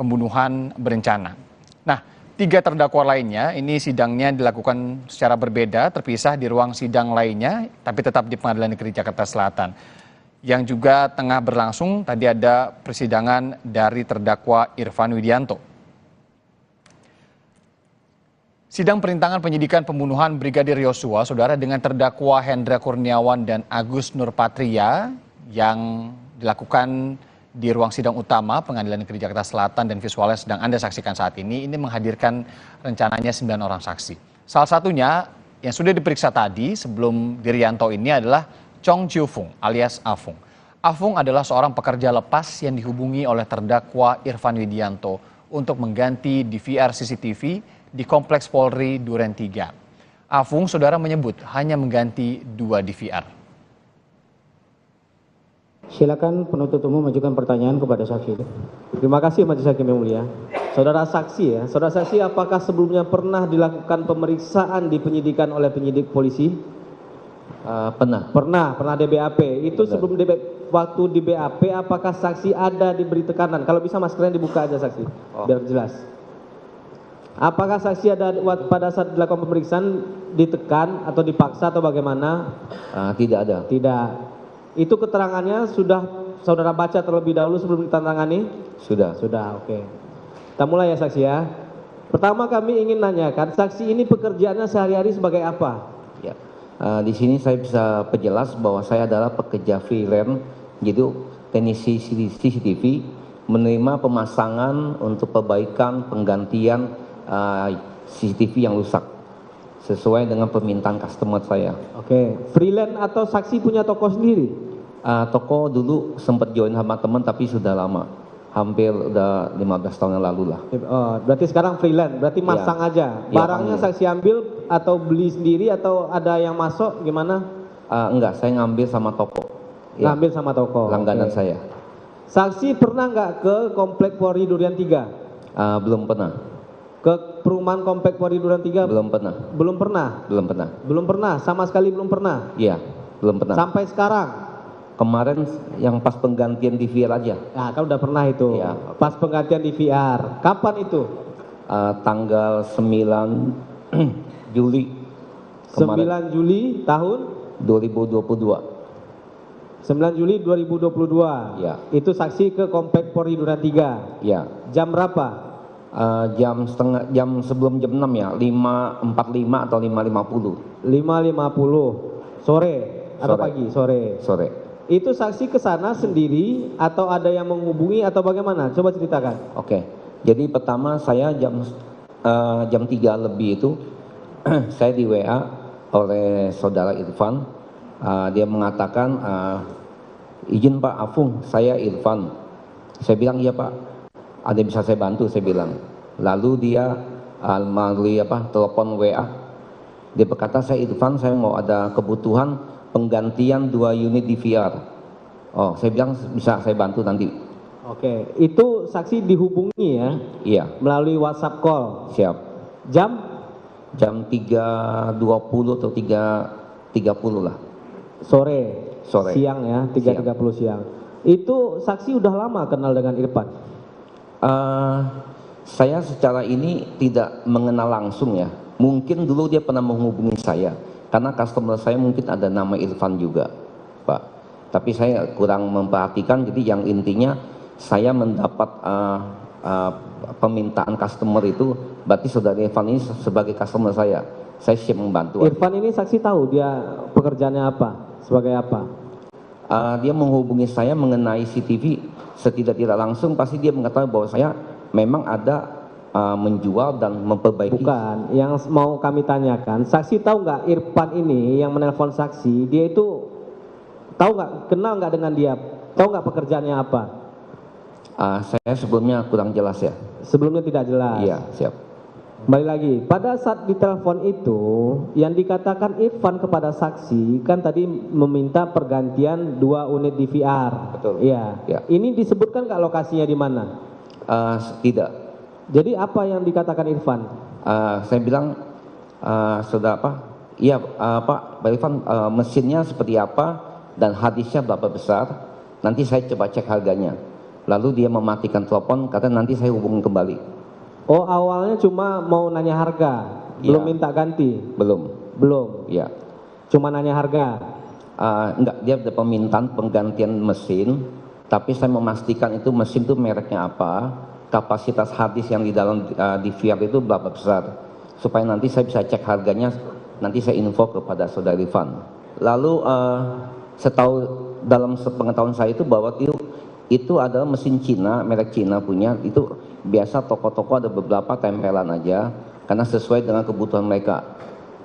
pembunuhan berencana. Nah, 3 terdakwa lainnya, ini sidangnya dilakukan secara berbeda, terpisah di ruang sidang lainnya, tapi tetap di Pengadilan Negeri Jakarta Selatan. Yang juga tengah berlangsung, tadi ada persidangan dari terdakwa Irfan Widianto. Sidang perintangan penyidikan pembunuhan Brigadir Yosua, Saudara, dengan terdakwa Hendra Kurniawan dan Agus Nurpatria yang dilakukan di ruang sidang utama Pengadilan Negeri Jakarta Selatan dan visualnya sedang Anda saksikan saat ini menghadirkan rencananya 9 orang saksi. Salah satunya yang sudah diperiksa tadi sebelum Dirianto ini adalah Chong Chiu Fung alias Afung. Afung adalah seorang pekerja lepas yang dihubungi oleh terdakwa Irfan Widianto untuk mengganti DVR CCTV di Kompleks Polri Duren 3. Afung, Saudara, menyebut hanya mengganti 2 DVR. Silakan penuntut umum mengajukan pertanyaan kepada saksi. Terima kasih Majelis Hakim yang mulia. Saudara saksi saudara saksi, apakah sebelumnya pernah dilakukan pemeriksaan di penyidikan oleh penyidik polisi? Pernah di BAP. Itu sebelum waktu di BAP, apakah saksi ada diberi tekanan? Kalau bisa maskernya dibuka aja saksi, biar jelas. Apakah saksi ada pada saat dilakukan pemeriksaan ditekan atau dipaksa atau bagaimana? Tidak ada. Tidak. Itu keterangannya sudah saudara baca terlebih dahulu sebelum ditandatangani? Sudah. Oke. Kita mulai ya saksi ya. Pertama kami ingin nanyakan, saksi ini pekerjaannya sehari-hari sebagai apa? Ya. Di sini saya bisa perjelas bahwa saya adalah pekerja freelance, jadi teknisi CCTV, menerima pemasangan untuk perbaikan penggantian CCTV yang rusak sesuai dengan permintaan customer saya. Oke, freelance atau saksi punya toko sendiri? Toko dulu sempat join sama teman tapi sudah lama. Hampir udah 15 tahun yang lalu lah. Oh, berarti sekarang freelance, berarti masang aja. Barangnya saksi ambil atau beli sendiri atau ada yang masuk gimana? Enggak, saya ngambil sama toko. Ngambil sama toko. Langganan saya. Saksi pernah nggak ke Komplek Polri Durian 3? Belum pernah. Ke perumahan Komplek Polri Durian 3? Belum pernah. Belum pernah? Belum pernah. Belum pernah, sama sekali belum pernah? Iya, belum pernah. Sampai sekarang? Kemarin yang pas penggantian di VR aja. Nah, kan udah pernah itu. Ya. Pas penggantian di VR. Kapan itu? Tanggal 9 Juli. Kemarin. 9 Juli tahun? 2022. 9 Juli 2022. Ya. Itu saksi ke Komplek Polri Durian 3. Ya. Jam berapa? Jam sebelum jam 6 ya, 5.45 atau 5.50. 5.50 sore atau pagi? Sore. Sore. Itu saksi ke sana sendiri atau ada yang menghubungi atau bagaimana? Coba ceritakan. Oke. Jadi pertama saya jam 3 lebih itu saya di WA oleh saudara Irfan. Dia mengatakan izin Pak Afung, saya Irfan. Saya bilang iya Pak. Ada yang bisa saya bantu, saya bilang. Lalu dia melalui telepon WA. Dia berkata, saya Irfan, saya mau ada kebutuhan penggantian 2 unit di VR. Oh, saya bilang bisa saya bantu nanti. Oke, itu saksi dihubungi ya? Iya. Melalui WhatsApp call? Siap. Jam? Jam 3.20 atau 3.30 lah. Sore? Siang ya, 3.30 siang. Itu saksi udah lama kenal dengan Irfan? Saya secara ini tidak mengenal langsung ya. Mungkin dulu dia pernah menghubungi saya. Karena customer saya mungkin ada nama Irfan juga, Pak. Tapi saya kurang memperhatikan, jadi yang intinya saya mendapat permintaan customer itu, berarti saudara Irfan ini sebagai customer saya siap membantu. Irfan ini saksi tahu dia pekerjaannya apa, sebagai apa? Dia menghubungi saya mengenai CCTV, tidak langsung pasti dia mengatakan bahwa saya memang ada menjual dan memperbaiki. Bukan, yang mau kami tanyakan, saksi tahu nggak Irfan ini yang menelpon saksi, dia itu tahu nggak, kenal nggak dengan dia, tahu nggak pekerjaannya apa? Saya sebelumnya kurang jelas ya. Sebelumnya tidak jelas? Iya, siap. Kembali lagi, pada saat ditelepon itu, yang dikatakan Irfan kepada saksi, kan tadi meminta pergantian 2 unit di VR. Betul. Iya. Ya. Ini disebutkan nggak lokasinya di mana? Tidak. Jadi apa yang dikatakan Irfan? Saya bilang, sudah apa? Iya Pak Irfan, mesinnya seperti apa dan hadisnya berapa besar? Nanti saya coba cek harganya. Lalu dia mematikan telepon, kata nanti saya hubungi kembali. Oh, awalnya cuma mau nanya harga, belum minta ganti? Belum. Iya. Cuma nanya harga? Enggak, dia ada permintaan penggantian mesin, tapi saya memastikan itu mesin itu mereknya apa, kapasitas harddisk yang di dalam di VR itu berapa besar, supaya nanti saya bisa cek harganya, nanti saya info kepada saudara Irfan. Lalu setahu dalam sepengetahuan saya itu bahwa itu adalah mesin Cina, merek Cina punya, itu biasa toko-toko ada beberapa tempelan aja karena sesuai dengan kebutuhan mereka.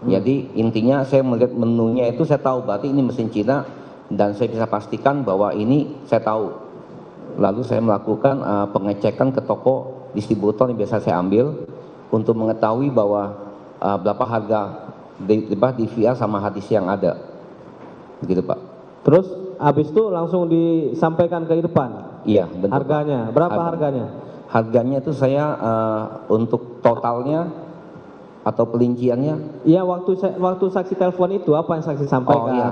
Jadi intinya saya melihat menunya itu saya tahu berarti ini mesin Cina dan saya bisa pastikan bahwa ini saya tahu. Lalu saya melakukan pengecekan ke toko distributor yang biasa saya ambil untuk mengetahui bahwa berapa harga di VR sama hadis yang ada. Begitu Pak. Terus habis itu langsung disampaikan ke Irfan? Iya, betul. Harganya, berapa harganya? Harganya itu saya untuk totalnya atau pelinciannya. Iya, waktu saksi telepon itu apa yang saksi sampaikan? Oh iya,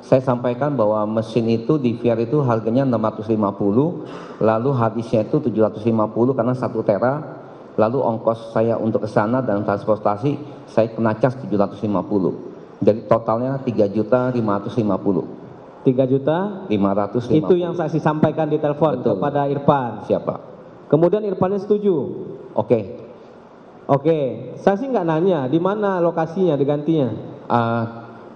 saya sampaikan bahwa mesin itu di VR itu harganya 650, lalu hadisnya itu 750 karena 1 tera, lalu ongkos saya untuk ke sana dan transportasi saya kena cas 750. Jadi totalnya 3.550. 3.550.000. Itu yang saksi sampaikan di telepon kepada Irfan. Siapa? Kemudian Irfannya setuju. Oke. Saksi nggak nanya di mana lokasinya digantinya.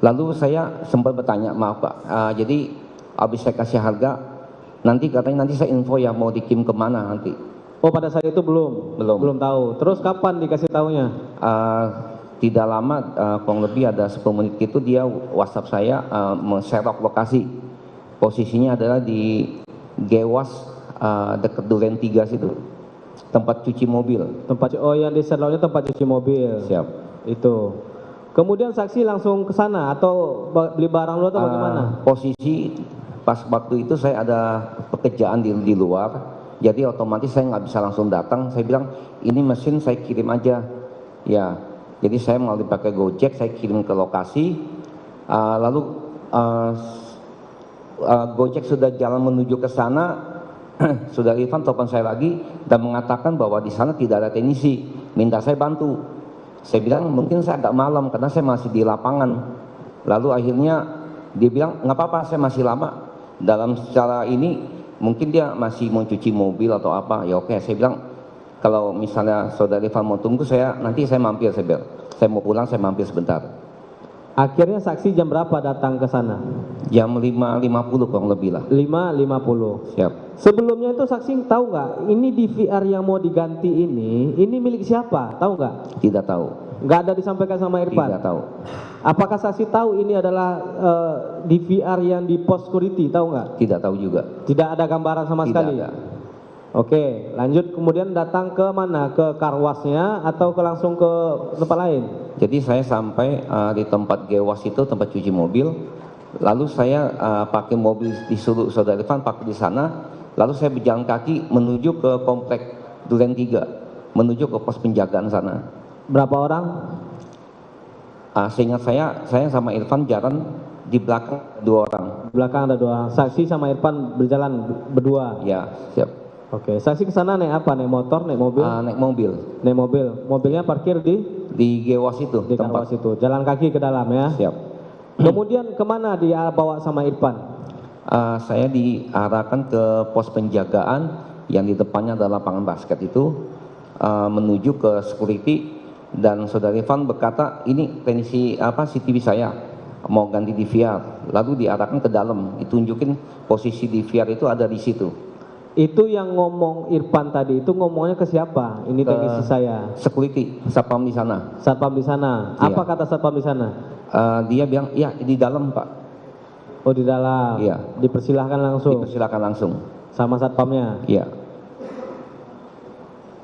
Lalu saya sempat bertanya, maaf Pak. Jadi habis saya kasih harga, nanti katanya nanti saya info ya mau dikirim kemana nanti. Oh pada saat itu belum tahu. Terus kapan dikasih tahunya? Tidak lama, kurang lebih ada 10 menit itu dia WhatsApp saya men-share lokasi. Posisinya adalah di Gewas dekat Duren 3 situ. Tempat cuci mobil. Yang di Serlaunya tempat cuci mobil. Siap. Itu. Kemudian saksi langsung ke sana atau beli barang dulu atau bagaimana? Posisi pas waktu itu saya ada pekerjaan di luar. Jadi otomatis saya nggak bisa langsung datang. Saya bilang ini mesin saya kirim aja, ya. Jadi saya melalui pakai Gojek, saya kirim ke lokasi. Lalu Gojek sudah jalan menuju ke sana, Saudara Irfan telepon saya lagi dan mengatakan bahwa di sana tidak ada teknisi, minta saya bantu. Saya bilang mungkin saya agak malam karena saya masih di lapangan. Lalu akhirnya dia bilang nggak apa-apa, saya masih lama. Dalam secara ini mungkin dia masih mau cuci mobil atau apa, ya oke. Saya bilang kalau misalnya Saudara Irfan mau tunggu nanti saya mampir, saya bilang saya mau pulang, saya mampir sebentar. Akhirnya saksi jam berapa datang ke sana? Jam 5.50 kurang lebih lah. 5.50. Siap. Sebelumnya itu saksi tahu nggak ini DVR yang mau diganti ini milik siapa? Tahu nggak? Tidak tahu. Nggak ada disampaikan sama Irfan? Tidak tahu. Apakah saksi tahu ini adalah DVR yang di pos security, tahu nggak? Tidak tahu juga. Tidak ada gambaran sama sekali? Tidak ada. Oke, lanjut kemudian datang ke mana? Ke karwasnya atau langsung ke tempat lain? Jadi saya sampai di tempat gewas itu, tempat cuci mobil. Lalu saya pakai mobil, disuruh Saudara Irfan pakai di sana. Lalu saya berjalan kaki menuju ke komplek Duren 3, menuju ke pos penjagaan sana. Berapa orang? Seingat saya sama Irfan jalan di belakang 2 orang. Di belakang ada 2 orang. Saksi sama Irfan berjalan berdua? Ya, siap. Oke, saksi ke sana naik apa? Naik motor, naik mobil? Naik mobil. Naik mobil. Mobilnya parkir di gewas itu. Di gewas itu. Jalan kaki ke dalam ya? Siap. Kemudian kemana dia bawa sama Irfan? Saya diarahkan ke pos penjagaan yang di depannya adalah lapangan basket itu, menuju ke security, dan Saudara Irfan berkata ini teknisi CCTV saya mau ganti DVR. Lalu diarahkan ke dalam, ditunjukin posisi DVR itu ada di situ. Itu yang ngomong Irfan tadi itu ngomongnya ke siapa? Ini teknisi saya. Security, satpam di sana. Satpam di sana. Apa kata satpam di sana? Dia bilang, ya di dalam Pak. Oh di dalam. Iya. Dipersilahkan langsung. Dipersilahkan langsung. Sama satpamnya. Iya.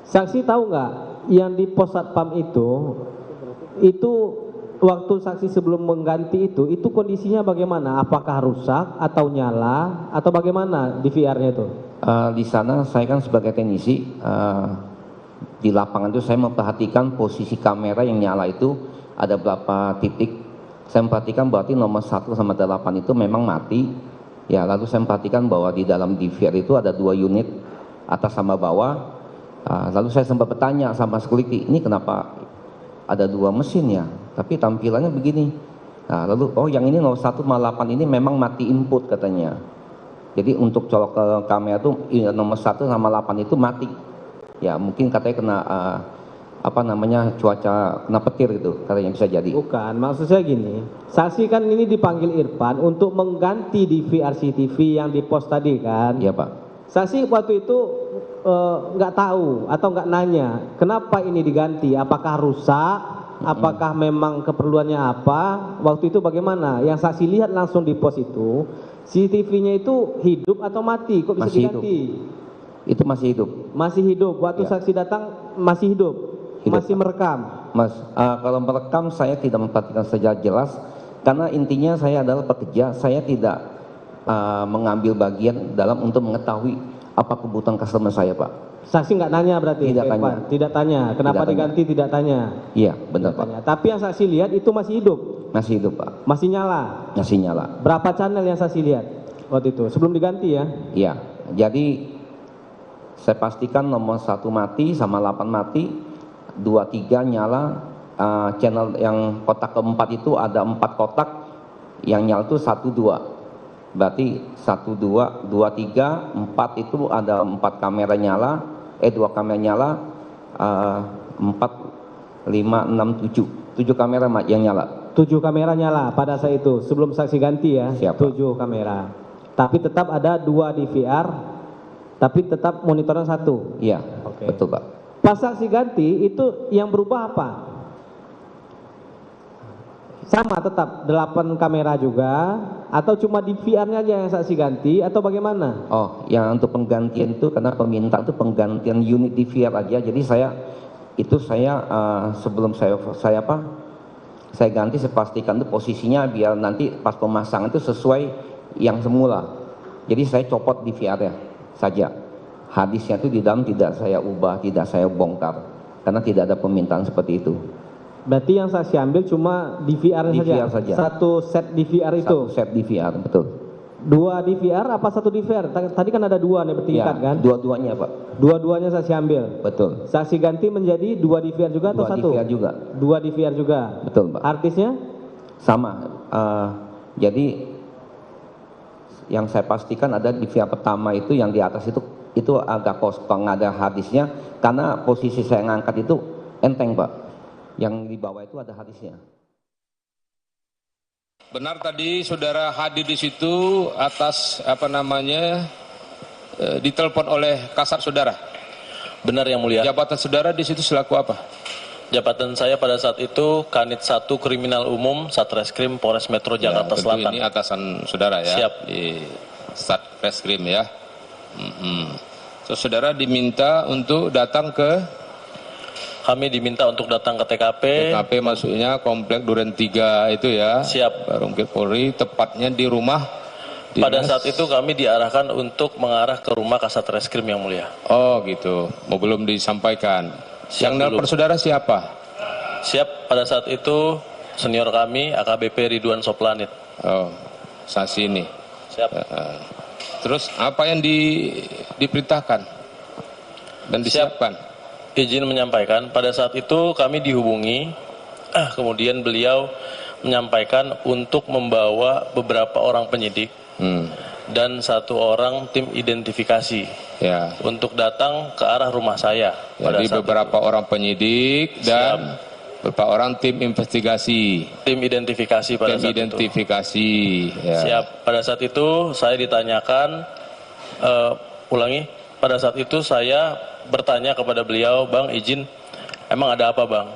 Saksi tahu nggak yang di pos satpam itu waktu saksi sebelum mengganti itu kondisinya bagaimana? Apakah rusak atau nyala atau bagaimana DVR-nya itu? Di sana saya kan sebagai teknisi di lapangan itu saya memperhatikan posisi kamera yang nyala itu ada berapa titik. Saya memperhatikan berarti nomor 1 sama 8 itu memang mati. Ya, lalu saya memperhatikan bahwa di dalam DVR itu ada 2 unit atas sama bawah. Lalu saya sempat bertanya sama security, ini kenapa ada 2 mesin ya? Tapi tampilannya begini. Lalu yang ini nomor 1 sama 8 ini memang mati input katanya. Jadi untuk colok ke kamera itu nomor 1 sama 8 itu mati. Ya mungkin katanya kena cuaca, kena petir gitu katanya bisa jadi. Bukan, maksud saya gini, saksi kan ini dipanggil Irfan untuk mengganti DVR CCTV yang di pos tadi kan? Iya Pak. Saksi waktu itu nggak tahu atau nggak nanya kenapa ini diganti, apakah rusak, apakah memang keperluannya apa, waktu itu bagaimana? Yang saksi lihat langsung di pos itu, CCTV-nya itu hidup atau mati? Kok bisa masih diganti? Hidup. Itu masih hidup. Masih hidup, waktu saksi datang masih hidup? Masih merekam? Mas, kalau merekam saya tidak memperhatikan secara jelas karena intinya saya adalah pekerja, saya tidak mengambil bagian dalam untuk mengetahui apa kebutuhan customer saya Pak. Saksi nggak nanya berarti? Tidak tanya. Tidak tanya. Kenapa diganti tidak tanya? Iya benar Pak. Tapi yang saksi lihat itu masih hidup? Masih hidup Pak. Masih nyala? Masih nyala. Berapa channel yang saksi lihat waktu itu sebelum diganti ya? Iya. Jadi saya pastikan nomor 1 mati sama 8 mati, 2, 3 nyala. Channel yang kotak keempat itu ada 4 kotak, yang nyala itu 1, 2. Berarti 1, 2, 2, 3, 4 itu ada 4 kamera nyala, 2 kamera nyala, 4, 5, 6, 7 kamera yang nyala. 7 kamera nyala pada saat itu sebelum saksi ganti ya? Siap, 7 kamera. Tapi tetap ada 2 DVR, tapi tetap monitornya 1. Iya, betul Pak. Pas saksi ganti itu yang berubah apa? Sama tetap 8 kamera juga, atau cuma di VR-nya aja yang saksi ganti atau bagaimana? Oh, yang untuk penggantian itu karena permintaan itu penggantian unit di VR aja. Jadi saya sebelum saya ganti, saya pastikan itu posisinya biar nanti pas pemasangan itu sesuai yang semula. Jadi saya copot di VR-nya saja. Hadisnya itu di dalam tidak saya ubah, tidak saya bongkar karena tidak ada permintaan seperti itu. Berarti yang saksi ambil cuma di VR Di saja? VR saja. Satu set di VR itu? Satu set di VR, betul. Dua di VR apa satu di VR? Tadi kan ada dua nih bertingkat Ya, kan? dua-duanya Pak. Dua-duanya saksi ambil? Betul. Saksi ganti menjadi dua di VR juga atau Dua di satu? VR juga. Dua di VR juga? Betul Pak. Artisnya? Sama. Jadi yang saya pastikan ada di VR pertama itu yang di atas itu agak kosong, ada hadisnya karena posisi saya ngangkat itu enteng Pak. Yang di bawah itu ada hadisnya. Benar tadi saudara hadir di situ atas ditelepon oleh kasat saudara. Benar yang mulia. Jabatan saudara di situ selaku apa? Jabatan saya pada saat itu Kanit 1 Kriminal Umum Satreskrim Polres Metro Jakarta tentu Selatan. Ini atasan saudara ya. Siap. Di Satreskrim ya. So, saudara diminta untuk datang ke. Kami diminta untuk datang ke TKP. TKP maksudnya Komplek Duren 3 itu ya. Siap. Barungkit Polri, tepatnya di rumah dinas. Pada saat itu kami diarahkan untuk mengarah ke rumah Kasat Reskrim yang mulia. Oh gitu, belum disampaikan. Siap, yang nelpon saudara siapa? Siap, pada saat itu senior kami AKBP Ridwan Soplanit. Oh, saksi ini. Siap. Terus apa yang diperintahkan dan disiapkan? Izin menyampaikan, pada saat itu kami dihubungi, kemudian beliau menyampaikan untuk membawa beberapa orang penyidik dan satu orang tim identifikasi untuk datang ke arah rumah saya. Jadi beberapa orang penyidik dan beberapa orang tim investigasi. Tim identifikasi pada saat identifikasi. Ya. Siap. Pada saat itu saya ditanyakan, pada saat itu saya bertanya kepada beliau, Bang izin, emang ada apa Bang?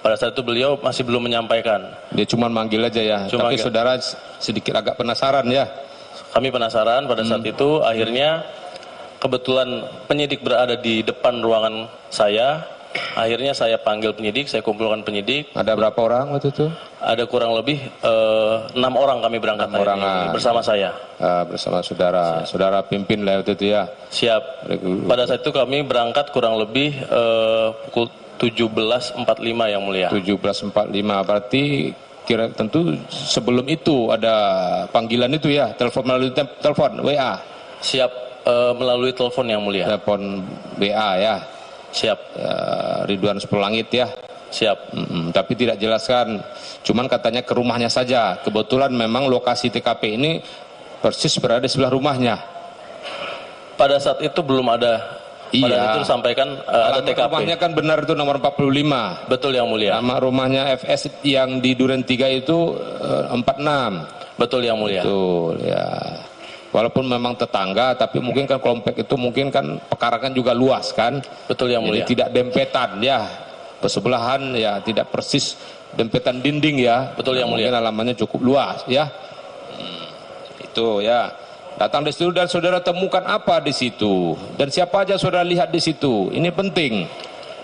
Pada saat itu beliau masih belum menyampaikan. Dia cuma manggil aja ya. Tapi saudara sedikit agak penasaran ya. Kami penasaran pada saat itu. Akhirnya kebetulan penyidik berada di depan ruangan saya. Akhirnya saya panggil penyidik, saya kumpulkan penyidik. Ada berapa orang waktu itu? Ada kurang lebih 6 orang kami berangkat bersama saya. Bersama saudara. Saudara pimpin lah waktu itu ya. Siap. Pada saat itu kami berangkat kurang lebih pukul 17.45 yang mulia. 17.45 berarti tentu sebelum itu ada panggilan itu ya, telepon melalui telepon WA. Siap, melalui telepon yang mulia. Telepon WA ya. Siap. Ridwan Sepelangit ya. Siap. Tapi tidak jelaskan, cuman katanya ke rumahnya saja. Kebetulan memang lokasi TKP ini persis berada di sebelah rumahnya. Pada saat itu belum ada. Pada saat itu disampaikan ada TKP. Rumahnya kan benar itu nomor 45. Betul yang mulia. Nama rumahnya FS yang di Duren 3 itu 46. Betul yang mulia. Betul ya. Walaupun memang tetangga, tapi mungkin kan komplek itu mungkin kan pekarangan juga luas kan. Betul yang mulia. Jadi tidak dempetan ya, bersebelahan ya, tidak persis dempetan dinding ya. Betul yang mulia. Mungkin halamannya cukup luas ya. Itu ya. Datang di situ dan saudara temukan apa di situ dan siapa aja saudara lihat di situ. Ini penting.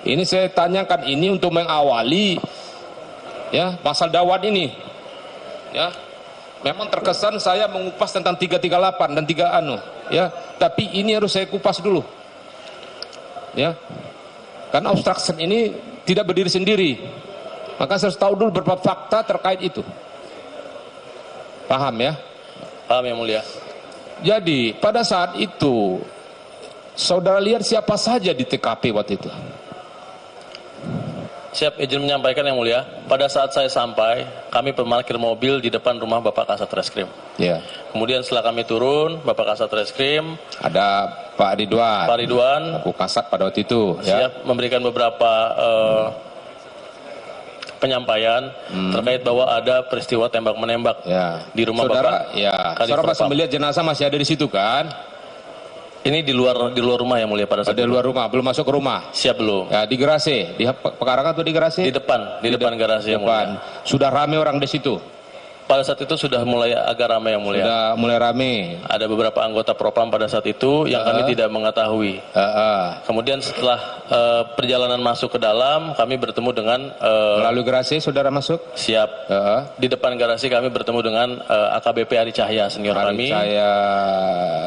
Ini saya tanyakan ini untuk mengawali ya pasal dawat ini. Ya. Memang terkesan saya mengupas tentang 338 dan 3 ya, tapi ini harus saya kupas dulu. Ya. Karena obstruction ini tidak berdiri sendiri. Maka saya harus tahu dulu beberapa fakta terkait itu. Paham ya? Paham yang mulia. Jadi pada saat itu saudara lihat siapa saja di TKP waktu itu? Siap, izin menyampaikan yang mulia. Pada saat saya sampai, kami berparkir mobil di depan rumah Bapak Kasat Reskrim. Ya. Kemudian setelah kami turun, Bapak Kasat Reskrim, ada Pak Ridwan. Pak Ridwan, Aku Kasat pada waktu itu. Siap memberikan beberapa penyampaian terkait bahwa ada peristiwa tembak menembak di rumah saudara, Bapak. Ya. Saudara pas melihat jenazah masih ada di situ kan? Ini di luar rumah yang mulia pada saat itu. Di luar rumah, belum masuk ke rumah. Siap belum. Ya, di garasi, di pekarangan atau di garasi? Di depan garasi yang mulia. Sudah ramai orang di situ. Pada saat itu sudah mulai agak ramai yang mulia. Sudah mulai ramai. Ada beberapa anggota propam pada saat itu yang kami tidak mengetahui. Kemudian setelah perjalanan masuk ke dalam, kami bertemu dengan melalui garasi saudara masuk? Siap. Di depan garasi kami bertemu dengan AKBP Ari Cahya senior kami. Ari Cahya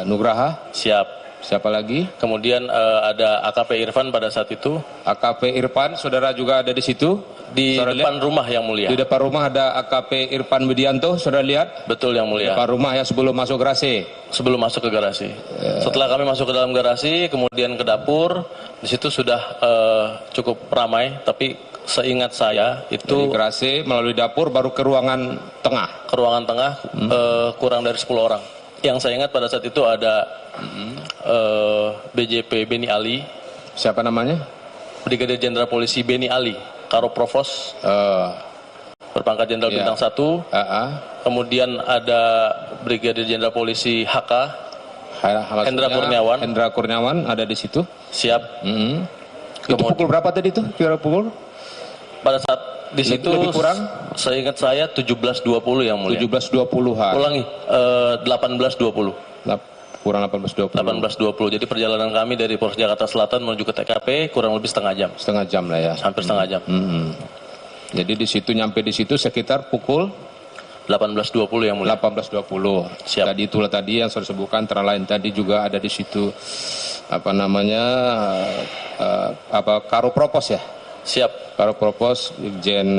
Nugraha. Siap. Siapa lagi? Kemudian ada AKP Irfan pada saat itu. AKP Irfan, saudara juga ada di situ? Di depan rumah yang mulia. Di depan rumah ada AKP Irfan Widianto, saudara lihat? Betul yang mulia. Depan rumah ya sebelum masuk garasi? Sebelum masuk ke garasi. Setelah kami masuk ke dalam garasi, kemudian ke dapur, di situ sudah cukup ramai, tapi seingat saya itu... Dari garasi melalui dapur baru ke ruangan tengah? Ke ruangan tengah kurang dari 10 orang. Yang saya ingat pada saat itu ada BJP Beni Ali. Siapa namanya? Brigadir Jenderal Polisi Beni Ali, Karo Provos, berpangkat Jenderal Bintang 1. Kemudian ada Brigadir Jenderal Polisi HK, Hendra Kurniawan. Hendra Kurniawan ada di situ. Siap. Itu pukul berapa tadi itu? Kira pukul? Pada saat di situ lebih kurang? Saya ingat saya 17.20 yang mulia. 17.20-an. Ulangi, 18.20. Kurang 18.20. 18.20. Jadi perjalanan kami dari Polres Jakarta Selatan menuju ke TKP kurang lebih setengah jam. Setengah jam lah ya. Hampir setengah jam. Jadi di situ nyampe di situ sekitar pukul 18.20 yang mulia. 18.20. Siap. Tadi itulah tadi yang saya sebutkan, antara lain tadi juga ada di situ apa namanya Karo Propos ya. Siap. Karo Propos, Irjen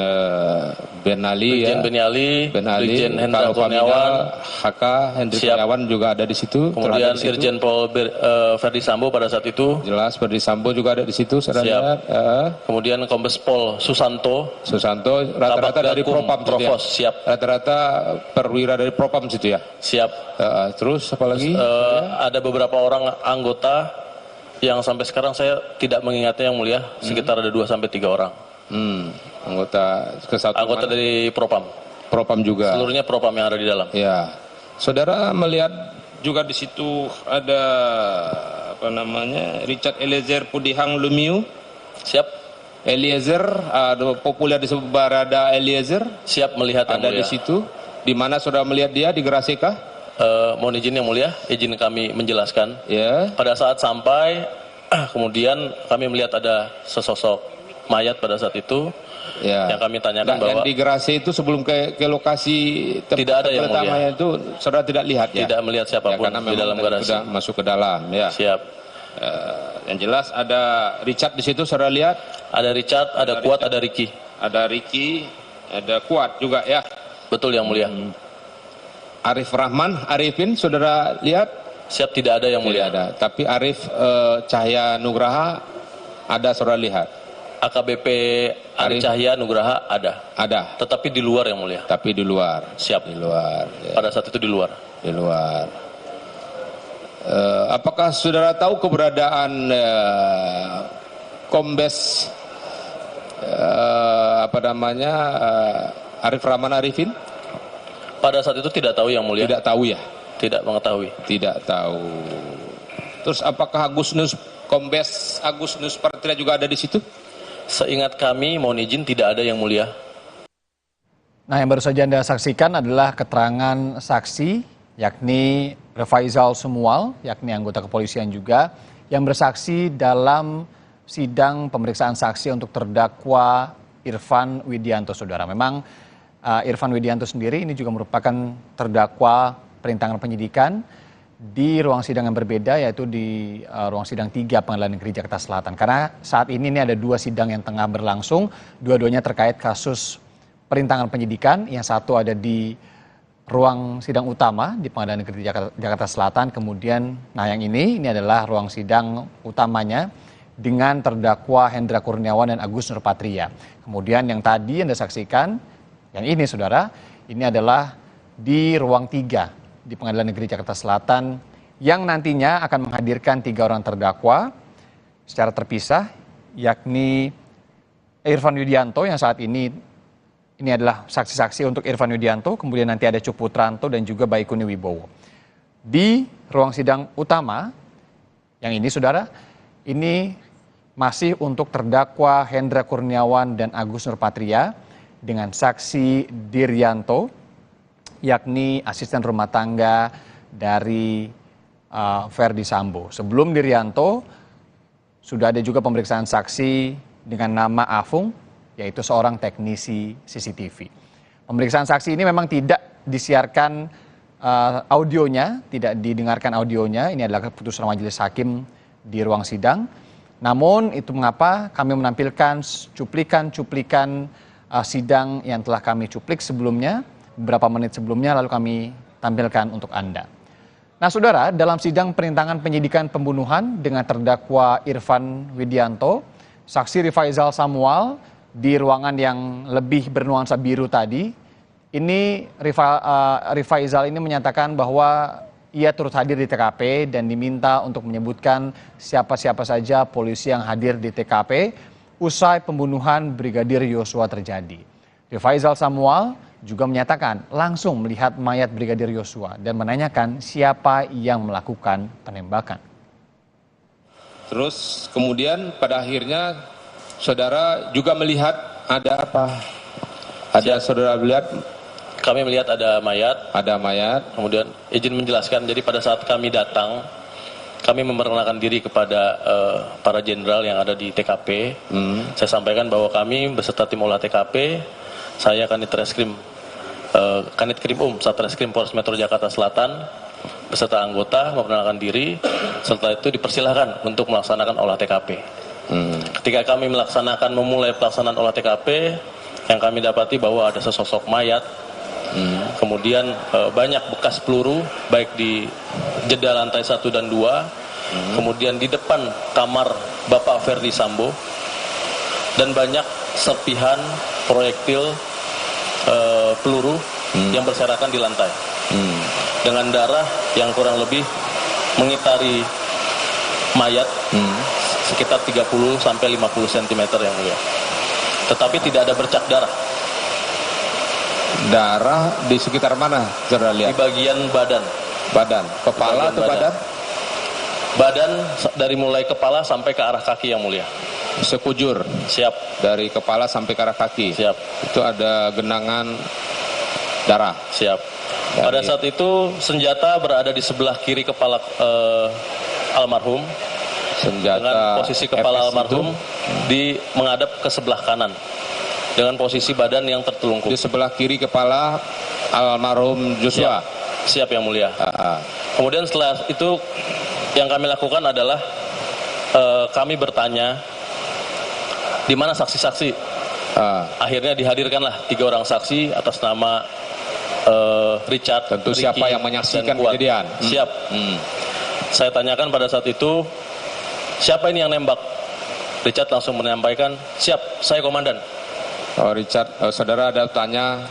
Ben Ali, Irjen Beni Ali, Irjen Hendra Kurniawan, HK Hendra Kurniawan juga ada di situ. Kemudian Irjen Pol Ferdi Sambo pada saat itu. Jelas, Ferdi Sambo juga ada di situ. Saya lihat. Kemudian Kombes Pol Susanto. Rata-rata dari Propam. Provos, siap. Rata-rata perwira dari Propam situ ya. Siap. Terus apa lagi? Ada beberapa orang anggota yang sampai sekarang saya tidak mengingatnya yang mulia, sekitar ada 2-3 orang. Anggota dari Propam. Propam juga. Seluruhnya Propam yang ada di dalam. Ya. Saudara melihat juga di situ ada apa namanya Richard Eliezer Pudihang Lumiu. Siap. Eliezer, populer disebut Barada Eliezer. Siap melihat yang ada mulia. Di situ. Di mana saudara melihat dia di garasi kah? Mohon izin yang mulia, izin kami menjelaskan. Pada saat sampai, kemudian kami melihat ada sesosok mayat pada saat itu. Yang kami tanyakan bahwa yang di garasi itu sebelum ke lokasi tidak ada yang mulia. Itu saudara tidak lihat ya? Tidak melihat siapapun di dalam garasi. Sudah masuk ke dalam ya. Siap. Yang jelas ada Richard di situ saudara lihat? Ada Richard, ada Kuat, ada Ricky. Ada Ricky, ada Kuat juga ya. Betul yang mulia. Arif Rahman, Arifin, saudara lihat? Siap, tidak ada yang mulia. Tidak ada. Tapi Arif Cahya Nugraha ada saudara lihat? AKBP Ari Cahya Nugraha ada. Ada. Tetapi di luar yang mulia. Tapi di luar. Siap. Di luar. Ya. Pada saat itu di luar. Di luar. Apakah saudara tahu keberadaan Kombes Arif Rahman Arifin? Pada saat itu tidak tahu yang mulia. Tidak tahu ya? Tidak mengetahui. Tidak tahu. Terus apakah Kombes Agus Nus Partria juga ada di situ? Seingat kami, mohon izin tidak ada yang mulia. Nah, yang baru saja Anda saksikan adalah keterangan saksi, yakni Refaizal Semual, yakni anggota kepolisian juga, yang bersaksi dalam sidang pemeriksaan saksi untuk terdakwa Irfan Widianto, saudara. Memang Irfan Widianto sendiri ini juga merupakan terdakwa perintangan penyidikan di ruang sidang yang berbeda, yaitu di ruang sidang 3 Pengadilan Negeri Jakarta Selatan. Karena saat ini ada 2 sidang yang tengah berlangsung, dua-duanya terkait kasus perintangan penyidikan. Yang satu ada di ruang sidang utama di Pengadilan Negeri Jakarta Selatan, kemudian yang ini adalah ruang sidang utamanya dengan terdakwa Hendra Kurniawan dan Agus Nurpatria. Kemudian yang tadi Anda saksikan, yang ini saudara, ini adalah di ruang 3 di Pengadilan Negeri Jakarta Selatan yang nantinya akan menghadirkan 3 orang terdakwa secara terpisah, yakni Irfan Widianto yang saat ini adalah saksi-saksi untuk Irfan Widianto, kemudian nanti ada Cuk Putranto dan juga Baikuni Wibowo. Di ruang sidang utama yang ini saudara, ini masih untuk terdakwa Hendra Kurniawan dan Agus Nurpatria dengan saksi Diryanto, yakni asisten rumah tangga dari Verdi Sambo. Sebelum Dirianto, sudah ada juga pemeriksaan saksi dengan nama Afung, yaitu seorang teknisi CCTV. Pemeriksaan saksi ini memang tidak disiarkan audionya, tidak didengarkan audionya. Ini adalah keputusan majelis hakim di ruang sidang. Namun itu mengapa kami menampilkan cuplikan-cuplikan sidang yang telah kami cuplik sebelumnya, beberapa menit sebelumnya, lalu kami tampilkan untuk Anda. Nah saudara, dalam sidang perintangan penyidikan pembunuhan dengan terdakwa Irfan Widianto, saksi Rifaizal Samuel di ruangan yang lebih bernuansa biru tadi, ini Rifaizal ini menyatakan bahwa ia turut hadir di TKP dan diminta untuk menyebutkan siapa-siapa saja polisi yang hadir di TKP usai pembunuhan Brigadir Yosua terjadi. Rifaizal Samuel juga menyatakan langsung melihat mayat Brigadir Yosua dan menanyakan siapa yang melakukan penembakan. Terus kemudian pada akhirnya saudara juga melihat ada apa? Ada saudara lihat? Kami melihat ada mayat. Ada mayat. Kemudian izin menjelaskan, jadi pada saat kami datang, kami memperkenalkan diri kepada para jenderal yang ada di TKP. Saya sampaikan bahwa kami beserta tim olah TKP, saya Kanit Krim Satreskrim Polres Metro Jakarta Selatan, beserta anggota memperkenalkan diri. Setelah itu dipersilahkan untuk melaksanakan olah TKP. Ketika kami memulai pelaksanaan olah TKP, yang kami dapati bahwa ada sesosok mayat. Kemudian banyak bekas peluru baik di jeda lantai 1 dan 2, kemudian di depan kamar Bapak Verdi Sambo, dan banyak serpihan proyektil peluru yang berserakan di lantai dengan darah yang kurang lebih mengitari mayat sekitar 30 sampai 50 cm yang mulia. Tetapi tidak ada bercak darah. Darah di sekitar mana saudara lihat? Di bagian badan. Badan, kepala atau badan? Badan dari mulai kepala sampai ke arah kaki yang mulia. Sekujur. Siap. Dari kepala sampai ke arah kaki. Siap. Itu ada genangan darah. Siap. Pada saat itu senjata berada di sebelah kiri kepala almarhum. Senjata dengan posisi kepala almarhum menghadap ke sebelah kanan. Dengan posisi badan yang tertelungkup. Di sebelah kiri kepala almarhum Joshua. Siap yang mulia. Kemudian setelah itu yang kami lakukan adalah kami bertanya di mana saksi-saksi. Akhirnya dihadirkanlah 3 orang saksi atas nama Richard. Tentu Ricky, siapa yang menyaksikan kejadian. Siap. Saya tanyakan pada saat itu, siapa ini yang nembak? Richard langsung menyampaikan, siap, saya komandan. Oh Richard, saudara ada tanya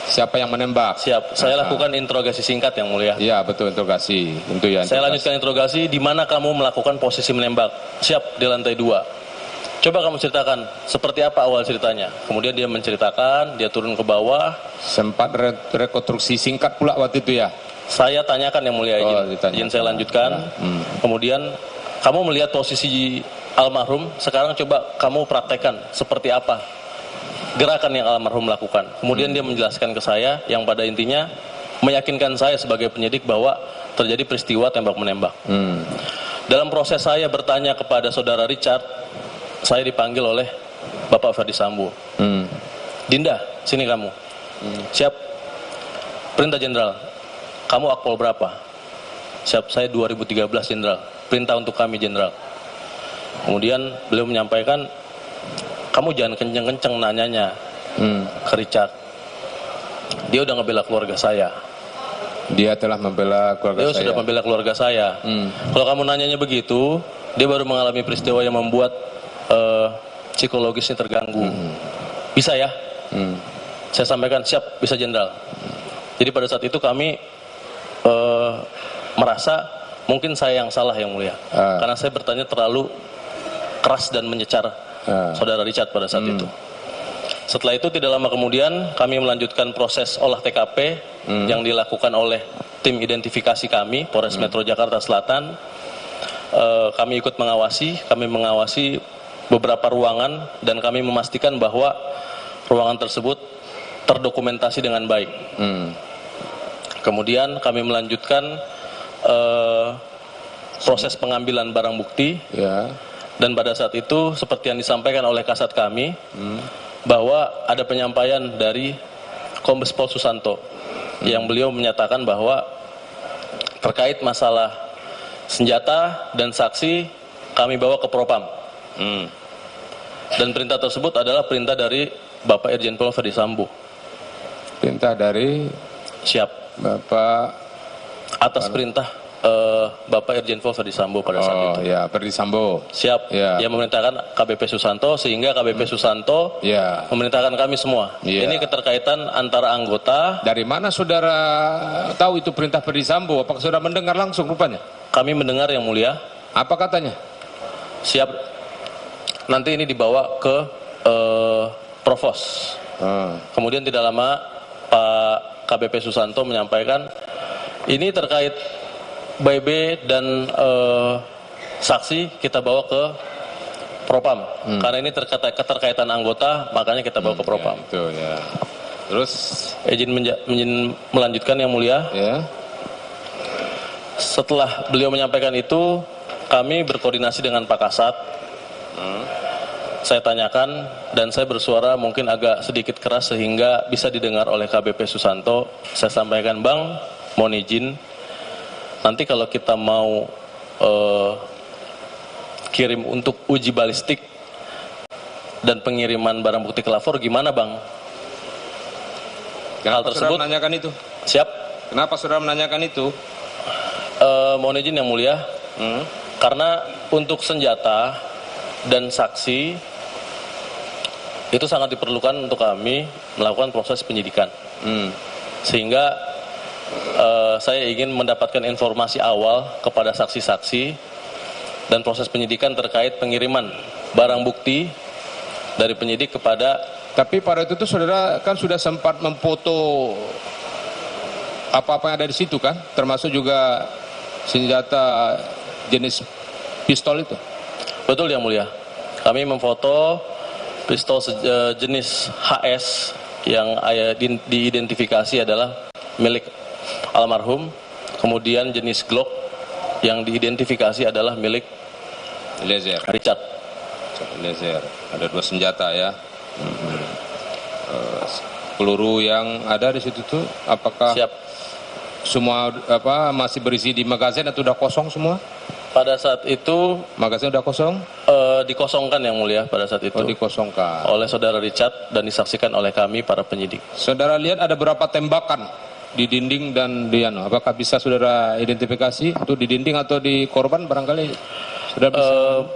siapa yang menembak? Siap, saya lakukan interogasi singkat yang mulia. Iya betul, interogasi. Tentu ya. Saya lanjutkan interogasi, di mana kamu melakukan posisi menembak? Siap, di lantai 2. Coba kamu ceritakan seperti apa awal ceritanya. Kemudian dia menceritakan, dia turun ke bawah. Sempat rekonstruksi singkat pula waktu itu ya? Saya tanyakan yang mulia, izin saya lanjutkan. Kemudian kamu melihat posisi almarhum, sekarang coba kamu praktekkan seperti apa gerakan yang almarhum lakukan. Kemudian dia menjelaskan ke saya yang pada intinya meyakinkan saya sebagai penyidik bahwa terjadi peristiwa tembak-menembak. Dalam proses saya bertanya kepada saudara Richard, saya dipanggil oleh Bapak Verdi Sambo. Dinda, sini kamu. Siap. Perintah Jenderal. Kamu akpol berapa? Siap, saya 2013 Jenderal. Perintah untuk kami Jenderal. Kemudian beliau menyampaikan, kamu jangan kenceng-kenceng nanyanya ke Richard. Dia udah ngebela keluarga saya. Dia telah membela keluarga saya. Dia sudah membela keluarga saya. Kalau kamu nanyanya begitu, dia baru mengalami peristiwa yang membuat psikologisnya terganggu. Bisa ya? Saya sampaikan, siap, bisa Jenderal. Jadi pada saat itu kami merasa mungkin saya yang salah yang mulia. Karena saya bertanya terlalu keras dan menyecar saudara Richard pada saat itu. Setelah itu tidak lama kemudian kami melanjutkan proses olah TKP yang dilakukan oleh tim identifikasi kami, Polres Metro Jakarta Selatan. Kami ikut mengawasi, beberapa ruangan dan kami memastikan bahwa ruangan tersebut terdokumentasi dengan baik. Kemudian kami melanjutkan proses pengambilan barang bukti. Ya. Dan pada saat itu seperti yang disampaikan oleh kasat kami, bahwa ada penyampaian dari Kombes Pol Susanto yang beliau menyatakan bahwa terkait masalah senjata dan saksi kami bawa ke Propam. Dan perintah tersebut adalah perintah dari Bapak Irjen Pol Verdi Sambo. Perintah dari Bapak atas perintah Bapak Irjen Pol Verdi Sambo pada saat itu. Oh ya, Verdi Sambo. Siap. Ya. Yang memerintahkan KBP Susanto, sehingga KBP Susanto memerintahkan kami semua. Ini keterkaitan antara anggota. Dari mana saudara tahu itu perintah Verdi Sambo? Apakah saudara mendengar langsung rupanya? Kami mendengar, Yang Mulia. Apa katanya? Siap. Nanti ini dibawa ke Provos. Kemudian tidak lama Pak KBP Susanto menyampaikan ini terkait BB dan saksi kita bawa ke Propam. Karena ini keterkaitan anggota, makanya kita bawa ke Propam. Ya, itu ya. Terus izin melanjutkan, Yang Mulia. Ya. Setelah beliau menyampaikan itu, kami berkoordinasi dengan Pak Kasat. Saya tanyakan dan saya bersuara mungkin agak sedikit keras sehingga bisa didengar oleh KBP Susanto. Saya sampaikan, Bang, mohon izin, nanti kalau kita mau kirim untuk uji balistik dan pengiriman barang bukti ke lapor gimana, Bang? Kenapa hal tersebut saudara menanyakan itu? Siap. Kenapa saudara menanyakan itu? Mohon izin, Yang Mulia. Karena untuk senjata dan saksi itu sangat diperlukan untuk kami melakukan proses penyidikan. Sehingga saya ingin mendapatkan informasi awal kepada saksi-saksi dan proses penyidikan terkait pengiriman barang bukti dari penyidik kepada. Tapi pada itu tuh saudara kan sudah sempat memfoto apa-apa yang ada di situ kan, termasuk juga senjata jenis pistol itu. Betul, Yang Mulia. Kami memfoto pistol jenis HS yang diidentifikasi adalah milik almarhum, kemudian jenis Glock yang diidentifikasi adalah milik Richard Eliezer. Ada 2 senjata ya. Peluru yang ada di situ tuh apakah semua masih berisi di magazin atau udah kosong semua? Pada saat itu magazin udah kosong? Dikosongkan, Yang Mulia, pada saat itu. Dikosongkan oleh saudara Richard dan disaksikan oleh kami para penyidik. Saudara lihat ada berapa tembakan di dinding dan di apakah bisa saudara identifikasi itu di dinding atau di korban barangkali? Saudara bisa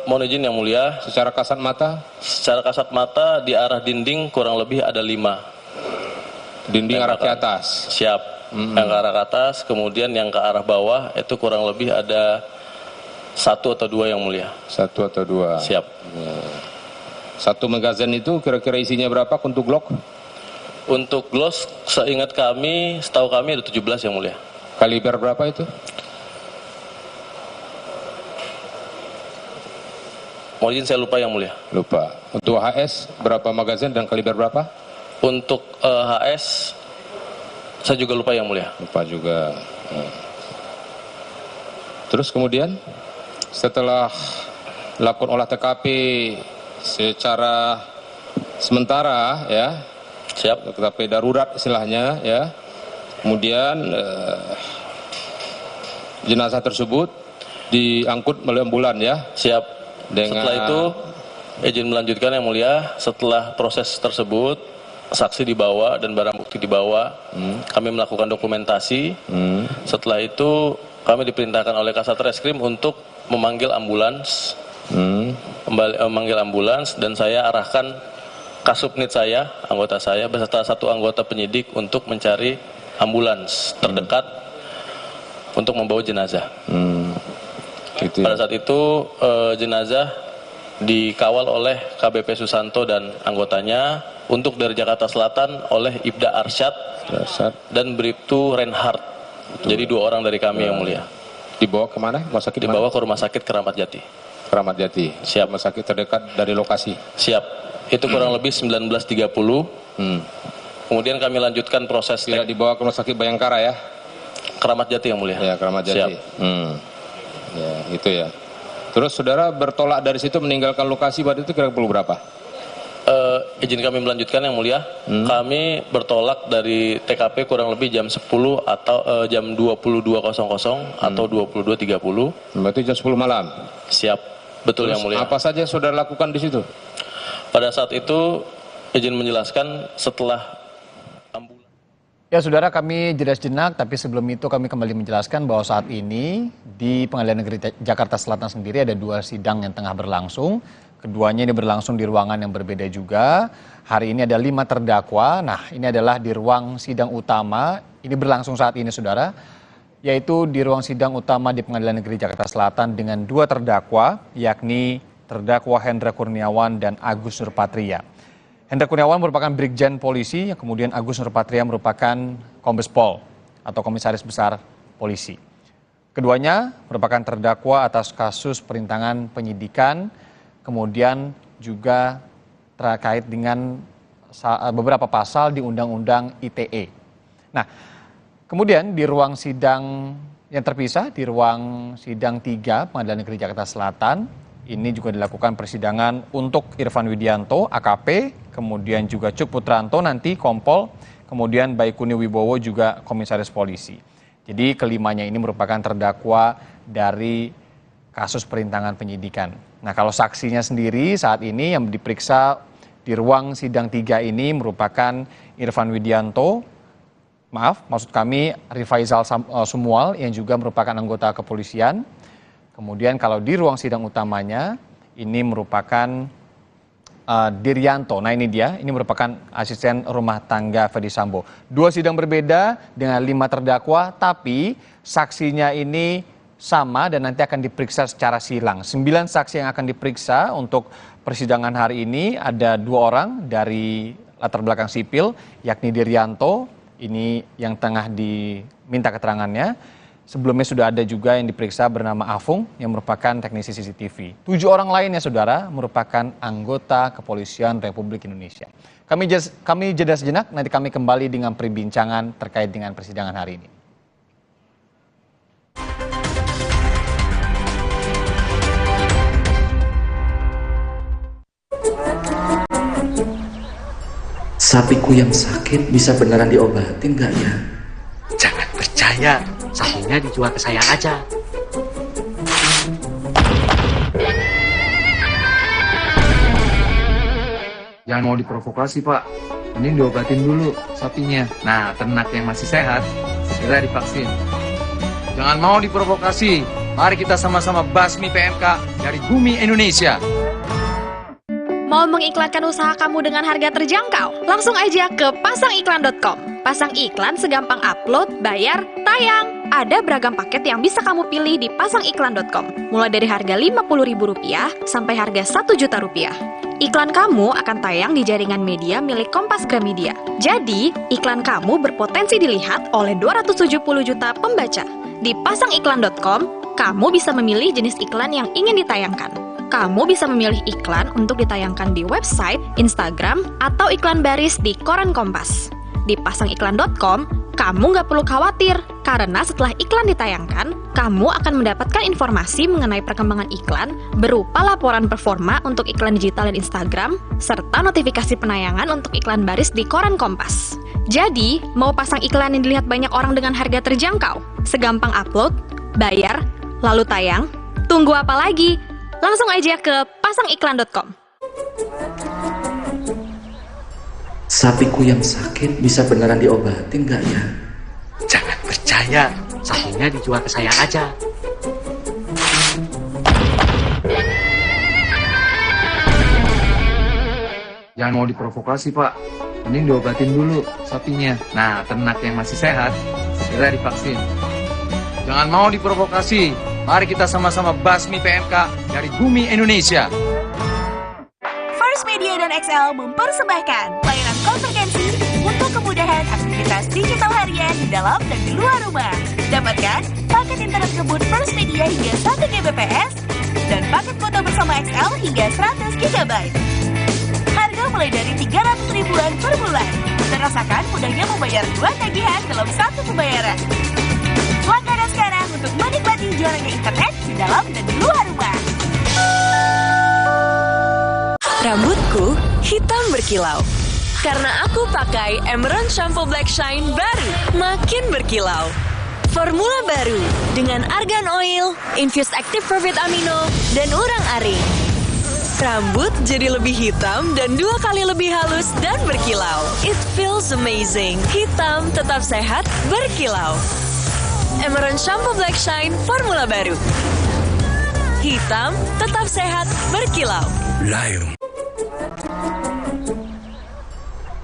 mohon izin, Yang Mulia. Secara kasat mata? Secara kasat mata di arah dinding kurang lebih ada 5. Dinding arah ke atas? Siap. Yang ke arah ke atas, kemudian yang ke arah bawah itu kurang lebih ada 1 atau 2, Yang Mulia. 1 atau 2. Siap. Satu magazin itu kira-kira isinya berapa untuk Glock? Untuk Glock seingat kami, setahu kami ada 17, Yang Mulia. Kaliber berapa itu? Mohon izin, saya lupa, Yang Mulia. Lupa. Untuk HS berapa magazin dan kaliber berapa? Untuk HS saya juga lupa, Yang Mulia. Lupa juga. Terus kemudian setelah lakukan olah TKP secara sementara ya, TKP darurat istilahnya ya, kemudian jenazah tersebut diangkut melalui ambulan ya. Siap. Setelah itu izin melanjutkan, Yang Mulia. Setelah proses tersebut saksi dibawa dan barang bukti dibawa, kami melakukan dokumentasi. Setelah itu kami diperintahkan oleh Kasat Reskrim untuk memanggil ambulans, memanggil ambulans, dan saya arahkan Kasubnit saya, anggota saya beserta 1 anggota penyidik untuk mencari ambulans terdekat untuk membawa jenazah. Pada saat itu jenazah dikawal oleh KBP Susanto dan anggotanya, untuk dari Jakarta Selatan oleh Ibda Arsyad dan Bribtu Reinhardt. Jadi 2 orang dari kami, Yang Mulia. Dibawa kemana? Rumah sakit dibawa ke Rumah Sakit Keramat Jati. Keramat Jati. Siap. Rumah sakit terdekat dari lokasi. Siap. Itu kurang lebih 19.30. Kemudian kami lanjutkan proses. Tidak dibawa ke Rumah Sakit Bayangkara ya? Keramat Jati yang mulia. Ya, Keramat Jati. Siap. Ya, itu ya. Terus saudara bertolak dari situ meninggalkan lokasi pada itu kira-kira berapa? Izin kami melanjutkan yang mulia. Kami bertolak dari TKP kurang lebih jam 10 atau jam 22.00 atau 22.30. Berarti jam 10 malam. Siap. Betul. Terus yang mulia. apa saja saudara lakukan di situ? Pada saat itu izin menjelaskan setelah Ya saudara, kami jeda sejenak, tapi sebelum itu kami kembali menjelaskan bahwa saat ini di Pengadilan Negeri Jakarta Selatan sendiri ada 2 sidang yang tengah berlangsung. Keduanya ini berlangsung di ruangan yang berbeda juga. Hari ini ada 5 terdakwa. Nah, ini adalah di ruang sidang utama. Ini berlangsung saat ini saudara, yaitu di ruang sidang utama di Pengadilan Negeri Jakarta Selatan dengan 2 terdakwa, yakni terdakwa Hendra Kurniawan dan Agus Nurpatria. Hendra Kurniawan merupakan Brigjen Polisi, yang kemudian Agus Nurpatria merupakan Kombes Pol atau Komisaris Besar Polisi. Keduanya merupakan terdakwa atas kasus perintangan penyidikan, kemudian juga terkait dengan beberapa pasal di Undang-Undang ITE. Nah, kemudian di ruang sidang yang terpisah, di ruang sidang 3 Pengadilan Negeri Jakarta Selatan, ini juga dilakukan persidangan untuk Irfan Widianto, AKP, kemudian juga Cuk Putranto nanti Kompol, kemudian Baikuni Wibowo juga Komisaris Polisi. Jadi kelimanya ini merupakan terdakwa dari kasus perintangan penyidikan. Nah, kalau saksinya sendiri saat ini yang diperiksa di ruang sidang 3 ini merupakan Irfan Widianto, maksud kami Rifaizal Sumual yang juga merupakan anggota kepolisian. Kemudian kalau di ruang sidang utamanya ini merupakan Diryanto. Nah ini dia, ini merupakan asisten rumah tangga Ferdy Sambo. 2 sidang berbeda dengan 5 terdakwa, tapi saksinya ini sama dan nanti akan diperiksa secara silang. 9 saksi yang akan diperiksa untuk persidangan hari ini, ada 2 orang dari latar belakang sipil, yakni Diryanto, ini yang tengah diminta keterangannya. Sebelumnya sudah ada juga yang diperiksa bernama Afung yang merupakan teknisi CCTV. 7 orang lainnya saudara merupakan anggota Kepolisian Republik Indonesia. Kami jeda sejenak, nanti kami kembali dengan perbincangan terkait dengan persidangan hari ini. Sapiku yang sakit bisa beneran diobatin nggak ya? Jangan percaya. Sapinya dijual ke saya aja. Jangan mau diprovokasi, Pak. Mending diobatin dulu sapinya. Nah, ternak yang masih sehat, segera divaksin. Jangan mau diprovokasi. Mari kita sama-sama basmi PMK dari bumi Indonesia. Mau mengiklankan usaha kamu dengan harga terjangkau? Langsung aja ke pasangiklan.com. Pasang iklan segampang upload, bayar, tayang. Ada beragam paket yang bisa kamu pilih di pasangiklan.com. Mulai dari harga Rp50.000 sampai harga Rp1.000.000. Iklan kamu akan tayang di jaringan media milik Kompas Gramedia. Jadi, iklan kamu berpotensi dilihat oleh 270 juta pembaca. Di pasangiklan.com, kamu bisa memilih jenis iklan yang ingin ditayangkan. Kamu bisa memilih iklan untuk ditayangkan di website, Instagram, atau iklan baris di koran Kompas. Di pasangiklan.com, kamu nggak perlu khawatir, karena setelah iklan ditayangkan, kamu akan mendapatkan informasi mengenai perkembangan iklan berupa laporan performa untuk iklan digital dan Instagram, serta notifikasi penayangan untuk iklan baris di koran Kompas. Jadi, mau pasang iklan yang dilihat banyak orang dengan harga terjangkau? Segampang upload, bayar, lalu tayang? Tunggu apa lagi? Langsung aja ke pasangiklan.com. Sapiku yang sakit bisa beneran diobatin nggak ya? Jangan percaya, sapinya dijual ke saya aja. Jangan mau diprovokasi, Pak. Mending diobatin dulu sapinya. Nah, ternak yang masih sehat, segera divaksin. Jangan mau diprovokasi. Mari kita sama-sama basmi PMK dari bumi Indonesia. First Media dan XL mempersembahkan layanan konvergensi untuk kemudahan aktivitas digital harian di dalam dan di luar rumah. Dapatkan paket internet kebut First Media hingga 1 Gbps dan paket foto bersama XL hingga 100 GB. Harga mulai dari 300 ribuan per bulan. Dan rasakan mudahnya membayar 2 tagihan dalam 1 pembayaran. juaranya internet di dalam dan di luar rumah. Rambutku hitam berkilau. Karena aku pakai Emerald Shampoo Black Shine baru, makin berkilau. Formula baru dengan argan oil, infused active profit amino, dan urang-aring. Rambut jadi lebih hitam dan 2 kali lebih halus dan berkilau. It feels amazing. Hitam tetap sehat, berkilau. Emerald Shampoo Black Shine formula baru. Hitam tetap sehat, berkilau. Lion.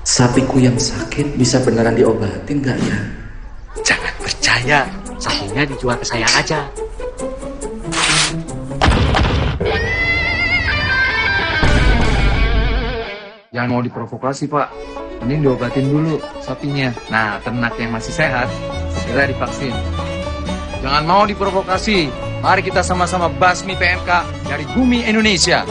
Sapiku yang sakit bisa beneran diobatin nggak ya? Jangan percaya, sapinya dijual ke saya aja. Jangan mau diprovokasi, Pak. Mending diobatin dulu sapinya. Nah, ternak yang masih sehat, segera divaksin. Jangan mau diprovokasi. Mari kita sama-sama basmi PMK dari bumi Indonesia.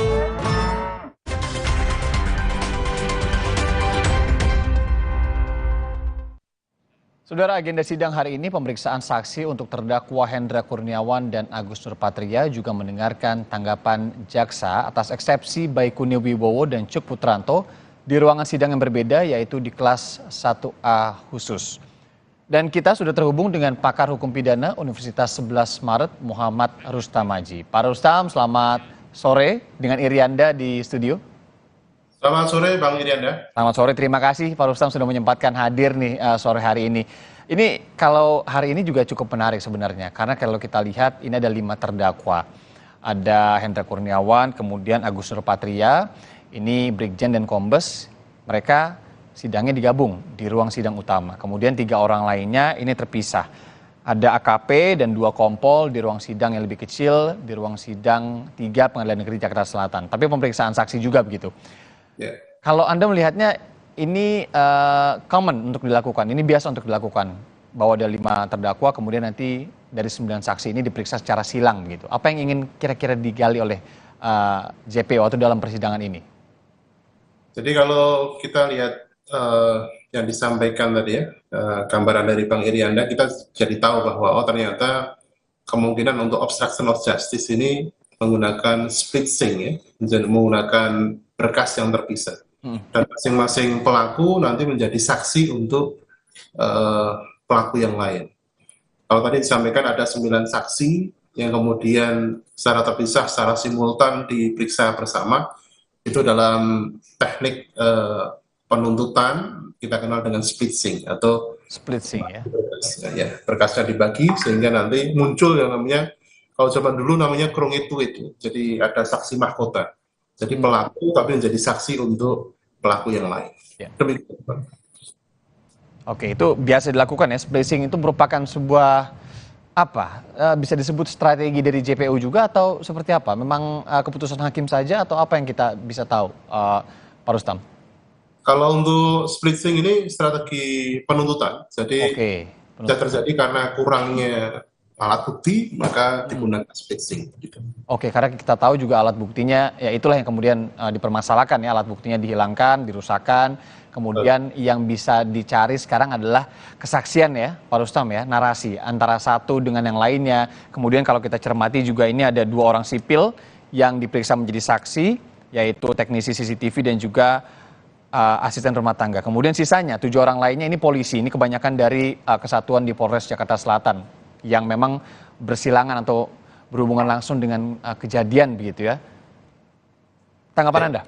Saudara, agenda sidang hari ini pemeriksaan saksi untuk terdakwa Hendra Kurniawan dan Agus Nurpatria juga mendengarkan tanggapan jaksa atas eksepsi Baikuni Wibowo dan Cuk Putranto di ruangan sidang yang berbeda, yaitu di kelas 1A khusus. Dan kita sudah terhubung dengan pakar hukum pidana Universitas 11 Maret Muhammad Rustam Maji. Pak Rustam, selamat sore dengan Irianda di studio. Selamat sore Bang Irianda. Selamat sore, terima kasih Pak Rustam sudah menyempatkan hadir nih sore hari ini. Ini kalau hari ini juga cukup menarik sebenarnya, karena kalau kita lihat ini ada 5 terdakwa. Ada Hendra Kurniawan, kemudian Agus Nurpatria, ini Brigjen dan Kombes, mereka sidangnya digabung di ruang sidang utama. Kemudian 3 orang lainnya ini terpisah. Ada AKP dan 2 kompol di ruang sidang yang lebih kecil, di ruang sidang 3 Pengadilan Negeri Jakarta Selatan. Tapi pemeriksaan saksi juga begitu. Yeah. Kalau Anda melihatnya ini common untuk dilakukan, ini biasa untuk dilakukan, bahwa ada 5 terdakwa, kemudian nanti dari 9 saksi ini diperiksa secara silang begitu. Apa yang ingin kira-kira digali oleh JPO atau dalam persidangan ini? Jadi kalau kita lihat yang disampaikan tadi ya, gambaran dari Bang Irianda, kita jadi tahu bahwa ternyata kemungkinan untuk obstruction of justice ini menggunakan split sync ya, menggunakan berkas yang terpisah. Dan masing-masing pelaku nanti menjadi saksi untuk pelaku yang lain. Kalau tadi disampaikan ada 9 saksi yang kemudian secara terpisah, secara simultan diperiksa bersama, itu dalam teknik penuntutan kita kenal dengan split sync atau split sync ya. Berkasnya dibagi sehingga nanti muncul yang namanya, kalau zaman dulu namanya krungituit, jadi ada saksi mahkota. Jadi pelaku tapi menjadi saksi untuk pelaku yang lain. Ya. Demikian. Oke, itu biasa dilakukan ya. Split sync itu merupakan sebuah apa? Bisa disebut strategi dari JPU juga atau seperti apa? Memang keputusan hakim saja atau apa yang kita bisa tahu, Pak Rustam? Kalau untuk split sync ini strategi penuntutan. Jadi bisa terjadi karena kurangnya alat bukti, maka digunakan split sync. Gitu. Oke, karena kita tahu juga alat buktinya, ya itulah yang kemudian dipermasalahkan ya, alat buktinya dihilangkan, dirusakkan, kemudian yang bisa dicari sekarang adalah kesaksian ya, Pak Rustam ya, narasi antara satu dengan yang lainnya. Kemudian kalau kita cermati juga ini ada 2 orang sipil yang diperiksa menjadi saksi, yaitu teknisi CCTV dan juga asisten rumah tangga. Kemudian sisanya 7 orang lainnya ini polisi, ini kebanyakan dari kesatuan di Polres Jakarta Selatan, yang memang bersilangan atau berhubungan langsung dengan kejadian begitu ya. Tanggapan Anda?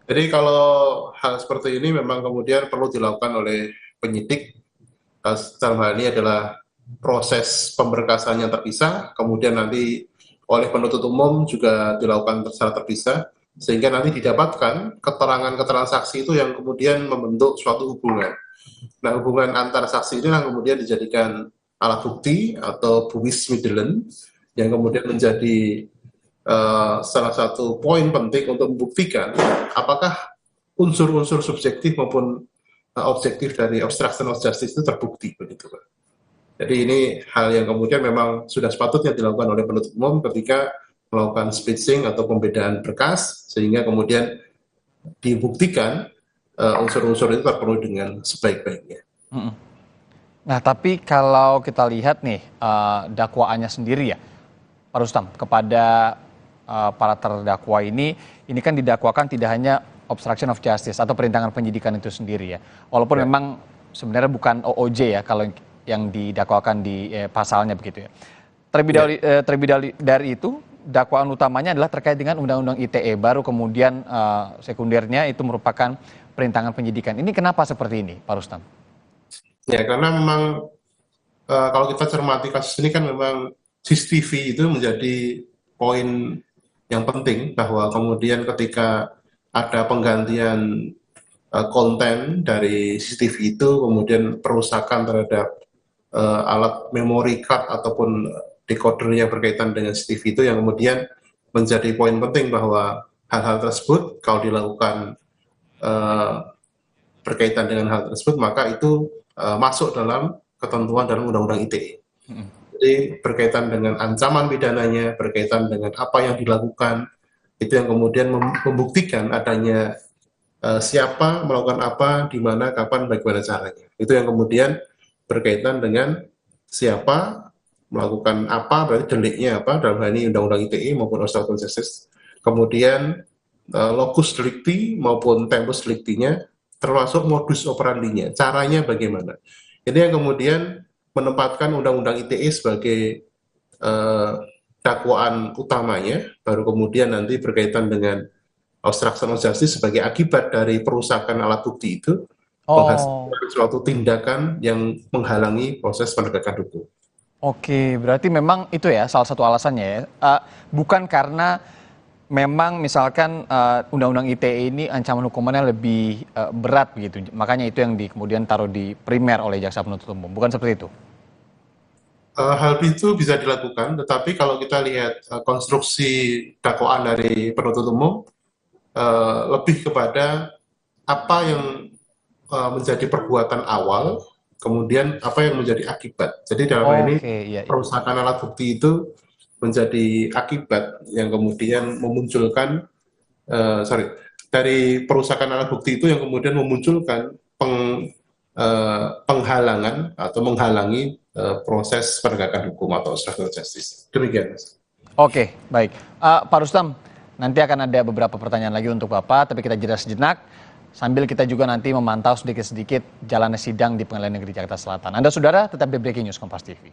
Jadi kalau hal seperti ini memang kemudian perlu dilakukan oleh penyidik. Dalam hal ini adalah proses pemberkasan yang terpisah, kemudian nanti oleh penuntut umum juga dilakukan secara terpisah, sehingga nanti didapatkan keterangan-keterangan saksi itu yang kemudian membentuk suatu hubungan. Nah, hubungan antar saksi ini yang kemudian dijadikan alat bukti atau buwis middelen yang kemudian menjadi salah satu poin penting untuk membuktikan apakah unsur-unsur subjektif maupun objektif dari obstruction of justice itu terbukti begitu Pak. Jadi ini hal yang kemudian memang sudah sepatutnya dilakukan oleh penuntut umum ketika melakukan split sync atau pembedaan berkas sehingga kemudian dibuktikan unsur-unsur itu terpenuhi dengan sebaik-baiknya. Nah, tapi kalau kita lihat nih dakwaannya sendiri ya, Pak Rustam, kepada para terdakwa ini kan didakwakan tidak hanya obstruction of justice atau perintangan penyidikan itu sendiri ya. Walaupun memang sebenarnya bukan OOJ ya kalau yang didakwakan di pasalnya begitu ya. Terlebih dari itu, dakwaan utamanya adalah terkait dengan Undang-Undang ITE, baru kemudian sekundernya itu merupakan perintangan penyidikan. Ini kenapa seperti ini, Pak Rustam? Ya, karena memang kalau kita cermati kasus ini kan memang CCTV itu menjadi poin yang penting, bahwa kemudian ketika ada penggantian konten dari CCTV itu, kemudian perusakan terhadap alat memory card ataupun decoder yang berkaitan dengan CCTV itu yang kemudian menjadi poin penting, bahwa hal-hal tersebut kalau dilakukan berkaitan dengan hal tersebut, maka itu masuk dalam ketentuan dalam Undang-Undang ITE. Jadi berkaitan dengan ancaman pidananya, berkaitan dengan apa yang dilakukan, itu yang kemudian membuktikan adanya siapa melakukan apa, di mana, kapan, bagaimana caranya. Itu yang kemudian berkaitan dengan siapa melakukan apa, berarti deliknya apa, dalam hal ini Undang-Undang ITE maupun obstruction of justice. Kemudian locus delicti maupun tempus delictinya, termasuk modus operandinya, caranya bagaimana. Ini yang kemudian menempatkan Undang-Undang ITE sebagai dakwaan utamanya, baru kemudian nanti berkaitan dengan obstruction of justice sebagai akibat dari perusakan alat bukti itu, menghasilkan suatu tindakan yang menghalangi proses penegakan hukum. Oke, berarti memang itu ya salah satu alasannya ya. Bukan karena memang misalkan Undang-Undang ITE ini ancaman hukumannya lebih berat begitu. Makanya itu yang kemudian taruh di primer oleh jaksa penuntut umum. Bukan seperti itu? Hal itu bisa dilakukan, tetapi kalau kita lihat konstruksi dakwaan dari penuntut umum, lebih kepada apa yang menjadi perbuatan awal, kemudian apa yang menjadi akibat. Jadi dalam hal ini perusakan alat bukti itu menjadi akibat yang kemudian memunculkan, dari perusakan alat bukti itu yang kemudian memunculkan penghalangan atau menghalangi proses penegakan hukum atau obstruction of justice. Demikian. Oke, baik. Pak Rustam, nanti akan ada beberapa pertanyaan lagi untuk Bapak, tapi kita jeda sejenak. Sambil kita juga nanti memantau sedikit-sedikit jalannya sidang di Pengadilan Negeri Jakarta Selatan. Anda saudara tetap di Breaking News Kompas TV.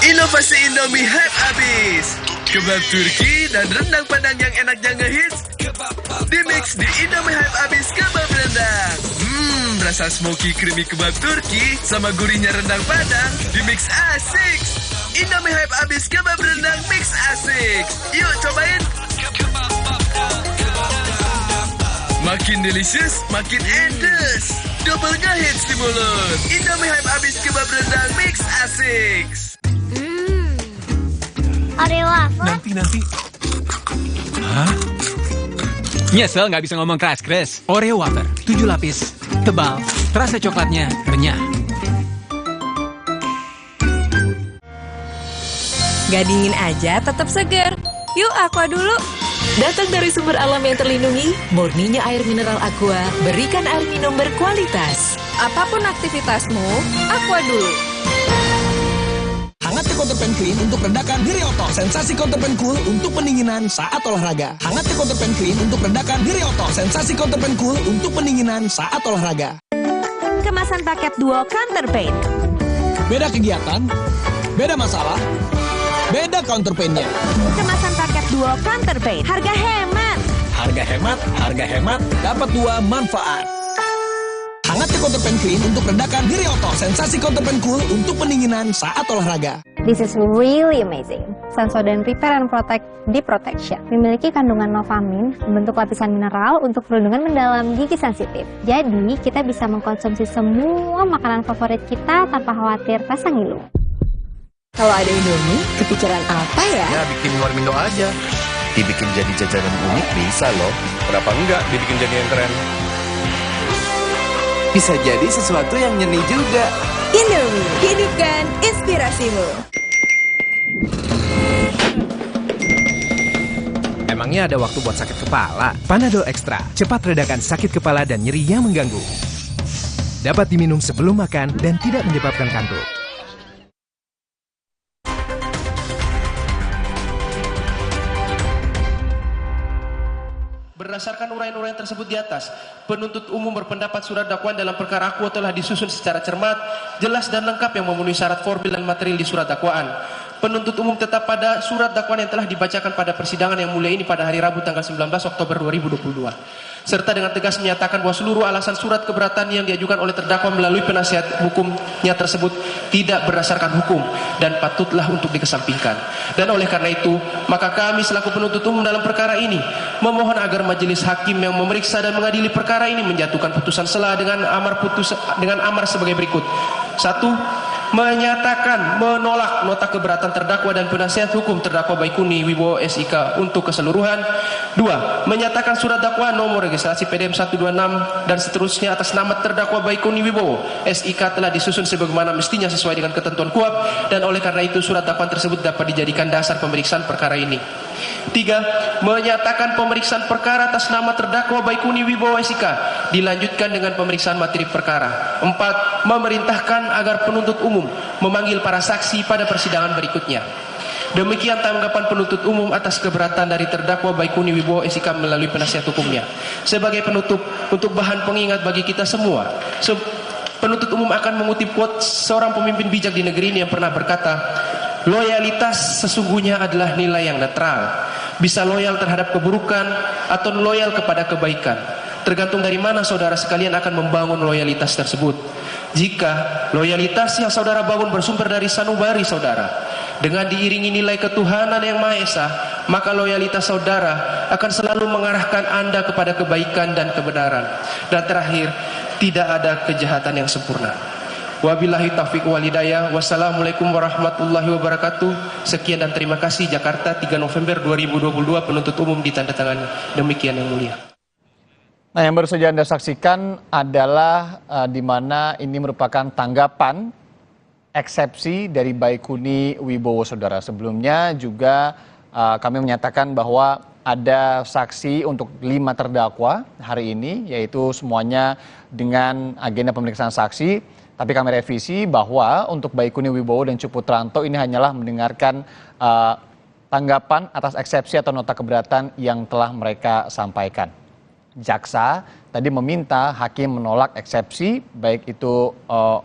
Inovasi Indomie hype abis. Kebab Turki dan rendang Padang yang enaknya ngehits dimix di Indomie hype abis kebab rendang. Rasa smoky creamy kebab Turki sama gurihnya rendang Padang dimix asik. Indomie hype abis kebab rendang mix asik. Yuk cobain. Makin delicious, makin endes. Double ngehits di mulut. Indomie hype abis kebab rendang mix asik. Oreo waffle? Nanti. Hah? Nyesel nggak bisa ngomong keras-keras. Oreo wafer, 7 lapis, tebal, terasa coklatnya renyah. Gak dingin aja, tetap segar. Yuk Aqua dulu. Datang dari sumber alam yang terlindungi, murninya air mineral Aqua, berikan air minum berkualitas. Apapun aktivitasmu, Aqua dulu. Hangat Counterpan Clean untuk redakan nyeri otot. Sensasi Counterpan Cool untuk pendinginan saat olahraga. Hangat Counterpan Clean untuk redakan nyeri otot. Sensasi Counterpan Cool untuk pendinginan saat olahraga. Kemasan paket duo Counterpain. Beda kegiatan, beda masalah, beda counterpain-nya. Kemasan paket duo Counterpain. Harga hemat. Harga hemat, dapat 2 manfaat. Hangat Counterpan Clean untuk redakan nyeri otot. Sensasi Counterpan Cool untuk pendinginan saat olahraga. This is really amazing. Sensodyne Repair and Protect Deep Protection memiliki kandungan novamin, bentuk lapisan mineral untuk perlindungan mendalam gigi sensitif. Jadi, kita bisa mengkonsumsi semua makanan favorit kita tanpa khawatir rasa ngilu. Kalau ada Indomie, kepikiran apa ya? Ya, bikin warmindo aja. Dibikin jadi jajanan unik bisa loh. Kenapa enggak dibikin jadi yang keren? Bisa jadi sesuatu yang nyeni juga. Indomie, hidupkan inspirasimu. Emangnya ada waktu buat sakit kepala? Panadol Extra, cepat redakan sakit kepala dan nyeri yang mengganggu. Dapat diminum sebelum makan dan tidak menyebabkan kantuk. Berdasarkan uraian-uraian tersebut di atas, penuntut umum berpendapat surat dakwaan dalam perkara Aqua telah disusun secara cermat, jelas dan lengkap yang memenuhi syarat formil dan material di surat dakwaan. Penuntut umum tetap pada surat dakwaan yang telah dibacakan pada persidangan yang mulia ini pada hari Rabu tanggal 19 Oktober 2022. Serta dengan tegas menyatakan bahwa seluruh alasan surat keberatan yang diajukan oleh terdakwa melalui penasihat hukumnya tersebut tidak berdasarkan hukum dan patutlah untuk dikesampingkan. Dan oleh karena itu, maka kami selaku penuntut umum dalam perkara ini memohon agar majelis hakim yang memeriksa dan mengadili perkara ini menjatuhkan putusan sela dengan amar sebagai berikut. 1. Menyatakan menolak nota keberatan terdakwa dan penasihat hukum terdakwa Baikuni Wibowo SIK untuk keseluruhan. 2. Menyatakan surat dakwaan nomor registrasi PDM 126 dan seterusnya atas nama terdakwa Baikuni Wibowo SIK telah disusun sebagaimana mestinya sesuai dengan ketentuan KUHP dan oleh karena itu surat dakwaan tersebut dapat dijadikan dasar pemeriksaan perkara ini. 3. Menyatakan pemeriksaan perkara atas nama terdakwa Baikuni Wibowo SIK dilanjutkan dengan pemeriksaan materi perkara. 4. Memerintahkan agar penuntut umum memanggil para saksi pada persidangan berikutnya. Demikian tanggapan penuntut umum atas keberatan dari terdakwa Baikuni Wibowo SIK melalui penasihat hukumnya. Sebagai penutup, untuk bahan pengingat bagi kita semua, penuntut umum akan mengutip quote seorang pemimpin bijak di negeri ini yang pernah berkata, loyalitas sesungguhnya adalah nilai yang netral. Bisa loyal terhadap keburukan atau loyal kepada kebaikan. Tergantung dari mana saudara sekalian akan membangun loyalitas tersebut. Jika loyalitas yang saudara bangun bersumber dari sanubari saudara, dengan diiringi nilai ketuhanan yang Maha Esa, maka loyalitas saudara akan selalu mengarahkan Anda kepada kebaikan dan kebenaran. Dan terakhir, tidak ada kejahatan yang sempurna. Wabillahi taufiq wal hidayah. Wassalamualaikum warahmatullahi wabarakatuh. Sekian dan terima kasih. Jakarta, 3 November 2022, penuntut umum ditandatangani. Demikian yang mulia. Nah, yang baru saja Anda saksikan adalah di mana ini merupakan tanggapan eksepsi dari Baikuni Wibowo, saudara. Sebelumnya juga kami menyatakan bahwa ada saksi untuk 5 terdakwa hari ini, yaitu semuanya dengan agenda pemeriksaan saksi. Tapi kami revisi bahwa untuk Baikuni Wibowo dan Cuk Putranto ini hanyalah mendengarkan tanggapan atas eksepsi atau nota keberatan yang telah mereka sampaikan. Jaksa tadi meminta hakim menolak eksepsi baik itu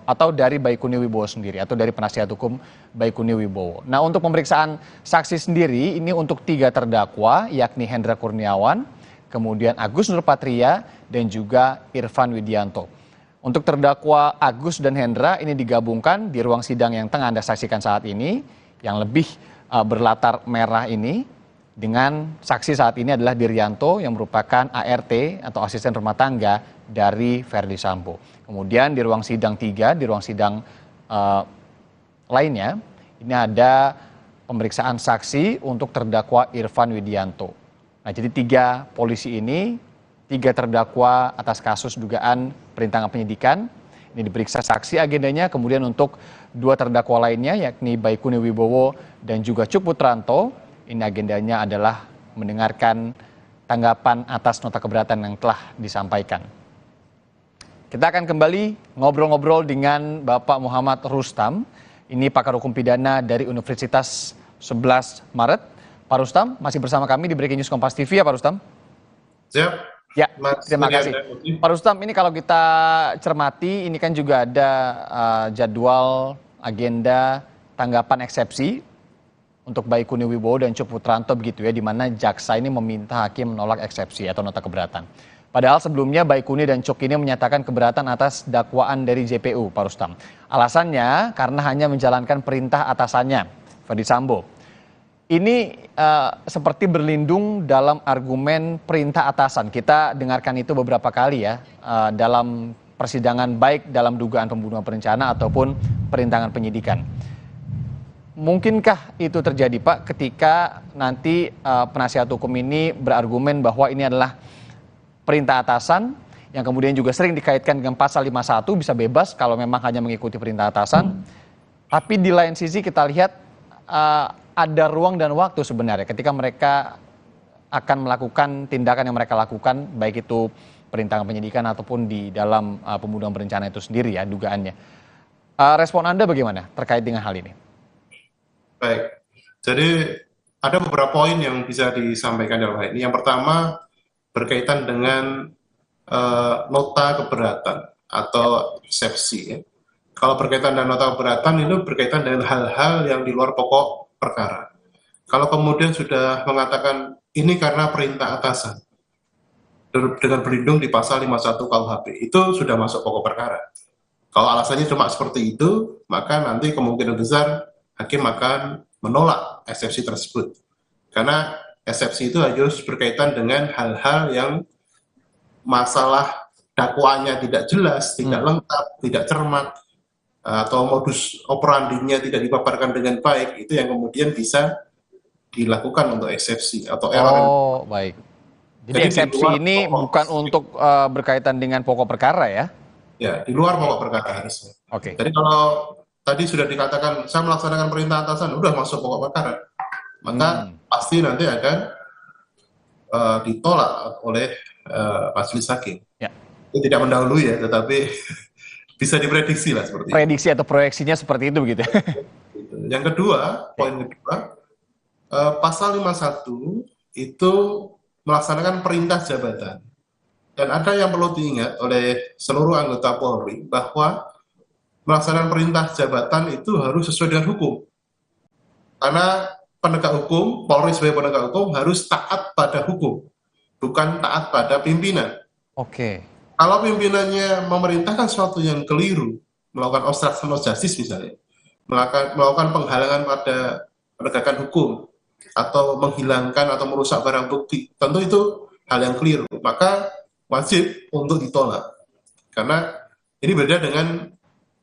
atau dari Baikuni Wibowo sendiri atau dari penasihat hukum Baikuni Wibowo. Nah, untuk pemeriksaan saksi sendiri ini untuk 3 terdakwa yakni Hendra Kurniawan, kemudian Agus Nurpatria dan juga Irfan Widianto. Untuk terdakwa Agus dan Hendra ini digabungkan di ruang sidang yang tengah Anda saksikan saat ini yang lebih berlatar merah ini. Dengan saksi saat ini adalah Diryanto yang merupakan ART atau asisten rumah tangga dari Verdi Sambo. Kemudian di ruang sidang 3, di ruang sidang lainnya, ini ada pemeriksaan saksi untuk terdakwa Irfan Widianto. Nah, jadi 3 polisi ini, 3 terdakwa atas kasus dugaan perintangan penyidikan. Ini diperiksa saksi agendanya, kemudian untuk 2 terdakwa lainnya yakni Baikuni Wibowo dan juga Cuk Putranto. Ini agendanya adalah mendengarkan tanggapan atas nota keberatan yang telah disampaikan. Kita akan kembali ngobrol-ngobrol dengan Bapak Muhammad Rustam. Ini pakar hukum pidana dari Universitas 11 Maret. Pak Rustam masih bersama kami di Breaking News Kompas TV ya Pak Rustam? Siap. Ya, terima kasih. Pak Rustam, ini kalau kita cermati, ini kan juga ada jadwal, agenda, tanggapan eksepsi untuk Baikuni Wibowo dan Cuk Putranto begitu ya, di mana jaksa ini meminta hakim menolak eksepsi atau nota keberatan. Padahal sebelumnya Baikuni dan Cuk ini menyatakan keberatan atas dakwaan dari JPU, Pak Rustam. Alasannya karena hanya menjalankan perintah atasannya, Verdi Sambo. Ini seperti berlindung dalam argumen perintah atasan. Kita dengarkan itu beberapa kali ya dalam persidangan, baik dalam dugaan pembunuhan berencana ataupun perintangan penyidikan. Mungkinkah itu terjadi Pak ketika nanti penasihat hukum ini berargumen bahwa ini adalah perintah atasan yang kemudian juga sering dikaitkan dengan pasal 51 bisa bebas kalau memang hanya mengikuti perintah atasan. Tapi di lain sisi kita lihat ada ruang dan waktu sebenarnya ketika mereka akan melakukan tindakan yang mereka lakukan, baik itu perintangan penyidikan ataupun di dalam pembunuhan berencana itu sendiri ya, dugaannya. Respon Anda bagaimana terkait dengan hal ini? Baik, jadi ada beberapa poin yang bisa disampaikan dalam hal ini. Yang pertama berkaitan dengan nota keberatan atau eksepsi. Ya. Kalau berkaitan dengan nota keberatan itu berkaitan dengan hal-hal yang di luar pokok perkara. Kalau kemudian sudah mengatakan ini karena perintah atasan dengan berlindung di pasal 51 KUHP, itu sudah masuk pokok perkara. Kalau alasannya cuma seperti itu, maka nanti kemungkinan besar hakim akan menolak eksepsi tersebut. Karena eksepsi itu harus berkaitan dengan hal-hal yang masalah dakwaannya tidak jelas, tidak lengkap, tidak cermat, atau modus operandinya tidak dipaparkan dengan baik, itu yang kemudian bisa dilakukan untuk eksepsi atau error. Oh, baik. Jadi eksepsi ini bukan untuk berkaitan dengan pokok perkara ya? Ya, di luar pokok perkara harusnya. Oke. Jadi kalau tadi sudah dikatakan saya melaksanakan perintah atasan, udah masuk pokok perkara, maka pasti nanti akan ditolak oleh majelis hakim. Ya. Itu tidak mendahului ya, tetapi bisa diprediksi lah seperti itu. Prediksi atau proyeksinya seperti itu begitu. Yang kedua, poin kedua, pasal 51 itu melaksanakan perintah jabatan. Dan ada yang perlu diingat oleh seluruh anggota Polri bahwa melaksanakan perintah jabatan itu harus sesuai dengan hukum. Karena penegak hukum, Polri sebagai penegak hukum harus taat pada hukum, bukan taat pada pimpinan. Oke. Kalau pimpinannya memerintahkan sesuatu yang keliru, melakukan obstruction of justice misalnya, melakukan penghalangan pada penegakan hukum, atau menghilangkan atau merusak barang bukti, tentu itu hal yang keliru, maka wajib untuk ditolak. Karena ini beda dengan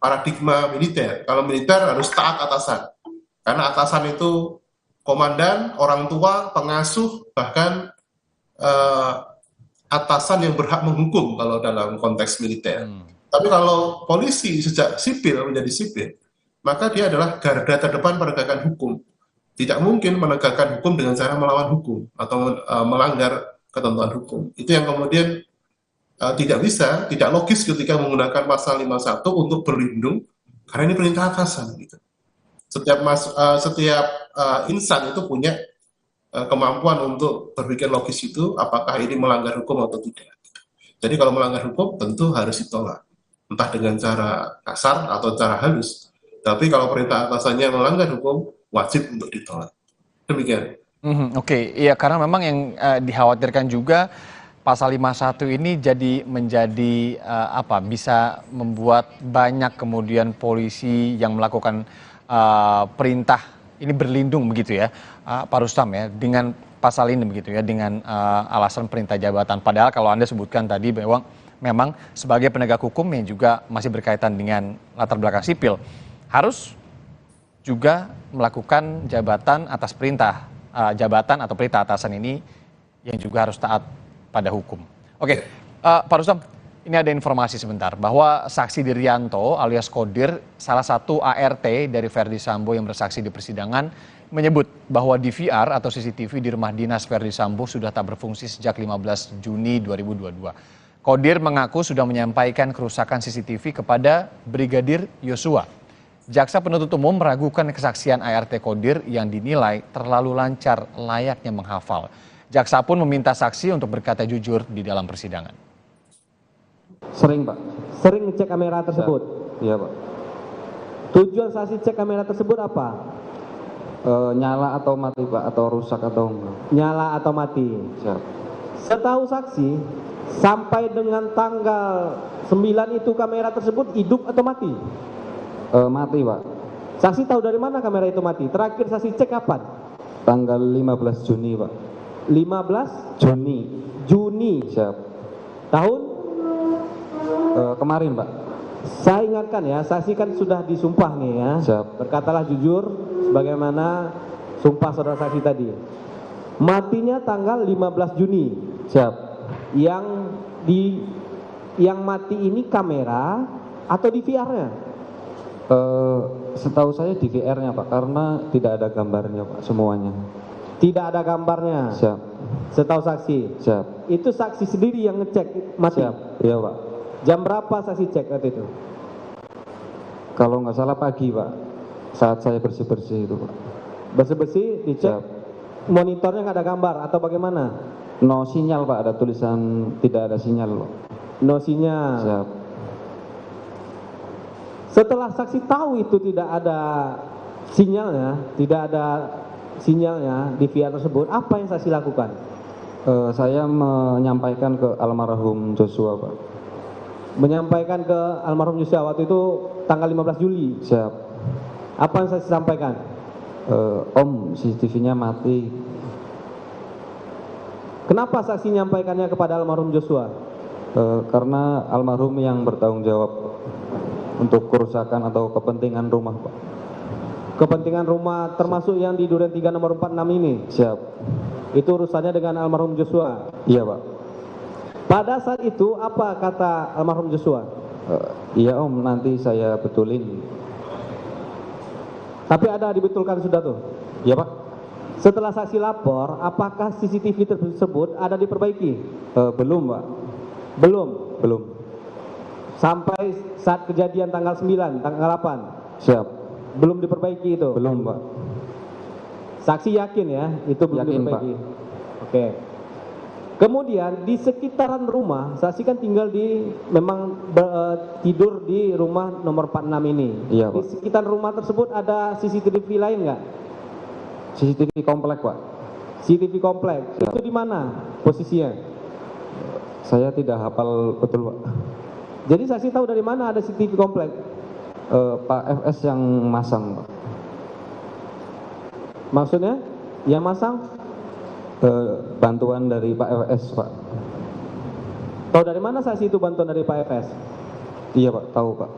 paradigma militer. Kalau militer harus taat atasan, karena atasan itu komandan, orang tua, pengasuh, bahkan atasan yang berhak menghukum kalau dalam konteks militer. Tapi kalau polisi sejak sipil menjadi sipil, maka dia adalah garda terdepan penegakan hukum. Tidak mungkin menegakkan hukum dengan cara melawan hukum atau melanggar ketentuan hukum. Itu yang kemudian tidak bisa, tidak logis ketika menggunakan pasal 51 untuk berlindung, karena ini perintah atasan. Gitu. Setiap insan itu punya kemampuan untuk berpikir logis itu, apakah ini melanggar hukum atau tidak. Jadi kalau melanggar hukum tentu harus ditolak, entah dengan cara kasar atau cara halus. Tapi kalau perintah atasannya melanggar hukum, wajib untuk ditolak. Demikian. Oke, iya, karena memang yang dikhawatirkan juga pasal 51 ini menjadi bisa membuat banyak kemudian polisi yang melakukan perintah ini berlindung begitu ya, Pak Rustam ya, dengan pasal ini begitu ya, dengan alasan perintah jabatan. Padahal kalau Anda sebutkan tadi bahwa memang sebagai penegak hukum yang juga masih berkaitan dengan latar belakang sipil, harus juga melakukan jabatan atas perintah, jabatan atau perintah atasan ini yang juga harus taat pada hukum. Oke, Pak Rustam, ini ada informasi sebentar bahwa saksi Diryanto alias Kodir, salah satu ART dari Verdi Sambo yang bersaksi di persidangan, menyebut bahwa DVR atau CCTV di rumah dinas Verdi Sambo sudah tak berfungsi sejak 15 Juni 2022. Kodir mengaku sudah menyampaikan kerusakan CCTV kepada Brigadir Yosua. Jaksa penuntut umum meragukan kesaksian ART Kodir yang dinilai terlalu lancar layaknya menghafal. Jaksa pun meminta saksi untuk berkata jujur di dalam persidangan. Sering, Pak. Sering ngecek kamera tersebut? Iya, Pak. Tujuan saksi cek kamera tersebut apa? Nyala atau mati, Pak, atau rusak atau enggak? Nyala atau mati. Siap. Setahu saksi, sampai dengan tanggal 9 itu kamera tersebut hidup atau mati? Mati, Pak. Saksi tahu dari mana kamera itu mati? Terakhir saksi cek kapan? Tanggal 15 Juni, Pak. 15 Juni. Juni. Siap. Tahun? Kemarin, Pak. Saya ingatkan ya, saksi kan sudah disumpah nih ya. Siap. Berkatalah jujur sebagaimana sumpah saudara saksi tadi. Matinya tanggal 15 Juni. Siap. Yang mati ini kamera atau DVR-nya? Setahu saya DVR-nya, Pak, karena tidak ada gambarnya, Pak, semuanya. Tidak ada gambarnya. Siap. Setahu saksi. Siap. Itu saksi sendiri yang ngecek mati. Siap. Iya Pak. Jam berapa saksi cek waktu itu? Kalau nggak salah pagi Pak. Saat saya bersih-bersih itu Pak. Bersih-bersih dicek. Siap. Monitornya nggak ada gambar atau bagaimana? No sinyal Pak, ada tulisan tidak ada sinyal Pak. No sinyal. Siap. Setelah saksi tahu itu tidak ada sinyalnya di VR tersebut, apa yang saksi lakukan? Saya menyampaikan ke almarhum Joshua Pak. Menyampaikan ke almarhum Joshua waktu itu tanggal 15 Juli. Siap. Apa yang saksi sampaikan? Om, CCTV-nya mati. Kenapa saksi menyampaikannya kepada almarhum Joshua? Karena almarhum yang bertanggung jawab untuk kerusakan atau kepentingan rumah Pak. Kepentingan rumah termasuk yang di Duren 3 nomor 46 ini? Siap. Itu urusannya dengan almarhum Joshua? Iya Pak. Pada saat itu apa kata almarhum Joshua? Iya Om, nanti saya betulin. Tapi ada dibetulkan sudah tuh? Iya Pak. Setelah saksi lapor, apakah CCTV tersebut ada diperbaiki? Belum Pak. Belum? Sampai saat kejadian tanggal 9, tanggal 8? Siap. Belum diperbaiki itu? Belum Pak. Saksi yakin ya itu belum yakin, diperbaiki? Pak. Oke. Kemudian di sekitaran rumah, saksi kan tinggal tidur di rumah nomor 46 ini. Iya Di Pak. sekitar rumah tersebut ada CCTV lain nggak? CCTV komplek Pak. CCTV komplek. Siap. Itu di mana posisinya? Saya tidak hafal betul Pak. Jadi saksi tahu dari mana ada CCTV komplek? Pak FS yang masang Pak. Maksudnya? Yang masang? Bantuan dari Pak FS Pak. Tahu dari mana saksi itu bantuan dari Pak FS? Iya Pak, tahu Pak.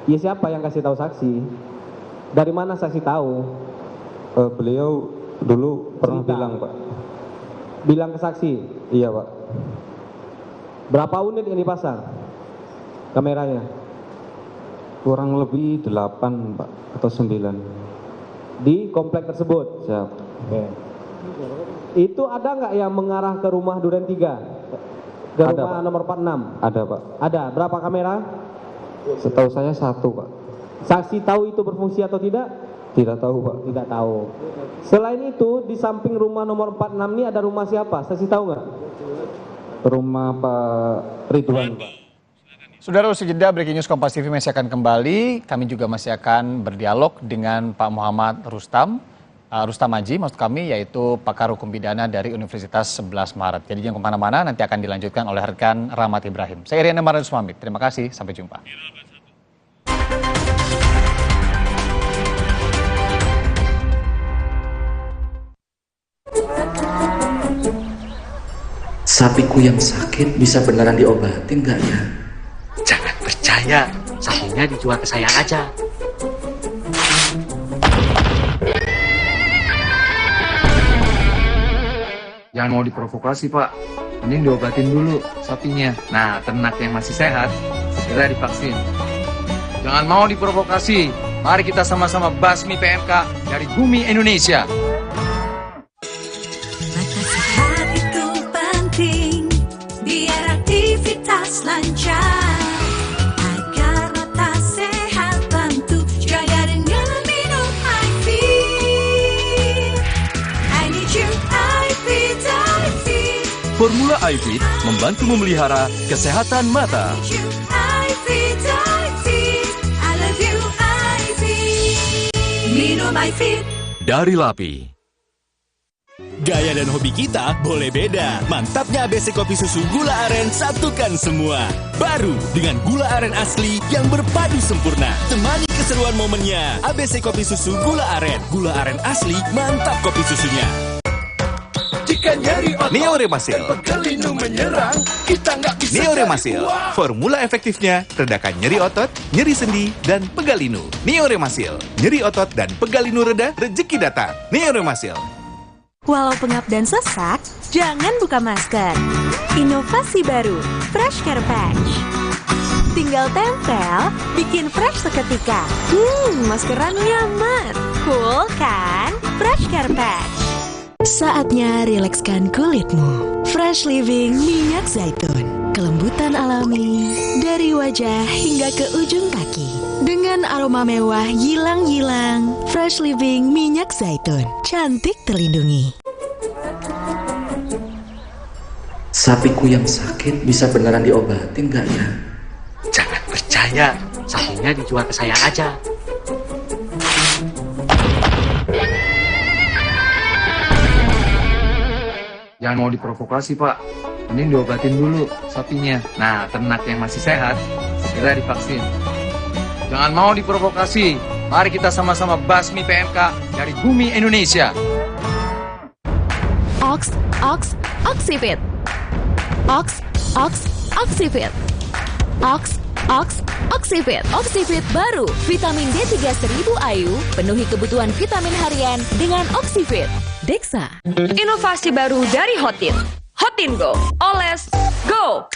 Iya, siapa yang kasih tahu saksi? Dari mana saksi tahu? Beliau dulu pernah bilang Pak. Bilang ke saksi? Iya Pak. Berapa unit yang dipasang kameranya? Kurang lebih 8 Pak atau 9. Di komplek tersebut? Siap. Oke. Itu ada nggak yang mengarah ke rumah Duren 3? Ke ada, rumah Pak. nomor 46? Ada Pak. Ada. Berapa kamera? Setahu saya 1 Pak. Saksi tahu itu berfungsi atau tidak? Tidak tahu Pak. Tidak tahu. Selain itu di samping rumah nomor 46 ini ada rumah siapa? Saksi tahu nggak? Rumah Pak Ridwan Pak. Saudara, usai jeda Breaking News Kompas TV masih akan kembali. Kami juga masih akan berdialog dengan Pak Muhammad Rustam Aji, maksud kami, yaitu pakar hukum pidana dari Universitas 11 Maret. Jadi jangan kemana-mana, nanti akan dilanjutkan oleh rekan Rahmat Ibrahim. Saya Iriana Marianus pamit. Terima kasih, sampai jumpa. Sapiku yang sakit bisa beneran diobatin nggak ya? Jangan percaya, sapinya dijual ke saya aja. Jangan mau diprovokasi Pak, ini diobatin dulu sapinya. Nah, ternak yang masih sehat, segera divaksin. Jangan mau diprovokasi, mari kita sama-sama basmi PMK dari bumi Indonesia. Mata sehat itu penting, biar aktivitas lancar. Agar mata sehat, bantu jaga dengan minum iFit. I need you, iFit. Formula iFit membantu memelihara kesehatan mata. Minum iFit Dari LAPI. Gaya dan hobi kita boleh beda. Mantapnya ABC Kopi Susu Gula Aren satukan semua. Baru dengan gula aren asli yang berpadu sempurna. Temani keseruan momennya. ABC Kopi Susu Gula Aren. Gula aren asli, mantap kopi susunya. Jika nyeri otot Neoremasil dan pegelinu menyerang, kita nggak bisa Neoremasil, formula efektifnya redakan nyeri otot, nyeri sendi, dan pegalinu. Neoremasil, nyeri otot dan pegalinu reda, rezeki datang. Neoremasil. Walau pengap dan sesak, jangan buka masker. Inovasi baru, Fresh Care Patch. Tinggal tempel, bikin fresh seketika. Maskeran nyaman, cool kan? Fresh Care Patch. Saatnya rilekskan kulitmu. Fresh Living minyak zaitun. Kelembutan alami dari wajah hingga ke ujung kaki. Dengan aroma mewah yilang-yilang. Fresh Living minyak zaitun. Cantik terlindungi. Sapiku yang sakit bisa beneran diobatin nggak ya? Jangan percaya, sapinya dijual ke saya aja. Jangan mau diprovokasi, Pak. Mending diobatin dulu sapinya. Nah, ternak yang masih sehat, segera divaksin. Jangan mau diprovokasi. Mari kita sama-sama basmi PMK dari bumi Indonesia. Oxivit. Oxivit. Oxivit. Oxivit baru, vitamin D3 1000 IU, penuhi kebutuhan vitamin harian dengan Oxivit. Dexa. Inovasi baru dari Hotin. Hotin Go. Oles, go.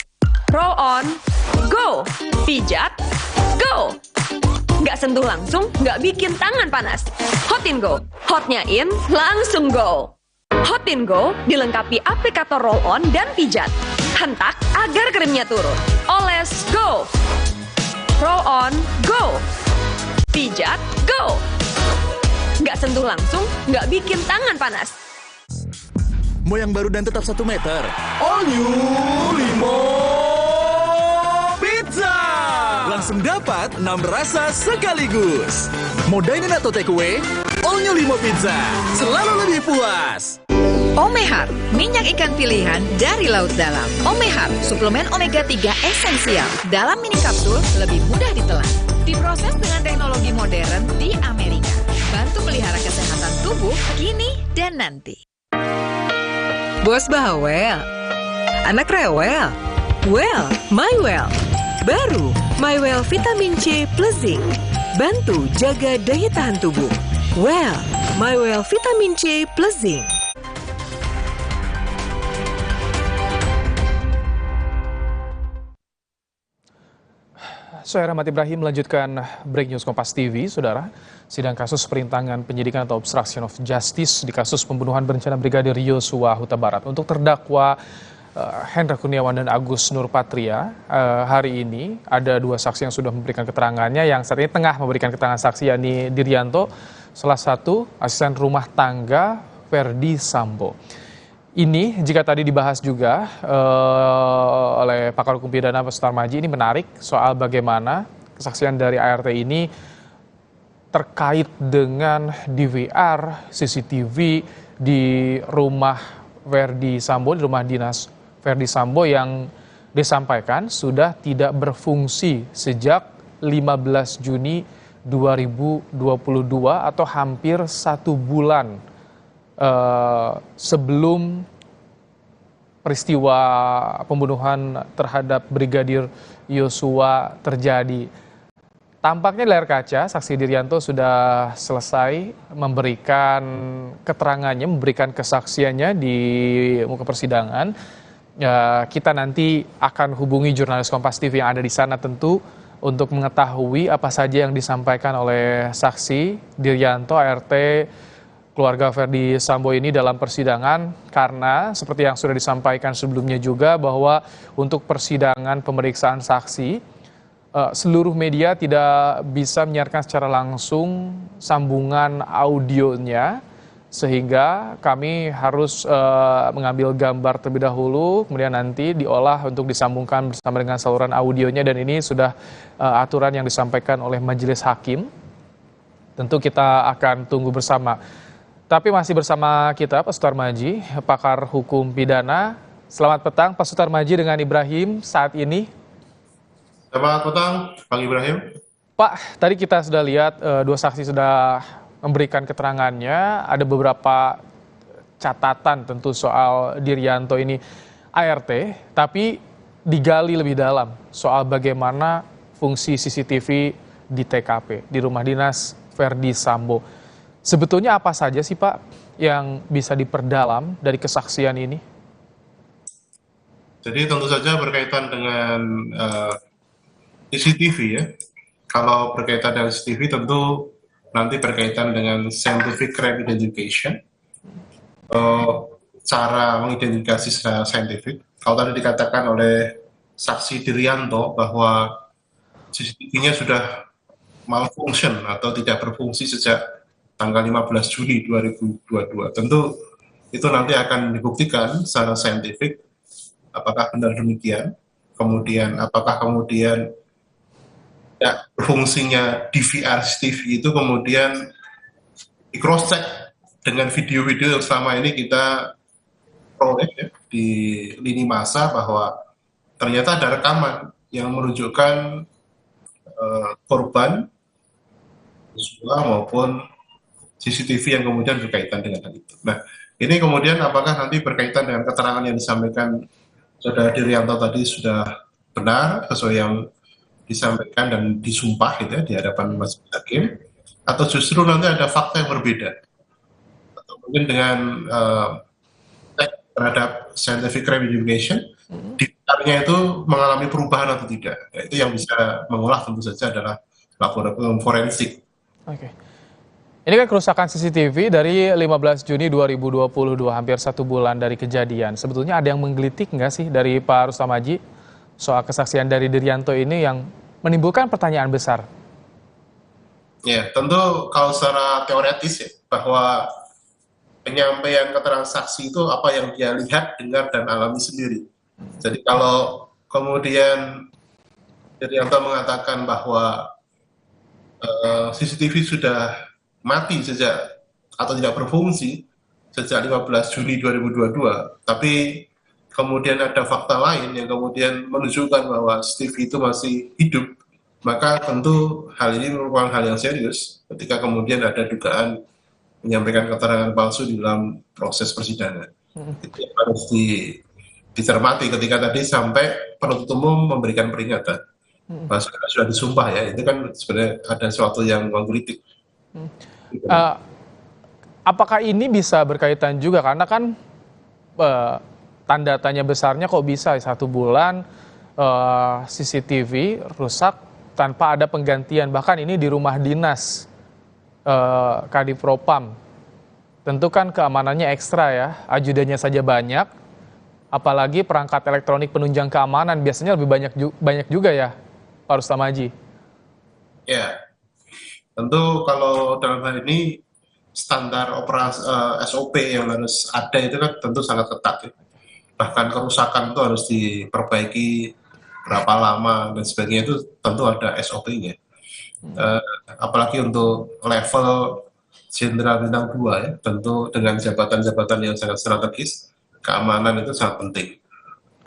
Roll on, go. Pijat, go. Nggak sentuh langsung, nggak bikin tangan panas. Hotin Go. Hotnya in, langsung go. Hotin Go dilengkapi aplikator roll on dan pijat. Hentak agar krimnya turun. Oles, go. Roll on, go. Pijat, go. Nggak sentuh langsung, nggak bikin tangan panas. Mau yang baru dan tetap 1 meter. All New Limo Pizza. Langsung dapat 6 rasa sekaligus. Mau dine-in atau take away? All New Limo Pizza. Selalu lebih puas. Omehar, minyak ikan pilihan dari laut dalam. Omehar, suplemen omega 3 esensial. Dalam mini kapsul, lebih mudah ditelan. Diproses dengan teknologi modern di Amerika. Bantu pelihara kesehatan tubuh kini dan nanti. Bos bawel. Anak rewel. Well, MyWell. Baru, MyWell Vitamin C plus Zinc. Bantu jaga daya tahan tubuh. Well, MyWell Vitamin C plus Zinc. Saya Rahmat Ibrahim melanjutkan Breaking News Kompas TV, Saudara. Sidang kasus perintangan penyidikan atau obstruction of justice di kasus pembunuhan berencana Brigadir Yosua Huta Barat. Untuk terdakwa Hendra Kurniawan dan Agus Nurpatria, hari ini ada 2 saksi yang sudah memberikan keterangannya, yang saat ini tengah memberikan keterangan saksi, yakni Diryanto, salah satu asisten rumah tangga Verdi Sambo. Ini jika tadi dibahas juga oleh pakar hukum pidana Pak Sutarmaji, ini menarik soal bagaimana kesaksian dari ART ini terkait dengan DVR CCTV di rumah Verdi Sambo, di rumah dinas Verdi Sambo yang disampaikan sudah tidak berfungsi sejak 15 Juni 2022 atau hampir 1 bulan sebelum peristiwa pembunuhan terhadap Brigadir Yosua terjadi. Tampaknya di layar kaca, saksi Diryanto sudah selesai memberikan keterangannya, memberikan kesaksiannya di muka persidangan. Kita nanti akan hubungi jurnalis Kompas TV yang ada di sana tentu untuk mengetahui apa saja yang disampaikan oleh saksi Diryanto, ART, keluarga Verdi Sambo ini dalam persidangan, karena seperti yang sudah disampaikan sebelumnya juga bahwa untuk persidangan pemeriksaan saksi, seluruh media tidak bisa menyiarkan secara langsung sambungan audionya, sehingga kami harus mengambil gambar terlebih dahulu, kemudian nanti diolah untuk disambungkan bersama dengan saluran audionya, dan ini sudah aturan yang disampaikan oleh majelis hakim. Tentu kita akan tunggu bersama. Tapi masih bersama kita Pak Sutarmaji, pakar hukum pidana. Selamat petang Pak Sutarmaji dengan Ibrahim saat ini. Selamat petang, Bang Ibrahim. Pak, tadi kita sudah lihat 2 saksi sudah memberikan keterangannya. Ada beberapa catatan tentu soal Diryanto ini ART, tapi digali lebih dalam soal bagaimana fungsi CCTV di TKP, di rumah dinas Verdi Sambo. Sebetulnya apa saja sih Pak yang bisa diperdalam dari kesaksian ini? Jadi tentu saja berkaitan dengan CCTV ya. Kalau berkaitan dengan CCTV tentu nanti berkaitan dengan scientific crime identification. cara mengidentifikasi secara saintifik. Kalau tadi dikatakan oleh saksi Diryanto bahwa CCTV-nya sudah malfunction atau tidak berfungsi sejak tanggal 15 Juni 2022. Tentu itu nanti akan dibuktikan secara saintifik apakah benar demikian. Kemudian apakah kemudian ya, fungsinya DVR CCTV itu kemudian di cross check dengan video-video yang selama ini kita peroleh ya, di lini masa bahwa ternyata ada rekaman yang menunjukkan korban Yosua maupun CCTV yang kemudian berkaitan dengan hal itu. Nah, ini kemudian apakah nanti berkaitan dengan keterangan yang disampaikan Saudara Diryanto tadi sudah benar sesuai yang disampaikan dan disumpah gitu ya di hadapan majelis hakim, atau justru nanti ada fakta yang berbeda, atau mungkin dengan terhadap scientific remediation DVR-nya itu mengalami perubahan atau tidak. Ya, itu yang bisa mengolah tentu saja adalah laboratorium forensik. Oke. Ini kan kerusakan CCTV dari 15 Juni 2022, hampir 1 bulan dari kejadian. Sebetulnya ada yang menggelitik nggak sih dari Pak Rustam Adji soal kesaksian dari Diryanto ini yang menimbulkan pertanyaan besar? Ya, tentu kalau secara teoretis ya, bahwa penyampaian keterangan saksi itu apa yang dia lihat, dengar, dan alami sendiri. Jadi kalau kemudian Diryanto mengatakan bahwa CCTV sudah mati sejak atau tidak berfungsi sejak 15 Juni 2022, tapi kemudian ada fakta lain yang kemudian menunjukkan bahwa CCTV itu masih hidup, maka tentu hal ini merupakan hal yang serius ketika kemudian ada dugaan menyampaikan keterangan palsu di dalam proses persidangan. Itu yang harus dicermati ketika tadi sampai penuntut umum memberikan peringatan. Sudah disumpah ya, itu kan sebenarnya ada sesuatu yang menggelitik. Apakah ini bisa berkaitan juga karena kan tanda tanya besarnya kok bisa 1 bulan CCTV rusak tanpa ada penggantian, bahkan ini di rumah dinas Kadipropam. Tentu kan keamanannya ekstra ya, ajudannya saja banyak, apalagi perangkat elektronik penunjang keamanan biasanya lebih banyak juga ya Pak Rustam Adji. Ya. Tentu kalau dalam hal ini standar operasi SOP yang harus ada itu kan tentu sangat ketat ya. Bahkan kerusakan itu harus diperbaiki berapa lama dan sebagainya itu tentu ada SOP-nya. Apalagi untuk level Jenderal Bintang 2 ya, tentu dengan jabatan-jabatan yang sangat strategis, keamanan itu sangat penting.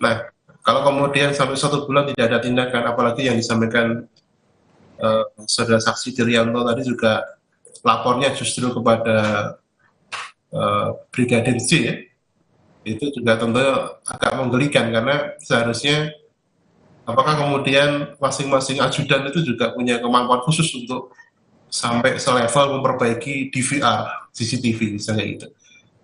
Nah, kalau kemudian sampai 1 bulan tidak ada tindakan, apalagi yang disampaikan saudara saksi Diryanto tadi juga lapornya justru kepada Brigadir J ya, itu juga tentu agak menggelikan karena seharusnya apakah kemudian masing-masing ajudan itu juga punya kemampuan khusus untuk sampai selevel memperbaiki DVR CCTV misalnya gitu.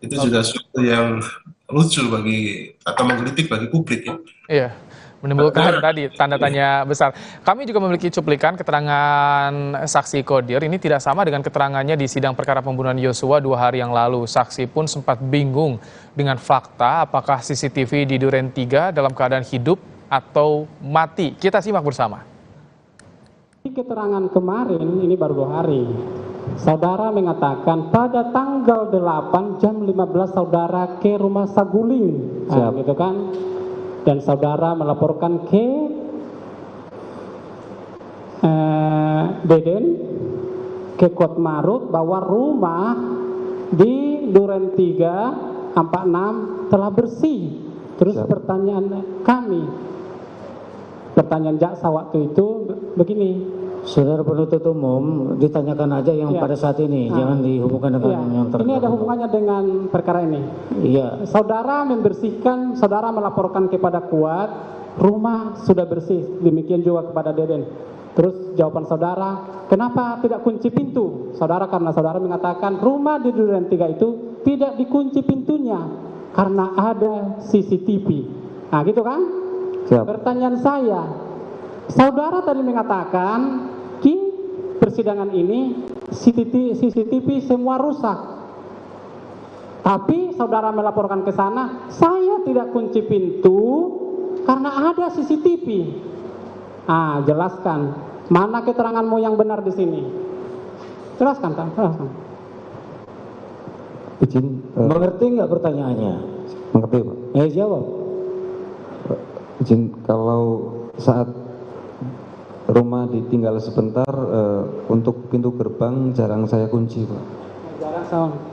Itu juga sesuatu yang lucu bagi atau menggelitik bagi publik ya. Iya. Menimbulkan tadi tanda tanya besar. Kami juga memiliki cuplikan keterangan saksi Kodir. Ini tidak sama dengan keterangannya di sidang perkara pembunuhan Yosua 2 hari yang lalu. Saksi pun sempat bingung dengan fakta apakah CCTV di Duren 3 dalam keadaan hidup atau mati. Kita simak bersama. Keterangan kemarin ini baru 2 hari. Saudara mengatakan pada tanggal 8 jam 15 saudara ke rumah Saguling. Nah, gitu kan? Dan saudara melaporkan ke Deden, ke Kuatmaruf bahwa rumah di Duren 3 46 telah bersih. Terus pertanyaan kami, pertanyaan jaksa waktu itu begini. Saudara penuntut umum ditanyakan aja yang pada saat ini, jangan dihubungkan dengan yang terkait. Ini ada hubungannya dengan perkara ini. Iya. Saudara membersihkan, saudara melaporkan kepada Kuat, rumah sudah bersih, demikian juga kepada Deden. Terus jawaban saudara, kenapa tidak kunci pintu? Saudara karena saudara mengatakan rumah di Duren 3 itu tidak dikunci pintunya karena ada CCTV. Nah gitu kan? Siap. Pertanyaan saya, saudara tadi mengatakan di persidangan ini CCTV semua rusak. Tapi saudara melaporkan ke sana, saya tidak kunci pintu karena ada CCTV. Ah, jelaskan mana keteranganmu yang benar di sini. Jelaskan kan? Jelaskan. Izin. Mengerti nggak pertanyaannya? Mengerti Pak. Jawab. Izin, kalau saat rumah ditinggal sebentar, untuk pintu gerbang jarang saya kunci Pak.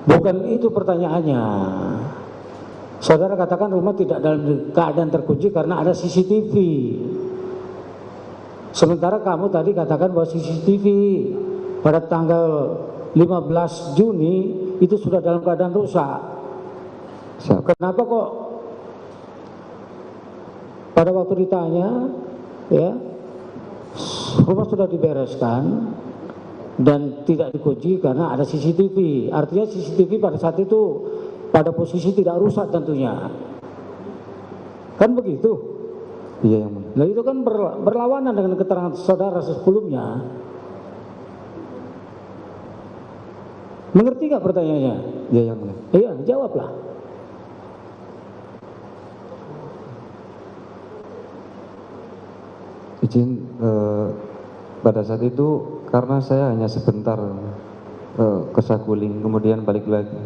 Bukan itu pertanyaannya. Saudara katakan rumah tidak dalam keadaan terkunci karena ada CCTV. Sementara kamu tadi katakan bahwa CCTV pada tanggal 15 Juni itu sudah dalam keadaan rusak. Kenapa kok pada waktu ditanya, ya, rumah sudah dibereskan dan tidak dikunci karena ada CCTV. Artinya CCTV pada saat itu pada posisi tidak rusak tentunya. Kan begitu? Iya yang mulia. Nah itu kan berlawanan dengan keterangan saudara sebelumnya. Mengerti nggak pertanyaannya? Iya yang mulia. Iya, jawablah. Izin, pada saat itu karena saya hanya sebentar ke Saguling, kemudian balik lagi.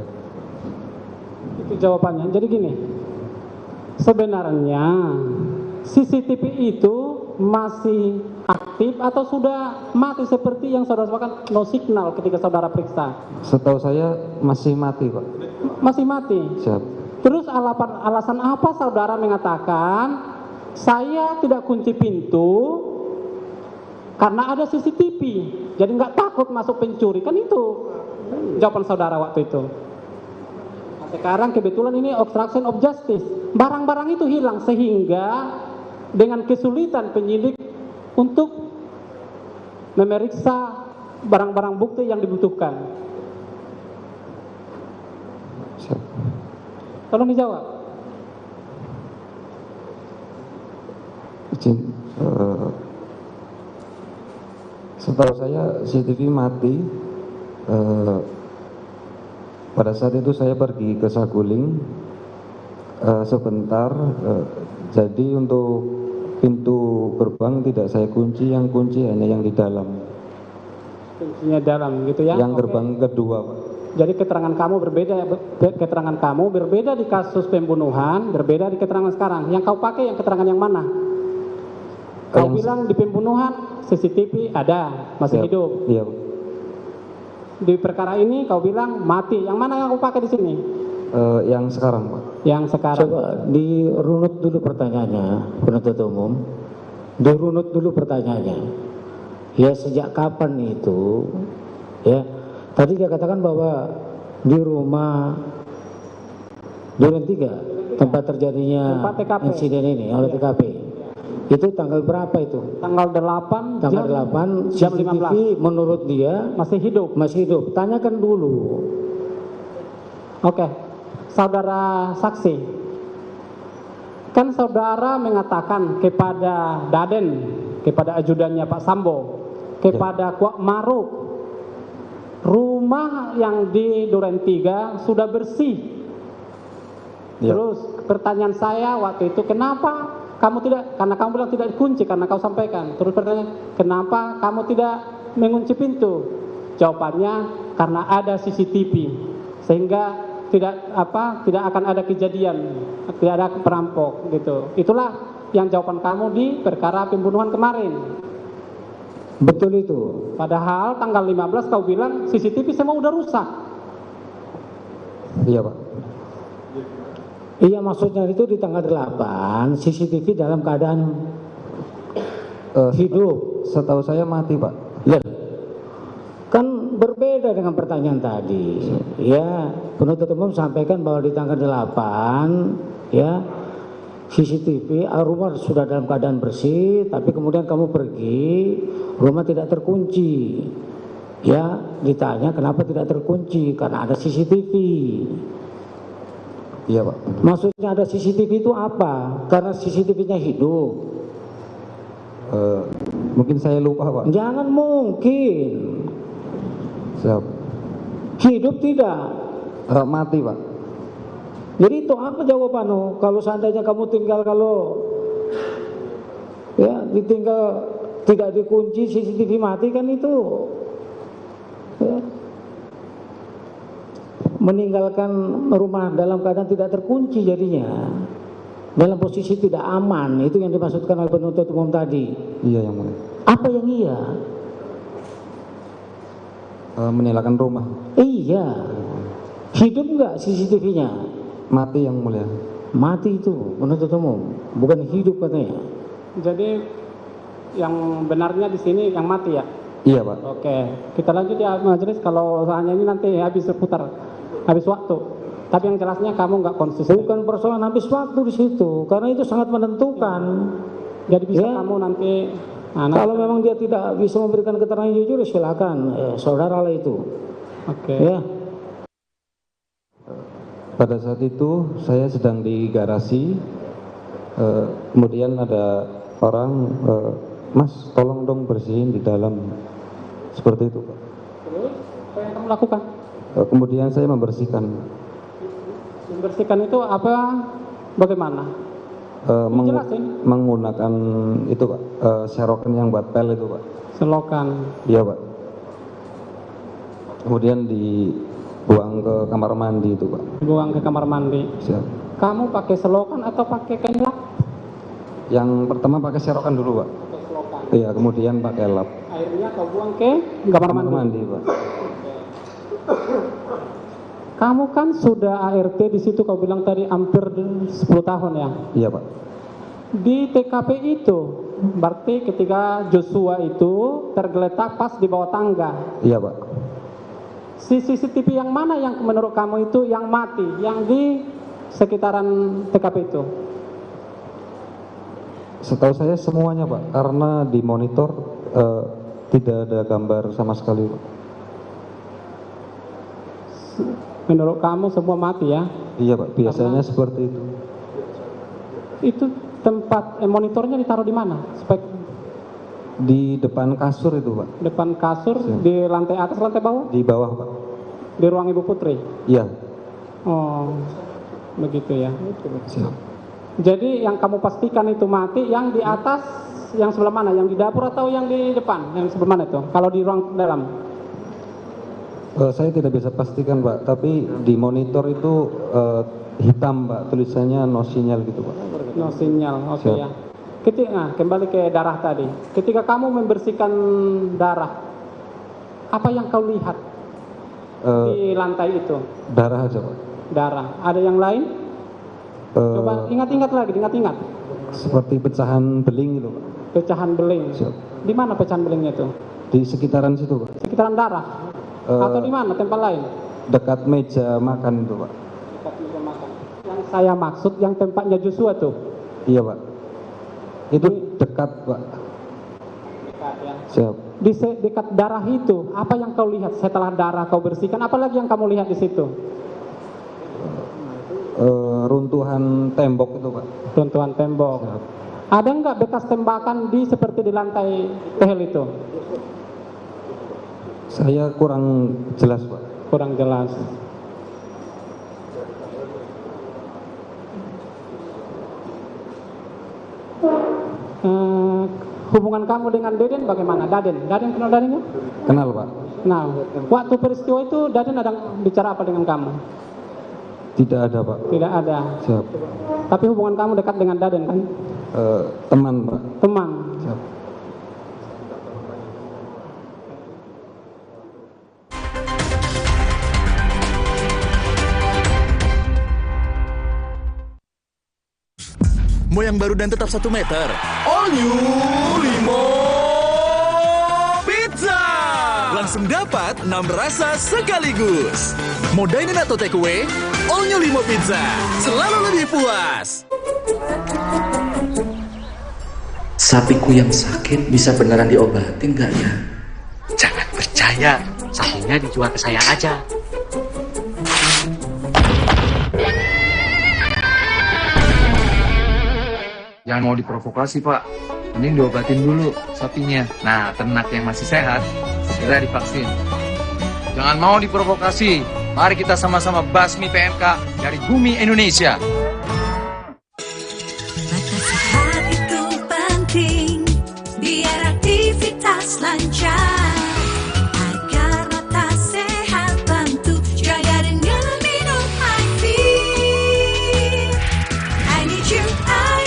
Itu jawabannya. Jadi gini, sebenarnya CCTV itu masih aktif atau sudah mati seperti yang saudara katakan no signal ketika saudara periksa? Setahu saya masih mati Pak. Masih mati? Siap. Terus alasan apa saudara mengatakan saya tidak kunci pintu karena ada CCTV, jadi nggak takut masuk pencuri? Kan itu jawaban saudara waktu itu. Nah, sekarang kebetulan ini obstruction of justice, barang-barang itu hilang sehingga dengan kesulitan penyidik untuk memeriksa barang-barang bukti yang dibutuhkan. Tolong dijawab. Izin, setahu saya CCTV mati. Pada saat itu saya pergi ke Saguling sebentar, jadi untuk pintu gerbang tidak saya kunci, yang kunci hanya yang di dalam. Kuncinya dalam gitu ya? Yang gerbang kedua Pak. Jadi keterangan kamu berbeda di kasus pembunuhan, berbeda di keterangan sekarang. Yang kau pakai yang keterangan yang mana? Kau bilang di pembunuhan CCTV ada, masih hidup. Iya. Di perkara ini kau bilang mati. Yang mana yang kau pakai di sini? Yang sekarang Pak. Yang sekarang. Coba dirunut dulu pertanyaannya, penuntut umum. Dirunut dulu pertanyaannya. Ya sejak kapan itu? Ya. Tadi dia katakan bahwa di rumah Duren 3 tempat terjadinya insiden ini oleh TKP. Itu tanggal berapa itu? Tanggal 8. Tanggal 8 jam 15. Menurut dia masih hidup. Masih hidup. Tanyakan dulu. Oke. Saudara saksi. Kan saudara mengatakan kepada Daden, kepada ajudannya Pak Sambo, kepada Kuak Maruf, rumah yang di Duren 3 sudah bersih. Terus pertanyaan saya waktu itu, kenapa kamu tidak, karena kamu bilang tidak dikunci karena kau sampaikan. Terus pertanyaan, kenapa kamu tidak mengunci pintu? Jawabannya karena ada CCTV sehingga tidak akan ada kejadian, tidak ada perampok gitu. Itulah yang jawaban kamu di perkara pembunuhan kemarin. Betul itu. Padahal tanggal 15 kau bilang CCTV semua udah rusak. Iya Pak. Iya, maksudnya itu di tanggal 8 CCTV dalam keadaan hidup. Setahu saya mati Pak. Ya. Kan berbeda dengan pertanyaan tadi. Ya, penuntut umum sampaikan bahwa di tanggal 8 ya CCTV rumah sudah dalam keadaan bersih, tapi kemudian kamu pergi, rumah tidak terkunci. Ya, ditanya kenapa tidak terkunci? Karena ada CCTV. Iya Pak. Maksudnya ada CCTV itu apa? Karena CCTV-nya hidup. Mungkin saya lupa Pak. Jangan mungkin. Siap. Hidup tidak? Mati Pak. Jadi itu apa jawabanmu? Kalau seandainya kamu tinggal ditinggal tidak dikunci, CCTV mati kan itu ya, meninggalkan rumah dalam keadaan tidak terkunci jadinya, dalam posisi tidak aman. Itu yang dimaksudkan oleh penuntut umum tadi. Iya yang mulia. Apa yang iya? Meninggalkan rumah. Iya. Hidup nggak CCTV-nya? Mati yang mulia. Mati itu penuntut umum, bukan hidup katanya. Jadi yang benarnya di sini yang mati ya? Iya Pak. Oke, kita lanjut ya majelis. Kalau hanya ini nanti habis seputar, habis waktu. Tapi yang jelasnya kamu nggak konsisten. Bukan persoalan habis waktu di situ, karena itu sangat menentukan. Jadi bisa kamu nanti. Kalau memang dia tidak bisa memberikan keterangan jujur, silakan, saudara lah itu. Oke. Ya. Pada saat itu saya sedang di garasi, kemudian ada orang, Mas tolong dong bersihin di dalam, seperti itu Pak. Terus apa yang kamu lakukan? Kemudian saya membersihkan. Membersihkan itu apa? Bagaimana? Menggunakan itu Pak, serokan yang buat pel itu Pak. Selokan. Iya Pak. Kemudian dibuang ke kamar mandi itu Pak. Buang ke kamar mandi. Siap. Kamu pakai selokan atau pakai kain lap? Yang pertama pakai serokan dulu Pak. Pakai selokan. Iya, kemudian pakai lap. Airnya kau buang ke kamar mandi. Pak. Kamu kan sudah ART di situ, kau bilang tadi hampir 10 tahun ya? Iya Pak. Di TKP itu, berarti ketika Joshua itu tergeletak pas di bawah tangga. Iya Pak. CCTV yang mana yang menurut kamu itu yang mati, yang di sekitaran TKP itu? Setahu saya semuanya Pak, karena di monitor tidak ada gambar sama sekali Pak. Menurut kamu semua mati ya? Iya Pak, biasanya seperti itu. Itu tempat monitornya ditaruh di mana? Di depan kasur itu Pak. Depan kasur, di lantai atas, lantai bawah? Di bawah Pak. Di ruang Ibu Putri? Iya. Oh, begitu ya. Siap. Jadi yang kamu pastikan itu mati, yang di atas, yang sebelah mana? Yang di dapur atau yang di depan? Yang sebelah mana itu? Kalau di ruang dalam? Saya tidak bisa pastikan Pak, tapi di monitor itu hitam Pak, tulisannya no sinyal gitu Pak. No sinyal, oke ya. Kembali ke darah tadi. Ketika kamu membersihkan darah, apa yang kau lihat di lantai itu? Darah aja Pak. Darah. Ada yang lain? Coba ingat-ingat lagi, ingat-ingat. Seperti pecahan beling gitu Pak. Pecahan beling. Siap. Di mana pecahan belingnya itu? Di sekitaran situ Pak. Sekitaran darah? Atau di mana tempat lain? Dekat meja makan itu Pak. Dekat meja makan. Yang saya maksud yang tempatnya Joshua tuh. Iya Pak. Itu dekat Pak. Dekat ya. Siap. Di dekat darah itu, apa yang kau lihat setelah darah kau bersihkan? Apalagi yang kamu lihat di situ? Runtuhan tembok itu Pak. Runtuhan tembok. Siap. Ada nggak bekas tembakan seperti di lantai tehel itu? Saya kurang jelas Pak. Kurang jelas. Hubungan kamu dengan Deden bagaimana? Daden kenal Dadennya? Kenal Pak. Nah, waktu peristiwa itu Daden ada bicara apa dengan kamu? Tidak ada Pak. Tidak ada. Siap. Tapi hubungan kamu dekat dengan Daden kan? Teman Pak. Teman. Siap. Mau yang baru dan tetap 1 meter? All New Limo Pizza! Langsung dapat 6 rasa sekaligus. Mau dine-in atau take away? All New Limo Pizza. Selalu lebih puas. Sapiku yang sakit bisa beneran diobatin nggak ya? Jangan percaya, sapinya dijual ke saya aja. Jangan mau diprovokasi Pak, mending diobatin dulu sapinya. Nah, ternak yang masih sehat segera divaksin. Jangan mau diprovokasi, Mari kita sama-sama basmi PMK dari bumi Indonesia. Sehat itu penting, biar aktivitas lancar. Agar mata sehat, bantu jaga dengan minum iFit. I need you,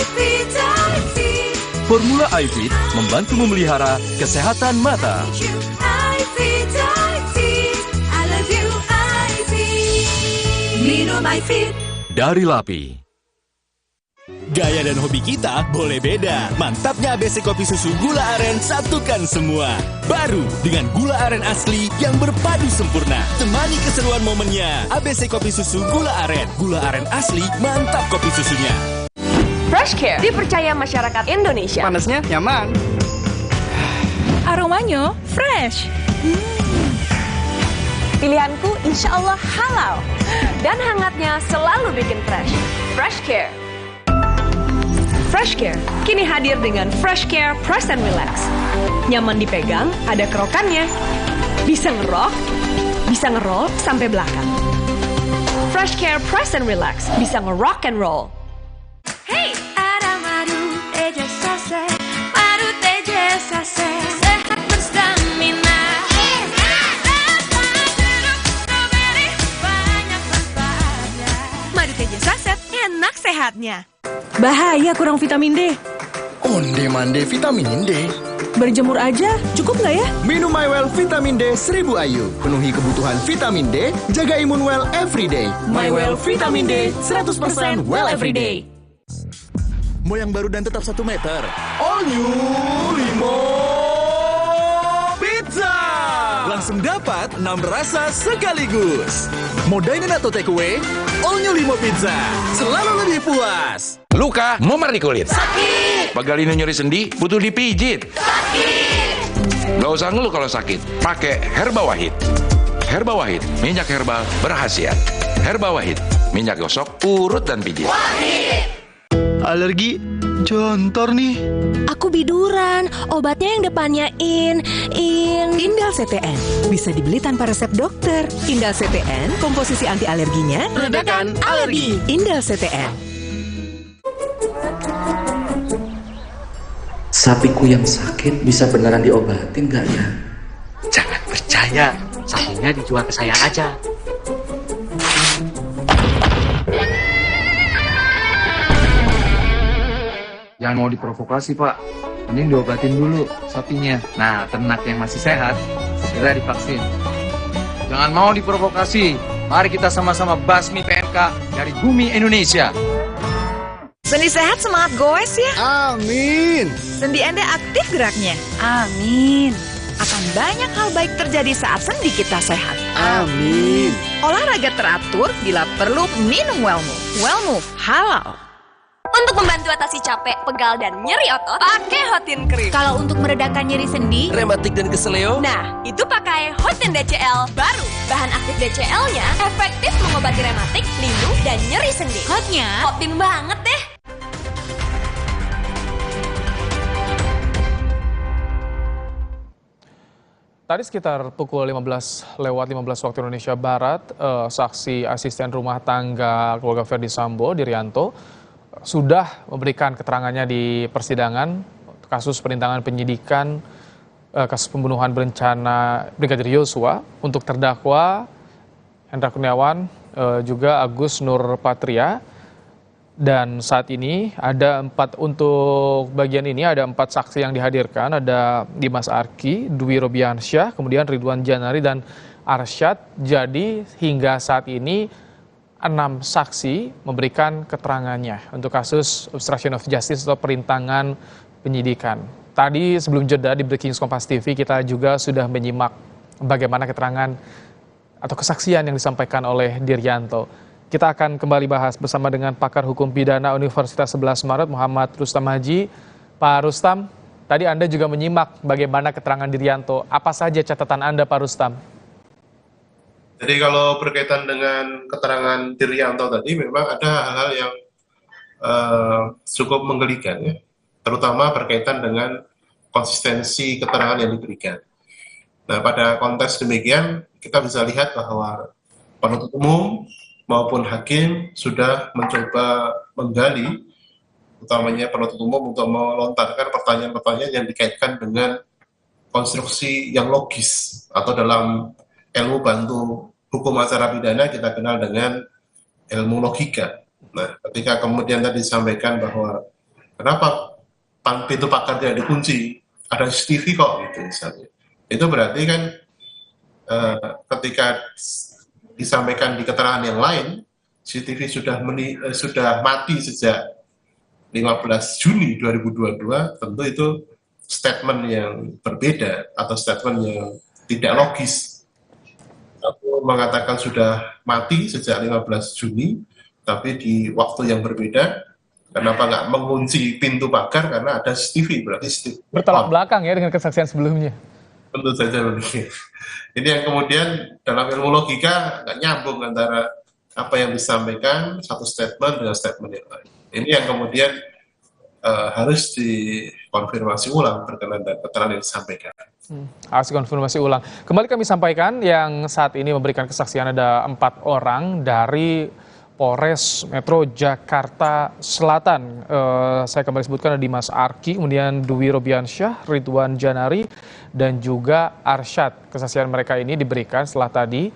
iFit, iFit. Formula iFit membantu memelihara kesehatan mata. iFit, iFit. I love you, iFit. Minum iFit. Dari LAPI. Gaya dan hobi kita boleh beda. Mantapnya ABC Kopi Susu Gula Aren satukan semua. Baru dengan gula aren asli yang berpadu sempurna. Temani keseruan momennya. ABC Kopi Susu Gula Aren. Gula aren asli, mantap kopi susunya. Fresh Care dipercaya masyarakat Indonesia. Panasnya nyaman. Aromanya fresh. Pilihanku insya Allah halal. Dan hangatnya selalu bikin fresh. Fresh Care. Fresh Care kini hadir dengan Fresh Care Press and Relax. Nyaman dipegang, ada kerokannya. Bisa ngerok, bisa ngeroll sampai belakang. Fresh Care Press and Relax bisa ngerock and roll. Hey, ada madu teja sase, madu teja sase, sehat berstamina. Madu teja saset, enak sehatnya. Bahaya kurang vitamin D. Onde-mande vitamin D. Berjemur aja, cukup nggak ya? Minum MyWell Vitamin D 1000 IU. Penuhi kebutuhan vitamin D, jaga imun well everyday. MyWell Vitamin D 100% well everyday. Mau yang baru dan tetap 1 meter. All new Limo Pizza. Langsung dapat 6 rasa sekaligus. Mau dine-in atau take away? All New Limo Pizza. Selalu lebih puas. Luka, memar di kulit. Sakit. Pegal ini nyeri sendi, butuh dipijit. Sakit. Gak usah ngeluh kalau sakit. Pakai Herba Wahid. Herba Wahid, minyak herbal berkhasiat. Herba Wahid, minyak gosok, urut dan pijit. Wahid. Alergi jontor nih. Aku biduran, obatnya yang depannya Indal CTN bisa dibeli tanpa resep dokter. Indal CTN, komposisi anti alerginya Redakan alergi. Indal CTN. Sapiku yang sakit bisa beneran diobatin nggak ya? Jangan percaya, sapinya dijual ke saya aja. Jangan mau diprovokasi, Pak. Mending diobatin dulu sapinya. Nah, ternak yang masih sehat, segera divaksin. Jangan mau diprovokasi. Mari kita sama-sama basmi PMK dari bumi Indonesia. Sendi sehat, semangat goes ya. Amin. Sendi Anda aktif geraknya. Amin. Akan banyak hal baik terjadi saat sendi kita sehat. Amin. Olahraga teratur, bila perlu minum Wellmove. Wellmove halal. Untuk membantu atasi capek, pegal, dan nyeri otot, pakai Hotin Cream. Kalau untuk meredakan nyeri sendi, Rematik dan keseleo. Nah, itu pakai Hotin DCL baru. Bahan aktif DCL-nya efektif mengobati rematik, lindung, dan nyeri sendi. hotnya Hotin banget deh. Tadi sekitar pukul 15 waktu Indonesia Barat, saksi asisten rumah tangga keluarga Ferdi Sambo, Dirianto, sudah memberikan keterangannya di persidangan kasus perintangan penyidikan kasus pembunuhan berencana Brigadir Yosua untuk terdakwa Hendra Kurniawan, juga Agus Nur Patria. Dan saat ini ada untuk bagian ini ada 4 saksi yang dihadirkan, ada Dimas Arki, Dwi Robiansyah, kemudian Ridwan Janari dan Arsyad. Jadi hingga saat ini 6 saksi memberikan keterangannya untuk kasus obstruction of justice atau perintangan penyidikan. Tadi sebelum jeda di Breaking News Kompas TV kita juga sudah menyimak bagaimana keterangan atau kesaksian yang disampaikan oleh Dirianto. Kita akan kembali bahas bersama dengan pakar hukum pidana Universitas 11 Maret Muhammad Rustam Haji. Pak Rustam, tadi Anda juga menyimak bagaimana keterangan Dirianto. Apa saja catatan Anda, Pak Rustam? Jadi kalau berkaitan dengan keterangan Dirianto tadi memang ada hal-hal yang cukup menggelikan ya, terutama berkaitan dengan konsistensi keterangan yang diberikan. Nah, pada konteks demikian kita bisa lihat bahwa penuntut umum maupun hakim sudah mencoba menggali, utamanya penuntut umum untuk melontarkan pertanyaan-pertanyaan yang dikaitkan dengan konstruksi yang logis, atau dalam ilmu bantu hukum acara pidana kita kenal dengan ilmu logika. Nah, ketika kemudian tadi disampaikan bahwa kenapa pintu pagar tidak dikunci, ada CCTV kok gitu misalnya. Itu berarti kan ketika disampaikan di keterangan yang lain, CCTV sudah mati sejak 15 Juni 2022, tentu itu statement yang berbeda atau statement yang tidak logis. Aku mengatakan sudah mati sejak 15 Juni, tapi di waktu yang berbeda. Kenapa nggak mengunci pintu pagar? Karena ada CCTV, berarti CCTV. Bertolak belakang ya dengan kesaksian sebelumnya. Tentu saja begitu. Ini yang kemudian dalam ilmu logika nggak nyambung antara apa yang disampaikan satu statement dengan statement yang lain. Ini yang kemudian harus dikonfirmasi ulang berkenaan dengan keterangan yang disampaikan. Harus dikonfirmasi ulang. Kembali kami sampaikan yang saat ini memberikan kesaksian ada 4 orang dari Polres Metro Jakarta Selatan. Saya kembali sebutkan ada Dimas Arki, kemudian Dwi Robiansyah, Ridwan Janari, dan juga Arsyad. Kesaksian mereka ini diberikan setelah tadi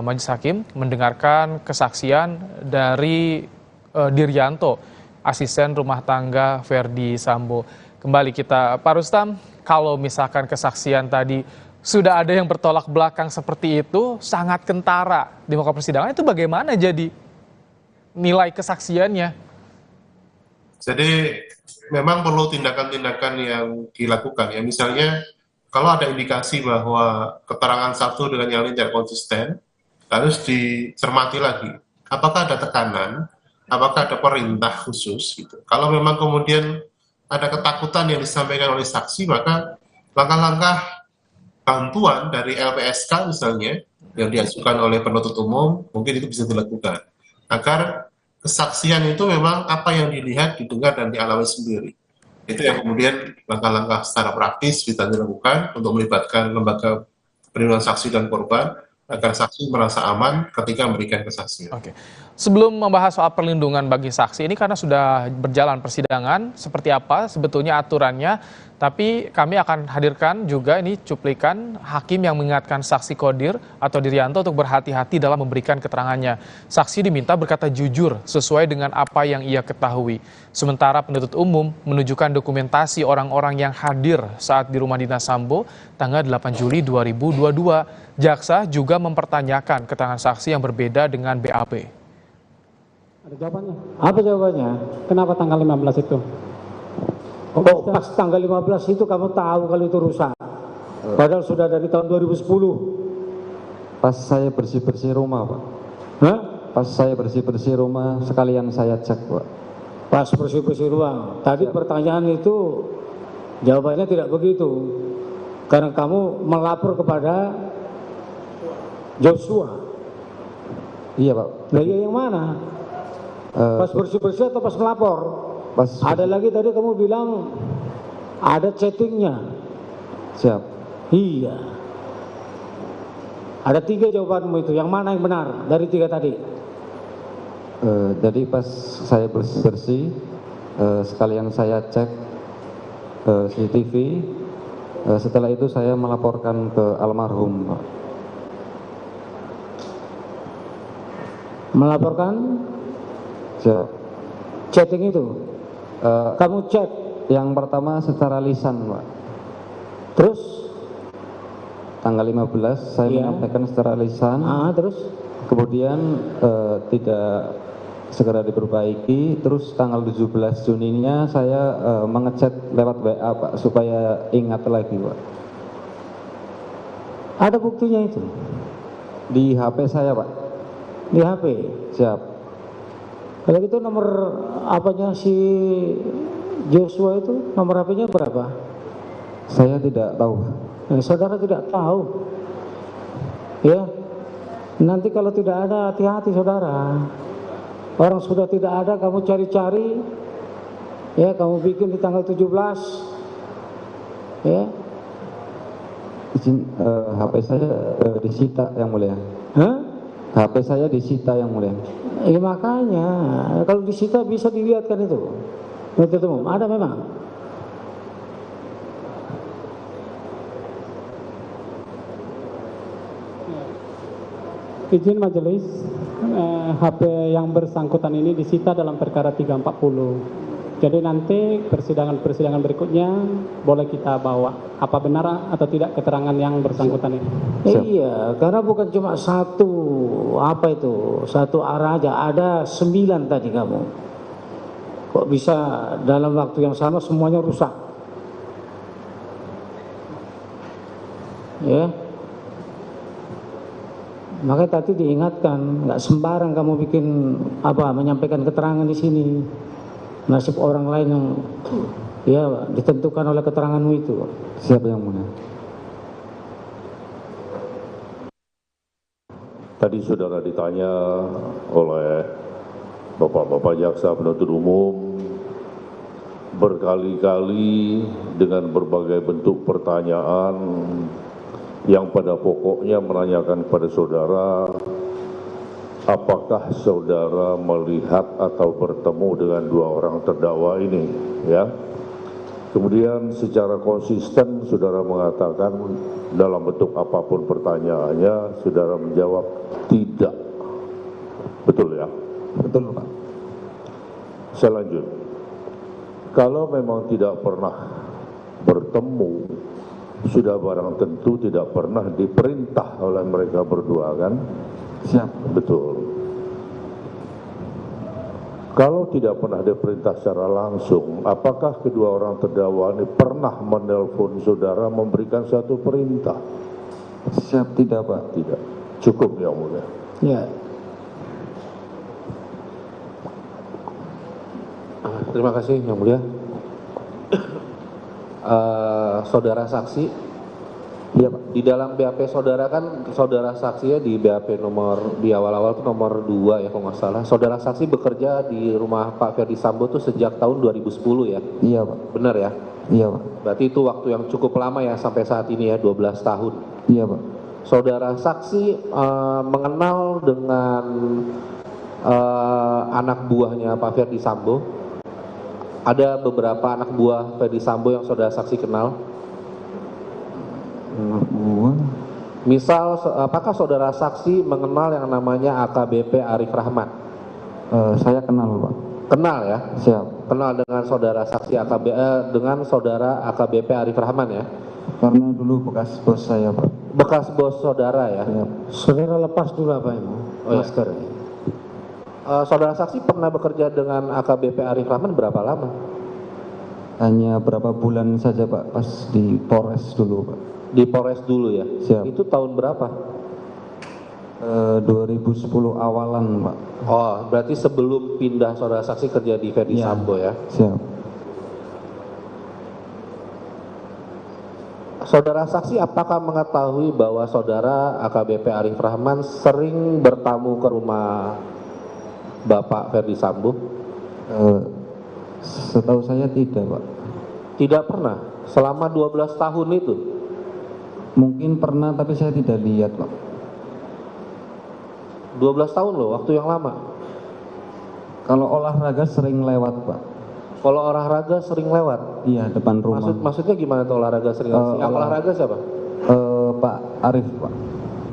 Majelis Hakim mendengarkan kesaksian dari Diryanto, asisten rumah tangga Verdi Sambo. Kembali kita, Pak Rustam, kalau misalkan kesaksian tadi sudah ada yang bertolak belakang seperti itu, sangat kentara di muka persidangan, itu bagaimana jadi nilai kesaksiannya? Jadi memang perlu tindakan-tindakan yang dilakukan ya. Misalnya kalau ada indikasi bahwa keterangan satu dengan yang lain tidak konsisten, harus dicermati lagi. Apakah ada tekanan? Apakah ada perintah khusus? Gitu. Kalau memang kemudian ada ketakutan yang disampaikan oleh saksi, maka langkah-langkah bantuan dari LPSK misalnya yang diajukan oleh penuntut umum mungkin itu bisa dilakukan agar kesaksian itu memang apa yang dilihat, didengar, dan dialami sendiri. Itu yang kemudian langkah-langkah secara praktis bisa dilakukan untuk melibatkan lembaga perlindungan saksi dan korban agar saksi merasa aman ketika memberikan kesaksian. Oke. Sebelum membahas soal perlindungan bagi saksi ini, karena sudah berjalan persidangan, seperti apa sebetulnya aturannya, tapi kami akan hadirkan juga ini cuplikan hakim yang mengingatkan saksi Kodir atau Diryanto untuk berhati-hati dalam memberikan keterangannya. Saksi diminta berkata jujur sesuai dengan apa yang ia ketahui. Sementara penuntut umum menunjukkan dokumentasi orang-orang yang hadir saat di rumah dinas Sambo tanggal 8 Juli 2022. Jaksa juga mempertanyakan keterangan saksi yang berbeda dengan BAP. Ada jawabannya? Apa jawabannya? Kenapa tanggal 15 itu? Oh, pas tanggal 15 itu kamu tahu kalau itu rusak. Padahal sudah dari tahun 2010. Pas saya bersih-bersih rumah, Pak. Hah? Pas saya bersih-bersih rumah, sekalian saya cek, Pak. Pas bersih-bersih ruang. Tadi pertanyaan itu jawabannya tidak begitu. Karena kamu melapor kepada Joshua. Iya, Pak. Nah, iya yang mana? Pas bersih-bersih atau pas melapor? Pas. Ada lagi tadi kamu bilang ada chattingnya. Siap. Iya. Ada 3 jawabanmu itu. Yang mana yang benar dari 3 tadi? Jadi pas saya bersih-bersih, sekalian saya cek CCTV. Setelah itu saya melaporkan ke almarhum, Pak. Melaporkan? Siap. Chatting itu? Kamu chat? Yang pertama secara lisan, Pak. Terus? Tanggal 15 saya menyampaikan secara lisan. Terus? Kemudian tidak segera diperbaiki. Terus tanggal 17 Juninya saya mengechat lewat WA, Pak, supaya ingat lagi, Pak. Ada buktinya itu? Di HP saya, Pak. Di HP? Siap. Kalau gitu nomor apanya si Joshua itu, nomor HP-nya berapa? Saya tidak tahu. Saudara tidak tahu. Ya. Nanti kalau tidak ada, hati-hati saudara. Orang sudah tidak ada, kamu cari-cari. Ya, kamu bikin di tanggal 17. Ya. Izin HP saya disita, Yang Mulia. Hah? HP saya disita yang mulia. Ya makanya, kalau disita bisa dilihatkan itu. Penuntut umum, ada memang. Izin majelis, HP yang bersangkutan ini disita dalam perkara 340. Jadi nanti persidangan berikutnya boleh kita bawa apa benar atau tidak keterangan yang bersangkutan ini. Iya, karena bukan cuma satu arah aja, ada 9 tadi kamu. Kok bisa dalam waktu yang sama semuanya rusak? Ya. Makanya tadi diingatkan, nggak sembarang kamu bikin menyampaikan keterangan di sini. Nasib orang lain yang ya ditentukan oleh keteranganmu itu. Siapa yang mulia? Tadi saudara ditanya oleh Bapak-bapak jaksa penuntut umum berkali-kali dengan berbagai bentuk pertanyaan yang pada pokoknya menanyakan kepada saudara, apakah saudara melihat atau bertemu dengan 2 orang terdakwa ini, ya. Kemudian secara konsisten saudara mengatakan dalam bentuk apapun pertanyaannya, saudara menjawab tidak. Betul ya? Betul, Pak. Saya lanjut. Kalau memang tidak pernah bertemu, sudah barang tentu tidak pernah diperintah oleh mereka berdua, kan? Siap. Betul. Kalau tidak pernah diperintah secara langsung, apakah kedua orang terdakwa ini pernah menelpon saudara memberikan satu perintah? Siap, tidak, Pak. Tidak. Cukup, Yang Mulia. Ya. Terima kasih Yang Mulia. Saudara saksi, ya, Pak. Di dalam BAP saudara kan, saudara saksi ya di BAP nomor di awal-awal itu nomor 2 ya kalau nggak salah. Saudara saksi bekerja di rumah Pak Ferdi Sambo itu sejak tahun 2010 ya? Iya, Pak. Benar ya? Iya, Pak. Berarti itu waktu yang cukup lama ya sampai saat ini ya, 12 tahun. Iya, Pak. Saudara saksi mengenal dengan anak buahnya Pak Ferdi Sambo. Ada beberapa anak buah Ferdi Sambo yang saudara saksi kenal? Anak buah? Misal, apakah saudara saksi mengenal yang namanya AKBP Arif Rahman? Saya kenal, Pak. Kenal ya? Siap. Kenal dengan saudara saksi dengan saudara AKBP Arif Rahman ya? Karena dulu bekas bos saya, Pak. Bekas bos saudara ya? Siap. Saudara lepas dulu apa ini? Masker. Saudara saksi pernah bekerja dengan AKBP Arif Rahman berapa lama? Hanya berapa bulan saja, Pak, pas di Polres dulu, Pak. Di Polres dulu ya? Siap. Itu tahun berapa? 2010 awalan, Pak. Oh, berarti sebelum pindah saudara saksi kerja di Ferdi Sambo ya? Siap. Saudara saksi apakah mengetahui bahwa saudara AKBP Arif Rahman sering bertamu ke rumah Bapak Ferdi Sambo? Setahu saya tidak, Pak. Tidak pernah? Selama 12 tahun itu? Mungkin pernah, tapi saya tidak lihat, Pak. 12 tahun loh, waktu yang lama. Kalau olahraga sering lewat, Pak. Kalau olahraga sering lewat? Iya, depan rumah. Maksudnya gimana tuh olahraga sering lewat? Yang olahraga siapa? Pak Arif, Pak.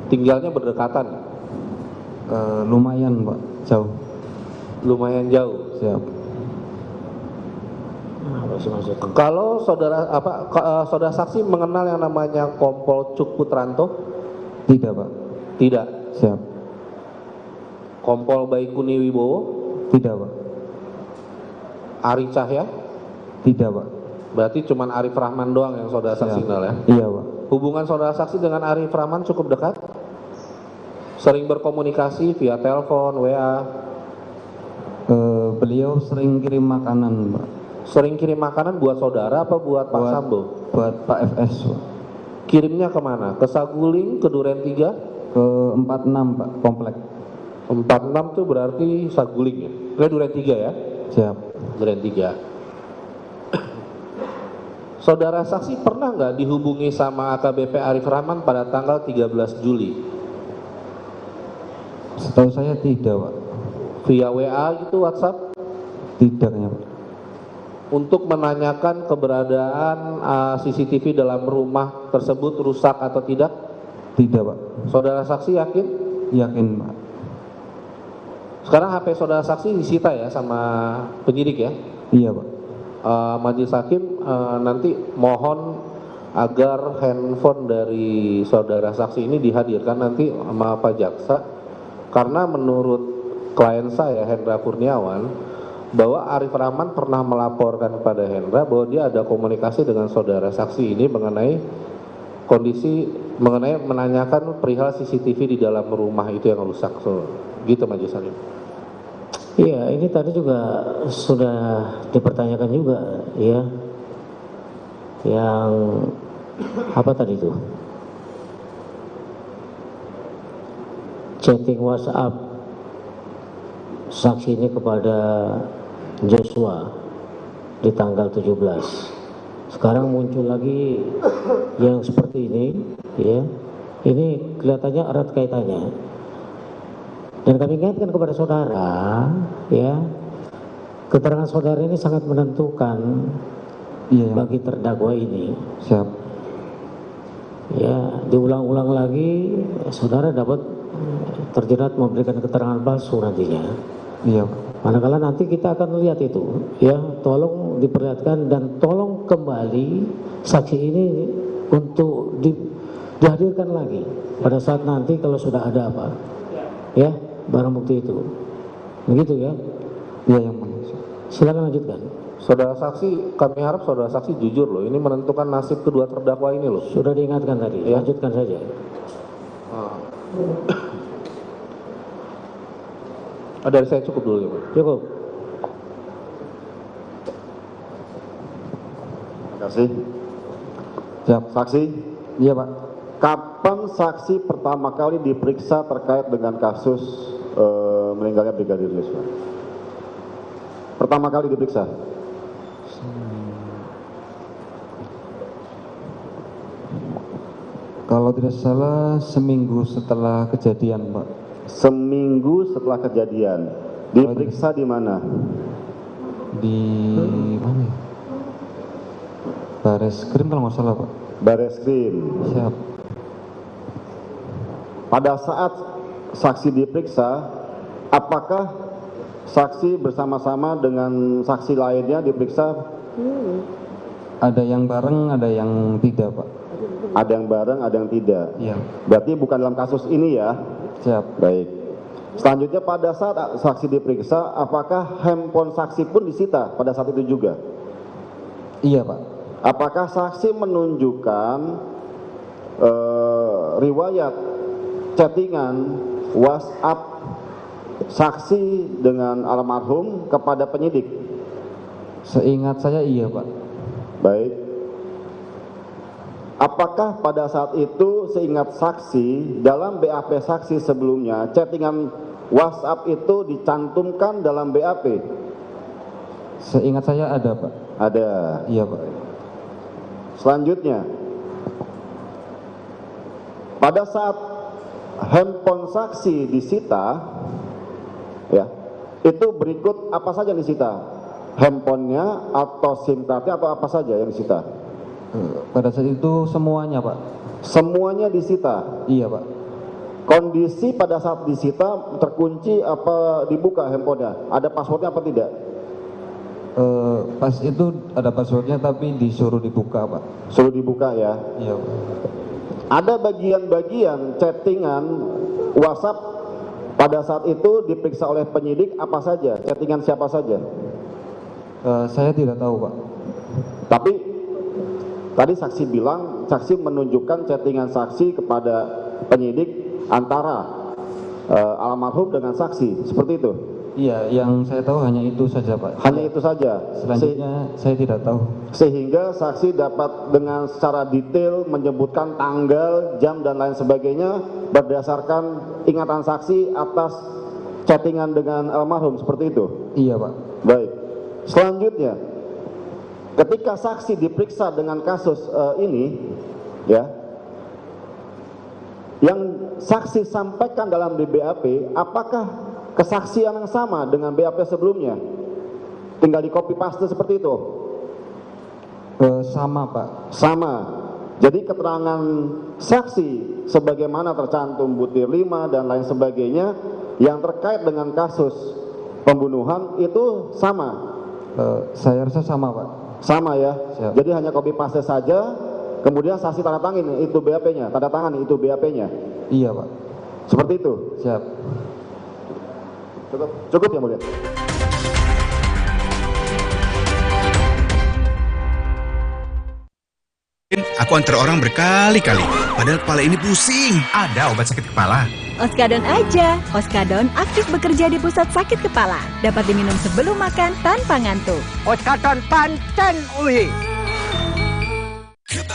Tinggalnya berdekatan? Lumayan, Pak. Jauh. Lumayan jauh? Siap. Kalau saudara saudara saksi mengenal yang namanya Kompol Cuk Putranto? Tidak, Pak. Tidak. Siap. Kompol Baikuni Wibowo? Tidak, Pak. Ari Cahya? Tidak, Pak. Berarti cuma Arif Rahman doang yang saudara saksi kenal ya? Iya, Pak. Hubungan saudara saksi dengan Arif Rahman cukup dekat? Sering berkomunikasi via telepon, WA? Beliau sering kirim makanan, Pak. Sering kirim makanan buat saudara apa buat Pak Sambo? Buat Pak FS, Pak. Kirimnya kemana? Ke Saguling, ke Duren 3? Ke 46, Pak, komplek. 46 tuh berarti Saguling ya? Ke Duren 3 ya? Siap. Duren 3. Saudara saksi pernah nggak dihubungi sama AKBP Arif Rahman pada tanggal 13 Juli? Setahu saya tidak, Pak. Via WA gitu, WhatsApp? Tidak ya, Pak. Untuk menanyakan keberadaan CCTV dalam rumah tersebut rusak atau tidak? Tidak, Pak. Saudara saksi yakin? Yakin, Pak. Sekarang HP saudara saksi disita ya sama penyidik ya? Iya, Pak. Majelis hakim nanti mohon agar handphone dari saudara saksi ini dihadirkan nanti sama Pak Jaksa, karena menurut klien saya Hendra Kurniawan bahwa Arif Rahman pernah melaporkan kepada Hendra bahwa dia ada komunikasi dengan saudara saksi ini mengenai kondisi, mengenai menanyakan perihal CCTV di dalam rumah itu yang rusak. Gitu Majelis Hakim. Iya, ini tadi juga sudah dipertanyakan juga ya. Yang apa tadi itu? Chatting WhatsApp saksi ini kepada Joshua di tanggal 17. Sekarang muncul lagi yang seperti ini ya. Ini kelihatannya erat kaitannya. Dan kami ingatkan kepada saudara, ya, keterangan saudara ini sangat menentukan bagi terdakwa ini. Siap. Ya, diulang-ulang lagi, saudara dapat terjerat memberikan keterangan palsu nantinya. Iya. Manakala nanti kita akan lihat itu, ya, tolong diperlihatkan dan tolong kembali saksi ini untuk dihadirkan lagi pada saat nanti kalau sudah ada apa, ya. Barang bukti itu, begitu ya? Iya yang mulia. Silakan lanjutkan. Saudara saksi, kami harap saudara saksi jujur loh. Ini menentukan nasib kedua terdakwa ini loh. Sudah diingatkan tadi. Ya. Lanjutkan saja. Dari saya cukup dulu ya Pak. Cukup. Terima kasih. Siap. Saksi? Iya Pak. Kapan saksi pertama kali diperiksa terkait dengan kasus meninggalnya Brigadir Yosua? Pertama kali diperiksa? Kalau tidak salah seminggu setelah kejadian, Pak. Seminggu setelah kejadian. Diperiksa di mana? Di mana? Bareskrim kalau nggak salah, Pak. Bareskrim. Siap. Pada saat saksi diperiksa, apakah saksi bersama-sama dengan saksi lainnya diperiksa? Ada yang bareng, ada yang tidak, Pak. Ada yang bareng, ada yang tidak. Iya. Berarti bukan dalam kasus ini ya? Siap. Baik. Selanjutnya pada saat saksi diperiksa, apakah handphone saksi pun disita pada saat itu juga? Iya, Pak. Apakah saksi menunjukkan riwayat chattingan WhatsApp saksi dengan almarhum kepada penyidik? Seingat saya iya, Pak. Baik. Apakah pada saat itu seingat saksi dalam BAP saksi sebelumnya chattingan WhatsApp itu dicantumkan dalam BAP? Seingat saya ada, Pak. Ada. Iya, Pak. Selanjutnya, pada saat handphone saksi disita, ya, itu berikut apa saja yang disita? Handphonenya atau SIM cardnya atau apa saja yang disita? Pada saat itu semuanya, Pak. Semuanya disita? Iya, Pak. Kondisi pada saat disita terkunci apa dibuka handphonenya? Ada passwordnya apa tidak? Pas itu ada passwordnya tapi disuruh dibuka, Pak. Suruh dibuka ya? Iya, Pak. Ada bagian-bagian chattingan WhatsApp pada saat itu diperiksa oleh penyidik apa saja? Chattingan siapa saja? Saya tidak tahu, Pak. Tapi tadi saksi bilang, saksi menunjukkan chattingan saksi kepada penyidik antara almarhum dengan saksi, seperti itu? Iya, yang saya tahu hanya itu saja, Pak. Hanya itu saja? Selanjutnya saya tidak tahu. Sehingga saksi dapat dengan secara detail menyebutkan tanggal, jam, dan lain sebagainya berdasarkan ingatan saksi atas chattingan dengan almarhum, seperti itu? Iya, Pak. Baik. Selanjutnya, ketika saksi diperiksa dengan kasus ini, ya, yang saksi sampaikan dalam di BAP, apakah kesaksian yang sama dengan BAP sebelumnya? Tinggal di copy paste seperti itu? Sama Pak. Sama. Jadi keterangan saksi sebagaimana tercantum butir 5 dan lain sebagainya yang terkait dengan kasus pembunuhan itu sama? Saya rasa sama Pak. Sama ya? Siap. Jadi hanya copy paste saja, kemudian saksi tanda tangan itu BAP-nya, tanda tangan itu BAP-nya? Iya Pak. Seperti itu? Siap. Cukup ya mulia. Aku antar orang berkali-kali, padahal kepala ini pusing. Ada obat sakit kepala? Oskadon aja. Oskadon aktif bekerja di pusat sakit kepala. Dapat diminum sebelum makan tanpa ngantuk. Oskadon pancen uhi.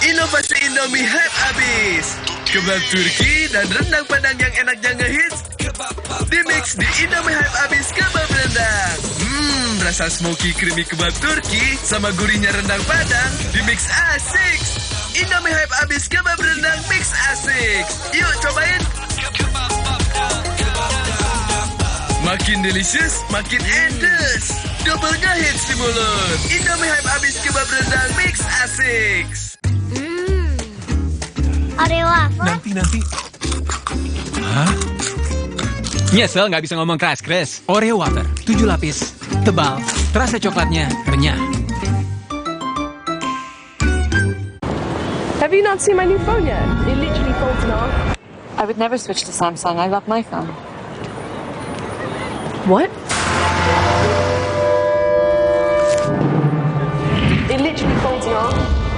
Inovasi Indomie hype abis. Kebab Turki dan rendang Padang yang enaknya ngehits. Dimix di Indomie hype abis kebab rendang. Rasa smoky creamy kebab Turki sama gurihnya rendang Padang. Dimix asik. Indomie hype abis kebab rendang mix asik. Yuk cobain. Makin delicious, makin endes. Double ngehits di mulut. Indomie hype abis kebab rendang mix asik. Oreo apa? Nanti. Hah? Nyesel nggak bisa ngomong keras-keras. Oreo wafer, 7 lapis, tebal, terasa coklatnya renyah. Have you not seen my new phone yet? It literally folds in half. I would never switch to Samsung. I love my phone. What? It literally folds in half.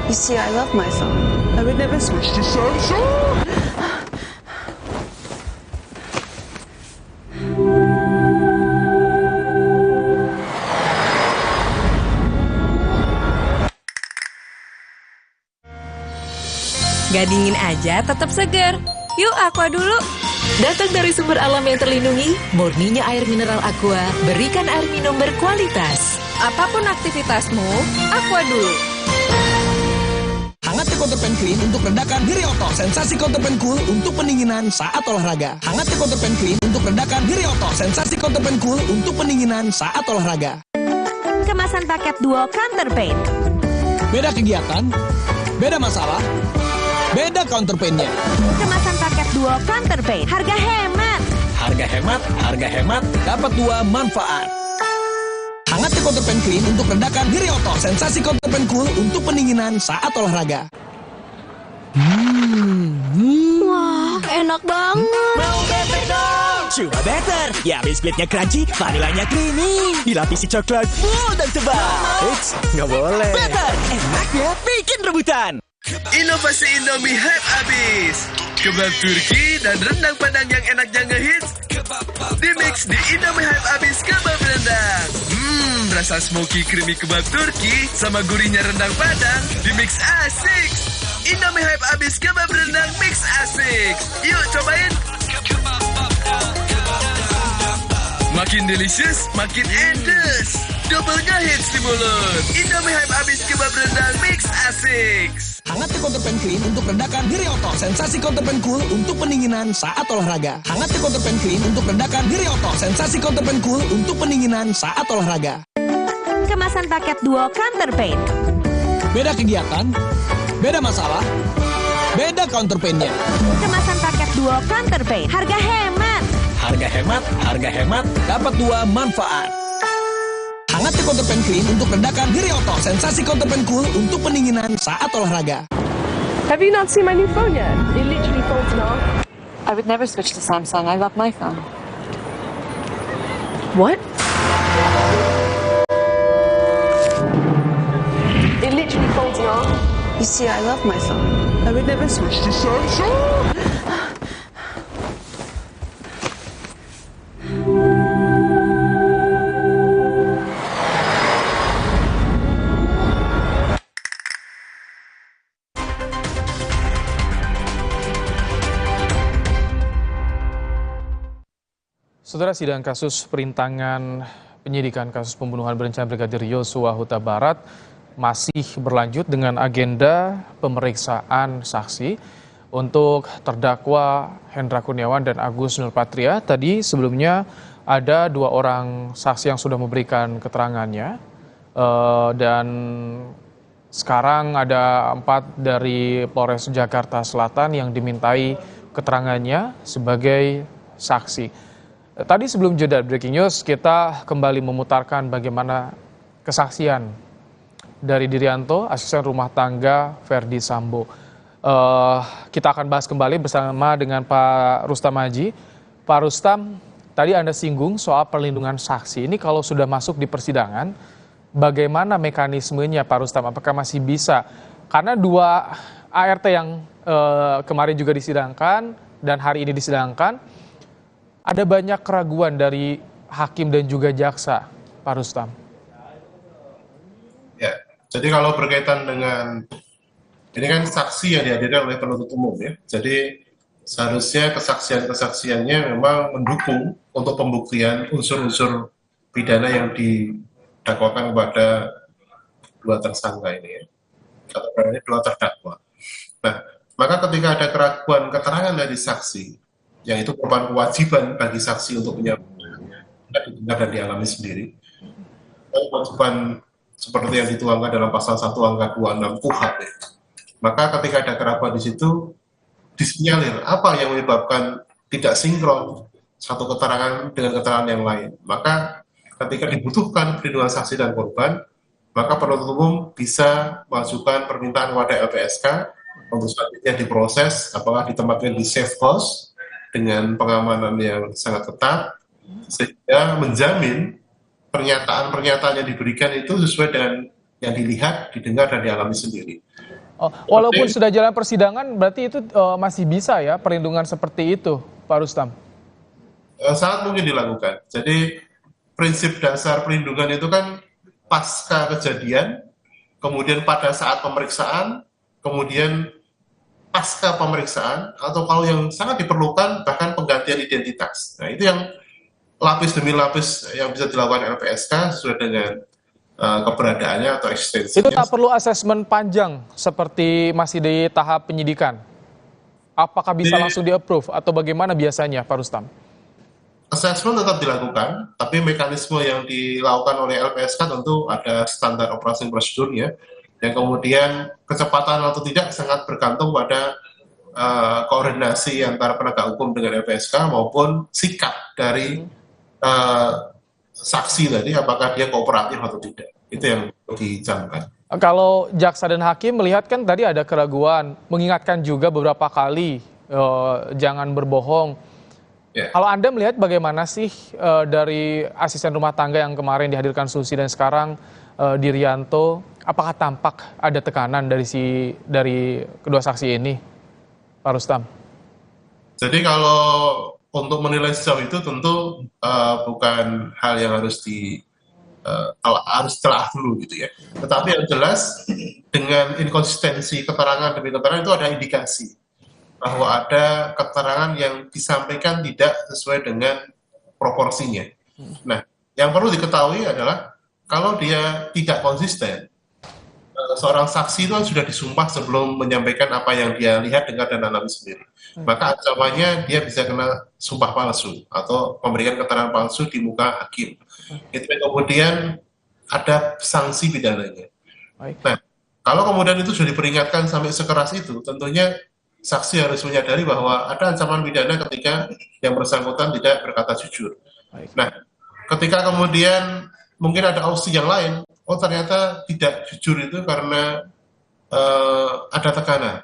You see, I love my phone. I would never switch to Samsung. Gak dingin aja, tetap segar. Yuk Aqua dulu. Datang dari sumber alam yang terlindungi, murninya air mineral Aqua, berikan air minum berkualitas. Apapun aktivitasmu, Aqua dulu. Hangat Counterpan Clean untuk redakan nyeri otot. Sensasi Counterpan Cool untuk pendinginan saat olahraga. Hangat Counterpan Clean untuk redakan nyeri otot. Sensasi Counterpan Cool untuk pendinginan saat olahraga. Kemasan paket duo Counterpain. Beda kegiatan, beda masalah, beda counterpain-nya. Kemasan paket duo Counterpain. Harga hemat. Harga hemat, dapat 2 manfaat. Hangat Counterpan Clean untuk redakan nyeri otot. Sensasi Counterpan Cool untuk pendinginan saat olahraga. Wah, enak banget. Mau better dong? Cuma better. Ya, biskuitnya crunchy, vanilanya creamy. Dilapisi coklat full dan tebal. Eits, nggak boleh. Better, enaknya bikin rebutan. Inovasi Indomie hype abis. Kebab Turki dan rendang Padang yang enaknya ngehits. Dimix di Indomie hype abis kebab rendang. Rasa smoky creamy kebab Turki sama gurihnya rendang Padang. Dimix asik. Indomie hype abis kebab rendang mix asik. Yuk cobain. Makin delicious, makin endes. Double ngehits di mulut. Indomie hype abis kebab rendang mix asik. Hangat Counterpan Clean untuk redakan nyeri otot. Sensasi Counterpan Cool untuk pendinginan saat olahraga. Hangat Counterpan Clean untuk redakan nyeri otot. Sensasi Counterpan Cool untuk pendinginan saat olahraga. Kemasan paket duo Counterpain. Beda kegiatan, beda masalah, beda counterpain-nya. Kemasan paket duo Counterpain. Harga hemat, dapat 2 manfaat. Hangat Counterpan Clean untuk redakan nyeri otot. Sensasi Counterpan Cool untuk pendinginan saat olahraga. Have you not seen my new phone yet? It literally folds in half. I would never switch to Samsung. I love my phone. What? It literally folds in half. You see, I love my phone. I would never switch to Samsung. Saudara, sidang kasus perintangan penyidikan kasus pembunuhan berencana Brigadir Yosua Huta Barat masih berlanjut dengan agenda pemeriksaan saksi. untuk terdakwa Hendra Kurniawan dan Agus Nurpatria. Tadi sebelumnya ada 2 orang saksi yang sudah memberikan keterangannya, dan sekarang ada 4 dari Polres Jakarta Selatan yang dimintai keterangannya sebagai saksi. Tadi sebelum jeda breaking news, kita kembali memutarkan bagaimana kesaksian dari Dirianto, asisten rumah tangga Verdi Sambo. Kita akan bahas kembali bersama dengan Pak Rustam Haji. Pak Rustam, tadi Anda singgung soal perlindungan saksi. Ini kalau sudah masuk di persidangan, bagaimana mekanismenya Pak Rustam? Apakah masih bisa? Karena 2 ART yang kemarin juga disidangkan dan hari ini disidangkan, ada banyak keraguan dari hakim dan juga jaksa, Pak Rustam. Ya, jadi kalau berkaitan dengan ini kan saksi yang dihadirkan oleh penuntut umum ya. Jadi seharusnya kesaksian-kesaksiannya memang mendukung untuk pembuktian unsur-unsur pidana yang didakwakan kepada 2 tersangka ini ya. Atau 2 terdakwa. Nah, maka ketika ada keraguan keterangan dari saksi, yang itu merupakan kewajiban bagi saksi untuk menyampaikannya, didengar dan dialami sendiri. Kewajiban seperti yang dituangkan dalam pasal 1 angka 26 KUHP ya. Maka ketika ada keraguan di situ, disinyalir apa yang menyebabkan tidak sinkron satu keterangan dengan keterangan yang lain. Maka ketika dibutuhkan perlindungan saksi dan korban, maka penuntut umum bisa mengajukan permintaan kepada LPSK untuk selanjutnya diproses, apakah ditempatkan di safe house dengan pengamanan yang sangat ketat, sehingga menjamin pernyataan-pernyataan yang diberikan itu sesuai dengan yang dilihat, didengar, dan dialami sendiri. Walaupun sudah jalan persidangan, berarti itu masih bisa ya perlindungan seperti itu, Pak Rustam? Sangat mungkin dilakukan. Jadi prinsip dasar perlindungan itu kan pasca kejadian, kemudian pada saat pemeriksaan, kemudian pasca pemeriksaan, atau kalau yang sangat diperlukan bahkan penggantian identitas. Nah itu yang lapis demi lapis yang bisa dilakukan LPSK sesuai dengan keberadaannya atau eksistensinya. Itu tak perlu asesmen panjang seperti masih di tahap penyidikan? Apakah bisa langsung di-approve atau bagaimana biasanya, Pak Rustam? Asesmen tetap dilakukan, tapi mekanisme yang dilakukan oleh LPSK tentu ada standar operasi prosedurnya, yang kemudian kecepatan atau tidak sangat bergantung pada koordinasi antara penegak hukum dengan LPSK maupun sikap dari saksi tadi, apakah dia kooperatif atau tidak. Itu yang dicamkan. Kalau jaksa dan hakim melihat kan tadi ada keraguan, mengingatkan juga beberapa kali jangan berbohong. Yeah. Kalau Anda melihat bagaimana sih dari asisten rumah tangga yang kemarin dihadirkan Susi dan sekarang Dirianto, apakah tampak ada tekanan dari kedua saksi ini, Pak Rustam? Jadi kalau untuk menilai sejauh itu tentu bukan hal yang harus harus telah dulu gitu ya. Tetapi yang jelas dengan inkonsistensi keterangan demi keterangan itu ada indikasi bahwa ada keterangan yang disampaikan tidak sesuai dengan proporsinya. Nah, yang perlu diketahui adalah kalau dia tidak konsisten, seorang saksi itu sudah disumpah sebelum menyampaikan apa yang dia lihat, dengar, dan alami sendiri. Maka ancamannya dia bisa kena sumpah palsu atau memberikan keterangan palsu di muka hakim. Itu yang kemudian ada sanksi pidananya. Nah, kalau kemudian itu sudah diperingatkan sampai sekeras itu, tentunya saksi harus menyadari bahwa ada ancaman pidana ketika yang bersangkutan tidak berkata jujur. Nah, ketika kemudian mungkin ada opsi yang lain, oh ternyata tidak jujur itu karena ada tekanan,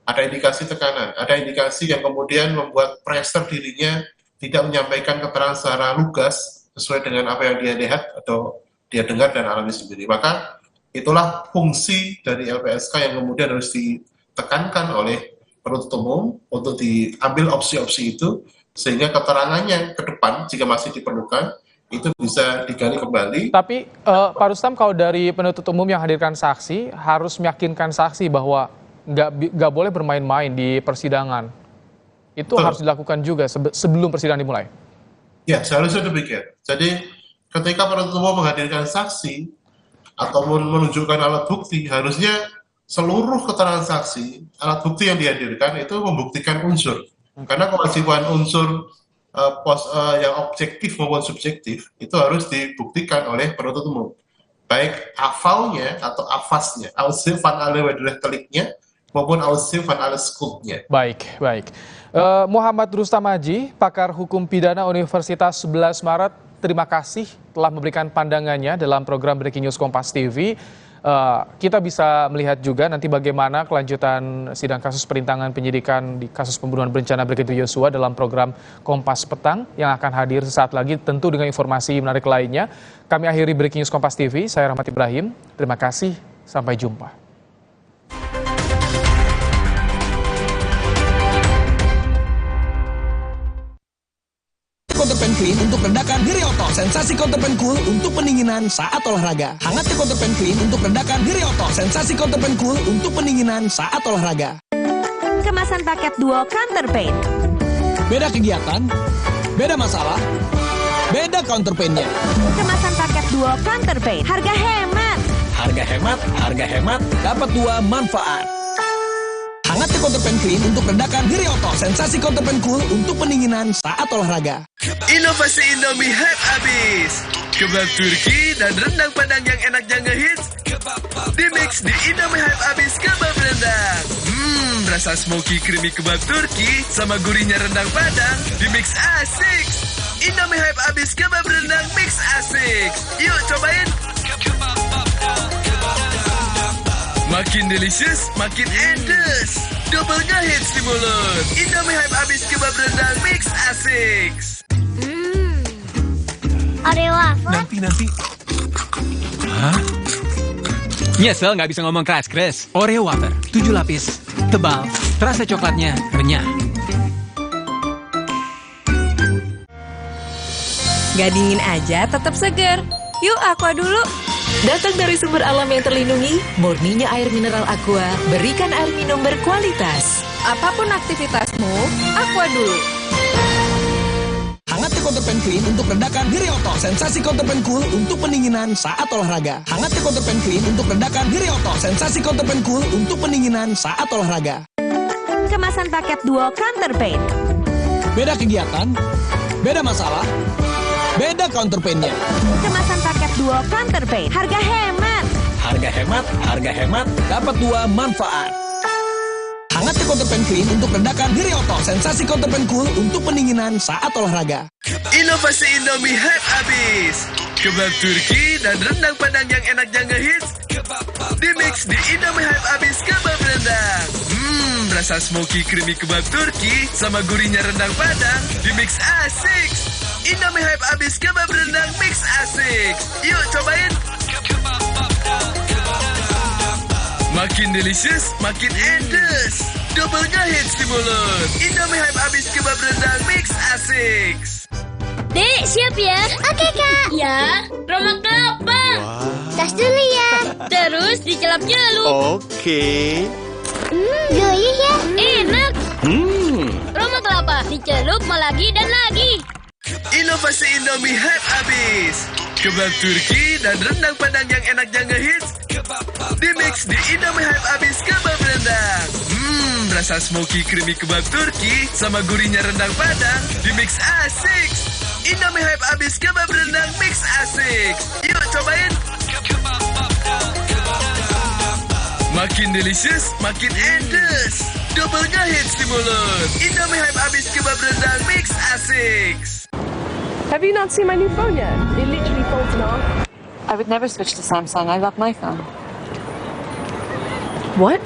ada indikasi tekanan, ada indikasi yang kemudian membuat pressure dirinya tidak menyampaikan keterangan secara lugas sesuai dengan apa yang dia lihat atau dia dengar dan alami sendiri. Maka itulah fungsi dari LPSK yang kemudian harus ditekankan oleh penuntut umum untuk diambil opsi-opsi itu, sehingga keterangannya ke depan jika masih diperlukan itu bisa digali kembali. Tapi Pak Rustam, kalau dari penuntut umum yang hadirkan saksi harus meyakinkan saksi bahwa nggak boleh bermain-main di persidangan. Itu harus dilakukan juga sebelum persidangan dimulai. Ya, seharusnya demikian. Jadi ketika penuntut umum menghadirkan saksi ataupun menunjukkan alat bukti, harusnya seluruh keterangan saksi, alat bukti yang dihadirkan itu membuktikan unsur. Karena kewajiban unsur yang objektif maupun subjektif itu harus dibuktikan oleh penuntut umum. Baik afalnya atau afasnya, Ausif van alle wederrechtelijknya maupun Ausif van alle schuldnya. Baik. Muhammad Rustam Haji, pakar hukum pidana Universitas 11 Maret, terima kasih telah memberikan pandangannya dalam program Breaking News Kompas TV. Kita bisa melihat juga nanti bagaimana kelanjutan sidang kasus perintangan penyidikan di kasus pembunuhan berencana Brigadir Yosua dalam program Kompas Petang yang akan hadir sesaat lagi, tentu dengan informasi menarik lainnya. Kami akhiri Breaking News Kompas TV, saya Rahmat Ibrahim, terima kasih, sampai jumpa. Counterpan Clean untuk redakan nyeri otot. Sensasi Counterpan Cool untuk pendinginan saat olahraga. Hangat Counterpan Clean untuk redakan nyeri otot. Sensasi Counterpan Cool untuk pendinginan saat olahraga. Kemasan paket duo Counterpain. Beda kegiatan, beda masalah, beda counterpainnya. Kemasan paket duo Counterpain. Harga hemat. Harga hemat, dapat dua manfaat. Hangat Counterpan Clean untuk redakan nyeri otot. Sensasi Counterpan Cool untuk pendinginan saat olahraga. Inovasi Indomie hype abis. Kebab Turki dan rendang Padang yang enaknya ngehits. Dimix di Indomie hype abis kebab rendang. Rasa smoky creamy kebab Turki sama gurihnya rendang Padang. Dimix asik. Indomie hype abis kebab rendang mix asik. Yuk cobain. Makin delicious, makin endes. Double ngehits di mulut. Indomie hype abis kebab rendang mix asik. Oreo wafer? Nanti. Hah? Nyesel nggak bisa ngomong keras. Oreo wafer, 7 lapis, tebal, rasa coklatnya renyah. Gak dingin aja, tetap segar. Yuk Aqua dulu. Datang dari sumber alam yang terlindungi, murninya air mineral Aqua, berikan air minum berkualitas. Apapun aktivitasmu, Aqua dulu. Hangat Counterpan Clean untuk redakan nyeri otot. Sensasi Counterpan Cool untuk pendinginan saat olahraga. Hangat Counterpan Clean untuk redakan nyeri otot. Sensasi Counterpan Cool untuk pendinginan saat olahraga. Kemasan paket duo Counterpain. Beda kegiatan, beda masalah, beda counterpainnya. Kemasan paket duo Counterpain. Harga hemat, dapat dua manfaat. Hangat Counterpan Clean untuk redakan nyeri otot. Sensasi Counterpan Cool untuk pendinginan saat olahraga. Inovasi Indomie hype abis. Kebab Turki dan rendang Padang yang enaknya ngehits. Dimix di Indomie hype abis kebab rendang. Rasa smoky creamy kebab Turki sama gurihnya rendang Padang. Dimix asik. Indomie hype abis kebab rendang mix asik. Yuk cobain. Makin delicious, makin endes. Double ngehits di mulut. Indomie hype abis kebab rendang mix asik. Dek, siap ya? Oke, Kak. Ya, Roma kelapa. Tas dulu ya. Terus dicelup-celup. Oke. Gurih ya? Enak. Roma kelapa, dicelup mau lagi dan lagi. Inovasi Indomie hype abis. Kebab Turki dan rendang Padang yang enaknya ngehits. Dimix di Indomie hype abis kebab rendang. Rasa smoky creamy kebab Turki sama gurihnya rendang Padang. Dimix asik. Indomie hype abis kebab rendang mix asik. Yuk cobain. Makin delicious, makin endes. Double ngehits di mulut. Indomie hype abis kebab rendang mix asik. Have you not seen my new phone yet? It literally folds in half. I would never switch to Samsung. I love my phone. What?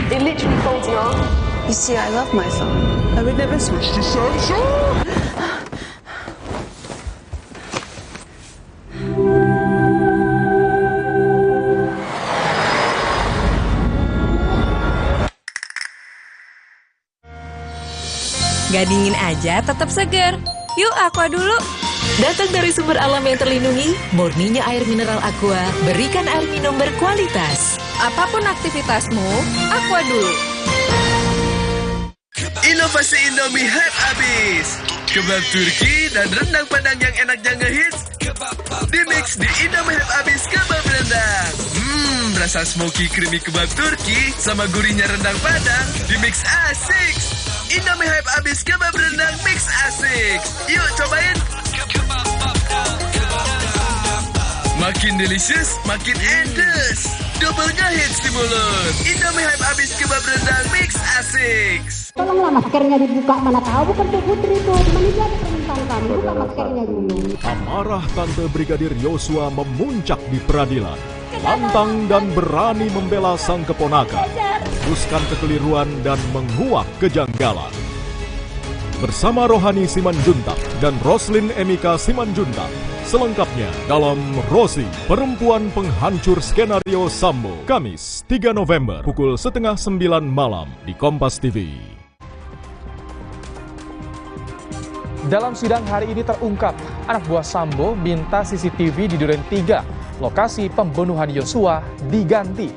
It literally folds in half. You see, I love my phone. I would never switch to Samsung. Gak dingin aja, tetap segar. Yuk Aqua dulu. Datang dari sumber alam yang terlindungi, murninya air mineral Aqua, berikan air minum berkualitas. Apapun aktivitasmu, Aqua dulu. Inovasi Indomie hype abis. Kebab Turki dan rendang Padang yang enaknya ngehits dimix di Indomie Hype Abis Kebab Rendang. Rasa smoky creamy kebab Turki sama gurihnya rendang Padang dimix asik. Indomie Hype Abis Kebab Rendang mix asik. Yuk cobain. Makin delicious, makin endes. Double ngehits di mulut. Indomie Hype Abis Kebab Rendang mix asik. Tolonglah maskernya dibuka, mana tahu bukan Bu Putri itu. Mana jadi permintaan kami, buka maskernya dulu. Amarah Tante Brigadir Yosua memuncak di peradilan. Lantang dan berani membela sang keponakan, memutuskan kekeliruan dan menguak kejanggalan. Bersama Rohani Simanjuntak dan Roslin Emika Simanjuntak, selengkapnya dalam Rosi, Perempuan Penghancur Skenario Sambo, Kamis 3 November pukul 8:30 malam di Kompas TV. Dalam sidang hari ini terungkap, anak buah Sambo minta CCTV di Duren 3, lokasi pembunuhan Yosua, diganti.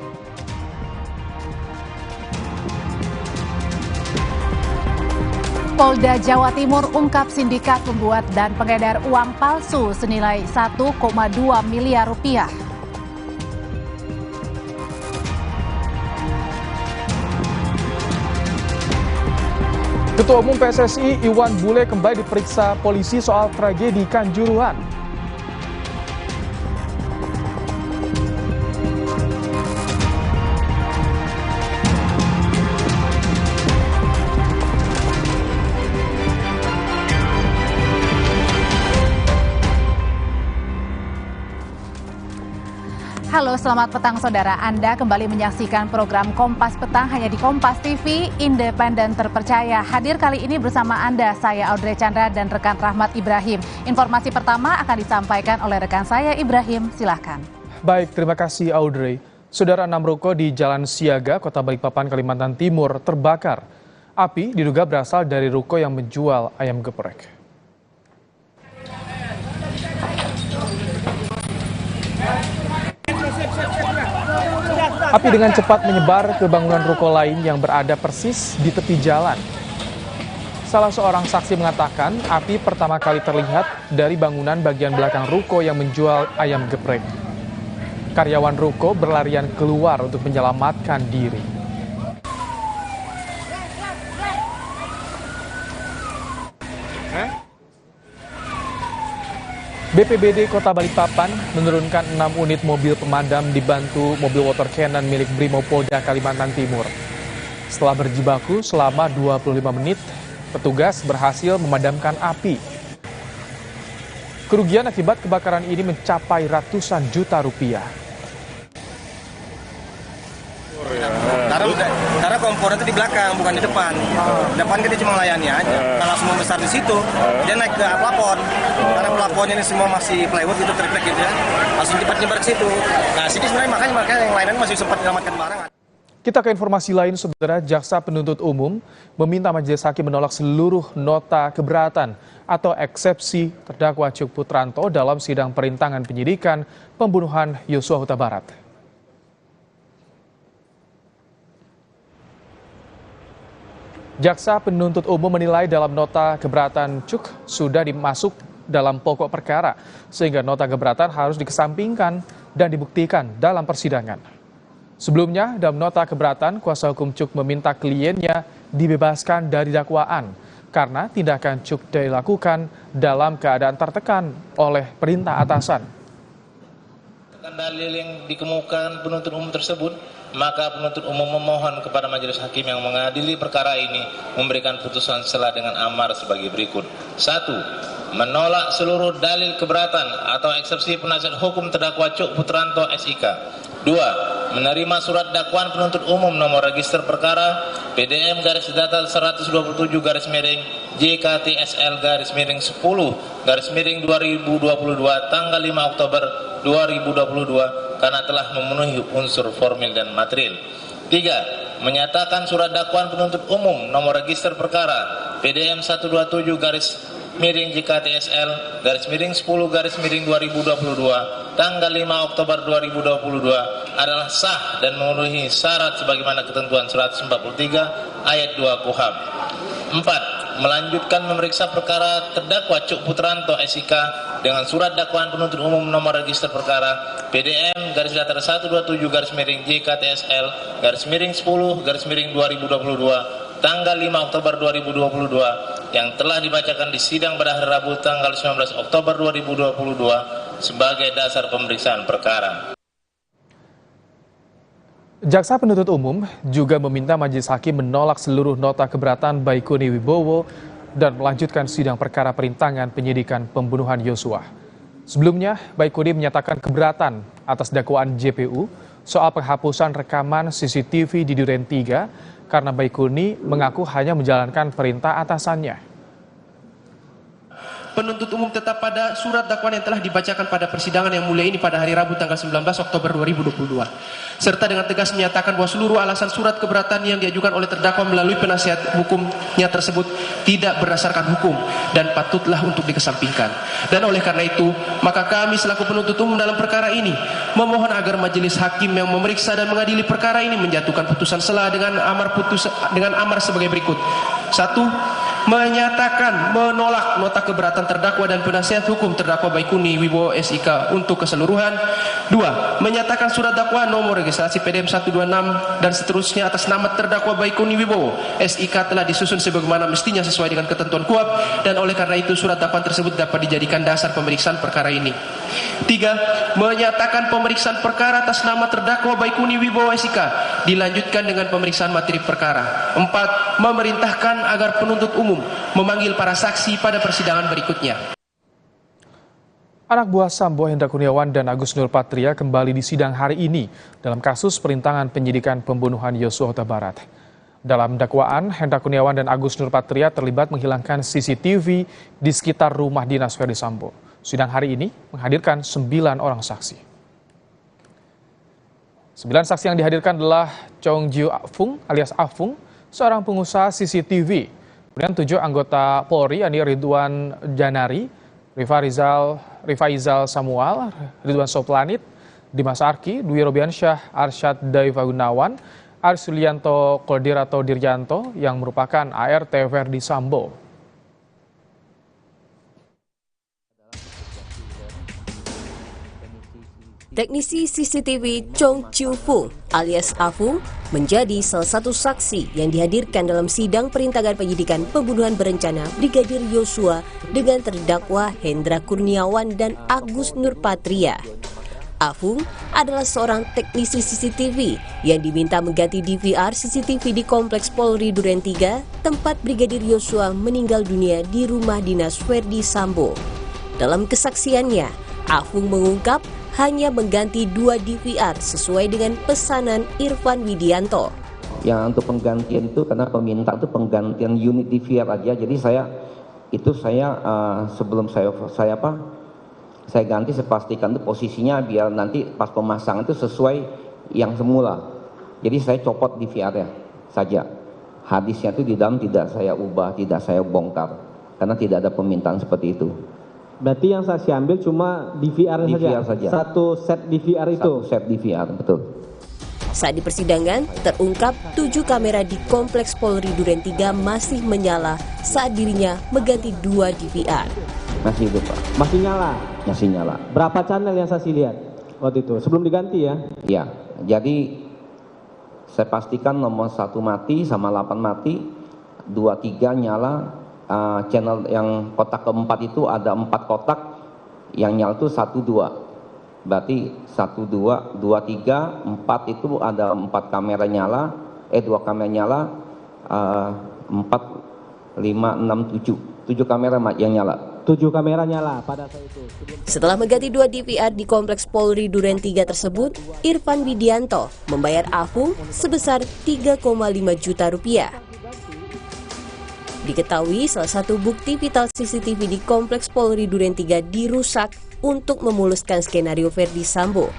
Polda Jawa Timur ungkap sindikat pembuat dan pengedar uang palsu senilai 1,2 miliar rupiah. Ketua Umum PSSI Iwan Bule kembali diperiksa polisi soal tragedi Kanjuruhan. Halo, selamat petang saudara. Anda kembali menyaksikan program Kompas Petang hanya di Kompas TV, independen terpercaya. Hadir kali ini bersama Anda, saya Audrey Chandra dan rekan Rahmat Ibrahim. Informasi pertama akan disampaikan oleh rekan saya Ibrahim, silahkan. Baik, terima kasih Audrey. Saudara, 6 ruko di Jalan Siaga, Kota Balikpapan, Kalimantan Timur terbakar. Api diduga berasal dari ruko yang menjual ayam geprek. Api dengan cepat menyebar ke bangunan ruko lain yang berada persis di tepi jalan. Salah seorang saksi mengatakan api pertama kali terlihat dari bangunan bagian belakang ruko yang menjual ayam geprek. Karyawan ruko berlarian keluar untuk menyelamatkan diri. BPBD Kota Balikpapan menurunkan 6 unit mobil pemadam dibantu mobil water cannon milik Brimopolda Kalimantan Timur. Setelah berjibaku selama 25 menit, petugas berhasil memadamkan api. Kerugian akibat kebakaran ini mencapai ratusan juta rupiah. Karena kompornya itu di belakang, bukan di depan. Depan kita cuma melayani aja. Kalau semua besar di situ, dia naik ke plafon. Karena plafonnya ini semua masih plywood gitu, triplek gitu ya. Langsung cepat nyebar ke situ. Nah, sini sebenarnya makanya yang lainnya masih sempat menyelamatkan barang. Kita ke informasi lain, saudara. Jaksa Penuntut Umum meminta majelis hakim menolak seluruh nota keberatan atau eksepsi terdakwa Cuk Putranto dalam sidang perintangan penyidikan pembunuhan Yosua Huta Barat. Jaksa Penuntut Umum menilai dalam nota keberatan Cuk sudah dimasuk dalam pokok perkara, sehingga nota keberatan harus dikesampingkan dan dibuktikan dalam persidangan. Sebelumnya, dalam nota keberatan, kuasa hukum Cuk meminta kliennya dibebaskan dari dakwaan karena tindakan Cuk dilakukan dalam keadaan tertekan oleh perintah atasan. Dalil yang dikemukakan penuntut umum tersebut, maka penuntut umum memohon kepada majelis hakim yang mengadili perkara ini memberikan putusan selah dengan amar sebagai berikut. 1. Menolak seluruh dalil keberatan atau eksepsi penasihat hukum terdakwa Cuk Putranto SIK. 2. Menerima surat dakwaan penuntut umum nomor register perkara PDM garis data 127 garis miring JKTSL garis miring 10 garis miring 2022 tanggal 5 Oktober 2022 karena telah memenuhi unsur formil dan material. 3. Menyatakan surat dakwaan penuntut umum nomor register perkara PDM 127 garis miring JKTSL garis miring 10 garis miring 2022 tanggal 5 Oktober 2022 adalah sah dan memenuhi syarat sebagaimana ketentuan 143 ayat 2 KUHP. 4. melanjutkan memeriksa perkara terdakwa Cuk Putranto SIK dengan surat dakwaan penuntut umum nomor register perkara PDM /127-JKTSL/JKT10/2022 tanggal 5 Oktober 2022 yang telah dibacakan di sidang pada hari Rabu tanggal 19 Oktober 2022 sebagai dasar pemeriksaan perkara. Jaksa penuntut umum juga meminta majelis hakim menolak seluruh nota keberatan Baikuni Wibowo dan melanjutkan sidang perkara perintangan penyidikan pembunuhan Yosua. Sebelumnya, Baikuni menyatakan keberatan atas dakwaan JPU soal penghapusan rekaman CCTV di Duren 3 karena Baikuni mengaku hanya menjalankan perintah atasannya. Penuntut umum tetap pada surat dakwaan yang telah dibacakan pada persidangan yang mulia ini pada hari Rabu tanggal 19 Oktober 2022. Serta dengan tegas menyatakan bahwa seluruh alasan surat keberatan yang diajukan oleh terdakwa melalui penasihat hukumnya tersebut tidak berdasarkan hukum dan patutlah untuk dikesampingkan. Dan oleh karena itu, maka kami selaku penuntut umum dalam perkara ini memohon agar majelis hakim yang memeriksa dan mengadili perkara ini menjatuhkan putusan sela dengan amar sebagai berikut. 1. Menyatakan menolak nota keberatan terdakwa dan penasihat hukum terdakwa Baikuni Wibowo SIK untuk keseluruhan. 2. Menyatakan surat dakwaan nomor registrasi PDM 126 dan seterusnya atas nama terdakwa Baikuni Wibowo SIK telah disusun sebagaimana mestinya sesuai dengan ketentuan KUHP dan oleh karena itu surat dakwaan tersebut dapat dijadikan dasar pemeriksaan perkara ini. 3. Menyatakan pemeriksaan perkara atas nama terdakwa Baikuni Wibowo SIK dilanjutkan dengan pemeriksaan materi perkara. 4. Memerintahkan agar penuntut umum memanggil para saksi pada persidangan berikutnya. Anak buah Sambo Hendra Kurniawan dan Agus Nurpatria kembali disidang hari ini dalam kasus perintangan penyidikan pembunuhan Yosua Huta Barat. Dalam dakwaan, Hendra Kurniawan dan Agus Nurpatria terlibat menghilangkan CCTV di sekitar rumah dinas Verdi Sambo. Sidang hari ini menghadirkan 9 orang saksi. 9 saksi yang dihadirkan adalah Chong Jiu Afung alias Afung, seorang pengusaha CCTV. Kemudian 7 anggota Polri, yakni Ridwan Janari, Rifaizal Samuel, Ridwan Soplanit, Dimas Arki, Dwi Robiansyah, Arsyad Daiva Gunawan, Aris Yulianto Kodirato Diryanto yang merupakan ART Verdi Sambo. Teknisi CCTV Chong Chiu Fung alias Afung menjadi salah satu saksi yang dihadirkan dalam sidang perintangan penyidikan pembunuhan berencana Brigadir Yosua dengan terdakwa Hendra Kurniawan dan Agus Nurpatria. Afung adalah seorang teknisi CCTV yang diminta mengganti DVR CCTV di Kompleks Polri Duren 3, tempat Brigadir Yosua meninggal dunia di rumah dinas Verdi Sambo. Dalam kesaksiannya, Afung mengungkap hanya mengganti 2 DVR sesuai dengan pesanan Irfan Widianto. Yang untuk penggantian itu karena peminta itu penggantian unit DVR aja, jadi saya sebelum saya ganti, saya pastikan itu posisinya biar nanti pas pemasangan itu sesuai yang semula. Jadi saya copot DVR-nya saja. Hadisnya itu di dalam tidak saya ubah, tidak saya bongkar karena tidak ada permintaan seperti itu. Berarti yang saksi ambil cuma DVR saja? Satu set DVR itu? Satu set DVR, betul. Saat di persidangan, terungkap 7 kamera di Kompleks Polri Duren 3 masih menyala saat dirinya mengganti 2 DVR. Masih hidup, Pak. Masih nyala? Masih nyala. Berapa channel yang saksi lihat waktu itu? Sebelum diganti ya? Iya, jadi saya pastikan nomor 1 mati sama 8 mati, 2, 3 nyala. Channel yang kotak keempat itu ada 4 kotak, yang nyala itu 1, 2. Berarti 1, 2, 2, 3, 4 itu ada 4 kamera nyala, 2 kamera nyala, 4, 5, 6, 7 kamera yang nyala. 7 kamera nyala pada saat itu. Setelah mengganti 2 DVR di Kompleks Polri Duren 3 tersebut, Irfan Widianto membayar Afung sebesar 3,5 juta rupiah. Diketahui salah satu bukti vital CCTV di Kompleks Polri Duren 3 dirusak untuk memuluskan skenario Verdi Sambo.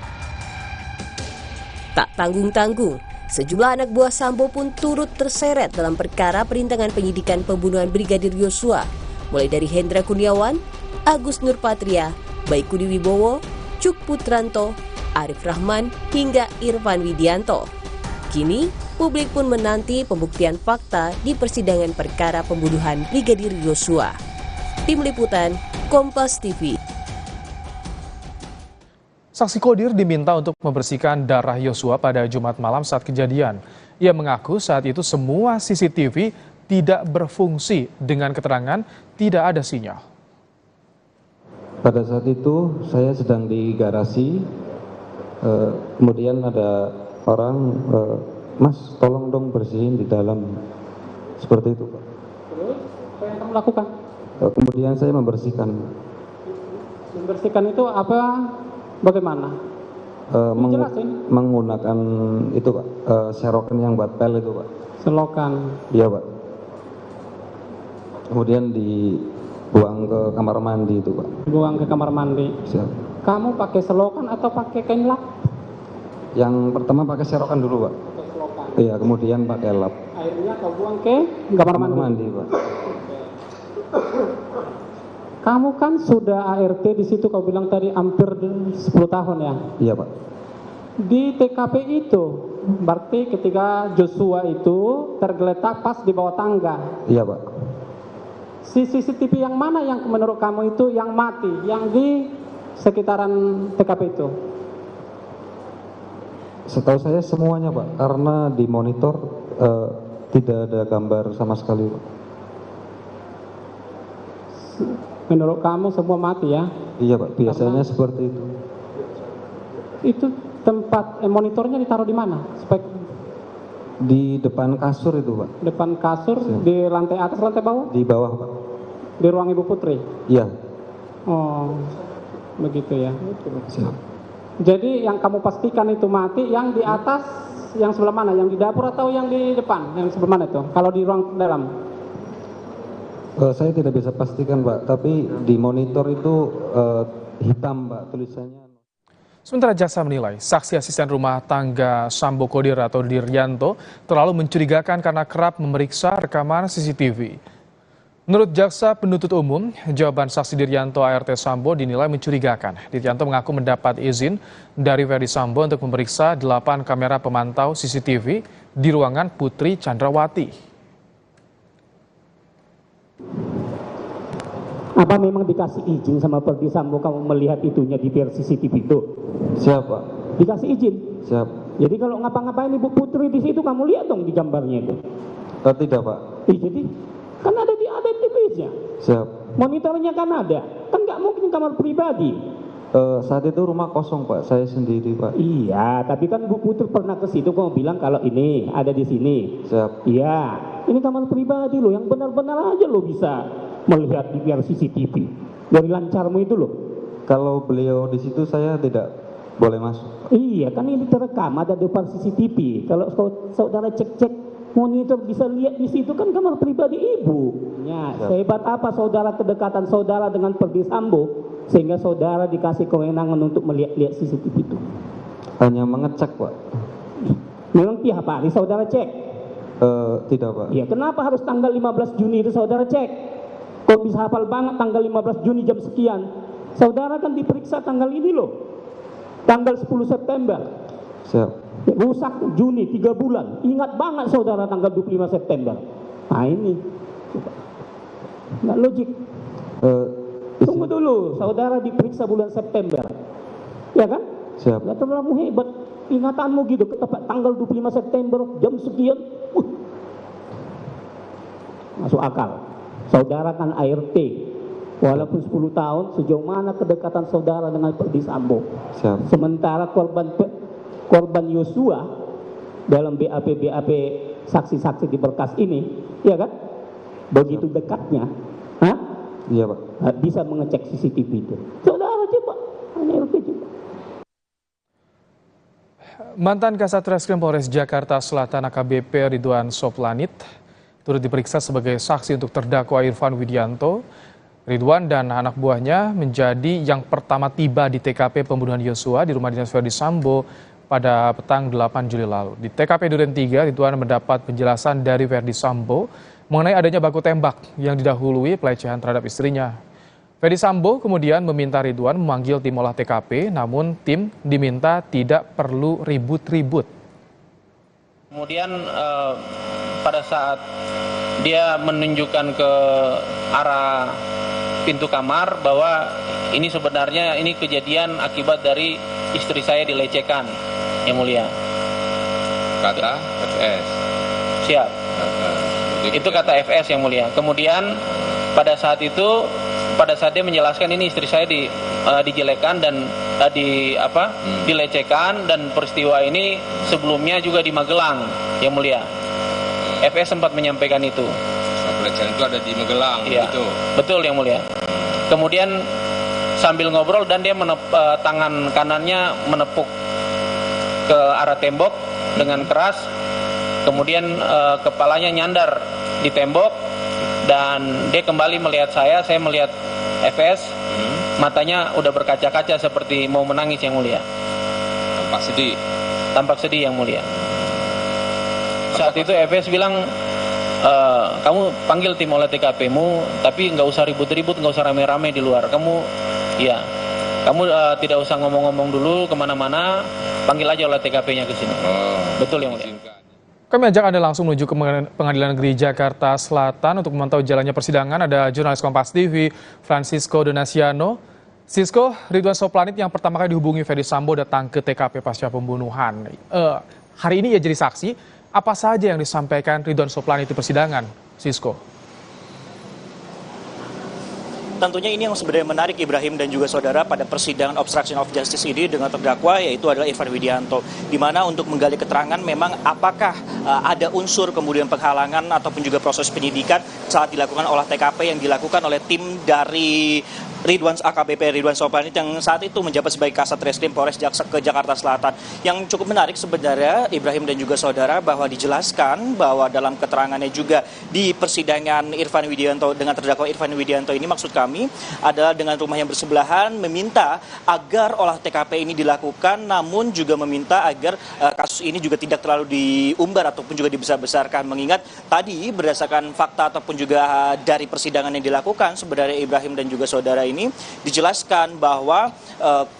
Tak tanggung-tanggung, sejumlah anak buah Sambo pun turut terseret dalam perkara perintangan penyidikan pembunuhan Brigadir Yosua, mulai dari Hendra Kurniawan, Agus Nurpatria, Baikuni Wibowo, Cuk Putranto, Arif Rahman, hingga Irfan Widianto. Kini, Publik pun menanti pembuktian fakta di persidangan perkara pembunuhan Brigadir Yosua. Tim Liputan, Kompas TV. Saksi Kodir diminta untuk membersihkan darah Yosua pada Jumat malam saat kejadian. Ia mengaku saat itu semua CCTV tidak berfungsi, dengan keterangan tidak ada sinyal. Pada saat itu saya sedang di garasi, kemudian ada orang, Mas tolong dong bersihin di dalam, seperti itu Pak. Terus apa yang kamu lakukan? Kemudian saya membersihkan. Membersihkan itu apa? Bagaimana? Menggunakan itu Pak, serokan yang buat pel itu Pak. Selokan. Iya Pak. Kemudian dibuang ke kamar mandi itu Pak. Buang ke kamar mandi. Siap. Kamu pakai selokan atau pakai kain lap? Yang pertama pakai serokan dulu Pak. Selokan. Iya, kemudian pakai lap. Airnya kau buang ke kamar mandi. Pak. Kamu kan sudah ART di situ, kau bilang tadi hampir 10 tahun ya? Iya Pak. Di TKP itu, berarti ketika Joshua itu tergeletak pas di bawah tangga. Iya Pak. CCTV yang mana yang menurut kamu itu yang mati, yang di sekitaran TKP itu? Setahu saya semuanya Pak, karena di monitor tidak ada gambar sama sekali Pak. Menurut kamu semua mati ya? Iya Pak, biasanya seperti itu. Itu tempat monitornya ditaruh di mana? Di depan kasur itu Pak. Depan kasur, di lantai atas, lantai bawah? Di bawah Pak. Di ruang Ibu Putri? Iya. Oh, begitu ya. Siap. Jadi yang kamu pastikan itu mati, yang di atas, yang sebelah mana? Yang di dapur atau yang di depan? Yang sebelah mana itu? Kalau di ruang dalam? Saya tidak bisa pastikan Pak, tapi di monitor itu hitam Pak tulisannya. Sementara jaksa menilai saksi asisten rumah tangga Sambo Kodir atau Diryanto terlalu mencurigakan karena kerap memeriksa rekaman CCTV. Menurut jaksa penuntut umum, jawaban saksi Diryanto ART Sambo dinilai mencurigakan. Diryanto mengaku mendapat izin dari Ferdi Sambo untuk memeriksa 8 kamera pemantau CCTV di ruangan Putri Chandrawati. Apa memang dikasih izin sama Ferdi Sambo kamu melihat itunya di CCTV itu? Siapa? Dikasih izin? Siap. Jadi kalau ngapa-ngapain Ibu Putri di situ kamu lihat dong di gambarnya itu? Tidak Pak. Jadi kan ada di TV-nya. Siap. Monitornya kan ada. Kan nggak mungkin kamar pribadi. Saat itu rumah kosong Pak, saya sendiri Pak. Iya, tapi kan Ibu Putri pernah ke situ kamu bilang kalau ini ada di sini. Siap. Iya, ini kamar pribadi loh, yang benar-benar aja lo bisa melihat di CCTV. Dari lancarmu itu loh. Kalau beliau di situ saya tidak boleh masuk. Iya, kan ini terekam ada depan CCTV. Kalau saudara cek-cek monitor bisa lihat di situ kan kamar pribadi ibu. Ya, sehebat apa saudara kedekatan saudara dengan Ferdi Sambo sehingga saudara dikasih kewenangan untuk melihat-lihat CCTV itu? Hanya mengecek Pak. Memang tiap hari saudara cek? Tidak Pak. Ya, kenapa harus tanggal 15 Juni itu saudara cek? Kok bisa hafal banget tanggal 15 Juni jam sekian? Saudara kan diperiksa tanggal ini loh. Tanggal 10 September. Siap. Rusak Juni 3 bulan. Ingat banget saudara tanggal 25 September. Nah ini. Nggak logik. Tunggu dulu, saudara diperiksa bulan September. Ya kan? Siap. Nggak terlalu hebat. Ingatanmu gitu, tepat tanggal 25 September jam sekian. Masuk akal. Saudara kan ART. Walaupun 10 tahun, sejauh mana kedekatan saudara dengan Ferdi Sambo? Siap. Sementara korban Yosua dalam BAP saksi-saksi di berkas ini, ya kan? Begitu dekatnya, iya Pak. Bisa mengecek CCTV itu. Saudara coba, hanya RT coba. Mantan Kasat Reskrim Polres Jakarta Selatan AKBP Ridwan Soplanit turut diperiksa sebagai saksi untuk terdakwa Irfan Widianto. Ridwan dan anak buahnya menjadi yang pertama tiba di TKP pembunuhan Yosua di rumah dinas Ferdi Sambo pada petang 8 Juli lalu. Di TKP Duren 3, Ridwan mendapat penjelasan dari Ferdi Sambo mengenai adanya baku tembak yang didahului pelecehan terhadap istrinya. Ferdi Sambo kemudian meminta Ridwan memanggil tim olah TKP, namun tim diminta tidak perlu ribut-ribut. Kemudian pada saat dia menunjukkan ke arah pintu kamar bahwa ini sebenarnya ini kejadian akibat dari istri saya dilecehkan, Yang Mulia. Kata FS. Siap. Itu kata FS, Yang Mulia. Kemudian pada saat itu, pada saat dia menjelaskan ini istri saya dijelekan dan dilecehkan, dan peristiwa ini sebelumnya juga di Magelang, Yang Mulia. FS sempat menyampaikan itu. Pelecehan itu ada di Magelang, iya, gitu. Betul, Yang Mulia. Kemudian sambil ngobrol dan dia tangan kanannya menepuk ke arah tembok dengan keras. Kemudian kepalanya nyandar di tembok dan dia kembali melihat saya melihat FS, matanya udah berkaca-kaca seperti mau menangis, Yang Mulia. Tampak sedih. Tampak sedih, Yang Mulia. Saat itu FS bilang, kamu panggil tim olah TKP-mu, tapi nggak usah ribut-ribut, nggak usah rame-rame di luar. Kamu tidak usah ngomong-ngomong dulu kemana-mana, panggil aja olah TKP-nya ke sini. Betul, Yang Mulia. Kami ajak Anda langsung menuju ke Pengadilan Negeri Jakarta Selatan untuk memantau jalannya persidangan. Ada jurnalis Kompas TV, Francisco Donasiano. Sisko, Ridwan Soplanit yang pertama kali dihubungi Ferdy Sambo datang ke TKP pasca pembunuhan. Hari ini ia jadi saksi. Apa saja yang disampaikan Ridwan Soplanit di persidangan, Sisko? Tentunya ini yang sebenarnya menarik, Ibrahim dan juga saudara, pada persidangan obstruction of justice ini dengan terdakwa yaitu adalah Irfan Widianto, di mana untuk menggali keterangan memang apakah ada unsur kemudian penghalangan ataupun juga proses penyidikan saat dilakukan olah TKP yang dilakukan oleh tim dari AKBP Ridwan Soplanit yang saat itu menjabat sebagai Kasat Reskrim Polres ke Jakarta Selatan. Yang cukup menarik sebenarnya, Ibrahim dan juga saudara, bahwa dijelaskan bahwa dalam keterangannya juga di persidangan Irfan Widianto dengan terdakwa Irfan Widianto ini, maksud kami adalah dengan rumah yang bersebelahan, meminta agar olah TKP ini dilakukan, namun juga meminta agar kasus ini juga tidak terlalu diumbar ataupun juga dibesar-besarkan, mengingat tadi berdasarkan fakta ataupun juga dari persidangan yang dilakukan, sebenarnya Ibrahim dan juga saudara ini dijelaskan bahwa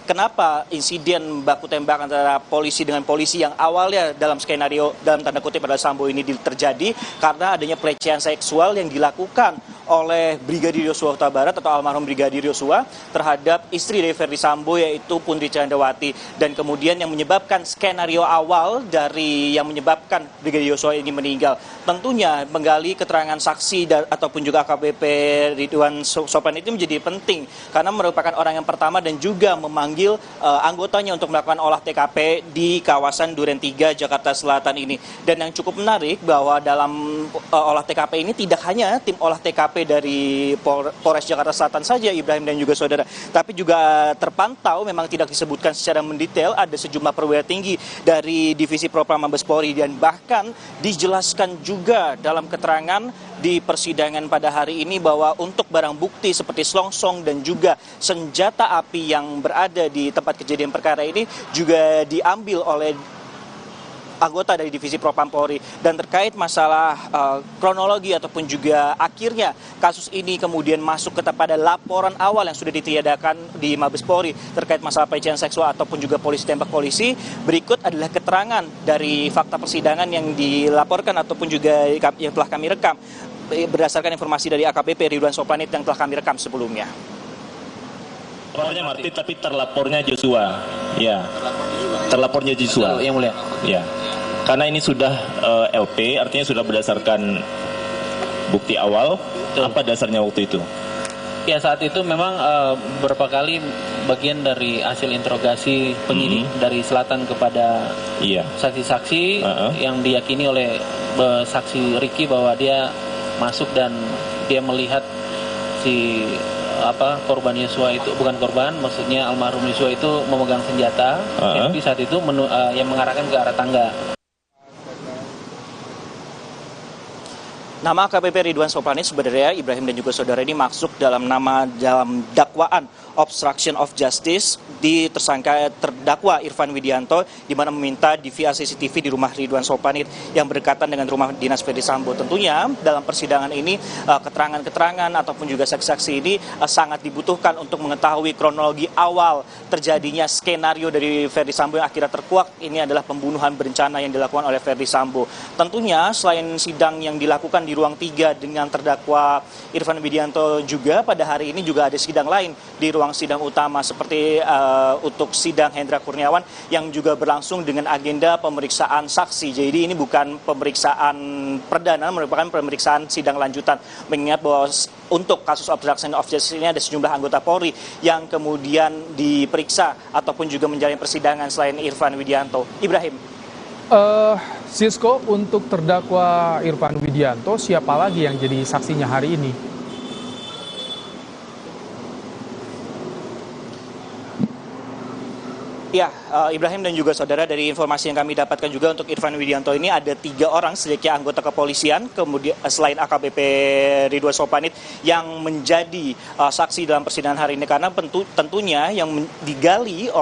kenapa insiden baku tembak antara polisi dengan polisi yang awalnya dalam skenario dalam tanda kutip adalah Sambo ini terjadi karena adanya pelecehan seksual yang dilakukan oleh Brigadir Yosua Huta Barat atau almarhum Brigadir Yosua terhadap istri dari Ferdy Sambo yaitu Putri Candrawati, dan kemudian yang menyebabkan skenario awal dari yang menyebabkan Brigadir Yosua ini meninggal. Tentunya menggali keterangan saksi ataupun juga AKBP Ridwan Soplanit itu menjadi penting karena merupakan orang yang pertama dan juga memanggil anggotanya untuk melakukan olah TKP di kawasan Duren 3 Jakarta Selatan ini. Dan yang cukup menarik bahwa dalam olah TKP ini tidak hanya tim olah TKP dari Polres Jakarta Selatan saja, Ibrahim dan juga saudara, tapi juga terpantau memang tidak disebutkan secara mendetail ada sejumlah perwira tinggi dari Divisi Propam Mabes Polri, dan bahkan dijelaskan juga dalam keterangan di persidangan pada hari ini bahwa untuk barang bukti seperti selongsong dan juga senjata api yang berada di tempat kejadian perkara ini juga diambil oleh anggota dari Divisi Propam Polri. Dan terkait masalah kronologi ataupun juga akhirnya kasus ini kemudian masuk kepada laporan awal yang sudah ditiadakan di Mabes Polri terkait masalah pelecehan seksual ataupun juga polisi tembak polisi, berikut adalah keterangan dari fakta persidangan yang dilaporkan ataupun juga yang telah kami rekam berdasarkan informasi dari AKBP Ridwan Soplanit yang telah kami rekam sebelumnya. Terlapornya Martin tapi terlapornya Joshua. Ya. Terlapornya Joshua. Yang Mulia. Ya. Karena ini sudah LP, artinya sudah berdasarkan bukti awal. Betul. Apa dasarnya waktu itu? Ya, saat itu memang beberapa kali bagian dari hasil interogasi penyidik dari selatan kepada saksi-saksi yang diyakini oleh saksi Ricky bahwa dia masuk dan dia melihat si korban Yosua itu, bukan korban, maksudnya almarhum Yosua itu memegang senjata, tapi saat itu yang mengarahkan ke arah tangga. Nama AKBP Ridwan Soplanit sebenarnya Ibrahim dan juga saudara ini masuk dalam dakwaan obstruction of justice di terdakwa Irfan Widianto, di mana meminta DVR CCTV di rumah Ridwan Soplanit yang berdekatan dengan rumah dinas Ferdy Sambo. Tentunya dalam persidangan ini keterangan-keterangan ataupun juga saksi-saksi ini sangat dibutuhkan untuk mengetahui kronologi awal terjadinya skenario dari Ferdy Sambo yang akhirnya terkuak. Ini adalah pembunuhan berencana yang dilakukan oleh Ferdy Sambo. Tentunya selain sidang yang dilakukan di ruang 3 dengan terdakwa Irfan Widianto, juga pada hari ini juga ada sidang lain di ruang sidang utama seperti untuk sidang Hendra Kurniawan yang juga berlangsung dengan agenda pemeriksaan saksi. Jadi ini bukan pemeriksaan perdana, merupakan pemeriksaan sidang lanjutan. Mengingat bahwa untuk kasus obstruction of justice ini ada sejumlah anggota Polri yang kemudian diperiksa ataupun juga menjalani persidangan selain Irfan Widianto. Ibrahim. Sisko, untuk terdakwa Irfan Widianto, siapa lagi yang jadi saksinya hari ini? Ya, Ibrahim dan juga saudara, dari informasi yang kami dapatkan juga untuk Irfan Widianto ini ada 3 orang sedikitnya anggota kepolisian, kemudian selain AKBP Ridwan Soplanit yang menjadi saksi dalam persidangan hari ini, karena tentunya yang digali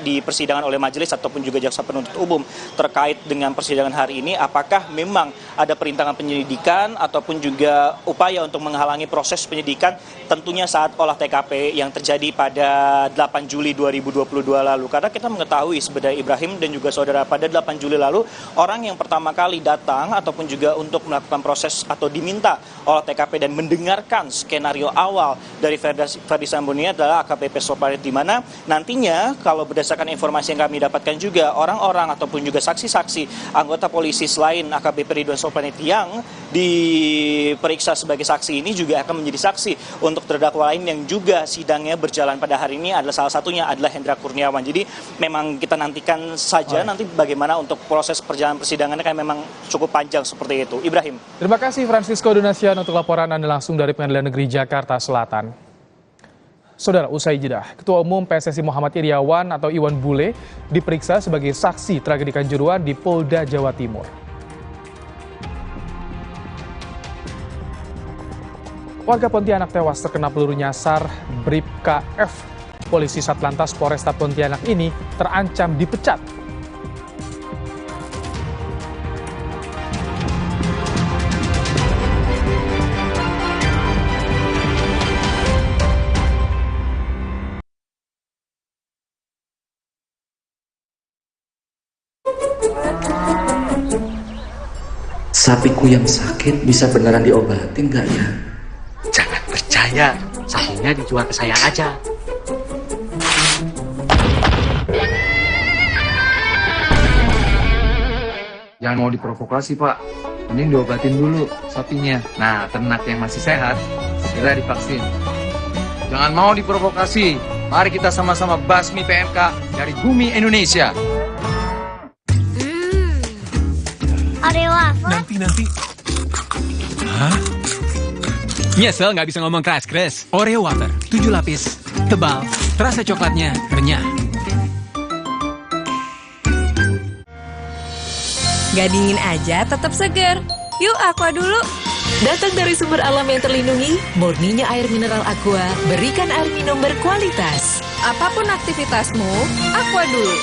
di persidangan oleh majelis ataupun juga jaksa penuntut umum terkait dengan persidangan hari ini, apakah memang ada perintangan penyelidikan ataupun juga upaya untuk menghalangi proses penyidikan, tentunya saat olah TKP yang terjadi pada 8 Juli 2022 lalu. Karena kita mengetahui sebenarnya Ibrahim dan juga saudara, pada 8 Juli lalu orang yang pertama kali datang ataupun juga untuk melakukan proses atau diminta olah TKP dan mendengarkan skenario awal dari Ferdy Sambo ini adalah AKBP Soplanit, di mana nantinya kalau berdasarkan informasi yang kami dapatkan juga orang-orang ataupun juga saksi-saksi anggota polisi selain AKBP Ridwan Soplanit yang diperiksa sebagai saksi ini juga akan menjadi saksi untuk terdakwa lain yang juga sidangnya berjalan pada hari ini, adalah salah satunya adalah Hendra Kurniawan. Jadi memang kita nantikan saja nanti bagaimana untuk proses perjalanan persidangannya, kan memang cukup panjang seperti itu. Ibrahim. Terima kasih Francisco Donasian untuk laporan Anda langsung dari Pengadilan Negeri Jakarta Selatan. Saudara, usai jeda, Ketua Umum PSSI Muhammad Iryawan atau Iwan Bule diperiksa sebagai saksi tragedi Kanjuruhan di Polda Jawa Timur. Warga Pontianak tewas terkena peluru nyasar Bribka F. Polisi Satlantas Polresta Pontianak ini terancam dipecat. Sapiku yang sakit bisa beneran diobatin nggak ya? Jangan percaya, sapinya dijual ke saya aja. Jangan mau diprovokasi, Pak. Mending diobatin dulu sapinya. Nah, ternak yang masih sehat, segera divaksin. Jangan mau diprovokasi. Mari kita sama-sama basmi PMK dari bumi Indonesia. Oreo wafer? Nanti. Hah? Nyesel nggak bisa ngomong keras-keras. Oreo wafer, 7 lapis, tebal, rasa coklatnya renyah. Gak dingin aja, tetap segar. Yuk, Aqua dulu. Datang dari sumber alam yang terlindungi, murninya air mineral Aqua, berikan air minum berkualitas. Apapun aktivitasmu, Aqua dulu.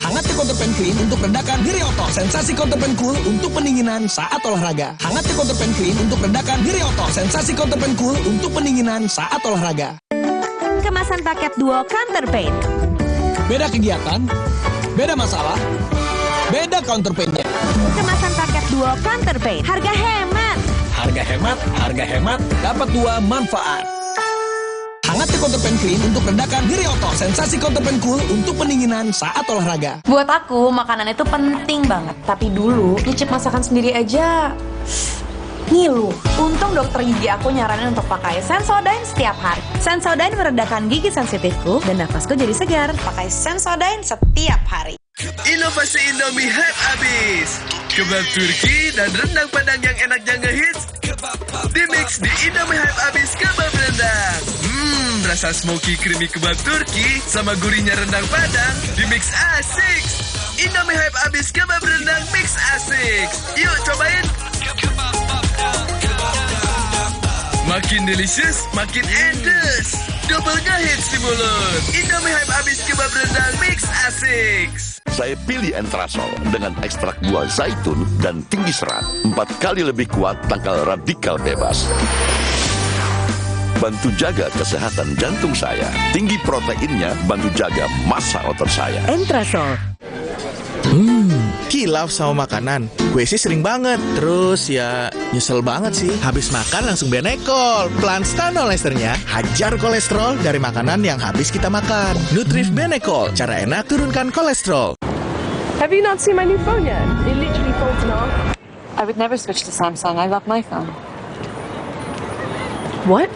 Hangat Counterpan Clean untuk redakan diri otot. Sensasi Counterpan Cool untuk pendinginan saat olahraga. Hangat Counterpan Clean untuk redakan diri otot. Sensasi Counterpan Cool untuk pendinginan saat olahraga. Kemasan paket duo Counterpain. Beda kegiatan, beda masalah, beda counterpain-nya. Kemasan paket duo Counterpain. Harga hemat. Harga hemat, dapat 2 manfaat. Hangat Counterpan Clean untuk redakan diri otot. Sensasi Counterpan Cool untuk pendinginan saat olahraga. Buat aku, makanan itu penting banget. Tapi dulu, nyicip masakan sendiri aja ngilu. Untung dokter gigi aku nyaranin untuk pakai Sensodyne setiap hari. Sensodyne meredakan gigi sensitifku dan nafasku jadi segar. Pakai Sensodyne setiap hari. Inovasi Indomie hype abis. Kebab Turki dan rendang Padang yang enaknya ngehits dimix di Indomie hype abis kebab rendang. Rasa smoky creamy kebab Turki sama gurihnya rendang Padang dimix asik. Indomie hype abis kebab rendang mix Mix asik. Yuk cobain. Makin delicious, makin endes. Double ngehits di mulut. Indomie hype abis kebab rendang Mix asik. Saya pilih Entrasol dengan ekstrak buah zaitun dan tinggi serat. 4 kali lebih kuat tangkal radikal bebas. Bantu jaga kesehatan jantung saya. Tinggi proteinnya bantu jaga massa otot saya. Entrasol. Kilaf sama makanan. Gue sih sering banget. Terus ya nyesel banget sih. Habis makan langsung Benekol. Plan Stanol Esternya hajar kolesterol dari makanan yang habis kita makan. Nutrif Benekol. Cara enak turunkan kolesterol. Have you not seen my new phone yet? It literally folds in half. I would never switch to Samsung. I love my phone. What?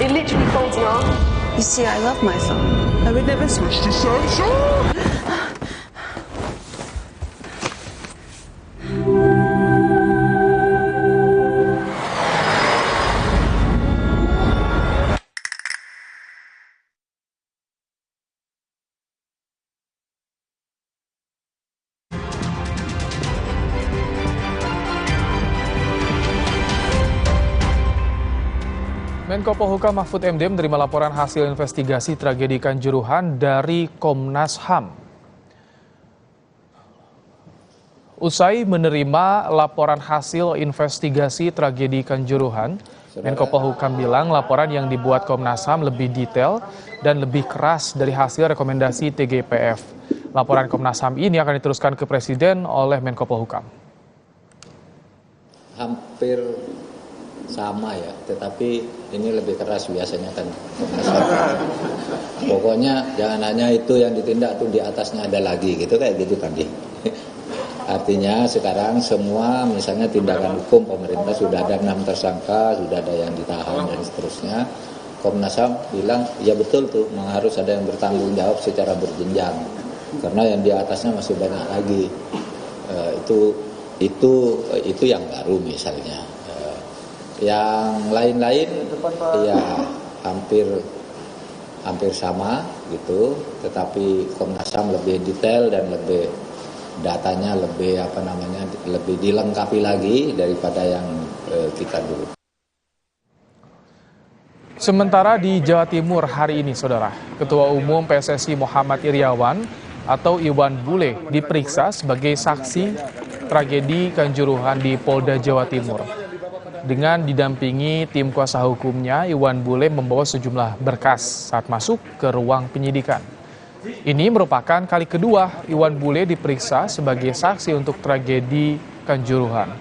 It literally folds in half. You see, I love my phone. I would never switch to Samsung. Menko Polhukam Mahfud MD menerima laporan hasil investigasi tragedi Kanjuruhan dari Komnas HAM. Usai menerima laporan hasil investigasi tragedi Kanjuruhan, Menko Polhukam bilang laporan yang dibuat Komnas HAM lebih detail dan lebih keras dari hasil rekomendasi TGPF. Laporan Komnas HAM ini akan diteruskan ke Presiden oleh Menko Polhukam. Hampir sama ya, tetapi ini lebih keras biasanya kan. Pokoknya jangan hanya itu yang ditindak tuh, di atasnya ada lagi gitu, kayak gitu kan dia. Artinya sekarang semua misalnya tindakan hukum pemerintah sudah ada 6 tersangka, sudah ada yang ditahan dan seterusnya. Komnas HAM bilang ya betul tuh, harus ada yang bertanggung jawab secara berjenjang karena yang di atasnya masih banyak lagi. Itu yang baru misalnya. Yang lain-lain ya hampir sama gitu, tetapi Komnas HAM lebih detail dan lebih datanya lebih dilengkapi lagi daripada yang kita dulu. Sementara di Jawa Timur hari ini, Saudara, Ketua Umum PSSI Muhammad Iryawan atau Iwan Bule diperiksa sebagai saksi tragedi Kanjuruhan di Polda Jawa Timur. Dengan didampingi tim kuasa hukumnya, Iwan Bule membawa sejumlah berkas saat masuk ke ruang penyidikan. Ini merupakan kali kedua Iwan Bule diperiksa sebagai saksi untuk tragedi Kanjuruhan.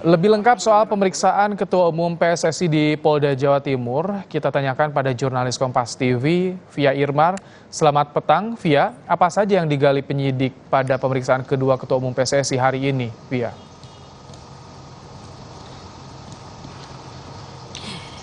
Lebih lengkap soal pemeriksaan Ketua Umum PSSI di Polda Jawa Timur, kita tanyakan pada jurnalis Kompas TV, Via Irmar. Selamat petang, Via. Apa saja yang digali penyidik pada pemeriksaan kedua Ketua Umum PSSI hari ini, Via?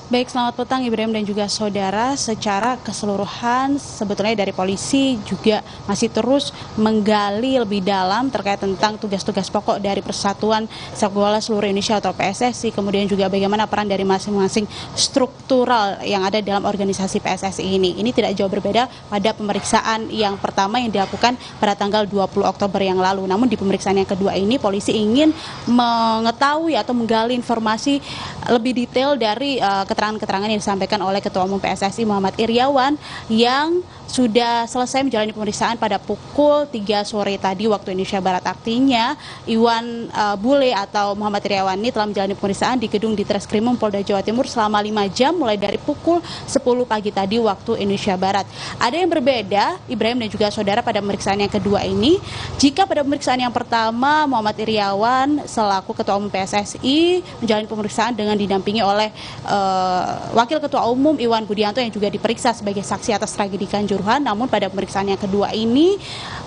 Baik, selamat petang Ibrahim dan juga saudara. Secara keseluruhan sebetulnya dari polisi juga masih terus menggali lebih dalam terkait tentang tugas-tugas pokok dari Persatuan Sepak Bola Seluruh Indonesia atau PSSI, kemudian juga bagaimana peran dari masing-masing struktural yang ada dalam organisasi PSSI ini. Ini tidak jauh berbeda pada pemeriksaan yang pertama yang dilakukan pada tanggal 20 Oktober yang lalu. Namun di pemeriksaan yang kedua ini polisi ingin mengetahui atau menggali informasi lebih detail dari keterangan-keterangan yang disampaikan oleh Ketua Umum PSSI Muhammad Iryawan yang sudah selesai menjalani pemeriksaan pada pukul 3 sore tadi waktu Indonesia Barat. Artinya Iwan Bule atau Muhammad Iryawan ini telah menjalani pemeriksaan di gedung Ditreskrimum Polda Jawa Timur selama 5 jam mulai dari pukul 10 pagi tadi waktu Indonesia Barat. Ada yang berbeda, Ibrahim dan juga saudara, pada pemeriksaan yang kedua ini. Jika pada pemeriksaan yang pertama Muhammad Iryawan selaku Ketua Umum PSSI menjalani pemeriksaan dengan didampingi oleh Wakil Ketua Umum Iwan Budianto yang juga diperiksa sebagai saksi atas tragedi Kanjuruhan. Namun pada pemeriksaan yang kedua ini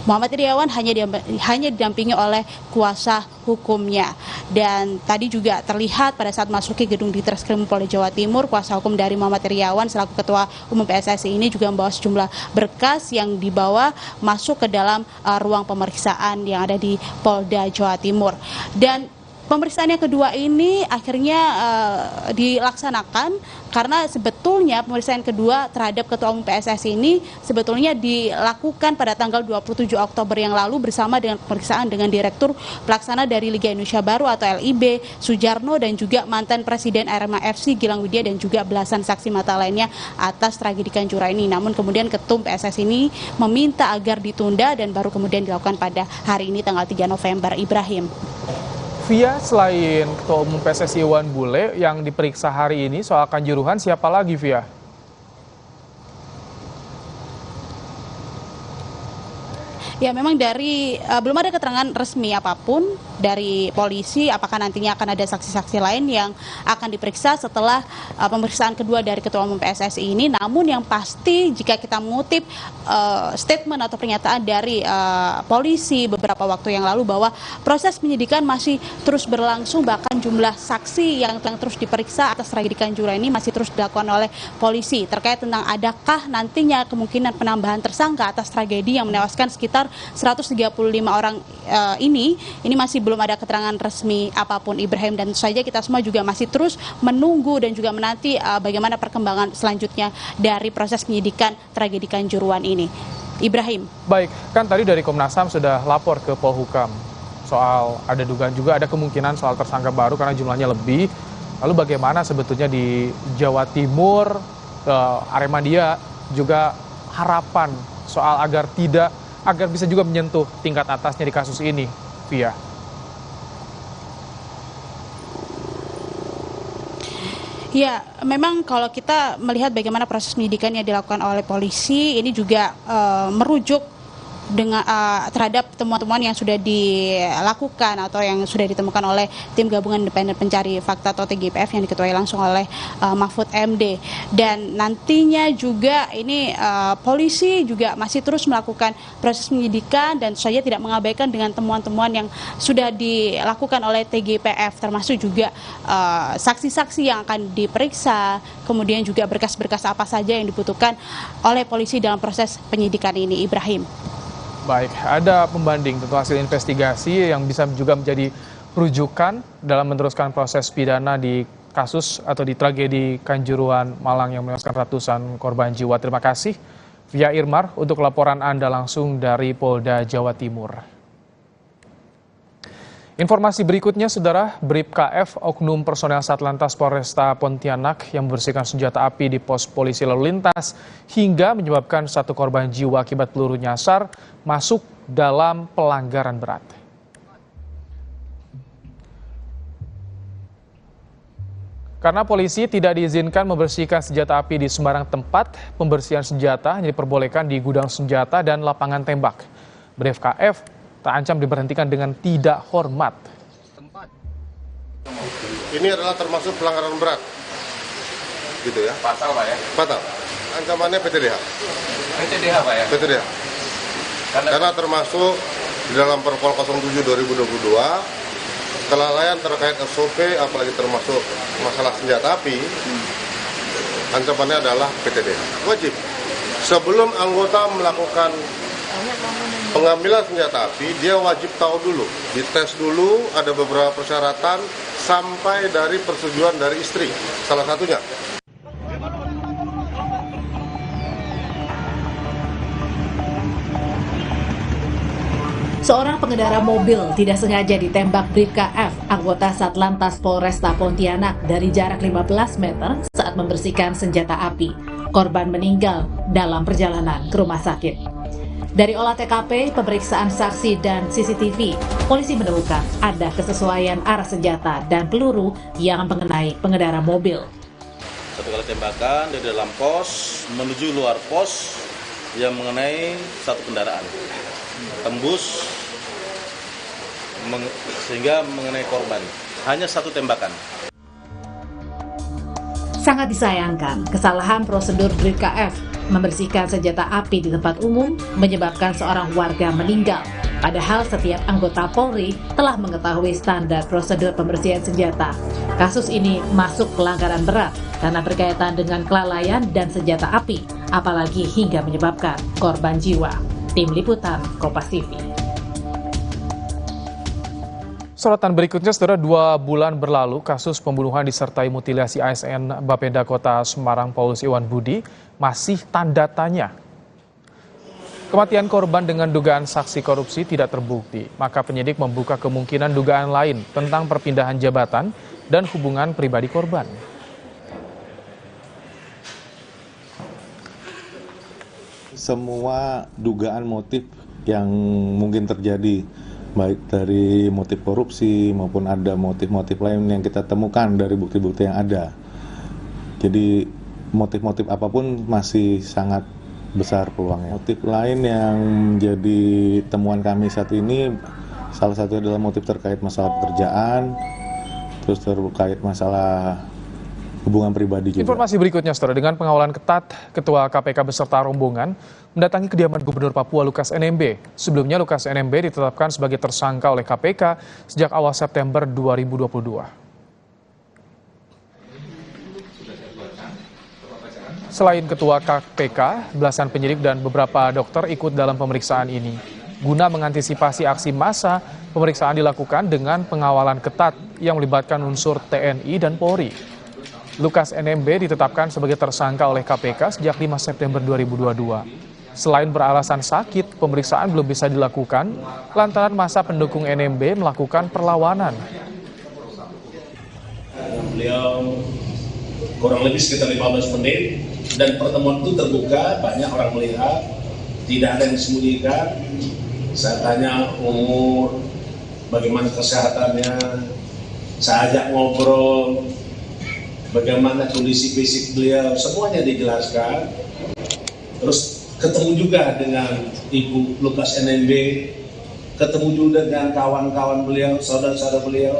Muhammad Iryawan hanya didampingi oleh kuasa hukumnya. Dan tadi juga terlihat pada saat masuki gedung Ditreskrimum Polda Jawa Timur, kuasa hukum dari Muhammad Iryawan selaku Ketua Umum PSSI ini juga membawa sejumlah berkas yang dibawa masuk ke dalam ruang pemeriksaan yang ada di Polda Jawa Timur. Dan Pemeriksaan yang kedua ini akhirnya dilaksanakan karena sebetulnya pemeriksaan kedua terhadap Ketua Umum PSSI ini sebetulnya dilakukan pada tanggal 27 Oktober yang lalu bersama dengan pemeriksaan dengan Direktur Pelaksana dari Liga Indonesia Baru atau LIB, Sujarno, dan juga mantan Presiden Arema FC Gilang Widya dan juga belasan saksi mata lainnya atas tragedi Kanjuruhan ini. Namun kemudian Ketum PSSI ini meminta agar ditunda dan baru kemudian dilakukan pada hari ini tanggal 3 November. Ibrahim. Via, selain Ketua Umum PSSI Iwan Bule yang diperiksa hari ini soal Kanjuruhan, siapa lagi Via? Ya, memang dari belum ada keterangan resmi apapun dari polisi apakah nantinya akan ada saksi-saksi lain yang akan diperiksa setelah pemeriksaan kedua dari Ketua Umum PSSI ini. Namun yang pasti jika kita mengutip statement atau pernyataan dari polisi beberapa waktu yang lalu bahwa proses penyidikan masih terus berlangsung, bahkan jumlah saksi yang terus diperiksa atas tragedi Kanjuruhan ini masih terus dilakukan oleh polisi terkait tentang adakah nantinya kemungkinan penambahan tersangka atas tragedi yang menewaskan sekitar 135 orang ini masih belum ada keterangan resmi apapun, Ibrahim, dan tentu saja kita semua juga masih terus menunggu dan juga menanti bagaimana perkembangan selanjutnya dari proses penyidikan tragedi Kanjuruhan ini. Ibrahim. Baik, kan tadi dari Komnas HAM sudah lapor ke Polhukam soal ada dugaan juga ada kemungkinan soal tersangka baru karena jumlahnya lebih. Lalu bagaimana sebetulnya di Jawa Timur, Aremania juga harapan soal agar bisa juga menyentuh tingkat atasnya di kasus ini, Via? Ya, memang kalau kita melihat bagaimana proses penyidikan yang dilakukan oleh polisi, ini juga merujuk dengan terhadap temuan-temuan yang sudah dilakukan atau yang sudah ditemukan oleh tim gabungan independen pencari fakta atau TGIPF yang diketuai langsung oleh Mahfud MD. Dan nantinya juga ini polisi juga masih terus melakukan proses penyidikan dan saja tidak mengabaikan dengan temuan-temuan yang sudah dilakukan oleh TGIPF, termasuk juga saksi-saksi yang akan diperiksa, kemudian juga berkas-berkas apa saja yang dibutuhkan oleh polisi dalam proses penyidikan ini, Ibrahim. Baik, ada pembanding tentu hasil investigasi yang bisa juga menjadi rujukan dalam meneruskan proses pidana di kasus atau di tragedi Kanjuruhan Malang yang menewaskan ratusan korban jiwa. Terima kasih Via Irmar untuk laporan Anda langsung dari Polda Jawa Timur. Informasi berikutnya, Saudara, Bribka-F, oknum personel Satlantas Polresta Pontianak yang membersihkan senjata api di pos polisi lalu lintas hingga menyebabkan satu korban jiwa akibat peluru nyasar masuk dalam pelanggaran berat. Karena polisi tidak diizinkan membersihkan senjata api di sembarang tempat, pembersihan senjata hanya diperbolehkan di gudang senjata dan lapangan tembak. Bribka-F terancam diberhentikan dengan tidak hormat. Ini adalah termasuk pelanggaran berat, gitu ya? Pasal Pak ya? Pasal. Ancamannya PTDH. PTDH Pak ya? PTDH. Karena termasuk di dalam Perpol 07/2022 kelalaian terkait SOP, apalagi termasuk masalah senjata api, ancamannya adalah PTDH. Wajib. Sebelum anggota melakukan pengambilan senjata api, dia wajib tahu dulu, dites dulu, ada beberapa persyaratan sampai dari persetujuan dari istri, salah satunya. Seorang pengendara mobil tidak sengaja ditembak Bribka-F, anggota Satlantas Polresta Pontianak dari jarak 15 meter saat membersihkan senjata api. Korban meninggal dalam perjalanan ke rumah sakit. Dari olah TKP, pemeriksaan saksi dan CCTV, polisi menemukan ada kesesuaian arah senjata dan peluru yang mengenai pengendara mobil. Satu kali tembakan dari dalam pos menuju luar pos yang mengenai satu kendaraan. Tembus sehingga mengenai korban. Hanya satu tembakan. Sangat disayangkan, kesalahan prosedur Bribka-F membersihkan senjata api di tempat umum menyebabkan seorang warga meninggal. Padahal setiap anggota Polri telah mengetahui standar prosedur pembersihan senjata. Kasus ini masuk pelanggaran berat karena berkaitan dengan kelalaian dan senjata api, apalagi hingga menyebabkan korban jiwa. Tim Liputan Kompas TV. Sorotan berikutnya, saudara, 2 bulan berlalu kasus pembunuhan disertai mutilasi ASN Bapeda Kota Semarang Paulus Iwan Budi masih tanda tanya. Kematian korban dengan dugaan saksi korupsi tidak terbukti, maka penyidik membuka kemungkinan dugaan lain tentang perpindahan jabatan dan hubungan pribadi korban. Semua dugaan motif yang mungkin terjadi, baik dari motif korupsi maupun ada motif-motif lain yang kita temukan dari bukti-bukti yang ada. Jadi motif-motif apapun masih sangat besar peluangnya. Motif lain yang menjadi temuan kami saat ini, salah satu adalah motif terkait masalah pekerjaan, terus terkait masalah hubungan pribadi juga. Informasi berikutnya, saudara, dengan pengawalan ketat, Ketua KPK beserta rombongan mendatangi kediaman Gubernur Papua Lukas NMB. Sebelumnya Lukas NMB ditetapkan sebagai tersangka oleh KPK sejak awal September 2022. Selain Ketua KPK, belasan penyidik dan beberapa dokter ikut dalam pemeriksaan ini. Guna mengantisipasi aksi massa, pemeriksaan dilakukan dengan pengawalan ketat yang melibatkan unsur TNI dan Polri. Lukas NMB ditetapkan sebagai tersangka oleh KPK sejak 5 September 2022. Selain beralasan sakit, pemeriksaan belum bisa dilakukan lantaran masa pendukung NMB melakukan perlawanan. Beliau kurang lebih sekitar 15 menit dan pertemuan itu terbuka, banyak orang melihat, tidak ada yang disembunyikan. Saya tanya umur, bagaimana kesehatannya, saya ajak ngobrol, bagaimana kondisi fisik beliau, semuanya dijelaskan. Terus ketemu juga dengan Ibu Lukas NMB, ketemu juga dengan kawan-kawan beliau, saudara-saudara beliau.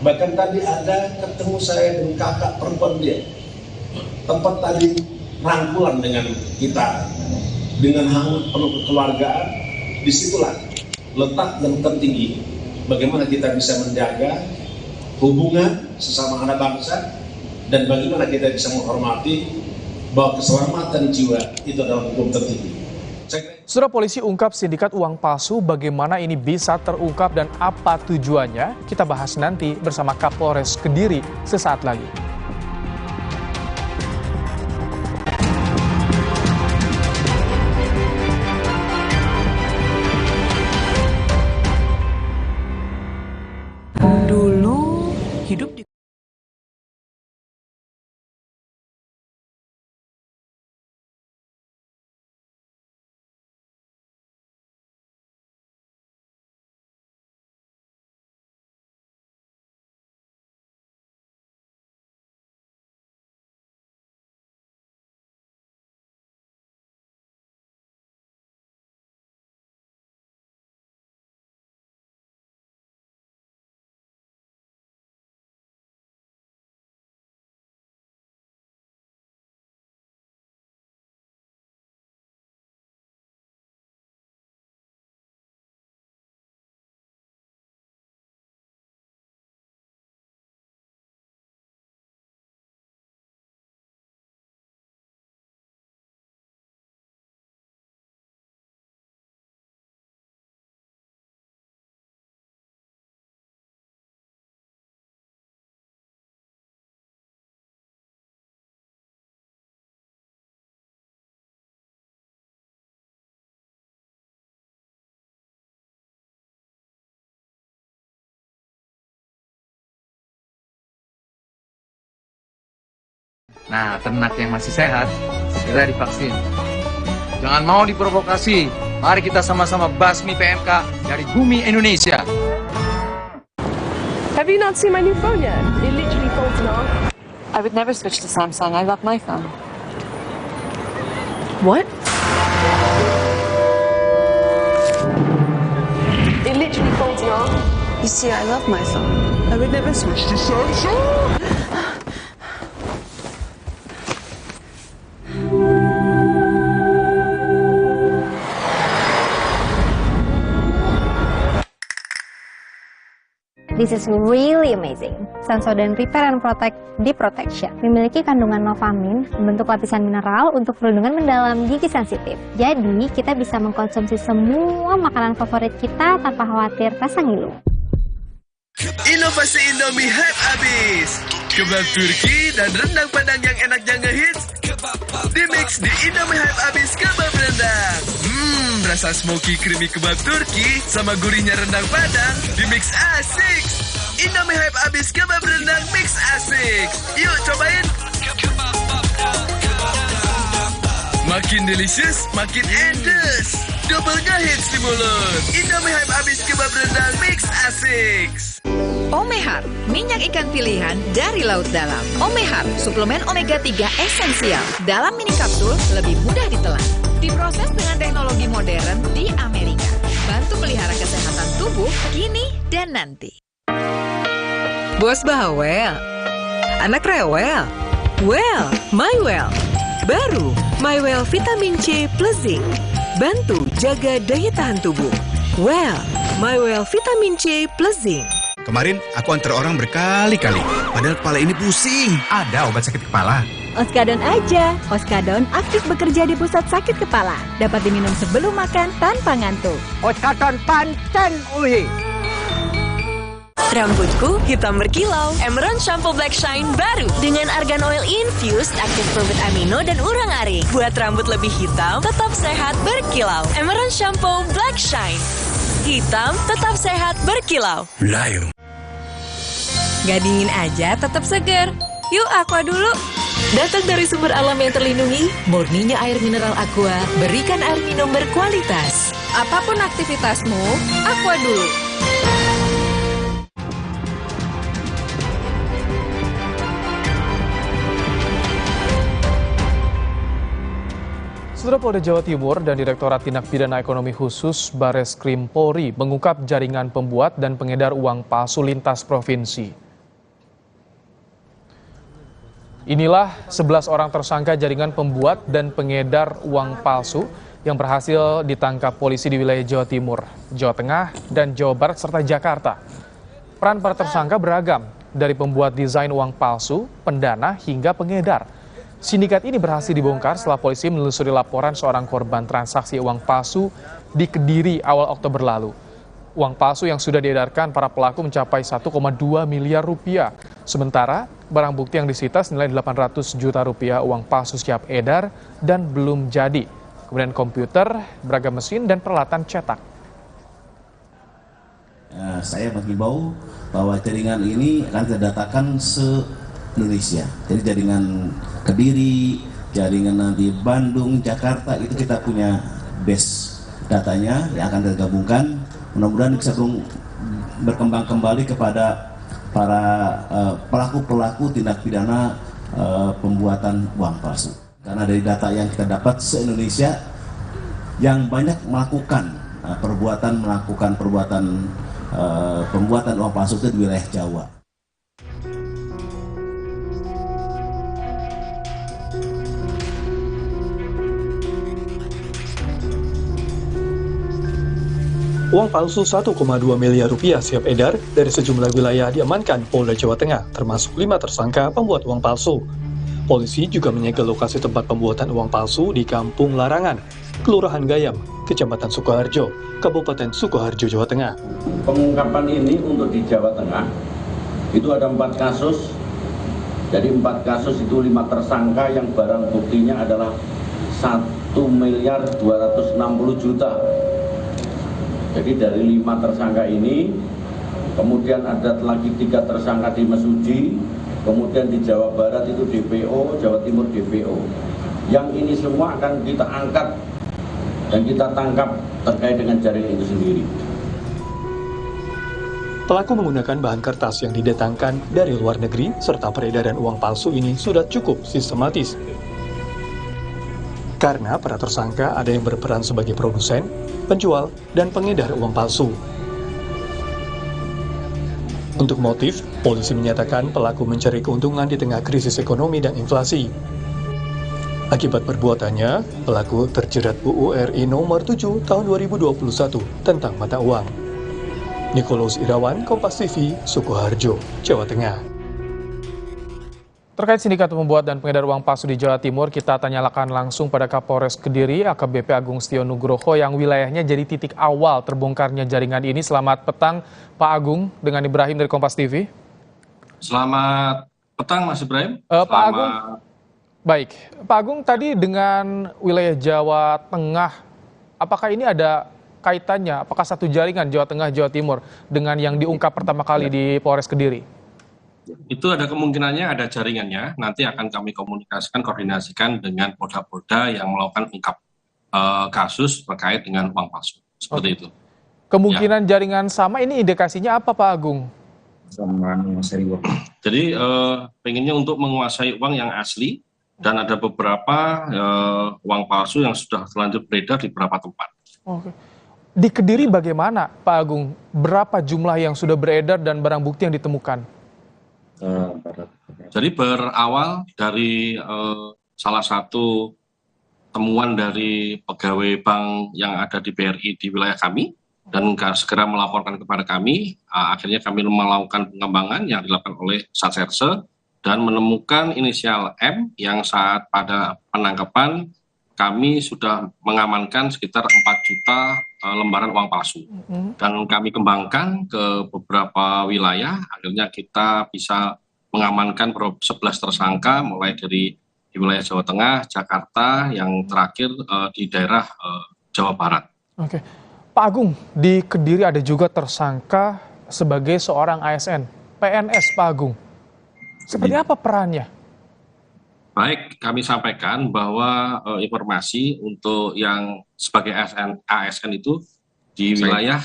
Bahkan tadi ada ketemu saya dengan kakak perempuan dia. Tempat tadi rangkulan dengan kita, dengan hangat penuh kekeluargaan. Disitulah letak yang tertinggi, bagaimana kita bisa menjaga hubungan sesama anak bangsa, dan bagaimana kita bisa menghormati bahwa keselamatan jiwa itu adalah hukum tertinggi. Saudara, polisi ungkap sindikat uang palsu, bagaimana ini bisa terungkap dan apa tujuannya? Kita bahas nanti bersama Kapolres Kediri sesaat lagi. Dulu hidup di Nah, ternak yang masih sehat, segera divaksin. Jangan mau diprovokasi. Mari kita sama-sama basmi PMK dari bumi Indonesia. Have you not seen my new phone yet? It literally folds now. I would never switch to Samsung. I love my phone. What? It literally folds now. You see, I love my phone. I would never switch to Samsung. This is really amazing. Sensodyne Repair and Protect Deep Protection memiliki kandungan novamin, membentuk lapisan mineral untuk perlindungan mendalam gigi sensitif. Jadi, kita bisa mengkonsumsi semua makanan favorit kita tanpa khawatir rasa ngilu. Inovasi Indomie hype abis. Kebab Turki dan rendang Padang yang enaknya ngehits di-mix di Indomie hype abis kebab rendang. Rasa smoky creamy kebab Turki sama gurihnya rendang Padang di-mix asik. Indomie hype abis kebab rendang mix asik. Yuk cobain. Makin delicious, makin endes. Double ngehits di mulut. Indomie hype abis kebab rendang mix asik. Omehar, minyak ikan pilihan dari laut dalam. Omehar, suplemen omega 3 esensial. Dalam mini kapsul, lebih mudah ditelan. Diproses dengan teknologi modern di Amerika. Bantu pelihara kesehatan tubuh kini dan nanti. Bos bawel, anak rewel, well, my well. Baru, my well vitamin C plus zinc. Bantu jaga daya tahan tubuh. Well, my well vitamin C plus zinc. Kemarin aku antar orang berkali-kali, padahal kepala ini pusing. Ada obat sakit kepala? Oskadon aja. Oskadon aktif bekerja di pusat sakit kepala. Dapat diminum sebelum makan tanpa ngantuk. Oskadon pancen uhi. Rambutku hitam berkilau. Emerald Shampoo Black Shine baru dengan argan oil infused, aktif probit amino dan urang-aring. Buat rambut lebih hitam, tetap sehat berkilau. Emerald Shampoo Black Shine. Hitam tetap sehat berkilau. Layu. Gak dingin aja, tetap segar. Yuk Aqua dulu. Datang dari sumber alam yang terlindungi, murninya air mineral Aqua, berikan air minum berkualitas. Apapun aktivitasmu, Aqua dulu. Saudara, Polda Jawa Timur dan Direktorat Tindak Pidana Ekonomi Khusus Bareskrim Polri mengungkap jaringan pembuat dan pengedar uang palsu lintas provinsi. Inilah 11 orang tersangka jaringan pembuat dan pengedar uang palsu yang berhasil ditangkap polisi di wilayah Jawa Timur, Jawa Tengah, dan Jawa Barat serta Jakarta. Peran para tersangka beragam, dari pembuat desain uang palsu, pendana, hingga pengedar. Sindikat ini berhasil dibongkar setelah polisi menelusuri laporan seorang korban transaksi uang palsu di Kediri awal Oktober lalu. Uang palsu yang sudah diedarkan para pelaku mencapai 1,2 miliar rupiah. Sementara barang bukti yang disita senilai 800 juta rupiah uang palsu siap edar dan belum jadi. Kemudian komputer, beragam mesin, dan peralatan cetak. Saya mengimbau bahwa jaringan ini akan terdatakan se-Indonesia. Jadi jaringan Kediri, jaringan nanti Bandung, Jakarta, itu kita punya base datanya yang akan tergabungkan. Mudah-mudahan bisa berkembang kembali kepada para pelaku-pelaku tindak pidana pembuatan uang palsu. Karena dari data yang kita dapat se-Indonesia yang banyak melakukan perbuatan pembuatan uang palsu itu di wilayah Jawa. Uang palsu 1,2 miliar rupiah siap edar dari sejumlah wilayah diamankan Polda Jawa Tengah, termasuk 5 tersangka pembuat uang palsu. Polisi juga menyegel lokasi tempat pembuatan uang palsu di Kampung Larangan, Kelurahan Gayam, Kecamatan Sukoharjo, Kabupaten Sukoharjo, Jawa Tengah. Pengungkapan ini untuk di Jawa Tengah itu ada 4 kasus. Jadi 4 kasus itu 5 tersangka yang barang buktinya adalah 1.260 miliar. Jadi dari 5 tersangka ini, kemudian ada lagi 3 tersangka di Mesuji, kemudian di Jawa Barat itu DPO, Jawa Timur DPO. Yang ini semua akan kita angkat dan kita tangkap terkait dengan jaringan itu sendiri. Pelaku menggunakan bahan kertas yang didatangkan dari luar negeri, serta peredaran uang palsu ini sudah cukup sistematis. Karena para tersangka ada yang berperan sebagai produsen, penjual, dan pengedar uang palsu. Untuk motif, polisi menyatakan pelaku mencari keuntungan di tengah krisis ekonomi dan inflasi. Akibat perbuatannya, pelaku terjerat UU RI nomor 7 tahun 2021 tentang mata uang. Nikolaus Irawan, Kompas TV, Sukoharjo, Jawa Tengah. Terkait sindikat pembuat dan pengedar uang palsu di Jawa Timur, kita tanyakan langsung pada Kapolres Kediri, AKBP Agung Setio Nugroho, yang wilayahnya jadi titik awal terbongkarnya jaringan ini. Selamat petang, Pak Agung, dengan Ibrahim dari Kompas TV. Selamat petang, Mas Ibrahim. Pak Agung, baik. Pak Agung, tadi dengan wilayah Jawa Tengah, apakah ini ada kaitannya? Apakah satu jaringan Jawa Tengah, Jawa Timur dengan yang diungkap pertama kali di Polres Kediri? Itu ada kemungkinannya, ada jaringannya. Nanti akan kami komunikasikan, koordinasikan dengan polda-polda yang melakukan ungkap kasus terkait dengan uang palsu. Seperti itu. Kemungkinan jaringan sama, ini indikasinya apa, Pak Agung? Jadi pengennya untuk menguasai uang yang asli, dan ada beberapa uang palsu yang sudah terlanjur beredar di beberapa tempat. Oke. Di Kediri bagaimana, Pak Agung? Berapa jumlah yang sudah beredar dan barang bukti yang ditemukan? Jadi berawal dari salah satu temuan dari pegawai bank yang ada di BRI di wilayah kami, dan segera melaporkan kepada kami. Akhirnya kami melakukan pengembangan yang dilakukan oleh Satserse dan menemukan inisial M yang saat pada penangkapan kami sudah mengamankan sekitar 4 juta lembaran uang palsu. Dan kami kembangkan ke beberapa wilayah, akhirnya kita bisa mengamankan 11 tersangka, mulai dari di wilayah Jawa Tengah, Jakarta, yang terakhir di daerah Jawa Barat. Oke. Pak Agung, di Kediri ada juga tersangka sebagai seorang ASN, PNS, Pak Agung. Seperti apa perannya? Baik, kami sampaikan bahwa informasi untuk yang sebagai ASN itu di wilayah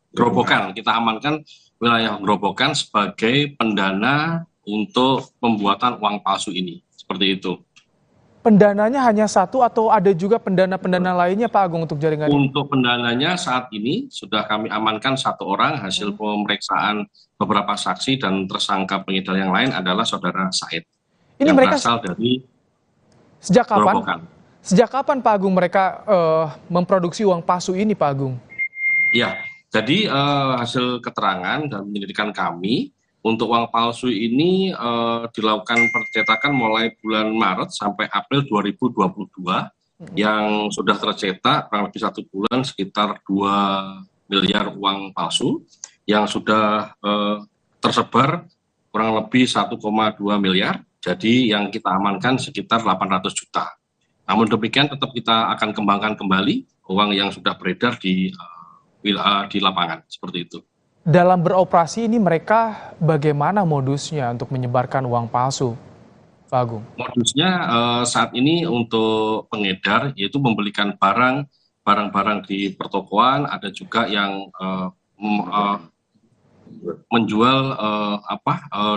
Grobogan. Kita amankan wilayah Grobogan sebagai pendana untuk pembuatan uang palsu ini. Seperti itu. Pendananya hanya satu atau ada juga pendana-pendana lainnya, Pak Agung, untuk jaringan ini? Untuk pendananya saat ini sudah kami amankan 1 orang, hasil pemeriksaan beberapa saksi, dan tersangka pengedar yang lain adalah Saudara Said. Ini yang mereka berasal dari sejak kapan? Grobogan. Sejak kapan, Pak Agung, mereka memproduksi uang palsu ini, Pak Agung? Ya, jadi hasil keterangan dan penyelidikan kami untuk uang palsu ini dilakukan percetakan mulai bulan Maret sampai April 2022 yang sudah tercetak kurang lebih 1 bulan sekitar 2 miliar uang palsu yang sudah tersebar kurang lebih 1,2 miliar. Jadi yang kita amankan sekitar 800 juta. Namun demikian tetap kita akan kembangkan kembali uang yang sudah beredar di lapangan, seperti itu. Dalam beroperasi ini mereka bagaimana modusnya untuk menyebarkan uang palsu, Pak Agung? Modusnya saat ini untuk pengedar yaitu membelikan barang-barang di pertokoan, ada juga yang menjual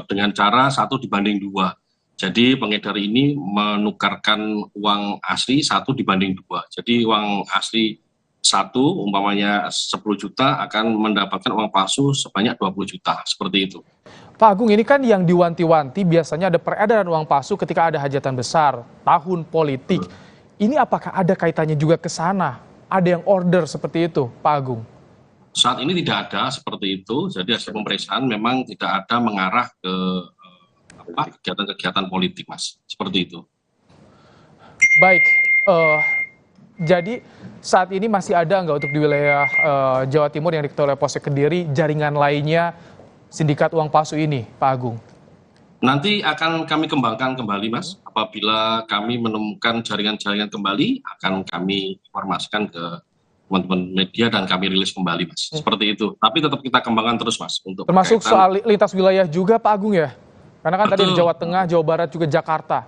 dengan cara 1 dibanding 2. Jadi pengedar ini menukarkan uang asli 1 dibanding 2. Jadi uang asli 1 umpamanya 10 juta akan mendapatkan uang palsu sebanyak 20 juta, seperti itu. Pak Agung, ini kan yang diwanti-wanti biasanya ada peredaran uang palsu ketika ada hajatan besar, tahun politik. Ini apakah ada kaitannya juga ke sana? Ada yang order seperti itu, Pak Agung? Saat ini tidak ada seperti itu, jadi hasil pemeriksaan memang tidak ada mengarah ke kegiatan-kegiatan politik, Mas, seperti itu. Baik, jadi saat ini masih ada nggak untuk di wilayah Jawa Timur yang diketuai oleh Polsek Kediri jaringan lainnya sindikat uang palsu ini, Pak Agung? Nanti akan kami kembangkan kembali, Mas. Apabila kami menemukan jaringan-jaringan kembali, akan kami informasikan ke teman-teman media dan kami rilis kembali, Mas. Seperti itu. Tapi tetap kita kembangkan terus, Mas. Untuk termasuk soal lintas wilayah juga, Pak Agung, ya? Karena kan tadi di Jawa Tengah, Jawa Barat, juga Jakarta.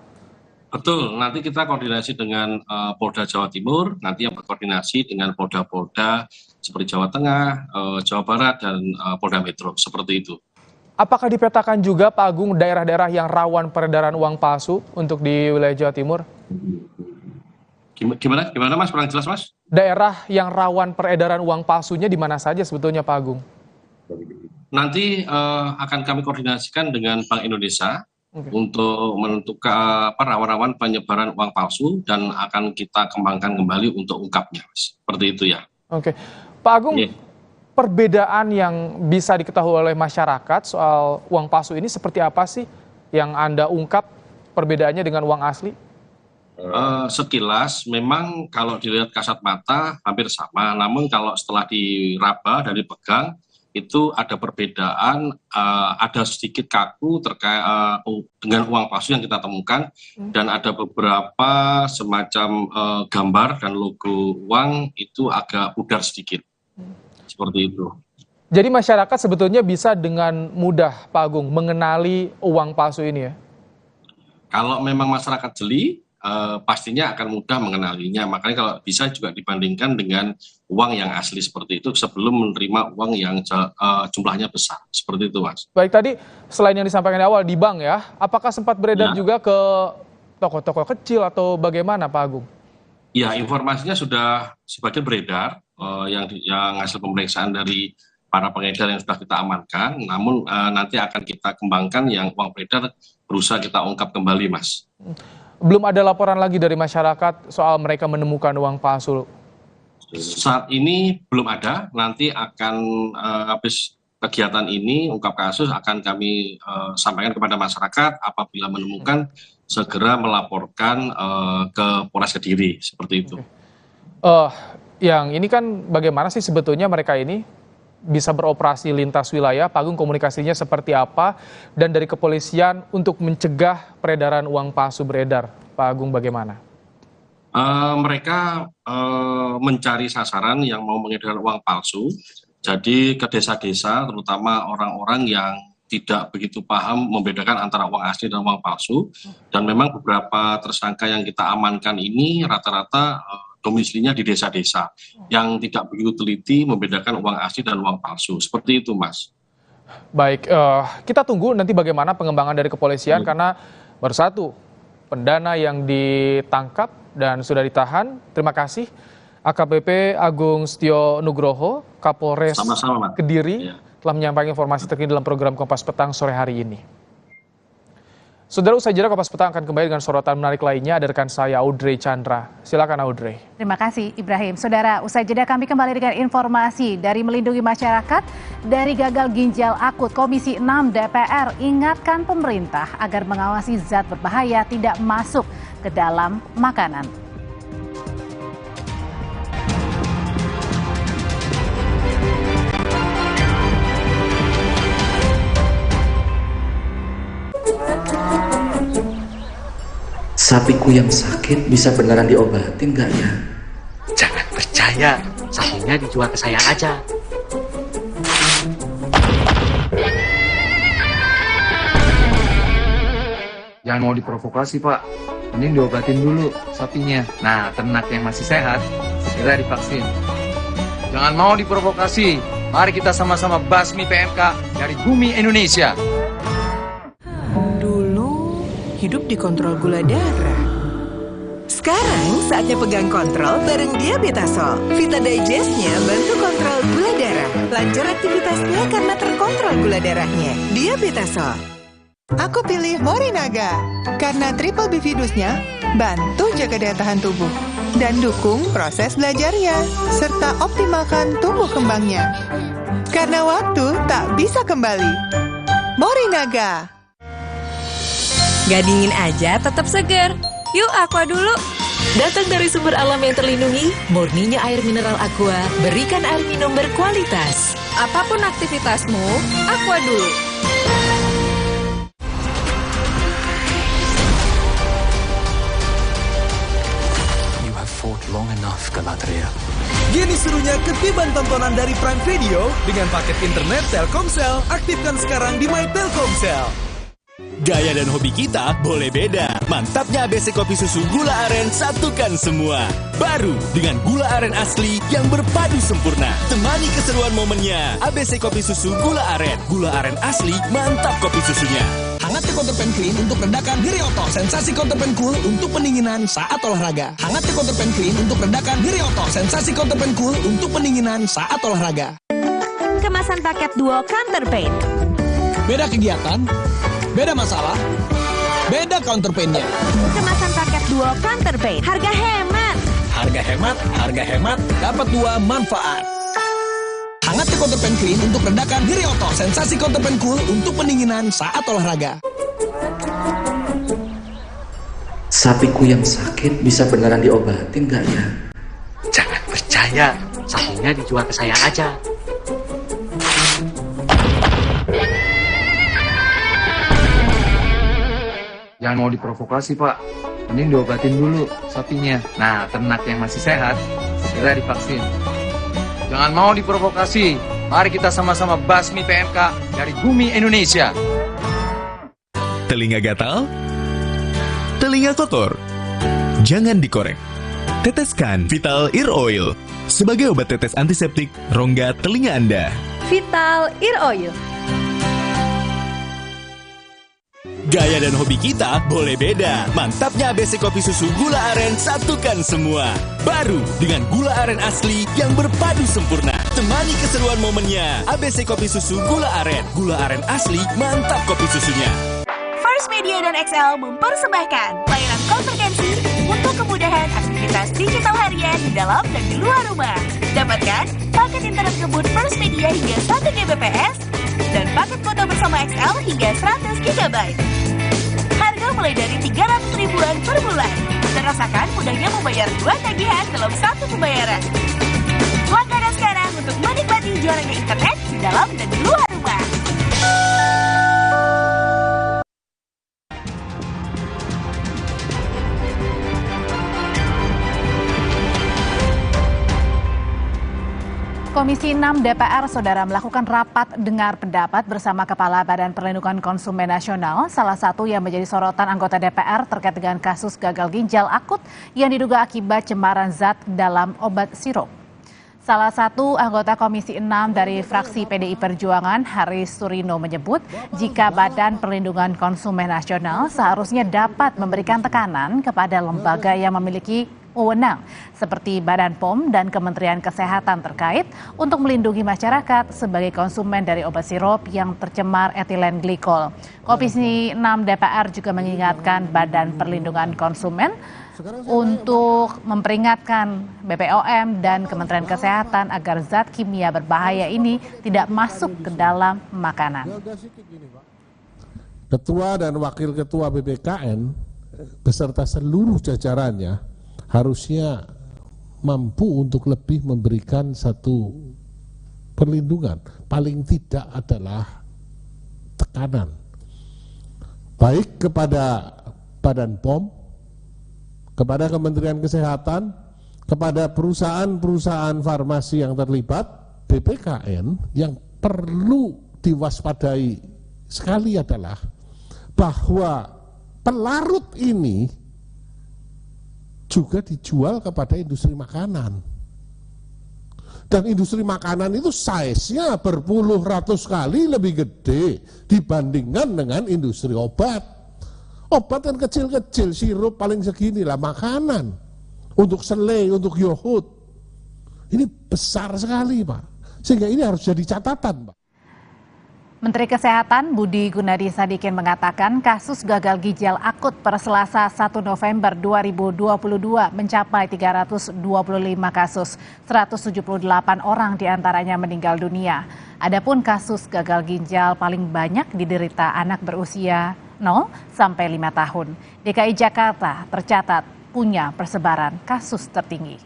Betul, nanti kita koordinasi dengan Polda Jawa Timur, nanti yang berkoordinasi dengan Polda-Polda seperti Jawa Tengah, Jawa Barat, dan Polda Metro, seperti itu. Apakah dipetakan juga, Pak Agung, daerah-daerah yang rawan peredaran uang palsu untuk di wilayah Jawa Timur? Gimana Mas, kurang jelas Mas? Daerah yang rawan peredaran uang palsunya di mana saja sebetulnya, Pak Agung? Nanti akan kami koordinasikan dengan Bank Indonesia untuk menentukan rawan-rawan penyebaran uang palsu dan akan kita kembangkan kembali untuk ungkapnya, Mas. Seperti itu ya. Oke, Pak Agung, perbedaan yang bisa diketahui oleh masyarakat soal uang palsu ini seperti apa sih yang Anda ungkap perbedaannya dengan uang asli? Sekilas memang kalau dilihat kasat mata hampir sama, namun kalau setelah diraba dan dipegang itu ada perbedaan, ada sedikit kaku terkait dengan uang palsu yang kita temukan, dan ada beberapa semacam gambar dan logo uang itu agak pudar sedikit, seperti itu. Jadi masyarakat sebetulnya bisa dengan mudah, Pak Agung, mengenali uang palsu ini ya? Kalau memang masyarakat jeli, pastinya akan mudah mengenalinya. Makanya kalau bisa juga dibandingkan dengan uang yang asli seperti itu sebelum menerima uang yang jumlahnya besar. Seperti itu, Mas. Baik, tadi selain yang disampaikan di awal di bank ya, apakah sempat beredar juga ke toko-toko kecil atau bagaimana, Pak Agung? Ya, informasinya sudah sebagian beredar yang hasil pemeriksaan dari para pengedar yang sudah kita amankan. Namun nanti akan kita kembangkan yang uang beredar berusaha kita ungkap kembali, Mas. Belum ada laporan lagi dari masyarakat soal mereka menemukan uang palsu? Saat ini belum ada, nanti akan habis kegiatan ini, ungkap kasus akan kami sampaikan kepada masyarakat, apabila menemukan segera melaporkan ke Polres Kediri, seperti itu. Yang ini kan bagaimana sih sebetulnya mereka ini bisa beroperasi lintas wilayah? Pak Agung, komunikasinya seperti apa? Dan dari kepolisian untuk mencegah peredaran uang palsu beredar, Pak Agung, bagaimana? Mereka mencari sasaran yang mau mengedar uang palsu, jadi ke desa-desa, terutama orang-orang yang tidak begitu paham membedakan antara uang asli dan uang palsu. Dan memang beberapa tersangka yang kita amankan ini rata-rata domisilinya di desa-desa yang tidak begitu teliti membedakan uang asli dan uang palsu. Seperti itu, Mas. Baik, kita tunggu nanti bagaimana pengembangan dari kepolisian, karena baru satu pendana yang ditangkap dan sudah ditahan. Terima kasih AKBP Agung Setio Nugroho, Kapolres Kediri, telah menyampaikan informasi terkini dalam program Kompas Petang sore hari ini. Saudara, usai jeda Kompas Petang akan kembali dengan sorotan menarik lainnya. Ada rekan saya Audrey Chandra. Silakan Audrey. Terima kasih Ibrahim. Saudara, usai jeda kami kembali dengan informasi dari melindungi masyarakat dari gagal ginjal akut. Komisi 6 DPR ingatkan pemerintah agar mengawasi zat berbahaya tidak masuk ke dalam makanan. Sapiku yang sakit bisa beneran diobatin nggak ya? Jangan percaya, sapinya dijual ke saya aja. Jangan mau diprovokasi, Pak. Ini diobatin dulu sapinya. Nah, ternak yang masih sehat segera divaksin. Jangan mau diprovokasi. Mari kita sama-sama basmi PMK dari bumi Indonesia. Hidup dikontrol gula darah. Sekarang saatnya pegang kontrol bareng Diabetasol. Vita Digest-nya bantu kontrol gula darah. Lancar aktivitasnya karena terkontrol gula darahnya. Diabetasol. Aku pilih Morinaga karena triple bifidusnya bantu jaga daya tahan tubuh dan dukung proses belajarnya serta optimalkan tumbuh kembangnya. Karena waktu tak bisa kembali. Morinaga. Gak dingin aja, tetap segar. Yuk Aqua dulu. Datang dari sumber alam yang terlindungi, murninya air mineral Aqua, berikan air minum berkualitas. Apapun aktivitasmu, Aqua dulu. You have fought long enough, Galatria. Gini serunya ketiban tontonan dari Prime Video dengan paket internet Telkomsel. Aktifkan sekarang di My Telkomsel. Gaya dan hobi kita boleh beda. Mantapnya ABC Kopi Susu Gula Aren satukan semua. Baru dengan gula aren asli yang berpadu sempurna. Temani keseruan momennya. ABC Kopi Susu Gula Aren. Gula aren asli, mantap kopi susunya. Hangat Counterpan Clean untuk redakan nyeri otot. Sensasi Counterpan Cool untuk pendinginan saat olahraga. Hangat Counterpan Clean untuk redakan nyeri otot. Sensasi Counterpan Cool untuk pendinginan saat olahraga. Kemasan paket duo Counterpain. Beda kegiatan, beda masalah, beda counterpain-nya. Kemasan paket duo Counterpain. Harga hemat. Harga hemat, dapat dua manfaat. Hangat Counterpain Clean untuk redakan nyeri otot. Sensasi Counterpain Cool untuk pendinginan saat olahraga. Sapiku yang sakit bisa beneran diobatin nggak ya? Jangan percaya, sapinya dijual ke saya aja. Jangan mau diprovokasi, Pak. Mending diobatin dulu sapinya. Nah, ternak yang masih sehat, segera divaksin. Jangan mau diprovokasi. Mari kita sama-sama basmi PMK dari bumi Indonesia. Telinga gatal? Telinga kotor? Jangan dikorek. Teteskan Vital Ear Oil sebagai obat tetes antiseptik rongga telinga Anda. Vital Ear Oil. Gaya dan hobi kita boleh beda. Mantapnya ABC Kopi Susu Gula Aren satukan semua. Baru dengan gula aren asli yang berpadu sempurna. Temani keseruan momennya. ABC Kopi Susu Gula Aren. Gula aren asli, mantap kopi susunya. First Media dan XL mempersembahkan layanan konvergensi untuk kemudahan aktivitas digital harian di dalam dan di luar rumah. Dapatkan paket internet kebun First Media hingga 1 Gbps dan paket foto bersama XL hingga 100 GB. Harga mulai dari 300 ribuan per bulan. Dan rasakan mudahnya membayar 2 tagihan dalam 1 pembayaran. Langganan sekarang untuk menikmati jualannya internet di dalam dan di luar rumah. Komisi 6 DPR, Saudara, melakukan rapat dengar pendapat bersama Kepala Badan Perlindungan Konsumen Nasional. Salah satu yang menjadi sorotan anggota DPR terkait dengan kasus gagal ginjal akut yang diduga akibat cemaran zat dalam obat sirup. Salah satu anggota Komisi 6 dari fraksi PDI Perjuangan, Haris Surino, menyebut jika Badan Perlindungan Konsumen Nasional seharusnya dapat memberikan tekanan kepada lembaga yang memiliki wewenang seperti Badan POM dan Kementerian Kesehatan terkait untuk melindungi masyarakat sebagai konsumen dari obat sirup yang tercemar etilen glikol. Komisi 6 DPR juga mengingatkan Badan Perlindungan Konsumen untuk memperingatkan BPOM dan Kementerian Kesehatan agar zat kimia berbahaya ini tidak masuk ke dalam makanan. Ketua dan Wakil Ketua BPKN beserta seluruh jajarannya harusnya mampu untuk lebih memberikan satu perlindungan. Paling tidak adalah tekanan. Baik kepada Badan POM, kepada Kementerian Kesehatan, kepada perusahaan-perusahaan farmasi yang terlibat, BPKN yang perlu diwaspadai sekali adalah bahwa pelarut ini juga dijual kepada industri makanan. Dan industri makanan itu size-nya berpuluh ratus kali lebih gede dibandingkan dengan industri obat. Obat kan kecil-kecil, sirup paling segini lah, makanan. Untuk selai, untuk yogurt. Ini besar sekali, Pak. Sehingga ini harus jadi catatan, Pak. Menteri Kesehatan Budi Gunadi Sadikin mengatakan kasus gagal ginjal akut per Selasa 1 November 2022 mencapai 325 kasus, 178 orang diantaranya meninggal dunia. Adapun kasus gagal ginjal paling banyak diderita anak berusia 0 sampai 5 tahun. DKI Jakarta tercatat punya persebaran kasus tertinggi.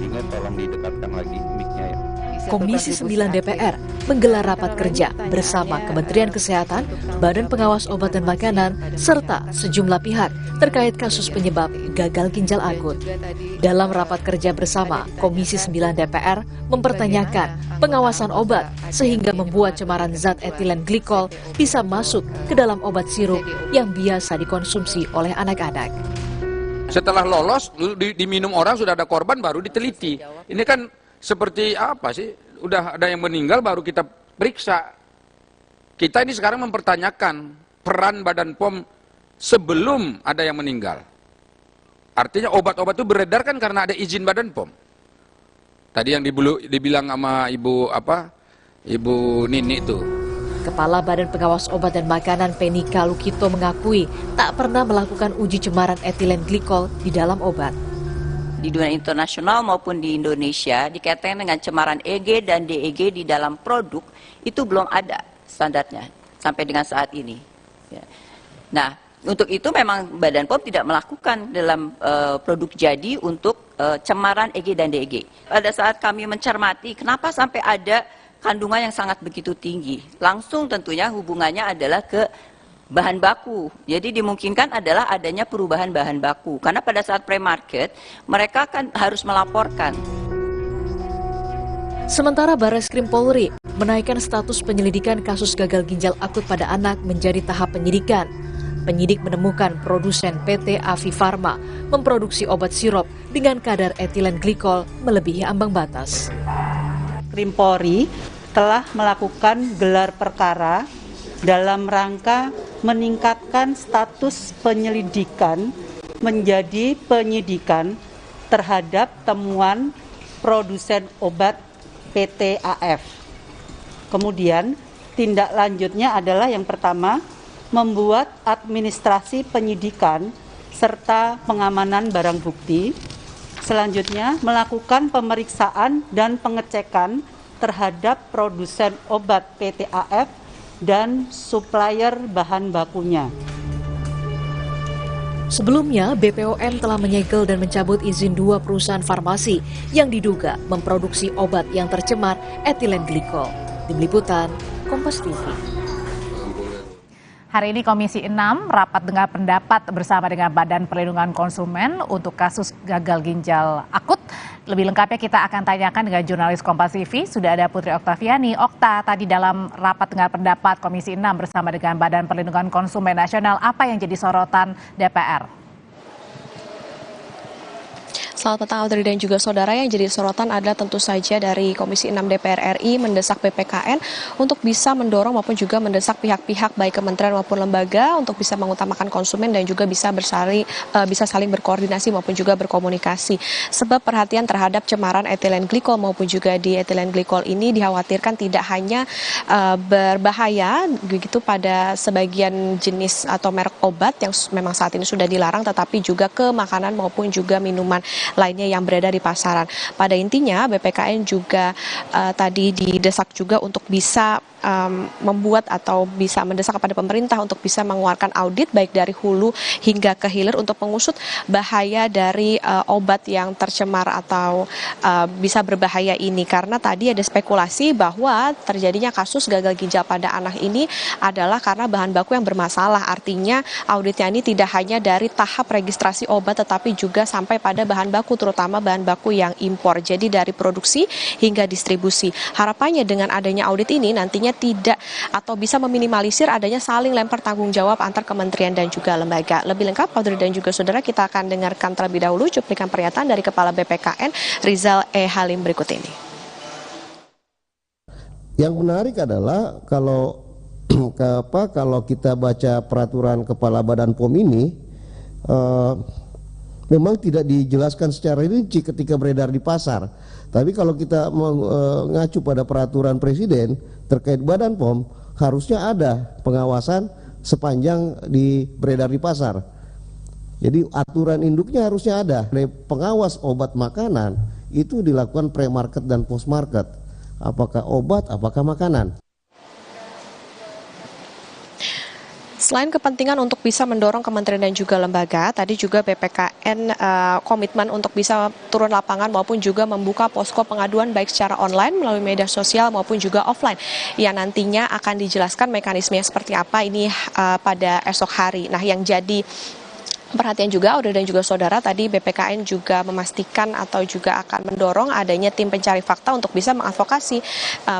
Ingat tolong didekatkan lagi mic-nya ya. Komisi 9 DPR menggelar rapat kerja bersama Kementerian Kesehatan, Badan Pengawas Obat dan Makanan, serta sejumlah pihak terkait kasus penyebab gagal ginjal akut. Dalam rapat kerja bersama, Komisi 9 DPR mempertanyakan pengawasan obat sehingga membuat cemaran zat etilen glikol bisa masuk ke dalam obat sirup yang biasa dikonsumsi oleh anak-anak. Setelah lolos, diminum orang sudah ada korban baru diteliti. Ini kan seperti apa sih? Udah ada yang meninggal baru kita periksa. Kita ini sekarang mempertanyakan peran Badan POM sebelum ada yang meninggal. Artinya obat-obat itu beredar kan karena ada izin Badan POM. Tadi yang dibilang sama Ibu Nini itu. Kepala Badan Pengawas Obat dan Makanan Penika Lukito mengakui tak pernah melakukan uji cemaran etilen glikol di dalam obat. Di dunia internasional maupun di Indonesia dikaitkan dengan cemaran EG dan DEG di dalam produk itu belum ada standarnya sampai dengan saat ini. Nah, Untuk itu memang Badan POM tidak melakukan dalam produk jadi untuk cemaran EG dan DEG. Pada saat kami mencermati kenapa sampai ada kandungan yang sangat begitu tinggi, langsung tentunya hubungannya adalah ke bahan baku. Jadi dimungkinkan adalah adanya perubahan bahan baku. Karena pada saat pre-market, mereka kan harus melaporkan. Sementara Barreskrim Polri menaikkan status penyelidikan kasus gagal ginjal akut pada anak menjadi tahap penyidikan. Penyidik menemukan produsen PT Avi Farma memproduksi obat sirup dengan kadar etilen glikol melebihi ambang batas. Krim Polri telah melakukan gelar perkara dalam rangka meningkatkan status penyelidikan menjadi penyidikan terhadap temuan produsen obat PT AF. Kemudian tindak lanjutnya adalah yang pertama, membuat administrasi penyidikan serta pengamanan barang bukti. Selanjutnya, melakukan pemeriksaan dan pengecekan terhadap produsen obat PT AF dan supplier bahan bakunya. Sebelumnya, BPOM telah menyegel dan mencabut izin 2 perusahaan farmasi yang diduga memproduksi obat yang tercemar etilen glikol. Tim Liputan, Kompas TV. Hari ini Komisi 6 rapat dengar pendapat bersama dengan Badan Perlindungan Konsumen untuk kasus gagal ginjal akut. Lebih lengkapnya kita akan tanyakan dengan jurnalis Kompas TV. Sudah ada Putri Oktaviani. Okta, tadi dalam rapat dengar pendapat Komisi 6 bersama dengan Badan Perlindungan Konsumen Nasional, apa yang jadi sorotan DPR? Selamat petang Audrey dan juga saudara. Yang jadi sorotan adalah tentu saja dari Komisi 6 DPR RI mendesak BPKN untuk bisa mendorong maupun juga mendesak pihak-pihak baik kementerian maupun lembaga untuk bisa mengutamakan konsumen dan juga bisa saling berkoordinasi maupun juga berkomunikasi. Sebab perhatian terhadap cemaran etilen glikol maupun juga di etilen glikol ini dikhawatirkan tidak hanya berbahaya begitu pada sebagian jenis atau merek obat yang memang saat ini sudah dilarang, tetapi juga ke makanan maupun juga minuman lainnya yang beredar di pasaran. Pada intinya BPKN juga tadi didesak juga untuk bisa membuat atau bisa mendesak kepada pemerintah untuk bisa mengeluarkan audit baik dari hulu hingga ke hilir untuk mengusut bahaya dari obat yang tercemar atau bisa berbahaya ini. Karena tadi ada spekulasi bahwa terjadinya kasus gagal ginjal pada anak ini adalah karena bahan baku yang bermasalah. Artinya auditnya ini tidak hanya dari tahap registrasi obat tetapi juga sampai pada bahan baku, terutama bahan baku yang impor. Jadi dari produksi hingga distribusi. Harapannya dengan adanya audit ini nantinya tidak atau bisa meminimalisir adanya saling lempar tanggung jawab antar kementerian dan juga lembaga. Lebih lengkap Audrey dan juga saudara, kita akan dengarkan terlebih dahulu cuplikan pernyataan dari Kepala BPKN Rizal E. Halim berikut ini. Yang menarik adalah kalau kita baca peraturan Kepala Badan POM ini memang tidak dijelaskan secara rinci ketika beredar di pasar. Tapi kalau kita mengacu pada peraturan Presiden terkait Badan POM, harusnya ada pengawasan sepanjang beredar di pasar. Jadi aturan induknya harusnya ada. Pengawas obat makanan itu dilakukan pre-market dan post-market. Apakah obat, apakah makanan. Selain kepentingan untuk bisa mendorong kementerian dan juga lembaga, tadi juga BPKN komitmen untuk bisa turun lapangan maupun juga membuka posko pengaduan baik secara online melalui media sosial maupun juga offline. Yang nantinya akan dijelaskan mekanismenya seperti apa ini pada esok hari. Nah, yang jadi perhatian juga Audrey dan juga saudara, tadi BPKN juga memastikan atau juga akan mendorong adanya tim pencari fakta untuk bisa mengadvokasi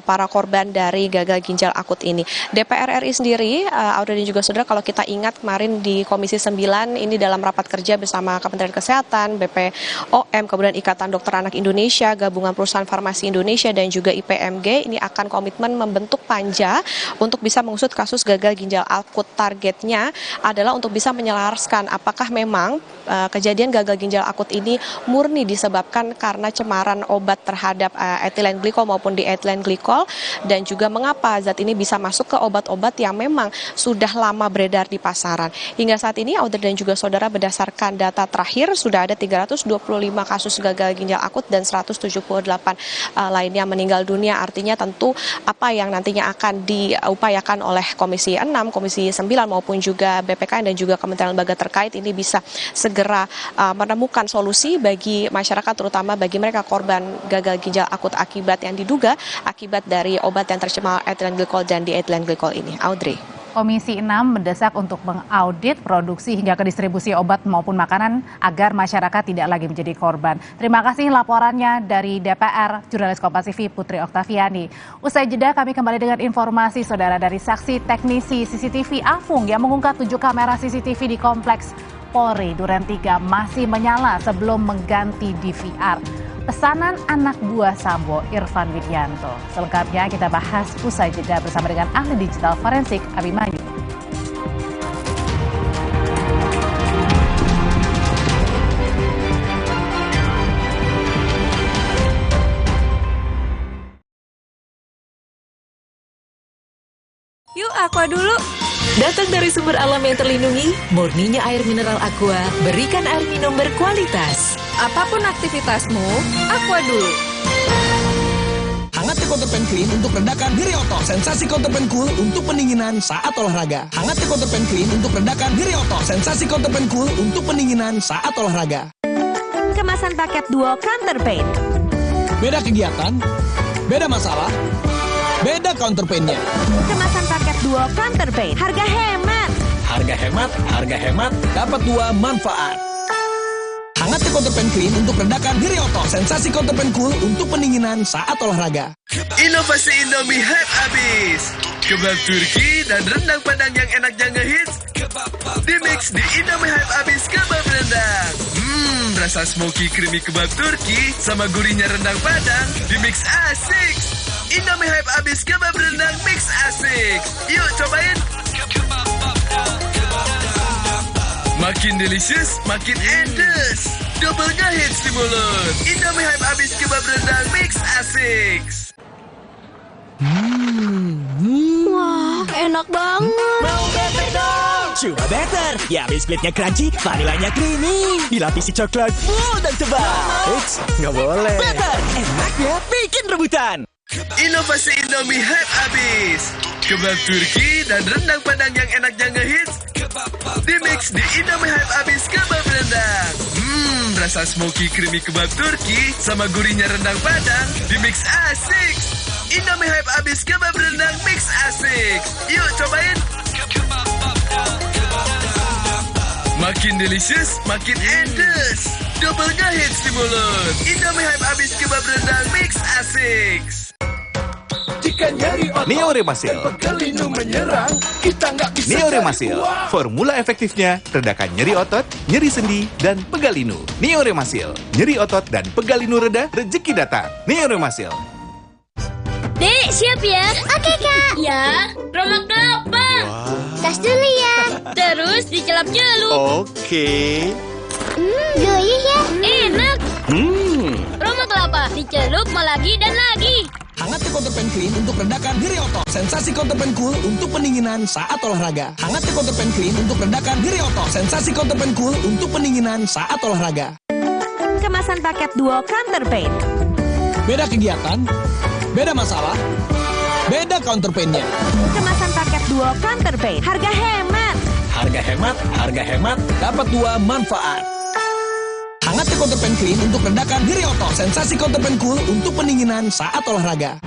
para korban dari gagal ginjal akut ini. DPR RI sendiri, Audrey dan juga saudara, kalau kita ingat kemarin di Komisi 9 ini dalam rapat kerja bersama Kementerian Kesehatan, BPOM, kemudian Ikatan Dokter Anak Indonesia, Gabungan Perusahaan Farmasi Indonesia dan juga IPMG ini akan komitmen membentuk panja untuk bisa mengusut kasus gagal ginjal akut. Targetnya adalah untuk bisa menyelaraskan apakah apakah memang kejadian gagal ginjal akut ini murni disebabkan karena cemaran obat terhadap ethylene glycol maupun diethylene glycol, dan juga mengapa zat ini bisa masuk ke obat-obat yang memang sudah lama beredar di pasaran. Hingga saat ini Audrey dan juga saudara, berdasarkan data terakhir sudah ada 325 kasus gagal ginjal akut dan 178 lainnya meninggal dunia. Artinya tentu apa yang nantinya akan diupayakan oleh Komisi 6, Komisi 9 maupun juga BPKN dan juga kementerian lembaga terkait ini bisa segera menemukan solusi bagi masyarakat, terutama bagi mereka korban gagal ginjal akut akibat yang diduga akibat dari obat yang tercemar ethylene glycol dan diethylene glycol ini. Audrey. Komisi 6 mendesak untuk mengaudit produksi hingga ke distribusi obat maupun makanan agar masyarakat tidak lagi menjadi korban. Terima kasih laporannya dari DPR, jurnalis Kompas TV Putri Oktaviani. Usai jeda kami kembali dengan informasi saudara dari saksi teknisi CCTV Afung yang mengungkap 7 kamera CCTV di Kompleks Polri Duren 3 masih menyala sebelum mengganti DVR. Pesanan anak buah Sambo, Irfan Widianto. Selengkapnya kita bahas usai jeda bersama dengan ahli digital forensik Abimanyu. Yuk Aqua dulu. Datang dari sumber alam yang terlindungi, murninya air mineral Aqua, berikan air minum berkualitas. Apapun aktivitasmu, Aqua dulu. Hangat Counterpan Clean untuk redakan nyeri otot. Sensasi Counterpan Cool untuk pendinginan saat olahraga. Hangat Counterpan Clean untuk redakan nyeri otot. Sensasi Counterpan Cool untuk pendinginan saat olahraga. Kemasan paket duo Counterpain. Beda kegiatan, beda masalah, beda counterpain-nya. Kemasan paket duo Counterpain. Harga hemat. Harga hemat, harga hemat, dapat 2 manfaat. Hangat Counterpan Clean untuk redakan nyeri otot. Sensasi Counterpan Cool untuk pendinginan saat olahraga. Inovasi Indomie hype abis. Kebab Turki dan rendang Padang yang enaknya ngehits. Di mix di Indomie hype abis kebab rendang. Rasa smoky creamy kebab Turki sama gurihnya rendang Padang. Di mix asik. Indomie hype abis kebab rendang mix asik. Yuk cobain. Makin delicious, makin endes. Double ngehits di mulut. Indomie hype abis kebab rendang mix asik. Wah, enak banget. Mau better dong? Cuma better. Ya, biskuitnya crunchy, vanilanya creamy. Dilapisi coklat full dan tebal. Eits, nggak boleh. Better, enaknya bikin rebutan. Inovasi Indomie hype abis. Kebab Turki dan rendang Padang yang enaknya ngehits. Di mix di Indomie hype abis kebab rendang. Rasa smoky creamy kebab Turki sama gurihnya rendang Padang. Di mix asik. Indomie hype abis kebab rendang mix asik. Yuk cobain. Makin delicious, makin endes. Double ngehits di mulut. Indomie hype abis kebab rendang mix asik. Jika nyeri otot Neo Remasil dan pegelinu menyerang, kita nggak bisa Neo Remasil, formula efektifnya redakan nyeri otot, nyeri sendi, dan pegalinu. Neo Remasil, nyeri otot dan pegalinu reda, rezeki datang. Neo Remasil. Dek, siap ya? Oke, Kak. Ya, Roma kelapa. Tas dulu ya. Terus dicelup-celup. Oke. Gurih ya? Enak. Roma kelapa, dicelup mau lagi dan lagi. Hangat Counterpan Clean untuk redakan nyeri otot. Sensasi Counterpan Cool untuk pendinginan saat olahraga. Hangat Counterpan Clean untuk redakan nyeri otot. Sensasi Counterpan Cool untuk pendinginan saat olahraga. Kemasan paket duo Counterpain. Beda kegiatan, beda masalah, beda counterpain-nya. Kemasan paket duo Counterpain. Harga hemat. Harga hemat, harga hemat, dapat 2 manfaat. Hangat Counterpan Clean untuk redakan nyeri otot. Sensasi Counterpan Cool untuk pendinginan saat olahraga.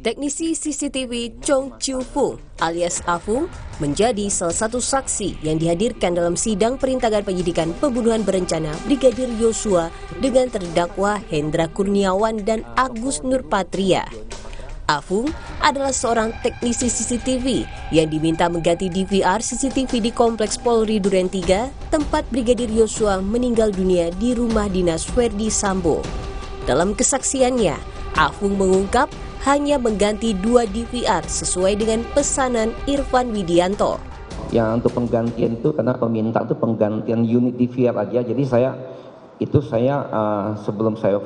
Teknisi CCTV Chong Chiu Fung alias Afung menjadi salah satu saksi yang dihadirkan dalam sidang perintangan penyidikan pembunuhan berencana Brigadir Yosua dengan terdakwa Hendra Kurniawan dan Agus Nurpatria. Afung adalah seorang teknisi CCTV yang diminta mengganti DVR CCTV di Kompleks Polri Duren 3, tempat Brigadir Yosua meninggal dunia di rumah dinas Verdi Sambo. Dalam kesaksiannya, Afung mengungkap hanya mengganti 2 DVR sesuai dengan pesanan Irfan Widianto. Yang untuk penggantian itu karena peminta itu penggantian unit DVR aja, jadi saya sebelum saya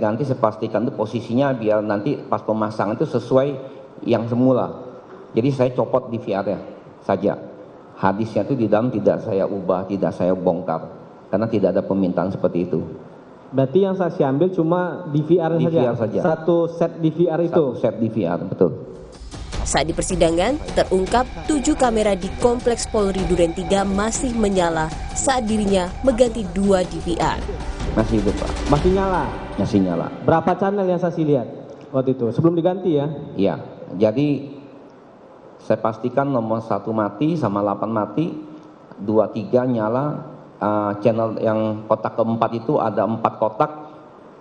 ganti, saya pastikan itu posisinya biar nanti pas pemasangan itu sesuai yang semula. Jadi saya copot DVR-nya saja. Hadisnya itu di dalam tidak saya ubah, tidak saya bongkar, karena tidak ada permintaan seperti itu. Berarti yang saksi ambil cuma DVR saja. Satu set DVR itu. Satu set DVR, betul. Saat di persidangan, terungkap 7 kamera di Kompleks Polri Duren 3 masih menyala saat dirinya mengganti 2 DVR. Masih hidup, Pak. Masih nyala? Masih nyala. Berapa channel yang saksi lihat waktu itu? Sebelum diganti ya? Iya, jadi saya pastikan nomor 1 mati sama 8 mati, 2, 3 nyala. Channel yang kotak keempat itu ada 4 kotak,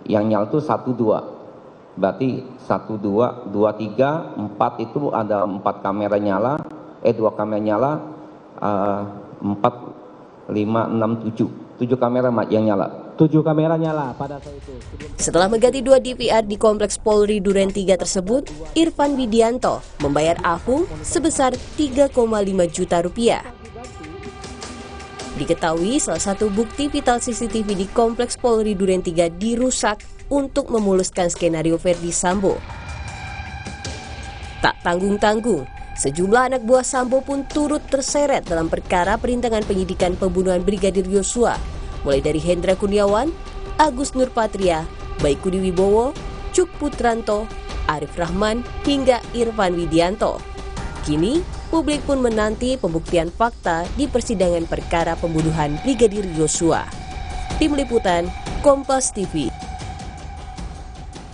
yang nyala itu 1, 2. Berarti 1, 2, 2, 3, 4 itu ada 4 kamera nyala, 2 kamera nyala, 4, 5, 6, 7 kamera yang nyala. 7 kamera nyala pada saat itu. Setelah mengganti 2 DVR di Kompleks Polri Duren 3 tersebut, Irfan Widianto membayar Afung sebesar 3,5 juta rupiah. Diketahui salah satu bukti vital CCTV di Kompleks Polri Duren 3 dirusak untuk memuluskan skenario Verdi Sambo. Tak tanggung-tanggung, sejumlah anak buah Sambo pun turut terseret dalam perkara perintangan penyidikan pembunuhan Brigadir Yosua, mulai dari Hendra Kurniawan, Agus Nurpatria, Baikuni Wibowo, Cuk Putranto, Arif Rahman, hingga Irfan Widianto. Kini, publik pun menanti pembuktian fakta di persidangan perkara pembunuhan Brigadir Yosua. Tim Liputan, Kompas TV.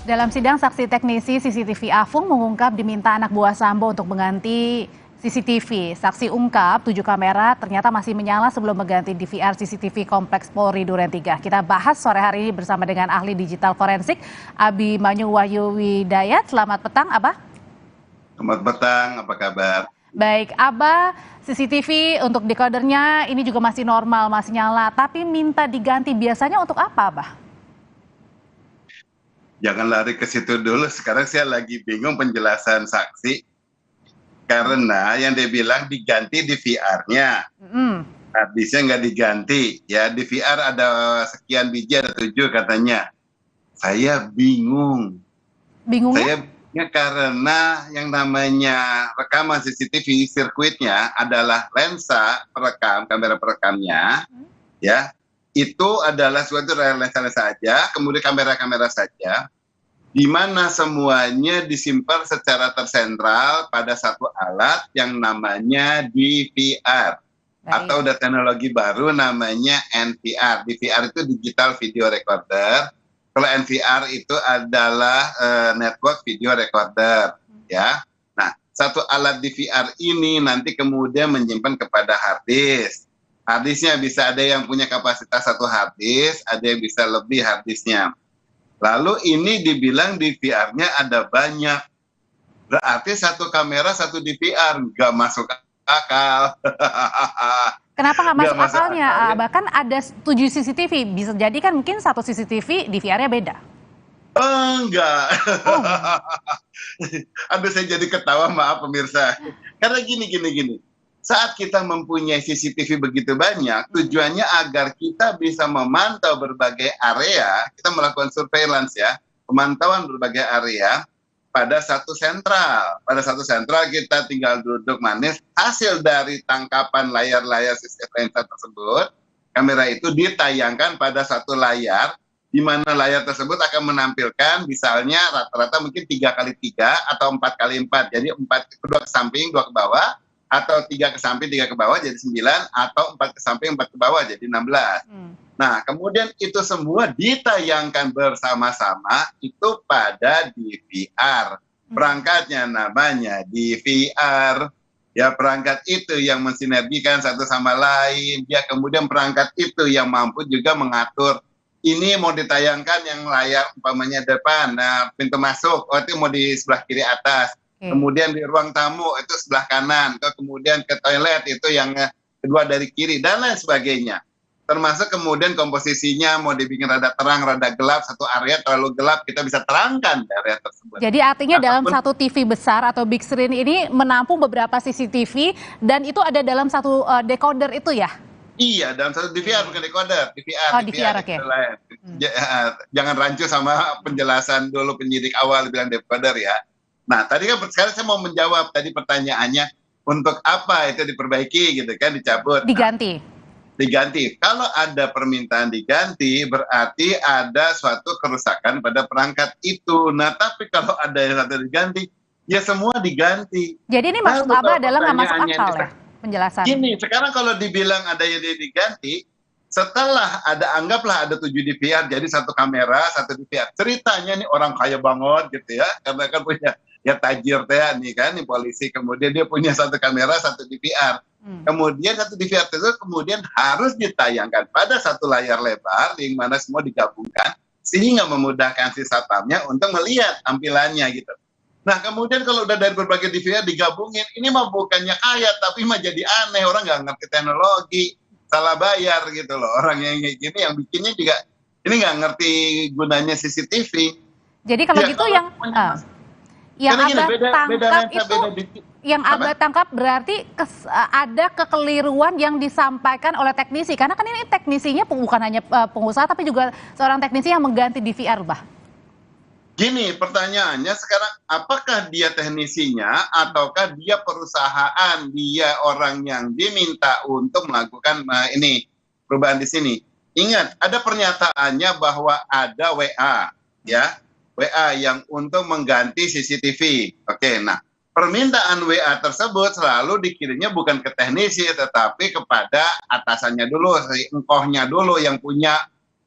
Dalam sidang, saksi teknisi CCTV Afung mengungkap diminta anak buah Sambo untuk mengganti CCTV. Saksi ungkap 7 kamera ternyata masih menyala sebelum mengganti DVR CCTV Kompleks Polri Duren 3. Kita bahas sore hari ini bersama dengan ahli digital forensik Abimanyu Wahyu Widayat. Selamat petang, Abah. Selamat petang, apa kabar? Baik, Abah, CCTV untuk decodernya ini juga masih normal, masih nyala, tapi minta diganti biasanya untuk apa, Abah? Jangan lari ke situ dulu, sekarang saya lagi bingung penjelasan saksi. Karena yang dia bilang diganti DVR-nya. Habisnya nggak diganti. Ya, DVR ada sekian biji, ada 7 katanya. Saya bingung. Bingung? Saya karena yang namanya rekaman CCTV sirkuitnya adalah lensa perekam, kamera perekamnya, ya itu adalah suatu lensa saja, kemudian kamera-kamera saja, di mana semuanya disimpan secara tersentral pada satu alat yang namanya DVR. Atau ada teknologi baru namanya NVR. DVR itu Digital Video Recorder. Kalau NVR itu adalah network video recorder, ya. Nah, satu alat DVR ini nanti kemudian menyimpan kepada hard disk. Hard disknya bisa ada yang punya kapasitas 1 hard disk, ada yang bisa lebih hard disknya. Lalu ini dibilang DVR-nya ada banyak. Berarti 1 kamera 1 DVR, nggak masuk akal. Kenapa nggak masuk akalnya? Bahkan ada 7 CCTV, bisa jadi kan mungkin 1 CCTV DVR-nya beda. Enggak. Aduh, saya jadi ketawa, maaf pemirsa. Karena gini. Saat kita mempunyai CCTV begitu banyak, tujuannya agar kita bisa memantau berbagai area, kita melakukan surveillance ya, pemantauan berbagai area, pada satu sentral. Pada satu sentral kita tinggal duduk manis, hasil dari tangkapan layar-layar sistem lensa tersebut, kamera itu ditayangkan pada satu layar, di mana layar tersebut akan menampilkan misalnya rata-rata mungkin 3x3 atau 4x4, jadi 2 ke samping, 2 ke bawah, atau 3 ke samping, 3 ke bawah jadi 9, atau 4 ke samping, 4 ke bawah jadi 16. Nah, kemudian itu semua ditayangkan bersama-sama itu pada DVR. Perangkatnya namanya DVR. Ya, perangkat itu yang mensinergikan satu sama lain. Ya, kemudian perangkat itu yang mampu juga mengatur. Ini mau ditayangkan yang layar umpamanya depan, nah, pintu masuk, itu mau di sebelah kiri atas. Kemudian di ruang tamu itu sebelah kanan. Kemudian ke toilet itu yang kedua dari kiri, dan lain sebagainya. termasuk kemudian komposisinya mau dibikin rada terang, rada gelap, satu area terlalu gelap, kita bisa terangkan area tersebut. Jadi artinya dalam satu TV besar atau big screen ini menampung beberapa CCTV dan itu ada dalam satu decoder itu ya? Iya, dalam satu DVR, bukan decoder, DVR. Oh, DVR, oke. Jangan rancu sama penjelasan dulu penyidik awal bilang decoder ya. Nah, tadi kan sekarang saya mau menjawab tadi pertanyaannya, untuk apa itu diperbaiki gitu kan, dicabut. Diganti. Diganti. Kalau ada permintaan diganti, berarti ada suatu kerusakan pada perangkat itu. Nah, tapi kalau ada yang satu diganti, ya semua diganti. Jadi ini maksud Abah adalah nggak masuk akal ya penjelasan? Gini, sekarang kalau dibilang ada yang diganti, setelah ada, anggaplah ada 7 DVR, jadi satu kamera, satu DVR. Ceritanya nih orang kaya banget gitu ya, karena kan punya, ya tajir teh nih kan, nih polisi, kemudian dia punya satu kamera, satu DVR. Kemudian satu DVR itu kemudian harus ditayangkan pada satu layar lebar yang mana semua digabungkan sehingga memudahkan si satpamnya untuk melihat tampilannya gitu. Nah kemudian kalau udah dari berbagai DVR digabungin, ini mah bukannya kaya tapi mah jadi aneh, orang nggak ngerti teknologi, salah bayar gitu loh. Orang yang kayak gini yang bikinnya juga ini nggak ngerti gunanya CCTV. Jadi kalau ya, gitu yang Abah tangkap berarti ada kekeliruan yang disampaikan oleh teknisi, karena kan ini teknisinya bukan hanya pengusaha tapi juga seorang teknisi yang mengganti DVR, Bah. Gini pertanyaannya sekarang, apakah dia teknisinya ataukah dia perusahaan, dia orang yang diminta untuk melakukan ini perubahan di sini. Ingat, ada pernyataannya bahwa ada WA ya, WA yang untuk mengganti CCTV. Oke, nah permintaan WA tersebut selalu dikirimnya bukan ke teknisi tetapi kepada atasannya dulu, engkohnya dulu yang punya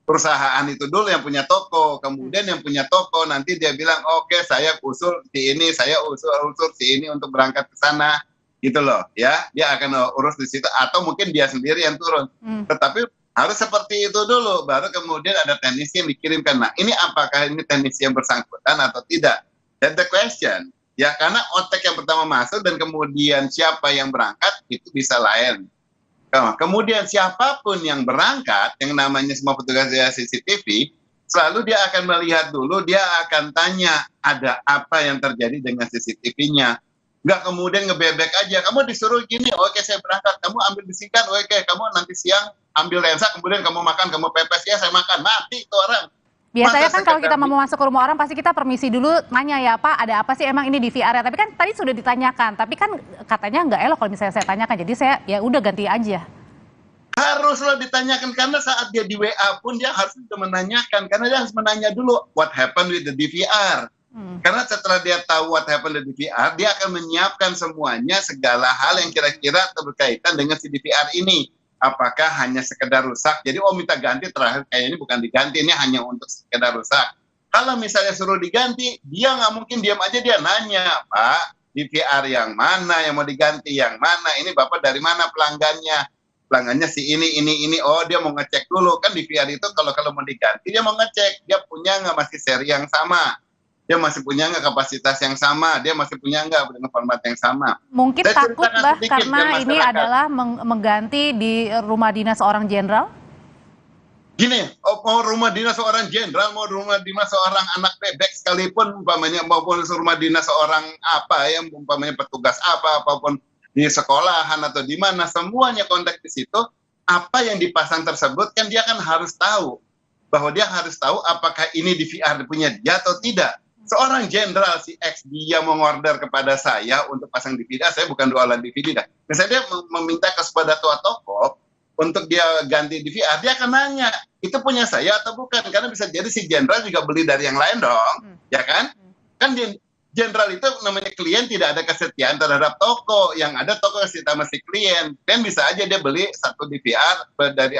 perusahaan itu dulu, yang punya toko. Kemudian yang punya toko nanti dia bilang, oke, saya usul si ini, saya usul si ini untuk berangkat ke sana gitu loh ya. Dia akan urus di situ atau mungkin dia sendiri yang turun. Tetapi harus seperti itu dulu, baru kemudian ada teknisi yang dikirimkan. Nah, ini apakah ini teknisi yang bersangkutan atau tidak? That's the question. Ya, karena otak yang pertama masuk dan kemudian siapa yang berangkat, itu bisa lain. Kemudian siapapun yang berangkat, yang namanya semua petugas CCTV, selalu dia akan melihat dulu, dia akan tanya, ada apa yang terjadi dengan CCTV-nya. Nggak kemudian ngebebek aja, kamu disuruh gini, oke saya berangkat, kamu ambil bisikan, oke kamu nanti siang ambil lensa, kemudian kamu makan, kamu pepes, ya saya makan, mati itu orang. Biasanya kan kalau kita mau masuk ke rumah orang pasti kita permisi dulu, nanya ya Pak, ada apa sih emang ini di VR-nya, tapi kan tadi sudah ditanyakan, tapi kan katanya nggak elok kalau misalnya saya tanyakan, jadi saya ya udah ganti aja. Haruslah ditanyakan, karena saat dia di WA pun dia harus menanyakan, karena dia harus menanya dulu what happened with the DVR. Karena setelah dia tahu what happened with the DVR, dia akan menyiapkan semuanya, segala hal yang kira-kira berkaitan dengan si DVR ini. Apakah hanya sekedar rusak? Jadi minta ganti, terakhir kayak ini bukan diganti, ini hanya untuk sekedar rusak. Kalau misalnya suruh diganti, dia nggak mungkin diam aja, dia nanya, Pak, DVR yang mana yang mau diganti, yang mana? Ini Bapak dari mana pelanggannya? Pelanggannya si ini, oh dia mau ngecek dulu. Kan DVR itu kalau mau diganti, dia mau ngecek, dia punya nggak masih seri yang sama? Dia masih punya nggak kapasitas yang sama, dia masih punya nggak dengan format yang sama. Mungkin takut Bah karena ini adalah mengganti di rumah dinas seorang jenderal? Gini, mau rumah dinas seorang jenderal, mau rumah dinas seorang anak bebek sekalipun, umpamanya maupun rumah dinas seorang apa ya, umpamanya petugas apa, apapun di sekolahan atau di mana, semuanya kontak di situ, apa yang dipasang tersebut kan dia kan harus tahu, bahwa dia harus tahu apakah ini DVR punya dia atau tidak. Seorang jenderal si X dia mengorder kepada saya untuk pasang DVD, saya bukan jualan DVD dah. Misalnya dia meminta kepada tua toko untuk dia ganti DVR, dia akan nanya, itu punya saya atau bukan? Karena bisa jadi si jenderal juga beli dari yang lain dong, ya kan? Kan jenderal itu namanya klien, tidak ada kesetiaan terhadap toko, yang ada toko kesetiaan sama si klien. Dan bisa aja dia beli satu DVR dari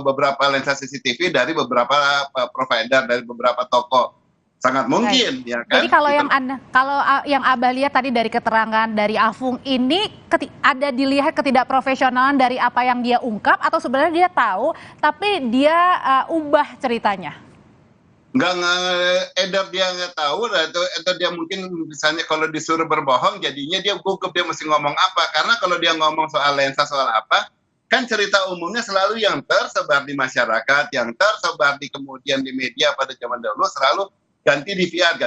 beberapa lensa CCTV dari beberapa provider, dari beberapa toko. Sangat mungkin, ya kan? Jadi kalau yang Abah lihat tadi dari keterangan dari Afung ini ada dilihat ketidakprofesionalan dari apa yang dia ungkap, atau sebenarnya dia tahu tapi dia ubah ceritanya? Either dia nggak tahu atau dia mungkin misalnya kalau disuruh berbohong jadinya dia gugup, dia mesti ngomong apa, karena kalau dia ngomong soal lensa soal apa Kan cerita umumnya selalu yang tersebar di masyarakat, yang tersebar di kemudian di media pada zaman dahulu selalu ganti di VR.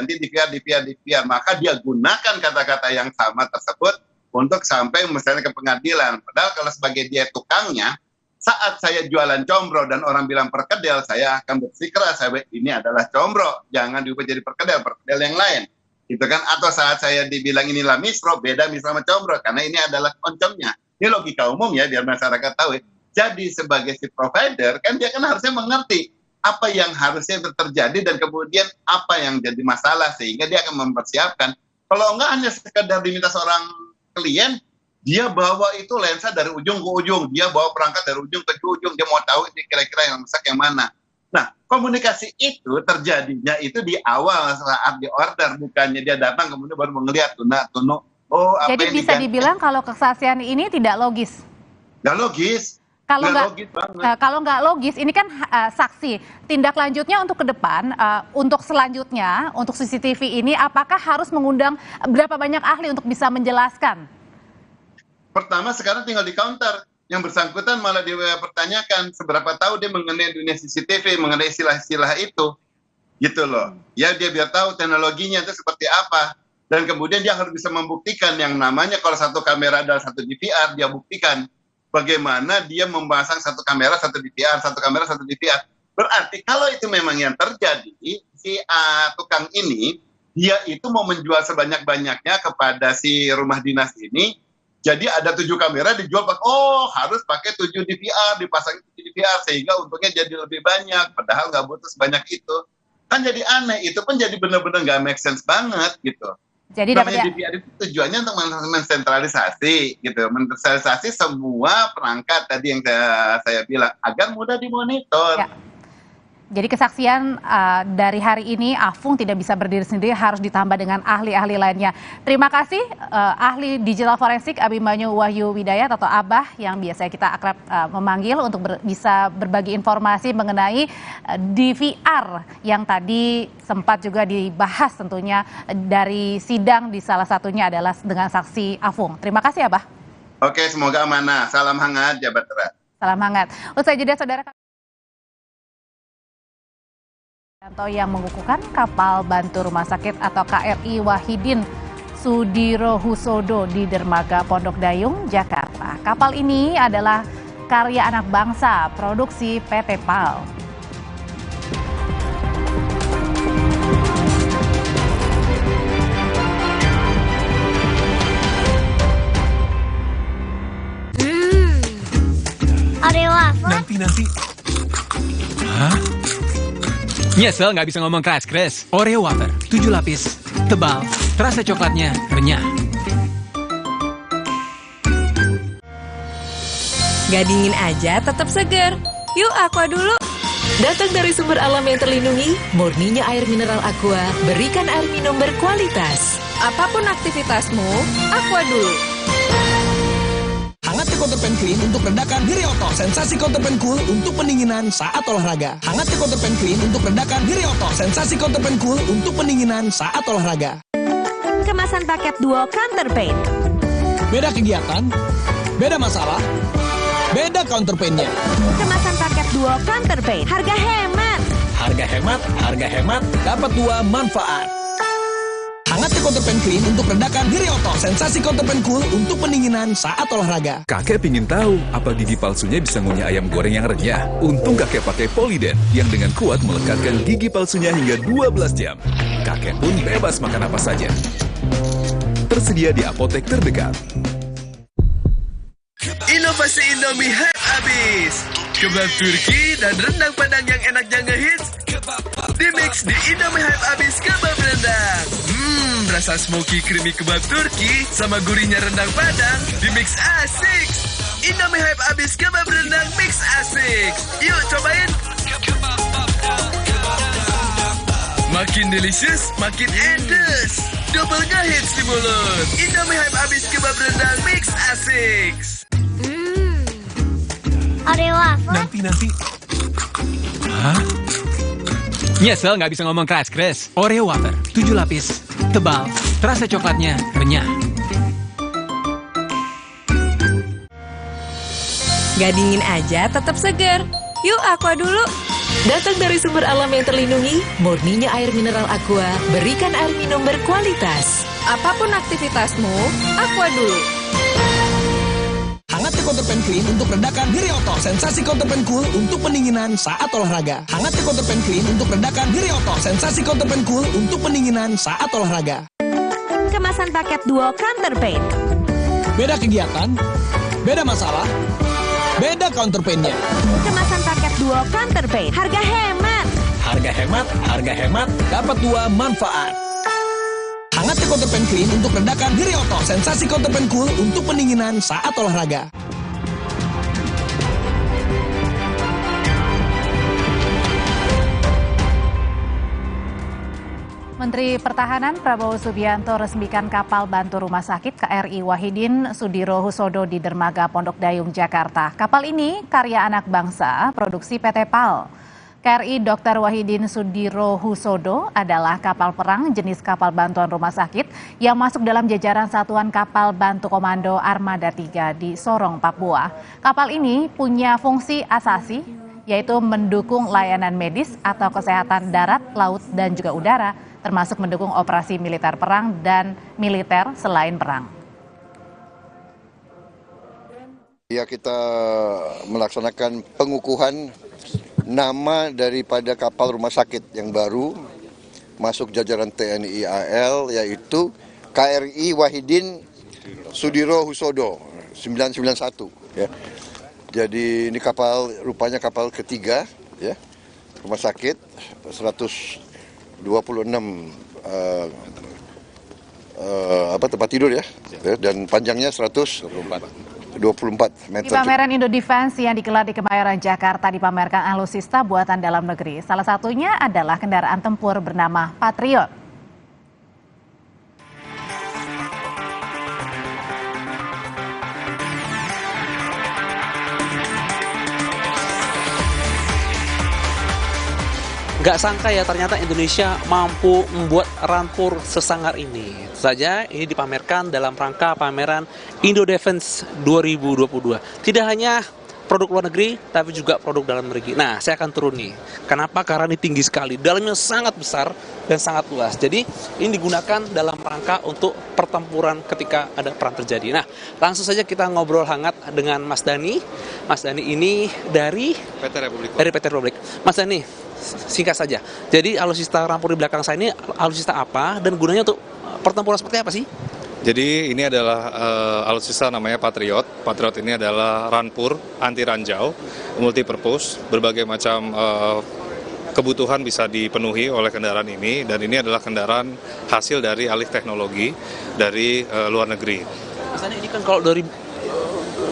Maka dia gunakan kata-kata yang sama tersebut untuk sampai misalnya ke pengadilan. Padahal kalau sebagai dia tukangnya, saat saya jualan combro dan orang bilang perkedel, saya akan bersikeras, ini adalah combro, jangan diubah jadi perkedel yang lain. Gitu kan? Atau saat saya dibilang inilah misro, beda misro sama combro, karena ini adalah oncomnya. Ini logika umum ya, biar masyarakat tahu. Jadi sebagai si provider, kan dia kan harusnya mengerti apa yang harusnya terjadi dan kemudian apa yang jadi masalah, sehingga dia akan mempersiapkan. Kalau enggak hanya sekedar diminta seorang klien, dia bawa itu lensa dari ujung ke ujung, dia bawa perangkat dari ujung ke ujung, dia mau tahu ini kira-kira yang rusak yang mana. Nah, komunikasi itu terjadinya itu di awal saat di order, bukannya dia datang kemudian baru melihat tunu. Oh, apa jadi bisa dibilang kalau kesaksian ini tidak logis? Nggak logis. Kalau nggak logis, ini kan saksi. Tindak lanjutnya untuk ke depan, untuk selanjutnya, untuk CCTV ini, apakah harus mengundang berapa banyak ahli untuk bisa menjelaskan? Pertama, sekarang tinggal di counter. Yang bersangkutan malah dipertanyakan seberapa tahu dia mengenai dunia CCTV, mengenai istilah-istilah itu. Gitu loh. Ya, dia biar tahu teknologinya itu seperti apa. Dan kemudian dia harus bisa membuktikan yang namanya kalau satu kamera adalah satu DVR, dia buktikan bagaimana dia memasang satu kamera, satu DVR, satu kamera, satu DVR. Berarti kalau itu memang yang terjadi, si tukang ini, dia itu mau menjual sebanyak-banyaknya kepada si rumah dinas ini, jadi ada 7 kamera dijual, harus pakai 7 DVR, dipasang 7 DVR, sehingga untungnya jadi lebih banyak, padahal nggak butuh sebanyak itu. Kan jadi aneh, itu pun jadi benar-benar nggak make sense banget gitu. Jadi namanya DVR itu tujuannya untuk mensentralisasi gitu, mensentralisasi semua perangkat tadi yang saya bilang agar mudah dimonitor. Ya. Jadi kesaksian dari hari ini Afung tidak bisa berdiri sendiri, harus ditambah dengan ahli-ahli lainnya. Terima kasih ahli digital forensik Abimanyu Wahyu Widayat atau Abah yang biasa kita akrab memanggil untuk bisa berbagi informasi mengenai DVR yang tadi sempat juga dibahas tentunya dari sidang, di salah satunya adalah dengan saksi Afung. Terima kasih Abah. Oke, semoga amanah. Salam hangat, jabat erat. Salam hangat. Usai jeda saudara, yang mengukuhkan kapal bantu rumah sakit atau KRI Wahidin Sudirohusodo di dermaga Pondok Dayung, Jakarta. Kapal ini adalah karya anak bangsa produksi PT PAL. Oreo apa? Nanti. Hah? Nyesel nggak bisa ngomong keras-keras. Oreo wafer, 7 lapis, tebal, terasa coklatnya renyah. Gak dingin aja, tetap seger. Yuk Aqua dulu. Datang dari sumber alam yang terlindungi, murninya air mineral Aqua, berikan air minum berkualitas. Apapun aktivitasmu, Aqua dulu. Hangat Counterpan Clean untuk redakan nyeri otot. Sensasi Counterpan Cool untuk pendinginan saat olahraga. Hangat Counterpan Clean untuk redakan nyeri otot. Sensasi Counterpan Cool untuk pendinginan saat olahraga. Kemasan paket duo Counterpain. Beda kegiatan, beda masalah, beda counterpainnya. Kemasan paket duo Counterpain. Harga hemat. Harga hemat, dapat 2 manfaat. Hangat Counterpan Clean untuk redakan nyeri otot. Sensasi Counterpan Cool untuk pendinginan saat olahraga. Kakek pingin tahu apa gigi palsunya bisa ngunyah ayam goreng yang renyah. Untung kakek pakai Poliden yang dengan kuat melekatkan gigi palsunya hingga 12 jam. Kakek pun bebas makan apa saja. Tersedia di apotek terdekat. Inovasi Indomie hype abis. Kebab Turki dan rendang Padang yang enaknya ngehits di-mix di Indomie hype abis kebab rendang. Rasa smoky creamy kebab Turki sama gurihnya rendang Padang di-mix asik. Indomie hype abis kebab rendang mix asik. Yuk cobain. Makin delicious, makin endes. Double ngehits di mulut. Indomie hype abis kebab rendang mix asik. Oreo apa? Nanti. Hah? Nyesel nggak bisa ngomong keras-keras. Oreo wafer, 7 lapis, tebal, terasa coklatnya renyah. Nggak dingin aja, tetap segar. Yuk, Aqua dulu. Datang dari sumber alam yang terlindungi, murninya air mineral Aqua, berikan air minum berkualitas. Apapun aktivitasmu, Aqua dulu. Hangat Counterpan Clean untuk redakan nyeri otot. Sensasi Counterpan Cool untuk pendinginan saat olahraga. Hangat Counterpan Clean untuk redakan nyeri otot. Sensasi Counterpan Cool untuk pendinginan saat olahraga. Kemasan paket duo Counterpain. Beda kegiatan, beda masalah, beda counterpain-nya. Kemasan paket duo Counterpain. Harga hemat. Harga hemat, dapat dua manfaat. Hangat Counterpan Clean untuk redakan nyeri otot. Sensasi Counterpan Cool untuk pendinginan saat olahraga. Menteri Pertahanan Prabowo Subianto resmikan kapal bantu Rumah Sakit KRI Wahidin Sudirohusodo di Dermaga Pondok Dayung, Jakarta. Kapal ini karya anak bangsa, produksi PT PAL. KRI Dr. Wahidin Sudirohusodo adalah kapal perang jenis kapal bantuan rumah sakit yang masuk dalam jajaran Satuan Kapal Bantu Komando Armada 3 di Sorong, Papua. Kapal ini punya fungsi asasi, yaitu mendukung layanan medis atau kesehatan darat, laut, dan juga udara, termasuk mendukung operasi militer perang dan militer selain perang. Ya, kita melaksanakan pengukuhan nama daripada kapal rumah sakit yang baru masuk jajaran TNI AL, yaitu KRI Wahidin Sudirohusodo 991. Ya. Jadi ini kapal, rupanya kapal ketiga, ya, rumah sakit 126 tempat tidur, ya, dan panjangnya 124 meter. Di pameran Indodefense yang digelar di Kemayoran, Jakarta dipamerkan alutsista buatan dalam negeri. Salah satunya adalah kendaraan tempur bernama Patriot. Gak sangka ya, ternyata Indonesia mampu membuat rampur sesangar ini. Tentu saja ini dipamerkan dalam rangka pameran Indodefense 2022. Tidak hanya produk luar negeri, tapi juga produk dalam negeri. Nah, saya akan turun nih. Kenapa? Karena ini tinggi sekali, dalamnya sangat besar dan sangat luas. Jadi ini digunakan dalam rangka untuk pertempuran ketika ada perang terjadi. Nah, langsung saja kita ngobrol hangat dengan Mas Dani. Mas Dani ini dari PT Republik. Mas Dani, singkat saja. Jadi alutsista rampur di belakang saya ini alutsista apa dan gunanya untuk pertempuran seperti apa sih? Jadi ini adalah alutsista namanya Patriot. Patriot ini adalah rampur anti ranjau, multipurpose, berbagai macam kebutuhan bisa dipenuhi oleh kendaraan ini, dan ini adalah kendaraan hasil dari alih teknologi dari luar negeri. Misalnya ini kan kalau dari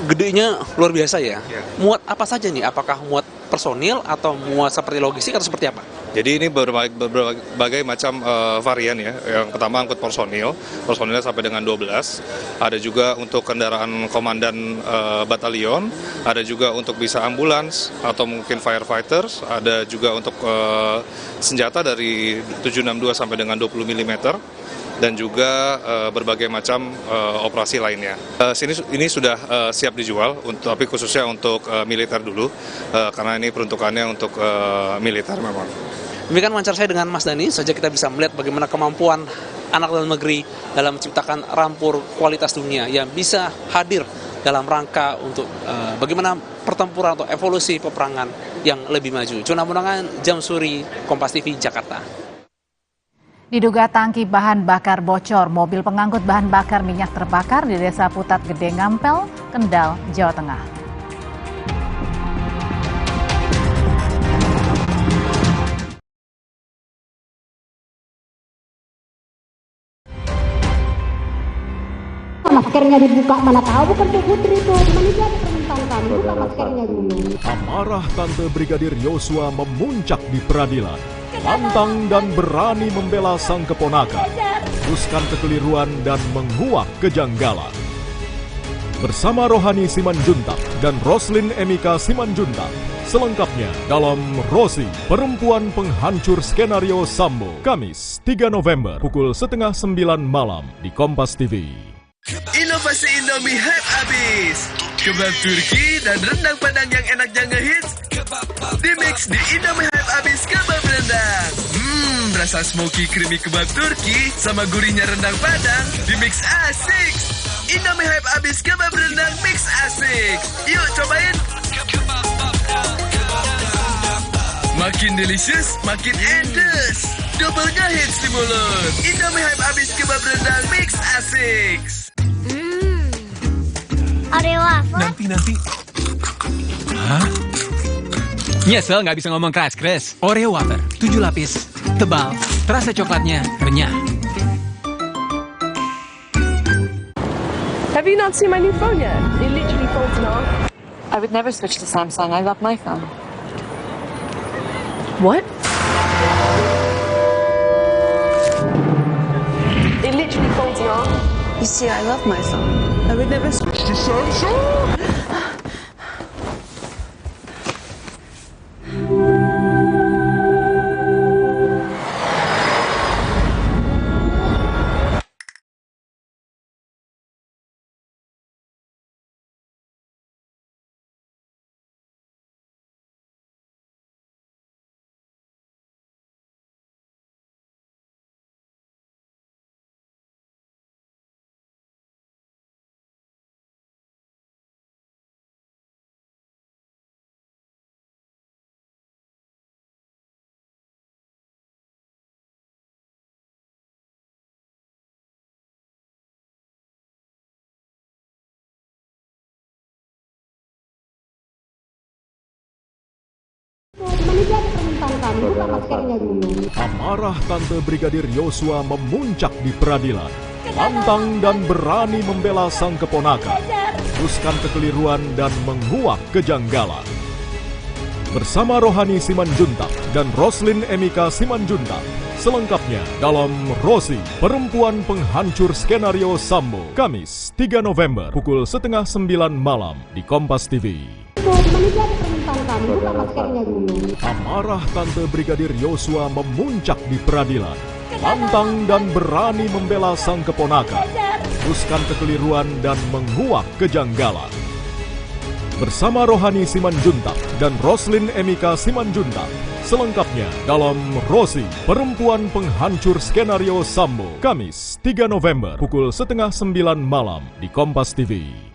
gedenya luar biasa ya. Muat apa saja nih? Apakah muat personil atau muat seperti logistik atau seperti apa? Jadi ini berbagai macam varian ya. Yang pertama angkut personilnya sampai dengan 12. Ada juga untuk kendaraan komandan batalion, ada juga untuk bisa ambulans atau mungkin firefighters, ada juga untuk senjata dari 762 sampai dengan 20 mm. Dan juga berbagai macam operasi lainnya. Ini sudah siap dijual, tapi khususnya untuk militer dulu, karena ini peruntukannya untuk militer memang. Demikian wawancara saya dengan Mas Dani, saja kita bisa melihat bagaimana kemampuan anak dalam negeri dalam menciptakan rampur kualitas dunia yang bisa hadir dalam rangka untuk bagaimana pertempuran atau evolusi peperangan yang lebih maju. Jona Munangan, Jamsuri, Kompas TV, Jakarta. Diduga tangki bahan bakar bocor, mobil pengangkut bahan bakar minyak terbakar di Desa Putat Gede Ngampel, Kendal, Jawa Tengah. Maskernya dibuka, mana tahu bukan Bu Putri itu, cuma ini ada permintaan kami, buka maskernya dulu. Amarah Tante Brigadir Yosua memuncak di peradilan. Lantang dan berani membela sang keponakan, meneruskan kekeliruan dan menguak kejanggalan. Bersama Rohani Simanjuntak dan Roslin Emika Simanjuntak, selengkapnya dalam Rosi, Perempuan Penghancur Skenario Sambo, Kamis 3 November pukul 8:30 malam di Kompas TV. Inovasi Indomie hype abis. kebab Turki, dan rendang Padang yang enaknya ngehits di mix di Indomie Hype abis kebab rendang. Rasa smoky creamy kebab Turki sama gurihnya rendang Padang di mix asik. Indomie Hype abis kebab rendang mix asik. Yuk cobain. Makin delicious, makin endes. Double ngehits di mulut. Indomie Hype abis kebab rendang mix asik. Oreo wafer? Nanti. Hah? Nyesel nggak bisa ngomong keras. Oreo wafer, 7 lapis, tebal, terasa coklatnya renyah. Have you not seen my new phone yet? It literally folds in half. I would never switch to Samsung. I love my phone. What? It literally folds in half. You see, I love my phone. I would never switch to Samsung. Amarah Tante Brigadir Yosua memuncak di peradilan. Lantang dan berani membela sang keponakan, meneruskan kekeliruan dan menguak kejanggalan. Bersama Rohani Simanjuntak dan Roslin Emika Simanjuntak, selengkapnya dalam Rosi, Perempuan Penghancur Skenario Sambo, Kamis 3 November pukul 8:30 malam di Kompas TV. Amarah Tante Brigadir Yosua memuncak di peradilan. Lantang dan berani membela sang keponakan, meneruskan kekeliruan dan menguak kejanggalan. Bersama Rohani Simanjuntak dan Roslin Emika Simanjuntak, selengkapnya dalam Rosi, Perempuan Penghancur Skenario Sambo, Kamis 3 November pukul 8:30 malam di Kompas TV.